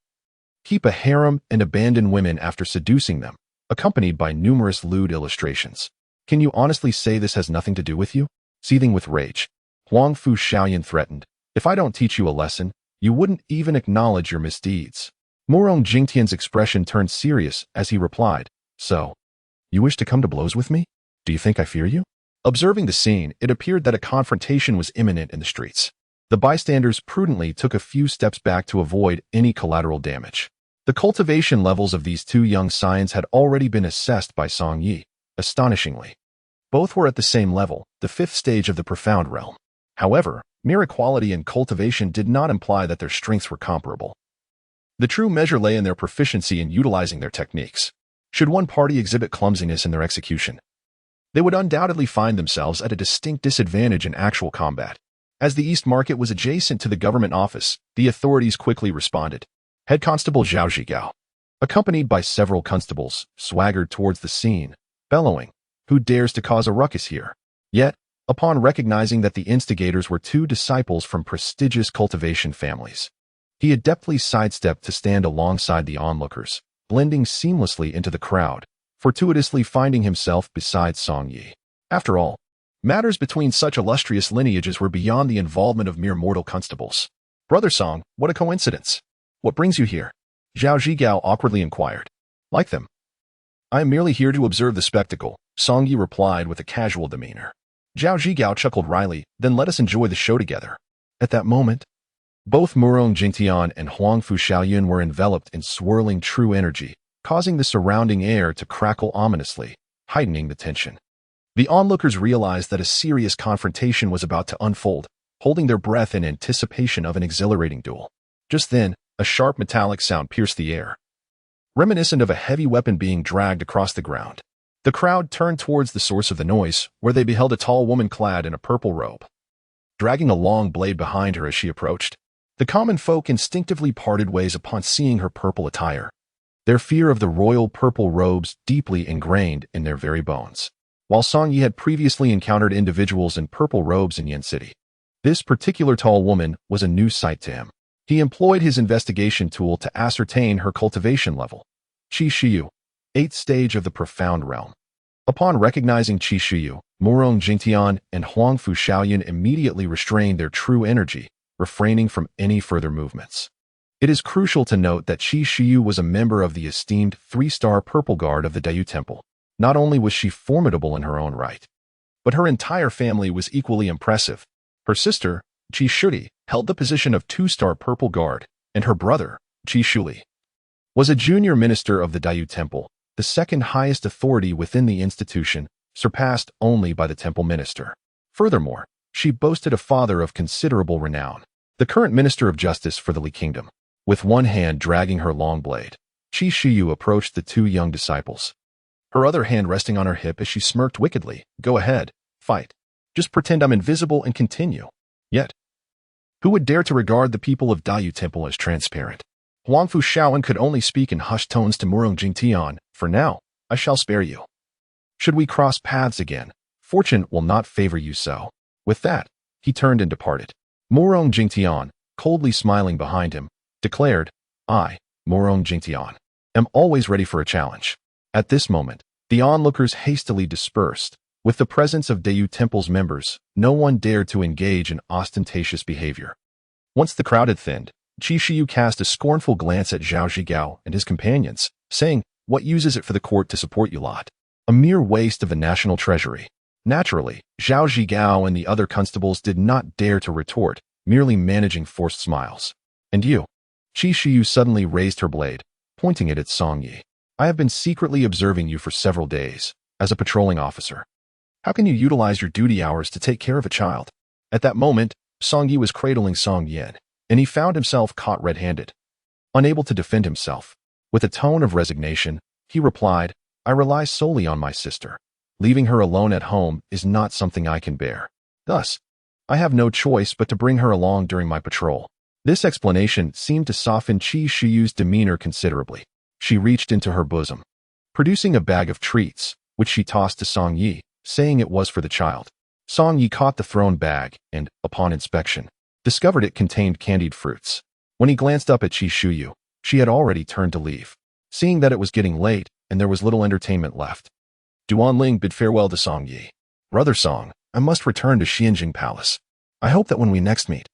keep a harem and abandon women after seducing them, accompanied by numerous lewd illustrations. Can you honestly say this has nothing to do with you? Seething with rage, Huangfu Shaoyan threatened, if I don't teach you a lesson, you wouldn't even acknowledge your misdeeds. Murong Jingtian's expression turned serious as he replied, so, you wish to come to blows with me? Do you think I fear you? Observing the scene, it appeared that a confrontation was imminent in the streets. The bystanders prudently took a few steps back to avoid any collateral damage. The cultivation levels of these two young scions had already been assessed by Song Yi. Astonishingly, both were at the same level, the 5th stage of the profound realm. However, mere equality in cultivation did not imply that their strengths were comparable. The true measure lay in their proficiency in utilizing their techniques. Should one party exhibit clumsiness in their execution, they would undoubtedly find themselves at a distinct disadvantage in actual combat. As the East Market was adjacent to the government office, the authorities quickly responded. Head Constable Zhao Zhigao, accompanied by several constables, swaggered towards the scene, bellowing, who dares to cause a ruckus here? Yet, upon recognizing that the instigators were two disciples from prestigious cultivation families, he adeptly sidestepped to stand alongside the onlookers, blending seamlessly into the crowd, fortuitously finding himself beside Song Yi. After all, matters between such illustrious lineages were beyond the involvement of mere mortal constables. Brother Song, what a coincidence. What brings you here? Zhao Zhigao awkwardly inquired. Like them. I am merely here to observe the spectacle, Song Yi replied with a casual demeanor. Zhao Zhigao chuckled wryly, then let us enjoy the show together. At that moment, both Murong Jingtian and Huangfu Shaoyan were enveloped in swirling true energy, causing the surrounding air to crackle ominously, heightening the tension. The onlookers realized that a serious confrontation was about to unfold, holding their breath in anticipation of an exhilarating duel. Just then, a sharp metallic sound pierced the air, reminiscent of a heavy weapon being dragged across the ground. The crowd turned towards the source of the noise, where they beheld a tall woman clad in a purple robe, dragging a long blade behind her as she approached. The common folk instinctively parted ways upon seeing her purple attire, their fear of the royal purple robes deeply ingrained in their very bones. While Song Yi had previously encountered individuals in purple robes in Yin City, this particular tall woman was a new sight to him. He employed his investigation tool to ascertain her cultivation level. Qi Shiyu, 8th stage of the profound realm. Upon recognizing Qi Shiyu, Murong Jingtian and Huangfu Shaoyan immediately restrained their true energy, refraining from any further movements. It is crucial to note that Qi Shiyu was a member of the esteemed 3-star Purple Guard of the Dayu Temple. Not only was she formidable in her own right, but her entire family was equally impressive. Her sister, Qi Shudi, held the position of 2-star Purple Guard, and her brother, Qi Shuli, was a junior minister of the Dayu Temple, the second highest authority within the institution, surpassed only by the temple minister. Furthermore, she boasted a father of considerable renown, the current Minister of Justice for the Li Kingdom. With one hand dragging her long blade, Qi Shiyu approached the two young disciples, her other hand resting on her hip as she smirked wickedly. Go ahead, fight. Just pretend I'm invisible and continue. Yet, who would dare to regard the people of Daiyu Temple as transparent? Huangfu Shaoan could only speak in hushed tones to Murong Jingtian. For now, I shall spare you. Should we cross paths again, fortune will not favor you so. With that, he turned and departed. Murong Jingtian, coldly smiling behind him, declared, I, Murong Jingtian, am always ready for a challenge. At this moment, the onlookers hastily dispersed. With the presence of Daiyu Temple's members, no one dared to engage in ostentatious behavior. Once the crowd had thinned, Qi Shiyu cast a scornful glance at Zhao Zhigao and his companions, saying, what use is it for the court to support you lot? A mere waste of the national treasury. Naturally, Zhao Zhigao and the other constables did not dare to retort, merely managing forced smiles. And you? Qi Shiyu suddenly raised her blade, pointing it at Song Yi. I have been secretly observing you for several days, as a patrolling officer. How can you utilize your duty hours to take care of a child? At that moment, Song Yi was cradling Song Yin, and he found himself caught red-handed. Unable to defend himself, with a tone of resignation, he replied, I rely solely on my sister. Leaving her alone at home is not something I can bear. Thus, I have no choice but to bring her along during my patrol. This explanation seemed to soften Qi Shiyu's demeanor considerably. She reached into her bosom, producing a bag of treats, which she tossed to Song Yi, saying it was for the child. Song Yi caught the thrown bag and, upon inspection, discovered it contained candied fruits. When he glanced up at Qi Shiyu, she had already turned to leave. Seeing that it was getting late and there was little entertainment left, Duan Ling bid farewell to Song Yi. Brother Song, I must return to Xianjing Palace. I hope that when we next meet,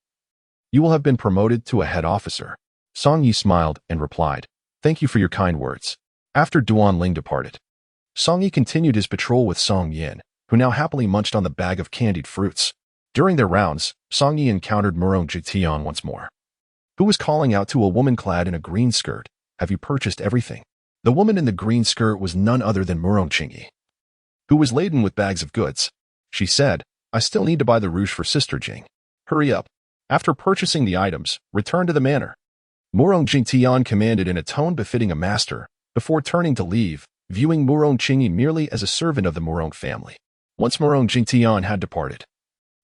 you will have been promoted to a head officer. Song Yi smiled and replied, thank you for your kind words. After Duan Ling departed, Song Yi continued his patrol with Song Yin, who now happily munched on the bag of candied fruits. During their rounds, Song Yi encountered Murong Jingtian once more, who was calling out to a woman clad in a green skirt, have you purchased everything? The woman in the green skirt was none other than Murong Qingyi, who was laden with bags of goods. She said, I still need to buy the rouge for Sister Jing. Hurry up. After purchasing the items, return to the manor. Murong Jingtian commanded in a tone befitting a master, before turning to leave, viewing Murong Qingyi merely as a servant of the Murong family. Once Murong Jingtian had departed,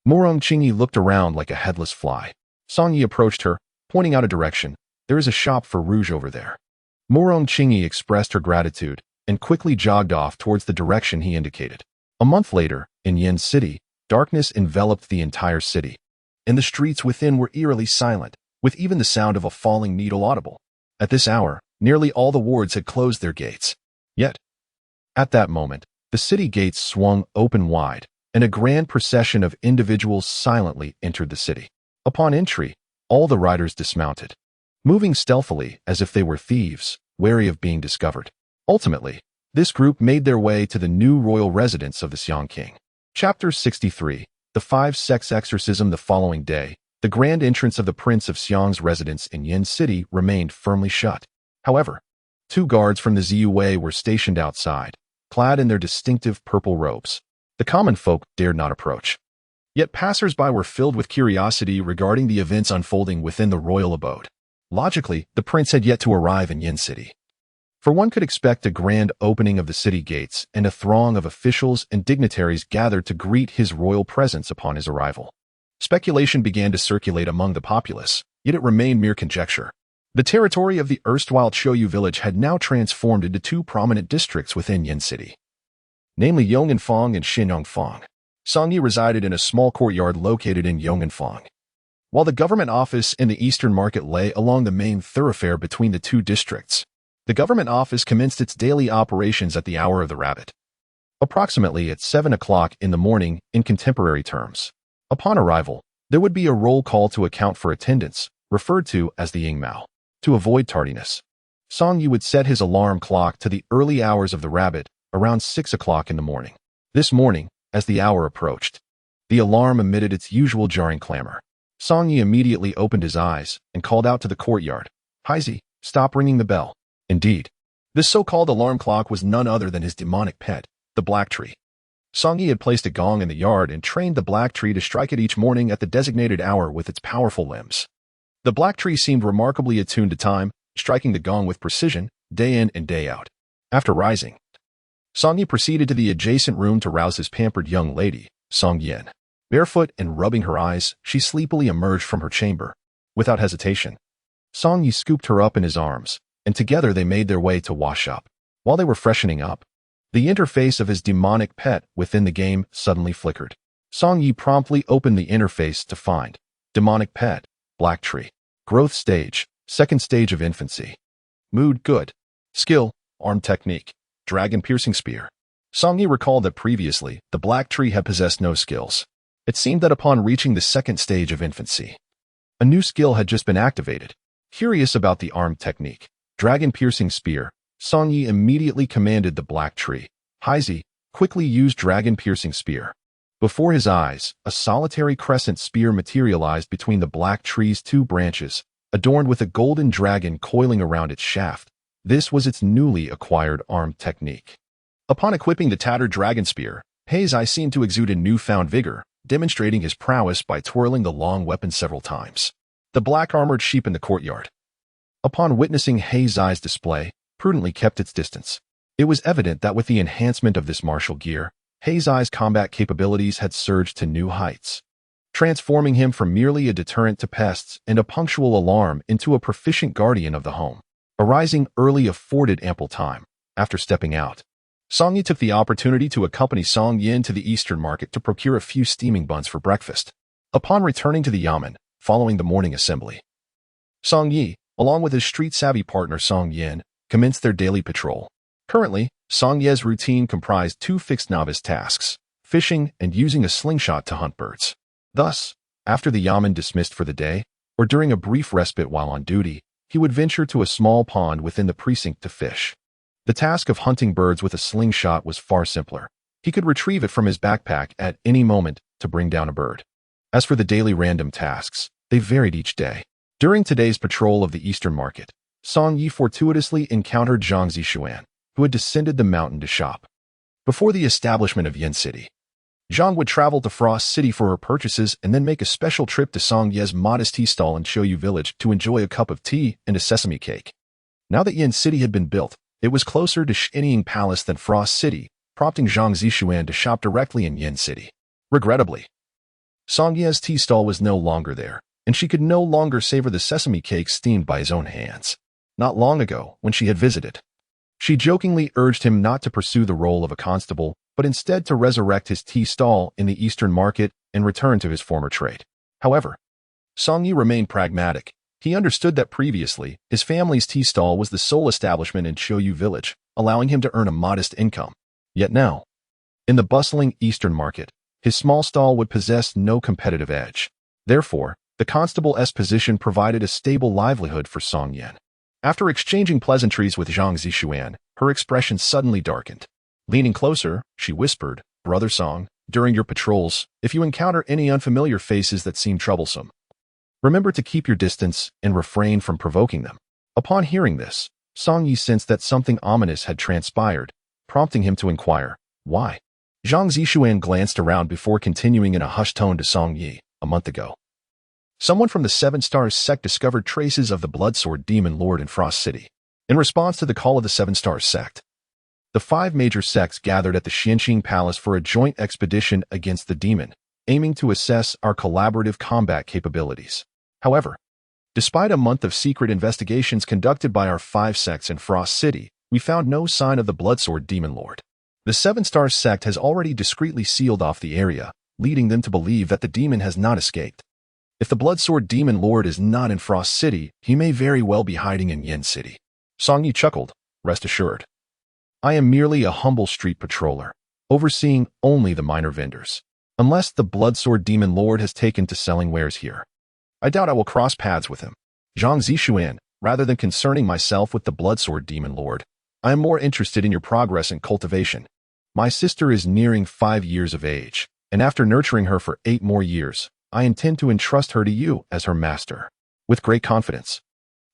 Murong Qingyi looked around like a headless fly. Song Yi approached her, pointing out a direction. There is a shop for rouge over there. Murong Qingyi expressed her gratitude and quickly jogged off towards the direction he indicated. A month later, in Yin City, darkness enveloped the entire city, and the streets within were eerily silent, with even the sound of a falling needle audible. At this hour, nearly all the wards had closed their gates. Yet, at that moment, the city gates swung open wide, and a grand procession of individuals silently entered the city. Upon entry, all the riders dismounted, moving stealthily as if they were thieves, wary of being discovered. Ultimately, this group made their way to the new royal residence of the Xiang King. Chapter 63. The Five-Sex Exorcism. The following day, the grand entrance of the Prince of Xiang's residence in Yin City remained firmly shut. However, 2 guards from the Ziyue were stationed outside, clad in their distinctive purple robes. The common folk dared not approach. Yet passers-by were filled with curiosity regarding the events unfolding within the royal abode. Logically, the prince had yet to arrive in Yin City, for one could expect a grand opening of the city gates and a throng of officials and dignitaries gathered to greet his royal presence upon his arrival. Speculation began to circulate among the populace, yet it remained mere conjecture. The territory of the erstwhile Choyu village had now transformed into 2 prominent districts within Yin City, namely Yong'anfang and Xinyangfang. Song Yi resided in a small courtyard located in Yong'anfang, while the government office in the eastern market lay along the main thoroughfare between the 2 districts. The government office commenced its daily operations at the hour of the rabbit, approximately at 7 o'clock in the morning in contemporary terms. Upon arrival, there would be a roll call to account for attendance, referred to as the Yingmao. To avoid tardiness, Song Yi would set his alarm clock to the early hours of the rabbit, around 6 o'clock in the morning. This morning, as the hour approached, the alarm emitted its usual jarring clamor. Song Yi immediately opened his eyes and called out to the courtyard, Haizi, stop ringing the bell. Indeed, this so-called alarm clock was none other than his demonic pet, the black tree. Song Yi had placed a gong in the yard and trained the black tree to strike it each morning at the designated hour with its powerful limbs. The black tree seemed remarkably attuned to time, striking the gong with precision, day in and day out. After rising, Song Yi proceeded to the adjacent room to rouse his pampered young lady, Song Yin. Barefoot and rubbing her eyes, she sleepily emerged from her chamber. Without hesitation, Song Yi scooped her up in his arms, and together they made their way to wash up. While they were freshening up, the interface of his demonic pet within the game suddenly flickered. Song Yi promptly opened the interface to find demonic pet, black tree. Growth stage, second stage of infancy. Mood good. Skill, arm technique, dragon piercing spear. Song Yi recalled that previously, the black tree had possessed no skills. It seemed that upon reaching the second stage of infancy, a new skill had just been activated. Curious about the arm technique, dragon piercing spear, Song Yi immediately commanded the black tree, Heizi, quickly use dragon piercing spear. Before his eyes, a solitary crescent spear materialized between the black tree's two branches, adorned with a golden dragon coiling around its shaft. This was its newly acquired arm technique. Upon equipping the tattered dragon spear, Heizi seemed to exude a newfound vigor, demonstrating his prowess by twirling the long weapon several times. The black-armored sheep in the courtyard, upon witnessing Heizi's display, prudently kept its distance. It was evident that with the enhancement of this martial gear, Heizi's combat capabilities had surged to new heights, transforming him from merely a deterrent to pests and a punctual alarm into a proficient guardian of the home. Arising early afforded ample time. After stepping out, Song Yi took the opportunity to accompany Song Yin to the Eastern Market to procure a few steaming buns for breakfast. Upon returning to the Yamen, following the morning assembly, Song Yi, along with his street-savvy partner Song Yin, commenced their daily patrol. Currently, Song Ye's routine comprised two fixed novice tasks, fishing and using a slingshot to hunt birds. Thus, after the Yamen dismissed for the day, or during a brief respite while on duty, he would venture to a small pond within the precinct to fish. The task of hunting birds with a slingshot was far simpler. He could retrieve it from his backpack at any moment to bring down a bird. As for the daily random tasks, they varied each day. During today's patrol of the Eastern Market, Song Yi fortuitously encountered Zhang Zixuan, who had descended the mountain to shop. Before the establishment of Yin City, Zhang would travel to Frost City for her purchases and then make a special trip to Song Ye's modest tea stall in Shoyu Village to enjoy a cup of tea and a sesame cake. Now that Yin City had been built, it was closer to Shinying Palace than Frost City, prompting Zhang Zixuan to shop directly in Yin City. Regrettably, Song Ye's tea stall was no longer there, and she could no longer savor the sesame cake steamed by his own hands. Not long ago, when she had visited, she jokingly urged him not to pursue the role of a constable, but instead to resurrect his tea stall in the Eastern Market and return to his former trade. However, Song Yi remained pragmatic. He understood that previously, his family's tea stall was the sole establishment in Shoyu Village, allowing him to earn a modest income. Yet now, in the bustling Eastern Market, his small stall would possess no competitive edge. Therefore, the constable's position provided a stable livelihood for Song Yin. After exchanging pleasantries with Zhang Zixuan, her expression suddenly darkened. Leaning closer, she whispered, "Brother Song, during your patrols, if you encounter any unfamiliar faces that seem troublesome, remember to keep your distance and refrain from provoking them." Upon hearing this, Song Yi sensed that something ominous had transpired, prompting him to inquire, "Why?" Zhang Zixuan glanced around before continuing in a hushed tone to Song Yi. "A month ago, someone from the Seven Stars sect discovered traces of the Bloodsword Demon Lord in Frost City. In response to the call of the Seven Stars sect, the 5 major sects gathered at the Shinying Palace for a joint expedition against the demon, aiming to assess our collaborative combat capabilities. However, despite a month of secret investigations conducted by our 5 sects in Frost City, we found no sign of the Bloodsword Demon Lord. The Seven Stars sect has already discreetly sealed off the area, leading them to believe that the demon has not escaped. If the Bloodsword Demon Lord is not in Frost City, he may very well be hiding in Yin City." Song Yi chuckled. "Rest assured, I am merely a humble street patroller, overseeing only the minor vendors. Unless the Bloodsword Demon Lord has taken to selling wares here, I doubt I will cross paths with him. Zhang Zixuan, rather than concerning myself with the Bloodsword Demon Lord, I am more interested in your progress and cultivation. My sister is nearing 5 years of age, and after nurturing her for 8 more years, I intend to entrust her to you as her master." With great confidence,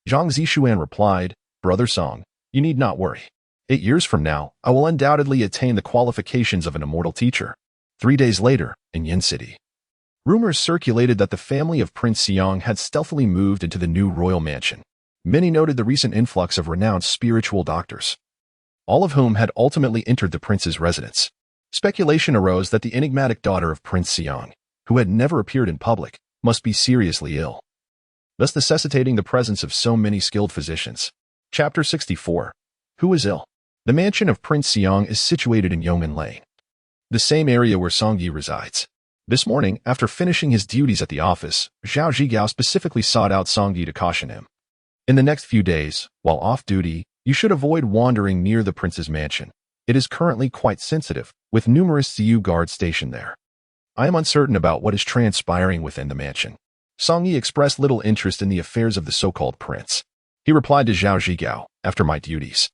Zhang Zixuan replied, "Brother Song, you need not worry. 8 years from now, I will undoubtedly attain the qualifications of an immortal teacher." 3 days later, in Yin City. Rumors circulated that the family of Prince Xiang had stealthily moved into the new royal mansion. Many noted the recent influx of renowned spiritual doctors, all of whom had ultimately entered the prince's residence. Speculation arose that the enigmatic daughter of Prince Xiang, who had never appeared in public, must be seriously ill, thus necessitating the presence of so many skilled physicians. Chapter 64. Who is ill? The mansion of Prince Xiang is situated in Yongmen Lane, the same area where Song Yi resides. This morning, after finishing his duties at the office, Zhao Zhigao specifically sought out Song Yi to caution him. In the next few days, while off duty, you should avoid wandering near the prince's mansion. It is currently quite sensitive, with numerous CU guards stationed there. I am uncertain about what is transpiring within the mansion. Song Yi expressed little interest in the affairs of the so-called prince. He replied to Zhao Zhigao, after my duties,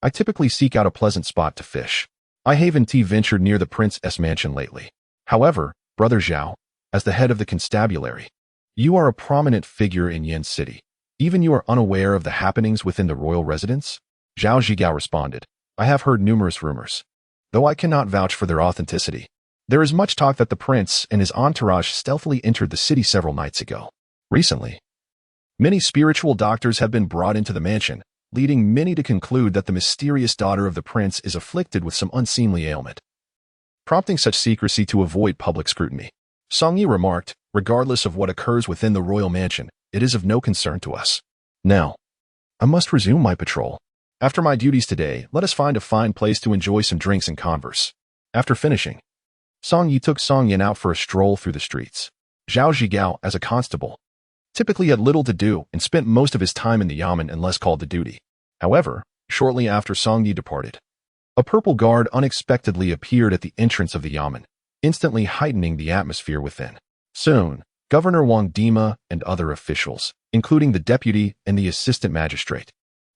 I typically seek out a pleasant spot to fish. I haven't ventured near the prince's mansion lately. However, Brother Zhao, as the head of the constabulary, you are a prominent figure in Yin City. Even you are unaware of the happenings within the royal residence? Zhao Zhigao responded, I have heard numerous rumors, though I cannot vouch for their authenticity. There is much talk that the prince and his entourage stealthily entered the city several nights ago. Recently, many spiritual doctors have been brought into the mansion, leading many to conclude that the mysterious daughter of the prince is afflicted with some unseemly ailment, prompting such secrecy to avoid public scrutiny. Song Yi remarked, regardless of what occurs within the royal mansion, it is of no concern to us. Now, I must resume my patrol. After my duties today, let us find a fine place to enjoy some drinks and converse. After finishing, Song Yi took Song Yin out for a stroll through the streets. Zhao Zhigao, as a constable, typically had little to do and spent most of his time in the yamen unless called to duty. However, shortly after Song Yi departed, a purple guard unexpectedly appeared at the entrance of the yamen, instantly heightening the atmosphere within. Soon, Governor Wang Dima and other officials, including the deputy and the assistant magistrate,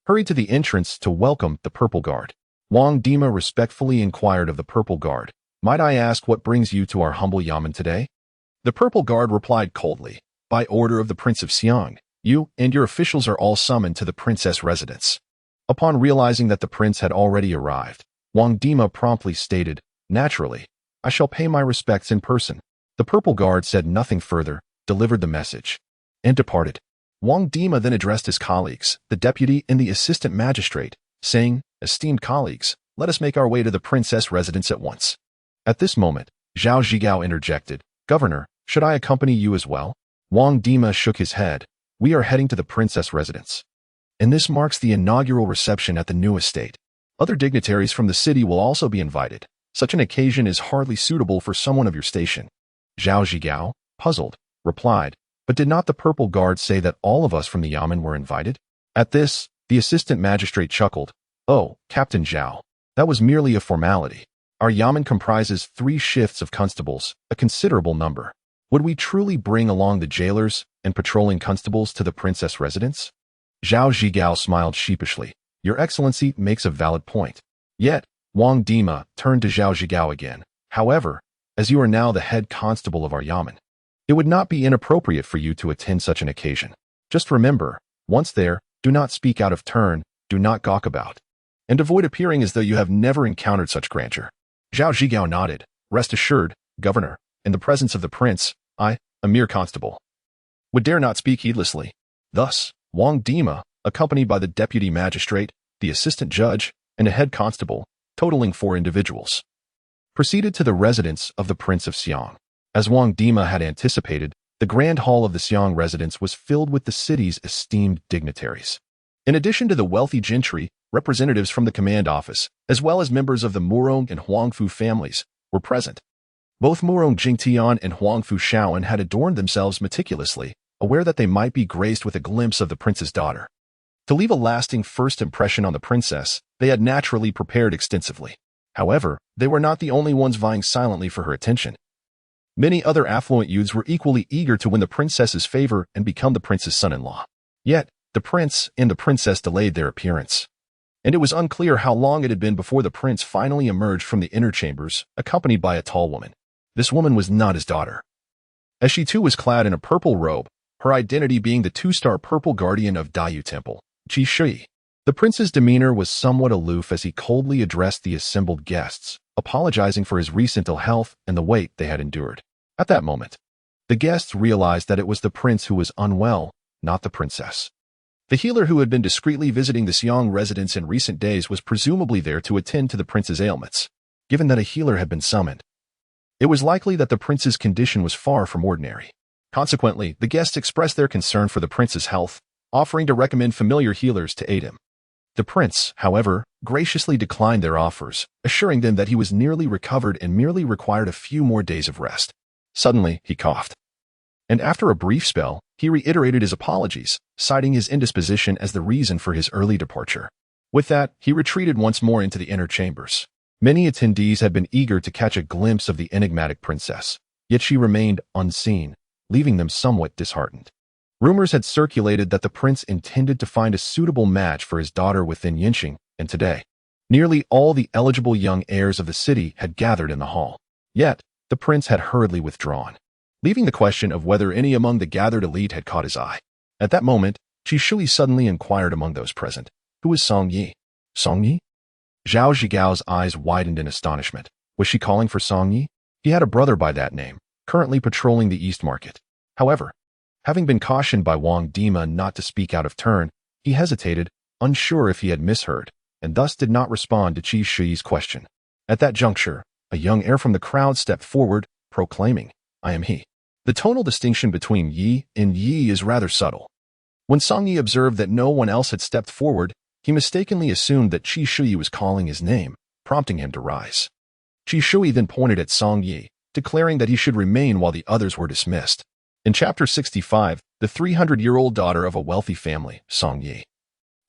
hurried to the entrance to welcome the purple guard. Wang Dima respectfully inquired of the purple guard, Might I ask what brings you to our humble yamen today? The purple guard replied coldly, By order of the Prince of Xiang, you and your officials are all summoned to the princess residence. Upon realizing that the prince had already arrived, Wang Dima promptly stated, Naturally, I shall pay my respects in person. The purple guard said nothing further, delivered the message, and departed. Wang Dima then addressed his colleagues, the deputy and the assistant magistrate, saying, Esteemed colleagues, let us make our way to the princess residence at once. At this moment, Zhao Zhigao interjected, Governor, should I accompany you as well? Wang Dima shook his head. We are heading to the princess residence, and this marks the inaugural reception at the new estate. Other dignitaries from the city will also be invited. Such an occasion is hardly suitable for someone of your station. Zhao Zhigao, puzzled, replied, But did not the purple guard say that all of us from the yamen were invited? At this, the assistant magistrate chuckled, Oh, Captain Zhao, that was merely a formality. Our yamen comprises 3 shifts of constables, a considerable number. Would we truly bring along the jailers and patrolling constables to the princess residence? Zhao Zhigao smiled sheepishly. Your Excellency makes a valid point. Yet, Wang Dima turned to Zhao Zhigao again. However, as you are now the head constable of our yamen, it would not be inappropriate for you to attend such an occasion. Just remember, once there, do not speak out of turn, do not gawk about, and avoid appearing as though you have never encountered such grandeur. Zhao Zhigao nodded. Rest assured, Governor, in the presence of the prince, I, a mere constable, would dare not speak heedlessly. Thus, Wang Dima, accompanied by the deputy magistrate, the assistant judge, and a head constable, totaling 4 individuals, proceeded to the residence of the Prince of Xiang. As Wang Dima had anticipated, the grand hall of the Xiang residence was filled with the city's esteemed dignitaries. In addition to the wealthy gentry, representatives from the command office, as well as members of the Murong and Huangfu families, were present. Both Murong Jingtian and Huangfu Shaoan had adorned themselves meticulously, aware that they might be graced with a glimpse of the prince's daughter. To leave a lasting first impression on the princess, they had naturally prepared extensively. However, they were not the only ones vying silently for her attention. Many other affluent youths were equally eager to win the princess's favor and become the prince's son-in-law. Yet, the prince and the princess delayed their appearance, and it was unclear how long it had been before the prince finally emerged from the inner chambers, accompanied by a tall woman. This woman was not his daughter, as she too was clad in a purple robe, her identity being the 2-star purple guardian of Dayu Temple, Qi Shi. The prince's demeanor was somewhat aloof as he coldly addressed the assembled guests, apologizing for his recent ill health and the wait they had endured. At that moment, The guests realized that it was the prince who was unwell, not the princess. The healer who had been discreetly visiting the Xiong residence in recent days was presumably there to attend to the prince's ailments. Given that a healer had been summoned, it was likely that the prince's condition was far from ordinary. Consequently, the guests expressed their concern for the prince's health, offering to recommend familiar healers to aid him. The prince, however, graciously declined their offers, assuring them that he was nearly recovered and merely required a few more days of rest. Suddenly, he coughed. And after a brief spell, he reiterated his apologies, citing his indisposition as the reason for his early departure. With that, he retreated once more into the inner chambers. Many attendees had been eager to catch a glimpse of the enigmatic princess, yet she remained unseen, leaving them somewhat disheartened. Rumors had circulated that the prince intended to find a suitable match for his daughter within Yinxing, and today, nearly all the eligible young heirs of the city had gathered in the hall. Yet, the prince had hurriedly withdrawn, leaving the question of whether any among the gathered elite had caught his eye. At that moment, Qi Shui suddenly inquired among those present, "Who is Song Yi?" "Song Yi?" Zhao Zhigao's eyes widened in astonishment. Was she calling for Song Yi? He had a brother by that name, currently patrolling the East Market. However, having been cautioned by Wang Dima not to speak out of turn, he hesitated, unsure if he had misheard, and thus did not respond to Qi Shui's question. At that juncture, a young heir from the crowd stepped forward, proclaiming, "I am he." The tonal distinction between Yi and Yi is rather subtle. When Song Yi observed that no one else had stepped forward, he mistakenly assumed that Qi Shui was calling his name, prompting him to rise. Qi Shui then pointed at Song Yi, declaring that he should remain while the others were dismissed. In Chapter 65, the 300-year-old daughter of a wealthy family, Song Yi,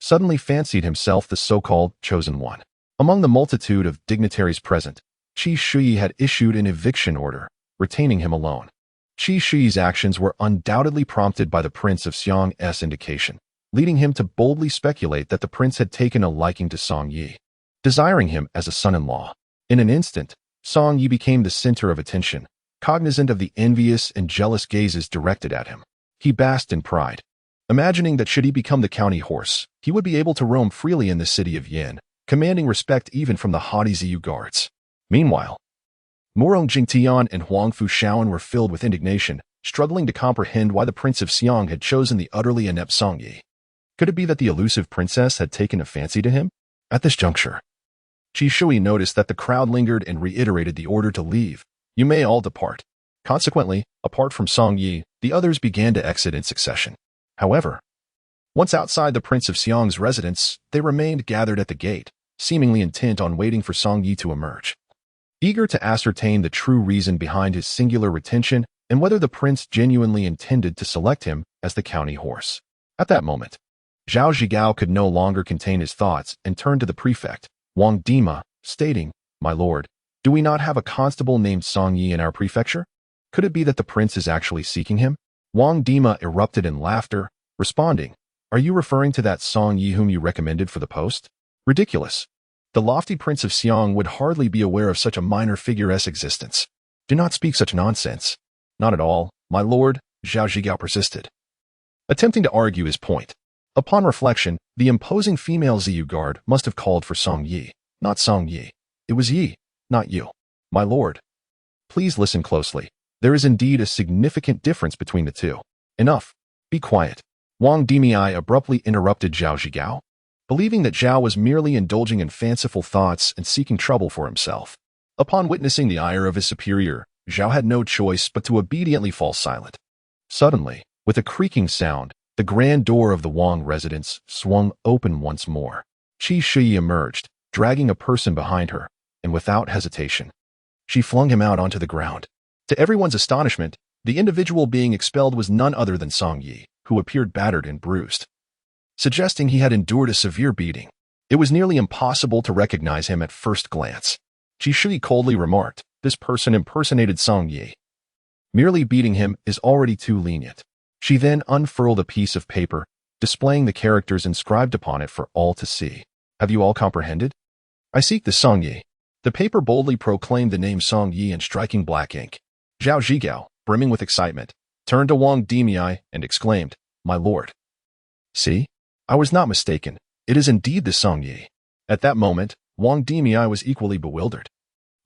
suddenly fancied himself the so-called chosen one. Among the multitude of dignitaries present, Qi Shui had issued an eviction order, retaining him alone. Qi Shui's actions were undoubtedly prompted by the Prince of Xiong's indication, leading him to boldly speculate that the prince had taken a liking to Song Yi, desiring him as a son-in-law. In an instant, Song Yi became the center of attention, cognizant of the envious and jealous gazes directed at him. He basked in pride, imagining that should he become the county horse, he would be able to roam freely in the city of Yin, commanding respect even from the haughty Ziyu guards. Meanwhile, Morong Jingtian and Huang Fushaoan were filled with indignation, struggling to comprehend why the Prince of Xiong had chosen the utterly inept Song Yi. Could it be that the elusive princess had taken a fancy to him? At this juncture, Qi Shui noticed that the crowd lingered and reiterated the order to leave. "You may all depart." Consequently, apart from Song Yi, the others began to exit in succession. However, once outside the Prince of Xiong's residence, they remained gathered at the gate, seemingly intent on waiting for Song Yi to emerge. Eager to ascertain the true reason behind his singular retention and whether the prince genuinely intended to select him as the county horse. At that moment, Zhao Zhigao could no longer contain his thoughts and turned to the prefect, Wang Dima, stating, "My lord, do we not have a constable named Song Yi in our prefecture? Could it be that the prince is actually seeking him?" Wang Dima erupted in laughter, responding, "Are you referring to that Song Yi whom you recommended for the post? Ridiculous. The lofty Prince of Xiong would hardly be aware of such a minor figure's existence. Do not speak such nonsense." "Not at all, my lord," Zhao Zhigao persisted, attempting to argue his point. Upon reflection, the imposing female Ziyu guard must have called for Song Yi, not Song Yi. It was Yi, not you. "My lord, please listen closely. There is indeed a significant difference between the two." "Enough. Be quiet." Wang Dimi abruptly interrupted Zhao Zhigao, believing that Zhao was merely indulging in fanciful thoughts and seeking trouble for himself. Upon witnessing the ire of his superior, Zhao had no choice but to obediently fall silent. Suddenly, with a creaking sound, the grand door of the Wang residence swung open once more. Qi Shui emerged, dragging a person behind her, and without hesitation, she flung him out onto the ground. To everyone's astonishment, the individual being expelled was none other than Song Yi, who appeared battered and bruised, suggesting he had endured a severe beating. It was nearly impossible to recognize him at first glance. Qi Shui coldly remarked, "This person impersonated Song Yi. Merely beating him is already too lenient." She then unfurled a piece of paper, displaying the characters inscribed upon it for all to see. "Have you all comprehended? I seek the Song Yi." The paper boldly proclaimed the name Song Yi in striking black ink. Zhao Zhigao, brimming with excitement, turned to Wang Dimi and exclaimed, "My lord. See? I was not mistaken. It is indeed the Song Yi." At that moment, Wang Dimi was equally bewildered.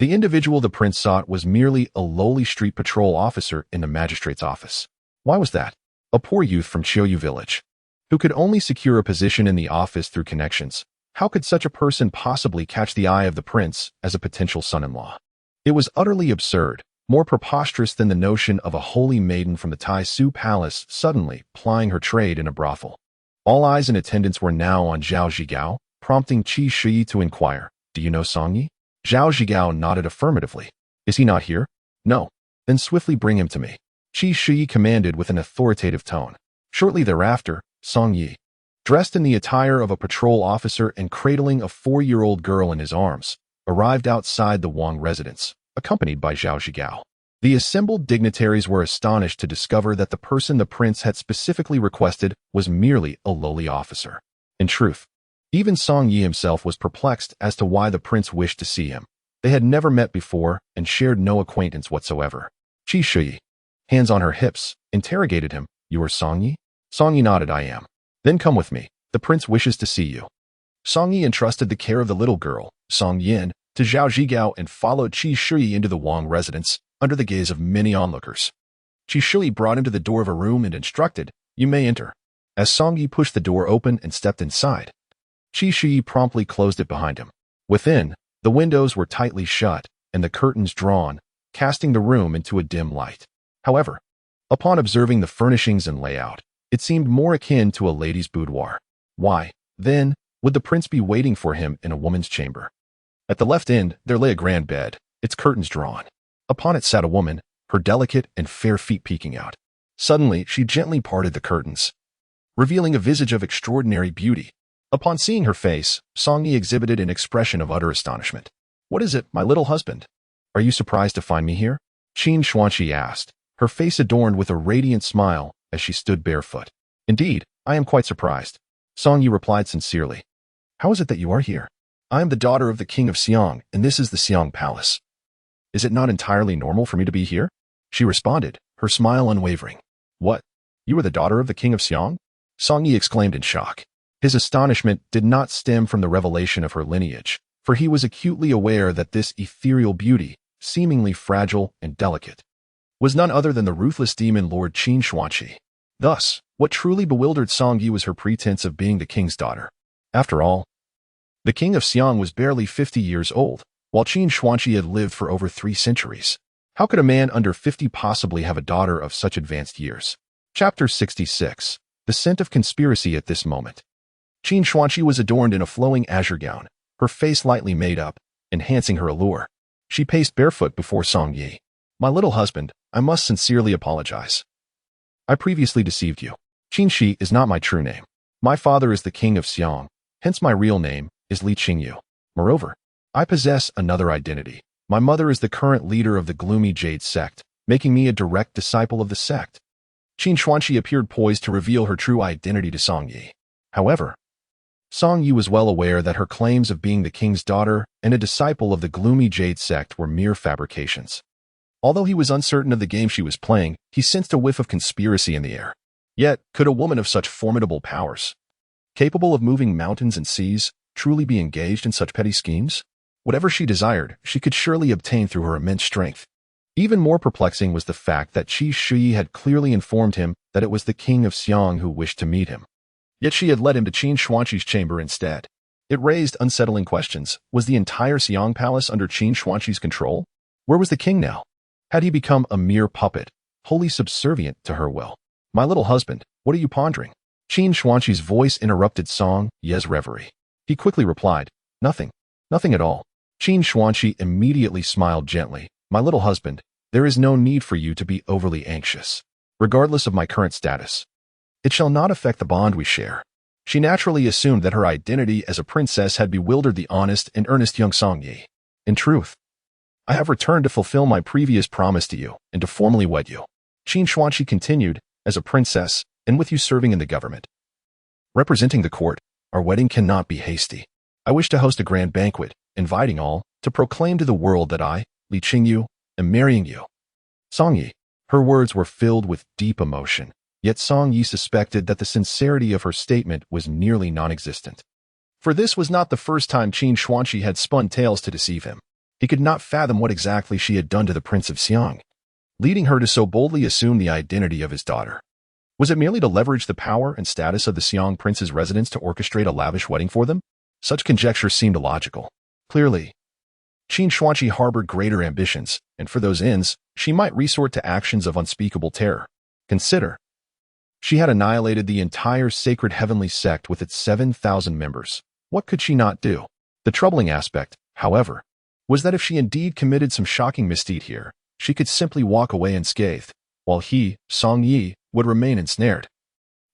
The individual the prince sought was merely a lowly street patrol officer in the magistrate's office. Why was that? A poor youth from Chiuyu village, who could only secure a position in the office through connections. How could such a person possibly catch the eye of the prince as a potential son-in-law? It was utterly absurd, more preposterous than the notion of a holy maiden from the Tai Su Palace suddenly plying her trade in a brothel. All eyes in attendance were now on Zhao Zhigao, prompting Qi Shi to inquire, "Do you know Song Yi?" Zhao Zhigao nodded affirmatively. "Is he not here?" "No." "Then swiftly bring him to me," Qi Shi commanded with an authoritative tone. Shortly thereafter, Song Yi, dressed in the attire of a patrol officer and cradling a 4-year-old girl in his arms, arrived outside the Wang residence, accompanied by Zhao Zhigao. The assembled dignitaries were astonished to discover that the person the prince had specifically requested was merely a lowly officer. In truth, even Song Yi himself was perplexed as to why the prince wished to see him. They had never met before and shared no acquaintance whatsoever. Qi Shi, hands on her hips, interrogated him. "You are Song Yi?" Song Yi nodded. "I am." "Then come with me. The prince wishes to see you." Song Yi entrusted the care of the little girl, Song Yin, to Zhao Zhigao and followed Qi Shi into the Wang residence, under the gaze of many onlookers. Qi Shi brought him to the door of a room and instructed, "You may enter." As Song Yi pushed the door open and stepped inside, Qi Shi promptly closed it behind him. Within, the windows were tightly shut and the curtains drawn, casting the room into a dim light. However, upon observing the furnishings and layout, it seemed more akin to a lady's boudoir. Why, then, would the prince be waiting for him in a woman's chamber? At the left end, there lay a grand bed, its curtains drawn. Upon it sat a woman, her delicate and fair feet peeking out. Suddenly, she gently parted the curtains, revealing a visage of extraordinary beauty. Upon seeing her face, Song Yi exhibited an expression of utter astonishment. "What is it, my little husband? Are you surprised to find me here?" Qin Xuanqi asked, her face adorned with a radiant smile as she stood barefoot. "Indeed, I am quite surprised," Song Yi replied sincerely. "How is it that you are here?" "I am the daughter of the king of Xiang, and this is the Xiang Palace. Is it not entirely normal for me to be here?" She responded, her smile unwavering. "What? You are the daughter of the king of Xiang?" Song Yi exclaimed in shock. His astonishment did not stem from the revelation of her lineage, for he was acutely aware that this ethereal beauty, seemingly fragile and delicate, was none other than the ruthless demon Lord Qin Xuanqi. Thus, what truly bewildered Song Yi was her pretense of being the king's daughter. After all, the king of Xiang was barely 50 years old, while Qin Xuanqi had lived for over 3 centuries. How could a man under 50 possibly have a daughter of such advanced years? Chapter 66. The Scent of Conspiracy. At this moment, Qin Xuanqi was adorned in a flowing azure gown, her face lightly made up, enhancing her allure. She paced barefoot before Song Yi. "My little husband, I must sincerely apologize. I previously deceived you. Qin Shi is not my true name. My father is the king of Xiang, hence my real name is Li Qingyu. Moreover, I possess another identity. My mother is the current leader of the gloomy Jade sect, making me a direct disciple of the sect." Qin Xuanqi appeared poised to reveal her true identity to Song Yi. However, Song Yi was well aware that her claims of being the king's daughter and a disciple of the gloomy Jade sect were mere fabrications. Although he was uncertain of the game she was playing, he sensed a whiff of conspiracy in the air. Yet, could a woman of such formidable powers, capable of moving mountains and seas, truly be engaged in such petty schemes? Whatever she desired, she could surely obtain through her immense strength. Even more perplexing was the fact that Qi Shi had clearly informed him that it was the king of Xiang who wished to meet him. Yet she had led him to Qin Xuanqi's chamber instead. It raised unsettling questions. Was the entire Xiang palace under Qin Xuanqi's control? Where was the king now? Had he become a mere puppet, wholly subservient to her will? "My little husband, what are you pondering?" Qin Xuanqi's voice interrupted Song Yi's reverie. He quickly replied, "Nothing. Nothing at all." Qin Xuanqi immediately smiled gently. "My little husband, there is no need for you to be overly anxious. Regardless of my current status, it shall not affect the bond we share." She naturally assumed that her identity as a princess had bewildered the honest and earnest young Song Yi. "In truth, I have returned to fulfill my previous promise to you and to formally wed you," Qin Xuanqi continued. "As a princess, and with you serving in the government, representing the court, our wedding cannot be hasty. I wish to host a grand banquet, inviting all, to proclaim to the world that I, Li Qingyu, am marrying you." Song Yi. Her words were filled with deep emotion, yet Song Yi suspected that the sincerity of her statement was nearly non-existent. For this was not the first time Qin Xuanqi had spun tales to deceive him. He could not fathom what exactly she had done to the Prince of Xiang, leading her to so boldly assume the identity of his daughter. Was it merely to leverage the power and status of the Xiang prince's residence to orchestrate a lavish wedding for them? Such conjecture seemed illogical. Clearly, Qin Xuanqi harbored greater ambitions, and for those ends, she might resort to actions of unspeakable terror. Consider, she had annihilated the entire sacred heavenly sect with its 7,000 members. What could she not do? The troubling aspect, however, was that if she indeed committed some shocking misdeed here, she could simply walk away unscathed, while he, Song Yi, would remain ensnared,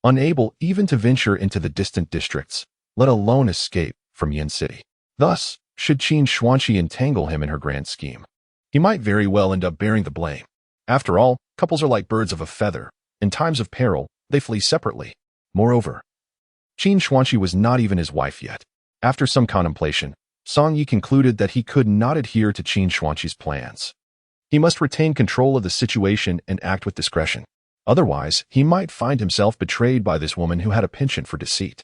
unable even to venture into the distant districts, let alone escape from Yin City. Thus, should Qin Xuanqi entangle him in her grand scheme, he might very well end up bearing the blame. After all, couples are like birds of a feather. In times of peril, they flee separately. Moreover, Qin Xuanqi was not even his wife yet. After some contemplation, Song Yi concluded that he could not adhere to Qin Xuanqi's plans. He must retain control of the situation and act with discretion. Otherwise, he might find himself betrayed by this woman who had a penchant for deceit.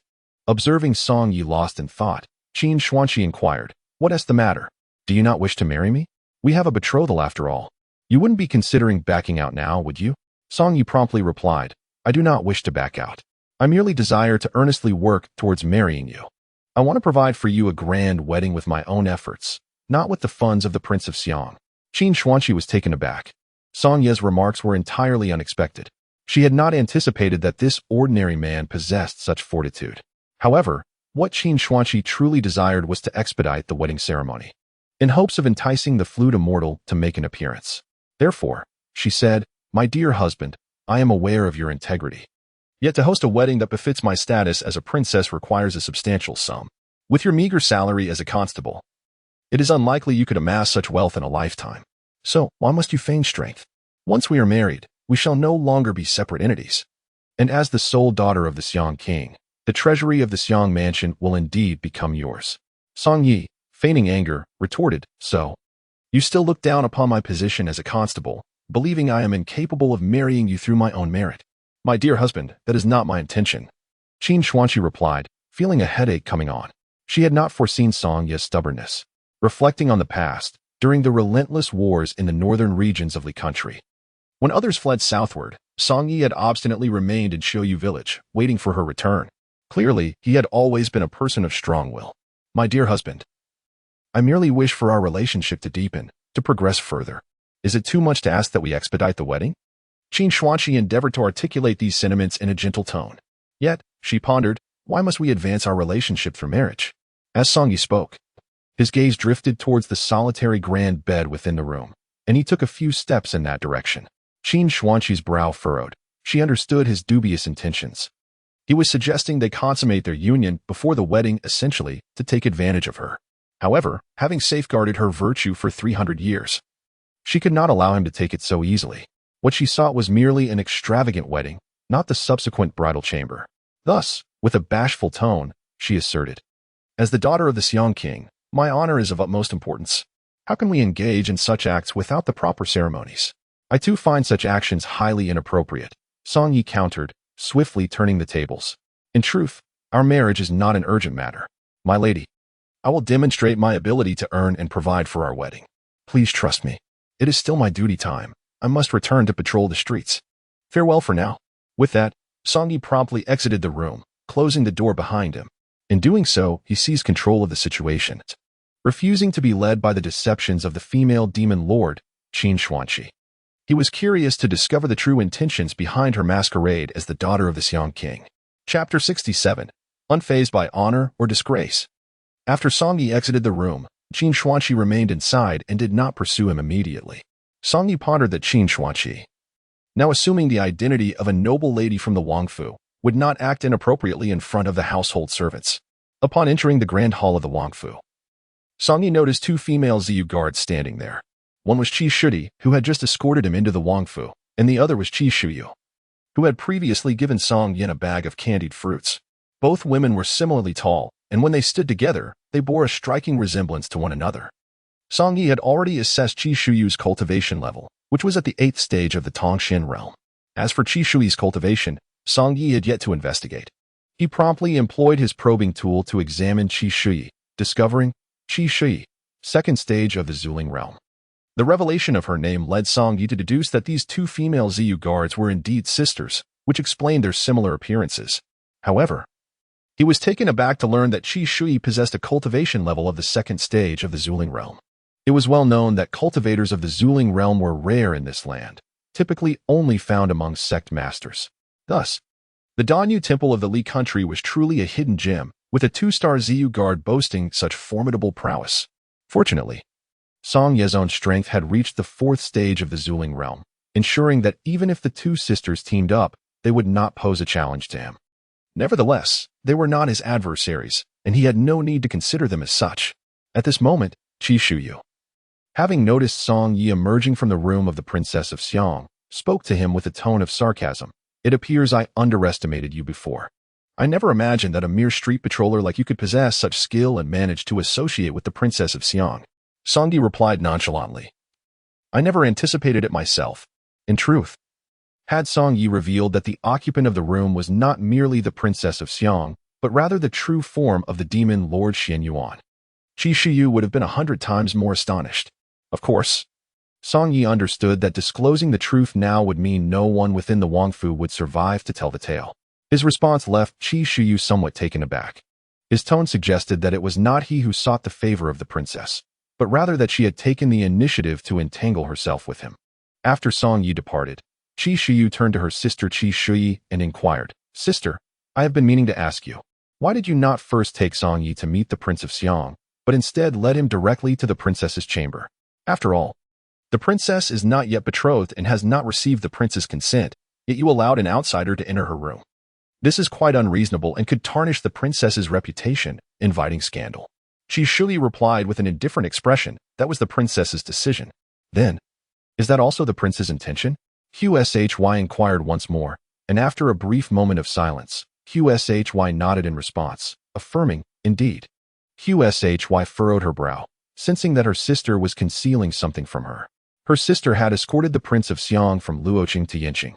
Observing Song Yi lost in thought, Qin Xuanqi inquired, "What is the matter? Do you not wish to marry me? We have a betrothal after all. You wouldn't be considering backing out now, would you?" Song Yi promptly replied, "I do not wish to back out. I merely desire to earnestly work towards marrying you. I want to provide for you a grand wedding with my own efforts, not with the funds of the Prince of Xiang." Qin Xuanqi was taken aback. Song Ye's remarks were entirely unexpected. She had not anticipated that this ordinary man possessed such fortitude. However, what Qin Xuanqi truly desired was to expedite the wedding ceremony, in hopes of enticing the flute immortal to make an appearance. Therefore, she said, "My dear husband, I am aware of your integrity. Yet to host a wedding that befits my status as a princess requires a substantial sum. With your meager salary as a constable, it is unlikely you could amass such wealth in a lifetime. So, why must you feign strength? Once we are married, we shall no longer be separate entities. And as the sole daughter of the Xiang king, the treasury of the Xiang mansion will indeed become yours." Song Yi, feigning anger, retorted, "So, you still look down upon my position as a constable, believing I am incapable of marrying you through my own merit? My dear husband, that is not my intention." Qin Xuanqi replied, feeling a headache coming on. She had not foreseen Song Ye's stubbornness. Reflecting on the past, during the relentless wars in the northern regions of Li country, when others fled southward, Song Yi had obstinately remained in Shouyu village, waiting for her return. Clearly, he had always been a person of strong will. "My dear husband, I merely wish for our relationship to deepen, to progress further. Is it too much to ask that we expedite the wedding?" Qin Xuanqi endeavored to articulate these sentiments in a gentle tone. Yet, she pondered, why must we advance our relationship through marriage? As Song Yi spoke, his gaze drifted towards the solitary grand bed within the room, and he took a few steps in that direction. Qin Xuanqi's brow furrowed. She understood his dubious intentions. He was suggesting they consummate their union before the wedding, essentially, to take advantage of her. However, having safeguarded her virtue for 300 years, she could not allow him to take it so easily. What she sought was merely an extravagant wedding, not the subsequent bridal chamber. Thus, with a bashful tone, she asserted, "As the daughter of the Xiang king, my honor is of utmost importance. How can we engage in such acts without the proper ceremonies? I too find such actions highly inappropriate." Song Yi countered, swiftly turning the tables. "In truth, our marriage is not an urgent matter. My lady, I will demonstrate my ability to earn and provide for our wedding. Please trust me. It is still my duty time. I must return to patrol the streets. Farewell for now." With that, Song Yi promptly exited the room, closing the door behind him. In doing so, he seized control of the situation, refusing to be led by the deceptions of the female demon lord, Qin Xuanqi. He was curious to discover the true intentions behind her masquerade as the daughter of the Xiang king. Chapter 67. Unfazed by honor or disgrace. After Song Yi exited the room, Qin Xuanqi remained inside and did not pursue him immediately. Song Yi pondered that Qin Xuanqi, now assuming the identity of a noble lady from the Wangfu, would not act inappropriately in front of the household servants. Upon entering the grand hall of the Wangfu, Song Yi noticed two female Ziyu guards standing there. One was Qi Shudi, who had just escorted him into the Wangfu, and the other was Qi Shuyu, who had previously given Song Yin a bag of candied fruits. Both women were similarly tall, and when they stood together, they bore a striking resemblance to one another. Song Yi had already assessed Qi Shuyu's cultivation level, which was at the 8th stage of the Tongshan realm. As for Qi Shui's cultivation, Song Yi had yet to investigate. He promptly employed his probing tool to examine Qi Shui, discovering, "Qi Shui, Second stage of the Zuling realm. The revelation of her name led Song Yi to deduce that these two female Ziyu guards were indeed sisters, which explained their similar appearances. However, he was taken aback to learn that Qi Shui possessed a cultivation level of the second stage of the Zuling realm. It was well known that cultivators of the Zuling realm were rare in this land, typically only found among sect masters. Thus, the Danyu Temple of the Li country was truly a hidden gem, with a 2-star Ziyu guard boasting such formidable prowess. Fortunately, Song Ye's own strength had reached the 4th stage of the Zuling realm, ensuring that even if the two sisters teamed up, they would not pose a challenge to him. Nevertheless, they were not his adversaries, and he had no need to consider them as such. At this moment, Qi Shuyu, having noticed Song Yi emerging from the room of the Princess of Xiang, spoke to him with a tone of sarcasm. It appears I underestimated you before. I never imagined that a mere street patroller like you could possess such skill and manage to associate with the Princess of Xiang. Song Yi replied nonchalantly. I never anticipated it myself. In truth, had Song Yi revealed that the occupant of the room was not merely the Princess of Xiang, but rather the true form of the demon Lord Xian Yuan, Qi Shiyu would have been 100 times more astonished. Of course, Song Yi understood that disclosing the truth now would mean no one within the Wangfu would survive to tell the tale. His response left Qi Shiyu somewhat taken aback. His tone suggested that it was not he who sought the favor of the princess, but rather that she had taken the initiative to entangle herself with him. After Song Yi departed, Qi Shiyu turned to her sister Qi Shui and inquired, Sister, I have been meaning to ask you, why did you not first take Song Yi to meet the Prince of Xiang, but instead led him directly to the princess's chamber? After all, the princess is not yet betrothed and has not received the prince's consent, yet you allowed an outsider to enter her room. This is quite unreasonable and could tarnish the princess's reputation, inviting scandal. Qi Shui replied with an indifferent expression, that was the princess's decision. Then, is that also the prince's intention? Qshy inquired once more, and after a brief moment of silence, Qshy nodded in response, affirming, indeed. Qshy furrowed her brow, sensing that her sister was concealing something from her. Her sister had escorted the Prince of Xiang from Luoqing to Yanqing.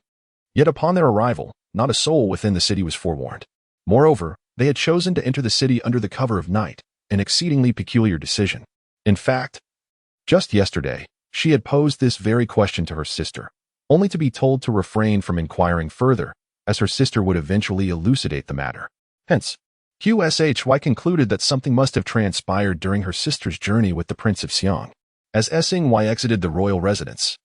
Yet upon their arrival, not a soul within the city was forewarned. Moreover, they had chosen to enter the city under the cover of night, an exceedingly peculiar decision. In fact, just yesterday, she had posed this very question to her sister, only to be told to refrain from inquiring further, as her sister would eventually elucidate the matter. Hence, Qshy concluded that something must have transpired during her sister's journey with the Prince of Xiang. As Xing exited the royal residence,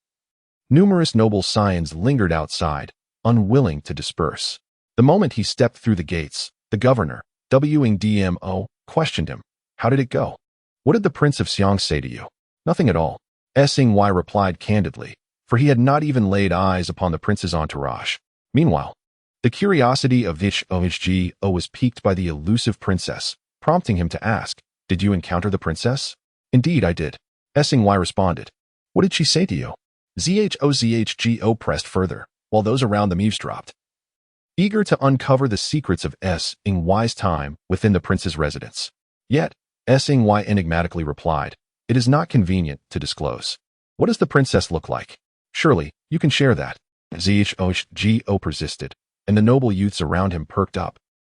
numerous noble scions lingered outside, unwilling to disperse. The moment he stepped through the gates, the governor, Wingdmo, questioned him. How did it go? What did the Prince of Xiang say to you? Nothing at all, Xing replied candidly, for he had not even laid eyes upon the prince's entourage. Meanwhile, the curiosity of Wingdmo was piqued by the elusive princess, prompting him to ask, Did you encounter the princess? Indeed I did, Xing responded. What did she say to you? Zhou pressed further, while those around them eavesdropped, eager to uncover the secrets of Xing's time within the prince's residence. Yet, Xing enigmatically replied, It is not convenient to disclose. What does the princess look like? Surely, you can share that. Zhou persisted, and the noble youths around him perked up,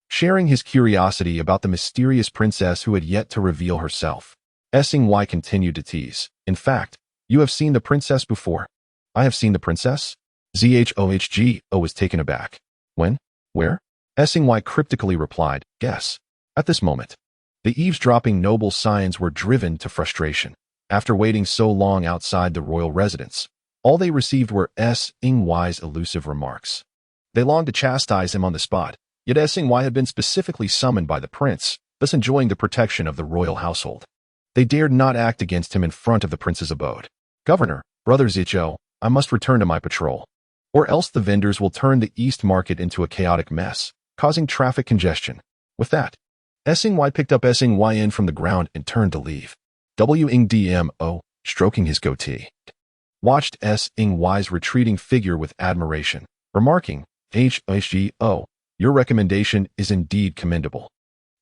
sharing his curiosity about the mysterious princess who had yet to reveal herself. Xing continued to tease. In fact, you have seen the princess before. I have seen the princess? Zhou was taken aback. When? Where? Xing cryptically replied, Guess. At this moment, the eavesdropping noble scions were driven to frustration. After waiting so long outside the royal residence, all they received were Xing's elusive remarks. They longed to chastise him on the spot, yet Xing had been specifically summoned by the prince, thus enjoying the protection of the royal household. They dared not act against him in front of the prince's abode. Governor, Brother Zhou, I must return to my patrol, or else the vendors will turn the East Market into a chaotic mess, causing traffic congestion. With that, Xing picked up Xing from the ground and turned to leave. Wingdmo, stroking his goatee, watched Xing's retreating figure with admiration, remarking, Hgo, your recommendation is indeed commendable.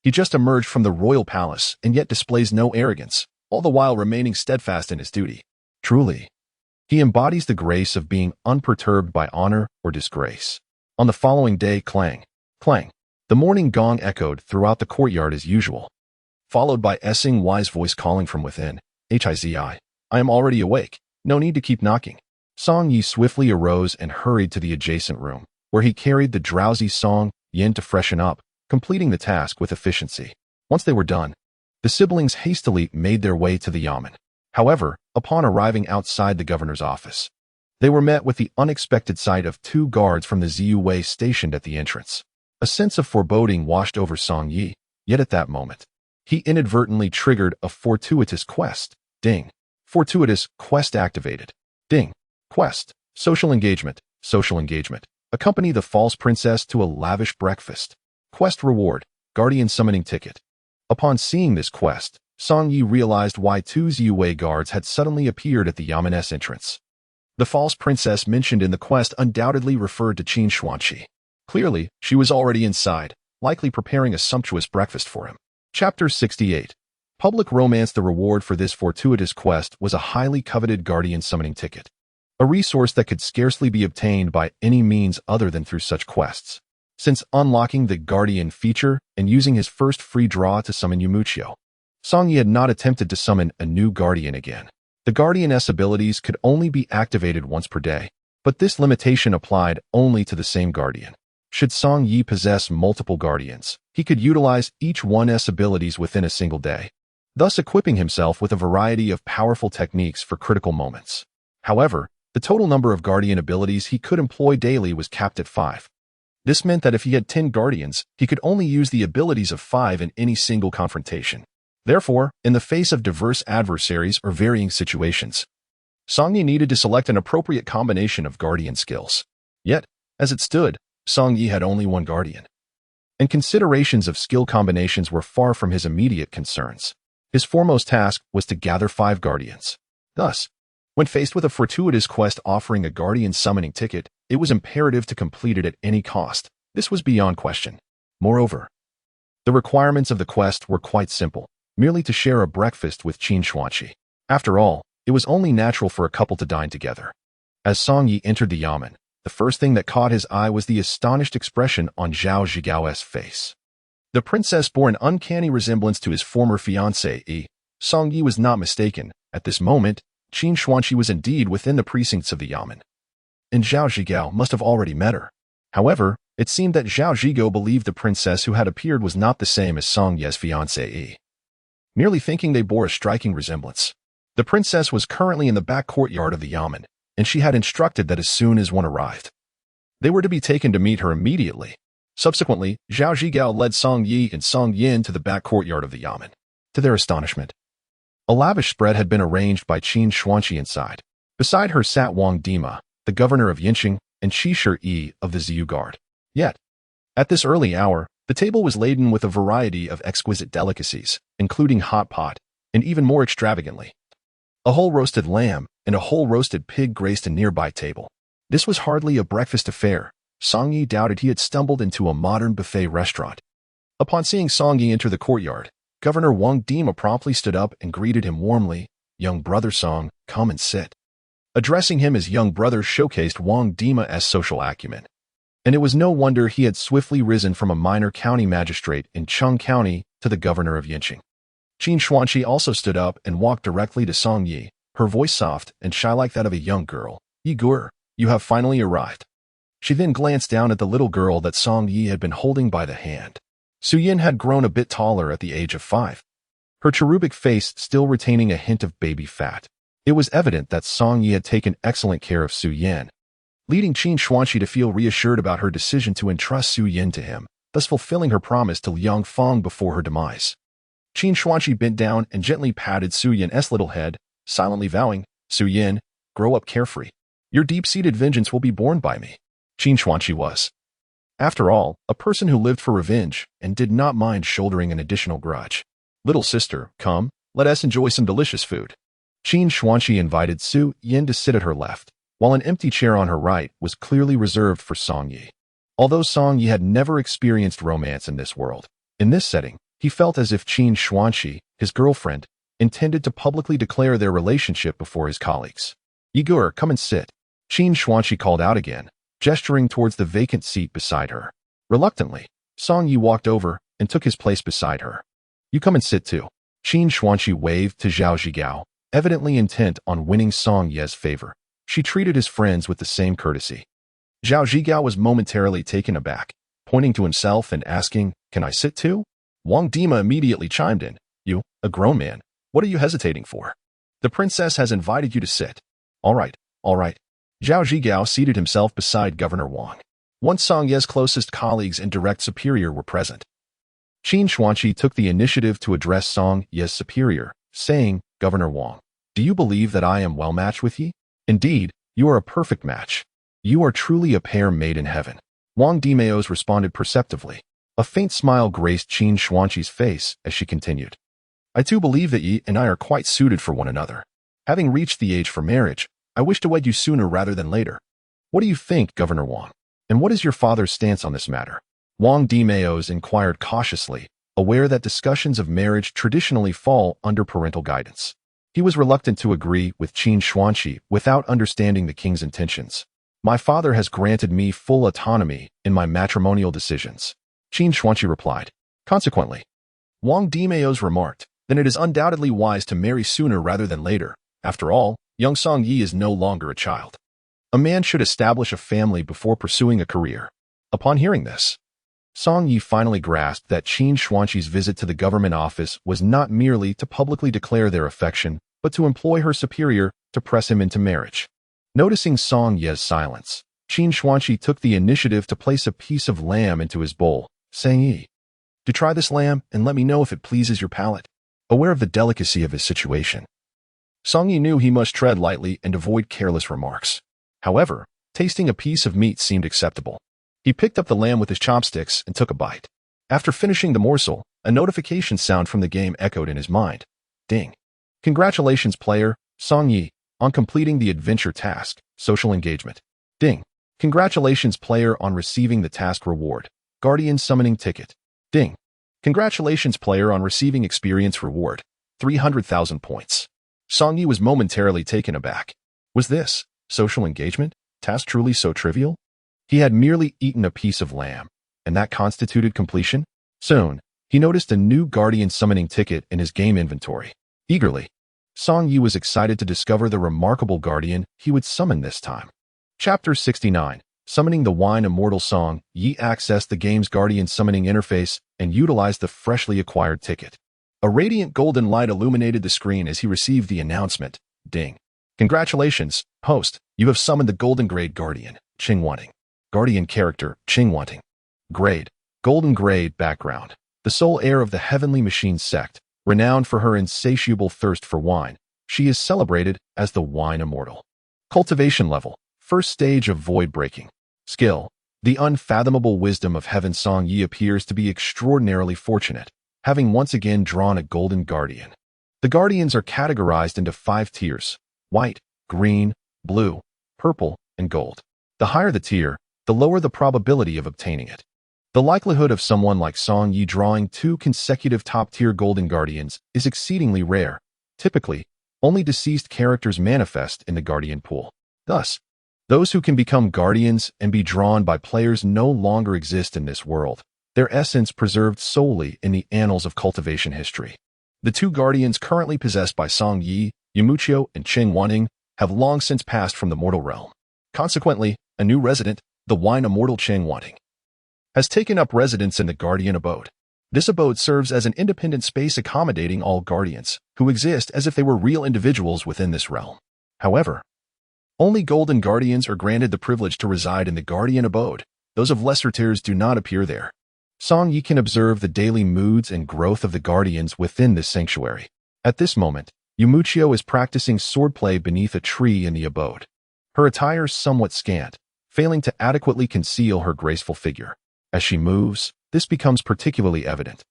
He just emerged from the royal palace and yet displays no arrogance, all the while remaining steadfast in his duty. Truly, he embodies the grace of being unperturbed by honor or disgrace. On the following day, clang, clang, the morning gong echoed throughout the courtyard as usual, followed by Xing's voice calling from within, Hizi. I am already awake. No need to keep knocking. Song Yi swiftly arose and hurried to the adjacent room, where he carried the drowsy Song Yin to freshen up, completing the task with efficiency. Once they were done, the siblings hastily made their way to the yamen. However, upon arriving outside the governor's office, they were met with the unexpected sight of 2 guards from the Ziyue stationed at the entrance. A sense of foreboding washed over Song Yi, yet at that moment, he inadvertently triggered a fortuitous quest. Ding. Fortuitous quest activated. Ding. Quest. Social engagement. Social engagement. Accompany the false princess to a lavish breakfast. Quest reward. Guardian summoning ticket. Upon seeing this quest, Song Yi realized why 2 Ziyue guards had suddenly appeared at the Yamen's entrance. The false princess mentioned in the quest undoubtedly referred to Qin Xuanqi. Clearly, she was already inside, likely preparing a sumptuous breakfast for him. Chapter 68. Public romance. The reward for this fortuitous quest was a highly coveted guardian summoning ticket, a resource that could scarcely be obtained by any means other than through such quests. Since unlocking the guardian feature and using his first free draw to summon Yumuchio, Song Yi had not attempted to summon a new guardian again. The Guardian's abilities could only be activated once per day, but this limitation applied only to the same guardian. Should Song Yi possess multiple guardians, he could utilize each one's abilities within a single day, thus equipping himself with a variety of powerful techniques for critical moments. However, the total number of guardian abilities he could employ daily was capped at 5. This meant that if he had 10 guardians, he could only use the abilities of 5 in any single confrontation. Therefore, in the face of diverse adversaries or varying situations, Song Yi needed to select an appropriate combination of guardian skills. Yet, as it stood, Song Yi had only 1 guardian, and considerations of skill combinations were far from his immediate concerns. His foremost task was to gather 5 guardians. Thus, when faced with a fortuitous quest offering a guardian summoning ticket, it was imperative to complete it at any cost. This was beyond question. Moreover, the requirements of the quest were quite simple, merely to share a breakfast with Qin Xuanqi. After all, it was only natural for a couple to dine together. As Song Yi entered the yamen, the first thing that caught his eye was the astonished expression on Zhao Zhigao's face. The princess bore an uncanny resemblance to his former fiancée. Song Yi was not mistaken. At this moment, Qin Xuanqi was indeed within the precincts of the yamen, and Zhao Zhigao must have already met her. However, it seemed that Zhao Zhigao believed the princess who had appeared was not the same as Song Ye's fiancée, merely thinking they bore a striking resemblance. The princess was currently in the back courtyard of the yamen, and she had instructed that as soon as one arrived, they were to be taken to meet her immediately. Subsequently, Zhao Zhigao led Song Yi and Song Yin to the back courtyard of the yamen. To their astonishment, a lavish spread had been arranged by Qin Xuanqi inside. Beside her sat Wang Dima, the governor of Yinqing, and Shi Yi of the Ziyu Guard. Yet, at this early hour, the table was laden with a variety of exquisite delicacies, including hot pot, and even more extravagantly, a whole roasted lamb and a whole roasted pig graced a nearby table. This was hardly a breakfast affair. Song Yi doubted he had stumbled into a modern buffet restaurant. Upon seeing Song Yi enter the courtyard, Governor Wang Dima promptly stood up and greeted him warmly. "Young brother Song, come and sit." Addressing him as young brother showcased Wang Dima's social acumen, and it was no wonder he had swiftly risen from a minor county magistrate in Chung County to the governor of Yinqing. Qin Xuanqi also stood up and walked directly to Song Yi, her voice soft and shy like that of a young girl. "Yi Gur, you have finally arrived." She then glanced down at the little girl that Song Yi had been holding by the hand. Su Yin had grown a bit taller at the age of 5, her cherubic face still retaining a hint of baby fat. It was evident that Song Yi had taken excellent care of Su Yin, leading Qin Xuanqi to feel reassured about her decision to entrust Su Yin to him, thus fulfilling her promise to Liang Feng before her demise. Qin Xuanqi bent down and gently patted Su Yin's little head, silently vowing, "Su Yin, grow up carefree. Your deep-seated vengeance will be borne by me." Qin Xuanqi was, after all, a person who lived for revenge and did not mind shouldering an additional grudge. "Little sister, come, let us enjoy some delicious food." Qin Xuanqi invited Su Yin to sit at her left, while an empty chair on her right was clearly reserved for Song Yi. Although Song Yi had never experienced romance in this world, in this setting, he felt as if Qin Xuanqi, his girlfriend, intended to publicly declare their relationship before his colleagues. "Yi Gur, come and sit," Qin Xuanqi called out again, gesturing towards the vacant seat beside her. Reluctantly, Song Yi walked over and took his place beside her. "You come and sit too." Qin Xuanqi waved to Zhao Zhigao, Evidently intent on winning Song Ye's favor, she treated his friends with the same courtesy. Zhao Zhigao was momentarily taken aback, pointing to himself and asking, "Can I sit too?" Wang Dima immediately chimed in, "You, a grown man, what are you hesitating for? The princess has invited you to sit." All right, all right. Zhao Zhigao seated himself beside Governor Wang. Once Song Ye's closest colleagues and direct superior were present. Qin Xuanqi took the initiative to address Song Ye's superior, saying, "Governor Wang, do you believe that I am well matched with ye? Indeed, you are a perfect match. You are truly a pair made in heaven." Wang Dimeos responded perceptively. A faint smile graced Qin Xuanqi's face as she continued. "I too believe that ye and I are quite suited for one another. Having reached the age for marriage, I wish to wed you sooner rather than later. What do you think, Governor Wang? And what is your father's stance on this matter?" Wang Dimeos inquired cautiously, aware that discussions of marriage traditionally fall under parental guidance. He was reluctant to agree with Qin Xuanqi without understanding the king's intentions. "My father has granted me full autonomy in my matrimonial decisions," Qin Xuanqi replied. "Consequently," Wang Dimeos remarked, "then it is undoubtedly wise to marry sooner rather than later. After all, young Song Yi is no longer a child. A man should establish a family before pursuing a career." Upon hearing this, Song Yi finally grasped that Qin Xuanqi's visit to the government office was not merely to publicly declare their affection, but to employ her superior to press him into marriage. Noticing Song Ye's silence, Qin Xuanqi took the initiative to place a piece of lamb into his bowl, saying, "Yi, do try this lamb and let me know if it pleases your palate." Aware of the delicacy of his situation, Song Yi knew he must tread lightly and avoid careless remarks. However, tasting a piece of meat seemed acceptable. He picked up the lamb with his chopsticks and took a bite. After finishing the morsel, a notification sound from the game echoed in his mind. Ding. "Congratulations, player, Song Yi, on completing the adventure task, social engagement." Ding. "Congratulations, player, on receiving the task reward, Guardian Summoning Ticket." Ding. "Congratulations, player, on receiving experience reward, 300,000 points." Song Yi was momentarily taken aback. Was this social engagement task truly so trivial? He had merely eaten a piece of lamb, and that constituted completion? Soon, he noticed a new Guardian Summoning Ticket in his game inventory. Eagerly, Song Yi was excited to discover the remarkable Guardian he would summon this time. Chapter 69. Summoning the Wine Immortal Song Yi accessed the game's Guardian Summoning interface and utilized the freshly acquired ticket. A radiant golden light illuminated the screen as he received the announcement. Ding. "Congratulations, host, you have summoned the Golden Grade Guardian, Qingwanting." Guardian character, Qingwanting. Grade. Golden Grade background. The sole heir of the Heavenly Machine sect, renowned for her insatiable thirst for wine, she is celebrated as the Wine Immortal. Cultivation level. First stage of void breaking. Skill. The unfathomable wisdom of Heaven. Song Yi appears to be extraordinarily fortunate, having once again drawn a Golden Guardian. The Guardians are categorized into 5 tiers: white, green, blue, purple, and gold. The higher the tier, the lower the probability of obtaining it. The likelihood of someone like Song Yi drawing 2 consecutive top-tier Golden Guardians is exceedingly rare. Typically, only deceased characters manifest in the Guardian pool. Thus, those who can become Guardians and be drawn by players no longer exist in this world, their essence preserved solely in the annals of cultivation history. The 2 Guardians currently possessed by Song Yi, Yumuchio, and Qingwanting, have long since passed from the mortal realm. Consequently, a new resident, the Wine Immortal Qingwanting, has taken up residence in the Guardian Abode. This abode serves as an independent space accommodating all Guardians, who exist as if they were real individuals within this realm. However, only Golden Guardians are granted the privilege to reside in the Guardian Abode. Those of lesser tiers do not appear there. Song Yi can observe the daily moods and growth of the Guardians within this sanctuary. At this moment, Yumuchio is practicing swordplay beneath a tree in the abode. Her attire is somewhat scant, failing to adequately conceal her graceful figure. As she moves, this becomes particularly evident,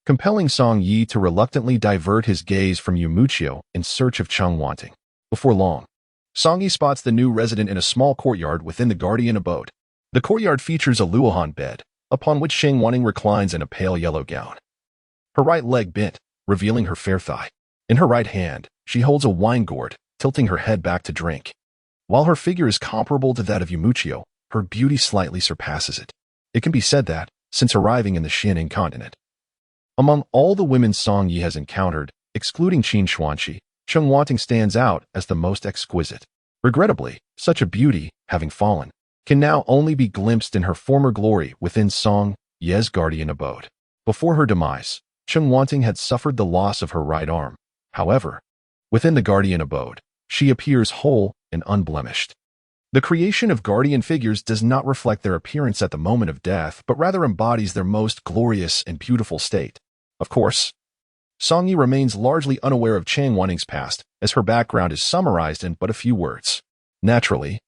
compelling Song Yi to reluctantly divert his gaze from Yumuchio in search of Qingwanting. Before long, Song Yi spots the new resident in a small courtyard within the Guardian Abode. The courtyard features a luohan bed, upon which Qingwanting reclines in a pale yellow gown. Her right leg bent, revealing her fair thigh. In her right hand, she holds a wine gourd, tilting her head back to drink. While her figure is comparable to that of Yumuchio, her beauty slightly surpasses it. It can be said that, since arriving in the Xianing continent, among all the women Song Yi has encountered, excluding Qin Xuanqi, Cheng Wanting stands out as the most exquisite. Regrettably, such a beauty, having fallen, can now only be glimpsed in her former glory within Song Ye's guardian abode. Before her demise, Cheng Wanting had suffered the loss of her right arm. However, within the guardian abode, she appears whole and unblemished. The creation of guardian figures does not reflect their appearance at the moment of death, but rather embodies their most glorious and beautiful state. Of course, Song Yi remains largely unaware of Cheng Wanting's past, as her background is summarized in but a few words. Naturally,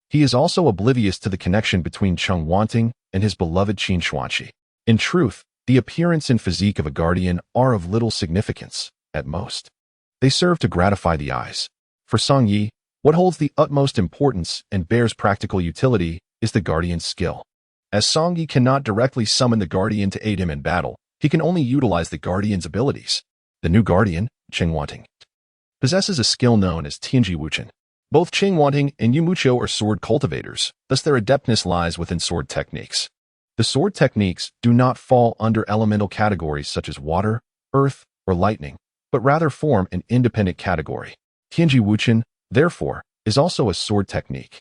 he is also oblivious to the connection between Cheng Wanting and his beloved Qin Xuanqi. In truth, the appearance and physique of a guardian are of little significance, at most. They serve to gratify the eyes. For Song Yi, what holds the utmost importance and bears practical utility is the guardian's skill. As Song Yi cannot directly summon the guardian to aid him in battle, he can only utilize the guardian's abilities. The new guardian, Cheng Wanting, possesses a skill known as Tianji Wuchen. Both Cheng Wanting and Yu Muqiu are sword cultivators, thus their adeptness lies within sword techniques. The sword techniques do not fall under elemental categories such as water, earth, or lightning, but rather form an independent category. Tianji Wuchen, therefore, is also a sword technique.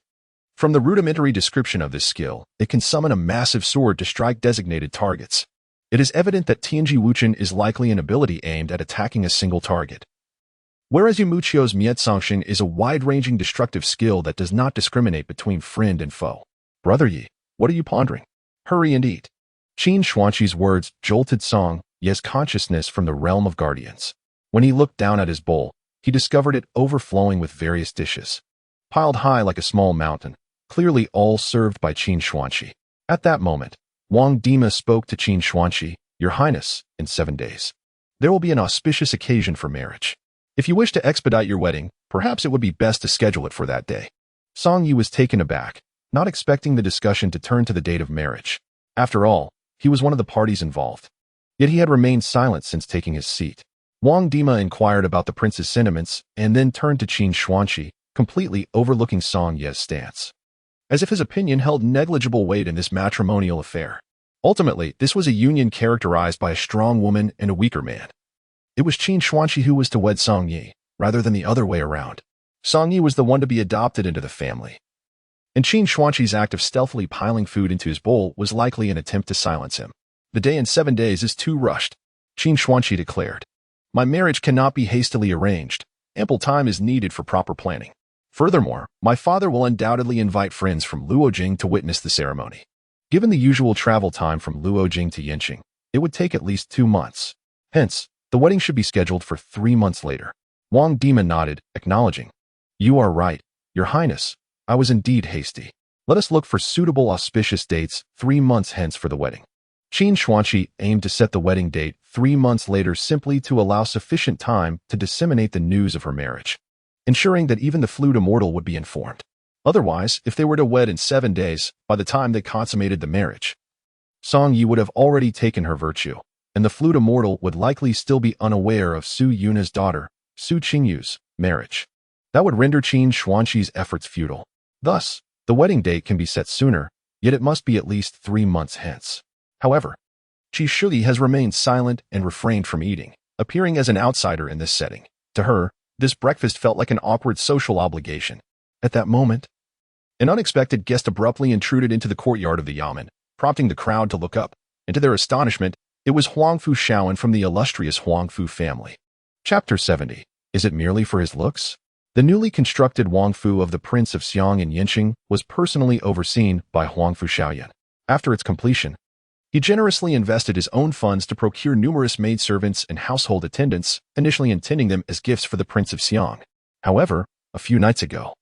From the rudimentary description of this skill, it can summon a massive sword to strike designated targets. It is evident that Tianji Wuchen is likely an ability aimed at attacking a single target. Whereas Yu Muqiu's Miet Songxin is a wide-ranging destructive skill that does not discriminate between friend and foe. Brother Yi, what are you pondering? Hurry and eat. Qin Xuanqi's words jolted Song Ye's consciousness from the realm of guardians. When he looked down at his bowl, he discovered it overflowing with various dishes, piled high like a small mountain, clearly all served by Qin Xuanqi. At that moment, Wang Dima spoke to Qin Xuanqi, "Your Highness, in 7 days, there will be an auspicious occasion for marriage. If you wish to expedite your wedding, perhaps it would be best to schedule it for that day." Song Yi was taken aback, not expecting the discussion to turn to the date of marriage. After all, he was one of the parties involved. Yet he had remained silent since taking his seat. Wang Dima inquired about the prince's sentiments and then turned to Qin Xuanqi, completely overlooking Song Ye's stance, as if his opinion held negligible weight in this matrimonial affair. Ultimately, this was a union characterized by a strong woman and a weaker man. It was Qin Xuanqi who was to wed Song Yi, rather than the other way around. Song Yi was the one to be adopted into the family. And Qin Xuanqi's act of stealthily piling food into his bowl was likely an attempt to silence him. "The day in 7 days is too rushed," Qin Xuanqi declared. "My marriage cannot be hastily arranged. Ample time is needed for proper planning. Furthermore, my father will undoubtedly invite friends from Luojing to witness the ceremony. Given the usual travel time from Luojing to Yanqing, it would take at least 2 months. Hence, the wedding should be scheduled for 3 months later." Wang Dima nodded, acknowledging, "You are right, Your Highness. I was indeed hasty. Let us look for suitable auspicious dates 3 months hence for the wedding." Qin Xuanqi aimed to set the wedding date 3 months later simply to allow sufficient time to disseminate the news of her marriage, ensuring that even the flute immortal would be informed. Otherwise, if they were to wed in 7 days, by the time they consummated the marriage, Song Yi would have already taken her virtue, and the flute immortal would likely still be unaware of Su Yuna's daughter, Su Qingyu's, marriage. That would render Qin Xuanqi's efforts futile. Thus, the wedding date can be set sooner, yet it must be at least 3 months hence. However, Qi Shuyi has remained silent and refrained from eating, appearing as an outsider in this setting. To her, this breakfast felt like an awkward social obligation. At that moment, an unexpected guest abruptly intruded into the courtyard of the yamen, prompting the crowd to look up, and to their astonishment, it was Huangfu Shaoan from the illustrious Huangfu family. Chapter 70. Is it merely for his looks? The newly constructed Huangfu of the Prince of Xiang in Yanqing was personally overseen by Huangfu Shaoyan. After its completion, he generously invested his own funds to procure numerous maidservants and household attendants, initially intending them as gifts for the Prince of Xiang. However, a few nights ago,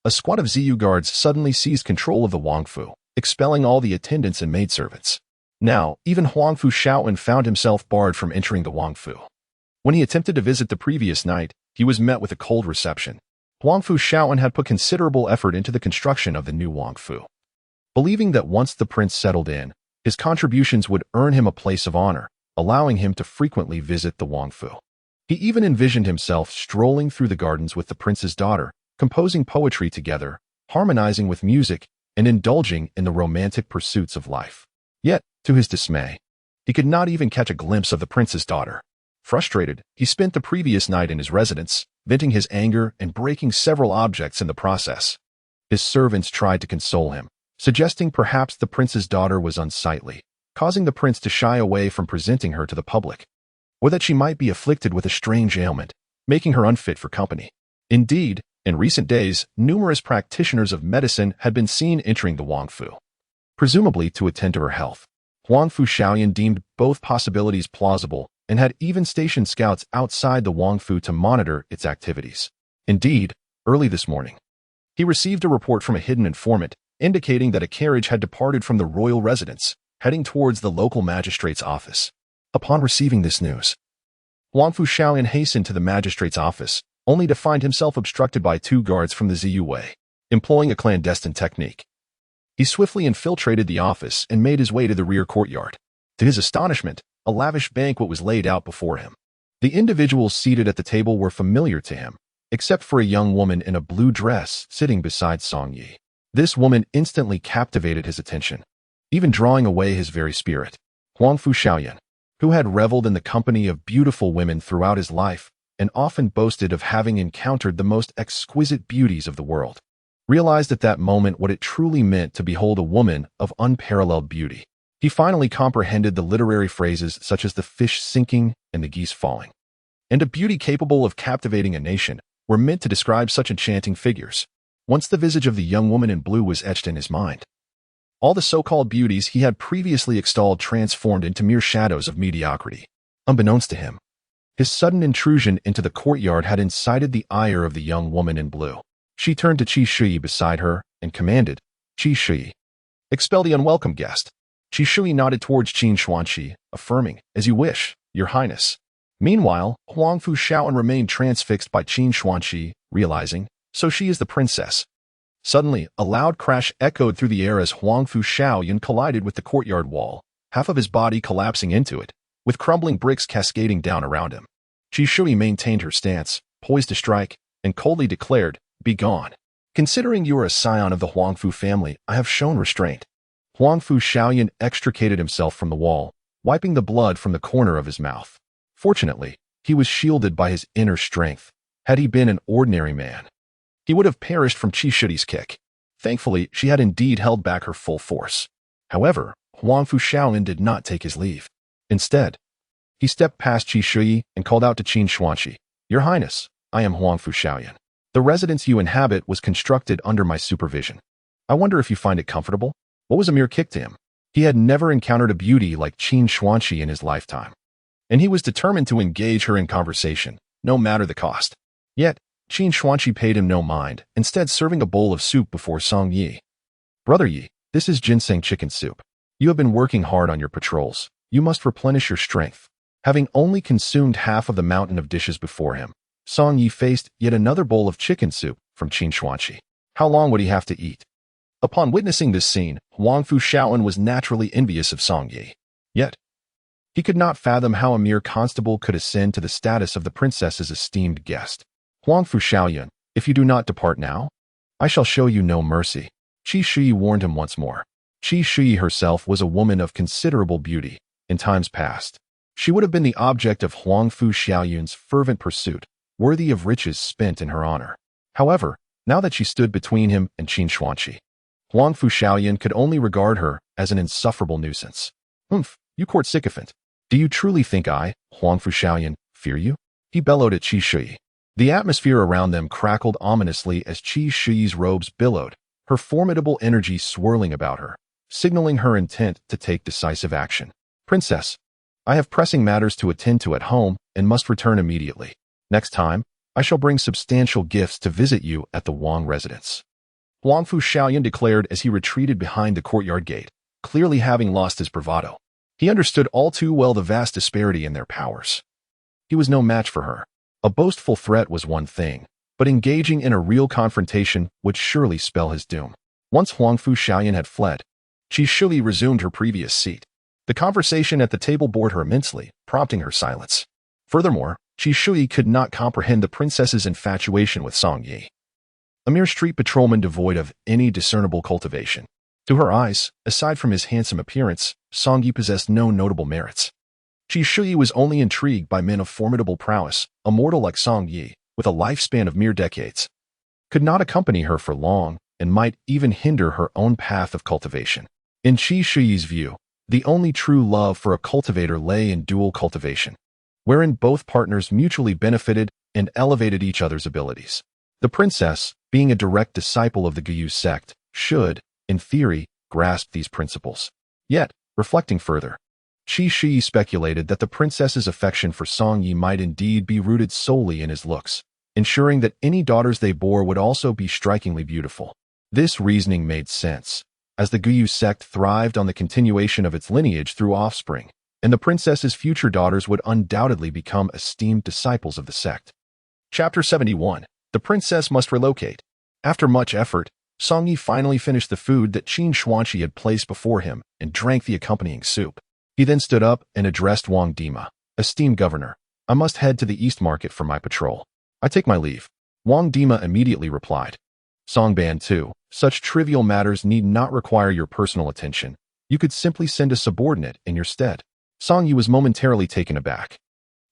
a squad of Ziyu guards suddenly seized control of the Huangfu, expelling all the attendants and maidservants. Now, even Huangfu Shaoan found himself barred from entering the Huangfu. When he attempted to visit the previous night, he was met with a cold reception. Huangfu Shaoan had put considerable effort into the construction of the new Huangfu, believing that once the prince settled in, his contributions would earn him a place of honor, allowing him to frequently visit the Huangfu. He even envisioned himself strolling through the gardens with the prince's daughter, composing poetry together, harmonizing with music, and indulging in the romantic pursuits of life. Yet, to his dismay, he could not even catch a glimpse of the prince's daughter. Frustrated, he spent the previous night in his residence, venting his anger and breaking several objects in the process. His servants tried to console him, suggesting perhaps the prince's daughter was unsightly, causing the prince to shy away from presenting her to the public, or that she might be afflicted with a strange ailment, making her unfit for company. Indeed, in recent days, numerous practitioners of medicine had been seen entering the Huangfu, presumably to attend to her health. Huangfu Shaoyan deemed both possibilities plausible and had even stationed scouts outside the Huangfu to monitor its activities. Indeed, early this morning, he received a report from a hidden informant indicating that a carriage had departed from the royal residence, heading towards the local magistrate's office. Upon receiving this news, Huangfu Shaoyan hastened to the magistrate's office, only to find himself obstructed by 2 guards from the Ziyue, employing a clandestine technique. He swiftly infiltrated the office and made his way to the rear courtyard. To his astonishment, a lavish banquet was laid out before him. The individuals seated at the table were familiar to him, except for a young woman in a blue dress sitting beside Song Yi. This woman instantly captivated his attention, even drawing away his very spirit. Huangfu Shaoyan, who had reveled in the company of beautiful women throughout his life and often boasted of having encountered the most exquisite beauties of the world, realized at that moment what it truly meant to behold a woman of unparalleled beauty. He finally comprehended the literary phrases such as the fish sinking and the geese falling, and a beauty capable of captivating a nation were meant to describe such enchanting figures. Once the visage of the young woman in blue was etched in his mind, all the so-called beauties he had previously extolled transformed into mere shadows of mediocrity. Unbeknownst to him, his sudden intrusion into the courtyard had incited the ire of the young woman in blue. She turned to Qi Shui beside her and commanded, "Qi Shui, expel the unwelcome guest." Qi Shui nodded towards Qin Xuanqi, affirming, "As you wish, Your Highness." Meanwhile, Huangfu Shaoyan remained transfixed by Qin Xuanqi, realizing, so she is the princess. Suddenly, a loud crash echoed through the air as Huangfu Shaoyan collided with the courtyard wall, half of his body collapsing into it, with crumbling bricks cascading down around him. Qi Shui maintained her stance, poised to strike, and coldly declared, "Be gone. Considering you are a scion of the Huangfu family, I have shown restraint." Huangfu Shaoyan extricated himself from the wall, wiping the blood from the corner of his mouth. Fortunately, he was shielded by his inner strength. Had he been an ordinary man, he would have perished from Qi Shui's kick. Thankfully, she had indeed held back her full force. However, Huangfu Shaoyan did not take his leave. Instead, he stepped past Qi Shui and called out to Qin Xuanqi, "Your Highness, I am Huangfu Shaoyan. The residence you inhabit was constructed under my supervision. I wonder if you find it comfortable?" What was a mere kick to him? He had never encountered a beauty like Qin Xuanqi in his lifetime, and he was determined to engage her in conversation, no matter the cost. Yet, Qin Xuanqi paid him no mind, instead serving a bowl of soup before Song Yi. "Brother Yi, this is ginseng chicken soup. You have been working hard on your patrols. You must replenish your strength." Having only consumed half of the mountain of dishes before him, Song Yi faced yet another bowl of chicken soup from Qin Xuanqi. How long would he have to eat? Upon witnessing this scene, Huangfu Shaoyan was naturally envious of Song Yi. Yet, he could not fathom how a mere constable could ascend to the status of the princess's esteemed guest. "Huangfu Shaoyan, if you do not depart now, I shall show you no mercy." Qi Shui warned him once more. Qi Shui herself was a woman of considerable beauty. In times past, she would have been the object of Huangfu Shaoyan's fervent pursuit, worthy of riches spent in her honor. However, now that she stood between him and Qin Xuanqi, Huangfu Shaoyan could only regard her as an insufferable nuisance. "Humph, you court sycophant. Do you truly think I, Huangfu Shaoyan, fear you?" he bellowed at Qi Shui. The atmosphere around them crackled ominously as Qi Shui's robes billowed, her formidable energy swirling about her, signaling her intent to take decisive action. "Princess, I have pressing matters to attend to at home and must return immediately. Next time, I shall bring substantial gifts to visit you at the Wang residence," Huangfu Shaoyan declared as he retreated behind the courtyard gate, clearly having lost his bravado. He understood all too well the vast disparity in their powers. He was no match for her. A boastful threat was one thing, but engaging in a real confrontation would surely spell his doom. Once Huangfu Shaoyan had fled, Qi Shui resumed her previous seat. The conversation at the table bored her immensely, prompting her silence. Furthermore, Qi Shui could not comprehend the princess's infatuation with Song Yi, a mere street patrolman devoid of any discernible cultivation. To her eyes, aside from his handsome appearance, Song Yi possessed no notable merits. Qi Shui was only intrigued by men of formidable prowess, a mortal like Song Yi, with a lifespan of mere decades, could not accompany her for long and might even hinder her own path of cultivation. In Qi Shi's view, the only true love for a cultivator lay in dual cultivation, wherein both partners mutually benefited and elevated each other's abilities. The princess, being a direct disciple of the Guyu sect, should, in theory, grasp these principles. Yet, reflecting further, Qi Shi speculated that the princess's affection for Song Yi might indeed be rooted solely in his looks, ensuring that any daughters they bore would also be strikingly beautiful. This reasoning made sense, as the Guyu sect thrived on the continuation of its lineage through offspring, and the princess's future daughters would undoubtedly become esteemed disciples of the sect. Chapter 71. The Princess Must Relocate. After much effort, Song Yi finally finished the food that Qin Xuanqi had placed before him and drank the accompanying soup. He then stood up and addressed Wang Dima. "Esteemed governor, I must head to the East Market for my patrol. I take my leave." Wang Dima immediately replied, "Songban too, such trivial matters need not require your personal attention. You could simply send a subordinate in your stead." Song Yi was momentarily taken aback.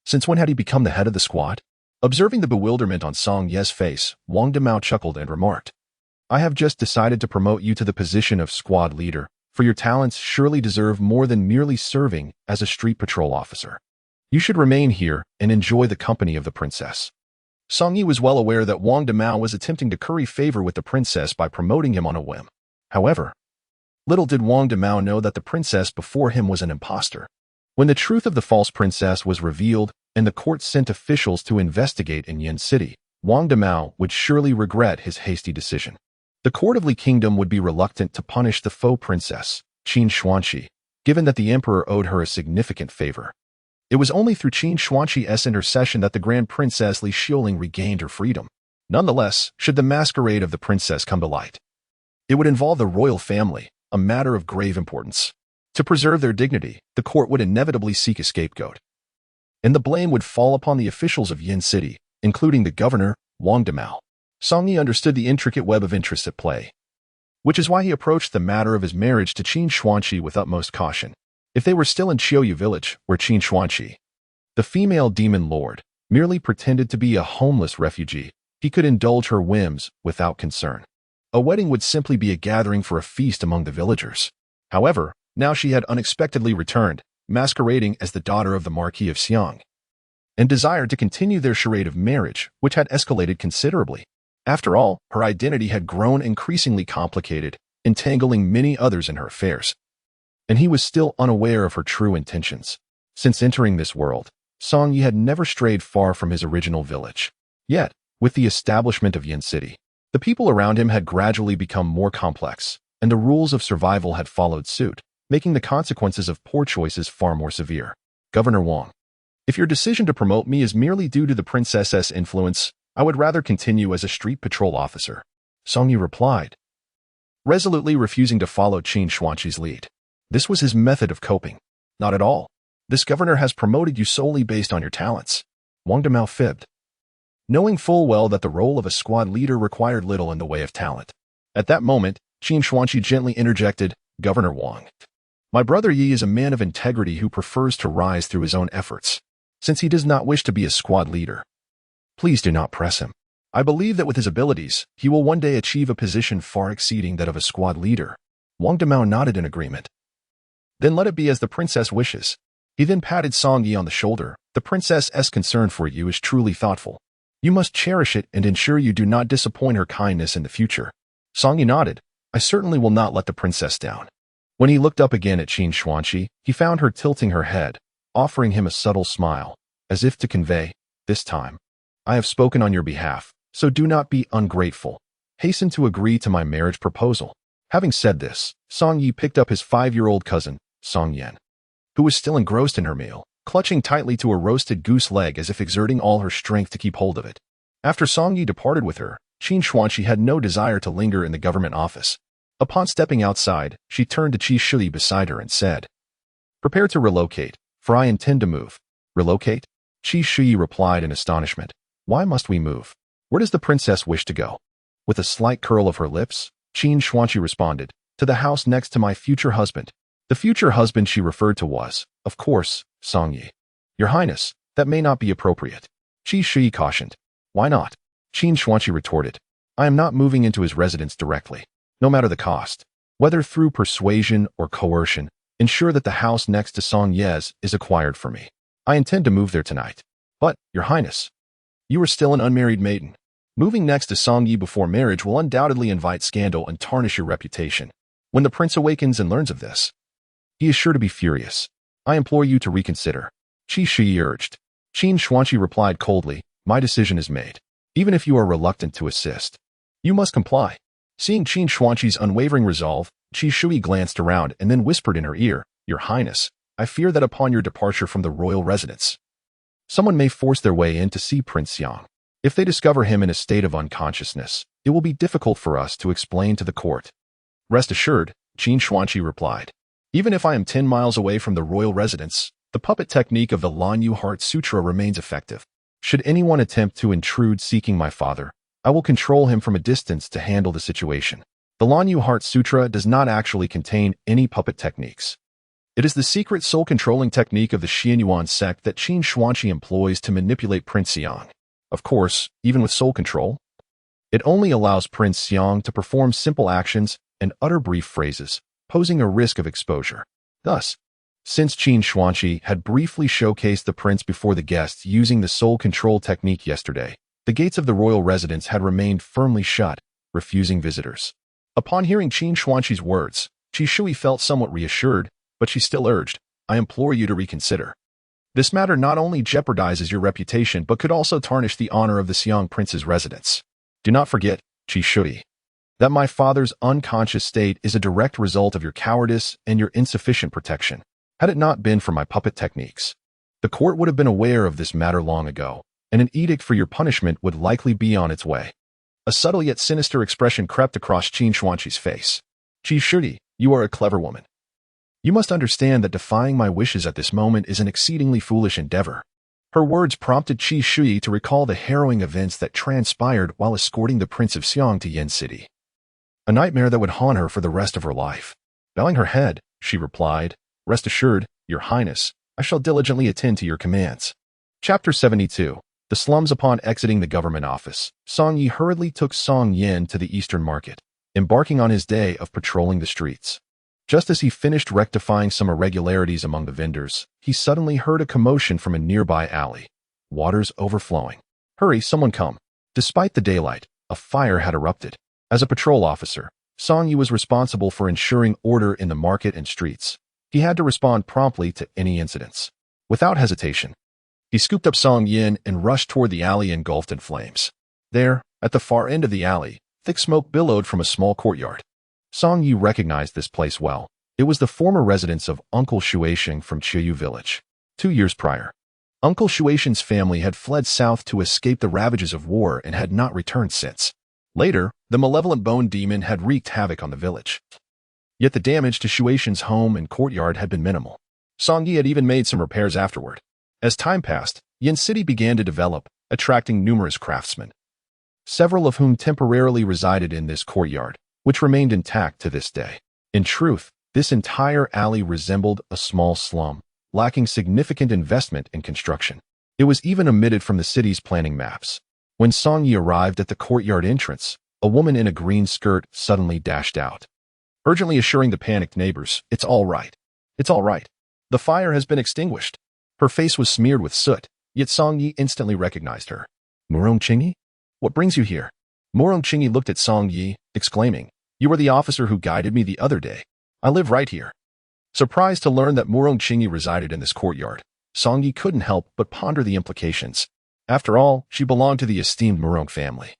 Since when had he become the head of the squad? Observing the bewilderment on Song Ye's face, Wang Dimao chuckled and remarked, "I have just decided to promote you to the position of squad leader, for your talents surely deserve more than merely serving as a street patrol officer. You should remain here and enjoy the company of the princess." Song Yi was well aware that Wang Dimao was attempting to curry favor with the princess by promoting him on a whim. However, little did Wang Dimao know that the princess before him was an impostor. When the truth of the false princess was revealed and the court sent officials to investigate in Yin City, Wang Dimao would surely regret his hasty decision. The court of Li Kingdom would be reluctant to punish the faux princess, Qin Xuanqi, given that the emperor owed her a significant favor. It was only through Qin Xuanqi's intercession that the Grand Princess Li Xiuling regained her freedom. Nonetheless, should the masquerade of the princess come to light, it would involve the royal family, a matter of grave importance. To preserve their dignity, the court would inevitably seek a scapegoat, and the blame would fall upon the officials of Yin City, including the governor, Wang Dimao. Song Yi understood the intricate web of interests at play, which is why he approached the matter of his marriage to Qin Xuanqi with utmost caution. If they were still in Qiuyu village, where Qin Xuanqi, the female demon lord, merely pretended to be a homeless refugee, he could indulge her whims without concern. A wedding would simply be a gathering for a feast among the villagers. However, now she had unexpectedly returned, masquerading as the daughter of the Marquis of Xiang, and desired to continue their charade of marriage, which had escalated considerably. After all, her identity had grown increasingly complicated, entangling many others in her affairs, and he was still unaware of her true intentions. Since entering this world, Song Yi had never strayed far from his original village. Yet, with the establishment of Yin City, the people around him had gradually become more complex, and the rules of survival had followed suit, making the consequences of poor choices far more severe. "Governor Wang, if your decision to promote me is merely due to the princess's influence, I would rather continue as a street patrol officer," Song Yi replied, resolutely refusing to follow Qin Xuanqi's lead. This was his method of coping. "Not at all. This governor has promoted you solely based on your talents," Wang Dimao fibbed, knowing full well that the role of a squad leader required little in the way of talent. At that moment, Qin Xuanqi gently interjected, "Governor Wang, my brother Yi is a man of integrity who prefers to rise through his own efforts. Since he does not wish to be a squad leader, please do not press him. I believe that with his abilities, he will one day achieve a position far exceeding that of a squad leader." Wang Dimao nodded in agreement. "Then let it be as the princess wishes." He then patted Song Yi on the shoulder. "The princess's concern for you is truly thoughtful. You must cherish it and ensure you do not disappoint her kindness in the future." Song Yi nodded. "I certainly will not let the princess down." When he looked up again at Qin Xuanqi, he found her tilting her head, offering him a subtle smile, as if to convey, "This time, I have spoken on your behalf, so do not be ungrateful. Hasten to agree to my marriage proposal." Having said this, Song Yi picked up his 5-year-old cousin, Song Yan, who was still engrossed in her meal, clutching tightly to a roasted goose leg as if exerting all her strength to keep hold of it. After Song Yi departed with her, Qin Xuanqi had no desire to linger in the government office. Upon stepping outside, she turned to Qi Shi beside her and said, "Prepare to relocate, for I intend to move." "Relocate?" Qi Shi replied in astonishment. "Why must we move? Where does the princess wish to go?" With a slight curl of her lips, Qin Xuanqi responded, "To the house next to my future husband." The future husband she referred to was, of course, Song Yi. "Your Highness, that may not be appropriate," Qi Shi cautioned. Why not? Qin Xuanqi retorted. I am not moving into his residence directly, no matter the cost. Whether through persuasion or coercion, ensure that the house next to Song Ye's is acquired for me. I intend to move there tonight. But, Your Highness, you are still an unmarried maiden. Moving next to Song Yi before marriage will undoubtedly invite scandal and tarnish your reputation. When the prince awakens and learns of this, he is sure to be furious. I implore you to reconsider. Qi Shi urged. Qin Xuanqi replied coldly, my decision is made. Even if you are reluctant to assist, you must comply. Seeing Qin Xuanqi's unwavering resolve, Qi Shui glanced around and then whispered in her ear, Your Highness, I fear that upon your departure from the royal residence, someone may force their way in to see Prince Xiang. If they discover him in a state of unconsciousness, it will be difficult for us to explain to the court. Rest assured, Qin Xuanqi replied. Even if I am 10 miles away from the royal residence, the puppet technique of the Lanyu Heart Sutra remains effective. Should anyone attempt to intrude seeking my father, I will control him from a distance to handle the situation. The Lanyu Heart Sutra does not actually contain any puppet techniques. It is the secret soul-controlling technique of the Xianyuan sect that Qin Xuanqi employs to manipulate Prince Xiang. Of course, even with soul control, it only allows Prince Xiang to perform simple actions and utter brief phrases, posing a risk of exposure. Thus, since Qin Xuanqi had briefly showcased the prince before the guests using the soul control technique yesterday, the gates of the royal residence had remained firmly shut, refusing visitors. Upon hearing Qin Xuanqi's words, Qi Shui felt somewhat reassured, but she still urged, I implore you to reconsider. This matter not only jeopardizes your reputation but could also tarnish the honor of the Xiang prince's residence. Do not forget, Qi Shui, that my father's unconscious state is a direct result of your cowardice and your insufficient protection. Had it not been for my puppet techniques, the court would have been aware of this matter long ago, and an edict for your punishment would likely be on its way. A subtle yet sinister expression crept across Qin Xuanqi's face. Qi Shui, you are a clever woman. You must understand that defying my wishes at this moment is an exceedingly foolish endeavor. Her words prompted Qi Shui to recall the harrowing events that transpired while escorting the Prince of Xiang to Yin City. A nightmare that would haunt her for the rest of her life. Bowing her head, she replied, Rest assured, Your Highness, I shall diligently attend to your commands. Chapter 72. The slums. Upon exiting the government office, Song Yi hurriedly took Song Yin to the Eastern Market, embarking on his day of patrolling the streets. Just as he finished rectifying some irregularities among the vendors, he suddenly heard a commotion from a nearby alley. Waters overflowing. Hurry, someone come. Despite the daylight, a fire had erupted. As a patrol officer, Song Yi was responsible for ensuring order in the market and streets. He had to respond promptly to any incidents. Without hesitation, he scooped up Song Yin and rushed toward the alley engulfed in flames. There, at the far end of the alley, thick smoke billowed from a small courtyard. Song Yi recognized this place well. It was the former residence of Uncle Shuaisheng from Qiyu village. 2 years prior, Uncle Shuaisheng's family had fled south to escape the ravages of war and had not returned since. Later, the malevolent bone demon had wreaked havoc on the village. Yet the damage to Shuaisheng's home and courtyard had been minimal. Song Yi had even made some repairs afterward. As time passed, Yin City began to develop, attracting numerous craftsmen, several of whom temporarily resided in this courtyard, which remained intact to this day. In truth, this entire alley resembled a small slum, lacking significant investment in construction. It was even omitted from the city's planning maps. When Song Yi arrived at the courtyard entrance, a woman in a green skirt suddenly dashed out, urgently assuring the panicked neighbors, It's all right. It's all right. The fire has been extinguished. Her face was smeared with soot, yet Song Yi instantly recognized her. Murong Qingyi? What brings you here? Murong Qingyi looked at Song Yi, exclaiming, You were the officer who guided me the other day. I live right here. Surprised to learn that Murong Qingyi resided in this courtyard, Song Yi couldn't help but ponder the implications. After all, she belonged to the esteemed Murong family,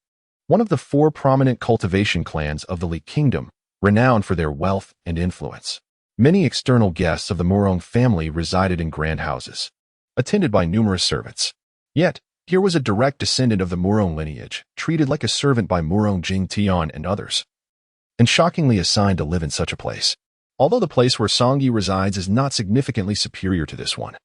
one of the 4 prominent cultivation clans of the Li Kingdom, renowned for their wealth and influence. Many external guests of the Murong family resided in grand houses, attended by numerous servants. Yet, here was a direct descendant of the Murong lineage, treated like a servant by Murong Jingtian and others, and shockingly assigned to live in such a place. Although the place where Song Yi resides is not significantly superior to this one.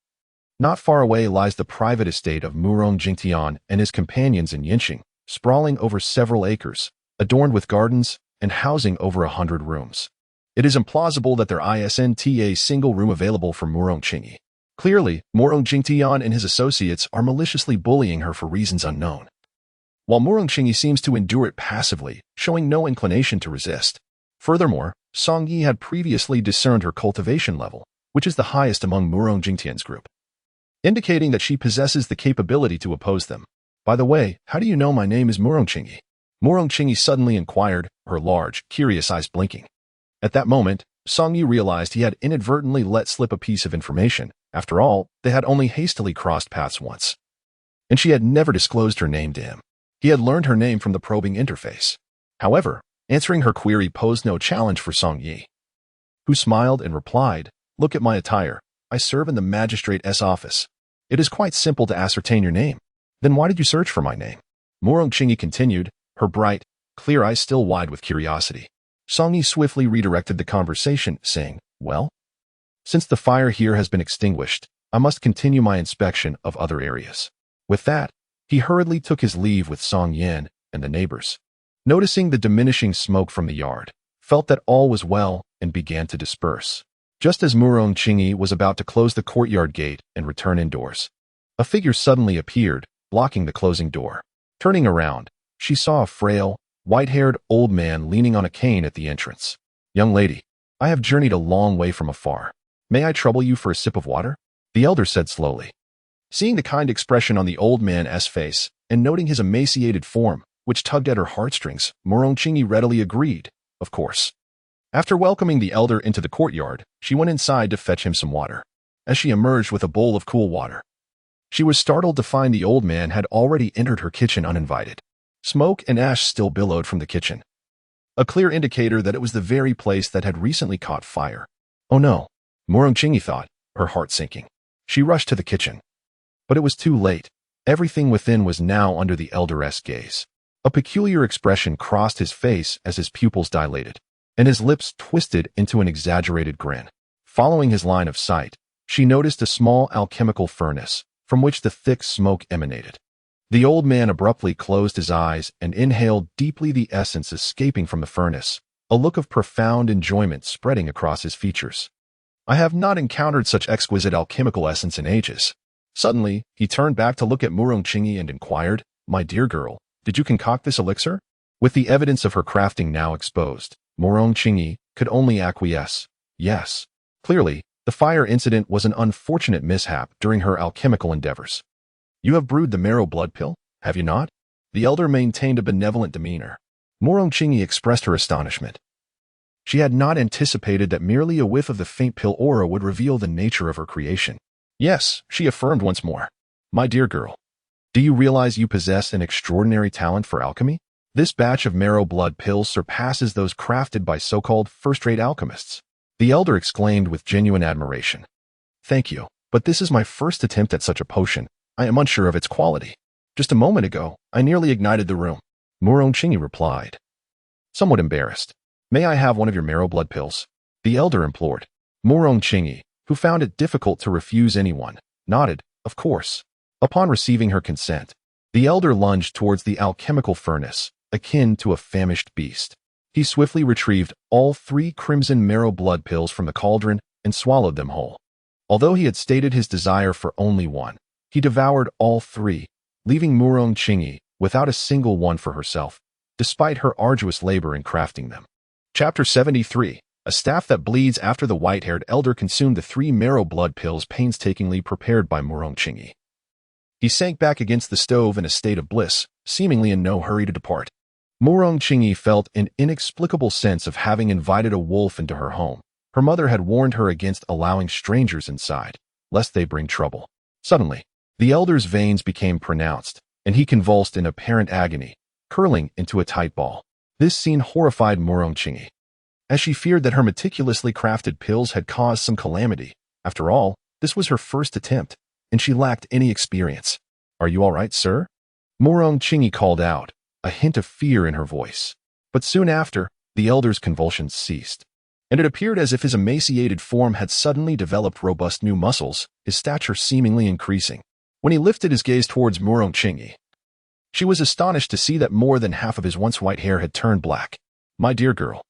Not far away lies the private estate of Murong Jingtian and his companions in Yinxing, sprawling over several acres, adorned with gardens and housing over 100 rooms. It is implausible that there isn't a single room available for Murong Qingyi. Clearly, Murong Jingtian and his associates are maliciously bullying her for reasons unknown. while Murongqingyi seems to endure it passively, showing no inclination to resist. Furthermore, Song Yi had previously discerned her cultivation level, which is the highest among Murong Jingtian's group, indicating that she possesses the capability to oppose them. By the way, how do you know my name is Murongqingyi? Murongqingyi suddenly inquired, her large, curious eyes blinking. At that moment, Song Yi realized he had inadvertently let slip a piece of information. After all, they had only hastily crossed paths once, and she had never disclosed her name to him. He had learned her name from the probing interface. However, answering her query posed no challenge for Song Yi, who smiled and replied, "Look at my attire. I serve in the magistrate's office. It is quite simple to ascertain your name. Then why did you search for my name?" Murongqingyi continued, her bright, clear eyes still wide with curiosity. Song Yi swiftly redirected the conversation, saying, "Well, since the fire here has been extinguished, I must continue my inspection of other areas." With that, he hurriedly took his leave with Song Yin and the neighbors. Noticing the diminishing smoke from the yard, felt that all was well and began to disperse. Just as Murongqingyi was about to close the courtyard gate and return indoors, a figure suddenly appeared, blocking the closing door. Turning around, she saw a frail, white-haired old man leaning on a cane at the entrance. "Young lady, I have journeyed a long way from afar. May I trouble you for a sip of water?" the elder said slowly. Seeing the kind expression on the old man's face and noting his emaciated form, which tugged at her heartstrings, Murongqingyi readily agreed, of course. After welcoming the elder into the courtyard, she went inside to fetch him some water. As she emerged with a bowl of cool water, she was startled to find the old man had already entered her kitchen uninvited. Smoke and ash still billowed from the kitchen, a clear indicator that it was the very place that had recently caught fire. "Oh no," Murongqingyi thought, her heart sinking. She rushed to the kitchen. But it was too late. Everything within was now under the elder's gaze. A peculiar expression crossed his face as his pupils dilated, and his lips twisted into an exaggerated grin. Following his line of sight, she noticed a small alchemical furnace, from which the thick smoke emanated. The old man abruptly closed his eyes and inhaled deeply the essence escaping from the furnace, a look of profound enjoyment spreading across his features. "I have not encountered such exquisite alchemical essence in ages." Suddenly, he turned back to look at Murongqingyi and inquired, "My dear girl, did you concoct this elixir?" With the evidence of her crafting now exposed, Murongqingyi could only acquiesce. Yes. Clearly, the fire incident was an unfortunate mishap during her alchemical endeavors. "You have brewed the marrow blood pill, have you not?" The elder maintained a benevolent demeanor. Murongqingyi expressed her astonishment. She had not anticipated that merely a whiff of the faint pill aura would reveal the nature of her creation. "Yes," she affirmed once more. "My dear girl, do you realize you possess an extraordinary talent for alchemy? This batch of marrow blood pills surpasses those crafted by so-called first-rate alchemists." The elder exclaimed with genuine admiration. "Thank you, but this is my first attempt at such a potion. I am unsure of its quality. Just a moment ago, I nearly ignited the room," Murongqingyi replied, somewhat embarrassed. "May I have one of your marrow blood pills?" the elder implored. Murongqingyi, who found it difficult to refuse anyone, nodded, of course. Upon receiving her consent, the elder lunged towards the alchemical furnace, akin to a famished beast. He swiftly retrieved all 3 crimson marrow blood pills from the cauldron and swallowed them whole. Although he had stated his desire for only one, he devoured all 3, leaving Murongqingyi without a single one for herself, despite her arduous labor in crafting them. Chapter 73. A staff that bleeds. After the white-haired elder consumed the 3 marrow blood pills painstakingly prepared by Murongqingyi, he sank back against the stove in a state of bliss, seemingly in no hurry to depart. Murongqingyi felt an inexplicable sense of having invited a wolf into her home. Her mother had warned her against allowing strangers inside, lest they bring trouble. Suddenly, the elder's veins became pronounced, and he convulsed in apparent agony, curling into a tight ball. This scene horrified Murongqingyi, as she feared that her meticulously crafted pills had caused some calamity. After all, this was her first attempt, and she lacked any experience. "Are you all right, sir?" Murongqingyi called out, a hint of fear in her voice. But soon after, the elder's convulsions ceased, and it appeared as if his emaciated form had suddenly developed robust new muscles, his stature seemingly increasing. When he lifted his gaze towards Murongqingyi, she was astonished to see that more than half of his once white hair had turned black. "My dear girl,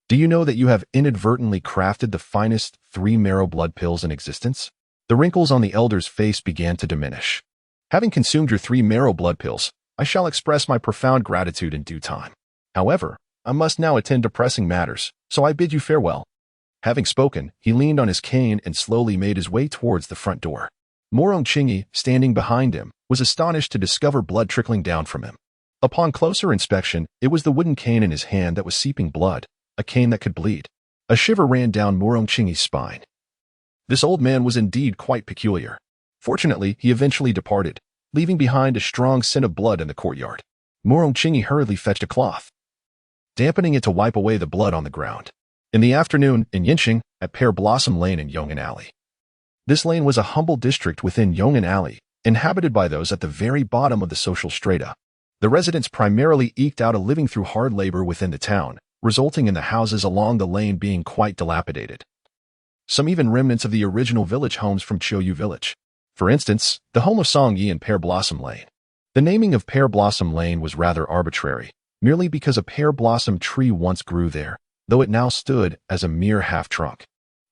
do you know that you have inadvertently crafted the finest 3 marrow blood pills in existence?" The wrinkles on the elder's face began to diminish. "Having consumed your 3 marrow blood pills, I shall express my profound gratitude in due time. However, I must now attend to pressing matters, so I bid you farewell." Having spoken, he leaned on his cane and slowly made his way towards the front door. Morong Chingy, standing behind him, was astonished to discover blood trickling down from him. Upon closer inspection, it was the wooden cane in his hand that was seeping blood, a cane that could bleed. A shiver ran down Morong Chingy's spine. This old man was indeed quite peculiar. Fortunately, he eventually departed, leaving behind a strong scent of blood in the courtyard. Morong Chingy hurriedly fetched a cloth, dampening it to wipe away the blood on the ground. In the afternoon, in Yinxing, at Pear Blossom Lane in Yong'an Alley. This lane was a humble district within Yong'an Alley, inhabited by those at the very bottom of the social strata. The residents primarily eked out a living through hard labor within the town, resulting in the houses along the lane being quite dilapidated. Some even remnants of the original village homes from Qiuyu Village. For instance, the home of Song Yi in Pear Blossom Lane. The naming of Pear Blossom Lane was rather arbitrary, merely because a pear blossom tree once grew there, though it now stood as a mere half-trunk,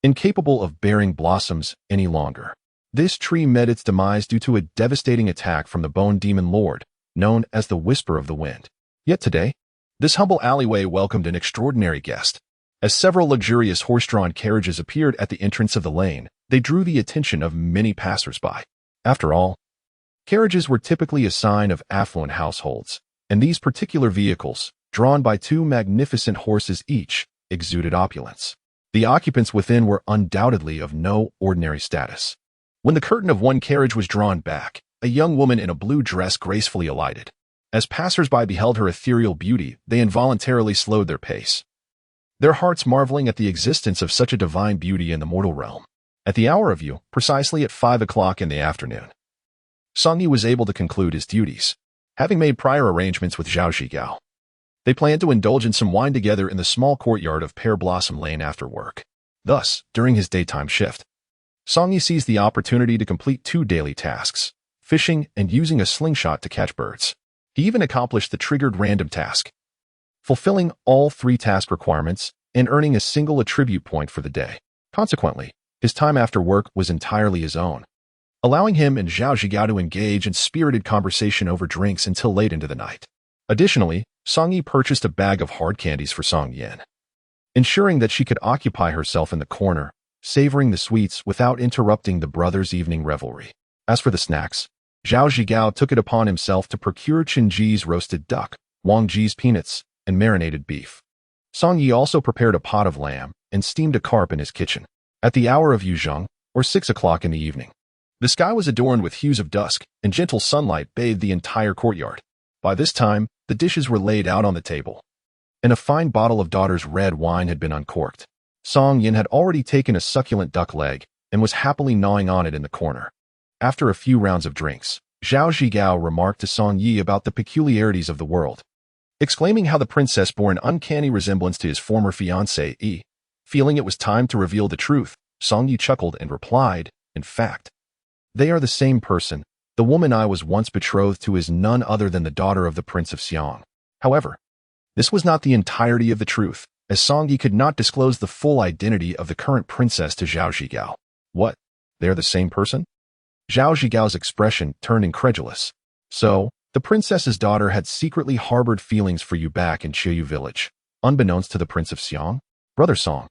incapable of bearing blossoms any longer. This tree met its demise due to a devastating attack from the Bone Demon Lord, known as the Whisper of the Wind. Yet today, this humble alleyway welcomed an extraordinary guest. As several luxurious horse-drawn carriages appeared at the entrance of the lane, they drew the attention of many passers-by. After all, carriages were typically a sign of affluent households, and these particular vehicles, drawn by two magnificent horses each, exuded opulence. The occupants within were undoubtedly of no ordinary status. When the curtain of one carriage was drawn back, a young woman in a blue dress gracefully alighted. As passers-by beheld her ethereal beauty, they involuntarily slowed their pace, their hearts marveling at the existence of such a divine beauty in the mortal realm. At the hour of view, precisely at 5 o'clock in the afternoon, Song Yi was able to conclude his duties, having made prior arrangements with Zhao Zhigao. They planned to indulge in some wine together in the small courtyard of Pear Blossom Lane after work. Thus, during his daytime shift, Song Yi seized the opportunity to complete 2 daily tasks, fishing and using a slingshot to catch birds. He even accomplished the triggered random task, fulfilling all 3 task requirements and earning a single attribute point for the day. Consequently, his time after work was entirely his own, allowing him and Zhao Zhigao to engage in spirited conversation over drinks until late into the night. Additionally, Song Yi purchased a bag of hard candies for Song Yin, ensuring that she could occupy herself in the corner, savoring the sweets without interrupting the brothers' evening revelry. As for the snacks, Zhao Zhigao took it upon himself to procure Chen Ji's roasted duck, Wang Ji's peanuts, and marinated beef. Song Yi also prepared a pot of lamb and steamed a carp in his kitchen. At the hour of Yuzhong, or 6 o'clock in the evening, the sky was adorned with hues of dusk, and gentle sunlight bathed the entire courtyard. By this time, the dishes were laid out on the table, and a fine bottle of daughter's red wine had been uncorked. Song Yin had already taken a succulent duck leg and was happily gnawing on it in the corner. After a few rounds of drinks, Zhao Zhigao remarked to Song Yi about the peculiarities of the world, exclaiming how the princess bore an uncanny resemblance to his former fiancé Yi. Feeling it was time to reveal the truth, Song Yi chuckled and replied, "In fact, they are the same person. The woman I was once betrothed to is none other than the daughter of the Prince of Xiang." However, this was not the entirety of the truth, as Song Yi could not disclose the full identity of the current princess to Zhao Zhigao. What? They are the same person? Zhao Zhigao's expression turned incredulous. So, the princess's daughter had secretly harbored feelings for you back in Qiuyu Village, unbeknownst to the Prince of Xiang? Brother Song,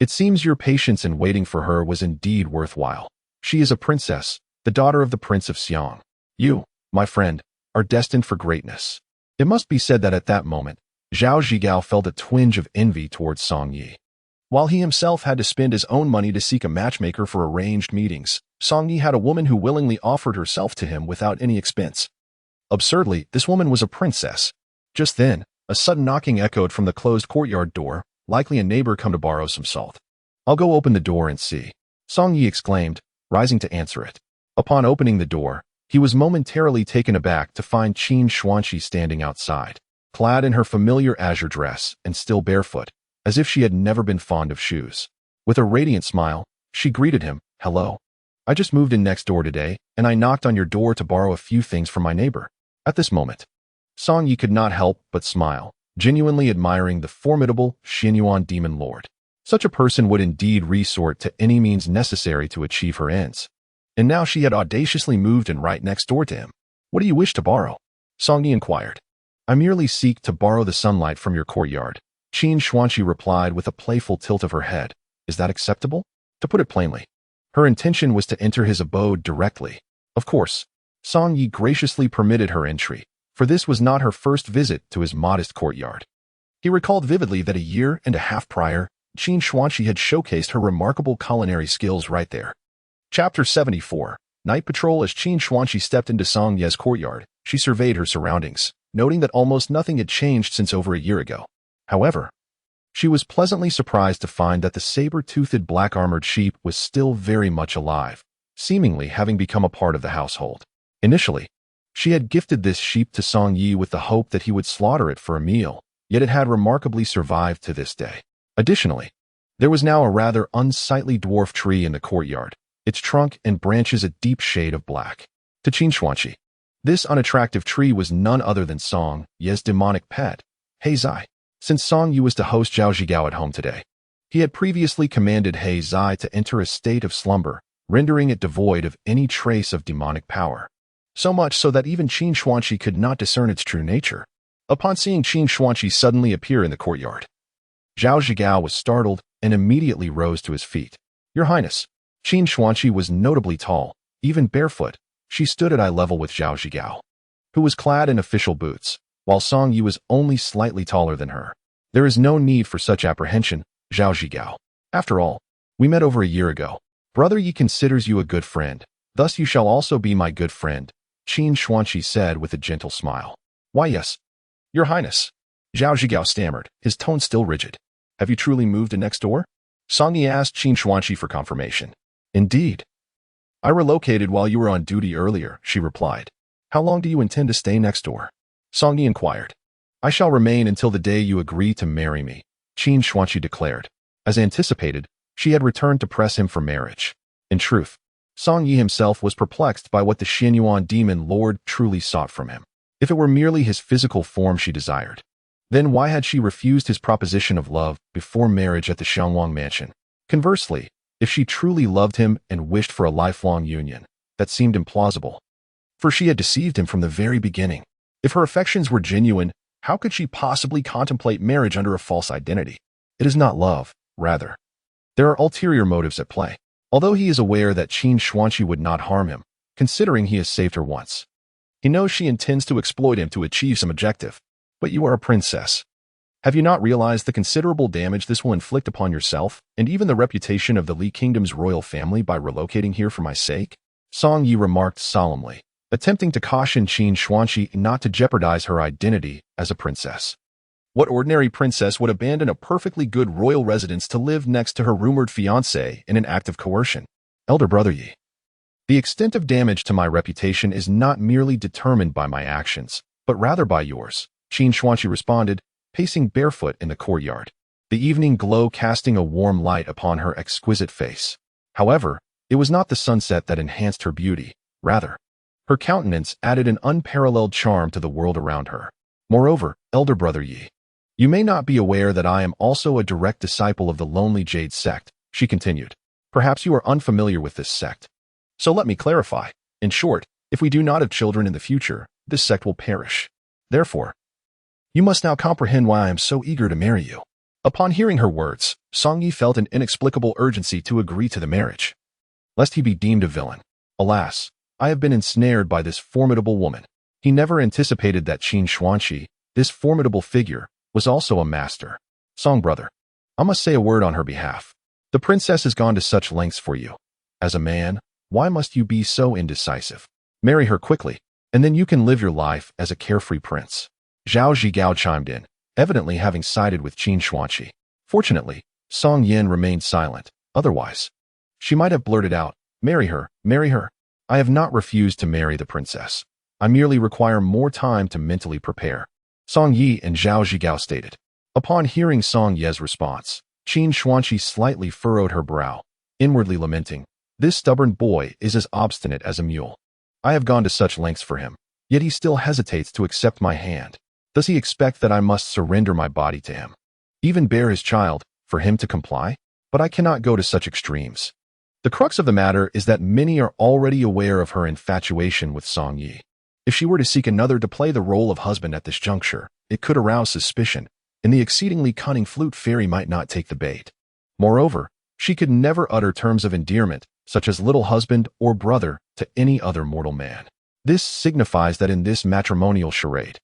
it seems your patience in waiting for her was indeed worthwhile. She is a princess, the daughter of the Prince of Xiang. You, my friend, are destined for greatness. It must be said that at that moment, Zhao Zhigao felt a twinge of envy towards Song Yi. While he himself had to spend his own money to seek a matchmaker for arranged meetings, Song Yi had a woman who willingly offered herself to him without any expense. Absurdly, this woman was a princess. Just then, a sudden knocking echoed from the closed courtyard door, likely a neighbor come to borrow some salt. "I'll go open the door and see," Song Yi exclaimed, rising to answer it. Upon opening the door, he was momentarily taken aback to find Qin Xuanqi standing outside, clad in her familiar azure dress and still barefoot, as if she had never been fond of shoes. With a radiant smile, she greeted him, "Hello. I just moved in next door today, and I knocked on your door to borrow a few things from my neighbor." At this moment, Song Yi could not help but smile, genuinely admiring the formidable Xinyuan demon lord. Such a person would indeed resort to any means necessary to achieve her ends. And now she had audaciously moved in right next door to him. "What do you wish to borrow?" Song Yi inquired. I merely seek to borrow the sunlight from your courtyard. Qin Xuanqi replied with a playful tilt of her head. Is that acceptable? To put it plainly, her intention was to enter his abode directly. Of course, Song Yi graciously permitted her entry, for this was not her first visit to his modest courtyard. He recalled vividly that a year and a half prior, Qin Xuanqi had showcased her remarkable culinary skills right there. Chapter 74. Night Patrol. As Qin Xuanqi stepped into Song Ye's courtyard, she surveyed her surroundings, noting that almost nothing had changed since over a year ago. However, she was pleasantly surprised to find that the saber-toothed black-armored sheep was still very much alive, seemingly having become a part of the household. Initially, she had gifted this sheep to Song Yi with the hope that he would slaughter it for a meal, yet it had remarkably survived to this day. Additionally, there was now a rather unsightly dwarf tree in the courtyard, its trunk and branches a deep shade of black. To Qin Xuanqi, this unattractive tree was none other than Song Ye's demonic pet, He Zai. Since Song Yi was to host Zhao Zhigao at home today, he had previously commanded He Zai to enter a state of slumber, rendering it devoid of any trace of demonic power. So much so that even Qin Xuanqi could not discern its true nature. Upon seeing Qin Xuanqi suddenly appear in the courtyard, Zhao Zhigao was startled and immediately rose to his feet. Your Highness. Qin Xuanqi was notably tall, even barefoot. She stood at eye level with Zhao Zhigao, who was clad in official boots, while Song Yi was only slightly taller than her. There is no need for such apprehension, Zhao Zhigao. After all, we met over a year ago. Brother Yi considers you a good friend, thus you shall also be my good friend, Qin Xuanqi said with a gentle smile. Why yes, Your Highness. Zhao Zhigao stammered, his tone still rigid. Have you truly moved to next door? Song Yi asked Qin Xuanqi for confirmation. Indeed. I relocated while you were on duty earlier, she replied. How long do you intend to stay next door? Song Yi inquired. I shall remain until the day you agree to marry me, Qin Xuanqi declared. As anticipated, she had returned to press him for marriage. In truth, Song Yi himself was perplexed by what the Xianyuan demon lord truly sought from him. If it were merely his physical form she desired, then why had she refused his proposition of love before marriage at the Xiangwang mansion? Conversely, if she truly loved him and wished for a lifelong union, that seemed implausible, for she had deceived him from the very beginning. If her affections were genuine, how could she possibly contemplate marriage under a false identity? It is not love, rather. There are ulterior motives at play. Although he is aware that Qin Xuanqi would not harm him, considering he has saved her once, he knows she intends to exploit him to achieve some objective. But you are a princess. Have you not realized the considerable damage this will inflict upon yourself and even the reputation of the Li Kingdom's royal family by relocating here for my sake? Song Yi remarked solemnly, attempting to caution Qin Xuanqi not to jeopardize her identity as a princess. What ordinary princess would abandon a perfectly good royal residence to live next to her rumored fiancé in an act of coercion? Elder brother Yi. The extent of damage to my reputation is not merely determined by my actions, but rather by yours, Qin Xuanqi responded, pacing barefoot in the courtyard, the evening glow casting a warm light upon her exquisite face. However, it was not the sunset that enhanced her beauty. Rather, her countenance added an unparalleled charm to the world around her. Moreover, elder brother Yi, you may not be aware that I am also a direct disciple of the Lonely Jade sect, she continued. Perhaps you are unfamiliar with this sect. So let me clarify. In short, if we do not have children in the future, this sect will perish. Therefore, you must now comprehend why I am so eager to marry you. Upon hearing her words, Song Yi felt an inexplicable urgency to agree to the marriage, lest he be deemed a villain. Alas, I have been ensnared by this formidable woman. He never anticipated that Qin Xuanqi, this formidable figure, was also a master. Song brother, I must say a word on her behalf. The princess has gone to such lengths for you. As a man, why must you be so indecisive? Marry her quickly, and then you can live your life as a carefree prince. Zhao Zhigao chimed in, evidently having sided with Qin Xuanqi. Fortunately, Song Yin remained silent. Otherwise, she might have blurted out, marry her, marry her. I have not refused to marry the princess. I merely require more time to mentally prepare. Song Yi and Zhao Zhigao stated. Upon hearing Song Ye's response, Qin Xuanqi slightly furrowed her brow, inwardly lamenting, this stubborn boy is as obstinate as a mule. I have gone to such lengths for him, yet he still hesitates to accept my hand. Does he expect that I must surrender my body to him, even bear his child, for him to comply? But I cannot go to such extremes. The crux of the matter is that many are already aware of her infatuation with Song Yi. If she were to seek another to play the role of husband at this juncture, it could arouse suspicion, and the exceedingly cunning flute fairy might not take the bait. Moreover, she could never utter terms of endearment, such as little husband or brother, to any other mortal man. This signifies that in this matrimonial charade,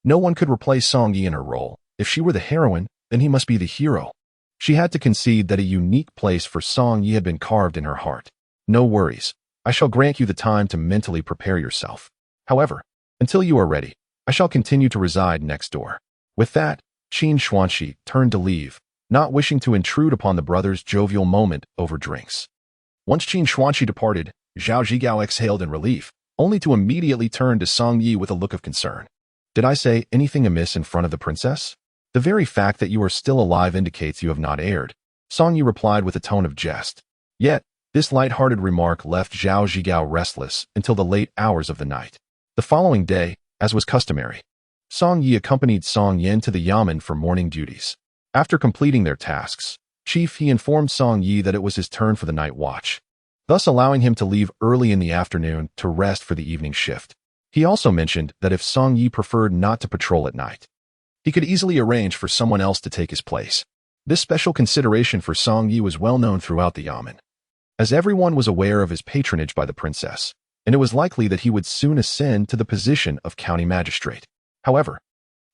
no one could replace Song Yi in her role. If she were the heroine, then he must be the hero. She had to concede that a unique place for Song Yi had been carved in her heart. No worries. I shall grant you the time to mentally prepare yourself. However, until you are ready, I shall continue to reside next door. With that, Qin Xuanxi turned to leave, not wishing to intrude upon the brothers' jovial moment over drinks. Once Qin Xuanxi departed, Zhao Zhigao exhaled in relief, only to immediately turn to Song Yi with a look of concern. Did I say anything amiss in front of the princess? The very fact that you are still alive indicates you have not erred, Song Yi replied with a tone of jest. Yet, this light-hearted remark left Zhao Zhigao restless until the late hours of the night. The following day, as was customary, Song Yi accompanied Song Yin to the yamen for morning duties. After completing their tasks, He informed Song Yi that it was his turn for the night watch, thus allowing him to leave early in the afternoon to rest for the evening shift. He also mentioned that if Song Yi preferred not to patrol at night, he could easily arrange for someone else to take his place. This special consideration for Song Yi was well known throughout the yamen, as everyone was aware of his patronage by the princess, and it was likely that he would soon ascend to the position of county magistrate. However,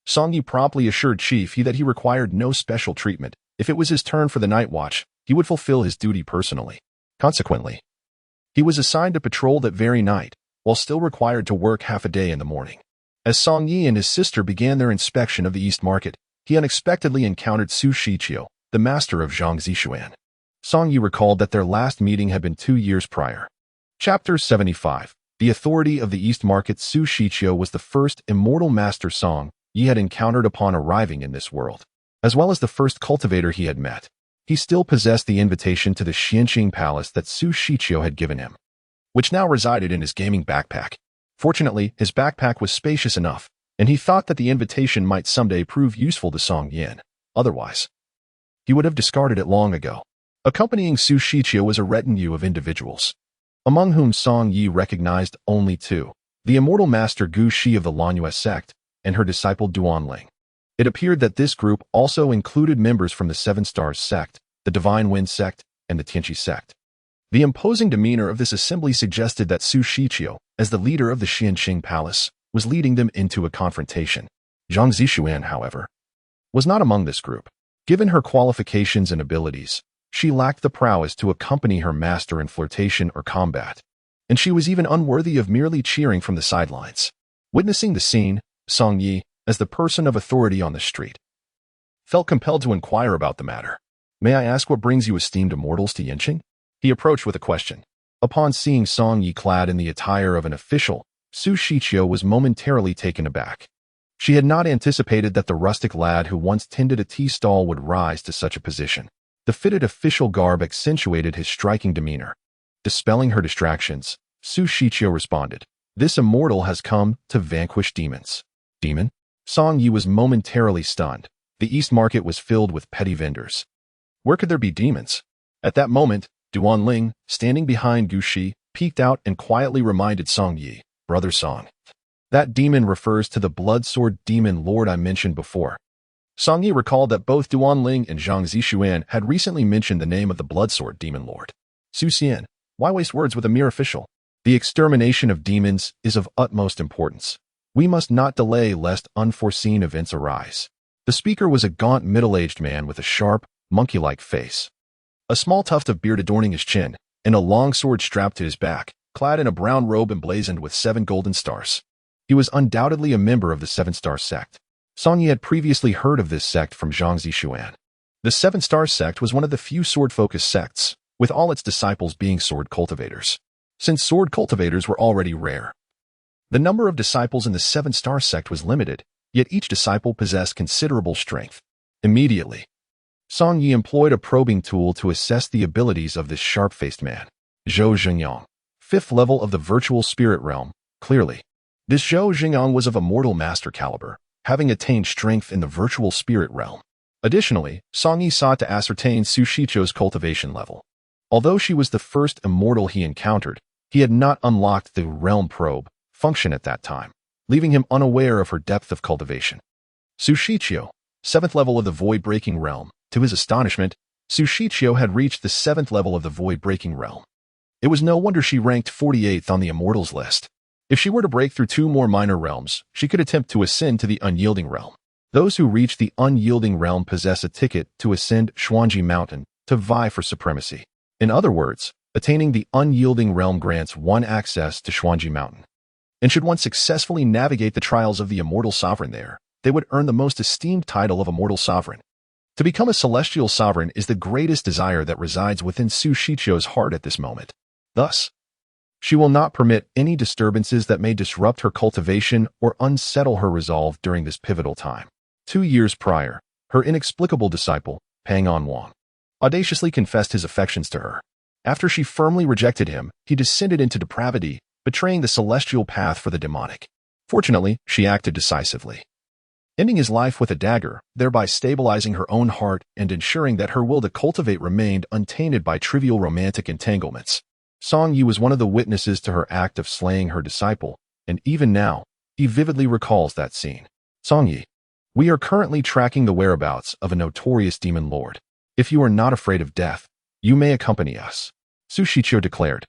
Song Yi promptly assured Chief He that he required no special treatment. If it was his turn for the night watch, he would fulfill his duty personally. Consequently, he was assigned to patrol that very night, while still required to work half a day in the morning. As Song Yi and his sister began their inspection of the East Market, he unexpectedly encountered Su Shiqiu, the master of Zhang Zixuan. Song Yi recalled that their last meeting had been 2 years prior. Chapter 75. The authority of the East Market. Su Shiqiu was the first immortal master Song Yi had encountered upon arriving in this world, as well as the first cultivator he had met. He still possessed the invitation to the Xianqing Palace that Su Shiqiu had given him, which now resided in his gaming backpack. Fortunately, his backpack was spacious enough, and he thought that the invitation might someday prove useful to Song Yin. Otherwise, he would have discarded it long ago. Accompanying Su Shiqiu was a retinue of individuals, among whom Song Yi recognized only two: the immortal master Gu Shi of the Lanyue sect and her disciple Duanling. It appeared that this group also included members from the Seven Stars sect, the Divine Wind sect, and the Tianqi sect. The imposing demeanor of this assembly suggested that Su Shiqiu, as the leader of the Xianqing Palace, was leading them into a confrontation. Zhang Zixuan, however, was not among this group. Given her qualifications and abilities, she lacked the prowess to accompany her master in flirtation or combat, and she was even unworthy of merely cheering from the sidelines. Witnessing the scene, Song Yi, as the person of authority on the street, felt compelled to inquire about the matter. May I ask what brings you esteemed immortals to Yanqing? He approached with a question. Upon seeing Song Yi clad in the attire of an official, Su Shiqiu was momentarily taken aback. She had not anticipated that the rustic lad who once tended a tea stall would rise to such a position. The fitted official garb accentuated his striking demeanor. Dispelling her distractions, Su Shiqiu responded, "This immortal has come to vanquish demons." Demon? Song Yi was momentarily stunned. The East Market was filled with petty vendors. Where could there be demons? At that moment, Duanling, standing behind Gu Shi, peeked out and quietly reminded Song Yi, "Brother Song, that demon refers to the blood sword demon lord I mentioned before." Song Yi recalled that both Duanling and Zhang Zixuan had recently mentioned the name of the blood sword demon lord. Su Xian, why waste words with a mere official? The extermination of demons is of utmost importance. We must not delay lest unforeseen events arise. The speaker was a gaunt middle-aged man with a sharp, monkey-like face, a small tuft of beard adorning his chin, and a long sword strapped to his back, clad in a brown robe emblazoned with 7 golden stars. He was undoubtedly a member of the Seven Star sect. Song Yi had previously heard of this sect from Zhang Zixuan. The Seven Star sect was one of the few sword-focused sects, with all its disciples being sword cultivators. Since sword cultivators were already rare, the number of disciples in the Seven Star sect was limited, yet each disciple possessed considerable strength. Immediately, Song Yi employed a probing tool to assess the abilities of this sharp-faced man. Zhou Xingyang, 5th level of the virtual spirit realm. Clearly, this Zhou Xingyang was of a mortal master caliber, having attained strength in the virtual spirit realm. Additionally, Song Yi sought to ascertain Su Shiqiu's cultivation level. Although she was the first immortal he encountered, he had not unlocked the realm probe, function at that time, leaving him unaware of her depth of cultivation. Sushichio, 7th level of the Void-Breaking Realm. To his astonishment, Sushichio had reached the 7th level of the Void-Breaking Realm. It was no wonder she ranked 48th on the Immortals list. If she were to break through 2 more minor realms, she could attempt to ascend to the Unyielding Realm. Those who reach the Unyielding Realm possess a ticket to ascend Xuanji Mountain to vie for supremacy. In other words, attaining the Unyielding Realm grants one access to Xuanji Mountain. And should one successfully navigate the trials of the Immortal Sovereign there, they would earn the most esteemed title of Immortal Sovereign. To become a Celestial Sovereign is the greatest desire that resides within Sushichio's heart at this moment. Thus, she will not permit any disturbances that may disrupt her cultivation or unsettle her resolve during this pivotal time. 2 years prior, her inexplicable disciple, Pang On Wang, audaciously confessed his affections to her. After she firmly rejected him, he descended into depravity, betraying the celestial path for the demonic. Fortunately, she acted decisively, ending his life with a dagger, thereby stabilizing her own heart and ensuring that her will to cultivate remained untainted by trivial romantic entanglements. Song Yi was one of the witnesses to her act of slaying her disciple, and even now, he vividly recalls that scene. Song Yi, we are currently tracking the whereabouts of a notorious demon lord. If you are not afraid of death, you may accompany us, Sushichio declared,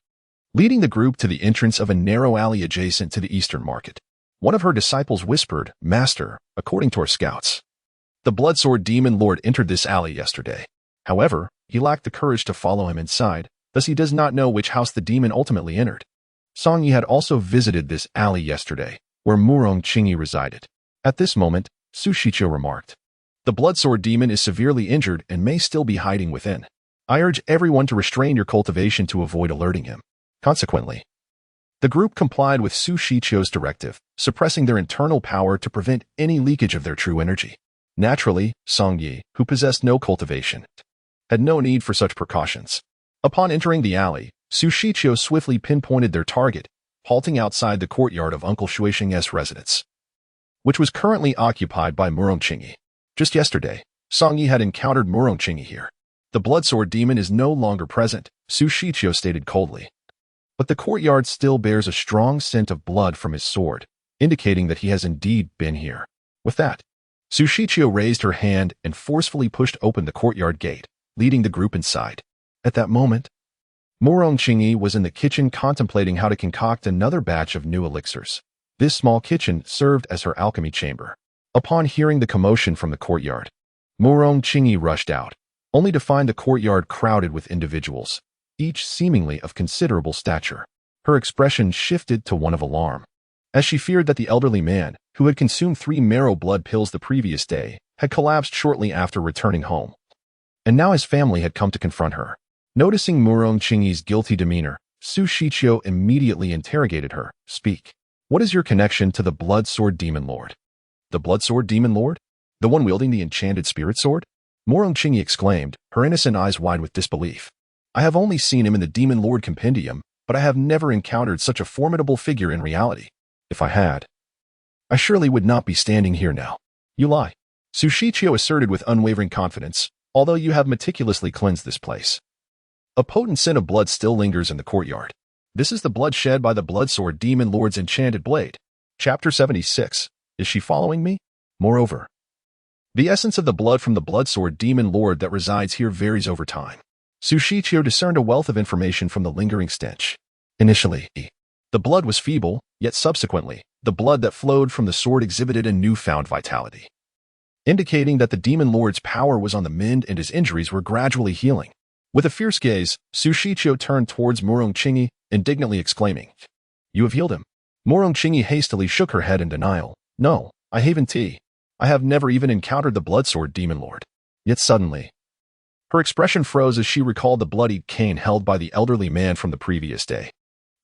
leading the group to the entrance of a narrow alley adjacent to the Eastern Market. One of her disciples whispered, Master, according to our scouts, the Bloodsword Demon Lord entered this alley yesterday. However, he lacked the courage to follow him inside, thus he does not know which house the demon ultimately entered. Song Yi had also visited this alley yesterday, where Murong Qingyi resided. At this moment, Sushichio remarked, the Bloodsword Demon is severely injured and may still be hiding within. I urge everyone to restrain your cultivation to avoid alerting him. Consequently, the group complied with Sushichio's directive, suppressing their internal power to prevent any leakage of their true energy. Naturally, Song Yi, who possessed no cultivation, had no need for such precautions. Upon entering the alley, Sushichio swiftly pinpointed their target, halting outside the courtyard of Uncle Shuixing's residence, which was currently occupied by Murong Qingyi. Just yesterday, Song Yi had encountered Murong Qingyi here. The Bloodsword Demon is no longer present, Sushichio stated coldly. But the courtyard still bears a strong scent of blood from his sword, indicating that he has indeed been here. With that, Sushichio raised her hand and forcefully pushed open the courtyard gate, leading the group inside. At that moment, Murong Qingyi was in the kitchen contemplating how to concoct another batch of new elixirs. This small kitchen served as her alchemy chamber. Upon hearing the commotion from the courtyard, Murong Qingyi rushed out, only to find the courtyard crowded with individuals, each seemingly of considerable stature. Her expression shifted to one of alarm, as she feared that the elderly man, who had consumed 3 marrow blood pills the previous day, had collapsed shortly after returning home. And now his family had come to confront her. Noticing Murong Qingyi's guilty demeanor, Sushichio immediately interrogated her. Speak. What is your connection to the Bloodsword Demon Lord? The Bloodsword Demon Lord? The one wielding the enchanted spirit sword? Murong Qingyi exclaimed, her innocent eyes wide with disbelief. I have only seen him in the Demon Lord Compendium, but I have never encountered such a formidable figure in reality. If I had, I surely would not be standing here now. You lie, Sushichio asserted with unwavering confidence, although you have meticulously cleansed this place. A potent scent of blood still lingers in the courtyard. This is the blood shed by the Bloodsword Demon Lord's enchanted blade. Chapter 76. Is she following me? Moreover, the essence of the blood from the Bloodsword Demon Lord that resides here varies over time. Sushichio discerned a wealth of information from the lingering stench. Initially, the blood was feeble, yet subsequently, the blood that flowed from the sword exhibited a newfound vitality, indicating that the Demon Lord's power was on the mend and his injuries were gradually healing. With a fierce gaze, Sushichio turned towards Murong Qingyi, indignantly exclaiming, You have healed him. Murong Qingyi hastily shook her head in denial. No, I haven't. I have never even encountered the Bloodsword Demon Lord. Yet suddenly, her expression froze as she recalled the bloodied cane held by the elderly man from the previous day.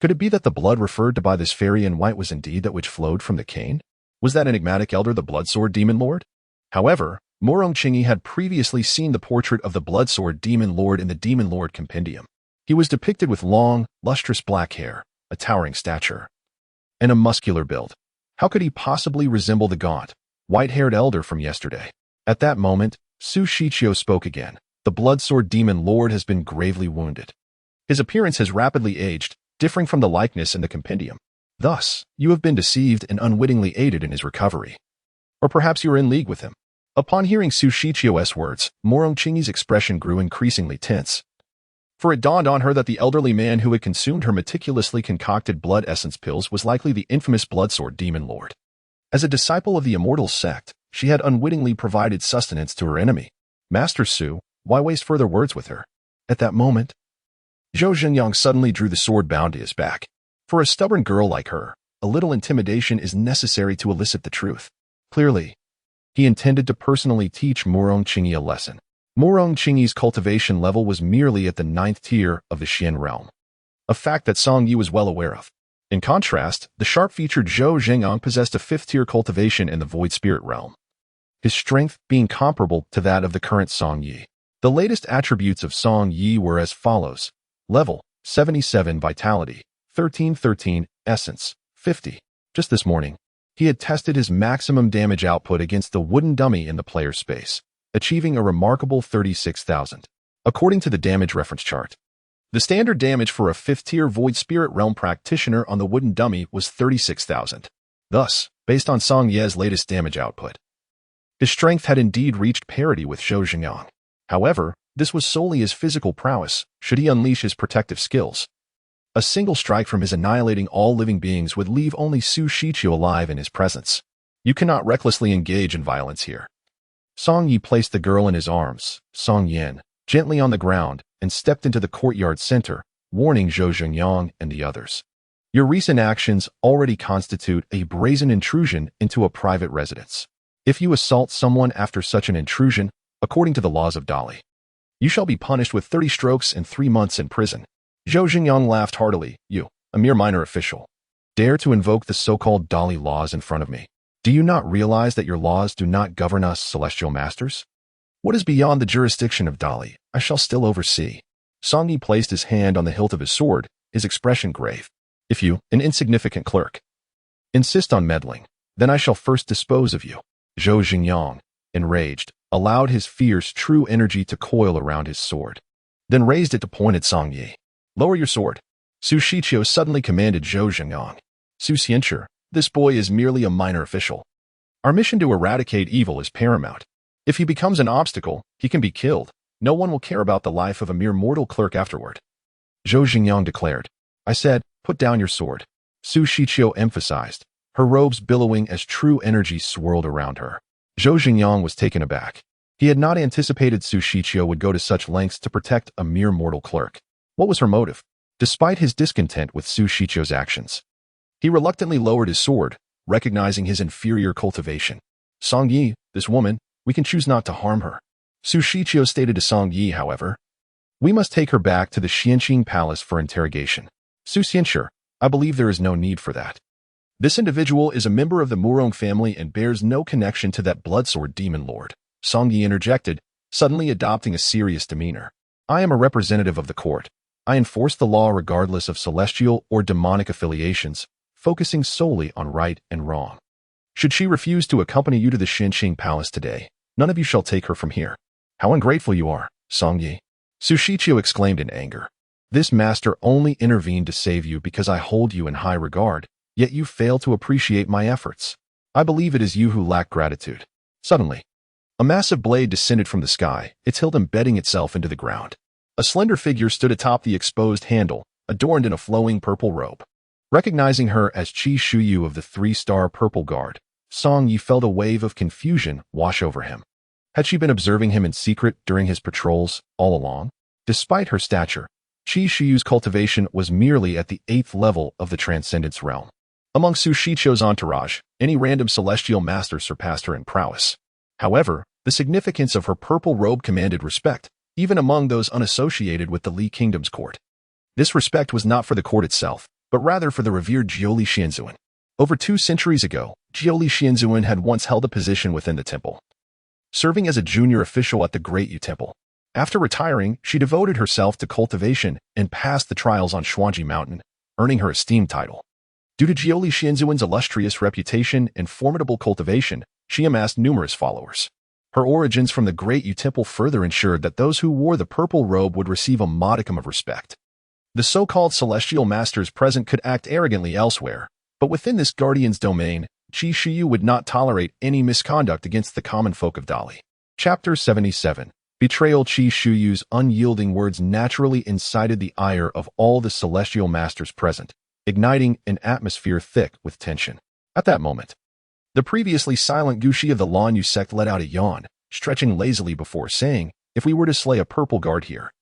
Could it be that the blood referred to by this fairy in white was indeed that which flowed from the cane? Was that enigmatic elder the Bloodsword Demon Lord? However, Murong Qingyi had previously seen the portrait of the Bloodsword Demon Lord in the Demon Lord Compendium. He was depicted with long, lustrous black hair, a towering stature, and a muscular build. How could he possibly resemble the gaunt, white-haired elder from yesterday? At that moment, Sushichio spoke again. The Bloodsword Demon Lord has been gravely wounded. His appearance has rapidly aged, differing from the likeness in the compendium. Thus, you have been deceived and unwittingly aided in his recovery. Or perhaps you are in league with him. Upon hearing Su Shichio's words, Morongqingyi's expression grew increasingly tense. For it dawned on her that the elderly man who had consumed her meticulously concocted blood essence pills was likely the infamous Bloodsword Demon Lord. As a disciple of the Immortal Sect, she had unwittingly provided sustenance to her enemy. Master Su, why waste further words with her? At that moment, Zhou Xingyang suddenly drew the sword bound to his back. For a stubborn girl like her, a little intimidation is necessary to elicit the truth. Clearly, he intended to personally teach Morongqingyi a lesson. Morongqingyi's cultivation level was merely at the 9th tier of the Xian realm, a fact that Song Yi was well aware of. In contrast, the sharp-featured Zhou Xingyang possessed a 5th-tier cultivation in the Void Spirit realm, his strength being comparable to that of the current Song Yi. The latest attributes of Song Yi were as follows: level 77 vitality, 1313 essence, 50. Just this morning, he had tested his maximum damage output against the wooden dummy in the player space, achieving a remarkable 36,000. According to the damage reference chart, the standard damage for a 5th-tier Void Spirit Realm practitioner on the wooden dummy was 36,000. Thus, based on Song Ye's latest damage output, his strength had indeed reached parity with Zhou Xingyang. However, this was solely his physical prowess, should he unleash his protective skills. A single strike from his annihilating all living beings would leave only Su Shiqiu alive in his presence. You cannot recklessly engage in violence here. Song Yi placed the girl in his arms, Song Yin, gently on the ground, and stepped into the courtyard center, warning Zhou Xingyang and the others. Your recent actions already constitute a brazen intrusion into a private residence. If you assault someone after such an intrusion, according to the laws of Dali, you shall be punished with 30 strokes and 3 months in prison. Zhou Xingyang laughed heartily. You, a mere minor official, dare to invoke the so-called Dali laws in front of me. Do you not realize that your laws do not govern us celestial masters? What is beyond the jurisdiction of Dali, I shall still oversee. Song Yi placed his hand on the hilt of his sword, his expression grave. If you, an insignificant clerk, insist on meddling, then I shall first dispose of you. Zhou Xingyang, enraged, allowed his fierce true energy to coil around his sword, then raised it to point at Song Yi. Lower your sword. Su Shiqiu suddenly commanded Zhou Xingyang. Su Xianchi, this boy is merely a minor official. Our mission to eradicate evil is paramount. If he becomes an obstacle, he can be killed. No one will care about the life of a mere mortal clerk afterward. Zhou Xingyang declared. I said, put down your sword. Su Shiqiu emphasized, her robes billowing as true energy swirled around her. Zhou Xingyang was taken aback. He had not anticipated Su Shiqiu would go to such lengths to protect a mere mortal clerk. What was her motive? Despite his discontent with Su Shiqiu's actions, he reluctantly lowered his sword, recognizing his inferior cultivation. Song Yi, this woman, we can choose not to harm her. Su Shiqiu stated to Song Yi, however, we must take her back to the Xianqing Palace for interrogation. Su Xianchi, I believe there is no need for that. This individual is a member of the Murong family and bears no connection to that Bloodsword Demon Lord. Song Yi interjected, suddenly adopting a serious demeanor. I am a representative of the court. I enforce the law regardless of celestial or demonic affiliations, focusing solely on right and wrong. Should she refuse to accompany you to the Xianqing Palace today, none of you shall take her from here. How ungrateful you are, Song Yi. Su Shiqiu exclaimed in anger. This master only intervened to save you because I hold you in high regard, yet you fail to appreciate my efforts. I believe it is you who lack gratitude. Suddenly, a massive blade descended from the sky, its hilt embedding itself into the ground. A slender figure stood atop the exposed handle, adorned in a flowing purple robe. Recognizing her as Qi Shuyu of the 3-star Purple Guard, Song Yi felt a wave of confusion wash over him. Had she been observing him in secret during his patrols all along? Despite her stature, Qi Shuyu's cultivation was merely at the 8th level of the Transcendence realm. Among Su Shiqiu's entourage, any random celestial master surpassed her in prowess. However, the significance of her purple robe commanded respect, even among those unassociated with the Li Kingdom's court. This respect was not for the court itself, but rather for the revered Jiuli Xianzuan. Over 2 centuries ago, Jiuli Xianzuan had once held a position within the temple, serving as a junior official at the Great Yu Temple. After retiring, she devoted herself to cultivation and passed the trials on Xuanji Mountain, earning her esteemed title. Due to Jiuli Xianzuan's illustrious reputation and formidable cultivation, she amassed numerous followers. Her origins from the Great Yu Temple further ensured that those who wore the purple robe would receive a modicum of respect. The so-called celestial masters present could act arrogantly elsewhere, But within this guardian's domain, Qi Shiyu would not tolerate any misconduct against the common folk of Dali. Chapter 77. Betrayal. Qi Shiyu's unyielding words naturally incited the ire of all the celestial masters present, igniting an atmosphere thick with tension. At that moment, the previously silent Gushi of the Lanyu sect let out a yawn, stretching lazily before saying, "If we were to slay a purple guard here,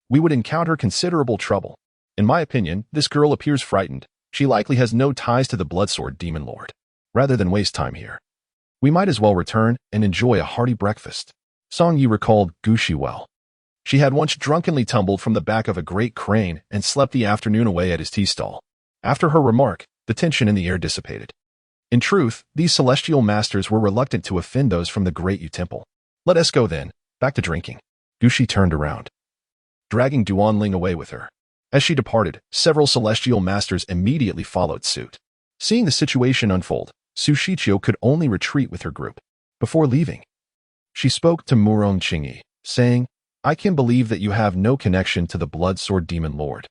we would encounter considerable trouble. In my opinion, this girl appears frightened. She likely has no ties to the Bloodsword Demon Lord. Rather than waste time here, we might as well return and enjoy a hearty breakfast." Song Yi recalled Gushi well. She had once drunkenly tumbled from the back of a great crane and slept the afternoon away at his tea stall. After her remark, the tension in the air dissipated. In truth, these celestial masters were reluctant to offend those from the Great Yu Temple. "Let us go then, back to drinking." Gushi turned around, dragging Duanling away with her. As she departed, several celestial masters immediately followed suit. Seeing the situation unfold, Su Shichio could only retreat with her group. Before leaving, she spoke to Murong Qingyi, saying, "I can believe that you have no connection to the Blood Sword Demon Lord.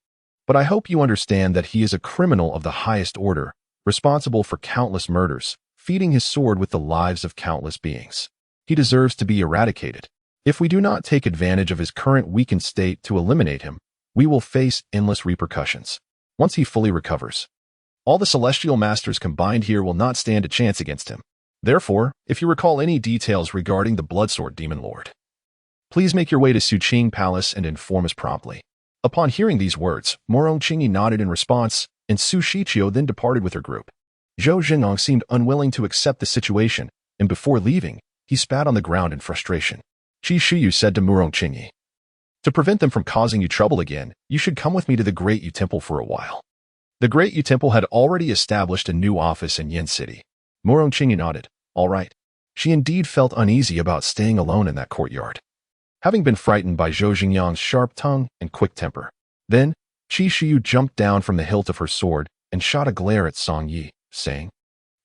But I hope you understand that he is a criminal of the highest order, responsible for countless murders, feeding his sword with the lives of countless beings. He deserves to be eradicated. If we do not take advantage of his current weakened state to eliminate him, we will face endless repercussions. Once he fully recovers, all the celestial masters combined here will not stand a chance against him. Therefore, if you recall any details regarding the Bloodsword Demon Lord, please make your way to Suqing Palace and inform us promptly." Upon hearing these words, Murong Qingyi nodded in response, and Su Shichio then departed with her group. Zhou Jinong seemed unwilling to accept the situation, and before leaving, he spat on the ground in frustration. Qi Shiyu said to Murong Qingyi, "To prevent them from causing you trouble again, you should come with me to the Great Yu Temple for a while." The Great Yu Temple had already established a new office in Yin City. Murong Qingyi nodded. All right. She indeed felt uneasy about staying alone in that courtyard, having been frightened by Zhou Jingyang's sharp tongue and quick temper. Then, Qi Shiyu jumped down from the hilt of her sword and shot a glare at Song Yi, saying,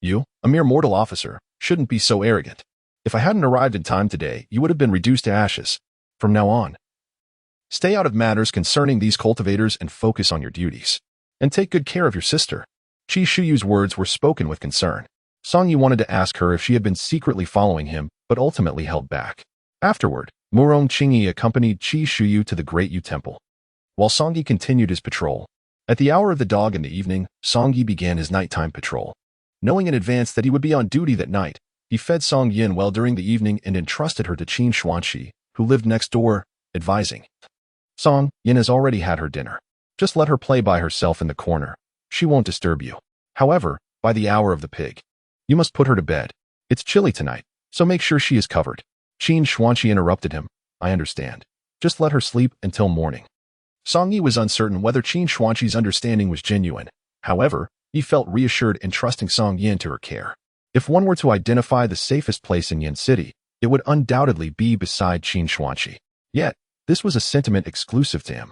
"You, a mere mortal officer, shouldn't be so arrogant. If I hadn't arrived in time today, you would have been reduced to ashes. From now on, stay out of matters concerning these cultivators and focus on your duties. And take good care of your sister." Qi Shiyu's words were spoken with concern. Song Yi wanted to ask her if she had been secretly following him, but ultimately held back. Afterward, Murong Qingyi accompanied Qi Shiyu to the Great Yu Temple, while Song Yi continued his patrol. At the hour of the dog in the evening, Song Yi began his nighttime patrol. Knowing in advance that he would be on duty that night, he fed Song Yin well during the evening and entrusted her to Qin Xuanqi, who lived next door, advising, "Song Yin has already had her dinner. Just let her play by herself in the corner. She won't disturb you. However, by the hour of the pig, you must put her to bed. It's chilly tonight, so make sure she is covered." Qin Xuanqi interrupted him. "I understand. Just let her sleep until morning." Song Yi was uncertain whether Qin Xuanqi's understanding was genuine. However, he felt reassured in trusting Song Yin to her care. If one were to identify the safest place in Yin City, it would undoubtedly be beside Qin Xuanqi. Yet, this was a sentiment exclusive to him.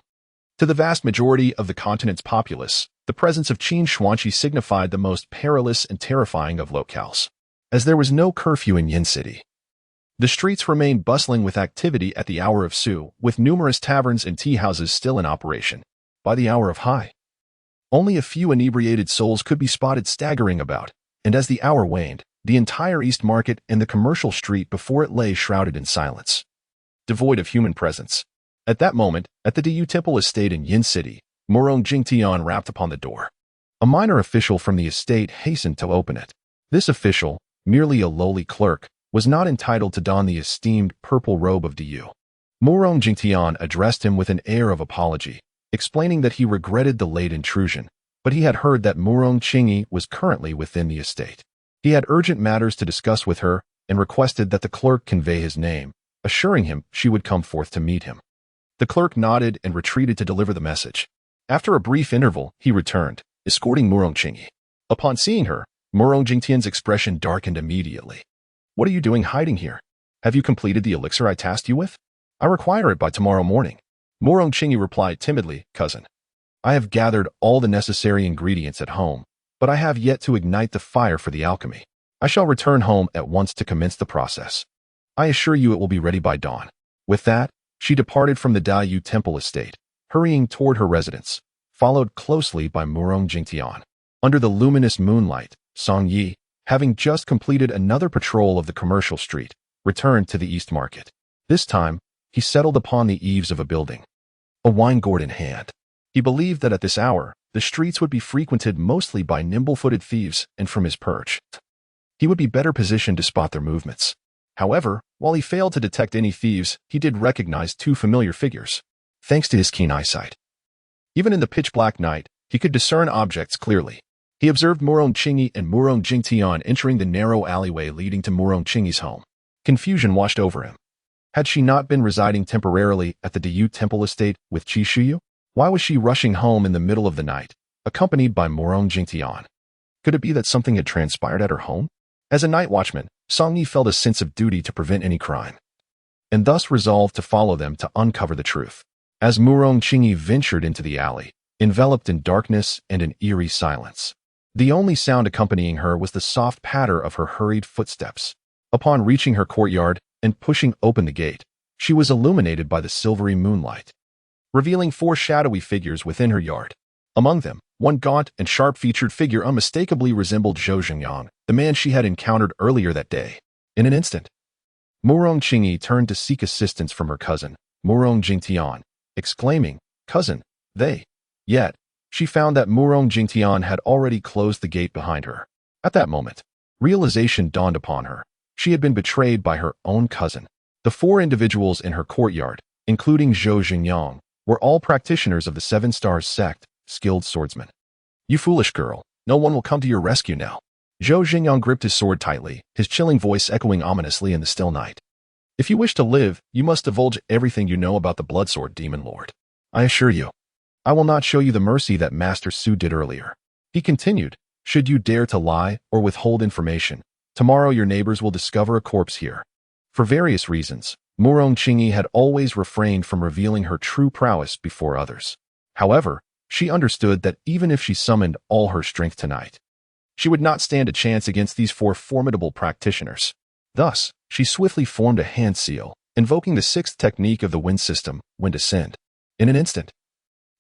To the vast majority of the continent's populace, the presence of Qin Xuanqi signified the most perilous and terrifying of locales. As there was no curfew in Yin City, the streets remained bustling with activity at the hour of Su, with numerous taverns and tea houses still in operation. By the hour of Hai, only a few inebriated souls could be spotted staggering about, and as the hour waned, the entire East Market and the commercial street before it lay shrouded in silence, devoid of human presence. At that moment, at the Diyu Temple estate in Yin City, Murong Jingtian rapped upon the door. A minor official from the estate hastened to open it. This official, merely a lowly clerk, was not entitled to don the esteemed purple robe of Diyu. Murong Jingtian addressed him with an air of apology, explaining that he regretted the late intrusion, but he had heard that Murong Qingyi was currently within the estate. He had urgent matters to discuss with her and requested that the clerk convey his name, assuring him she would come forth to meet him. The clerk nodded and retreated to deliver the message. After a brief interval, he returned, escorting Murong Qingyi. Upon seeing her, Murong Jingtian's expression darkened immediately. "What are you doing hiding here? Have you completed the elixir I tasked you with? I require it by tomorrow morning." Murong Qingyi replied timidly, "Cousin, I have gathered all the necessary ingredients at home, but I have yet to ignite the fire for the alchemy. I shall return home at once to commence the process. I assure you it will be ready by dawn." With that, she departed from the Diyu Temple estate, hurrying toward her residence, followed closely by Murong Jingtian. Under the luminous moonlight, Song Yi, having just completed another patrol of the commercial street, returned to the East Market. This time, he settled upon the eaves of a building, a wine gourd in hand. He believed that at this hour, the streets would be frequented mostly by nimble-footed thieves, and from his perch, he would be better positioned to spot their movements. However, while he failed to detect any thieves, he did recognize two familiar figures, thanks to his keen eyesight. Even in the pitch-black night, he could discern objects clearly. He observed Murong Qingyi and Murong Jingtian entering the narrow alleyway leading to Murong Qingyi's home. Confusion washed over him. Had she not been residing temporarily at the Diyu Temple estate with Qi Shuyu? Why was she rushing home in the middle of the night, accompanied by Murong Jingtian? Could it be that something had transpired at her home? As a night watchman, Song Yi felt a sense of duty to prevent any crime, and thus resolved to follow them to uncover the truth. As Murong Qingyi ventured into the alley, enveloped in darkness and an eerie silence, the only sound accompanying her was the soft patter of her hurried footsteps. Upon reaching her courtyard and pushing open the gate, she was illuminated by the silvery moonlight, revealing four shadowy figures within her yard. Among them, one gaunt and sharp-featured figure unmistakably resembled Zhou Zhengyang, the man she had encountered earlier that day. In an instant, Murong Qingyi turned to seek assistance from her cousin, Murong Jingtian, exclaiming, "Cousin, they." Yet, she found that Murong Jingtian had already closed the gate behind her. At that moment, realization dawned upon her. She had been betrayed by her own cousin. The four individuals in her courtyard, including Zhou Zhengyang, were all practitioners of the Seven Stars sect, skilled swordsmen. "You foolish girl, no one will come to your rescue now." Zhou Zhengyang gripped his sword tightly, his chilling voice echoing ominously in the still night. "If you wish to live, you must divulge everything you know about the Bloodsword Demon Lord. I assure you, I will not show you the mercy that Master Su did earlier." He continued, "Should you dare to lie or withhold information, tomorrow your neighbors will discover a corpse here." For various reasons, Murong Qingyi had always refrained from revealing her true prowess before others. However, she understood that even if she summoned all her strength tonight, she would not stand a chance against these four formidable practitioners. Thus, she swiftly formed a hand seal, invoking the sixth technique of the wind system, Wind Ascend. In an instant,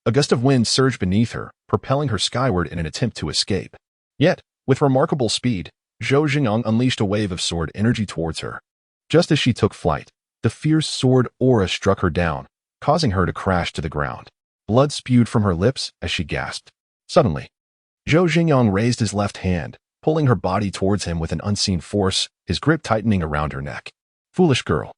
a gust of wind surged beneath her, propelling her skyward in an attempt to escape. Yet, with remarkable speed, Zhou Zhengyang unleashed a wave of sword energy towards her. Just as she took flight, the fierce sword aura struck her down, causing her to crash to the ground. Blood spewed from her lips as she gasped. Suddenly, Zhou Zhengyang raised his left hand, pulling her body towards him with an unseen force, his grip tightening around her neck. "Foolish girl,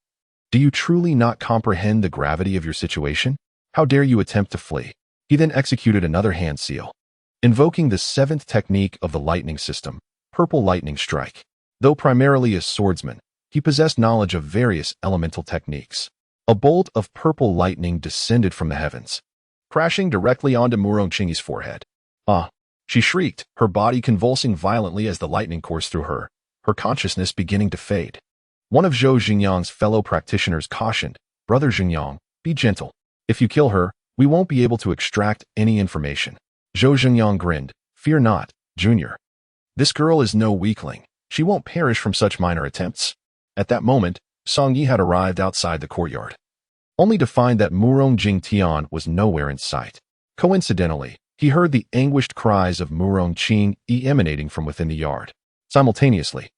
do you truly not comprehend the gravity of your situation? How dare you attempt to flee?" He then executed another hand seal, invoking the seventh technique of the lightning system, Purple Lightning Strike. Though primarily a swordsman, he possessed knowledge of various elemental techniques. A bolt of purple lightning descended from the heavens, crashing directly onto Murong Qingyi's forehead. "Ah!" she shrieked, her body convulsing violently as the lightning coursed through her, her consciousness beginning to fade. One of Zhou Zhengyang's fellow practitioners cautioned, "Brother Zhengyang, be gentle. If you kill her, we won't be able to extract any information." Zhou Zhengyang grinned, "Fear not, Junior. This girl is no weakling. She won't perish from such minor attempts." At that moment, Song Yi had arrived outside the courtyard, only to find that Murong Jingtian was nowhere in sight. Coincidentally, he heard the anguished cries of Murong Qingyi emanating from within the yard. Simultaneously,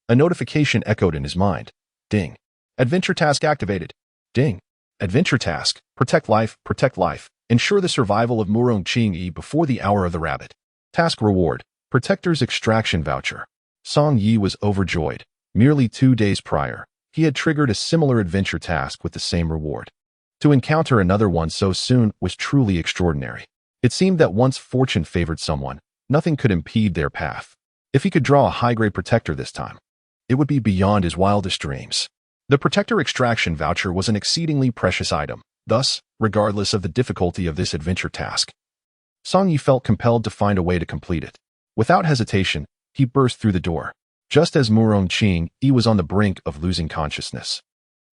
a notification echoed in his mind. Ding. Adventure task activated. Ding. Adventure task. Protect life, protect life. Ensure the survival of Murong Qingyi before the hour of the rabbit. Task reward. Protector's extraction voucher. Song Yi was overjoyed. Merely 2 days prior, he had triggered a similar adventure task with the same reward. To encounter another one so soon was truly extraordinary. It seemed that once fortune favored someone, nothing could impede their path. If he could draw a high-grade protector this time, it would be beyond his wildest dreams. The protector extraction voucher was an exceedingly precious item. Thus, regardless of the difficulty of this adventure task, Song Yi felt compelled to find a way to complete it. Without hesitation, he burst through the door, just as Murong Qingyi was on the brink of losing consciousness.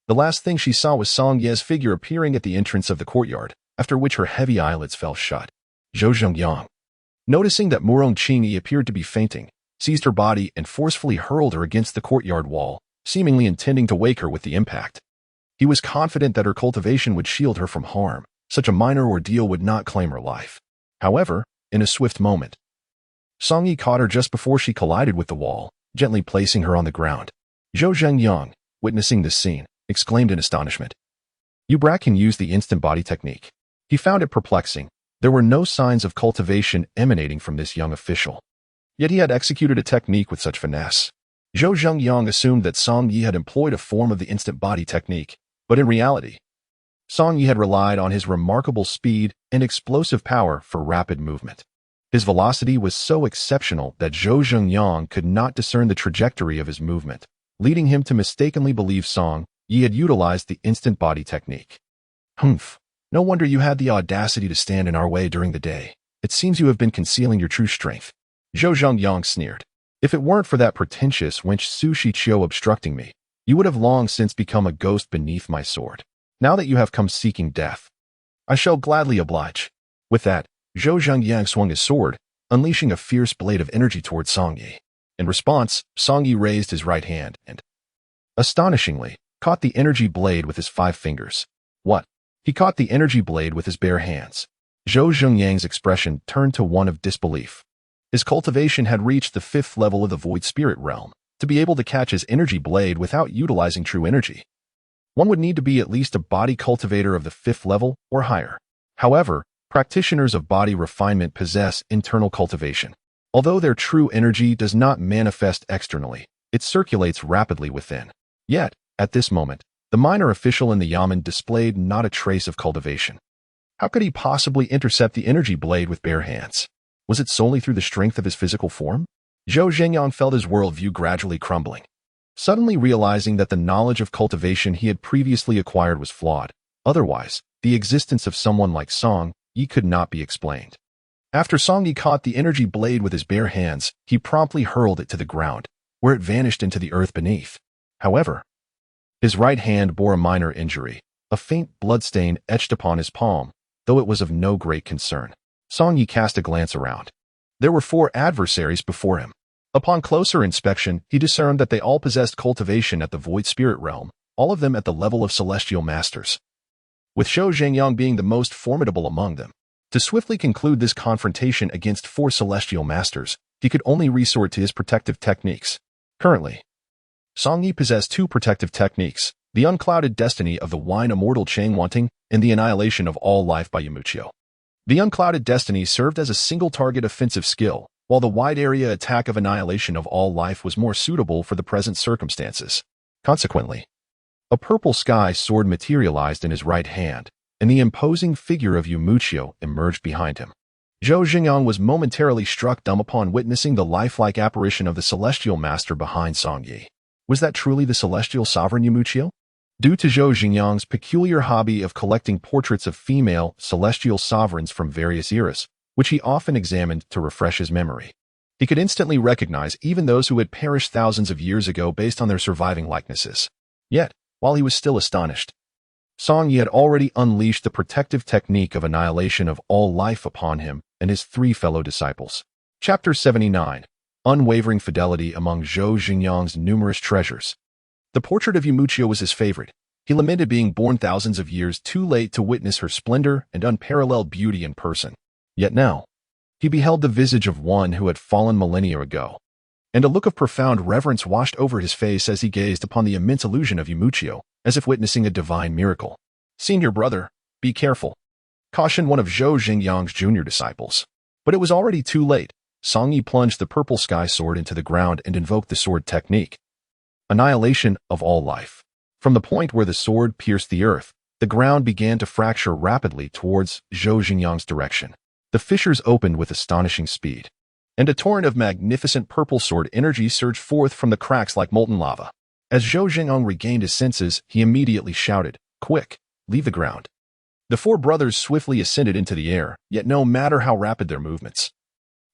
The last thing she saw was Song Ye's figure appearing at the entrance of the courtyard, after which her heavy eyelids fell shut. Zhou Zhengyang, noticing that Murong Qingyi appeared to be fainting, seized her body and forcefully hurled her against the courtyard wall, seemingly intending to wake her with the impact. He was confident that her cultivation would shield her from harm. Such a minor ordeal would not claim her life. However, in a swift moment, Song Yi caught her just before she collided with the wall, gently placing her on the ground. Zhou Zhengyang, witnessing this scene, exclaimed in astonishment. Yu Brat can use the instant body technique. He found it perplexing. There were no signs of cultivation emanating from this young official. Yet he had executed a technique with such finesse. Zhou Zhengyang assumed that Song Yi had employed a form of the instant body technique, but in reality, Song Yi had relied on his remarkable speed and explosive power for rapid movement. His velocity was so exceptional that Zhou Zhengyang could not discern the trajectory of his movement, leading him to mistakenly believe Song Yi had utilized the instant body technique. Humph! No wonder you had the audacity to stand in our way during the day. It seems you have been concealing your true strength. Zhou Zhengyang sneered. If it weren't for that pretentious wench Su Shiqiu obstructing me, you would have long since become a ghost beneath my sword. Now that you have come seeking death, I shall gladly oblige. With that, Zhou Zhengyang swung his sword, unleashing a fierce blade of energy toward Song Yi. In response, Song Yi raised his right hand and, astonishingly, caught the energy blade with his 5 fingers. What? He caught the energy blade with his bare hands. Zhou Zhengyang's expression turned to one of disbelief. His cultivation had reached the 5th level of the Void Spirit realm. To be able to catch his energy blade without utilizing true energy, one would need to be at least a body cultivator of the 5th level or higher. However, practitioners of body refinement possess internal cultivation. Although their true energy does not manifest externally, it circulates rapidly within. Yet, at this moment, the minor official in the Yamen displayed not a trace of cultivation. How could he possibly intercept the energy blade with bare hands? Was it solely through the strength of his physical form? Zhou Zhengyang felt his worldview gradually crumbling, suddenly realizing that the knowledge of cultivation he had previously acquired was flawed. Otherwise, the existence of someone like Song Yi could not be explained. After Song Yi caught the energy blade with his bare hands, he promptly hurled it to the ground, where it vanished into the earth beneath. However, his right hand bore a minor injury. A faint bloodstain etched upon his palm, though it was of no great concern. Song Yi cast a glance around. There were 4 adversaries before him. Upon closer inspection, he discerned that they all possessed cultivation at the Void Spirit realm, all of them at the level of Celestial Masters, with Zhou Zhengyang being the most formidable among them. To swiftly conclude this confrontation against 4 Celestial Masters, he could only resort to his protective techniques. Currently, Song Yi possessed 2 protective techniques, the Unclouded Destiny of the Wine Immortal Chang Wanting and the Annihilation of All Life by Yumuchio. The Unclouded Destiny served as a single-target offensive skill, while the wide-area attack of Annihilation of All Life was more suitable for the present circumstances. Consequently, a purple sky sword materialized in his right hand, and the imposing figure of Yumuchio emerged behind him. Zhou Zhengyang was momentarily struck dumb upon witnessing the lifelike apparition of the Celestial Master behind Song Yi. Was that truly the Celestial Sovereign Yumuchio? Due to Zhou Zhengyang's peculiar hobby of collecting portraits of female celestial sovereigns from various eras, which he often examined to refresh his memory, he could instantly recognize even those who had perished thousands of years ago based on their surviving likenesses. Yet, while he was still astonished, Song Yi had already unleashed the protective technique of Annihilation of All Life upon him and his 3 fellow disciples. Chapter 79. Unwavering Fidelity Among Zhou Zhengyang's Numerous Treasures. The portrait of Yumuchio was his favorite. He lamented being born thousands of years too late to witness her splendor and unparalleled beauty in person. Yet now, he beheld the visage of one who had fallen millennia ago, and a look of profound reverence washed over his face as he gazed upon the immense illusion of Yumuchio, as if witnessing a divine miracle. "Senior brother, be careful," cautioned one of Zhou Zhengyang's junior disciples. But it was already too late. Song Yi plunged the purple sky sword into the ground and invoked the sword technique. Annihilation of All Life. From the point where the sword pierced the earth, the ground began to fracture rapidly towards Zhou Zhengyang's direction. The fissures opened with astonishing speed, and a torrent of magnificent purple sword energy surged forth from the cracks like molten lava. As Zhou Zhengyang regained his senses, he immediately shouted, "Quick, leave the ground." The 4 brothers swiftly ascended into the air, yet no matter how rapid their movements,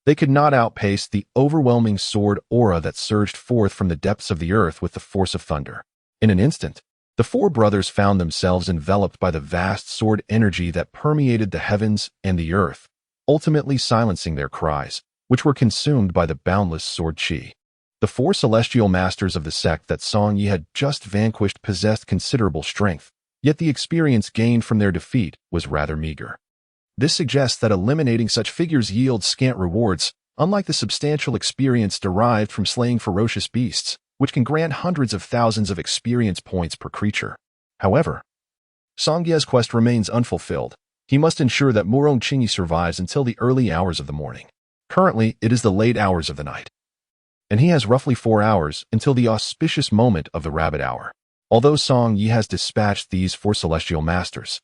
they could not outpace the overwhelming sword aura that surged forth from the depths of the earth with the force of thunder. In an instant, the 4 brothers found themselves enveloped by the vast sword energy that permeated the heavens and the earth, ultimately silencing their cries, which were consumed by the boundless sword chi. The 4 celestial masters of the sect that Song Yi had just vanquished possessed considerable strength, yet the experience gained from their defeat was rather meager. This suggests that eliminating such figures yields scant rewards, unlike the substantial experience derived from slaying ferocious beasts, which can grant hundreds of thousands of experience points per creature. However, Songye's quest remains unfulfilled. He must ensure that Murong Qingyi survives until the early hours of the morning. Currently, it is the late hours of the night, and he has roughly 4 hours until the auspicious moment of the rabbit hour. Although Song Yi has dispatched these 4 celestial masters,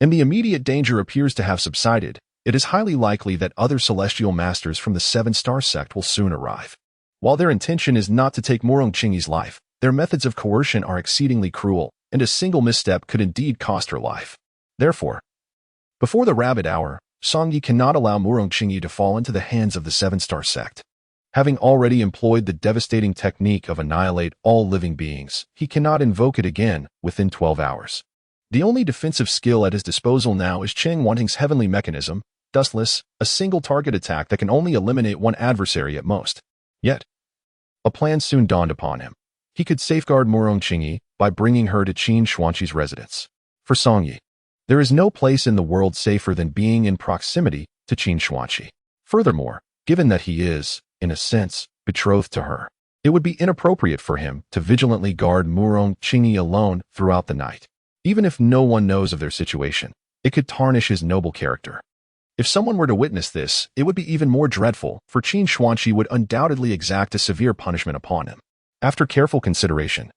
and the immediate danger appears to have subsided, it is highly likely that other celestial masters from the 7-star sect will soon arrive. While their intention is not to take Murong Qingyi's life, their methods of coercion are exceedingly cruel, and a single misstep could indeed cost her life. Therefore, before the rabbit hour, Song Yi cannot allow Murong Qingyi to fall into the hands of the 7-star sect. Having already employed the devastating technique of annihilate all living beings, he cannot invoke it again within 12 hours. The only defensive skill at his disposal now is Cheng Wanting's heavenly mechanism, Dustless, a single target attack that can only eliminate one adversary at most. Yet, a plan soon dawned upon him. He could safeguard Murong Qingyi by bringing her to Qin Xuanqi's residence. For Song Yi, there is no place in the world safer than being in proximity to Qin Xuanqi. Furthermore, given that he is, in a sense, betrothed to her, it would be inappropriate for him to vigilantly guard Murong Qingyi alone throughout the night. Even if no one knows of their situation, it could tarnish his noble character. If someone were to witness this, it would be even more dreadful, for Qin Xuanqi would undoubtedly exact a severe punishment upon him. After careful consideration,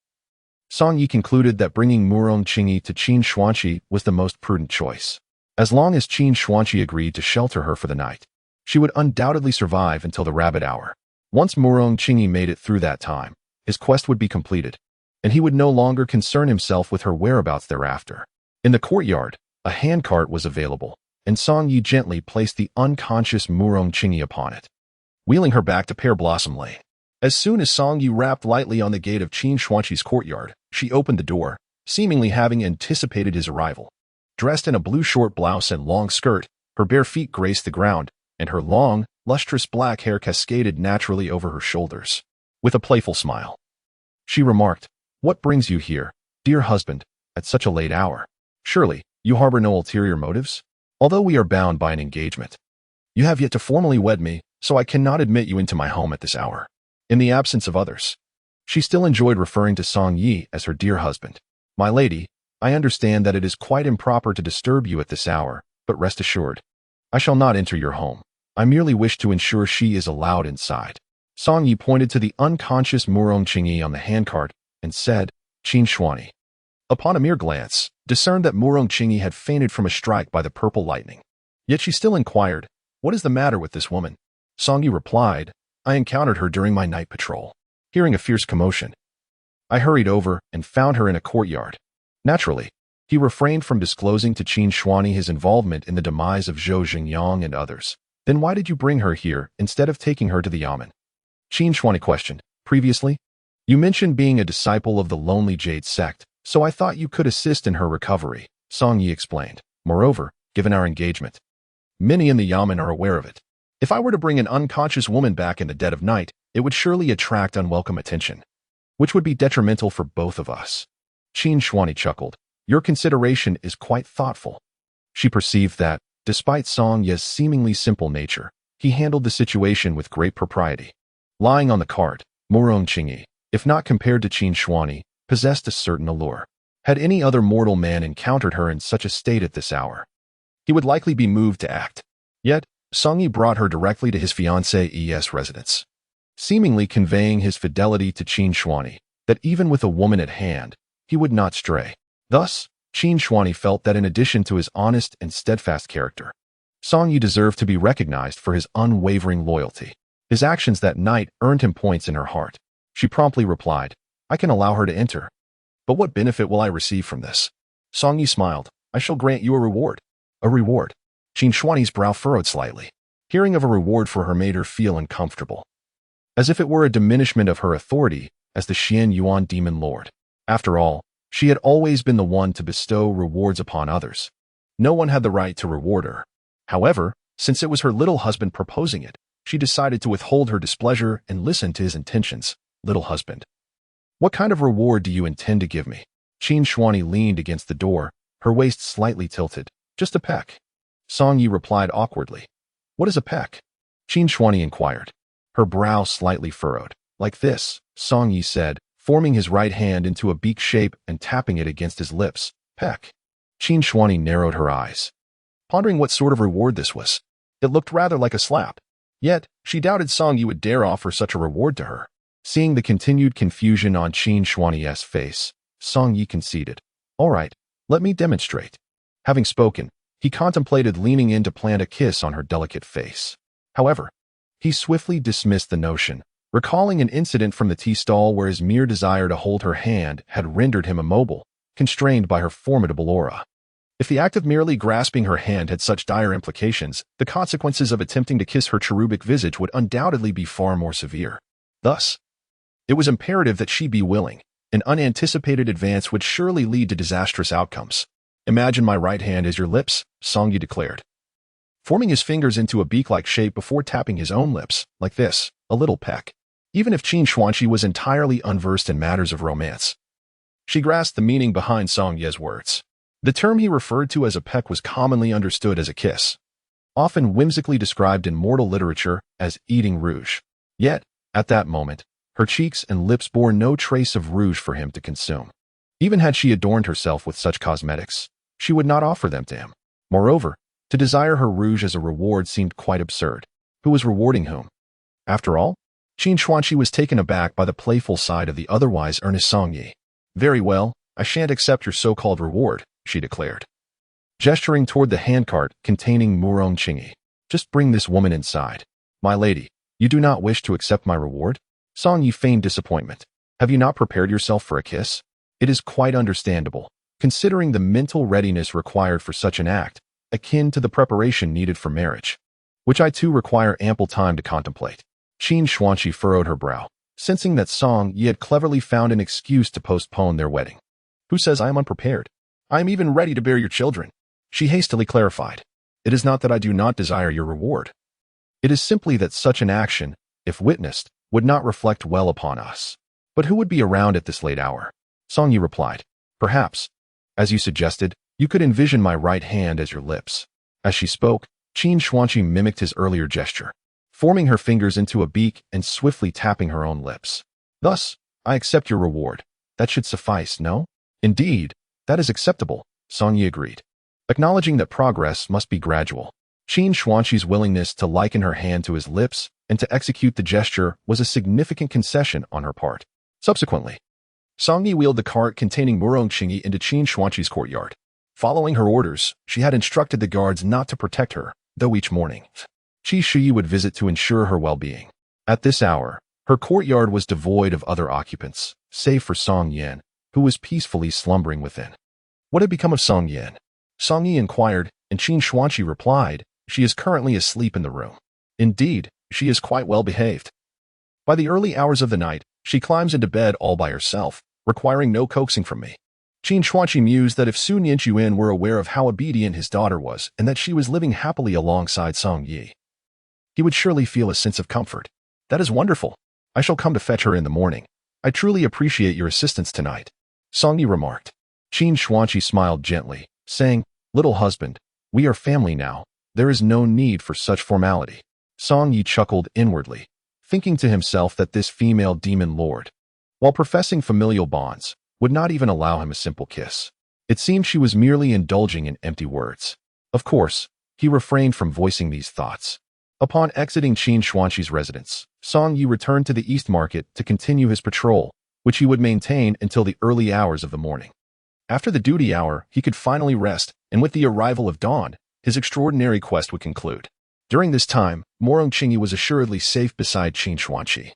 Song Yi concluded that bringing Murong Qingyi to Qin Xuanqi was the most prudent choice. As long as Qin Xuanqi agreed to shelter her for the night, she would undoubtedly survive until the rabbit hour. Once Murong Qingyi made it through that time, his quest would be completed, and he would no longer concern himself with her whereabouts thereafter. In the courtyard, a handcart was available, and Song Yi gently placed the unconscious Murong Qingyi upon it, wheeling her back to Pear Blossom Lane. As soon as Song Yi rapped lightly on the gate of Qin Xuanqi's courtyard, she opened the door, seemingly having anticipated his arrival. Dressed in a blue short blouse and long skirt, her bare feet graced the ground, and her long, lustrous black hair cascaded naturally over her shoulders. With a playful smile, she remarked, "What brings you here, dear husband, at such a late hour? Surely, you harbor no ulterior motives? Although we are bound by an engagement, you have yet to formally wed me, so I cannot admit you into my home at this hour." In the absence of others, she still enjoyed referring to Song Yi as her dear husband. "My lady, I understand that it is quite improper to disturb you at this hour, but rest assured, I shall not enter your home. I merely wish to ensure she is allowed inside." Song Yi pointed to the unconscious Murong Qingyi on the handcart and said, "Qin Xuanqi." Upon a mere glance, discerned that Murong Qingyi had fainted from a strike by the purple lightning. Yet she still inquired, "What is the matter with this woman?" Song Yi replied, "I encountered her during my night patrol. Hearing a fierce commotion, I hurried over and found her in a courtyard." Naturally, he refrained from disclosing to Qin Xuanqi his involvement in the demise of Zhou Xingyang and others. "Then why did you bring her here instead of taking her to the yamen?" Qin Xuanqi questioned. "Previously, you mentioned being a disciple of the Lonely Jade sect, so I thought you could assist in her recovery," Song Yi explained. "Moreover, given our engagement, many in the yamen are aware of it. If I were to bring an unconscious woman back in the dead of night, it would surely attract unwelcome attention, which would be detrimental for both of us." Qin Xuanqi chuckled. "Your consideration is quite thoughtful." She perceived that, despite Song Yi's seemingly simple nature, he handled the situation with great propriety. Lying on the cart, Murong Qingyi, if not compared to Qin Xuanqi, possessed a certain allure. Had any other mortal man encountered her in such a state at this hour, he would likely be moved to act. Yet, Song Yi brought her directly to his fiancée's residence, seemingly conveying his fidelity to Qin Xuanqi, that even with a woman at hand, he would not stray. Thus, Qin Xuanqi felt that in addition to his honest and steadfast character, Song Yi deserved to be recognized for his unwavering loyalty. His actions that night earned him points in her heart. She promptly replied, "I can allow her to enter. But what benefit will I receive from this?" Song Yi smiled. "I shall grant you a reward." "A reward?" Qin Xuanqi's brow furrowed slightly. Hearing of a reward for her made her feel uncomfortable, as if it were a diminishment of her authority as the Xian Yuan demon lord. After all, she had always been the one to bestow rewards upon others. No one had the right to reward her. However, since it was her little husband proposing it, she decided to withhold her displeasure and listen to his intentions. "Little husband, what kind of reward do you intend to give me?" Qin Xuanqi leaned against the door, her waist slightly tilted. "Just a peck." Song Yi replied awkwardly. "What is a peck?" Qin Shuani inquired, her brow slightly furrowed. Like this, Song Yi said, forming his right hand into a beak shape and tapping it against his lips. Peck. Qin Shuani narrowed her eyes, pondering what sort of reward this was. It looked rather like a slap. Yet, she doubted Song Yi would dare offer such a reward to her. Seeing the continued confusion on Qin Shuani's face, Song Yi conceded. All right, let me demonstrate. Having spoken, he contemplated leaning in to plant a kiss on her delicate face. However, he swiftly dismissed the notion, recalling an incident from the tea stall where his mere desire to hold her hand had rendered him immobile, constrained by her formidable aura. If the act of merely grasping her hand had such dire implications, the consequences of attempting to kiss her cherubic visage would undoubtedly be far more severe. Thus, it was imperative that she be willing. An unanticipated advance would surely lead to disastrous outcomes. Imagine my right hand as your lips, Song Yi declared, forming his fingers into a beak-like shape before tapping his own lips, like this, a little peck. Even if Qin Shuani was entirely unversed in matters of romance, she grasped the meaning behind Song Yi's words. The term he referred to as a peck was commonly understood as a kiss, often whimsically described in mortal literature as eating rouge. Yet, at that moment, her cheeks and lips bore no trace of rouge for him to consume. Even had she adorned herself with such cosmetics, she would not offer them to him. Moreover, to desire her rouge as a reward seemed quite absurd. Who was rewarding whom? After all, Qin Shuani was taken aback by the playful side of the otherwise earnest Song Yi. Very well, I shan't accept your so-called reward, she declared, gesturing toward the handcart containing Murong Qingyi. Just bring this woman inside. My lady, you do not wish to accept my reward? Song Yi feigned disappointment. Have you not prepared yourself for a kiss? It is quite understandable, considering the mental readiness required for such an act, akin to the preparation needed for marriage, which I too require ample time to contemplate. Qin Shuani furrowed her brow, sensing that Song Yi had cleverly found an excuse to postpone their wedding. Who says I am unprepared? I am even ready to bear your children, she hastily clarified. It is not that I do not desire your reward. It is simply that such an action, if witnessed, would not reflect well upon us. But who would be around at this late hour? Song Yi replied. Perhaps, as you suggested, you could envision my right hand as your lips. As she spoke, Qin Shuani mimicked his earlier gesture, forming her fingers into a beak and swiftly tapping her own lips. Thus, I accept your reward. That should suffice, no? Indeed, that is acceptable, Song Yi agreed, acknowledging that progress must be gradual. Qin Shuani's willingness to liken her hand to his lips and to execute the gesture was a significant concession on her part. Subsequently, Song Yi wheeled the cart containing Murong Qingyi into Qin Shuani's courtyard. Following her orders, she had instructed the guards not to protect her, though each morning, Qi Shi would visit to ensure her well-being. At this hour, her courtyard was devoid of other occupants, save for Song Yan, who was peacefully slumbering within. What had become of Song Yan? Song Yi inquired, and Qin Shuani replied, she is currently asleep in the room. Indeed, she is quite well behaved. By the early hours of the night, she climbs into bed all by herself, requiring no coaxing from me. Qin Shuani mused that if Sun Yinchuan were aware of how obedient his daughter was and that she was living happily alongside Song Yi, he would surely feel a sense of comfort. That is wonderful. I shall come to fetch her in the morning. I truly appreciate your assistance tonight, Song Yi remarked. Qin Shuani smiled gently, saying, Little husband, we are family now. There is no need for such formality. Song Yi chuckled inwardly, thinking to himself that this female demon lord, while professing familial bonds, would not even allow him a simple kiss. It seemed she was merely indulging in empty words. Of course, he refrained from voicing these thoughts. Upon exiting Qin Shuani's residence, Song Yi returned to the East Market to continue his patrol, which he would maintain until the early hours of the morning. After the duty hour, he could finally rest, and with the arrival of dawn, his extraordinary quest would conclude. During this time, Murong Qingyi was assuredly safe beside Qin Shuani.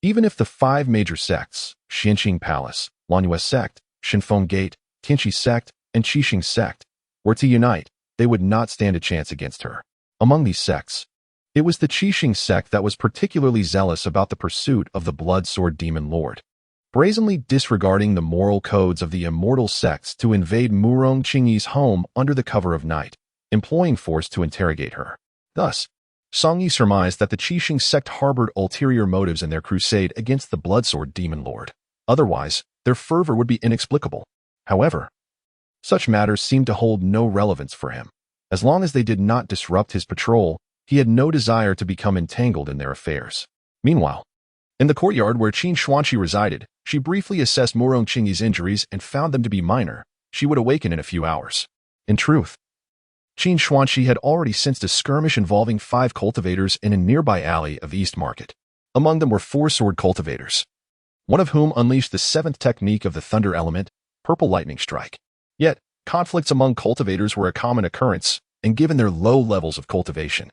Even if the 5 major sects, Xianqing Palace, Lanyue sect, Shinfeng Gate, Tianqi sect, and Qixing sect, were to unite, they would not stand a chance against her. Among these sects, it was the Qixing sect that was particularly zealous about the pursuit of the blood sword demon lord, brazenly disregarding the moral codes of the immortal sects to invade Murong Qingyi's home under the cover of night, employing force to interrogate her. Thus, Song Yi surmised that the Qixing sect harbored ulterior motives in their crusade against the bloodsword demon lord. Otherwise, their fervor would be inexplicable. However, such matters seemed to hold no relevance for him. As long as they did not disrupt his patrol, He had no desire to become entangled in their affairs. Meanwhile, in the courtyard where Qin Xuanqi resided, she briefly assessed Murong Qingyi's injuries and found them to be minor. She would awaken in a few hours. In truth, Qin Xuanqi had already sensed a skirmish involving 5 cultivators in a nearby alley of East Market. Among them were 4 sword cultivators, one of whom unleashed the 7th technique of the thunder element, Purple Lightning Strike. Yet, conflicts among cultivators were a common occurrence, and given their low levels of cultivation,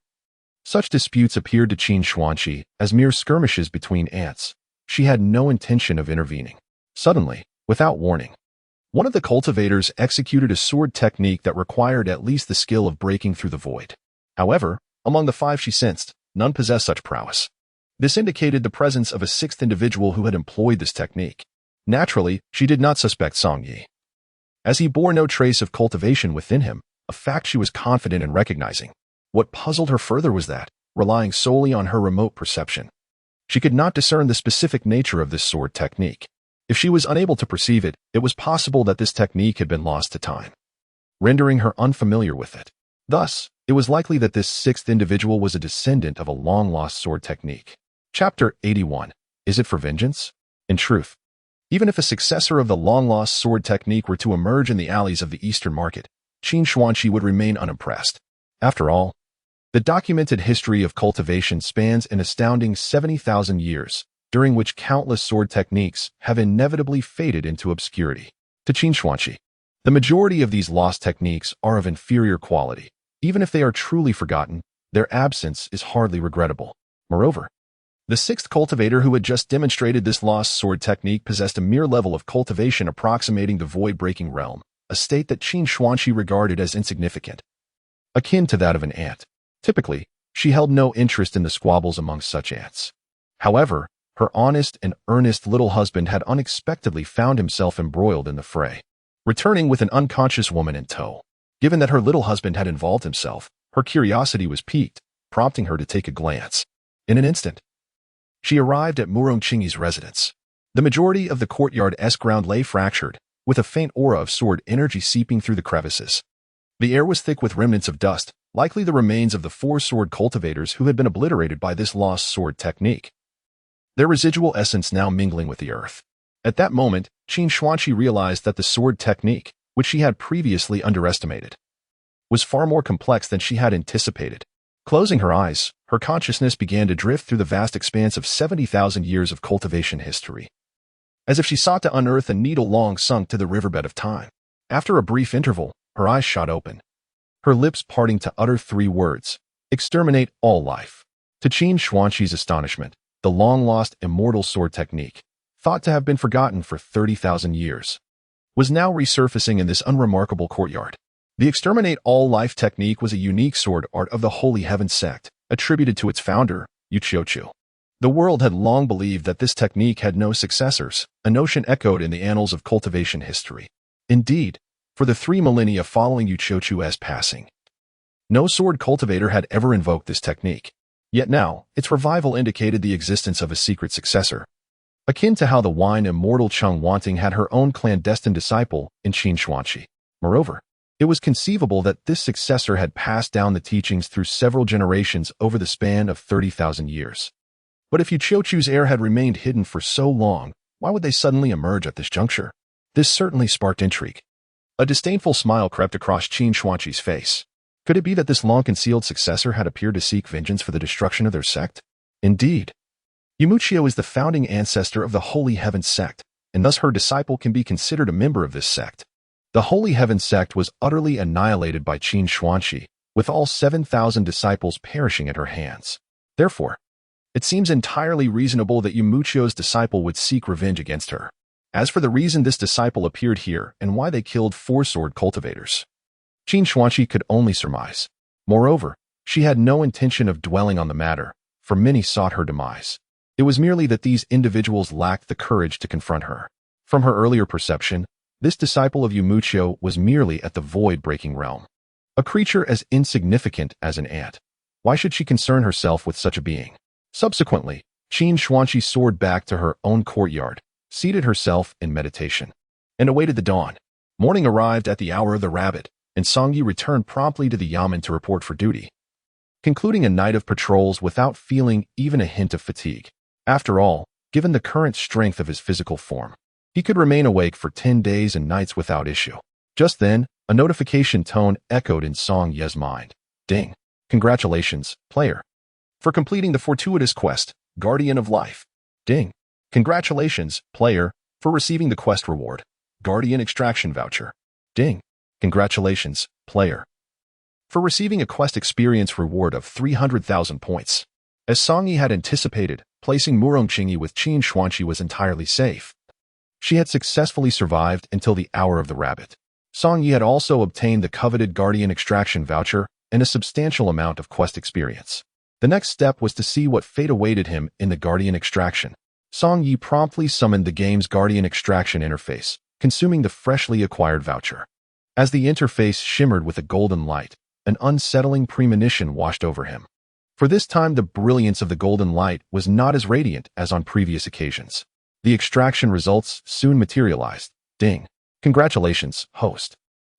such disputes appeared to Qin Xuanqi as mere skirmishes between ants. She had no intention of intervening. Suddenly, without warning, one of the cultivators executed a sword technique that required at least the skill of breaking through the void. However, among the 5 she sensed, none possessed such prowess. This indicated the presence of a 6th individual who had employed this technique. Naturally, she did not suspect Song Yi, as he bore no trace of cultivation within him, a fact she was confident in recognizing. What puzzled her further was that, relying solely on her remote perception, she could not discern the specific nature of this sword technique. If she was unable to perceive it, it was possible that this technique had been lost to time, rendering her unfamiliar with it. Thus, it was likely that this 6th individual was a descendant of a long-lost sword technique. Chapter 81. Is it for vengeance? In truth, even if a successor of the long-lost sword technique were to emerge in the alleys of the Eastern Market, Qin Xuanqi would remain unimpressed. After all, the documented history of cultivation spans an astounding 70,000 years, during which countless sword techniques have inevitably faded into obscurity. To Qin Xuanqi, the majority of these lost techniques are of inferior quality. Even if they are truly forgotten, their absence is hardly regrettable. Moreover, the 6th cultivator who had just demonstrated this lost sword technique possessed a mere level of cultivation approximating the void-breaking realm, a state that Qin Xuanqi regarded as insignificant, akin to that of an ant. Typically, she held no interest in the squabbles among such ants. However, her honest and earnest little husband had unexpectedly found himself embroiled in the fray, returning with an unconscious woman in tow. Given that her little husband had involved himself, her curiosity was piqued, prompting her to take a glance. In an instant, she arrived at Murong Qingyi's residence. The majority of the courtyard's ground lay fractured, with a faint aura of sword energy seeping through the crevices. The air was thick with remnants of dust, likely the remains of the 4 sword cultivators who had been obliterated by this lost sword technique, their residual essence now mingling with the earth. At that moment, Qin Xuanqi realized that the sword technique, which she had previously underestimated, was far more complex than she had anticipated. Closing her eyes, her consciousness began to drift through the vast expanse of 70,000 years of cultivation history, as if she sought to unearth a needle long sunk to the riverbed of time. After a brief interval, her eyes shot open, her lips parting to utter 3 words: exterminate all life. To Qin Xuanqi's astonishment, the long-lost immortal sword technique, thought to have been forgotten for 30,000 years, was now resurfacing in this unremarkable courtyard. The exterminate all life technique was a unique sword art of the Holy Heaven sect, attributed to its founder, Yu Qiuqiu. The world had long believed that this technique had no successors, a notion echoed in the annals of cultivation history. Indeed, for the 3 millennia following Yu Qiuqiu's passing, no sword cultivator had ever invoked this technique. Yet now, its revival indicated the existence of a secret successor, akin to how the wine immortal Cheng Wanting had her own clandestine disciple in Qin Xuanqi. Moreover, it was conceivable that this successor had passed down the teachings through several generations over the span of 30,000 years. But if Yu Qiuqiu's heir had remained hidden for so long, why would they suddenly emerge at this juncture? This certainly sparked intrigue. A disdainful smile crept across Qin Xuanqi's face. Could it be that this long-concealed successor had appeared to seek vengeance for the destruction of their sect? Indeed, Yu Qiuqiu is the founding ancestor of the Holy Heaven sect, and thus her disciple can be considered a member of this sect. The Holy Heaven sect was utterly annihilated by Qin Xuanqi, with all 7,000 disciples perishing at her hands. Therefore, it seems entirely reasonable that Yu Qiuqiu's disciple would seek revenge against her. As for the reason this disciple appeared here and why they killed 4 sword cultivators, Qin Xuanqi could only surmise. Moreover, she had no intention of dwelling on the matter, for many sought her demise. It was merely that these individuals lacked the courage to confront her. From her earlier perception, this disciple of Yu Qiuqiu was merely at the void-breaking realm, a creature as insignificant as an ant. Why should she concern herself with such a being? Subsequently, Qin Xuanqi soared back to her own courtyard, seated herself in meditation, and awaited the dawn. Morning arrived at the hour of the rabbit, and Song Yi returned promptly to the yamen to report for duty. concluding a night of patrols without feeling even a hint of fatigue. After all, given the current strength of his physical form, he could remain awake for 10 days and nights without issue. Just then, a notification tone echoed in Song Ye's mind. Ding. Congratulations, player, for completing the fortuitous quest, Guardian of Life. Ding. Congratulations, player, for receiving the quest reward, Guardian Extraction Voucher. Ding. Congratulations, player, for receiving a quest experience reward of 300,000 points. As Song Yi had anticipated, placing Murong Qingyi with Qin Xuanqi was entirely safe. She had successfully survived until the hour of the rabbit. Song Yi had also obtained the coveted Guardian Extraction Voucher and a substantial amount of quest experience. The next step was to see what fate awaited him in the Guardian Extraction. Song Yi promptly summoned the game's Guardian Extraction interface, consuming the freshly acquired voucher. As the interface shimmered with a golden light, an unsettling premonition washed over him. For this time, the brilliance of the golden light was not as radiant as on previous occasions. The extraction results soon materialized. Ding. Congratulations, host,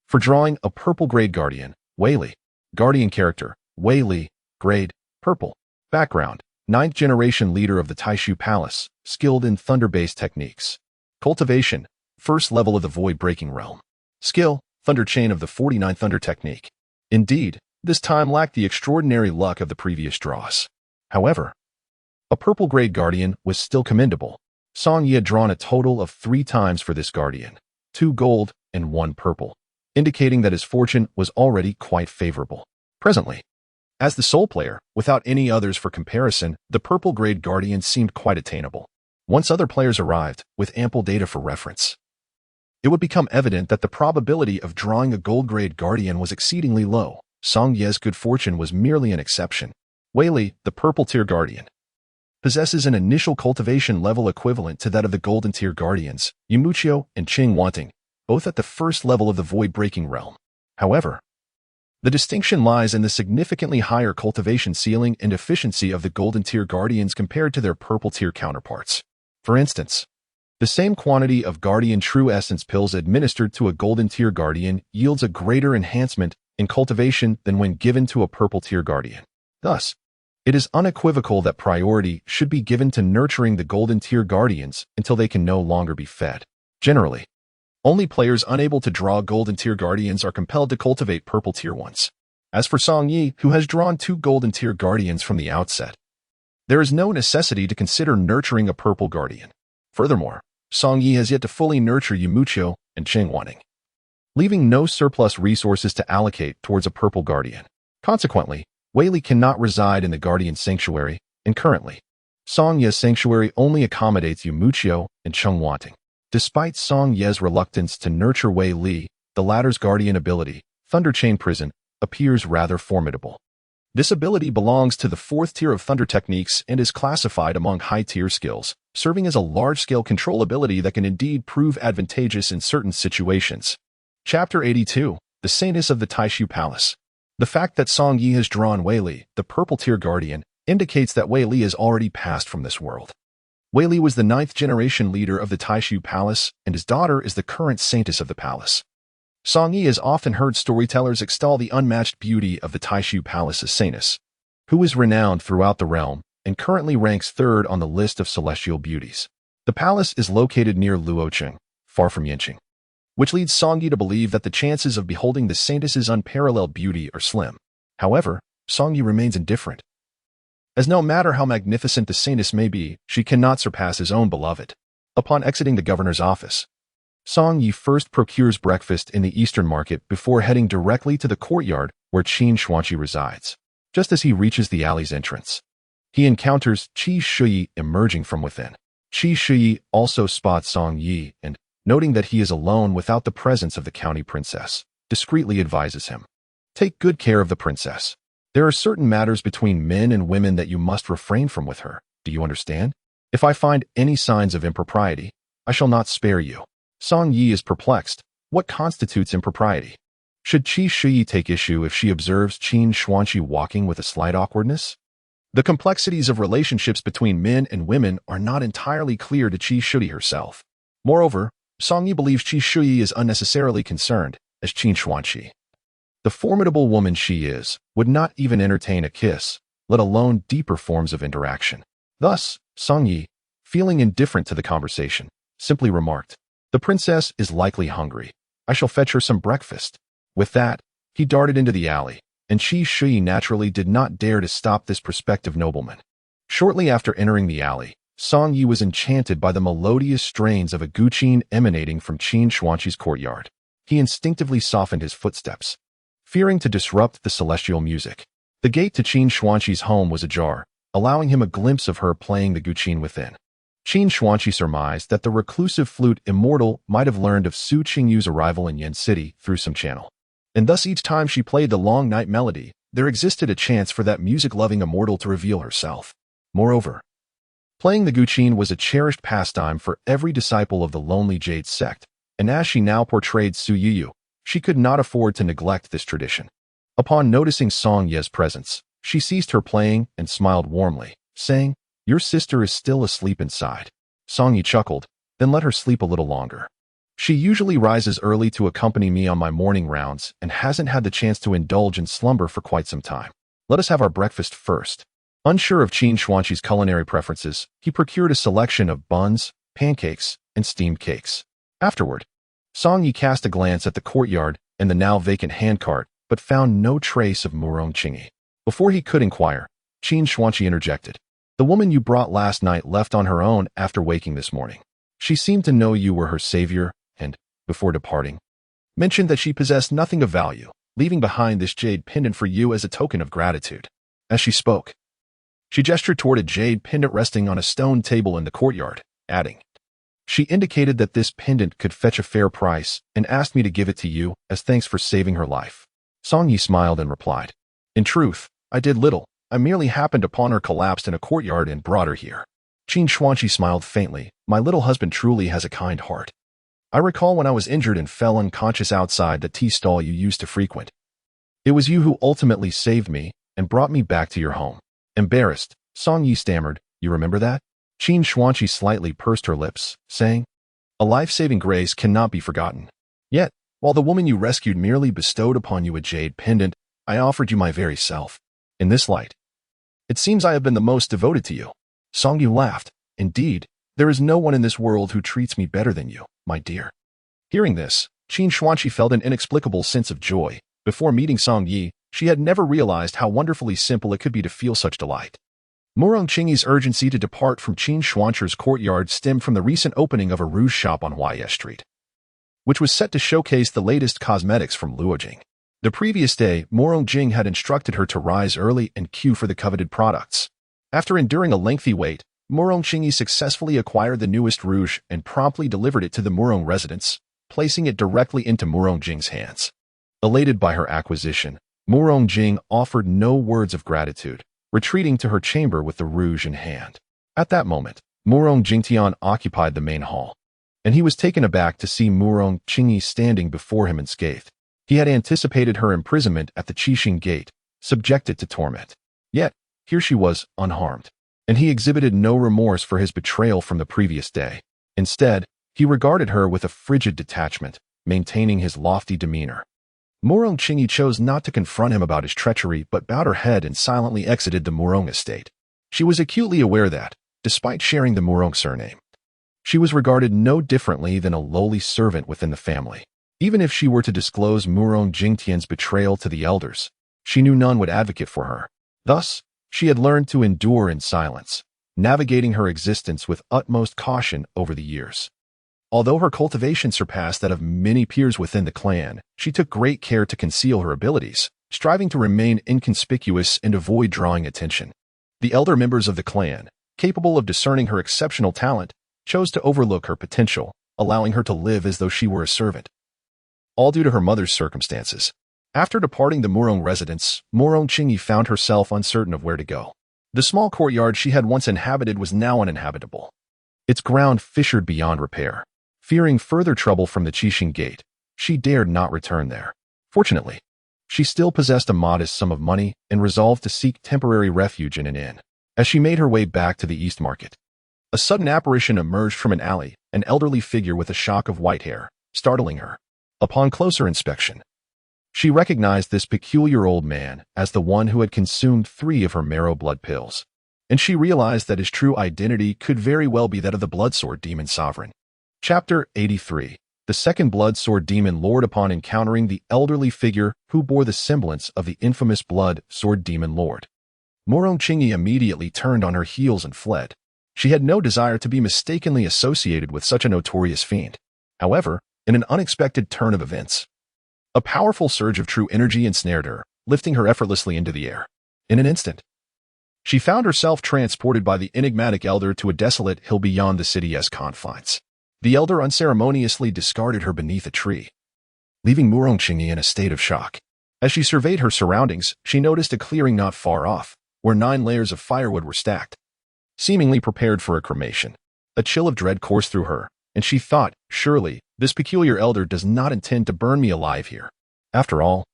for drawing a purple-grade Guardian, Wei Li. Guardian character, Wei Li, grade, purple. Background, 9th generation leader of the Taishu Palace, skilled in thunder-based techniques. Cultivation, first level of the void-breaking realm. Skill, Thunder Chain of the 49 Thunder Technique. Indeed, this time lacked the extraordinary luck of the previous draws. However, a purple-grade Guardian was still commendable. Song Yi had drawn a total of 3 times for this Guardian, 2 gold and 1 purple, indicating that his fortune was already quite favorable. Presently, as the sole player, without any others for comparison, the purple-grade Guardian seemed quite attainable. Once other players arrived, with ample data for reference, it would become evident that the probability of drawing a gold-grade Guardian was exceedingly low. Song Ye's good fortune was merely an exception. Wei Li, the purple-tier Guardian, possesses an initial cultivation level equivalent to that of the golden-tier Guardians, Yumuchio and Qing Wanting, both at the first level of the void-breaking realm. However, the distinction lies in the significantly higher cultivation ceiling and efficiency of the golden-tier Guardians compared to their purple-tier counterparts. For instance, the same quantity of Guardian True Essence pills administered to a golden-tier Guardian yields a greater enhancement in cultivation than when given to a purple-tier Guardian. Thus, it is unequivocal that priority should be given to nurturing the golden-tier Guardians until they can no longer be fed. Generally, only players unable to draw golden-tier Guardians are compelled to cultivate purple-tier ones. As for Song Yi, who has drawn 2 golden-tier Guardians from the outset, there is no necessity to consider nurturing a purple Guardian. Furthermore, Song Yi has yet to fully nurture Yumuchio and Qing Wanting, leaving no surplus resources to allocate towards a purple Guardian. Consequently, Wei Li cannot reside in the Guardian Sanctuary, and currently, Song Ye's Sanctuary only accommodates Yumuchio and Qing Wanting. Despite Song Ye's reluctance to nurture Wei Li, the latter's Guardian ability, Thunder Chain Prison, appears rather formidable. This ability belongs to the 4th tier of Thunder Techniques and is classified among high-tier skills, serving as a large-scale control ability that can indeed prove advantageous in certain situations. Chapter 82, The Saintess of the Taishu Palace. The fact that Song Yi has drawn Wei Li, the purple-tier Guardian, indicates that Wei Li has already passed from this world. Wei Li was the 9th generation leader of the Taishu Palace, and his daughter is the current saintess of the palace. Song Yi has often heard storytellers extol the unmatched beauty of the Taishu Palace's saintess, who is renowned throughout the realm and currently ranks 3rd on the list of celestial beauties. The palace is located near Luocheng, far from Yanqing, which leads Song Yi to believe that the chances of beholding the saintess's unparalleled beauty are slim. However, Song Yi remains indifferent, as no matter how magnificent the saintess may be, she cannot surpass his own beloved. Upon exiting the governor's office, Song Yi first procures breakfast in the Eastern Market before heading directly to the courtyard where Qin Xuanqi resides. Just as he reaches the alley's entrance, he encounters Qi Shuyi emerging from within. Qi Shuyi also spots Song Yi and, noting that he is alone without the presence of the county princess, discreetly advises him, "Take good care of the princess. There are certain matters between men and women that you must refrain from with her. Do you understand? If I find any signs of impropriety, I shall not spare you." Song Yi is perplexed. What constitutes impropriety? Should Qi Shuyi take issue if she observes Qin Xuanqi walking with a slight awkwardness? The complexities of relationships between men and women are not entirely clear to Qi Shuyi herself. Moreover, Song Yi believes Qi Shuyi is unnecessarily concerned, as Qin Xuanqi The formidable woman she is would not even entertain a kiss, let alone deeper forms of interaction. Thus, Song Yi, feeling indifferent to the conversation, simply remarked, "The princess is likely hungry. I shall fetch her some breakfast." With that, he darted into the alley, and Qi Shi naturally did not dare to stop this prospective nobleman. Shortly after entering the alley, Song Yi was enchanted by the melodious strains of a guqin emanating from Qin Xuanqi's courtyard. He instinctively softened his footsteps, fearing to disrupt the celestial music. The gate to Qin Xuanqi's home was ajar, allowing him a glimpse of her playing the guqin within. Qin Xuanqi surmised that the reclusive flute immortal might have learned of Su Qingyu's arrival in Yen City through some channel. And thus each time she played the long night melody, there existed a chance for that music-loving immortal to reveal herself. Moreover, playing the guqin was a cherished pastime for every disciple of the Lonely Jade sect, and as she now portrayed Su Yiyu, she could not afford to neglect this tradition. Upon noticing Song Ye's presence, she ceased her playing and smiled warmly, saying, "Your sister is still asleep inside." Song Yi chuckled, then let her sleep a little longer. "She usually rises early to accompany me on my morning rounds and hasn't had the chance to indulge in slumber for quite some time. Let us have our breakfast first." Unsure of Qin Xuanqi's culinary preferences, he procured a selection of buns, pancakes, and steamed cakes. Afterward, Song Yi cast a glance at the courtyard and the now vacant handcart, but found no trace of Murong Qingyi. Before he could inquire, Qin Xuanqi interjected, "The woman you brought last night left on her own after waking this morning. She seemed to know you were her savior and, before departing, mentioned that she possessed nothing of value, leaving behind this jade pendant for you as a token of gratitude." As she spoke, she gestured toward a jade pendant resting on a stone table in the courtyard, adding, "She indicated that this pendant could fetch a fair price and asked me to give it to you as thanks for saving her life." Song Yi smiled and replied, "In truth, I did little. I merely happened upon her collapsed in a courtyard and brought her here." Qin Xuanqi smiled faintly. "My little husband truly has a kind heart. I recall when I was injured and fell unconscious outside the tea stall you used to frequent. It was you who ultimately saved me and brought me back to your home." Embarrassed, Song Yi stammered, "You remember that?" Qin Xuanqi slightly pursed her lips, saying, "A life-saving grace cannot be forgotten. Yet, while the woman you rescued merely bestowed upon you a jade pendant, I offered you my very self. In this light, it seems I have been the most devoted to you." Song Yi laughed. "Indeed, there is no one in this world who treats me better than you, my dear." Hearing this, Qin Xuanqi felt an inexplicable sense of joy. Before meeting Song Yi, she had never realized how wonderfully simple it could be to feel such delight. Murong Qingyi's urgency to depart from Qin Xuanqi's courtyard stemmed from the recent opening of a rouge shop on Huaye Street, which was set to showcase the latest cosmetics from Luojing. The previous day, Murong Jing had instructed her to rise early and queue for the coveted products. After enduring a lengthy wait, Murong Qingyi successfully acquired the newest rouge and promptly delivered it to the Murong residence, placing it directly into Murong Jing's hands. Elated by her acquisition, Murong Jing offered no words of gratitude, retreating to her chamber with the rouge in hand. At that moment, Murong Jingtian occupied the main hall, and he was taken aback to see Murong Qingyi standing before him unscathed. He had anticipated her imprisonment at the Qixing Gate, subjected to torment. Yet, here she was, unharmed, and he exhibited no remorse for his betrayal from the previous day. Instead, he regarded her with a frigid detachment, maintaining his lofty demeanor. Murong Qingyi chose not to confront him about his treachery but bowed her head and silently exited the Murong estate. She was acutely aware that, despite sharing the Murong surname, she was regarded no differently than a lowly servant within the family. Even if she were to disclose Murong Jingtian's betrayal to the elders, she knew none would advocate for her. Thus, she had learned to endure in silence, navigating her existence with utmost caution over the years. Although her cultivation surpassed that of many peers within the clan, she took great care to conceal her abilities, striving to remain inconspicuous and avoid drawing attention. The elder members of the clan, capable of discerning her exceptional talent, chose to overlook her potential, allowing her to live as though she were a servant. All due to her mother's circumstances. After departing the Murong residence, Murong Qingyi found herself uncertain of where to go. The small courtyard she had once inhabited was now uninhabitable, its ground fissured beyond repair. Fearing further trouble from the Qixing Gate, she dared not return there. Fortunately, she still possessed a modest sum of money and resolved to seek temporary refuge in an inn. As she made her way back to the East Market, a sudden apparition emerged from an alley, an elderly figure with a shock of white hair, startling her. Upon closer inspection, She recognized this peculiar old man as the one who had consumed 3 of her marrow blood pills, and she realized that his true identity could very well be that of the Blood Sword Demon Sovereign. Chapter 83. The second Blood Sword Demon Lord. Upon encountering the elderly figure who bore the semblance of the infamous Blood Sword Demon Lord, Murongchingi immediately turned on her heels and fled. She had no desire to be mistakenly associated with such a notorious fiend. However, in an unexpected turn of events, a powerful surge of true energy ensnared her, lifting her effortlessly into the air. In an instant, she found herself transported by the enigmatic elder to a desolate hill beyond the city's confines. The elder unceremoniously discarded her beneath a tree, leaving Murongchingi in a state of shock. As she surveyed her surroundings, she noticed a clearing not far off, where 9 layers of firewood were stacked, seemingly prepared for a cremation. A chill of dread coursed through her, and she thought, surely, this peculiar elder does not intend to burn me alive here. After all,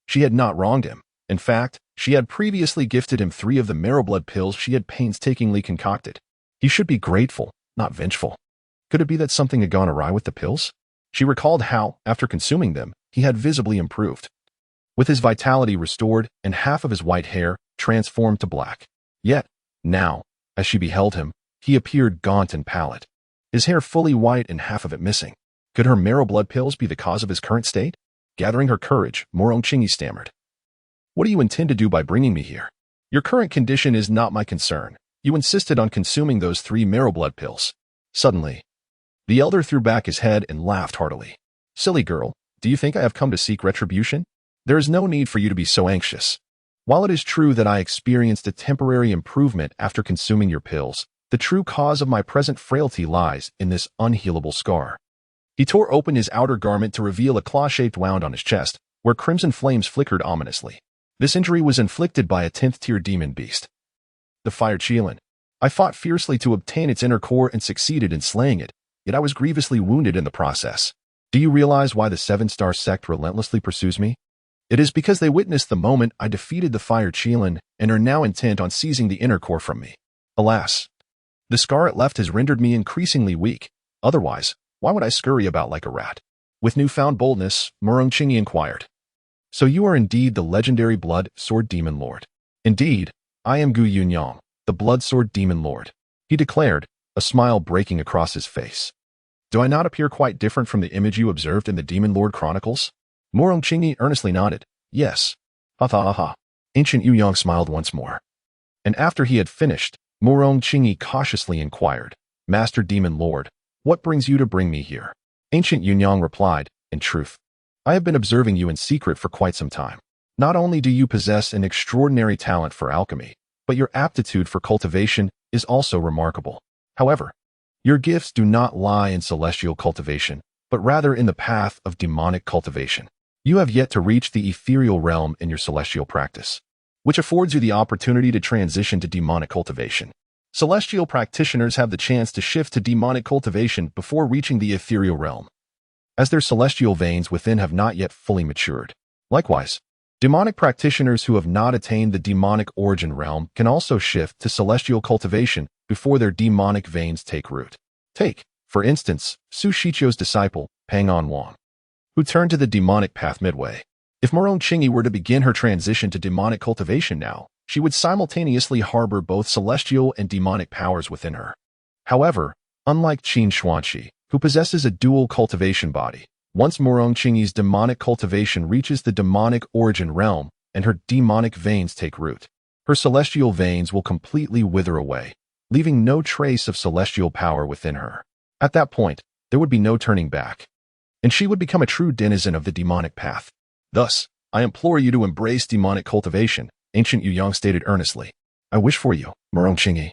she had not wronged him. In fact, she had previously gifted him 3 of the marrow blood pills she had painstakingly concocted. He should be grateful, not vengeful. Could it be that something had gone awry with the pills? She recalled how, after consuming them, he had visibly improved, with his vitality restored and half of his white hair transformed to black. Yet, now, as she beheld him, he appeared gaunt and pallid, his hair fully white and half of it missing. Could her marrow blood pills be the cause of his current state? Gathering her courage, Murongchingi stammered. What do you intend to do by bringing me here? Your current condition is not my concern. You insisted on consuming those 3 marrow blood pills. Suddenly, the elder threw back his head and laughed heartily. Silly girl, do you think I have come to seek retribution? There is no need for you to be so anxious. While it is true that I experienced a temporary improvement after consuming your pills, the true cause of my present frailty lies in this unhealable scar. He tore open his outer garment to reveal a claw-shaped wound on his chest, where crimson flames flickered ominously. This injury was inflicted by a 10th-tier demon beast, the Fire Chelan. I fought fiercely to obtain its inner core and succeeded in slaying it, yet I was grievously wounded in the process. Do you realize why the 7-star sect relentlessly pursues me? It is because they witnessed the moment I defeated the Fire Chelan and are now intent on seizing the inner core from me. Alas, the scar it left has rendered me increasingly weak. Otherwise, why would I scurry about like a rat? With newfound boldness, Murongchingi inquired. So you are indeed the legendary Blood Sword Demon Lord. Indeed, I am Gu Yunyang, the Blood Sword Demon Lord, he declared, a smile breaking across his face. Do I not appear quite different from the image you observed in the Demon Lord Chronicles? Murongchingi earnestly nodded. Yes. Ha ha ha ha. Ancient Yunyang smiled once more. And after he had finished, Murongchingi cautiously inquired, Master Demon Lord, what brings you to bring me here? Ancient Yunyang replied, in truth, I have been observing you in secret for quite some time. Not only do you possess an extraordinary talent for alchemy, but your aptitude for cultivation is also remarkable. However, your gifts do not lie in celestial cultivation, but rather in the path of demonic cultivation. You have yet to reach the ethereal realm in your celestial practice, which affords you the opportunity to transition to demonic cultivation. Celestial practitioners have the chance to shift to demonic cultivation before reaching the ethereal realm, as their celestial veins within have not yet fully matured. Likewise, demonic practitioners who have not attained the demonic origin realm can also shift to celestial cultivation before their demonic veins take root. Take, for instance, Su Shichou's disciple, Pang On Wang, who turned to the demonic path midway. If Murongchingi were to begin her transition to demonic cultivation now, she would simultaneously harbor both celestial and demonic powers within her. However, unlike Qin Xuanqi, who possesses a dual cultivation body, once Murongchingi's demonic cultivation reaches the demonic origin realm and her demonic veins take root, her celestial veins will completely wither away, leaving no trace of celestial power within her. At that point, there would be no turning back, and she would become a true denizen of the demonic path. Thus, I implore you to embrace demonic cultivation, Ancient Yunyang stated earnestly. I wish for you, Murongchingi,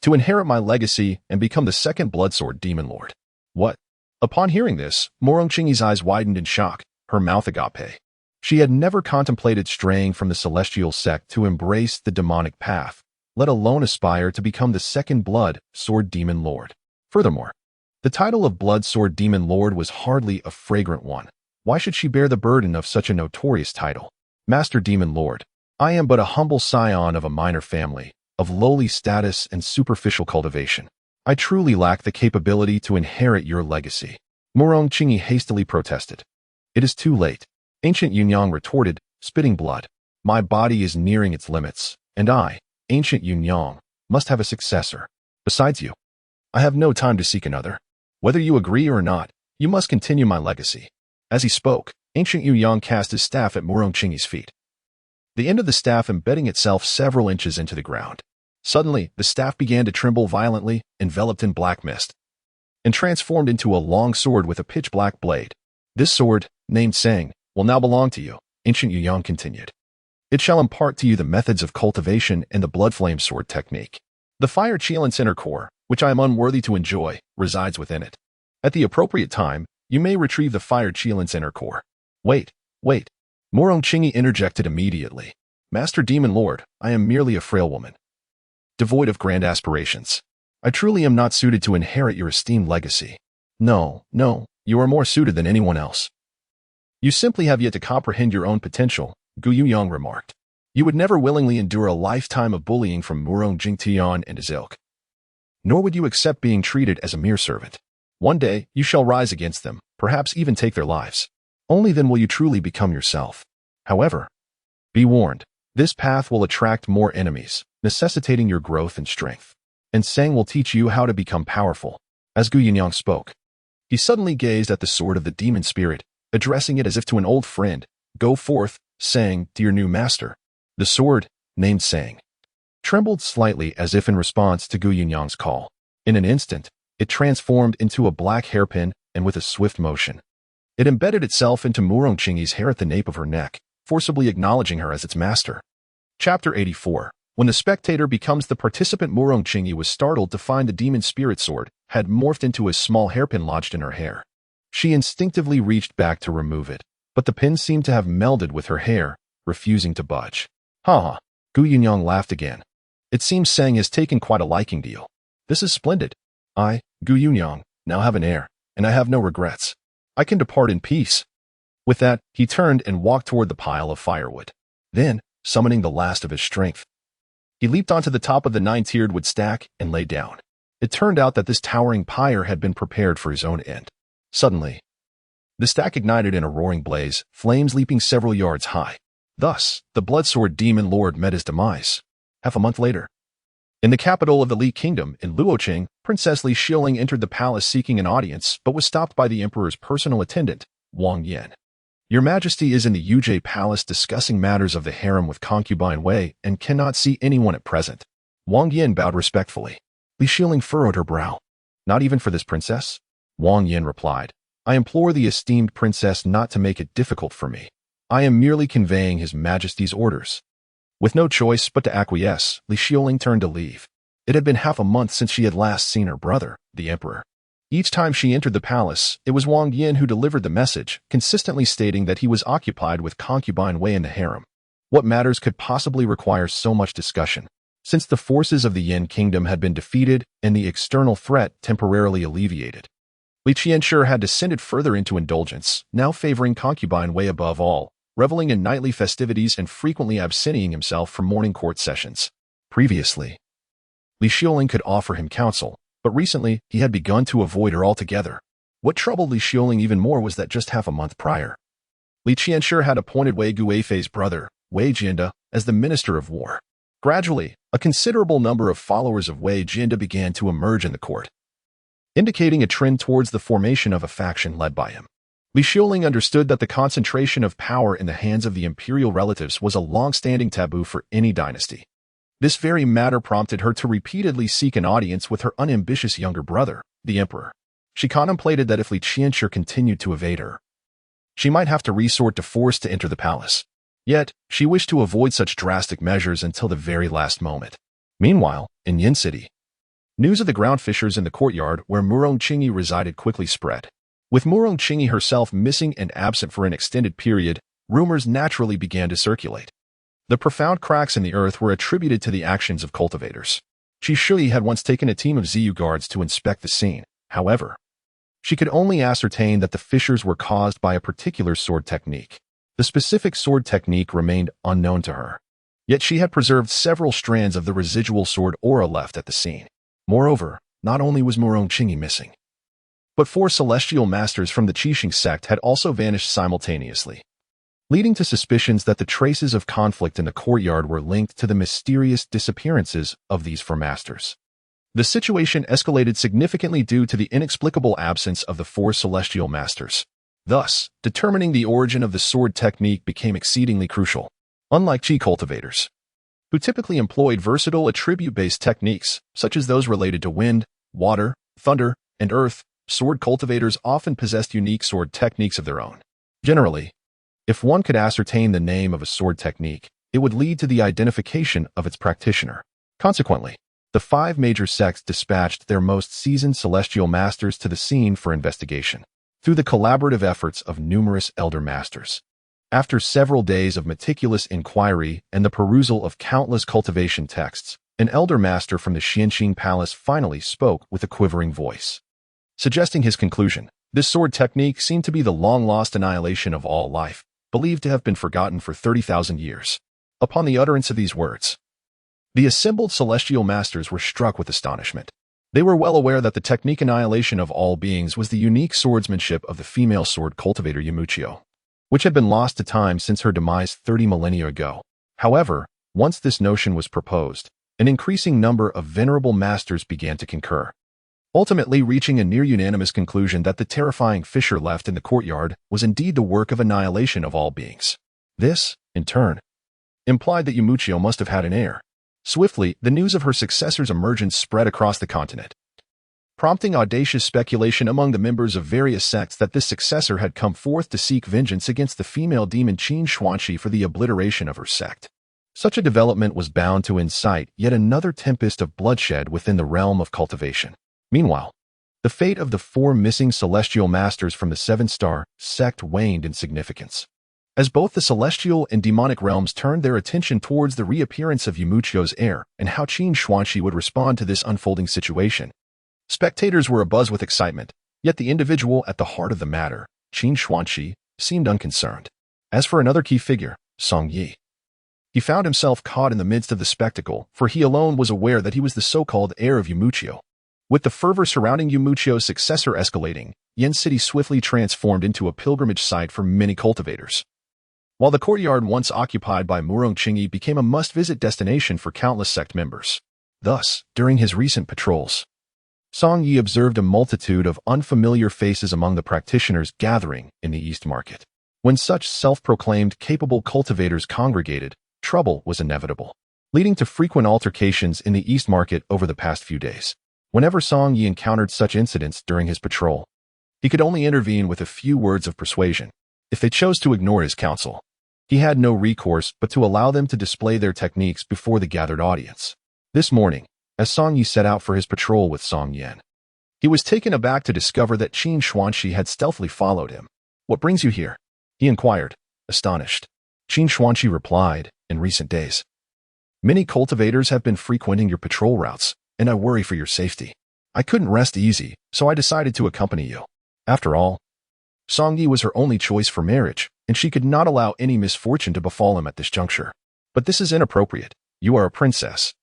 to inherit my legacy and become the second Blood Sword Demon Lord. What? Upon hearing this, Murongchingi's eyes widened in shock, her mouth agape. She had never contemplated straying from the celestial sect to embrace the demonic path, let alone aspire to become the second Blood Sword Demon Lord. Furthermore, the title of Blood Sword Demon Lord was hardly a fragrant one. Why should she bear the burden of such a notorious title? Master Demon Lord, I am but a humble scion of a minor family, of lowly status and superficial cultivation. I truly lack the capability to inherit your legacy. Murongchingi hastily protested. It is too late. Ancient Yunyang retorted, spitting blood. My body is nearing its limits, and I, Ancient Yunyang, must have a successor. Besides you, I have no time to seek another. Whether you agree or not, you must continue my legacy. As he spoke, Ancient Yunyang cast his staff at Murong Qingyi's feet, the end of the staff embedding itself several inches into the ground. Suddenly, the staff began to tremble violently, enveloped in black mist, and transformed into a long sword with a pitch-black blade. This sword, named Sang, will now belong to you, Ancient Yunyang continued. It shall impart to you the methods of cultivation and the blood flame sword technique. The fire Qilin's inner core, which I am unworthy to enjoy, resides within it. At the appropriate time, you may retrieve the fire Qilin's inner core. Wait. Murong Qingyi interjected immediately. Master Demon Lord, I am merely a frail woman, devoid of grand aspirations. I truly am not suited to inherit your esteemed legacy. No, you are more suited than anyone else. You simply have yet to comprehend your own potential, Gu Yunyang remarked. You would never willingly endure a lifetime of bullying from Murong Jingtian and his ilk. Nor would you accept being treated as a mere servant. One day, you shall rise against them, perhaps even take their lives. Only then will you truly become yourself. However, be warned, this path will attract more enemies, necessitating your growth and strength. And Sang will teach you how to become powerful. As Gu Yunyang spoke, he suddenly gazed at the sword of the demon spirit, addressing it as if to an old friend. Go forth, Sang, to your new master. The sword, named Sang, trembled slightly as if in response to Gu Yunyang's call. In an instant, it transformed into a black hairpin, and with a swift motion, it embedded itself into Murong Qingyi's hair at the nape of her neck, forcibly acknowledging her as its master. Chapter 84. When the spectator becomes the participant, Murong Qingyi was startled to find the demon spirit sword had morphed into a small hairpin lodged in her hair. She instinctively reached back to remove it, but the pin seemed to have melded with her hair, refusing to budge. Ha! Gu Yunyang laughed again. It seems Sang has taken quite a liking to you. This is splendid. I, Gu Yunyang, now have an heir, and I have no regrets. I can depart in peace. With that, he turned and walked toward the pile of firewood. Then, summoning the last of his strength, he leaped onto the top of the 9-tiered wood stack and lay down. It turned out that this towering pyre had been prepared for his own end. Suddenly, the stack ignited in a roaring blaze, flames leaping several yards high. Thus, the Bloodsword Demon Lord met his demise. Half a month later, in the capital of the Li Kingdom, in Luoqing, Princess Li Xiaoling entered the palace seeking an audience, but was stopped by the emperor's personal attendant, Wang Yan. Your Majesty is in the Yujie Palace discussing matters of the harem with concubine Wei and cannot see anyone at present. Wang Yan bowed respectfully. Li Xiaoling furrowed her brow. Not even for this princess? Wang Yan replied. I implore the esteemed princess not to make it difficult for me. I am merely conveying His Majesty's orders. With no choice but to acquiesce, Li Xiaoling turned to leave. It had been half a month since she had last seen her brother, the emperor. Each time she entered the palace, it was Wang Yan who delivered the message, consistently stating that he was occupied with concubine Wei in the harem. What matters could possibly require so much discussion? Since the forces of the Yin Kingdom had been defeated and the external threat temporarily alleviated, Li Qianshi had descended further into indulgence, now favoring concubine Wei above all, reveling in nightly festivities and frequently absenting himself from morning court sessions. Previously, Li Xiaoling could offer him counsel, but recently he had begun to avoid her altogether. What troubled Li Xiaoling even more was that just half a month prior, Li Qianshi had appointed Wei Guifei's brother, Wei Jianda, as the Minister of War. Gradually, a considerable number of followers of Wei Jianda began to emerge in the court, indicating a trend towards the formation of a faction led by him. Li Xiaoling understood that the concentration of power in the hands of the imperial relatives was a long-standing taboo for any dynasty. This very matter prompted her to repeatedly seek an audience with her unambitious younger brother, the emperor. She contemplated that if Li Qianshi continued to evade her, she might have to resort to force to enter the palace. Yet, she wished to avoid such drastic measures until the very last moment. Meanwhile, in Yin City, news of the ground fissures in the courtyard where Murong Qingyi resided quickly spread. With Murong Qingyi herself missing and absent for an extended period, rumors naturally began to circulate. The profound cracks in the earth were attributed to the actions of cultivators. Qi Shui had once taken a team of Ziyu guards to inspect the scene. However, she could only ascertain that the fissures were caused by a particular sword technique. The specific sword technique remained unknown to her. Yet she had preserved several strands of the residual sword aura left at the scene. Moreover, not only was Murong Qingyi missing, but 4 celestial masters from the Qixing sect had also vanished simultaneously. leading to suspicions that the traces of conflict in the courtyard were linked to the mysterious disappearances of these four masters. The situation escalated significantly due to the inexplicable absence of the four celestial masters. Thus, determining the origin of the sword technique became exceedingly crucial. Unlike chi cultivators, who typically employed versatile attribute-based techniques, such as those related to wind, water, thunder, and earth, sword cultivators often possessed unique sword techniques of their own. Generally, if one could ascertain the name of a sword technique, it would lead to the identification of its practitioner. Consequently, the 5 major sects dispatched their most seasoned celestial masters to the scene for investigation. Through the collaborative efforts of numerous elder masters, after several days of meticulous inquiry and the perusal of countless cultivation texts, an elder master from the Xianxing Palace finally spoke with a quivering voice, suggesting his conclusion. This sword technique seemed to be the long-lost annihilation of all life, believed to have been forgotten for 30,000 years. Upon the utterance of these words, the assembled celestial masters were struck with astonishment. They were well aware that the technique annihilation of all beings was the unique swordsmanship of the female sword cultivator Yumuchio, which had been lost to time since her demise 30 millennia ago. However, once this notion was proposed, an increasing number of venerable masters began to concur, ultimately reaching a near-unanimous conclusion that the terrifying fissure left in the courtyard was indeed the work of annihilation of all beings. This, in turn, implied that Yumuchio must have had an heir. Swiftly, the news of her successor's emergence spread across the continent, prompting audacious speculation among the members of various sects that this successor had come forth to seek vengeance against the female demon Qin Xuanqi for the obliteration of her sect. Such a development was bound to incite yet another tempest of bloodshed within the realm of cultivation. Meanwhile, the fate of the 4 missing celestial masters from the 7-star sect waned in significance, as both the celestial and demonic realms turned their attention towards the reappearance of Yumuchio's heir and how Qin Xuanqi would respond to this unfolding situation. Spectators were abuzz with excitement, yet the individual at the heart of the matter, Qin Xuanqi, seemed unconcerned. As for another key figure, Song Yi, he found himself caught in the midst of the spectacle, for he alone was aware that he was the so-called heir of Yumuchio. With the fervor surrounding Yumuchio's successor escalating, Yen City swiftly transformed into a pilgrimage site for many cultivators. While the courtyard once occupied by Murong Qingyi became a must-visit destination for countless sect members. Thus, during his recent patrols, Song Yi observed a multitude of unfamiliar faces among the practitioners gathering in the East Market. When such self-proclaimed capable cultivators congregated, trouble was inevitable, leading to frequent altercations in the East Market over the past few days. Whenever Song Yi encountered such incidents during his patrol, he could only intervene with a few words of persuasion. If they chose to ignore his counsel, he had no recourse but to allow them to display their techniques before the gathered audience. This morning, as Song Yi set out for his patrol with Song Yan, he was taken aback to discover that Qin Xuanqi had stealthily followed him. "What brings you here?" he inquired, astonished. Qin Xuanqi replied, "In recent days, many cultivators have been frequenting your patrol routes, and I worry for your safety. I couldn't rest easy, so I decided to accompany you." After all, Song Yi was her only choice for marriage, and she could not allow any misfortune to befall him at this juncture. "But this is inappropriate. You are a princess.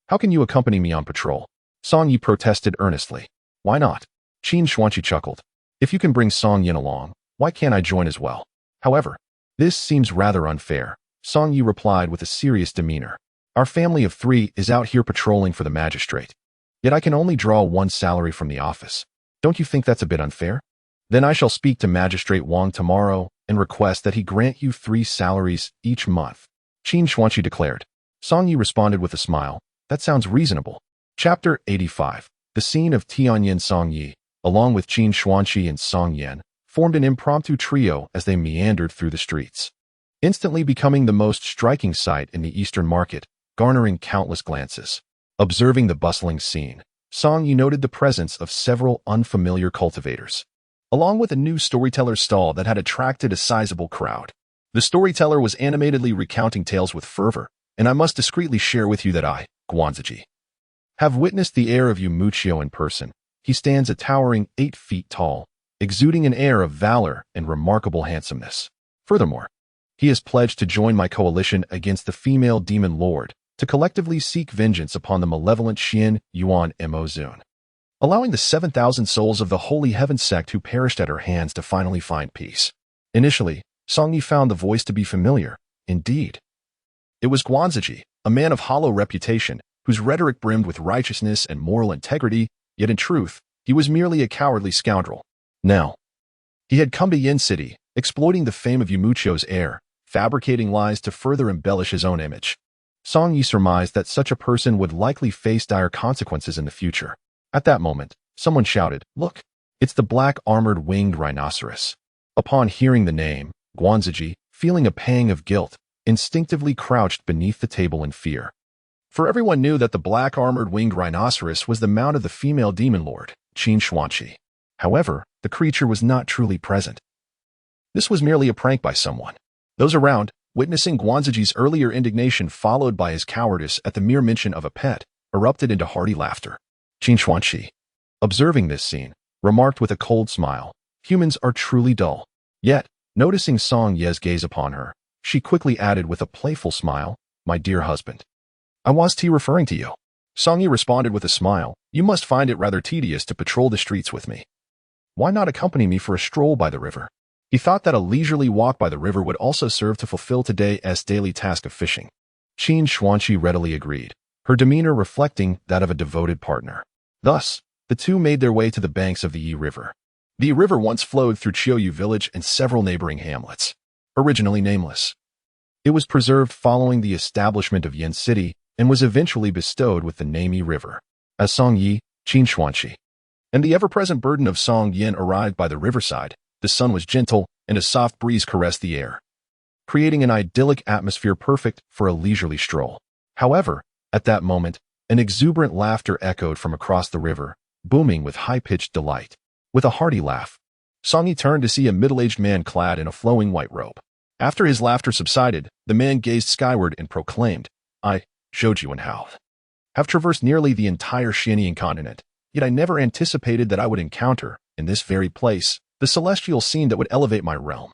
How can you accompany me on patrol?" Song Yi protested earnestly. "Why not?" Qin Xuanqi chuckled. "If you can bring Song Yin along, why can't I join as well?" "However, this seems rather unfair," Song Yi replied with a serious demeanor. "Our family of 3 is out here patrolling for the magistrate, yet I can only draw 1 salary from the office. Don't you think that's a bit unfair? Then I shall speak to Magistrate Wang tomorrow and request that he grant you 3 salaries each month," Qin Xuanqi declared. Song Yi responded with a smile. "That sounds reasonable." Chapter 85. The scene of Tianyin. Song Yi, along with Qin Xuanqi and Song Yan, formed an impromptu trio as they meandered through the streets, instantly becoming the most striking sight in the Eastern Market, garnering countless glances. Observing the bustling scene, Song Yi noted the presence of several unfamiliar cultivators, along with a new storyteller's stall that had attracted a sizable crowd. The storyteller was animatedly recounting tales with fervor, and I must discreetly share with you that I, Guanziji, have witnessed the heir of Yumuchio in person. He stands a towering 8 feet tall, exuding an air of valor and remarkable handsomeness. Furthermore, he has pledged to join my coalition against the female demon lord, to collectively seek vengeance upon the malevolent Xian Yuan Mo Zun, allowing the 7,000 souls of the Holy Heaven sect who perished at her hands to finally find peace. Initially, Song Yi found the voice to be familiar. Indeed. It was Guanziji, a man of hollow reputation, whose rhetoric brimmed with righteousness and moral integrity, yet in truth, he was merely a cowardly scoundrel. Now, he had come to Yin City, exploiting the fame of Yumucho's heir, fabricating lies to further embellish his own image. Song Yi surmised that such a person would likely face dire consequences in the future. At that moment, someone shouted, "Look, it's the black armored winged rhinoceros." Upon hearing the name, Guanziji, feeling a pang of guilt, instinctively crouched beneath the table in fear. For everyone knew that the black armored winged rhinoceros was the mount of the female demon lord, Qin Xuanqi. However, the creature was not truly present. This was merely a prank by someone. Those around, witnessing Guanziji's earlier indignation followed by his cowardice at the mere mention of a pet, erupted into hearty laughter. Qin Xuanqi, observing this scene, remarked with a cold smile, "Humans are truly dull." Yet, noticing Song Ye's gaze upon her, she quickly added with a playful smile, "My dear husband, I was referring to you." Song Ye responded with a smile, "You must find it rather tedious to patrol the streets with me. Why not accompany me for a stroll by the river?" He thought that a leisurely walk by the river would also serve to fulfill today's daily task of fishing. Qin Xuanqi readily agreed, her demeanor reflecting that of a devoted partner. Thus, the two made their way to the banks of the Yi River. The Yi River once flowed through Qiuyu village and several neighboring hamlets. Originally nameless, it was preserved following the establishment of Yin City and was eventually bestowed with the name Yi River. As Song Yi, Qin Xuanqi, and the ever-present burden of Song Yin arrived by the riverside, the sun was gentle and a soft breeze caressed the air, creating an idyllic atmosphere perfect for a leisurely stroll. However, at that moment, an exuberant laughter echoed from across the river, booming with high-pitched delight. With a hearty laugh, Song Yi turned to see a middle-aged man clad in a flowing white robe. After his laughter subsided, the man gazed skyward and proclaimed, "I, Zhou Juanhao, have traversed nearly the entire Xianian continent, yet I never anticipated that I would encounter, in this very place, the celestial scene that would elevate my realm."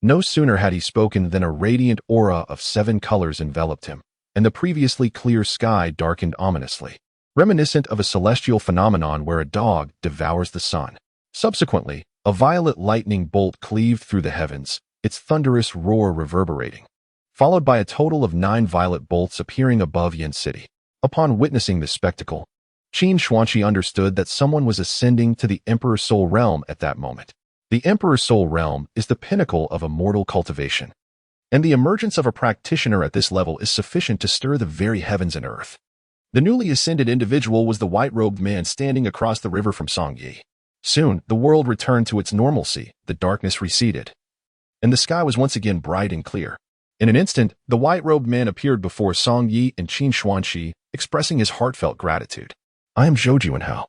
No sooner had he spoken than a radiant aura of 7 colors enveloped him, and the previously clear sky darkened ominously, reminiscent of a celestial phenomenon where a dog devours the sun. Subsequently, a violet lightning bolt cleaved through the heavens, its thunderous roar reverberating, followed by a total of 9 violet bolts appearing above Yin City. Upon witnessing this spectacle, Qin Xuanqi understood that someone was ascending to the Emperor's Soul Realm at that moment. The Emperor's Soul Realm is the pinnacle of immortal cultivation, and the emergence of a practitioner at this level is sufficient to stir the very heavens and earth. The newly ascended individual was the white-robed man standing across the river from Song Yi. Soon, the world returned to its normalcy, the darkness receded, and the sky was once again bright and clear. In an instant, the white-robed man appeared before Song Yi and Qin Xuanqi, expressing his heartfelt gratitude. "I am Zhou Juanhao,"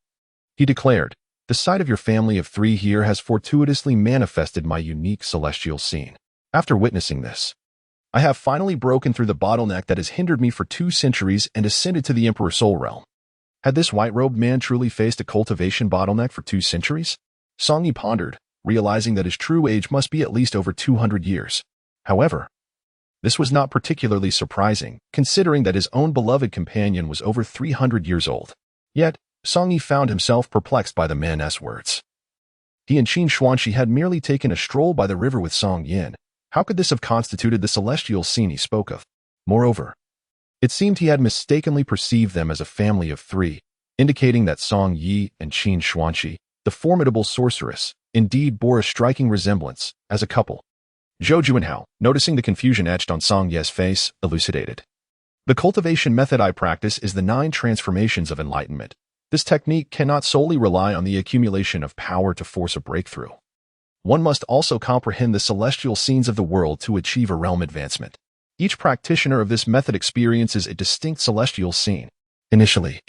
he declared. "The sight of your family of 3 here has fortuitously manifested my unique celestial scene. After witnessing this, I have finally broken through the bottleneck that has hindered me for 2 centuries and ascended to the Emperor's Soul Realm." Had this white-robed man truly faced a cultivation bottleneck for 2 centuries? Song Yi pondered, realizing that his true age must be at least over 200 years. However, this was not particularly surprising, considering that his own beloved companion was over 300 years old. Yet, Song Yi found himself perplexed by the man's words. He and Qin Xuanqi had merely taken a stroll by the river with Song Yin. How could this have constituted the celestial scene he spoke of? Moreover, it seemed he had mistakenly perceived them as a family of 3, indicating that Song Yi and Qin Xuanqi, the formidable sorceress, indeed bore a striking resemblance as a couple. Zhou Juanhao, noticing the confusion etched on Song Ye's face, elucidated. "The cultivation method I practice is the 9 transformations of enlightenment. This technique cannot solely rely on the accumulation of power to force a breakthrough. One must also comprehend the celestial scenes of the world to achieve a realm advancement. Each practitioner of this method experiences a distinct celestial scene. Initially,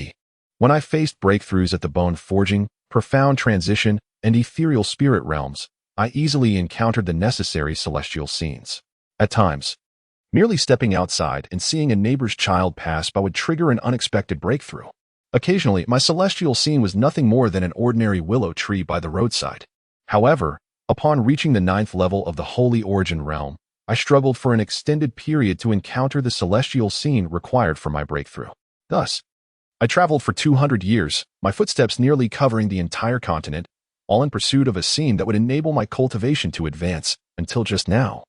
when I faced breakthroughs at the bone forging, profound transition, and ethereal spirit realms, I easily encountered the necessary celestial scenes. At times, merely stepping outside and seeing a neighbor's child pass by would trigger an unexpected breakthrough. Occasionally, my celestial scene was nothing more than an ordinary willow tree by the roadside. However, upon reaching the 9th level of the Holy Origin realm, I struggled for an extended period to encounter the celestial scene required for my breakthrough. Thus, I traveled for 200 years, my footsteps nearly covering the entire continent, all in pursuit of a scene that would enable my cultivation to advance, until just now,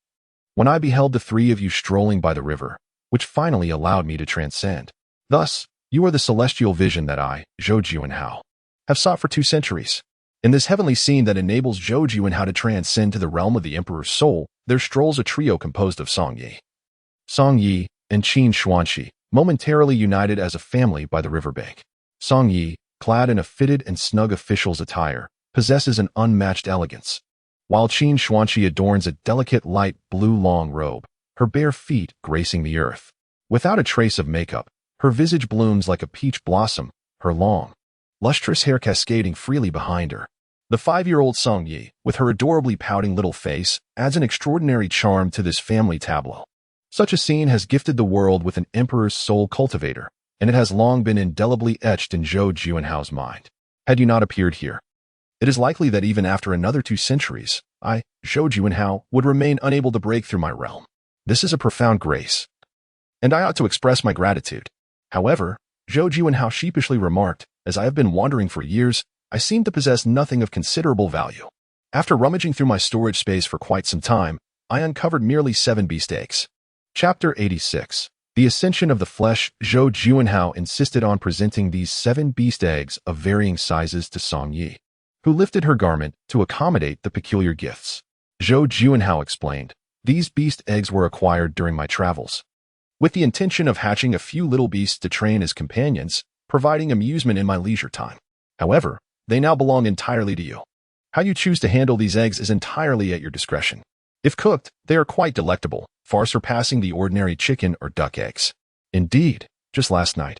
when I beheld the three of you strolling by the river, which finally allowed me to transcend. Thus, you are the celestial vision that I, Zhou Juanhao, have sought for 2 centuries. In this heavenly scene that enables Zhou Juanhao to transcend to the realm of the Emperor's soul, there strolls a trio composed of Song Yi, and Qin Xuanqi, momentarily united as a family by the riverbank. Song Yi, clad in a fitted and snug official's attire, possesses an unmatched elegance, while Qin Xuanqi adorns a delicate light blue long robe, her bare feet gracing the earth. Without a trace of makeup, her visage blooms like a peach blossom, her long, lustrous hair cascading freely behind her. The 5-year-old Song Yi, with her adorably pouting little face, adds an extraordinary charm to this family tableau. Such a scene has gifted the world with an Emperor's soul cultivator, and it has long been indelibly etched in Zhou Juanhao's mind. Had you not appeared here, it is likely that even after another 2 centuries, I, Zhou Juanhao, would remain unable to break through my realm. This is a profound grace, and I ought to express my gratitude. However, Zhou Juanhao sheepishly remarked, as I have been wandering for years, I seem to possess nothing of considerable value. After rummaging through my storage space for quite some time, I uncovered merely 7 beast eggs. Chapter 86. The Ascension of the Flesh. Zhou Juanhao insisted on presenting these 7 beast eggs of varying sizes to Song Yi, who lifted her garment to accommodate the peculiar gifts. Zhou Juanhao explained, these beast eggs were acquired during my travels, with the intention of hatching a few little beasts to train as companions, providing amusement in my leisure time. However, they now belong entirely to you. How you choose to handle these eggs is entirely at your discretion. If cooked, they are quite delectable, far surpassing the ordinary chicken or duck eggs. Indeed, just last night,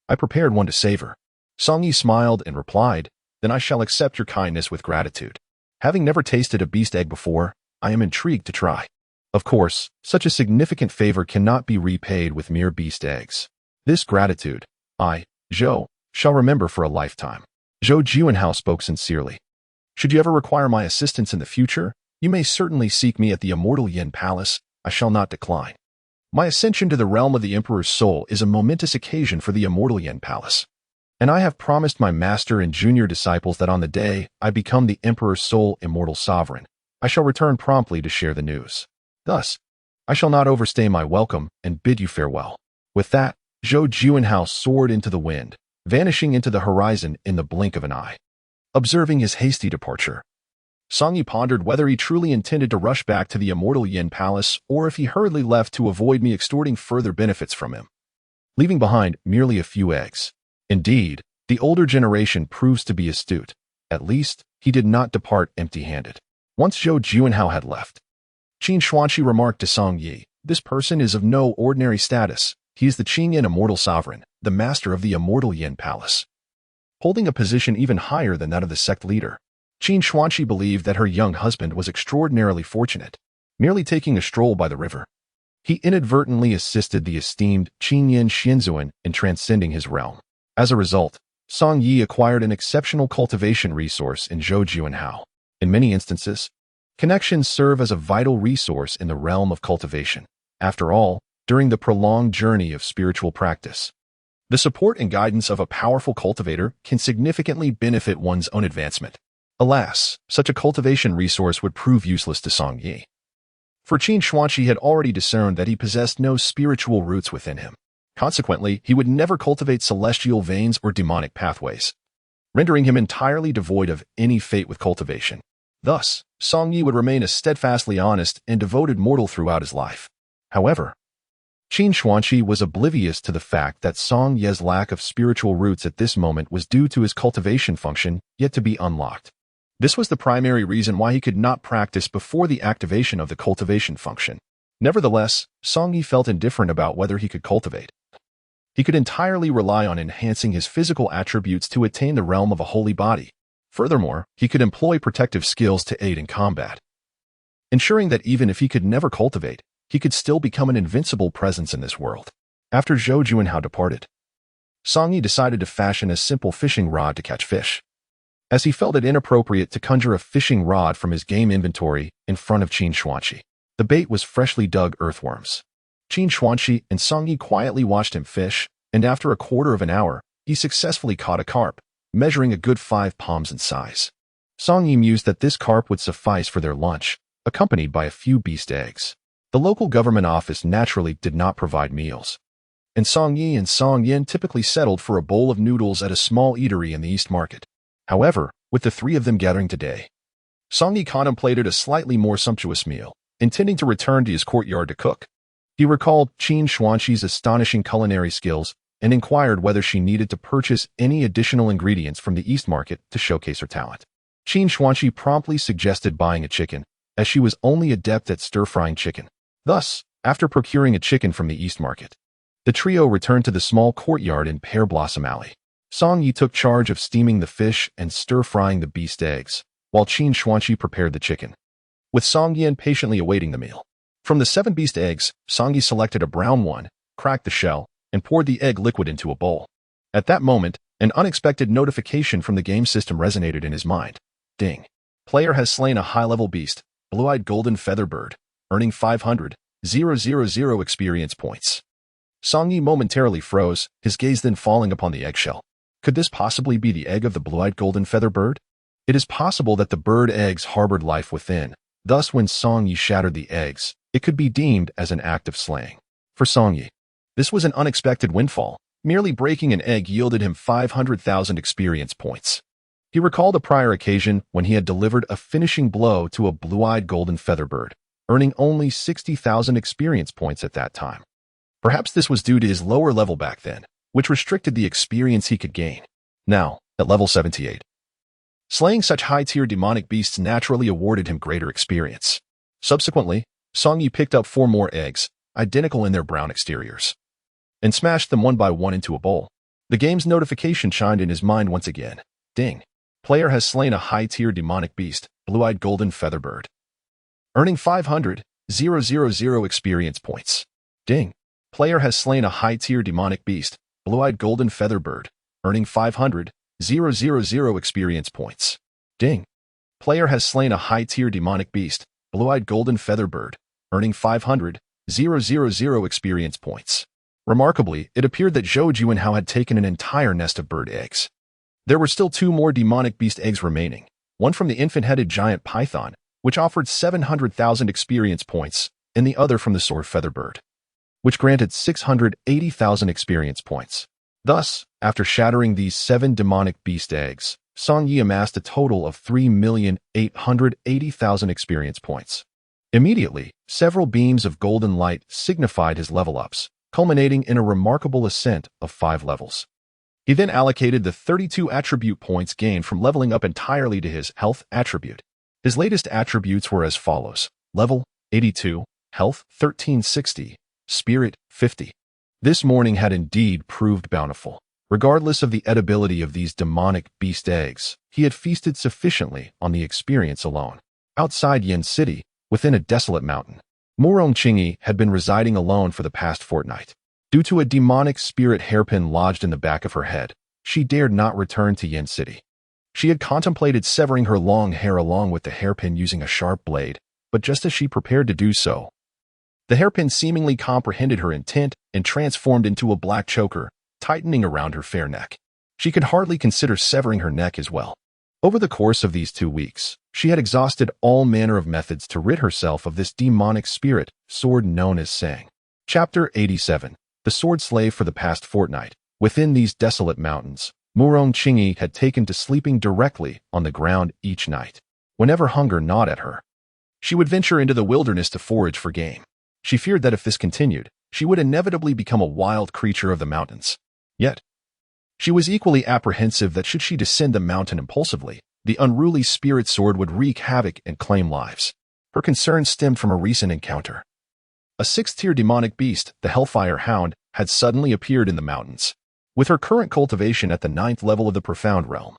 I prepared one to savor. Song Yi smiled and replied, then I shall accept your kindness with gratitude. Having never tasted a beast egg before, I am intrigued to try. Of course, such a significant favor cannot be repaid with mere beast eggs. This gratitude, I, Zhou, shall remember for a lifetime. Zhou Juanhao spoke sincerely. Should you ever require my assistance in the future, you may certainly seek me at the Immortal Yin Palace. I shall not decline. My ascension to the realm of the Emperor's soul is a momentous occasion for the Immortal Yin Palace, and I have promised my master and junior disciples that on the day I become the Emperor's sole immortal sovereign, I shall return promptly to share the news. Thus, I shall not overstay my welcome and bid you farewell. With that, Zhou Juanhao soared into the wind, vanishing into the horizon in the blink of an eye. Observing his hasty departure, Song Yi pondered whether he truly intended to rush back to the Immortal Yin Palace or if he hurriedly left to avoid me extorting further benefits from him, leaving behind merely a few eggs. Indeed, the older generation proves to be astute. At least, he did not depart empty-handed. Once Zhou Juanhao had left, Qin Xuanqi remarked to Song Yi, this person is of no ordinary status. He is the Qingyan Immortal Sovereign, the master of the Immortal Yin Palace, holding a position even higher than that of the sect leader. Qin Xuanqi believed that her young husband was extraordinarily fortunate. Merely taking a stroll by the river, he inadvertently assisted the esteemed Qingyan Xianzuan in transcending his realm. As a result, Song Yi acquired an exceptional cultivation resource in Zhou Juanhao. In many instances, connections serve as a vital resource in the realm of cultivation. After all, during the prolonged journey of spiritual practice, the support and guidance of a powerful cultivator can significantly benefit one's own advancement. Alas, such a cultivation resource would prove useless to Song Yi, for Qin Xuanqi had already discerned that he possessed no spiritual roots within him. Consequently, he would never cultivate celestial veins or demonic pathways, rendering him entirely devoid of any fate with cultivation. Thus, Song Yi would remain a steadfastly honest and devoted mortal throughout his life. However, Qin Xuanqi was oblivious to the fact that Song Yi's lack of spiritual roots at this moment was due to his cultivation function yet to be unlocked. This was the primary reason why he could not practice before the activation of the cultivation function. Nevertheless, Song Yi felt indifferent about whether he could cultivate. He could entirely rely on enhancing his physical attributes to attain the realm of a holy body. Furthermore, he could employ protective skills to aid in combat, ensuring that even if he could never cultivate, he could still become an invincible presence in this world. After Zhou Juanhao departed, Song Yi decided to fashion a simple fishing rod to catch fish, as he felt it inappropriate to conjure a fishing rod from his game inventory in front of Qin Xuanqi. The bait was freshly dug earthworms. Qin Xuanqi and Song Yi quietly watched him fish, and after a quarter of an hour, he successfully caught a carp, measuring a good 5 palms in size. Song Yi mused that this carp would suffice for their lunch, accompanied by a few beast eggs. The local government office naturally did not provide meals, and Song Yi and Song Yin typically settled for a bowl of noodles at a small eatery in the East Market. However, with the three of them gathering today, Song Yi contemplated a slightly more sumptuous meal, intending to return to his courtyard to cook. He recalled Qin Xuanxi's astonishing culinary skills and inquired whether she needed to purchase any additional ingredients from the East Market to showcase her talent. Qin Xuanxi promptly suggested buying a chicken, as she was only adept at stir-frying chicken. Thus, after procuring a chicken from the East Market, the trio returned to the small courtyard in Pear Blossom Alley. Song Yi took charge of steaming the fish and stir-frying the beast eggs, while Qin Xuanxi prepared the chicken, with Song Yin patiently awaiting the meal. From the 7 beast eggs, Song Yi selected a brown one, cracked the shell, and poured the egg liquid into a bowl. At that moment, an unexpected notification from the game system resonated in his mind. Ding. Player has slain a high-level beast, blue-eyed golden feather bird, earning 500,000 experience points. Song Yi momentarily froze, his gaze then falling upon the eggshell. Could this possibly be the egg of the blue-eyed golden feather bird? It is possible that the bird eggs harbored life within. Thus, when Song Yi shattered the eggs, it could be deemed as an act of slaying. For Song Yi, this was an unexpected windfall. Merely breaking an egg yielded him 500,000 experience points. He recalled a prior occasion when he had delivered a finishing blow to a blue-eyed golden feather bird, earning only 60,000 experience points at that time. Perhaps this was due to his lower level back then, which restricted the experience he could gain. Now, at level 78, slaying such high-tier demonic beasts naturally awarded him greater experience. Subsequently, Song Yi picked up 4 more eggs, identical in their brown exteriors, and smashed them one by one into a bowl. The game's notification chimed in his mind once again. Ding. Player has slain a high-tier demonic beast, blue-eyed golden feather bird, earning 500,000 experience points. Ding. Player has slain a high-tier demonic beast, blue-eyed golden feather bird, earning 500,000 experience points. Ding. Player has slain a high-tier demonic beast, blue-eyed golden feather bird, earning 500,000 experience points. Remarkably, it appeared that Zhou Juanhao had taken an entire nest of bird eggs. There were still 2 more demonic beast eggs remaining, one from the infant-headed giant python, which offered 700,000 experience points, and the other from the sword feather bird, which granted 680,000 experience points. Thus, after shattering these 7 demonic beast eggs, Song Yi amassed a total of 3,880,000 experience points. Immediately, several beams of golden light signified his level-ups, culminating in a remarkable ascent of 5 levels. He then allocated the 32 attribute points gained from leveling up entirely to his health attribute. His latest attributes were as follows: level 82, health 1360, spirit 50. This morning had indeed proved bountiful. Regardless of the edibility of these demonic beast eggs, he had feasted sufficiently on the experience alone. Outside Yin City, within a desolate mountain, Murong Qingyi had been residing alone for the past fortnight. Due to a demonic spirit hairpin lodged in the back of her head, she dared not return to Yin City. She had contemplated severing her long hair along with the hairpin using a sharp blade, but just as she prepared to do so, the hairpin seemingly comprehended her intent and transformed into a black choker, tightening around her fair neck. She could hardly consider severing her neck as well. Over the course of these 2 weeks, she had exhausted all manner of methods to rid herself of this demonic spirit sword known as Sang. Chapter 87. The sword slave. For the past fortnight, within these desolate mountains, Murong Qingyi had taken to sleeping directly on the ground each night. Whenever hunger gnawed at her, she would venture into the wilderness to forage for game. She feared that if this continued, she would inevitably become a wild creature of the mountains. Yet, she was equally apprehensive that should she descend the mountain impulsively, the unruly spirit sword would wreak havoc and claim lives. Her concern stemmed from a recent encounter. A 6th-tier demonic beast, the Hellfire Hound, had suddenly appeared in the mountains. With her current cultivation at the 9th level of the Profound Realm,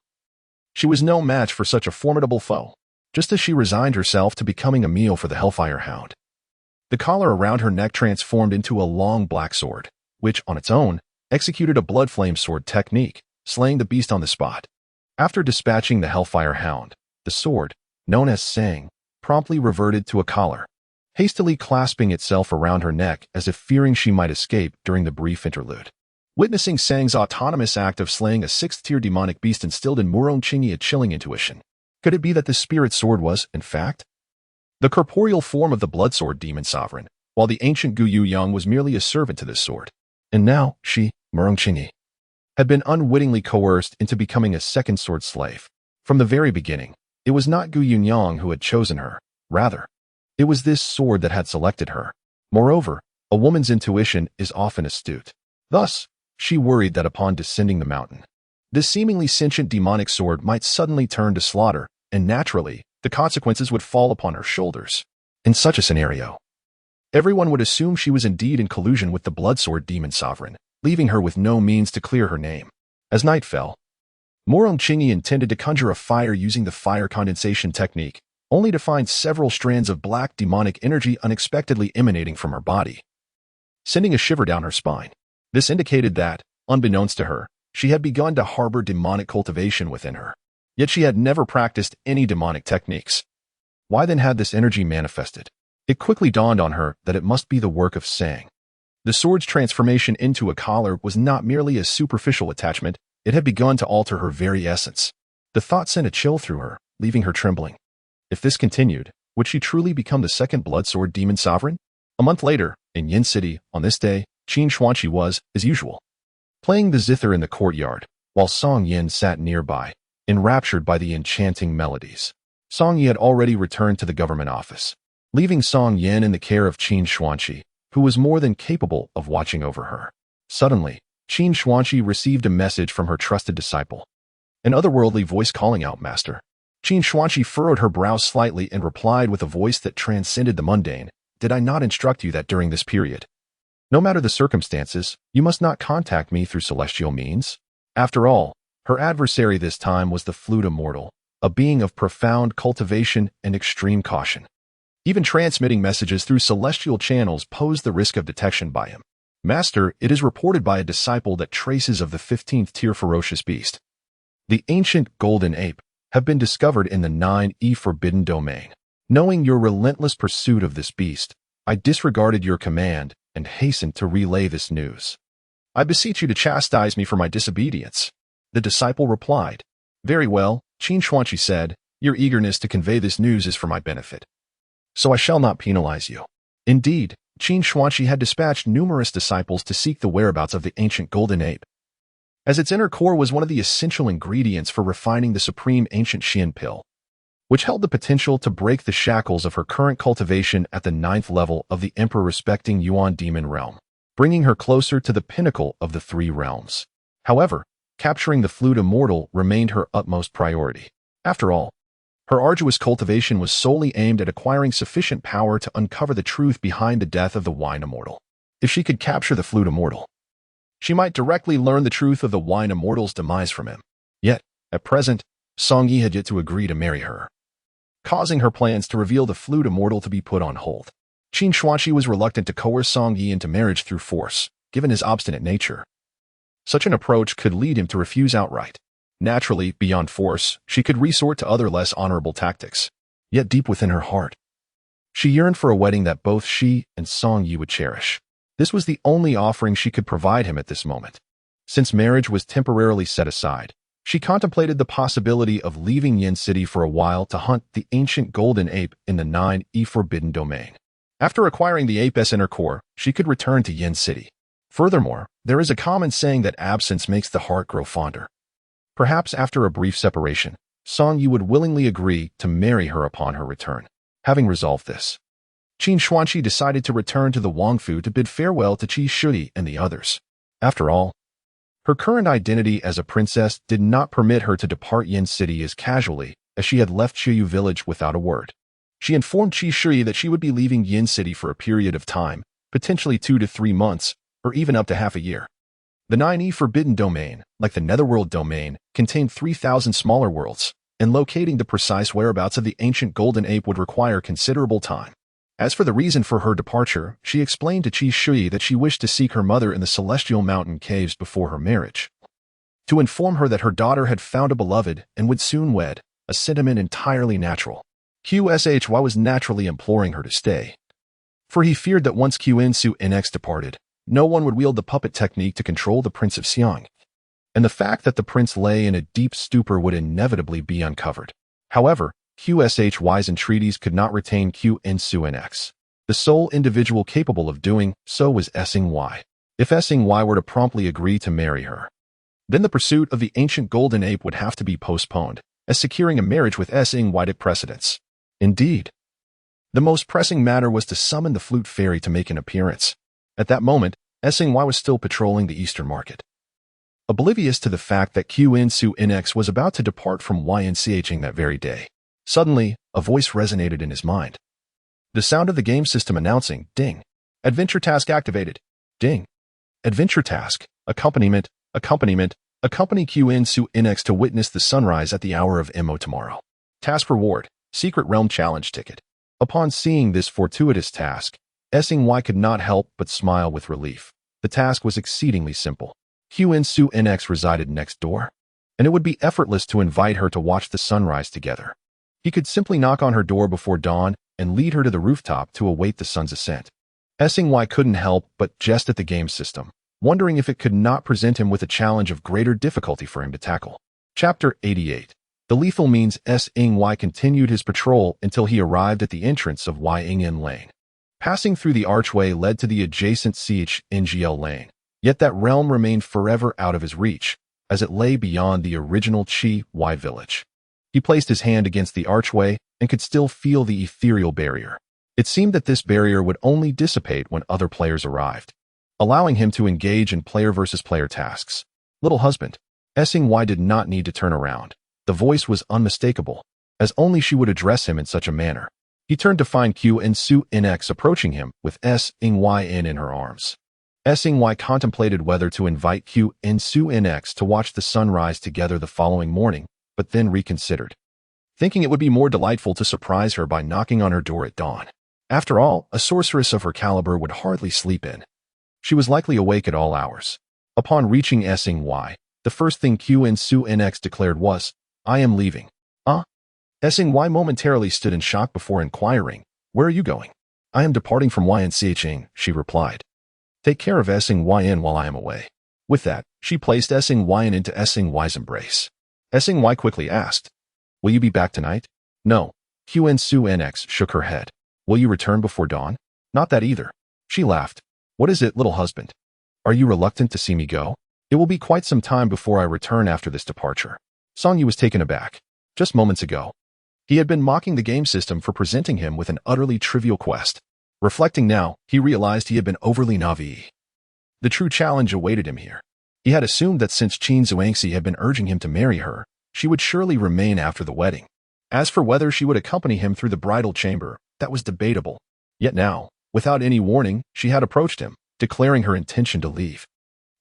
she was no match for such a formidable foe. Just as she resigned herself to becoming a meal for the Hellfire Hound, the collar around her neck transformed into a long black sword, which, on its own, executed a blood flame sword technique, slaying the beast on the spot. After dispatching the Hellfire Hound, the sword, known as Sang, promptly reverted to a collar, hastily clasping itself around her neck as if fearing she might escape during the brief interlude. Witnessing Sang's autonomous act of slaying a 6th-tier demonic beast instilled in Murong Qingyi a chilling intuition. Could it be that the spirit sword was, in fact, the corporeal form of the Bloodsword Demon Sovereign, while the ancient Gu Yang was merely a servant to this sword. And now she, Murongqingyi, had been unwittingly coerced into becoming a second sword slave. From the very beginning, it was not Gu Yang who had chosen her. Rather, it was this sword that had selected her. Moreover, a woman's intuition is often astute. Thus, she worried that upon descending the mountain, this seemingly sentient demonic sword might suddenly turn to slaughter, and naturally, the consequences would fall upon her shoulders. In such a scenario, everyone would assume she was indeed in collusion with the Bloodsword Demon Sovereign, leaving her with no means to clear her name. As night fell, Murongqingyi intended to conjure a fire using the fire condensation technique, only to find several strands of black demonic energy unexpectedly emanating from her body, sending a shiver down her spine. This indicated that, unbeknownst to her, she had begun to harbor demonic cultivation within her. Yet she had never practiced any demonic techniques. Why then had this energy manifested? It quickly dawned on her that it must be the work of Sang. The sword's transformation into a collar was not merely a superficial attachment, it had begun to alter her very essence. The thought sent a chill through her, leaving her trembling. If this continued, would she truly become the second Bloodsword Demon Sovereign? A month later, in Yin City, on this day, Qin Xuanqi was, as usual, playing the zither in the courtyard, while Song Yin sat nearby, enraptured by the enchanting melodies. Song Yi had already returned to the government office, leaving Song Yin in the care of Qin Xuanqi, who was more than capable of watching over her. Suddenly, Qin Xuanqi received a message from her trusted disciple, an otherworldly voice calling out, "Master." Qin Xuanqi furrowed her brows slightly and replied with a voice that transcended the mundane, "Did I not instruct you that during this period, no matter the circumstances, you must not contact me through celestial means?" After all, her adversary this time was the Flute Immortal, a being of profound cultivation and extreme caution. Even transmitting messages through celestial channels posed the risk of detection by him. "Master, it is reported by a disciple that traces of the 15th tier ferocious beast, the ancient golden ape, have been discovered in the 9E Forbidden Domain. Knowing your relentless pursuit of this beast, I disregarded your command and hastened to relay this news. I beseech you to chastise me for my disobedience." The disciple replied, "Very well," Qin Xuanqi said, "your eagerness to convey this news is for my benefit, so I shall not penalize you." Indeed, Qin Xuanqi had dispatched numerous disciples to seek the whereabouts of the ancient golden ape, as its inner core was one of the essential ingredients for refining the supreme ancient Xian pill, which held the potential to break the shackles of her current cultivation at the 9th level of the emperor-respecting Yuan demon realm, bringing her closer to the pinnacle of the 3 realms. However, capturing the Flute Immortal remained her utmost priority. After all, her arduous cultivation was solely aimed at acquiring sufficient power to uncover the truth behind the death of the Wine Immortal. If she could capture the Flute Immortal, she might directly learn the truth of the Wine Immortal's demise from him. Yet, at present, Song Yi had yet to agree to marry her, causing her plans to reveal the Flute Immortal to be put on hold. Qin Xuanqi was reluctant to coerce Song Yi into marriage through force, given his obstinate nature. Such an approach could lead him to refuse outright. Naturally, beyond force, she could resort to other less honorable tactics. Yet deep within her heart, she yearned for a wedding that both she and Song Yi would cherish. This was the only offering she could provide him at this moment. Since marriage was temporarily set aside, she contemplated the possibility of leaving Yin City for a while to hunt the ancient golden ape in the 9E Forbidden Domain. After acquiring the ape's inner core, she could return to Yin City. Furthermore, there is a common saying that absence makes the heart grow fonder. Perhaps after a brief separation, Song Yi would willingly agree to marry her upon her return. Having resolved this, Qin Xuanqi decided to return to the Wangfu to bid farewell to Qi Shui and the others. After all, her current identity as a princess did not permit her to depart Yin City as casually as she had left Qiyu village without a word. She informed Qi Shui that she would be leaving Yin City for a period of time, potentially 2 to 3 months, or even up to half a year. The 9E Forbidden Domain, like the Netherworld Domain, contained 3,000 smaller worlds, and locating the precise whereabouts of the ancient golden ape would require considerable time. As for the reason for her departure, she explained to Qi Shui that she wished to seek her mother in the celestial mountain caves before her marriage, to inform her that her daughter had found a beloved and would soon wed, a sentiment entirely natural. QSHY was naturally imploring her to stay, for he feared that once QNSU NX departed, no one would wield the puppet technique to control the Prince of Xiang, and the fact that the prince lay in a deep stupor would inevitably be uncovered. However, QSHY's entreaties could not retain QNSU NX. The sole individual capable of doing so was Sing-Y. If Sing-Y were to promptly agree to marry her, then the pursuit of the ancient golden ape would have to be postponed, as securing a marriage with Sing-Y took precedence. Indeed, the most pressing matter was to summon the flute fairy to make an appearance. At that moment, Sing-Y was still patrolling the eastern market, oblivious to the fact that QN was about to depart from YNCHing that very day. Suddenly, a voice resonated in his mind. The sound of the game system announcing, "Ding. Adventure task activated. Ding. Adventure task. Accompaniment. Accompany QN to witness the sunrise at the hour of MO tomorrow. Task reward. Secret Realm Challenge ticket." Upon seeing this fortuitous task, Sing-Y could not help but smile with relief. The task was exceedingly simple. QN resided next door, and it would be effortless to invite her to watch the sunrise together. He could simply knock on her door before dawn and lead her to the rooftop to await the sun's ascent. Sing-Y couldn't help but jest at the game system, wondering if it could not present him with a challenge of greater difficulty for him to tackle. Chapter 88. The lethal means. Sing-Y continued his patrol until he arrived at the entrance of Yingyan Lane. Passing through the archway led to the adjacent CHNGL lane, yet that realm remained forever out of his reach, as it lay beyond the original Chi-Y village. He placed his hand against the archway and could still feel the ethereal barrier. It seemed that this barrier would only dissipate when other players arrived, allowing him to engage in player-versus-player tasks. "Little husband." Sing-Y did not need to turn around. The voice was unmistakable, as only she would address him in such a manner. He turned to find QN approaching him with Sing-Y in her arms. Sing-Y contemplated whether to invite QN to watch the sunrise together the following morning, but then reconsidered, thinking it would be more delightful to surprise her by knocking on her door at dawn. After all, a sorceress of her caliber would hardly sleep in. She was likely awake at all hours. Upon reaching Sing-Y, the first thing QN declared was, "I am leaving." Sing-Y momentarily stood in shock before inquiring, "Where are you going?" "I am departing from YNCHing," she replied. "Take care of Sing-Y while I am away." With that, she placed Sing-Y into Sing-Y's embrace. Sing-Y quickly asked, "Will you be back tonight?" "No." QN shook her head. "Will you return before dawn?" "Not that either." She laughed. "What is it, little husband? Are you reluctant to see me go?" "It will be quite some time before I return after this departure." Song Yi was taken aback. Just moments ago, he had been mocking the game system for presenting him with an utterly trivial quest. Reflecting now, he realized he had been overly naive. The true challenge awaited him here. He had assumed that since Qin Zhuangxi had been urging him to marry her, she would surely remain after the wedding. As for whether she would accompany him through the bridal chamber, that was debatable. Yet now, without any warning, she had approached him, declaring her intention to leave.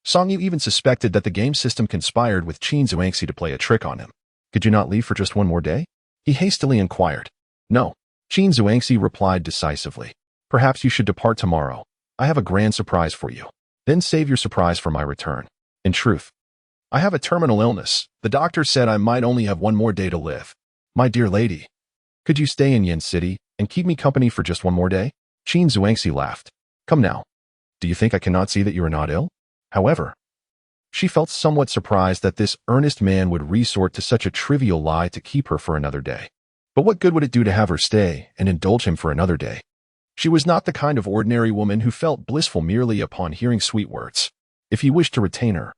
Song Yu even suspected that the game system conspired with Qin Zhuangxi to play a trick on him. "Could you not leave for just one more day?" he hastily inquired. "No." Qin Zhuangxi replied decisively. "Perhaps you should depart tomorrow. I have a grand surprise for you. Then save your surprise for my return. In truth, I have a terminal illness. The doctor said I might only have one more day to live. My dear lady, could you stay in Yin City and keep me company for just one more day?" Qin Zhuangxi laughed. "Come now. Do you think I cannot see that you are not ill?" However, she felt somewhat surprised that this earnest man would resort to such a trivial lie to keep her for another day. But what good would it do to have her stay and indulge him for another day? She was not the kind of ordinary woman who felt blissful merely upon hearing sweet words. If he wished to retain her,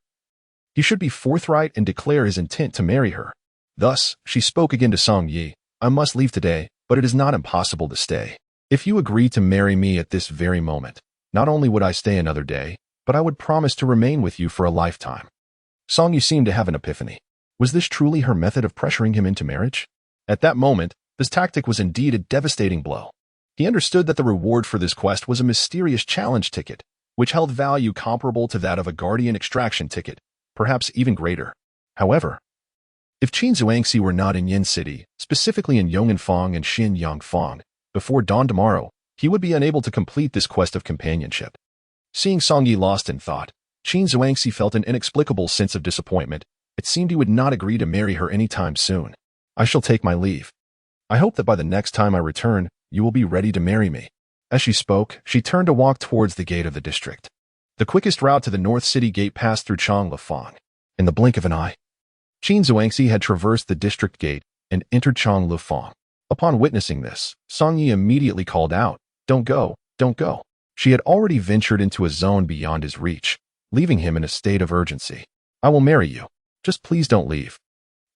he should be forthright and declare his intent to marry her. Thus, she spoke again to Song Yi. "I must leave today, but it is not impossible to stay. If you agree to marry me at this very moment, not only would I stay another day, but I would promise to remain with you for a lifetime." Song Yi seemed to have an epiphany. Was this truly her method of pressuring him into marriage? At that moment, this tactic was indeed a devastating blow. He understood that the reward for this quest was a mysterious challenge ticket, which held value comparable to that of a guardian extraction ticket, perhaps even greater. However, if Qin Zhuangxi were not in Yin City, specifically in Yong'anfang and Xinyangfang, before dawn tomorrow, he would be unable to complete this quest of companionship. Seeing Song Yi lost in thought, Qin Zhuangxi felt an inexplicable sense of disappointment. It seemed he would not agree to marry her any time soon. "I shall take my leave. I hope that by the next time I return, you will be ready to marry me." As she spoke, she turned to walk towards the gate of the district. The quickest route to the North City gate passed through Changlifang. In the blink of an eye, Qin Zhuangxi had traversed the district gate and entered Changlifang. Upon witnessing this, Song Yi immediately called out, "Don't go, don't go. She had already ventured into a zone beyond his reach, leaving him in a state of urgency. I will marry you. Just please don't leave.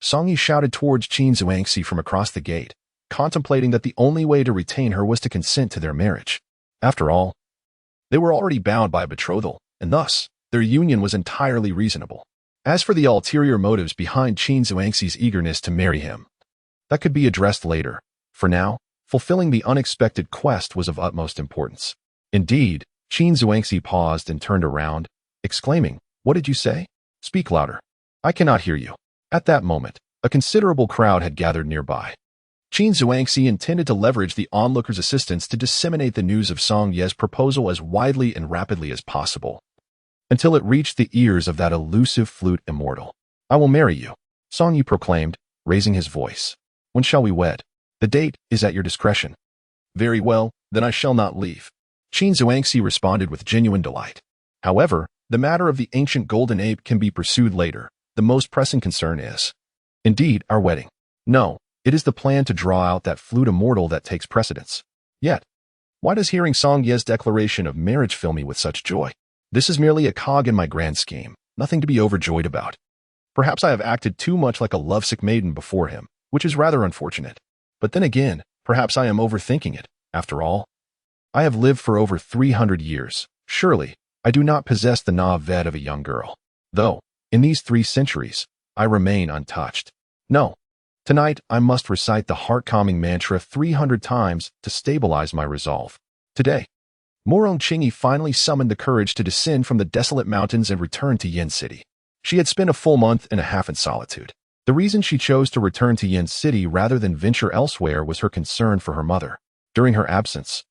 Song Yi shouted towards Qin Zhuangxi from across the gate, contemplating that the only way to retain her was to consent to their marriage. After all, they were already bound by a betrothal, and thus, their union was entirely reasonable. As for the ulterior motives behind Qin Zhuangxi's eagerness to marry him, that could be addressed later. For now, fulfilling the unexpected quest was of utmost importance. Indeed, Qin Zhuangxi paused and turned around, exclaiming, "What did you say? Speak louder. I cannot hear you." At that moment, a considerable crowd had gathered nearby. Qin Zhuangxi intended to leverage the onlookers' assistance to disseminate the news of Song Ye's proposal as widely and rapidly as possible, until it reached the ears of that elusive flute immortal. "I will marry you," Song Yi proclaimed, raising his voice. "When shall we wed? The date is at your discretion." "Very well, then I shall not leave," Qin Zhuangxi responded with genuine delight. However, the matter of the ancient golden ape can be pursued later. The most pressing concern is, indeed, our wedding. No, it is the plan to draw out that flute immortal that takes precedence. Yet, why does hearing Song Ye's declaration of marriage fill me with such joy? This is merely a cog in my grand scheme, nothing to be overjoyed about. Perhaps I have acted too much like a lovesick maiden before him, which is rather unfortunate. But then again, perhaps I am overthinking it. After all, I have lived for over 300 years. Surely, I do not possess the naivete of a young girl. Though, in these 3 centuries, I remain untouched. No, tonight I must recite the heart-calming mantra 300 times to stabilize my resolve. Today, Morong Qingyi finally summoned the courage to descend from the desolate mountains and return to Yin City. She had spent a full month and a half in solitude. The reason she chose to return to Yin City rather than venture elsewhere was her concern for her mother. During her absence,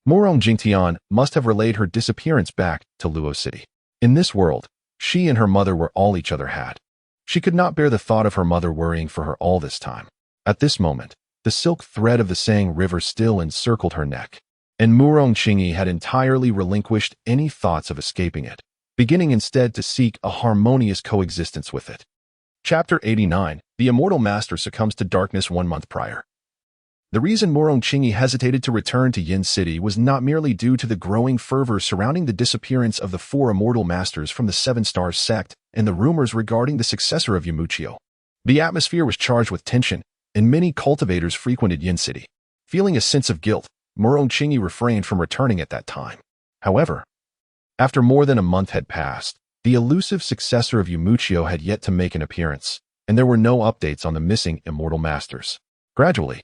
Morong Jingtian must have relayed her disappearance back to Luo City. In this world, she and her mother were all each other had. She could not bear the thought of her mother worrying for her all this time. At this moment, the silk thread of the Sang River still encircled her neck, and Morong Qingyi had entirely relinquished any thoughts of escaping it, beginning instead to seek a harmonious coexistence with it. Chapter 89. The Immortal Master succumbs to darkness 1 month prior. The reason Morong Qingyi hesitated to return to Yin City was not merely due to the growing fervor surrounding the disappearance of the 4 immortal masters from the 7 Stars sect and the rumors regarding the successor of Yumuchio. The atmosphere was charged with tension, and many cultivators frequented Yin City. Feeling a sense of guilt, Morong Qingyi refrained from returning at that time. However, after more than a month had passed, the elusive successor of Yumuchio had yet to make an appearance, and there were no updates on the missing immortal masters. Gradually,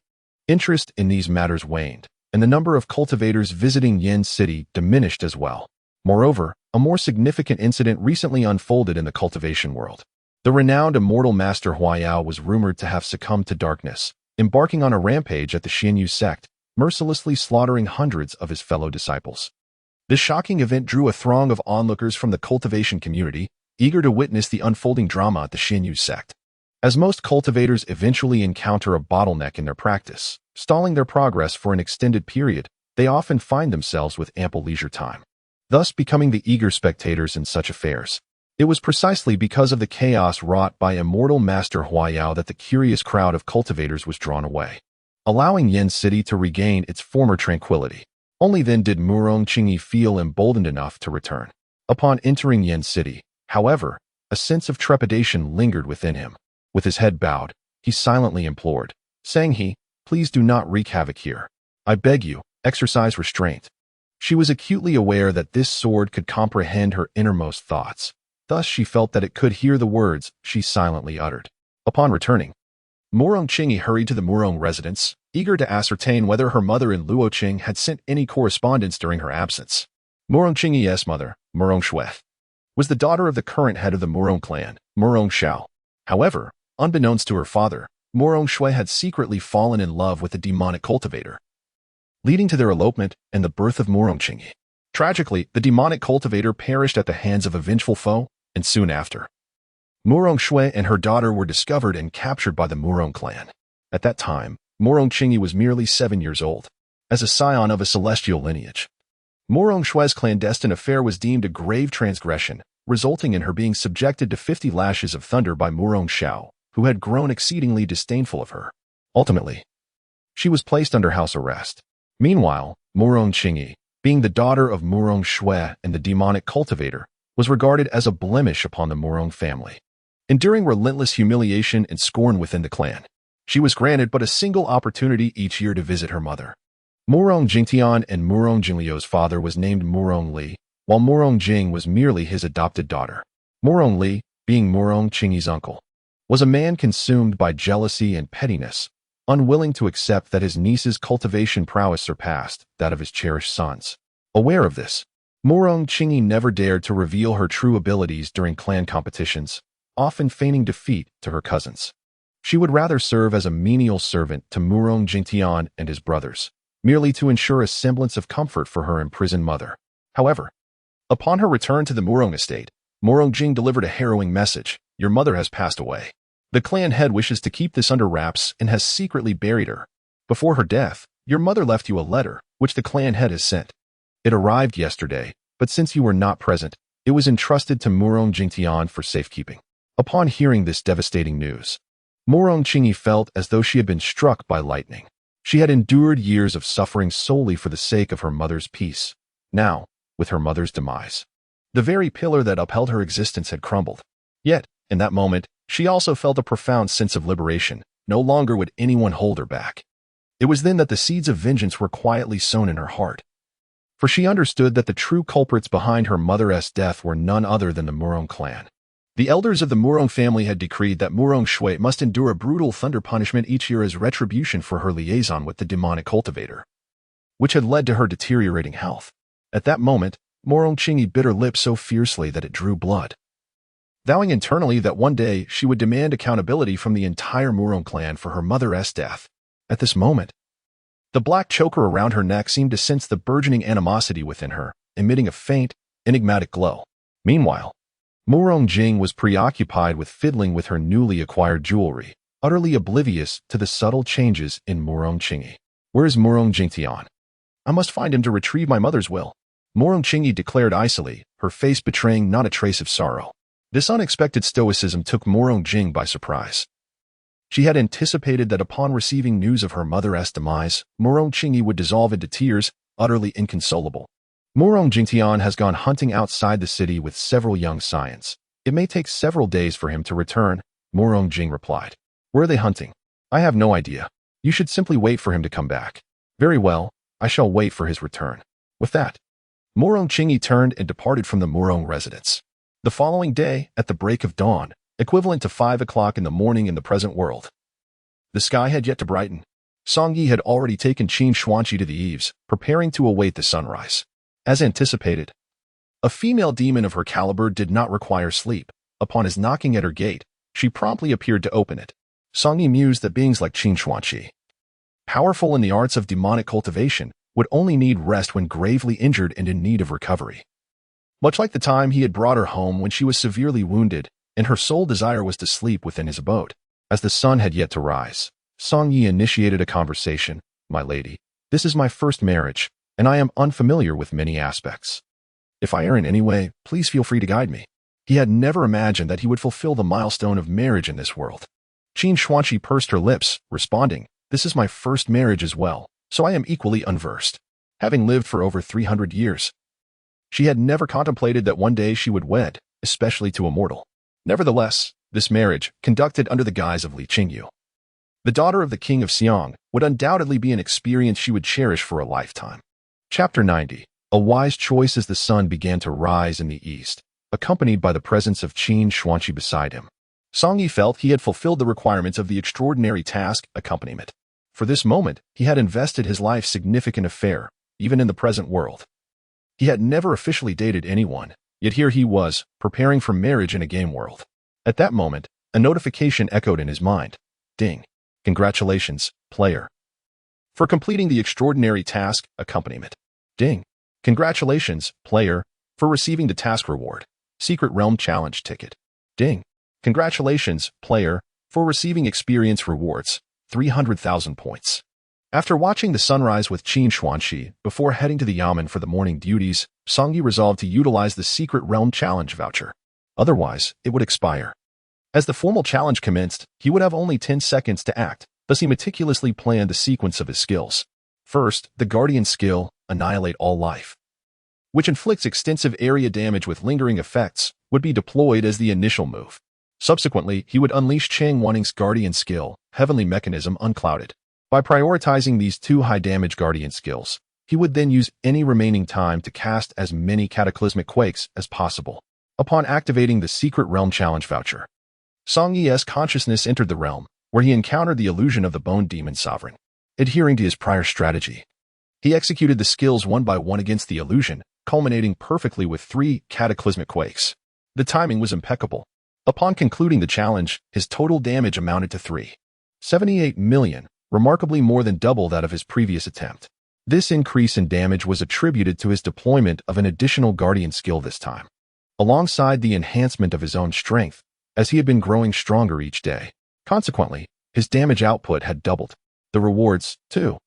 interest in these matters waned, and the number of cultivators visiting Yin City diminished as well. Moreover, a more significant incident recently unfolded in the cultivation world. The renowned immortal master Huayao was rumored to have succumbed to darkness, embarking on a rampage at the Xianyu sect, mercilessly slaughtering hundreds of his fellow disciples. This shocking event drew a throng of onlookers from the cultivation community, eager to witness the unfolding drama at the Xianyu sect. As most cultivators eventually encounter a bottleneck in their practice, stalling their progress for an extended period, they often find themselves with ample leisure time, thus becoming the eager spectators in such affairs. It was precisely because of the chaos wrought by immortal Master Huayao that the curious crowd of cultivators was drawn away, allowing Yin City to regain its former tranquility. Only then did Morong Qingyi feel emboldened enough to return. Upon entering Yin City, however, a sense of trepidation lingered within him. With his head bowed, he silently implored, saying please do not wreak havoc here. I beg you, exercise restraint. She was acutely aware that this sword could comprehend her innermost thoughts. Thus she felt that it could hear the words she silently uttered. Upon returning, Morong Qingyi hurried to the Morong residence, eager to ascertain whether her mother in Luoqing had sent any correspondence during her absence. Morong Qingyi's mother, Morong Shui, was the daughter of the current head of the Morong clan, Morong Shao. However, unbeknownst to her father, Morong Shui had secretly fallen in love with a demonic cultivator, leading to their elopement and the birth of Morong Qingyi. Tragically, the demonic cultivator perished at the hands of a vengeful foe, and soon after, Morong Shui and her daughter were discovered and captured by the Morong clan. At that time, Morong Qingyi was merely 7 years old. As a scion of a celestial lineage, Morong Shui's clandestine affair was deemed a grave transgression, resulting in her being subjected to 50 lashes of thunder by Morong Shao, who had grown exceedingly disdainful of her. Ultimately, she was placed under house arrest. Meanwhile, Morong Qingyi, Being the daughter of Murong Shui and the demonic cultivator was regarded as a blemish upon the Murong family. Enduring relentless humiliation and scorn within the clan, she was granted but a single opportunity each year to visit her mother. Murong Jingtian and Murong Jingliu's father was named Murong Li, while Murong Jing was merely his adopted daughter. Murong Li, being Murong Qingyi's uncle, was a man consumed by jealousy and pettiness, unwilling to accept that his niece's cultivation prowess surpassed that of his cherished sons. Aware of this, Murong Qingyi never dared to reveal her true abilities during clan competitions, often feigning defeat to her cousins. She would rather serve as a menial servant to Murong Jingtian and his brothers, merely to ensure a semblance of comfort for her imprisoned mother. However, upon her return to the Murong estate, Murong Jing delivered a harrowing message: "Your mother has passed away. The clan head wishes to keep this under wraps and has secretly buried her. Before her death, your mother left you a letter, which the clan head has sent. It arrived yesterday, but since you were not present, it was entrusted to Murong Jingtian for safekeeping." Upon hearing this devastating news, Murong Qingyi felt as though she had been struck by lightning. She had endured years of suffering solely for the sake of her mother's peace. Now, with her mother's demise, the very pillar that upheld her existence had crumbled. Yet, in that moment, she also felt a profound sense of liberation. No longer would anyone hold her back. It was then that the seeds of vengeance were quietly sown in her heart. For she understood that the true culprits behind her mother's death were none other than the Murong clan. The elders of the Murong family had decreed that Murong Shui must endure a brutal thunder punishment each year as retribution for her liaison with the demonic cultivator, which had led to her deteriorating health. At that moment, Murong Qingyi bit her lip so fiercely that it drew blood, vowing internally that one day she would demand accountability from the entire Murong clan for her mother's death. At this moment, the black choker around her neck seemed to sense the burgeoning animosity within her, emitting a faint, enigmatic glow. Meanwhile, Murong Jing was preoccupied with fiddling with her newly acquired jewelry, utterly oblivious to the subtle changes in Murong Qingyi. "Where is Murong Jingtian? I must find him to retrieve my mother's will," Murong Qingyi declared icily, her face betraying not a trace of sorrow. This unexpected stoicism took Murong Jing by surprise. She had anticipated that upon receiving news of her mother's demise, Murong Qingyi would dissolve into tears, utterly inconsolable. "Murong Jingtian has gone hunting outside the city with several young scions. It may take several days for him to return," Murong Jing replied. "Where are they hunting?" "I have no idea. You should simply wait for him to come back." "Very well, I shall wait for his return." With that, Murong Qingyi turned and departed from the Murong residence. The following day, at the break of dawn, equivalent to 5 o'clock in the morning in the present world, the sky had yet to brighten. Song Yi had already taken Qin Xuanqi to the eaves, preparing to await the sunrise. As anticipated, a female demon of her caliber did not require sleep. Upon his knocking at her gate, she promptly appeared to open it. Song Yi mused that beings like Qin Xuanqi, powerful in the arts of demonic cultivation, would only need rest when gravely injured and in need of recovery. Much like the time he had brought her home when she was severely wounded, and her sole desire was to sleep within his abode. As the sun had yet to rise, Song Yi initiated a conversation. "My lady, this is my first marriage, and I am unfamiliar with many aspects. If I err in any way, please feel free to guide me." He had never imagined that he would fulfill the milestone of marriage in this world. Qin Xuanqi pursed her lips, responding, "This is my first marriage as well, so I am equally unversed. Having lived for over 300 years, she had never contemplated that one day she would wed, especially to a mortal. Nevertheless, this marriage, conducted under the guise of Li Qingyu, the daughter of the king of Xiang, would undoubtedly be an experience she would cherish for a lifetime. Chapter 90. A wise choice. As the sun began to rise in the east, accompanied by the presence of Qin Xuanqi beside him, Song Yi felt he had fulfilled the requirements of the extraordinary task, accompaniment. For this moment, he had invested his life's significant affair, even in the present world. He had never officially dated anyone, yet here he was, preparing for marriage in a game world. At that moment, a notification echoed in his mind. Ding. Congratulations, player, for completing the extraordinary task, accompaniment. Ding. Congratulations, player, for receiving the task reward, Secret Realm Challenge ticket. Ding. Congratulations, player, for receiving experience rewards, 300,000 points. After watching the sunrise with Qin Xuanqi before heading to the Yamen for the morning duties, Song Yi resolved to utilize the Secret Realm Challenge voucher. Otherwise, it would expire. As the formal challenge commenced, he would have only 10 seconds to act, thus he meticulously planned the sequence of his skills. First, the Guardian skill, annihilate all life, which inflicts extensive area damage with lingering effects, would be deployed as the initial move. Subsequently, he would unleash Chang Wanting's Guardian skill, Heavenly Mechanism Unclouded. By prioritizing these two high-damage Guardian skills, he would then use any remaining time to cast as many Cataclysmic Quakes as possible. Upon activating the Secret Realm Challenge voucher, Song Yi's consciousness entered the realm, where he encountered the illusion of the Bone Demon Sovereign. Adhering to his prior strategy, he executed the skills one by one against the illusion, culminating perfectly with 3 Cataclysmic Quakes. The timing was impeccable. Upon concluding the challenge, his total damage amounted to 3.78 million, remarkably more than double that of his previous attempt. This increase in damage was attributed to his deployment of an additional Guardian skill this time, alongside the enhancement of his own strength, as he had been growing stronger each day. Consequently, his damage output had doubled. The rewards, too,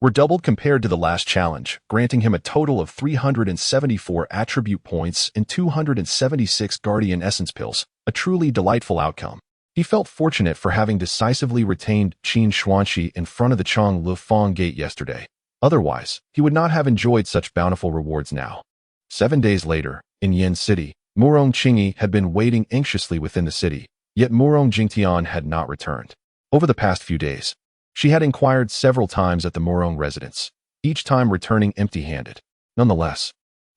were doubled compared to the last challenge, granting him a total of 374 attribute points and 276 Guardian Essence Pills, a truly delightful outcome. He felt fortunate for having decisively retained Qin Xuanxi in front of the Chong Lufeng Gate yesterday. Otherwise, he would not have enjoyed such bountiful rewards now. 7 days later, in Yin City, Murong Qingyi had been waiting anxiously within the city, yet Murong Jingtian had not returned. Over the past few days, she had inquired several times at the Murong residence, each time returning empty-handed. Nonetheless,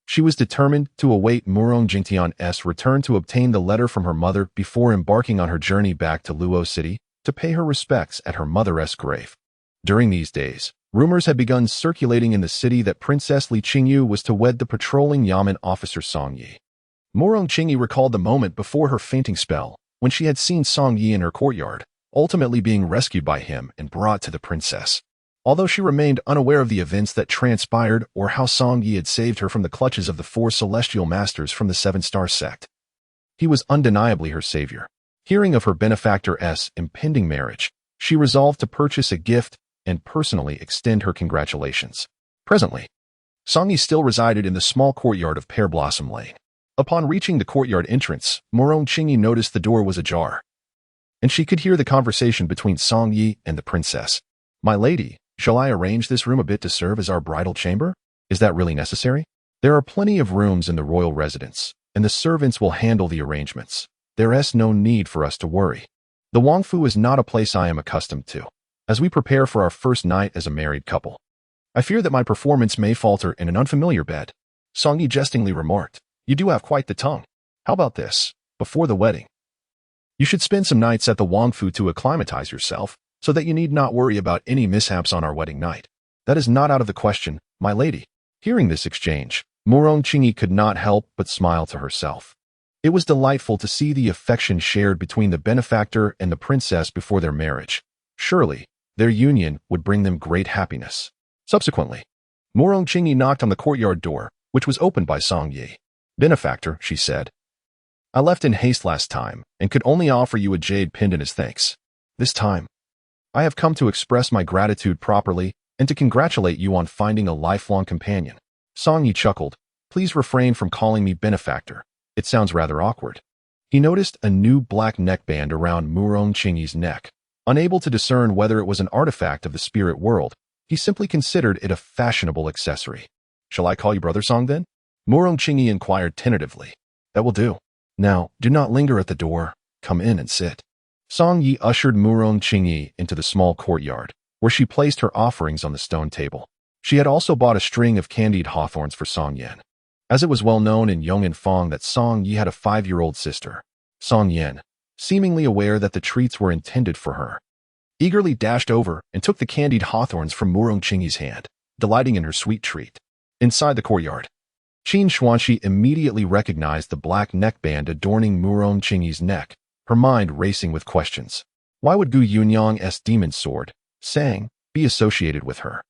she was determined to await Murong Jingtian's return to obtain the letter from her mother before embarking on her journey back to Luo City to pay her respects at her mother's grave. During these days, rumors had begun circulating in the city that Princess Li Qingyu was to wed the patrolling Yamen officer Song Yi. Murong Qingyi recalled the moment before her fainting spell, when she had seen Song Yi in her courtyard, ultimately being rescued by him and brought to the princess. Although she remained unaware of the events that transpired or how Song Yi had saved her from the clutches of the 4 celestial masters from the 7-star sect, he was undeniably her savior. Hearing of her benefactor's impending marriage, she resolved to purchase a gift and personally extend her congratulations. Presently, Song Yi still resided in the small courtyard of Pear Blossom Lane. Upon reaching the courtyard entrance, Murong Qingyi noticed the door was ajar, and she could hear the conversation between Song Yi and the princess. "My lady, shall I arrange this room a bit to serve as our bridal chamber? Is that really necessary? There are plenty of rooms in the royal residence, and the servants will handle the arrangements. There is no need for us to worry. The Wangfu is not a place I am accustomed to, as we prepare for our first night as a married couple. I fear that my performance may falter in an unfamiliar bed." Song Yi jestingly remarked, "You do have quite the tongue. How about this? Before the wedding, you should spend some nights at the Wangfu to acclimatize yourself, so that you need not worry about any mishaps on our wedding night." "That is not out of the question, my lady." Hearing this exchange, Murong Qingyi could not help but smile to herself. It was delightful to see the affection shared between the benefactor and the princess before their marriage. Surely, their union would bring them great happiness. Subsequently, Murong Qingyi knocked on the courtyard door, which was opened by Song Yi. "Benefactor," she said, "I left in haste last time and could only offer you a jade pendant as thanks. This time, I have come to express my gratitude properly and to congratulate you on finding a lifelong companion." Song Yi chuckled. "Please refrain from calling me benefactor. It sounds rather awkward." He noticed a new black neckband around Murong Qingyi's neck. Unable to discern whether it was an artifact of the spirit world, he simply considered it a fashionable accessory. "Shall I call you Brother Song then?" Murong Qingyi inquired tentatively. "That will do. Now, do not linger at the door. Come in and sit." Song Yi ushered Murong Qingyi into the small courtyard, where she placed her offerings on the stone table. She had also bought a string of candied hawthorns for Song Yan, as it was well known in Yong'an that Song Yi had a 5-year-old sister. Song Yan, seemingly aware that the treats were intended for her, eagerly dashed over and took the candied hawthorns from Murong Qingyi's hand, delighting in her sweet treat. Inside the courtyard, Qin Xuanxi immediately recognized the black neckband adorning Murong Qingyi's neck, her mind racing with questions. Why would Gu Yunyang's demon sword, Sang, be associated with her?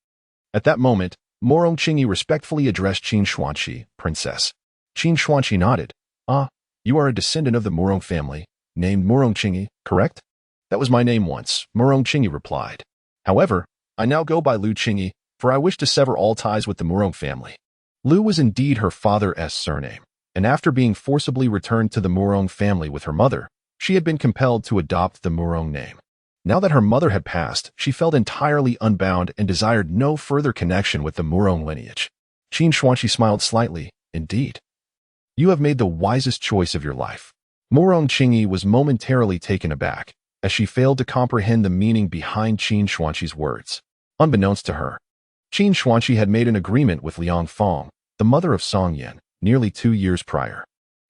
At that moment, Murong Qingyi respectfully addressed Qin Xuanxi, "Princess." Qin Xuanxi nodded. "Ah, you are a descendant of the Murong family, named Murong Qingyi, correct?" "That was my name once," Murong Qingyi replied. "However, I now go by Lu Qingyi, for I wish to sever all ties with the Murong family." Lu was indeed her father's surname, and after being forcibly returned to the Murong family with her mother, she had been compelled to adopt the Murong name. Now that her mother had passed, she felt entirely unbound and desired no further connection with the Murong lineage. Qin Xuanqi smiled slightly. Indeed. You have made the wisest choice of your life. Murong Qingyi was momentarily taken aback, as she failed to comprehend the meaning behind Qin Xuanqi's words. Unbeknownst to her, Qin Xuanqi had made an agreement with Liang Feng, the mother of Song Yan, nearly 2 years prior,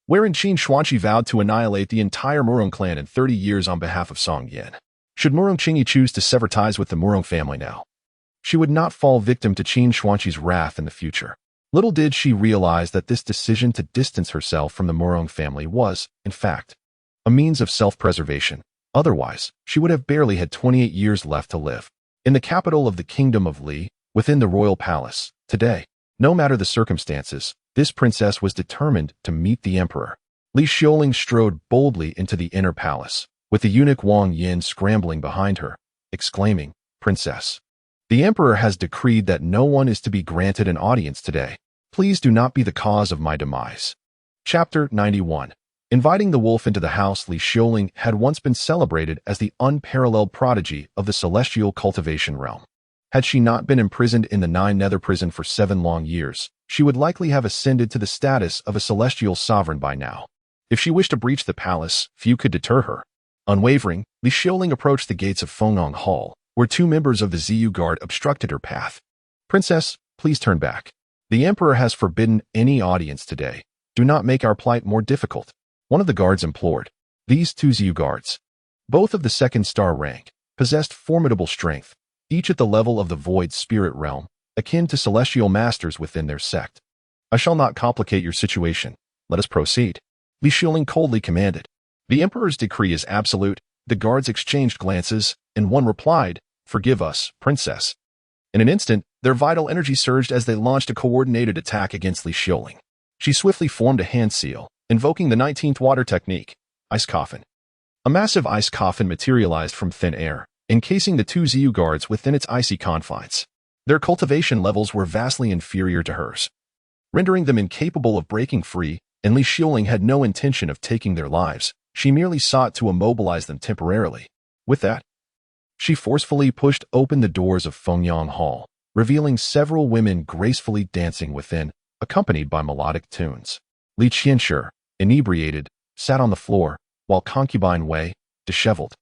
wherein Qin Xuanqi vowed to annihilate the entire Murong clan in 30 years on behalf of Song Yan. Should Murong Qingyi choose to sever ties with the Murong family now, she would not fall victim to Qin Xuanqi's wrath in the future. Little did she realize that this decision to distance herself from the Murong family was, in fact, a means of self-preservation. Otherwise, she would have barely had 28 years left to live. In the capital of the Kingdom of Li, within the royal palace, today, no matter the circumstances, this princess was determined to meet the emperor. Li Xiaoling strode boldly into the inner palace, with the eunuch Wang Yin scrambling behind her, exclaiming, "Princess, the emperor has decreed that no one is to be granted an audience today. Please do not be the cause of my demise." Chapter 91. Inviting the wolf into the house. Li Xiaoling had once been celebrated as the unparalleled prodigy of the celestial cultivation realm. Had she not been imprisoned in the Nine Nether prison for 7 long years, she would likely have ascended to the status of a celestial sovereign by now. If she wished to breach the palace, few could deter her. Unwavering, Li Xiaoling approached the gates of Fengyang Hall, where 2 members of the Ziyu Guard obstructed her path. "Princess, please turn back. The emperor has forbidden any audience today. Do not make our plight more difficult," one of the guards implored. These 2 Ziyu Guards, both of the 2nd star rank, possessed formidable strength, each at the level of the void spirit realm, akin to celestial masters within their sect. "I shall not complicate your situation. Let us proceed," Li Xiaoling coldly commanded. "The emperor's decree is absolute." The guards exchanged glances, and one replied, "Forgive us, princess." In an instant, their vital energy surged as they launched a coordinated attack against Li Xiaoling. She swiftly formed a hand seal, invoking the 19th water technique, Ice Coffin. A massive ice coffin materialized from thin air, encasing the 2 Ziyu guards within its icy confines. Their cultivation levels were vastly inferior to hers, rendering them incapable of breaking free, and Li Xiaoling had no intention of taking their lives. She merely sought to immobilize them temporarily. With that, she forcefully pushed open the doors of Fengyang Hall, revealing several women gracefully dancing within, accompanied by melodic tunes. Li Qianshi, inebriated, sat on the floor, while concubine Wei, disheveled,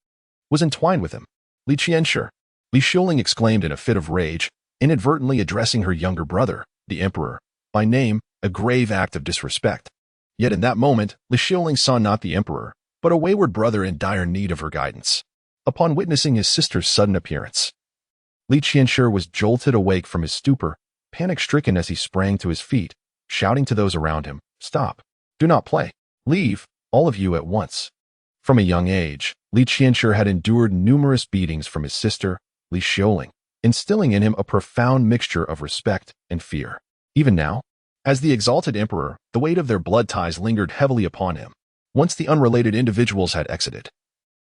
was entwined with him. "Li Qianshi," Li Xiaoling exclaimed in a fit of rage, inadvertently addressing her younger brother, the emperor, by name, a grave act of disrespect. Yet in that moment, Li Xiaoling saw not the emperor, but a wayward brother in dire need of her guidance. Upon witnessing his sister's sudden appearance, Li Qianshi was jolted awake from his stupor, panic-stricken as he sprang to his feet, shouting to those around him, "Stop! Do not play! Leave, all of you at once!" From a young age, Li Qianshi had endured numerous beatings from his sister, Li Xiaoling, instilling in him a profound mixture of respect and fear. Even now, as the exalted emperor, the weight of their blood ties lingered heavily upon him. Once the unrelated individuals had exited,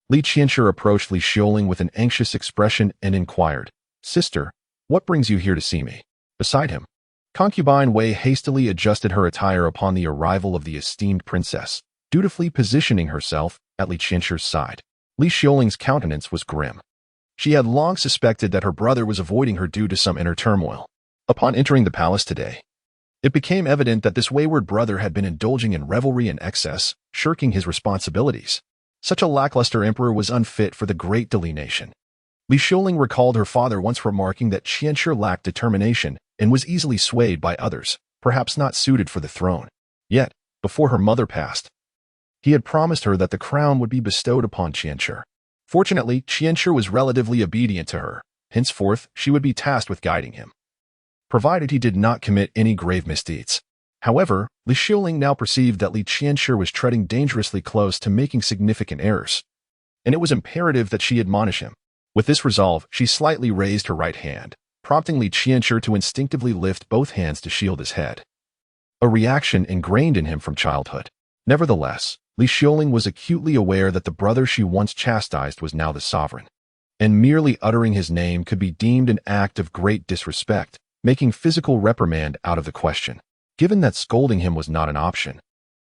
Li Qianshi approached Li Xiaoling with an anxious expression and inquired, "Sister, what brings you here to see me?" Beside him, concubine Wei hastily adjusted her attire upon the arrival of the esteemed princess, dutifully positioning herself at Li Qianshi's side. Li Xiaoling's countenance was grim. She had long suspected that her brother was avoiding her due to some inner turmoil. Upon entering the palace today, it became evident that this wayward brother had been indulging in revelry and excess, shirking his responsibilities. Such a lackluster emperor was unfit for the great delineation. Li Xiaoling recalled her father once remarking that Qianshi lacked determination and was easily swayed by others, perhaps not suited for the throne. Yet, before her mother passed, he had promised her that the crown would be bestowed upon Qianshi. Fortunately, Qianshi was relatively obedient to her. Henceforth, she would be tasked with guiding him, provided he did not commit any grave misdeeds. However, Li Xiaoling now perceived that Li Qianshi was treading dangerously close to making significant errors, and it was imperative that she admonish him. With this resolve, she slightly raised her right hand, prompting Li Qianshi to instinctively lift both hands to shield his head, a reaction ingrained in him from childhood. Nevertheless, Li Xiaoling was acutely aware that the brother she once chastised was now the sovereign, and merely uttering his name could be deemed an act of great disrespect, making physical reprimand out of the question. Given that scolding him was not an option,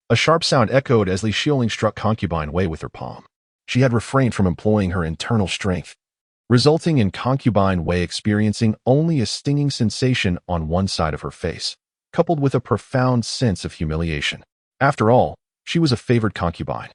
a sharp sound echoed as Li Xiaoling struck concubine Wei with her palm. She had refrained from employing her internal strength, resulting in concubine Wei experiencing only a stinging sensation on one side of her face. coupled with a profound sense of humiliation. After all, she was a favored concubine,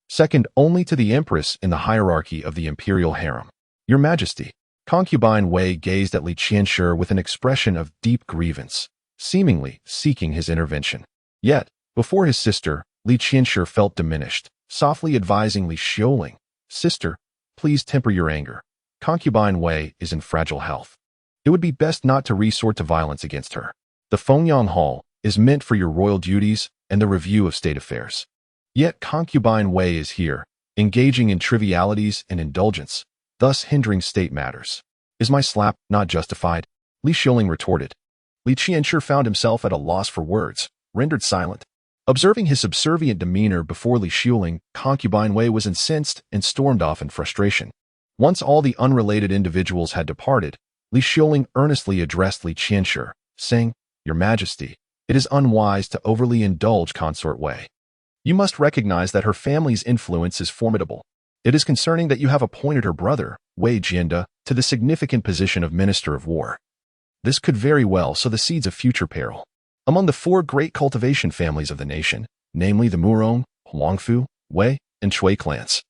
second only to the empress in the hierarchy of the imperial harem. Your Majesty, concubine Wei gazed at Li Qianshi with an expression of deep grievance, seemingly seeking his intervention. Yet, before his sister, Li Qianshi felt diminished, softly advising Li Xiaoling, "Sister, please temper your anger. Concubine Wei is in fragile health. It would be best not to resort to violence against her. The Fengyang Hall is meant for your royal duties and the review of state affairs. Yet concubine Wei is here, engaging in trivialities and indulgence, thus hindering state matters. Is my slap not justified?" Li Xiaoling retorted. Li Qianshi found himself at a loss for words, rendered silent. Observing his subservient demeanor before Li Xiaoling, concubine Wei was incensed and stormed off in frustration. Once all the unrelated individuals had departed, Li Xiaoling earnestly addressed Li Qianshi, saying, "Your Majesty, it is unwise to overly indulge Consort Wei. You must recognize that her family's influence is formidable. It is concerning that you have appointed her brother, Wei Jianda, to the significant position of Minister of War. This could very well sow the seeds of future peril. Among the four great cultivation families of the nation, namely the Murong, Huangfu, Wei, and Shui clans,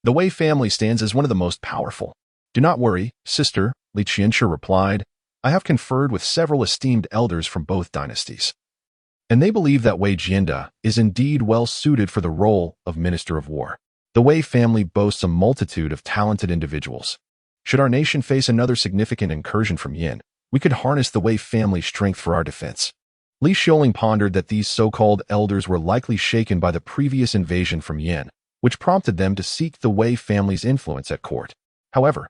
the Wei family stands as one of the most powerful. Do not worry, sister," Li Qianshi replied. "I have conferred with several esteemed elders from both dynasties, and they believe that Wei Jianda is indeed well suited for the role of Minister of War. The Wei family boasts a multitude of talented individuals. Should our nation face another significant incursion from Yin, we could harness the Wei family's strength for our defense." Li Xiaoling pondered that these so-called elders were likely shaken by the previous invasion from Yin, which prompted them to seek the Wei family's influence at court. However,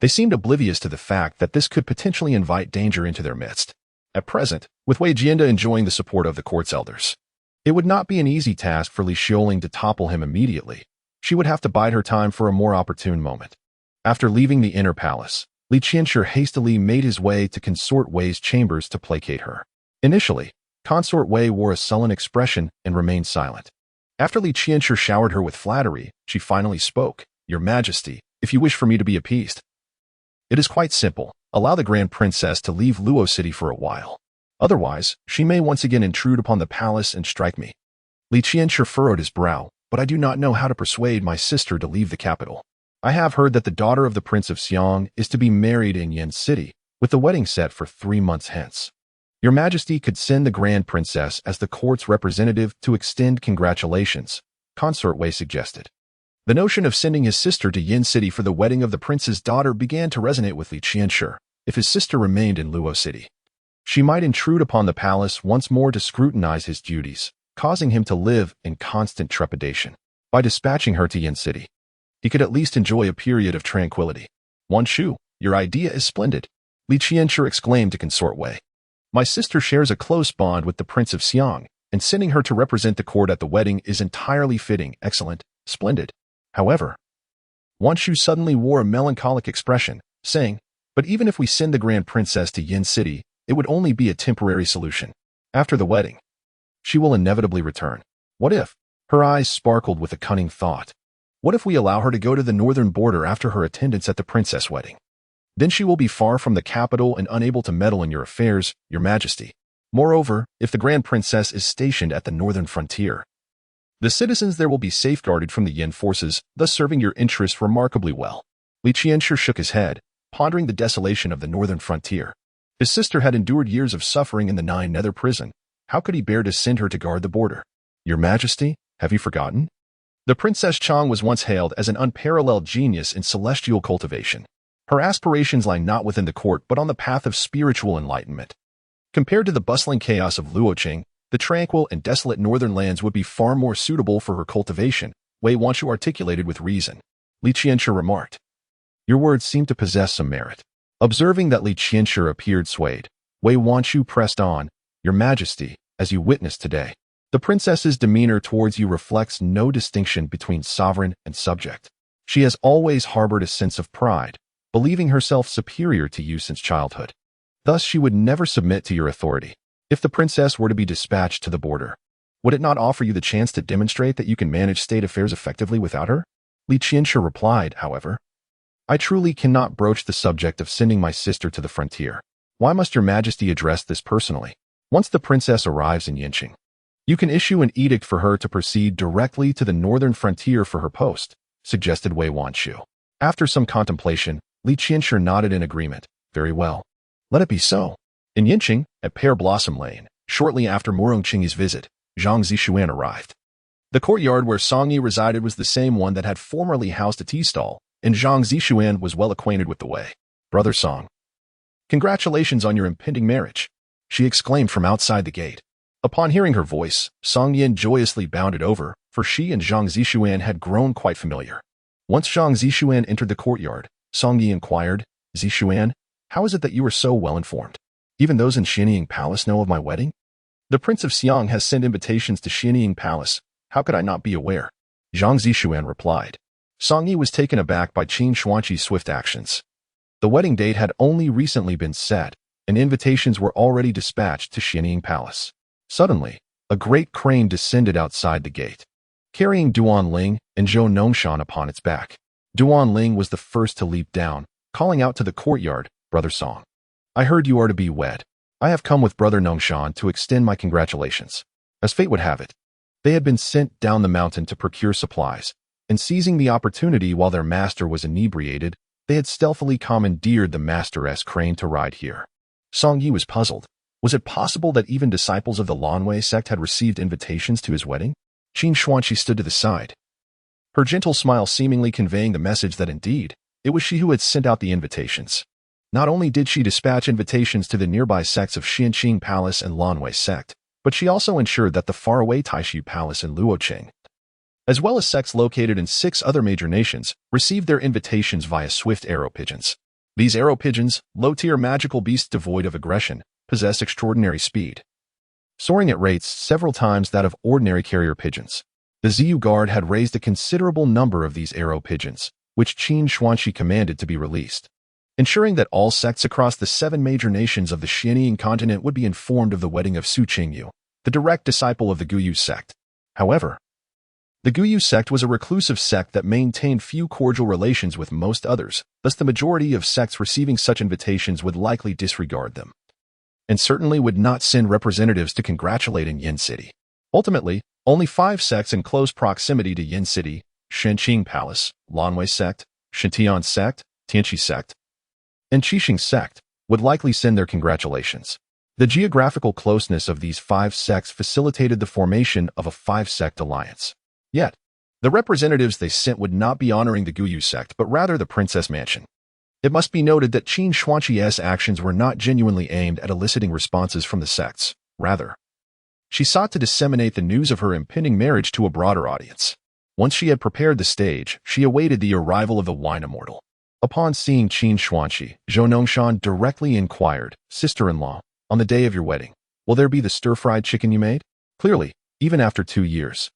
they seemed oblivious to the fact that this could potentially invite danger into their midst. At present, with Wei Jianda enjoying the support of the court's elders, it would not be an easy task for Li Xiaoling to topple him immediately. She would have to bide her time for a more opportune moment. After leaving the inner palace, Li Qianshi hastily made his way to Consort Wei's chambers to placate her. Initially, Consort Wei wore a sullen expression and remained silent. After Li Qianshi showered her with flattery, she finally spoke. "Your Majesty, if you wish for me to be appeased, it is quite simple. Allow the Grand Princess to leave Luo City for a while. Otherwise, she may once again intrude upon the palace and strike me." Li Qianshi furrowed his brow, "But I do not know how to persuade my sister to leave the capital. I have heard that the daughter of the Prince of Xiang is to be married in Yin City, with the wedding set for 3 months hence. Your Majesty could send the Grand Princess as the court's representative to extend congratulations," Consort Wei suggested. The notion of sending his sister to Yin City for the wedding of the prince's daughter began to resonate with Li Qianshi. If his sister remained in Luo City, she might intrude upon the palace once more to scrutinize his duties, causing him to live in constant trepidation. By dispatching her to Yin City, he could at least enjoy a period of tranquility. "Wan Shu, your idea is splendid," Li Qianshi exclaimed to Consort Wei. "My sister shares a close bond with the Prince of Xiang, and sending her to represent the court at the wedding is entirely fitting. Excellent, splendid." However, Wan Shu suddenly wore a melancholic expression, saying, "But even if we send the Grand Princess to Yin City, it would only be a temporary solution. After the wedding, she will inevitably return. What if?" Her eyes sparkled with a cunning thought. "What if we allow her to go to the northern border after her attendance at the princess wedding? Then she will be far from the capital and unable to meddle in your affairs, Your Majesty. Moreover, if the Grand Princess is stationed at the northern frontier, the citizens there will be safeguarded from the Yin forces, thus serving your interests remarkably well." Li Qianshi shook his head, pondering the desolation of the northern frontier. His sister had endured years of suffering in the Nine Nether prison. How could he bear to send her to guard the border? "Your Majesty, have you forgotten? The Princess Chang was once hailed as an unparalleled genius in celestial cultivation. Her aspirations lie not within the court but on the path of spiritual enlightenment. Compared to the bustling chaos of Luoqing, the tranquil and desolate northern lands would be far more suitable for her cultivation," Wei Wanshu articulated with reason. Li Qianshi remarked, "Your words seem to possess some merit." Observing that Li Qianshi appeared swayed, Wei Wanshu pressed on, "Your Majesty, as you witnessed today, the princess's demeanor towards you reflects no distinction between sovereign and subject. She has always harbored a sense of pride, believing herself superior to you since childhood. Thus she would never submit to your authority. If the princess were to be dispatched to the border, would it not offer you the chance to demonstrate that you can manage state affairs effectively without her?" Li Qianshi replied, however, "I truly cannot broach the subject of sending my sister to the frontier. Why must your Majesty address this personally?" Once the princess arrives in Yinqing, you can issue an edict for her to proceed directly to the northern frontier for her post, suggested Wei Wanshu. After some contemplation, Li Qianshi nodded in agreement. Very well. Let it be so. In Yinqing, at Pear Blossom Lane, shortly after Murong Qingyi's visit, Zhang Zixuan arrived. The courtyard where Song Yi resided was the same one that had formerly housed a tea stall, and Zhang Zixuan was well acquainted with the way. Brother Song, congratulations on your impending marriage, she exclaimed from outside the gate. Upon hearing her voice, Song Yin joyously bounded over, for she and Zhang Zixuan had grown quite familiar. Once Zhang Zixuan entered the courtyard, Song Yi inquired, Zixuan, how is it that you are so well informed? Even those in Xianying Palace know of my wedding? The Prince of Xiang has sent invitations to Xianying Palace. How could I not be aware? Zhang Zixuan replied. Song Yi was taken aback by Qin Xuanqi's swift actions. The wedding date had only recently been set, and invitations were already dispatched to Xianying Palace. Suddenly, a great crane descended outside the gate, carrying Duan Ling and Zhou Nongshan upon its back. Duan Ling was the first to leap down, calling out to the courtyard, Brother Song, I heard you are to be wed. I have come with Brother Nongshan to extend my congratulations. As fate would have it, they had been sent down the mountain to procure supplies, and seizing the opportunity while their master was inebriated, they had stealthily commandeered the master's crane to ride here. Song Yi was puzzled. Was it possible that even disciples of the Lanwei sect had received invitations to his wedding? Qin Xuanqi stood to the side, her gentle smile seemingly conveying the message that indeed, it was she who had sent out the invitations. Not only did she dispatch invitations to the nearby sects of Xianqing Palace and Lanwei sect, but she also ensured that the faraway Taishi Palace in Luoqing, as well as sects located in 6 other major nations, received their invitations via swift arrow pigeons. These arrow pigeons, low-tier magical beasts devoid of aggression, possess extraordinary speed, soaring at rates several times that of ordinary carrier pigeons. The Ziyu Guard had raised a considerable number of these arrow pigeons, which Qin Xuanqi commanded to be released, ensuring that all sects across the 7 major nations of the Xianying continent would be informed of the wedding of Su Qingyu, the direct disciple of the Guyu sect. However, the Guyu sect was a reclusive sect that maintained few cordial relations with most others, thus the majority of sects receiving such invitations would likely disregard them, and certainly would not send representatives to congratulate in Yin City. Ultimately, only 5 sects in close proximity to Yin City, Shenqing Palace, Lanwei sect, Shintian sect, Tianqi sect, and Qixing sect, would likely send their congratulations. The geographical closeness of these 5 sects facilitated the formation of a 5-sect alliance. Yet, the representatives they sent would not be honoring the Guyu sect, but rather the Princess Mansion. It must be noted that Qin Xuanqi's actions were not genuinely aimed at eliciting responses from the sects. Rather, she sought to disseminate the news of her impending marriage to a broader audience. Once she had prepared the stage, she awaited the arrival of the wine immortal. Upon seeing Qin Xuanqi, Zhou Nongshan directly inquired, Sister-in-law, on the day of your wedding, will there be the stir-fried chicken you made? Clearly, even after 2 years,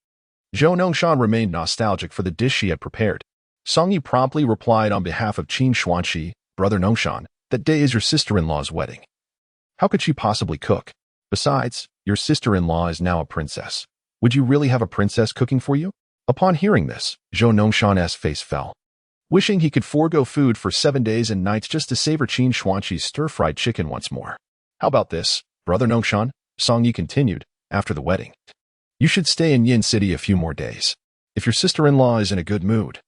Zhou Nongshan remained nostalgic for the dish she had prepared. Song Yi promptly replied on behalf of Qin Xuanqi, Brother Nongshan, that day is your sister-in-law's wedding. How could she possibly cook? Besides, your sister-in-law is now a princess. Would you really have a princess cooking for you? Upon hearing this, Zhou Nongshan's face fell, wishing he could forego food for 7 days and nights just to savor Qin Xuanqi's stir-fried chicken once more. How about this, Brother Nongshan? Song Yi continued, after the wedding. You should stay in Yin City a few more days. If your sister-in-law is in a good mood,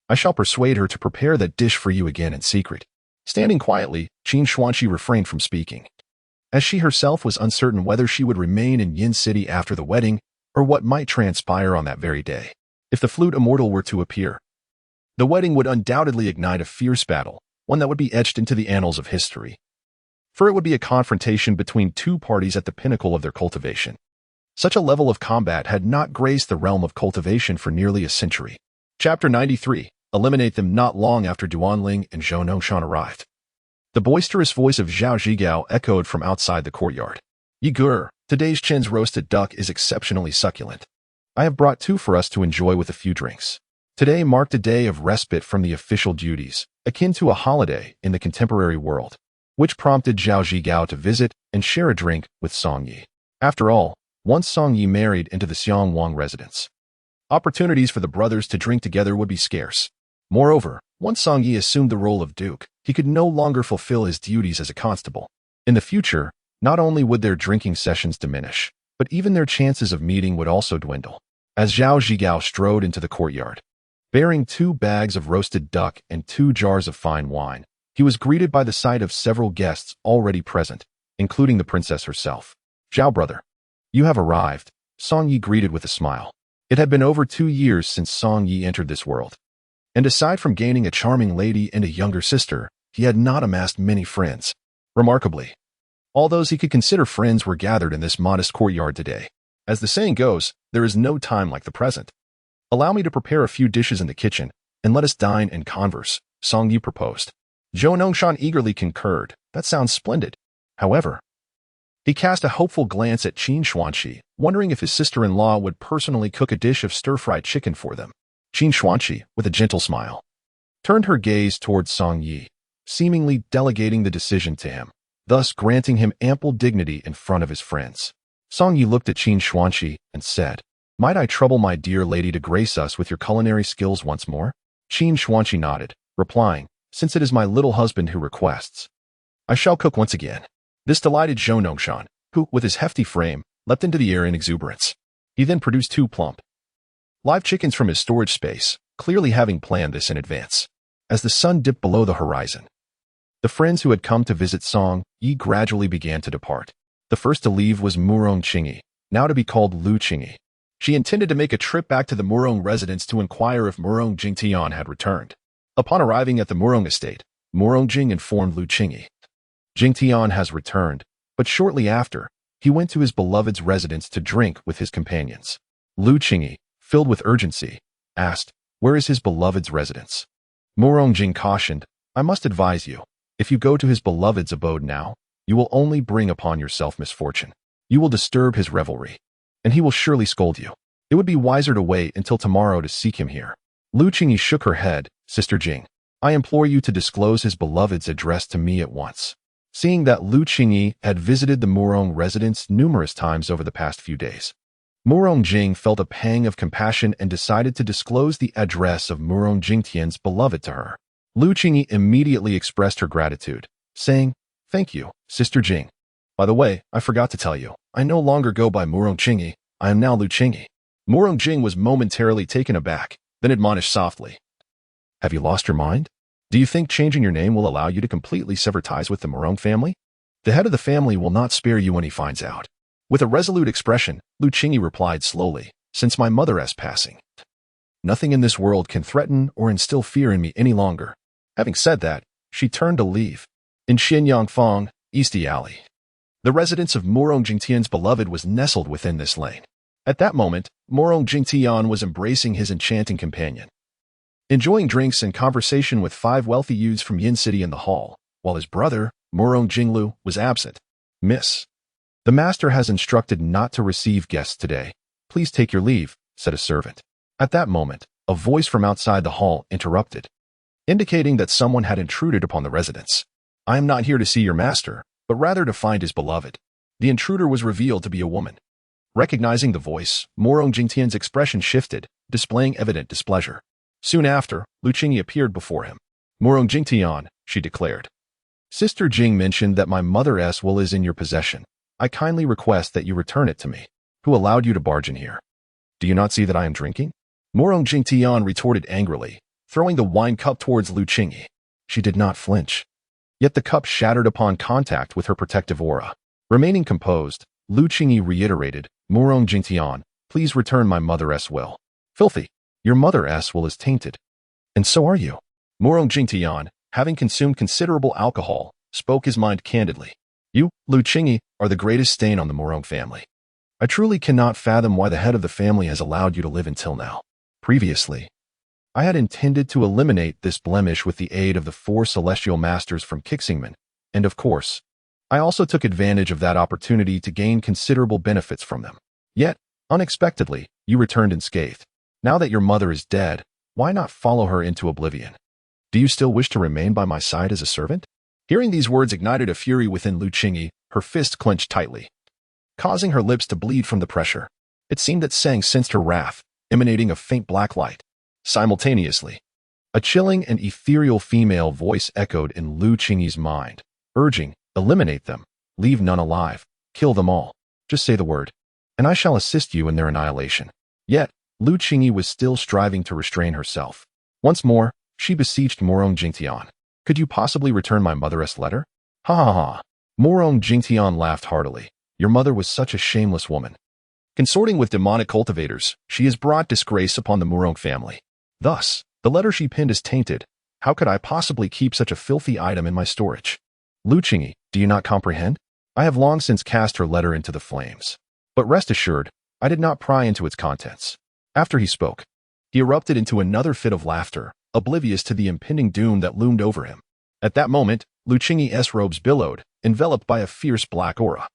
I shall persuade her to prepare that dish for you again in secret. Standing quietly, Qin Xuanqi refrained from speaking, as she herself was uncertain whether she would remain in Yin City after the wedding, or what might transpire on that very day. If the flute immortal were to appear, the wedding would undoubtedly ignite a fierce battle, one that would be etched into the annals of history. For it would be a confrontation between 2 parties at the pinnacle of their cultivation. Such a level of combat had not graced the realm of cultivation for nearly a century. Chapter 93. Eliminate them. Not long after Duan Ling and Zhou Nongshan arrived, the boisterous voice of Zhao Zhigao echoed from outside the courtyard. Yigur, today's Chen's roasted duck is exceptionally succulent. I have brought 2 for us to enjoy with a few drinks. Today marked a day of respite from the official duties, akin to a holiday in the contemporary world, which prompted Zhao Zhigao to visit and share a drink with Song Yi. After all, once Song Yi married into the Xiang Wang residence, opportunities for the brothers to drink together would be scarce. Moreover, once Song Yi assumed the role of duke, he could no longer fulfill his duties as a constable. In the future, Not only would their drinking sessions diminish, but even their chances of meeting would also dwindle. As Zhao Zhigao strode into the courtyard, bearing 2 bags of roasted duck and 2 jars of fine wine, he was greeted by the sight of several guests already present, including the princess herself. Zhao brother, you have arrived, Song Yi greeted with a smile. It had been over 2 years since Song Yi entered this world. And aside from gaining a charming lady and a younger sister, he had not amassed many friends. Remarkably, all those he could consider friends were gathered in this modest courtyard today. As the saying goes, there is no time like the present. Allow me to prepare a few dishes in the kitchen, and let us dine and converse, Song Yi proposed. Zhou Nongshan eagerly concurred. That sounds splendid. However, he cast a hopeful glance at Qin Xuanqi, wondering if his sister-in-law would personally cook a dish of stir-fried chicken for them. Qin Xuanqi, with a gentle smile, turned her gaze towards Song Yi, seemingly delegating the decision to him, thus granting him ample dignity in front of his friends. Song Yi looked at Qin Xuanqi and said, "Might I trouble my dear lady to grace us with your culinary skills once more?" Qin Xuanqi nodded, replying, "Since it is my little husband who requests, I shall cook once again." This delighted Zhou Nongshan, who, with his hefty frame, leapt into the air in exuberance. He then produced 2 plump, live chickens from his storage space, clearly having planned this in advance. As the sun dipped below the horizon, the friends who had come to visit Song Yi gradually began to depart. The first to leave was Murong Qingyi, now to be called Lu Qingyi. She intended to make a trip back to the Murong residence to inquire if Murong Jingtian had returned. Upon arriving at the Murong estate, Murong Jing informed Lu Qingyi, "Jingtian has returned," but shortly after, he went to his beloved's residence to drink with his companions. Lu Qingyi, filled with urgency, asked, "Where is his beloved's residence?" Murong Jing cautioned, "I must advise you, if you go to his beloved's abode now, you will only bring upon yourself misfortune. You will disturb his revelry, and he will surely scold you. It would be wiser to wait until tomorrow to seek him here." Lu Qingyi shook her head. "Sister Jing, I implore you to disclose his beloved's address to me at once." Seeing that Lu Qingyi had visited the Murong residence numerous times over the past few days, Murong Jing felt a pang of compassion and decided to disclose the address of Murong Jingtian's beloved to her. Lu Qingyi immediately expressed her gratitude, saying, "Thank you, Sister Jing. By the way, I forgot to tell you, I no longer go by Murong Qingyi, I am now Lu Qingyi." Murong Jing was momentarily taken aback, then admonished softly, "Have you lost your mind? Do you think changing your name will allow you to completely sever ties with the Murong family? The head of the family will not spare you when he finds out." With a resolute expression, Lu Qingyi replied slowly, "Since my mother's passing, nothing in this world can threaten or instill fear in me any longer." Having said that, she turned to leave. In Xianyangfang, Easty Alley, the residence of Murong Jingtian's beloved was nestled within this lane. At that moment, Murong Jingtian was embracing his enchanting companion, enjoying drinks and conversation with 5 wealthy youths from Yin City in the hall, while his brother, Murong Jinglu, was absent. "Miss, the master has instructed not to receive guests today. Please take your leave," said a servant. At that moment, a voice from outside the hall interrupted, indicating that someone had intruded upon the residence. "I am not here to see your master, but rather to find his beloved." The intruder was revealed to be a woman. Recognizing the voice, Murong Jingtian's expression shifted, displaying evident displeasure. Soon after, Lu Qingyi appeared before him. "Murong Jingtian," she declared, "Sister Jing mentioned that my mother's will is in your possession. I kindly request that you return it to me. Who allowed you to barge in here? Do you not see that I am drinking?" Murong Jingtian retorted angrily, throwing the wine cup towards Lu Qingyi. She did not flinch. Yet the cup shattered upon contact with her protective aura. Remaining composed, Lu Qingyi reiterated, "Murong Jingtian, please return my mother's will." "Filthy! Your mother's will is tainted. And so are you." Murong Jingtian, having consumed considerable alcohol, spoke his mind candidly. "You, Lu Qingyi, are the greatest stain on the Murong family. I truly cannot fathom why the head of the family has allowed you to live until now. Previously, I had intended to eliminate this blemish with the aid of the 4 celestial masters from Kixingmen, and of course, I also took advantage of that opportunity to gain considerable benefits from them. Yet, unexpectedly, you returned unscathed. Now that your mother is dead, why not follow her into oblivion? Do you still wish to remain by my side as a servant?" Hearing these words ignited a fury within Lu Qingyi, her fist clenched tightly, causing her lips to bleed from the pressure. It seemed that Seng sensed her wrath, emanating a faint black light. Simultaneously, a chilling and ethereal female voice echoed in Lu Qingyi's mind, urging, "Eliminate them. Leave none alive. Kill them all. Just say the word, and I shall assist you in their annihilation. Yet, Lu Qingyi was still striving to restrain herself. Once more, she beseeched Morong Jingtian. Could you possibly return my mother's letter? Ha ha ha. Morong Jingtian laughed heartily. Your mother was such a shameless woman. Consorting with demonic cultivators, she has brought disgrace upon the Morong family. Thus, the letter she pinned is tainted. How could I possibly keep such a filthy item in my storage? Lu Qingyi, do you not comprehend? I have long since cast her letter into the flames. But rest assured, I did not pry into its contents. After he spoke, he erupted into another fit of laughter, oblivious to the impending doom that loomed over him. At that moment, Lu Qingyi's robes billowed, enveloped by a fierce black aura.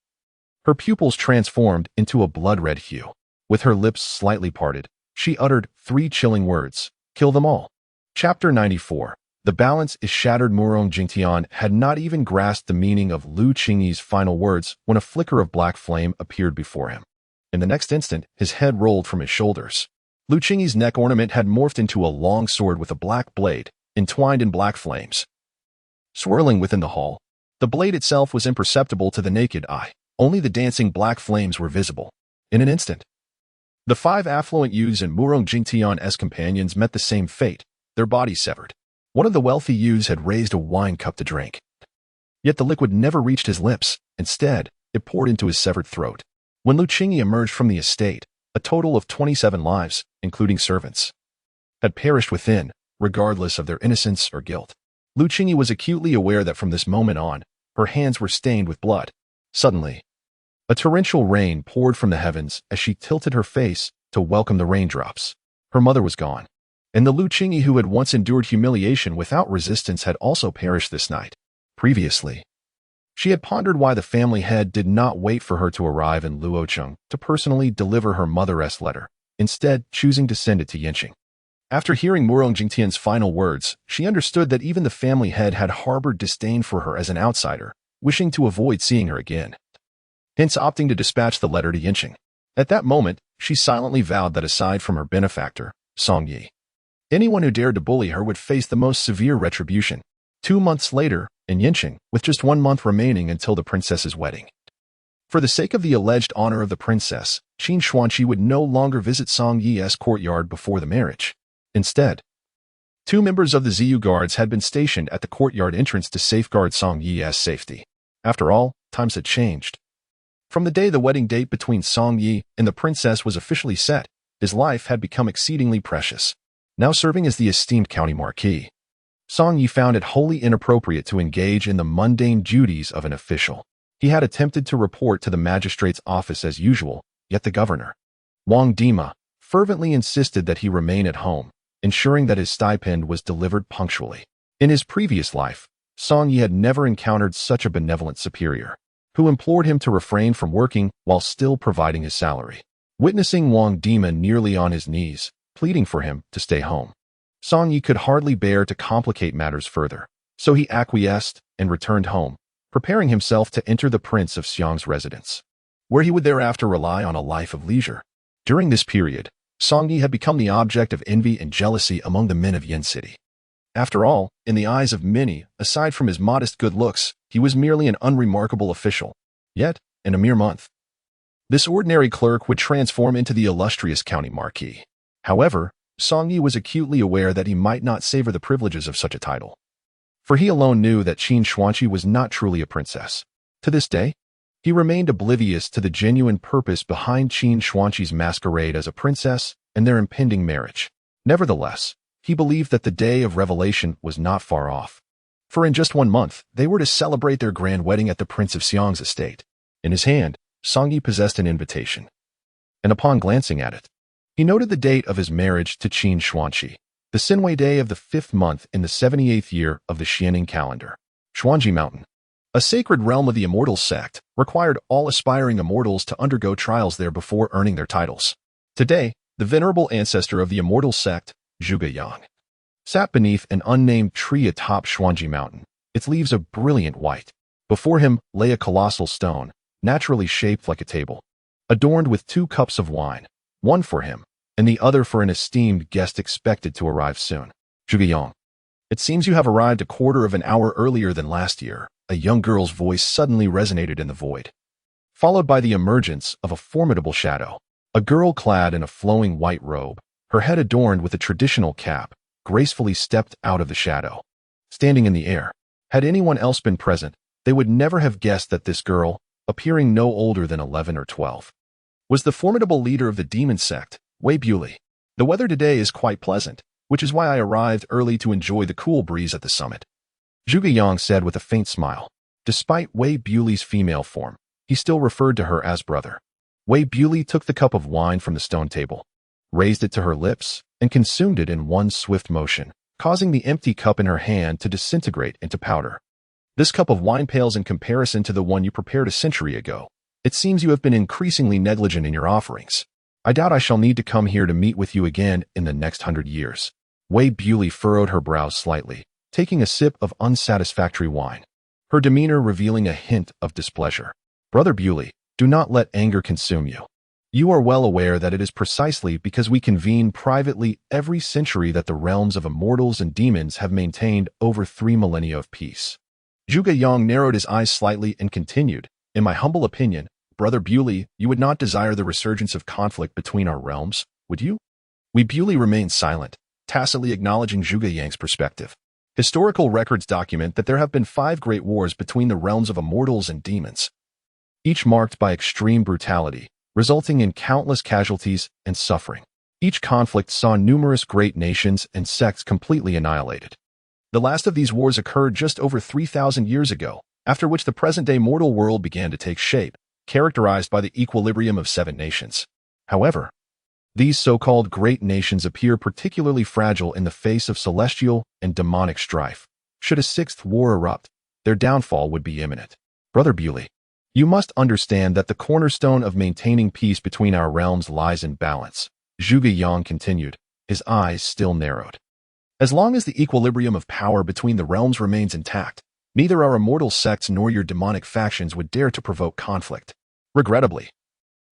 Her pupils transformed into a blood-red hue. With her lips slightly parted, she uttered 3 chilling words. Kill them all. Chapter 94. The balance is shattered. Morong Jingtian had not even grasped the meaning of Lu Qingyi's final words when a flicker of black flame appeared before him. In the next instant, his head rolled from his shoulders. Lu Qingyi's neck ornament had morphed into a long sword with a black blade, entwined in black flames. Swirling within the hall, the blade itself was imperceptible to the naked eye. Only the dancing black flames were visible. In an instant, the 5 affluent youths and Morong Jingtian's companions met the same fate, their bodies severed. One of the wealthy youths had raised a wine cup to drink. Yet the liquid never reached his lips. Instead, it poured into his severed throat. When Lu Qingyi emerged from the estate, a total of 27 lives, including servants, had perished within, regardless of their innocence or guilt. Lu Qingyi was acutely aware that from this moment on, her hands were stained with blood. Suddenly, a torrential rain poured from the heavens as she tilted her face to welcome the raindrops. Her mother was gone, and the Lu Qingyi who had once endured humiliation without resistance had also perished this night. Previously, she had pondered why the family head did not wait for her to arrive in Luocheng to personally deliver her mother's letter, instead choosing to send it to Yanqing. After hearing Morong Jingtian's final words, she understood that even the family head had harbored disdain for her as an outsider, wishing to avoid seeing her again, hence opting to dispatch the letter to Yanqing. At that moment, she silently vowed that aside from her benefactor, Song Yi, anyone who dared to bully her would face the most severe retribution. 2 months later, in Yanqing, with just 1 month remaining until the princess's wedding. For the sake of the alleged honor of the princess, Qin Xuanqi would no longer visit Song Yi's courtyard before the marriage. Instead, 2 members of the Ziyu guards had been stationed at the courtyard entrance to safeguard Song Yi's safety. After all, times had changed. From the day the wedding date between Song Yi and the princess was officially set, his life had become exceedingly precious. Now serving as the esteemed county marquis, Song Yi found it wholly inappropriate to engage in the mundane duties of an official. He had attempted to report to the magistrate's office as usual, yet the governor, Wang Dima, fervently insisted that he remain at home, ensuring that his stipend was delivered punctually. In his previous life, Song Yi had never encountered such a benevolent superior, who implored him to refrain from working while still providing his salary. Witnessing Wang Dima nearly on his knees, pleading for him to stay home, Song Yi could hardly bear to complicate matters further, so he acquiesced and returned home, preparing himself to enter the Prince of Xiang's residence, where he would thereafter rely on a life of leisure. During this period, Song Yi had become the object of envy and jealousy among the men of Yin City. After all, in the eyes of many, aside from his modest good looks, he was merely an unremarkable official. Yet, in a mere month, this ordinary clerk would transform into the illustrious county marquis. However, Song Yi was acutely aware that he might not savor the privileges of such a title, for he alone knew that Qin Xuanqi was not truly a princess. To this day, he remained oblivious to the genuine purpose behind Qin Xuanqi's masquerade as a princess and their impending marriage. Nevertheless, he believed that the day of revelation was not far off, for in just 1 month, they were to celebrate their grand wedding at the Prince of Xiang's estate. In his hand, Song Yi possessed an invitation, and upon glancing at it, he noted the date of his marriage to Qin Xuanqi, the Sinwei day of the 5th month in the 78th year of the Xianing calendar. Xuanji Mountain, a sacred realm of the immortal sect, required all aspiring immortals to undergo trials there before earning their titles. Today, the venerable ancestor of the immortal sect, Zhuge Yang, sat beneath an unnamed tree atop Xuanji Mountain, its leaves a brilliant white. Before him lay a colossal stone, naturally shaped like a table, adorned with 2 cups of wine, one for him, and the other for an esteemed guest expected to arrive soon. Zhuge Yang, It seems you have arrived a quarter of an hour earlier than last year. A young girl's voice suddenly resonated in the void, followed by the emergence of a formidable shadow. A girl clad in a flowing white robe, her head adorned with a traditional cap, gracefully stepped out of the shadow, standing in the air. Had anyone else been present, they would never have guessed that this girl, appearing no older than 11 or 12, was the formidable leader of the demon sect, Wei Bewley. The weather today is quite pleasant, which is why I arrived early to enjoy the cool breeze at the summit, Zhuge Yang said with a faint smile. Despite Wei Bewley's female form, he still referred to her as brother. Wei Bewley took the cup of wine from the stone table, raised it to her lips, and consumed it in one swift motion, causing the empty cup in her hand to disintegrate into powder. This cup of wine pales in comparison to the one you prepared a century ago. It seems you have been increasingly negligent in your offerings. I doubt I shall need to come here to meet with you again in the next 100 years. Wei Bewley furrowed her brows slightly, taking a sip of unsatisfactory wine, her demeanor revealing a hint of displeasure. Brother Bewley, do not let anger consume you. You are well aware that it is precisely because we convene privately every century that the realms of immortals and demons have maintained over 3 millennia of peace. Zhuge Yang narrowed his eyes slightly and continued, in my humble opinion, Brother Bewley, you would not desire the resurgence of conflict between our realms, would you? Wei Bewley remained silent, tacitly acknowledging Zhuge Yang's perspective. Historical records document that there have been 5 great wars between the realms of immortals and demons, each marked by extreme brutality, resulting in countless casualties and suffering. Each conflict saw numerous great nations and sects completely annihilated. The last of these wars occurred just over 3,000 years ago, after which the present-day mortal world began to take shape, characterized by the equilibrium of 7 nations. However, these so-called great nations appear particularly fragile in the face of celestial and demonic strife. Should a 6th war erupt, their downfall would be imminent. Brother Bewley, you must understand that the cornerstone of maintaining peace between our realms lies in balance, Zhuge Yang continued, his eyes still narrowed. As long as the equilibrium of power between the realms remains intact, neither our immortal sects nor your demonic factions would dare to provoke conflict. Regrettably,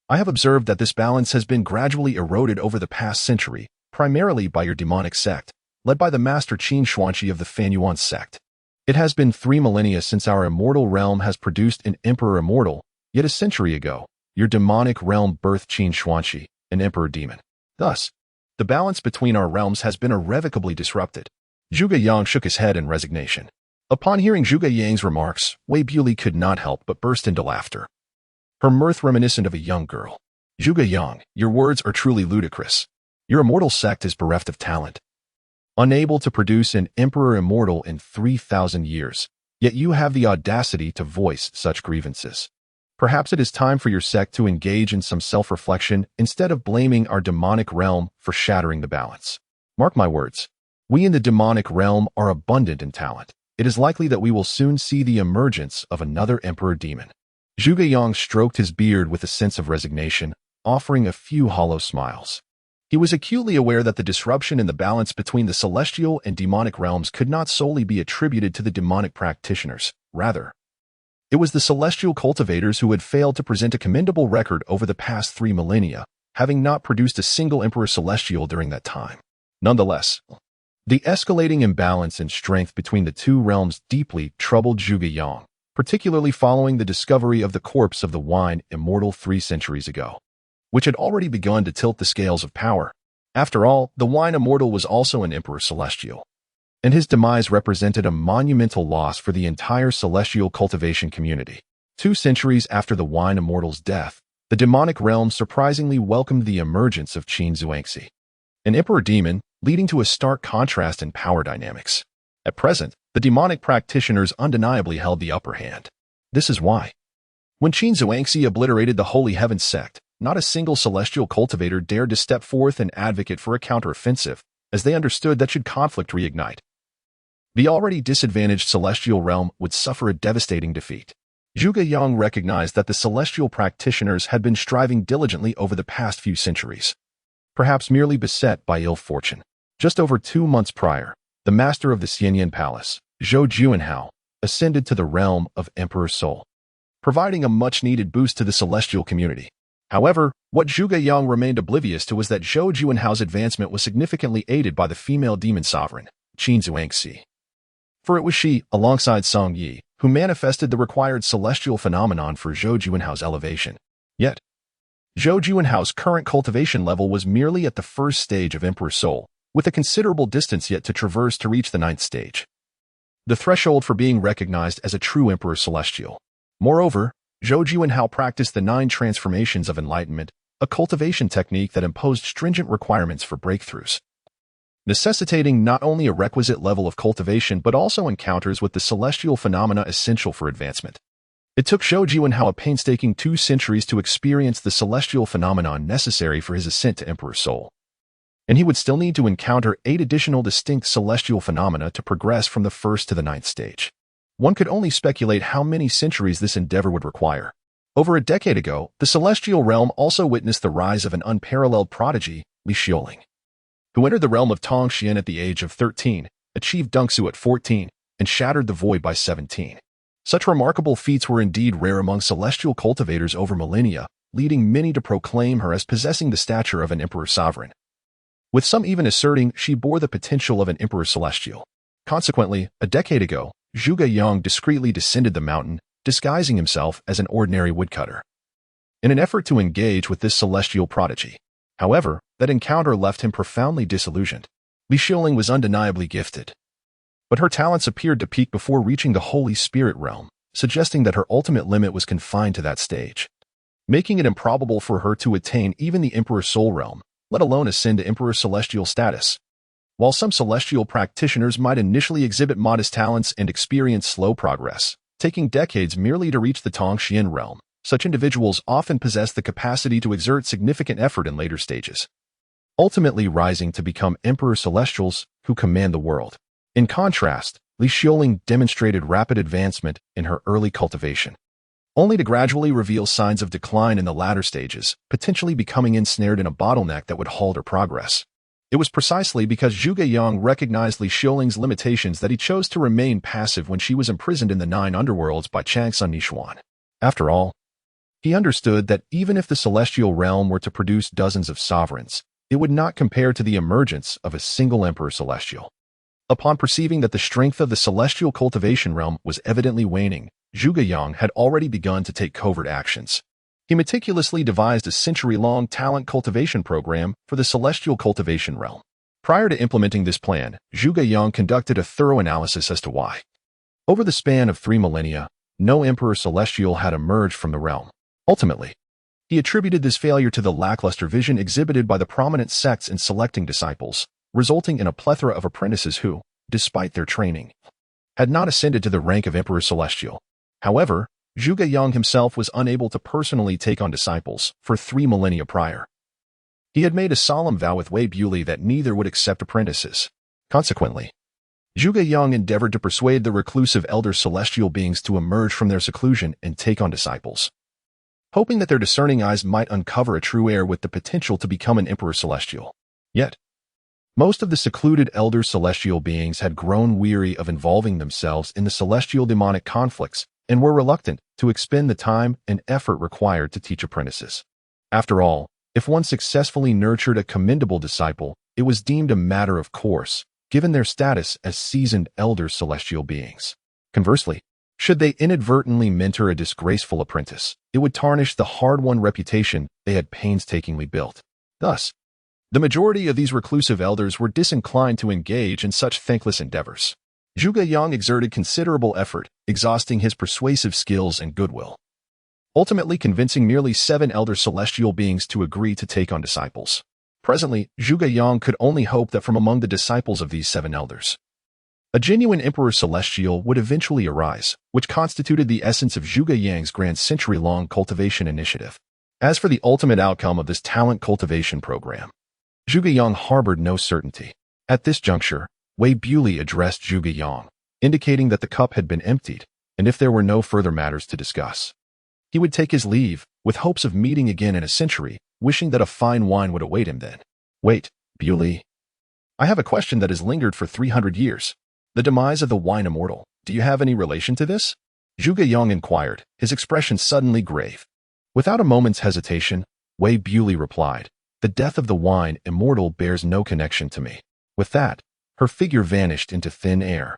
I have observed that this balance has been gradually eroded over the past century, primarily by your demonic sect, led by the master Qin Xuanqi of the Fanyuan sect. It has been 3 millennia since our immortal realm has produced an emperor immortal, yet a century ago, your demonic realm birthed Qin Xuanqi, an emperor demon. Thus, the balance between our realms has been irrevocably disrupted. Zhuge Yang shook his head in resignation. Upon hearing Zhuge Yang's remarks, Wei Bewley could not help but burst into laughter, her mirth reminiscent of a young girl. Zhuge Yang, your words are truly ludicrous. Your immortal sect is bereft of talent, unable to produce an emperor immortal in 3,000 years, yet you have the audacity to voice such grievances. Perhaps it is time for your sect to engage in some self-reflection instead of blaming our demonic realm for shattering the balance. Mark my words, we in the demonic realm are abundant in talent. It is likely that we will soon see the emergence of another emperor demon. Zhuge Yang stroked his beard with a sense of resignation, offering a few hollow smiles. He was acutely aware that the disruption in the balance between the celestial and demonic realms could not solely be attributed to the demonic practitioners. Rather, it was the celestial cultivators who had failed to present a commendable record over the past 3 millennia, having not produced a single emperor celestial during that time. Nonetheless, the escalating imbalance in strength between the 2 realms deeply troubled Zhuge Yang, particularly following the discovery of the corpse of the wine immortal 3 centuries ago, which had already begun to tilt the scales of power. After all, the wine immortal was also an emperor celestial, and his demise represented a monumental loss for the entire celestial cultivation community. 2 centuries after the wine immortal's death, the demonic realm surprisingly welcomed the emergence of Qin Xuanqi, an emperor demon, leading to a stark contrast in power dynamics. At present, the demonic practitioners undeniably held the upper hand. This is why, when Qin Xuanqi obliterated the Holy Heaven sect, not a single celestial cultivator dared to step forth and advocate for a counteroffensive, as they understood that should conflict reignite, the already disadvantaged celestial realm would suffer a devastating defeat. Zhuge Yang recognized that the celestial practitioners had been striving diligently over the past few centuries, perhaps merely beset by ill fortune. Just over 2 months prior, the master of the Xianyan Palace, Zhou Juanhao, ascended to the realm of Emperor Soul, providing a much-needed boost to the celestial community. However, what Zhuge Yang remained oblivious to was that Zhou Juanhao's advancement was significantly aided by the female demon sovereign, Qin Zhuangxi. For it was she, alongside Song Yi, who manifested the required celestial phenomenon for Zhou Juanhao's elevation. Yet, Zhou Juanhao's current cultivation level was merely at the first stage of Emperor Soul, with a considerable distance yet to traverse to reach the 9th stage, the threshold for being recognized as a true Emperor Celestial. Moreover, Zhou Juanhao practiced the 9 transformations of enlightenment, a cultivation technique that imposed stringent requirements for breakthroughs, necessitating not only a requisite level of cultivation but also encounters with the celestial phenomena essential for advancement. It took Zhou Juanhao a painstaking 2 centuries to experience the celestial phenomenon necessary for his ascent to Emperor Soul, and he would still need to encounter 8 additional distinct celestial phenomena to progress from the 1st to the 9th stage. One could only speculate how many centuries this endeavor would require. Over a decade ago, the celestial realm also witnessed the rise of an unparalleled prodigy, Li Xiaoling, who entered the realm of Tongxian at the age of 13, achieved Dengsu at 14, and shattered the void by 17. Such remarkable feats were indeed rare among celestial cultivators over millennia, leading many to proclaim her as possessing the stature of an emperor sovereign, with some even asserting she bore the potential of an emperor celestial. Consequently, a decade ago, Zhuge Yang discreetly descended the mountain, disguising himself as an ordinary woodcutter, in an effort to engage with this celestial prodigy. However, that encounter left him profoundly disillusioned. Li Xiaoling was undeniably gifted, but her talents appeared to peak before reaching the Holy Spirit realm, suggesting that her ultimate limit was confined to that stage, making it improbable for her to attain even the Emperor Soul realm, let alone ascend to Emperor Celestial status. While some celestial practitioners might initially exhibit modest talents and experience slow progress, taking decades merely to reach the Tongxian realm, such individuals often possess the capacity to exert significant effort in later stages, ultimately rising to become Emperor Celestials who command the world. In contrast, Li Xiaoling demonstrated rapid advancement in her early cultivation, only to gradually reveal signs of decline in the latter stages, potentially becoming ensnared in a bottleneck that would halt her progress. It was precisely because Zhuge Yang recognized Li Xiaoling's limitations that he chose to remain passive when she was imprisoned in the 9 underworlds by Changsun Nishuan. After all, he understood that even if the celestial realm were to produce dozens of sovereigns, it would not compare to the emergence of a single Emperor Celestial. Upon perceiving that the strength of the celestial cultivation realm was evidently waning, Zhuge Yang had already begun to take covert actions. He meticulously devised a century-long talent cultivation program for the celestial cultivation realm. Prior to implementing this plan, Zhuge Yang conducted a thorough analysis as to why, over the span of 3 millennia, no Emperor Celestial had emerged from the realm. Ultimately, he attributed this failure to the lackluster vision exhibited by the prominent sects in selecting disciples, resulting in a plethora of apprentices who, despite their training, had not ascended to the rank of Emperor Celestial. However, Zhuge Yang himself was unable to personally take on disciples for 3 millennia prior. He had made a solemn vow with Wei Bulei that neither would accept apprentices. Consequently, Zhuge Yang endeavored to persuade the reclusive elder celestial beings to emerge from their seclusion and take on disciples, hoping that their discerning eyes might uncover a true heir with the potential to become an Emperor Celestial. Yet, most of the secluded elder celestial beings had grown weary of involving themselves in the celestial demonic conflicts and were reluctant to expend the time and effort required to teach apprentices. After all, if one successfully nurtured a commendable disciple, it was deemed a matter of course, given their status as seasoned elder celestial beings. Conversely, should they inadvertently mentor a disgraceful apprentice, it would tarnish the hard-won reputation they had painstakingly built. Thus, the majority of these reclusive elders were disinclined to engage in such thankless endeavors. Zhuge Yang exerted considerable effort, exhausting his persuasive skills and goodwill, ultimately convincing merely 7 elder celestial beings to agree to take on disciples. Presently, Zhuge Yang could only hope that from among the disciples of these 7 elders, a genuine Emperor Celestial would eventually arise, which constituted the essence of Zhuge Yang's grand century-long cultivation initiative. As for the ultimate outcome of this talent cultivation program, Zhuge Yang harbored no certainty. At this juncture, Wei Bulei addressed Zhuge Yang, indicating that the cup had been emptied, and if there were no further matters to discuss, he would take his leave, with hopes of meeting again in a century, wishing that a fine wine would await him then. Wait, Bulei. I have a question that has lingered for 300 years. The demise of the wine immortal. Do you have any relation to this? Zhuge Yang inquired, his expression suddenly grave. Without a moment's hesitation, Wei Bulei replied, the death of the wine immortal bears no connection to me. With that, her figure vanished into thin air.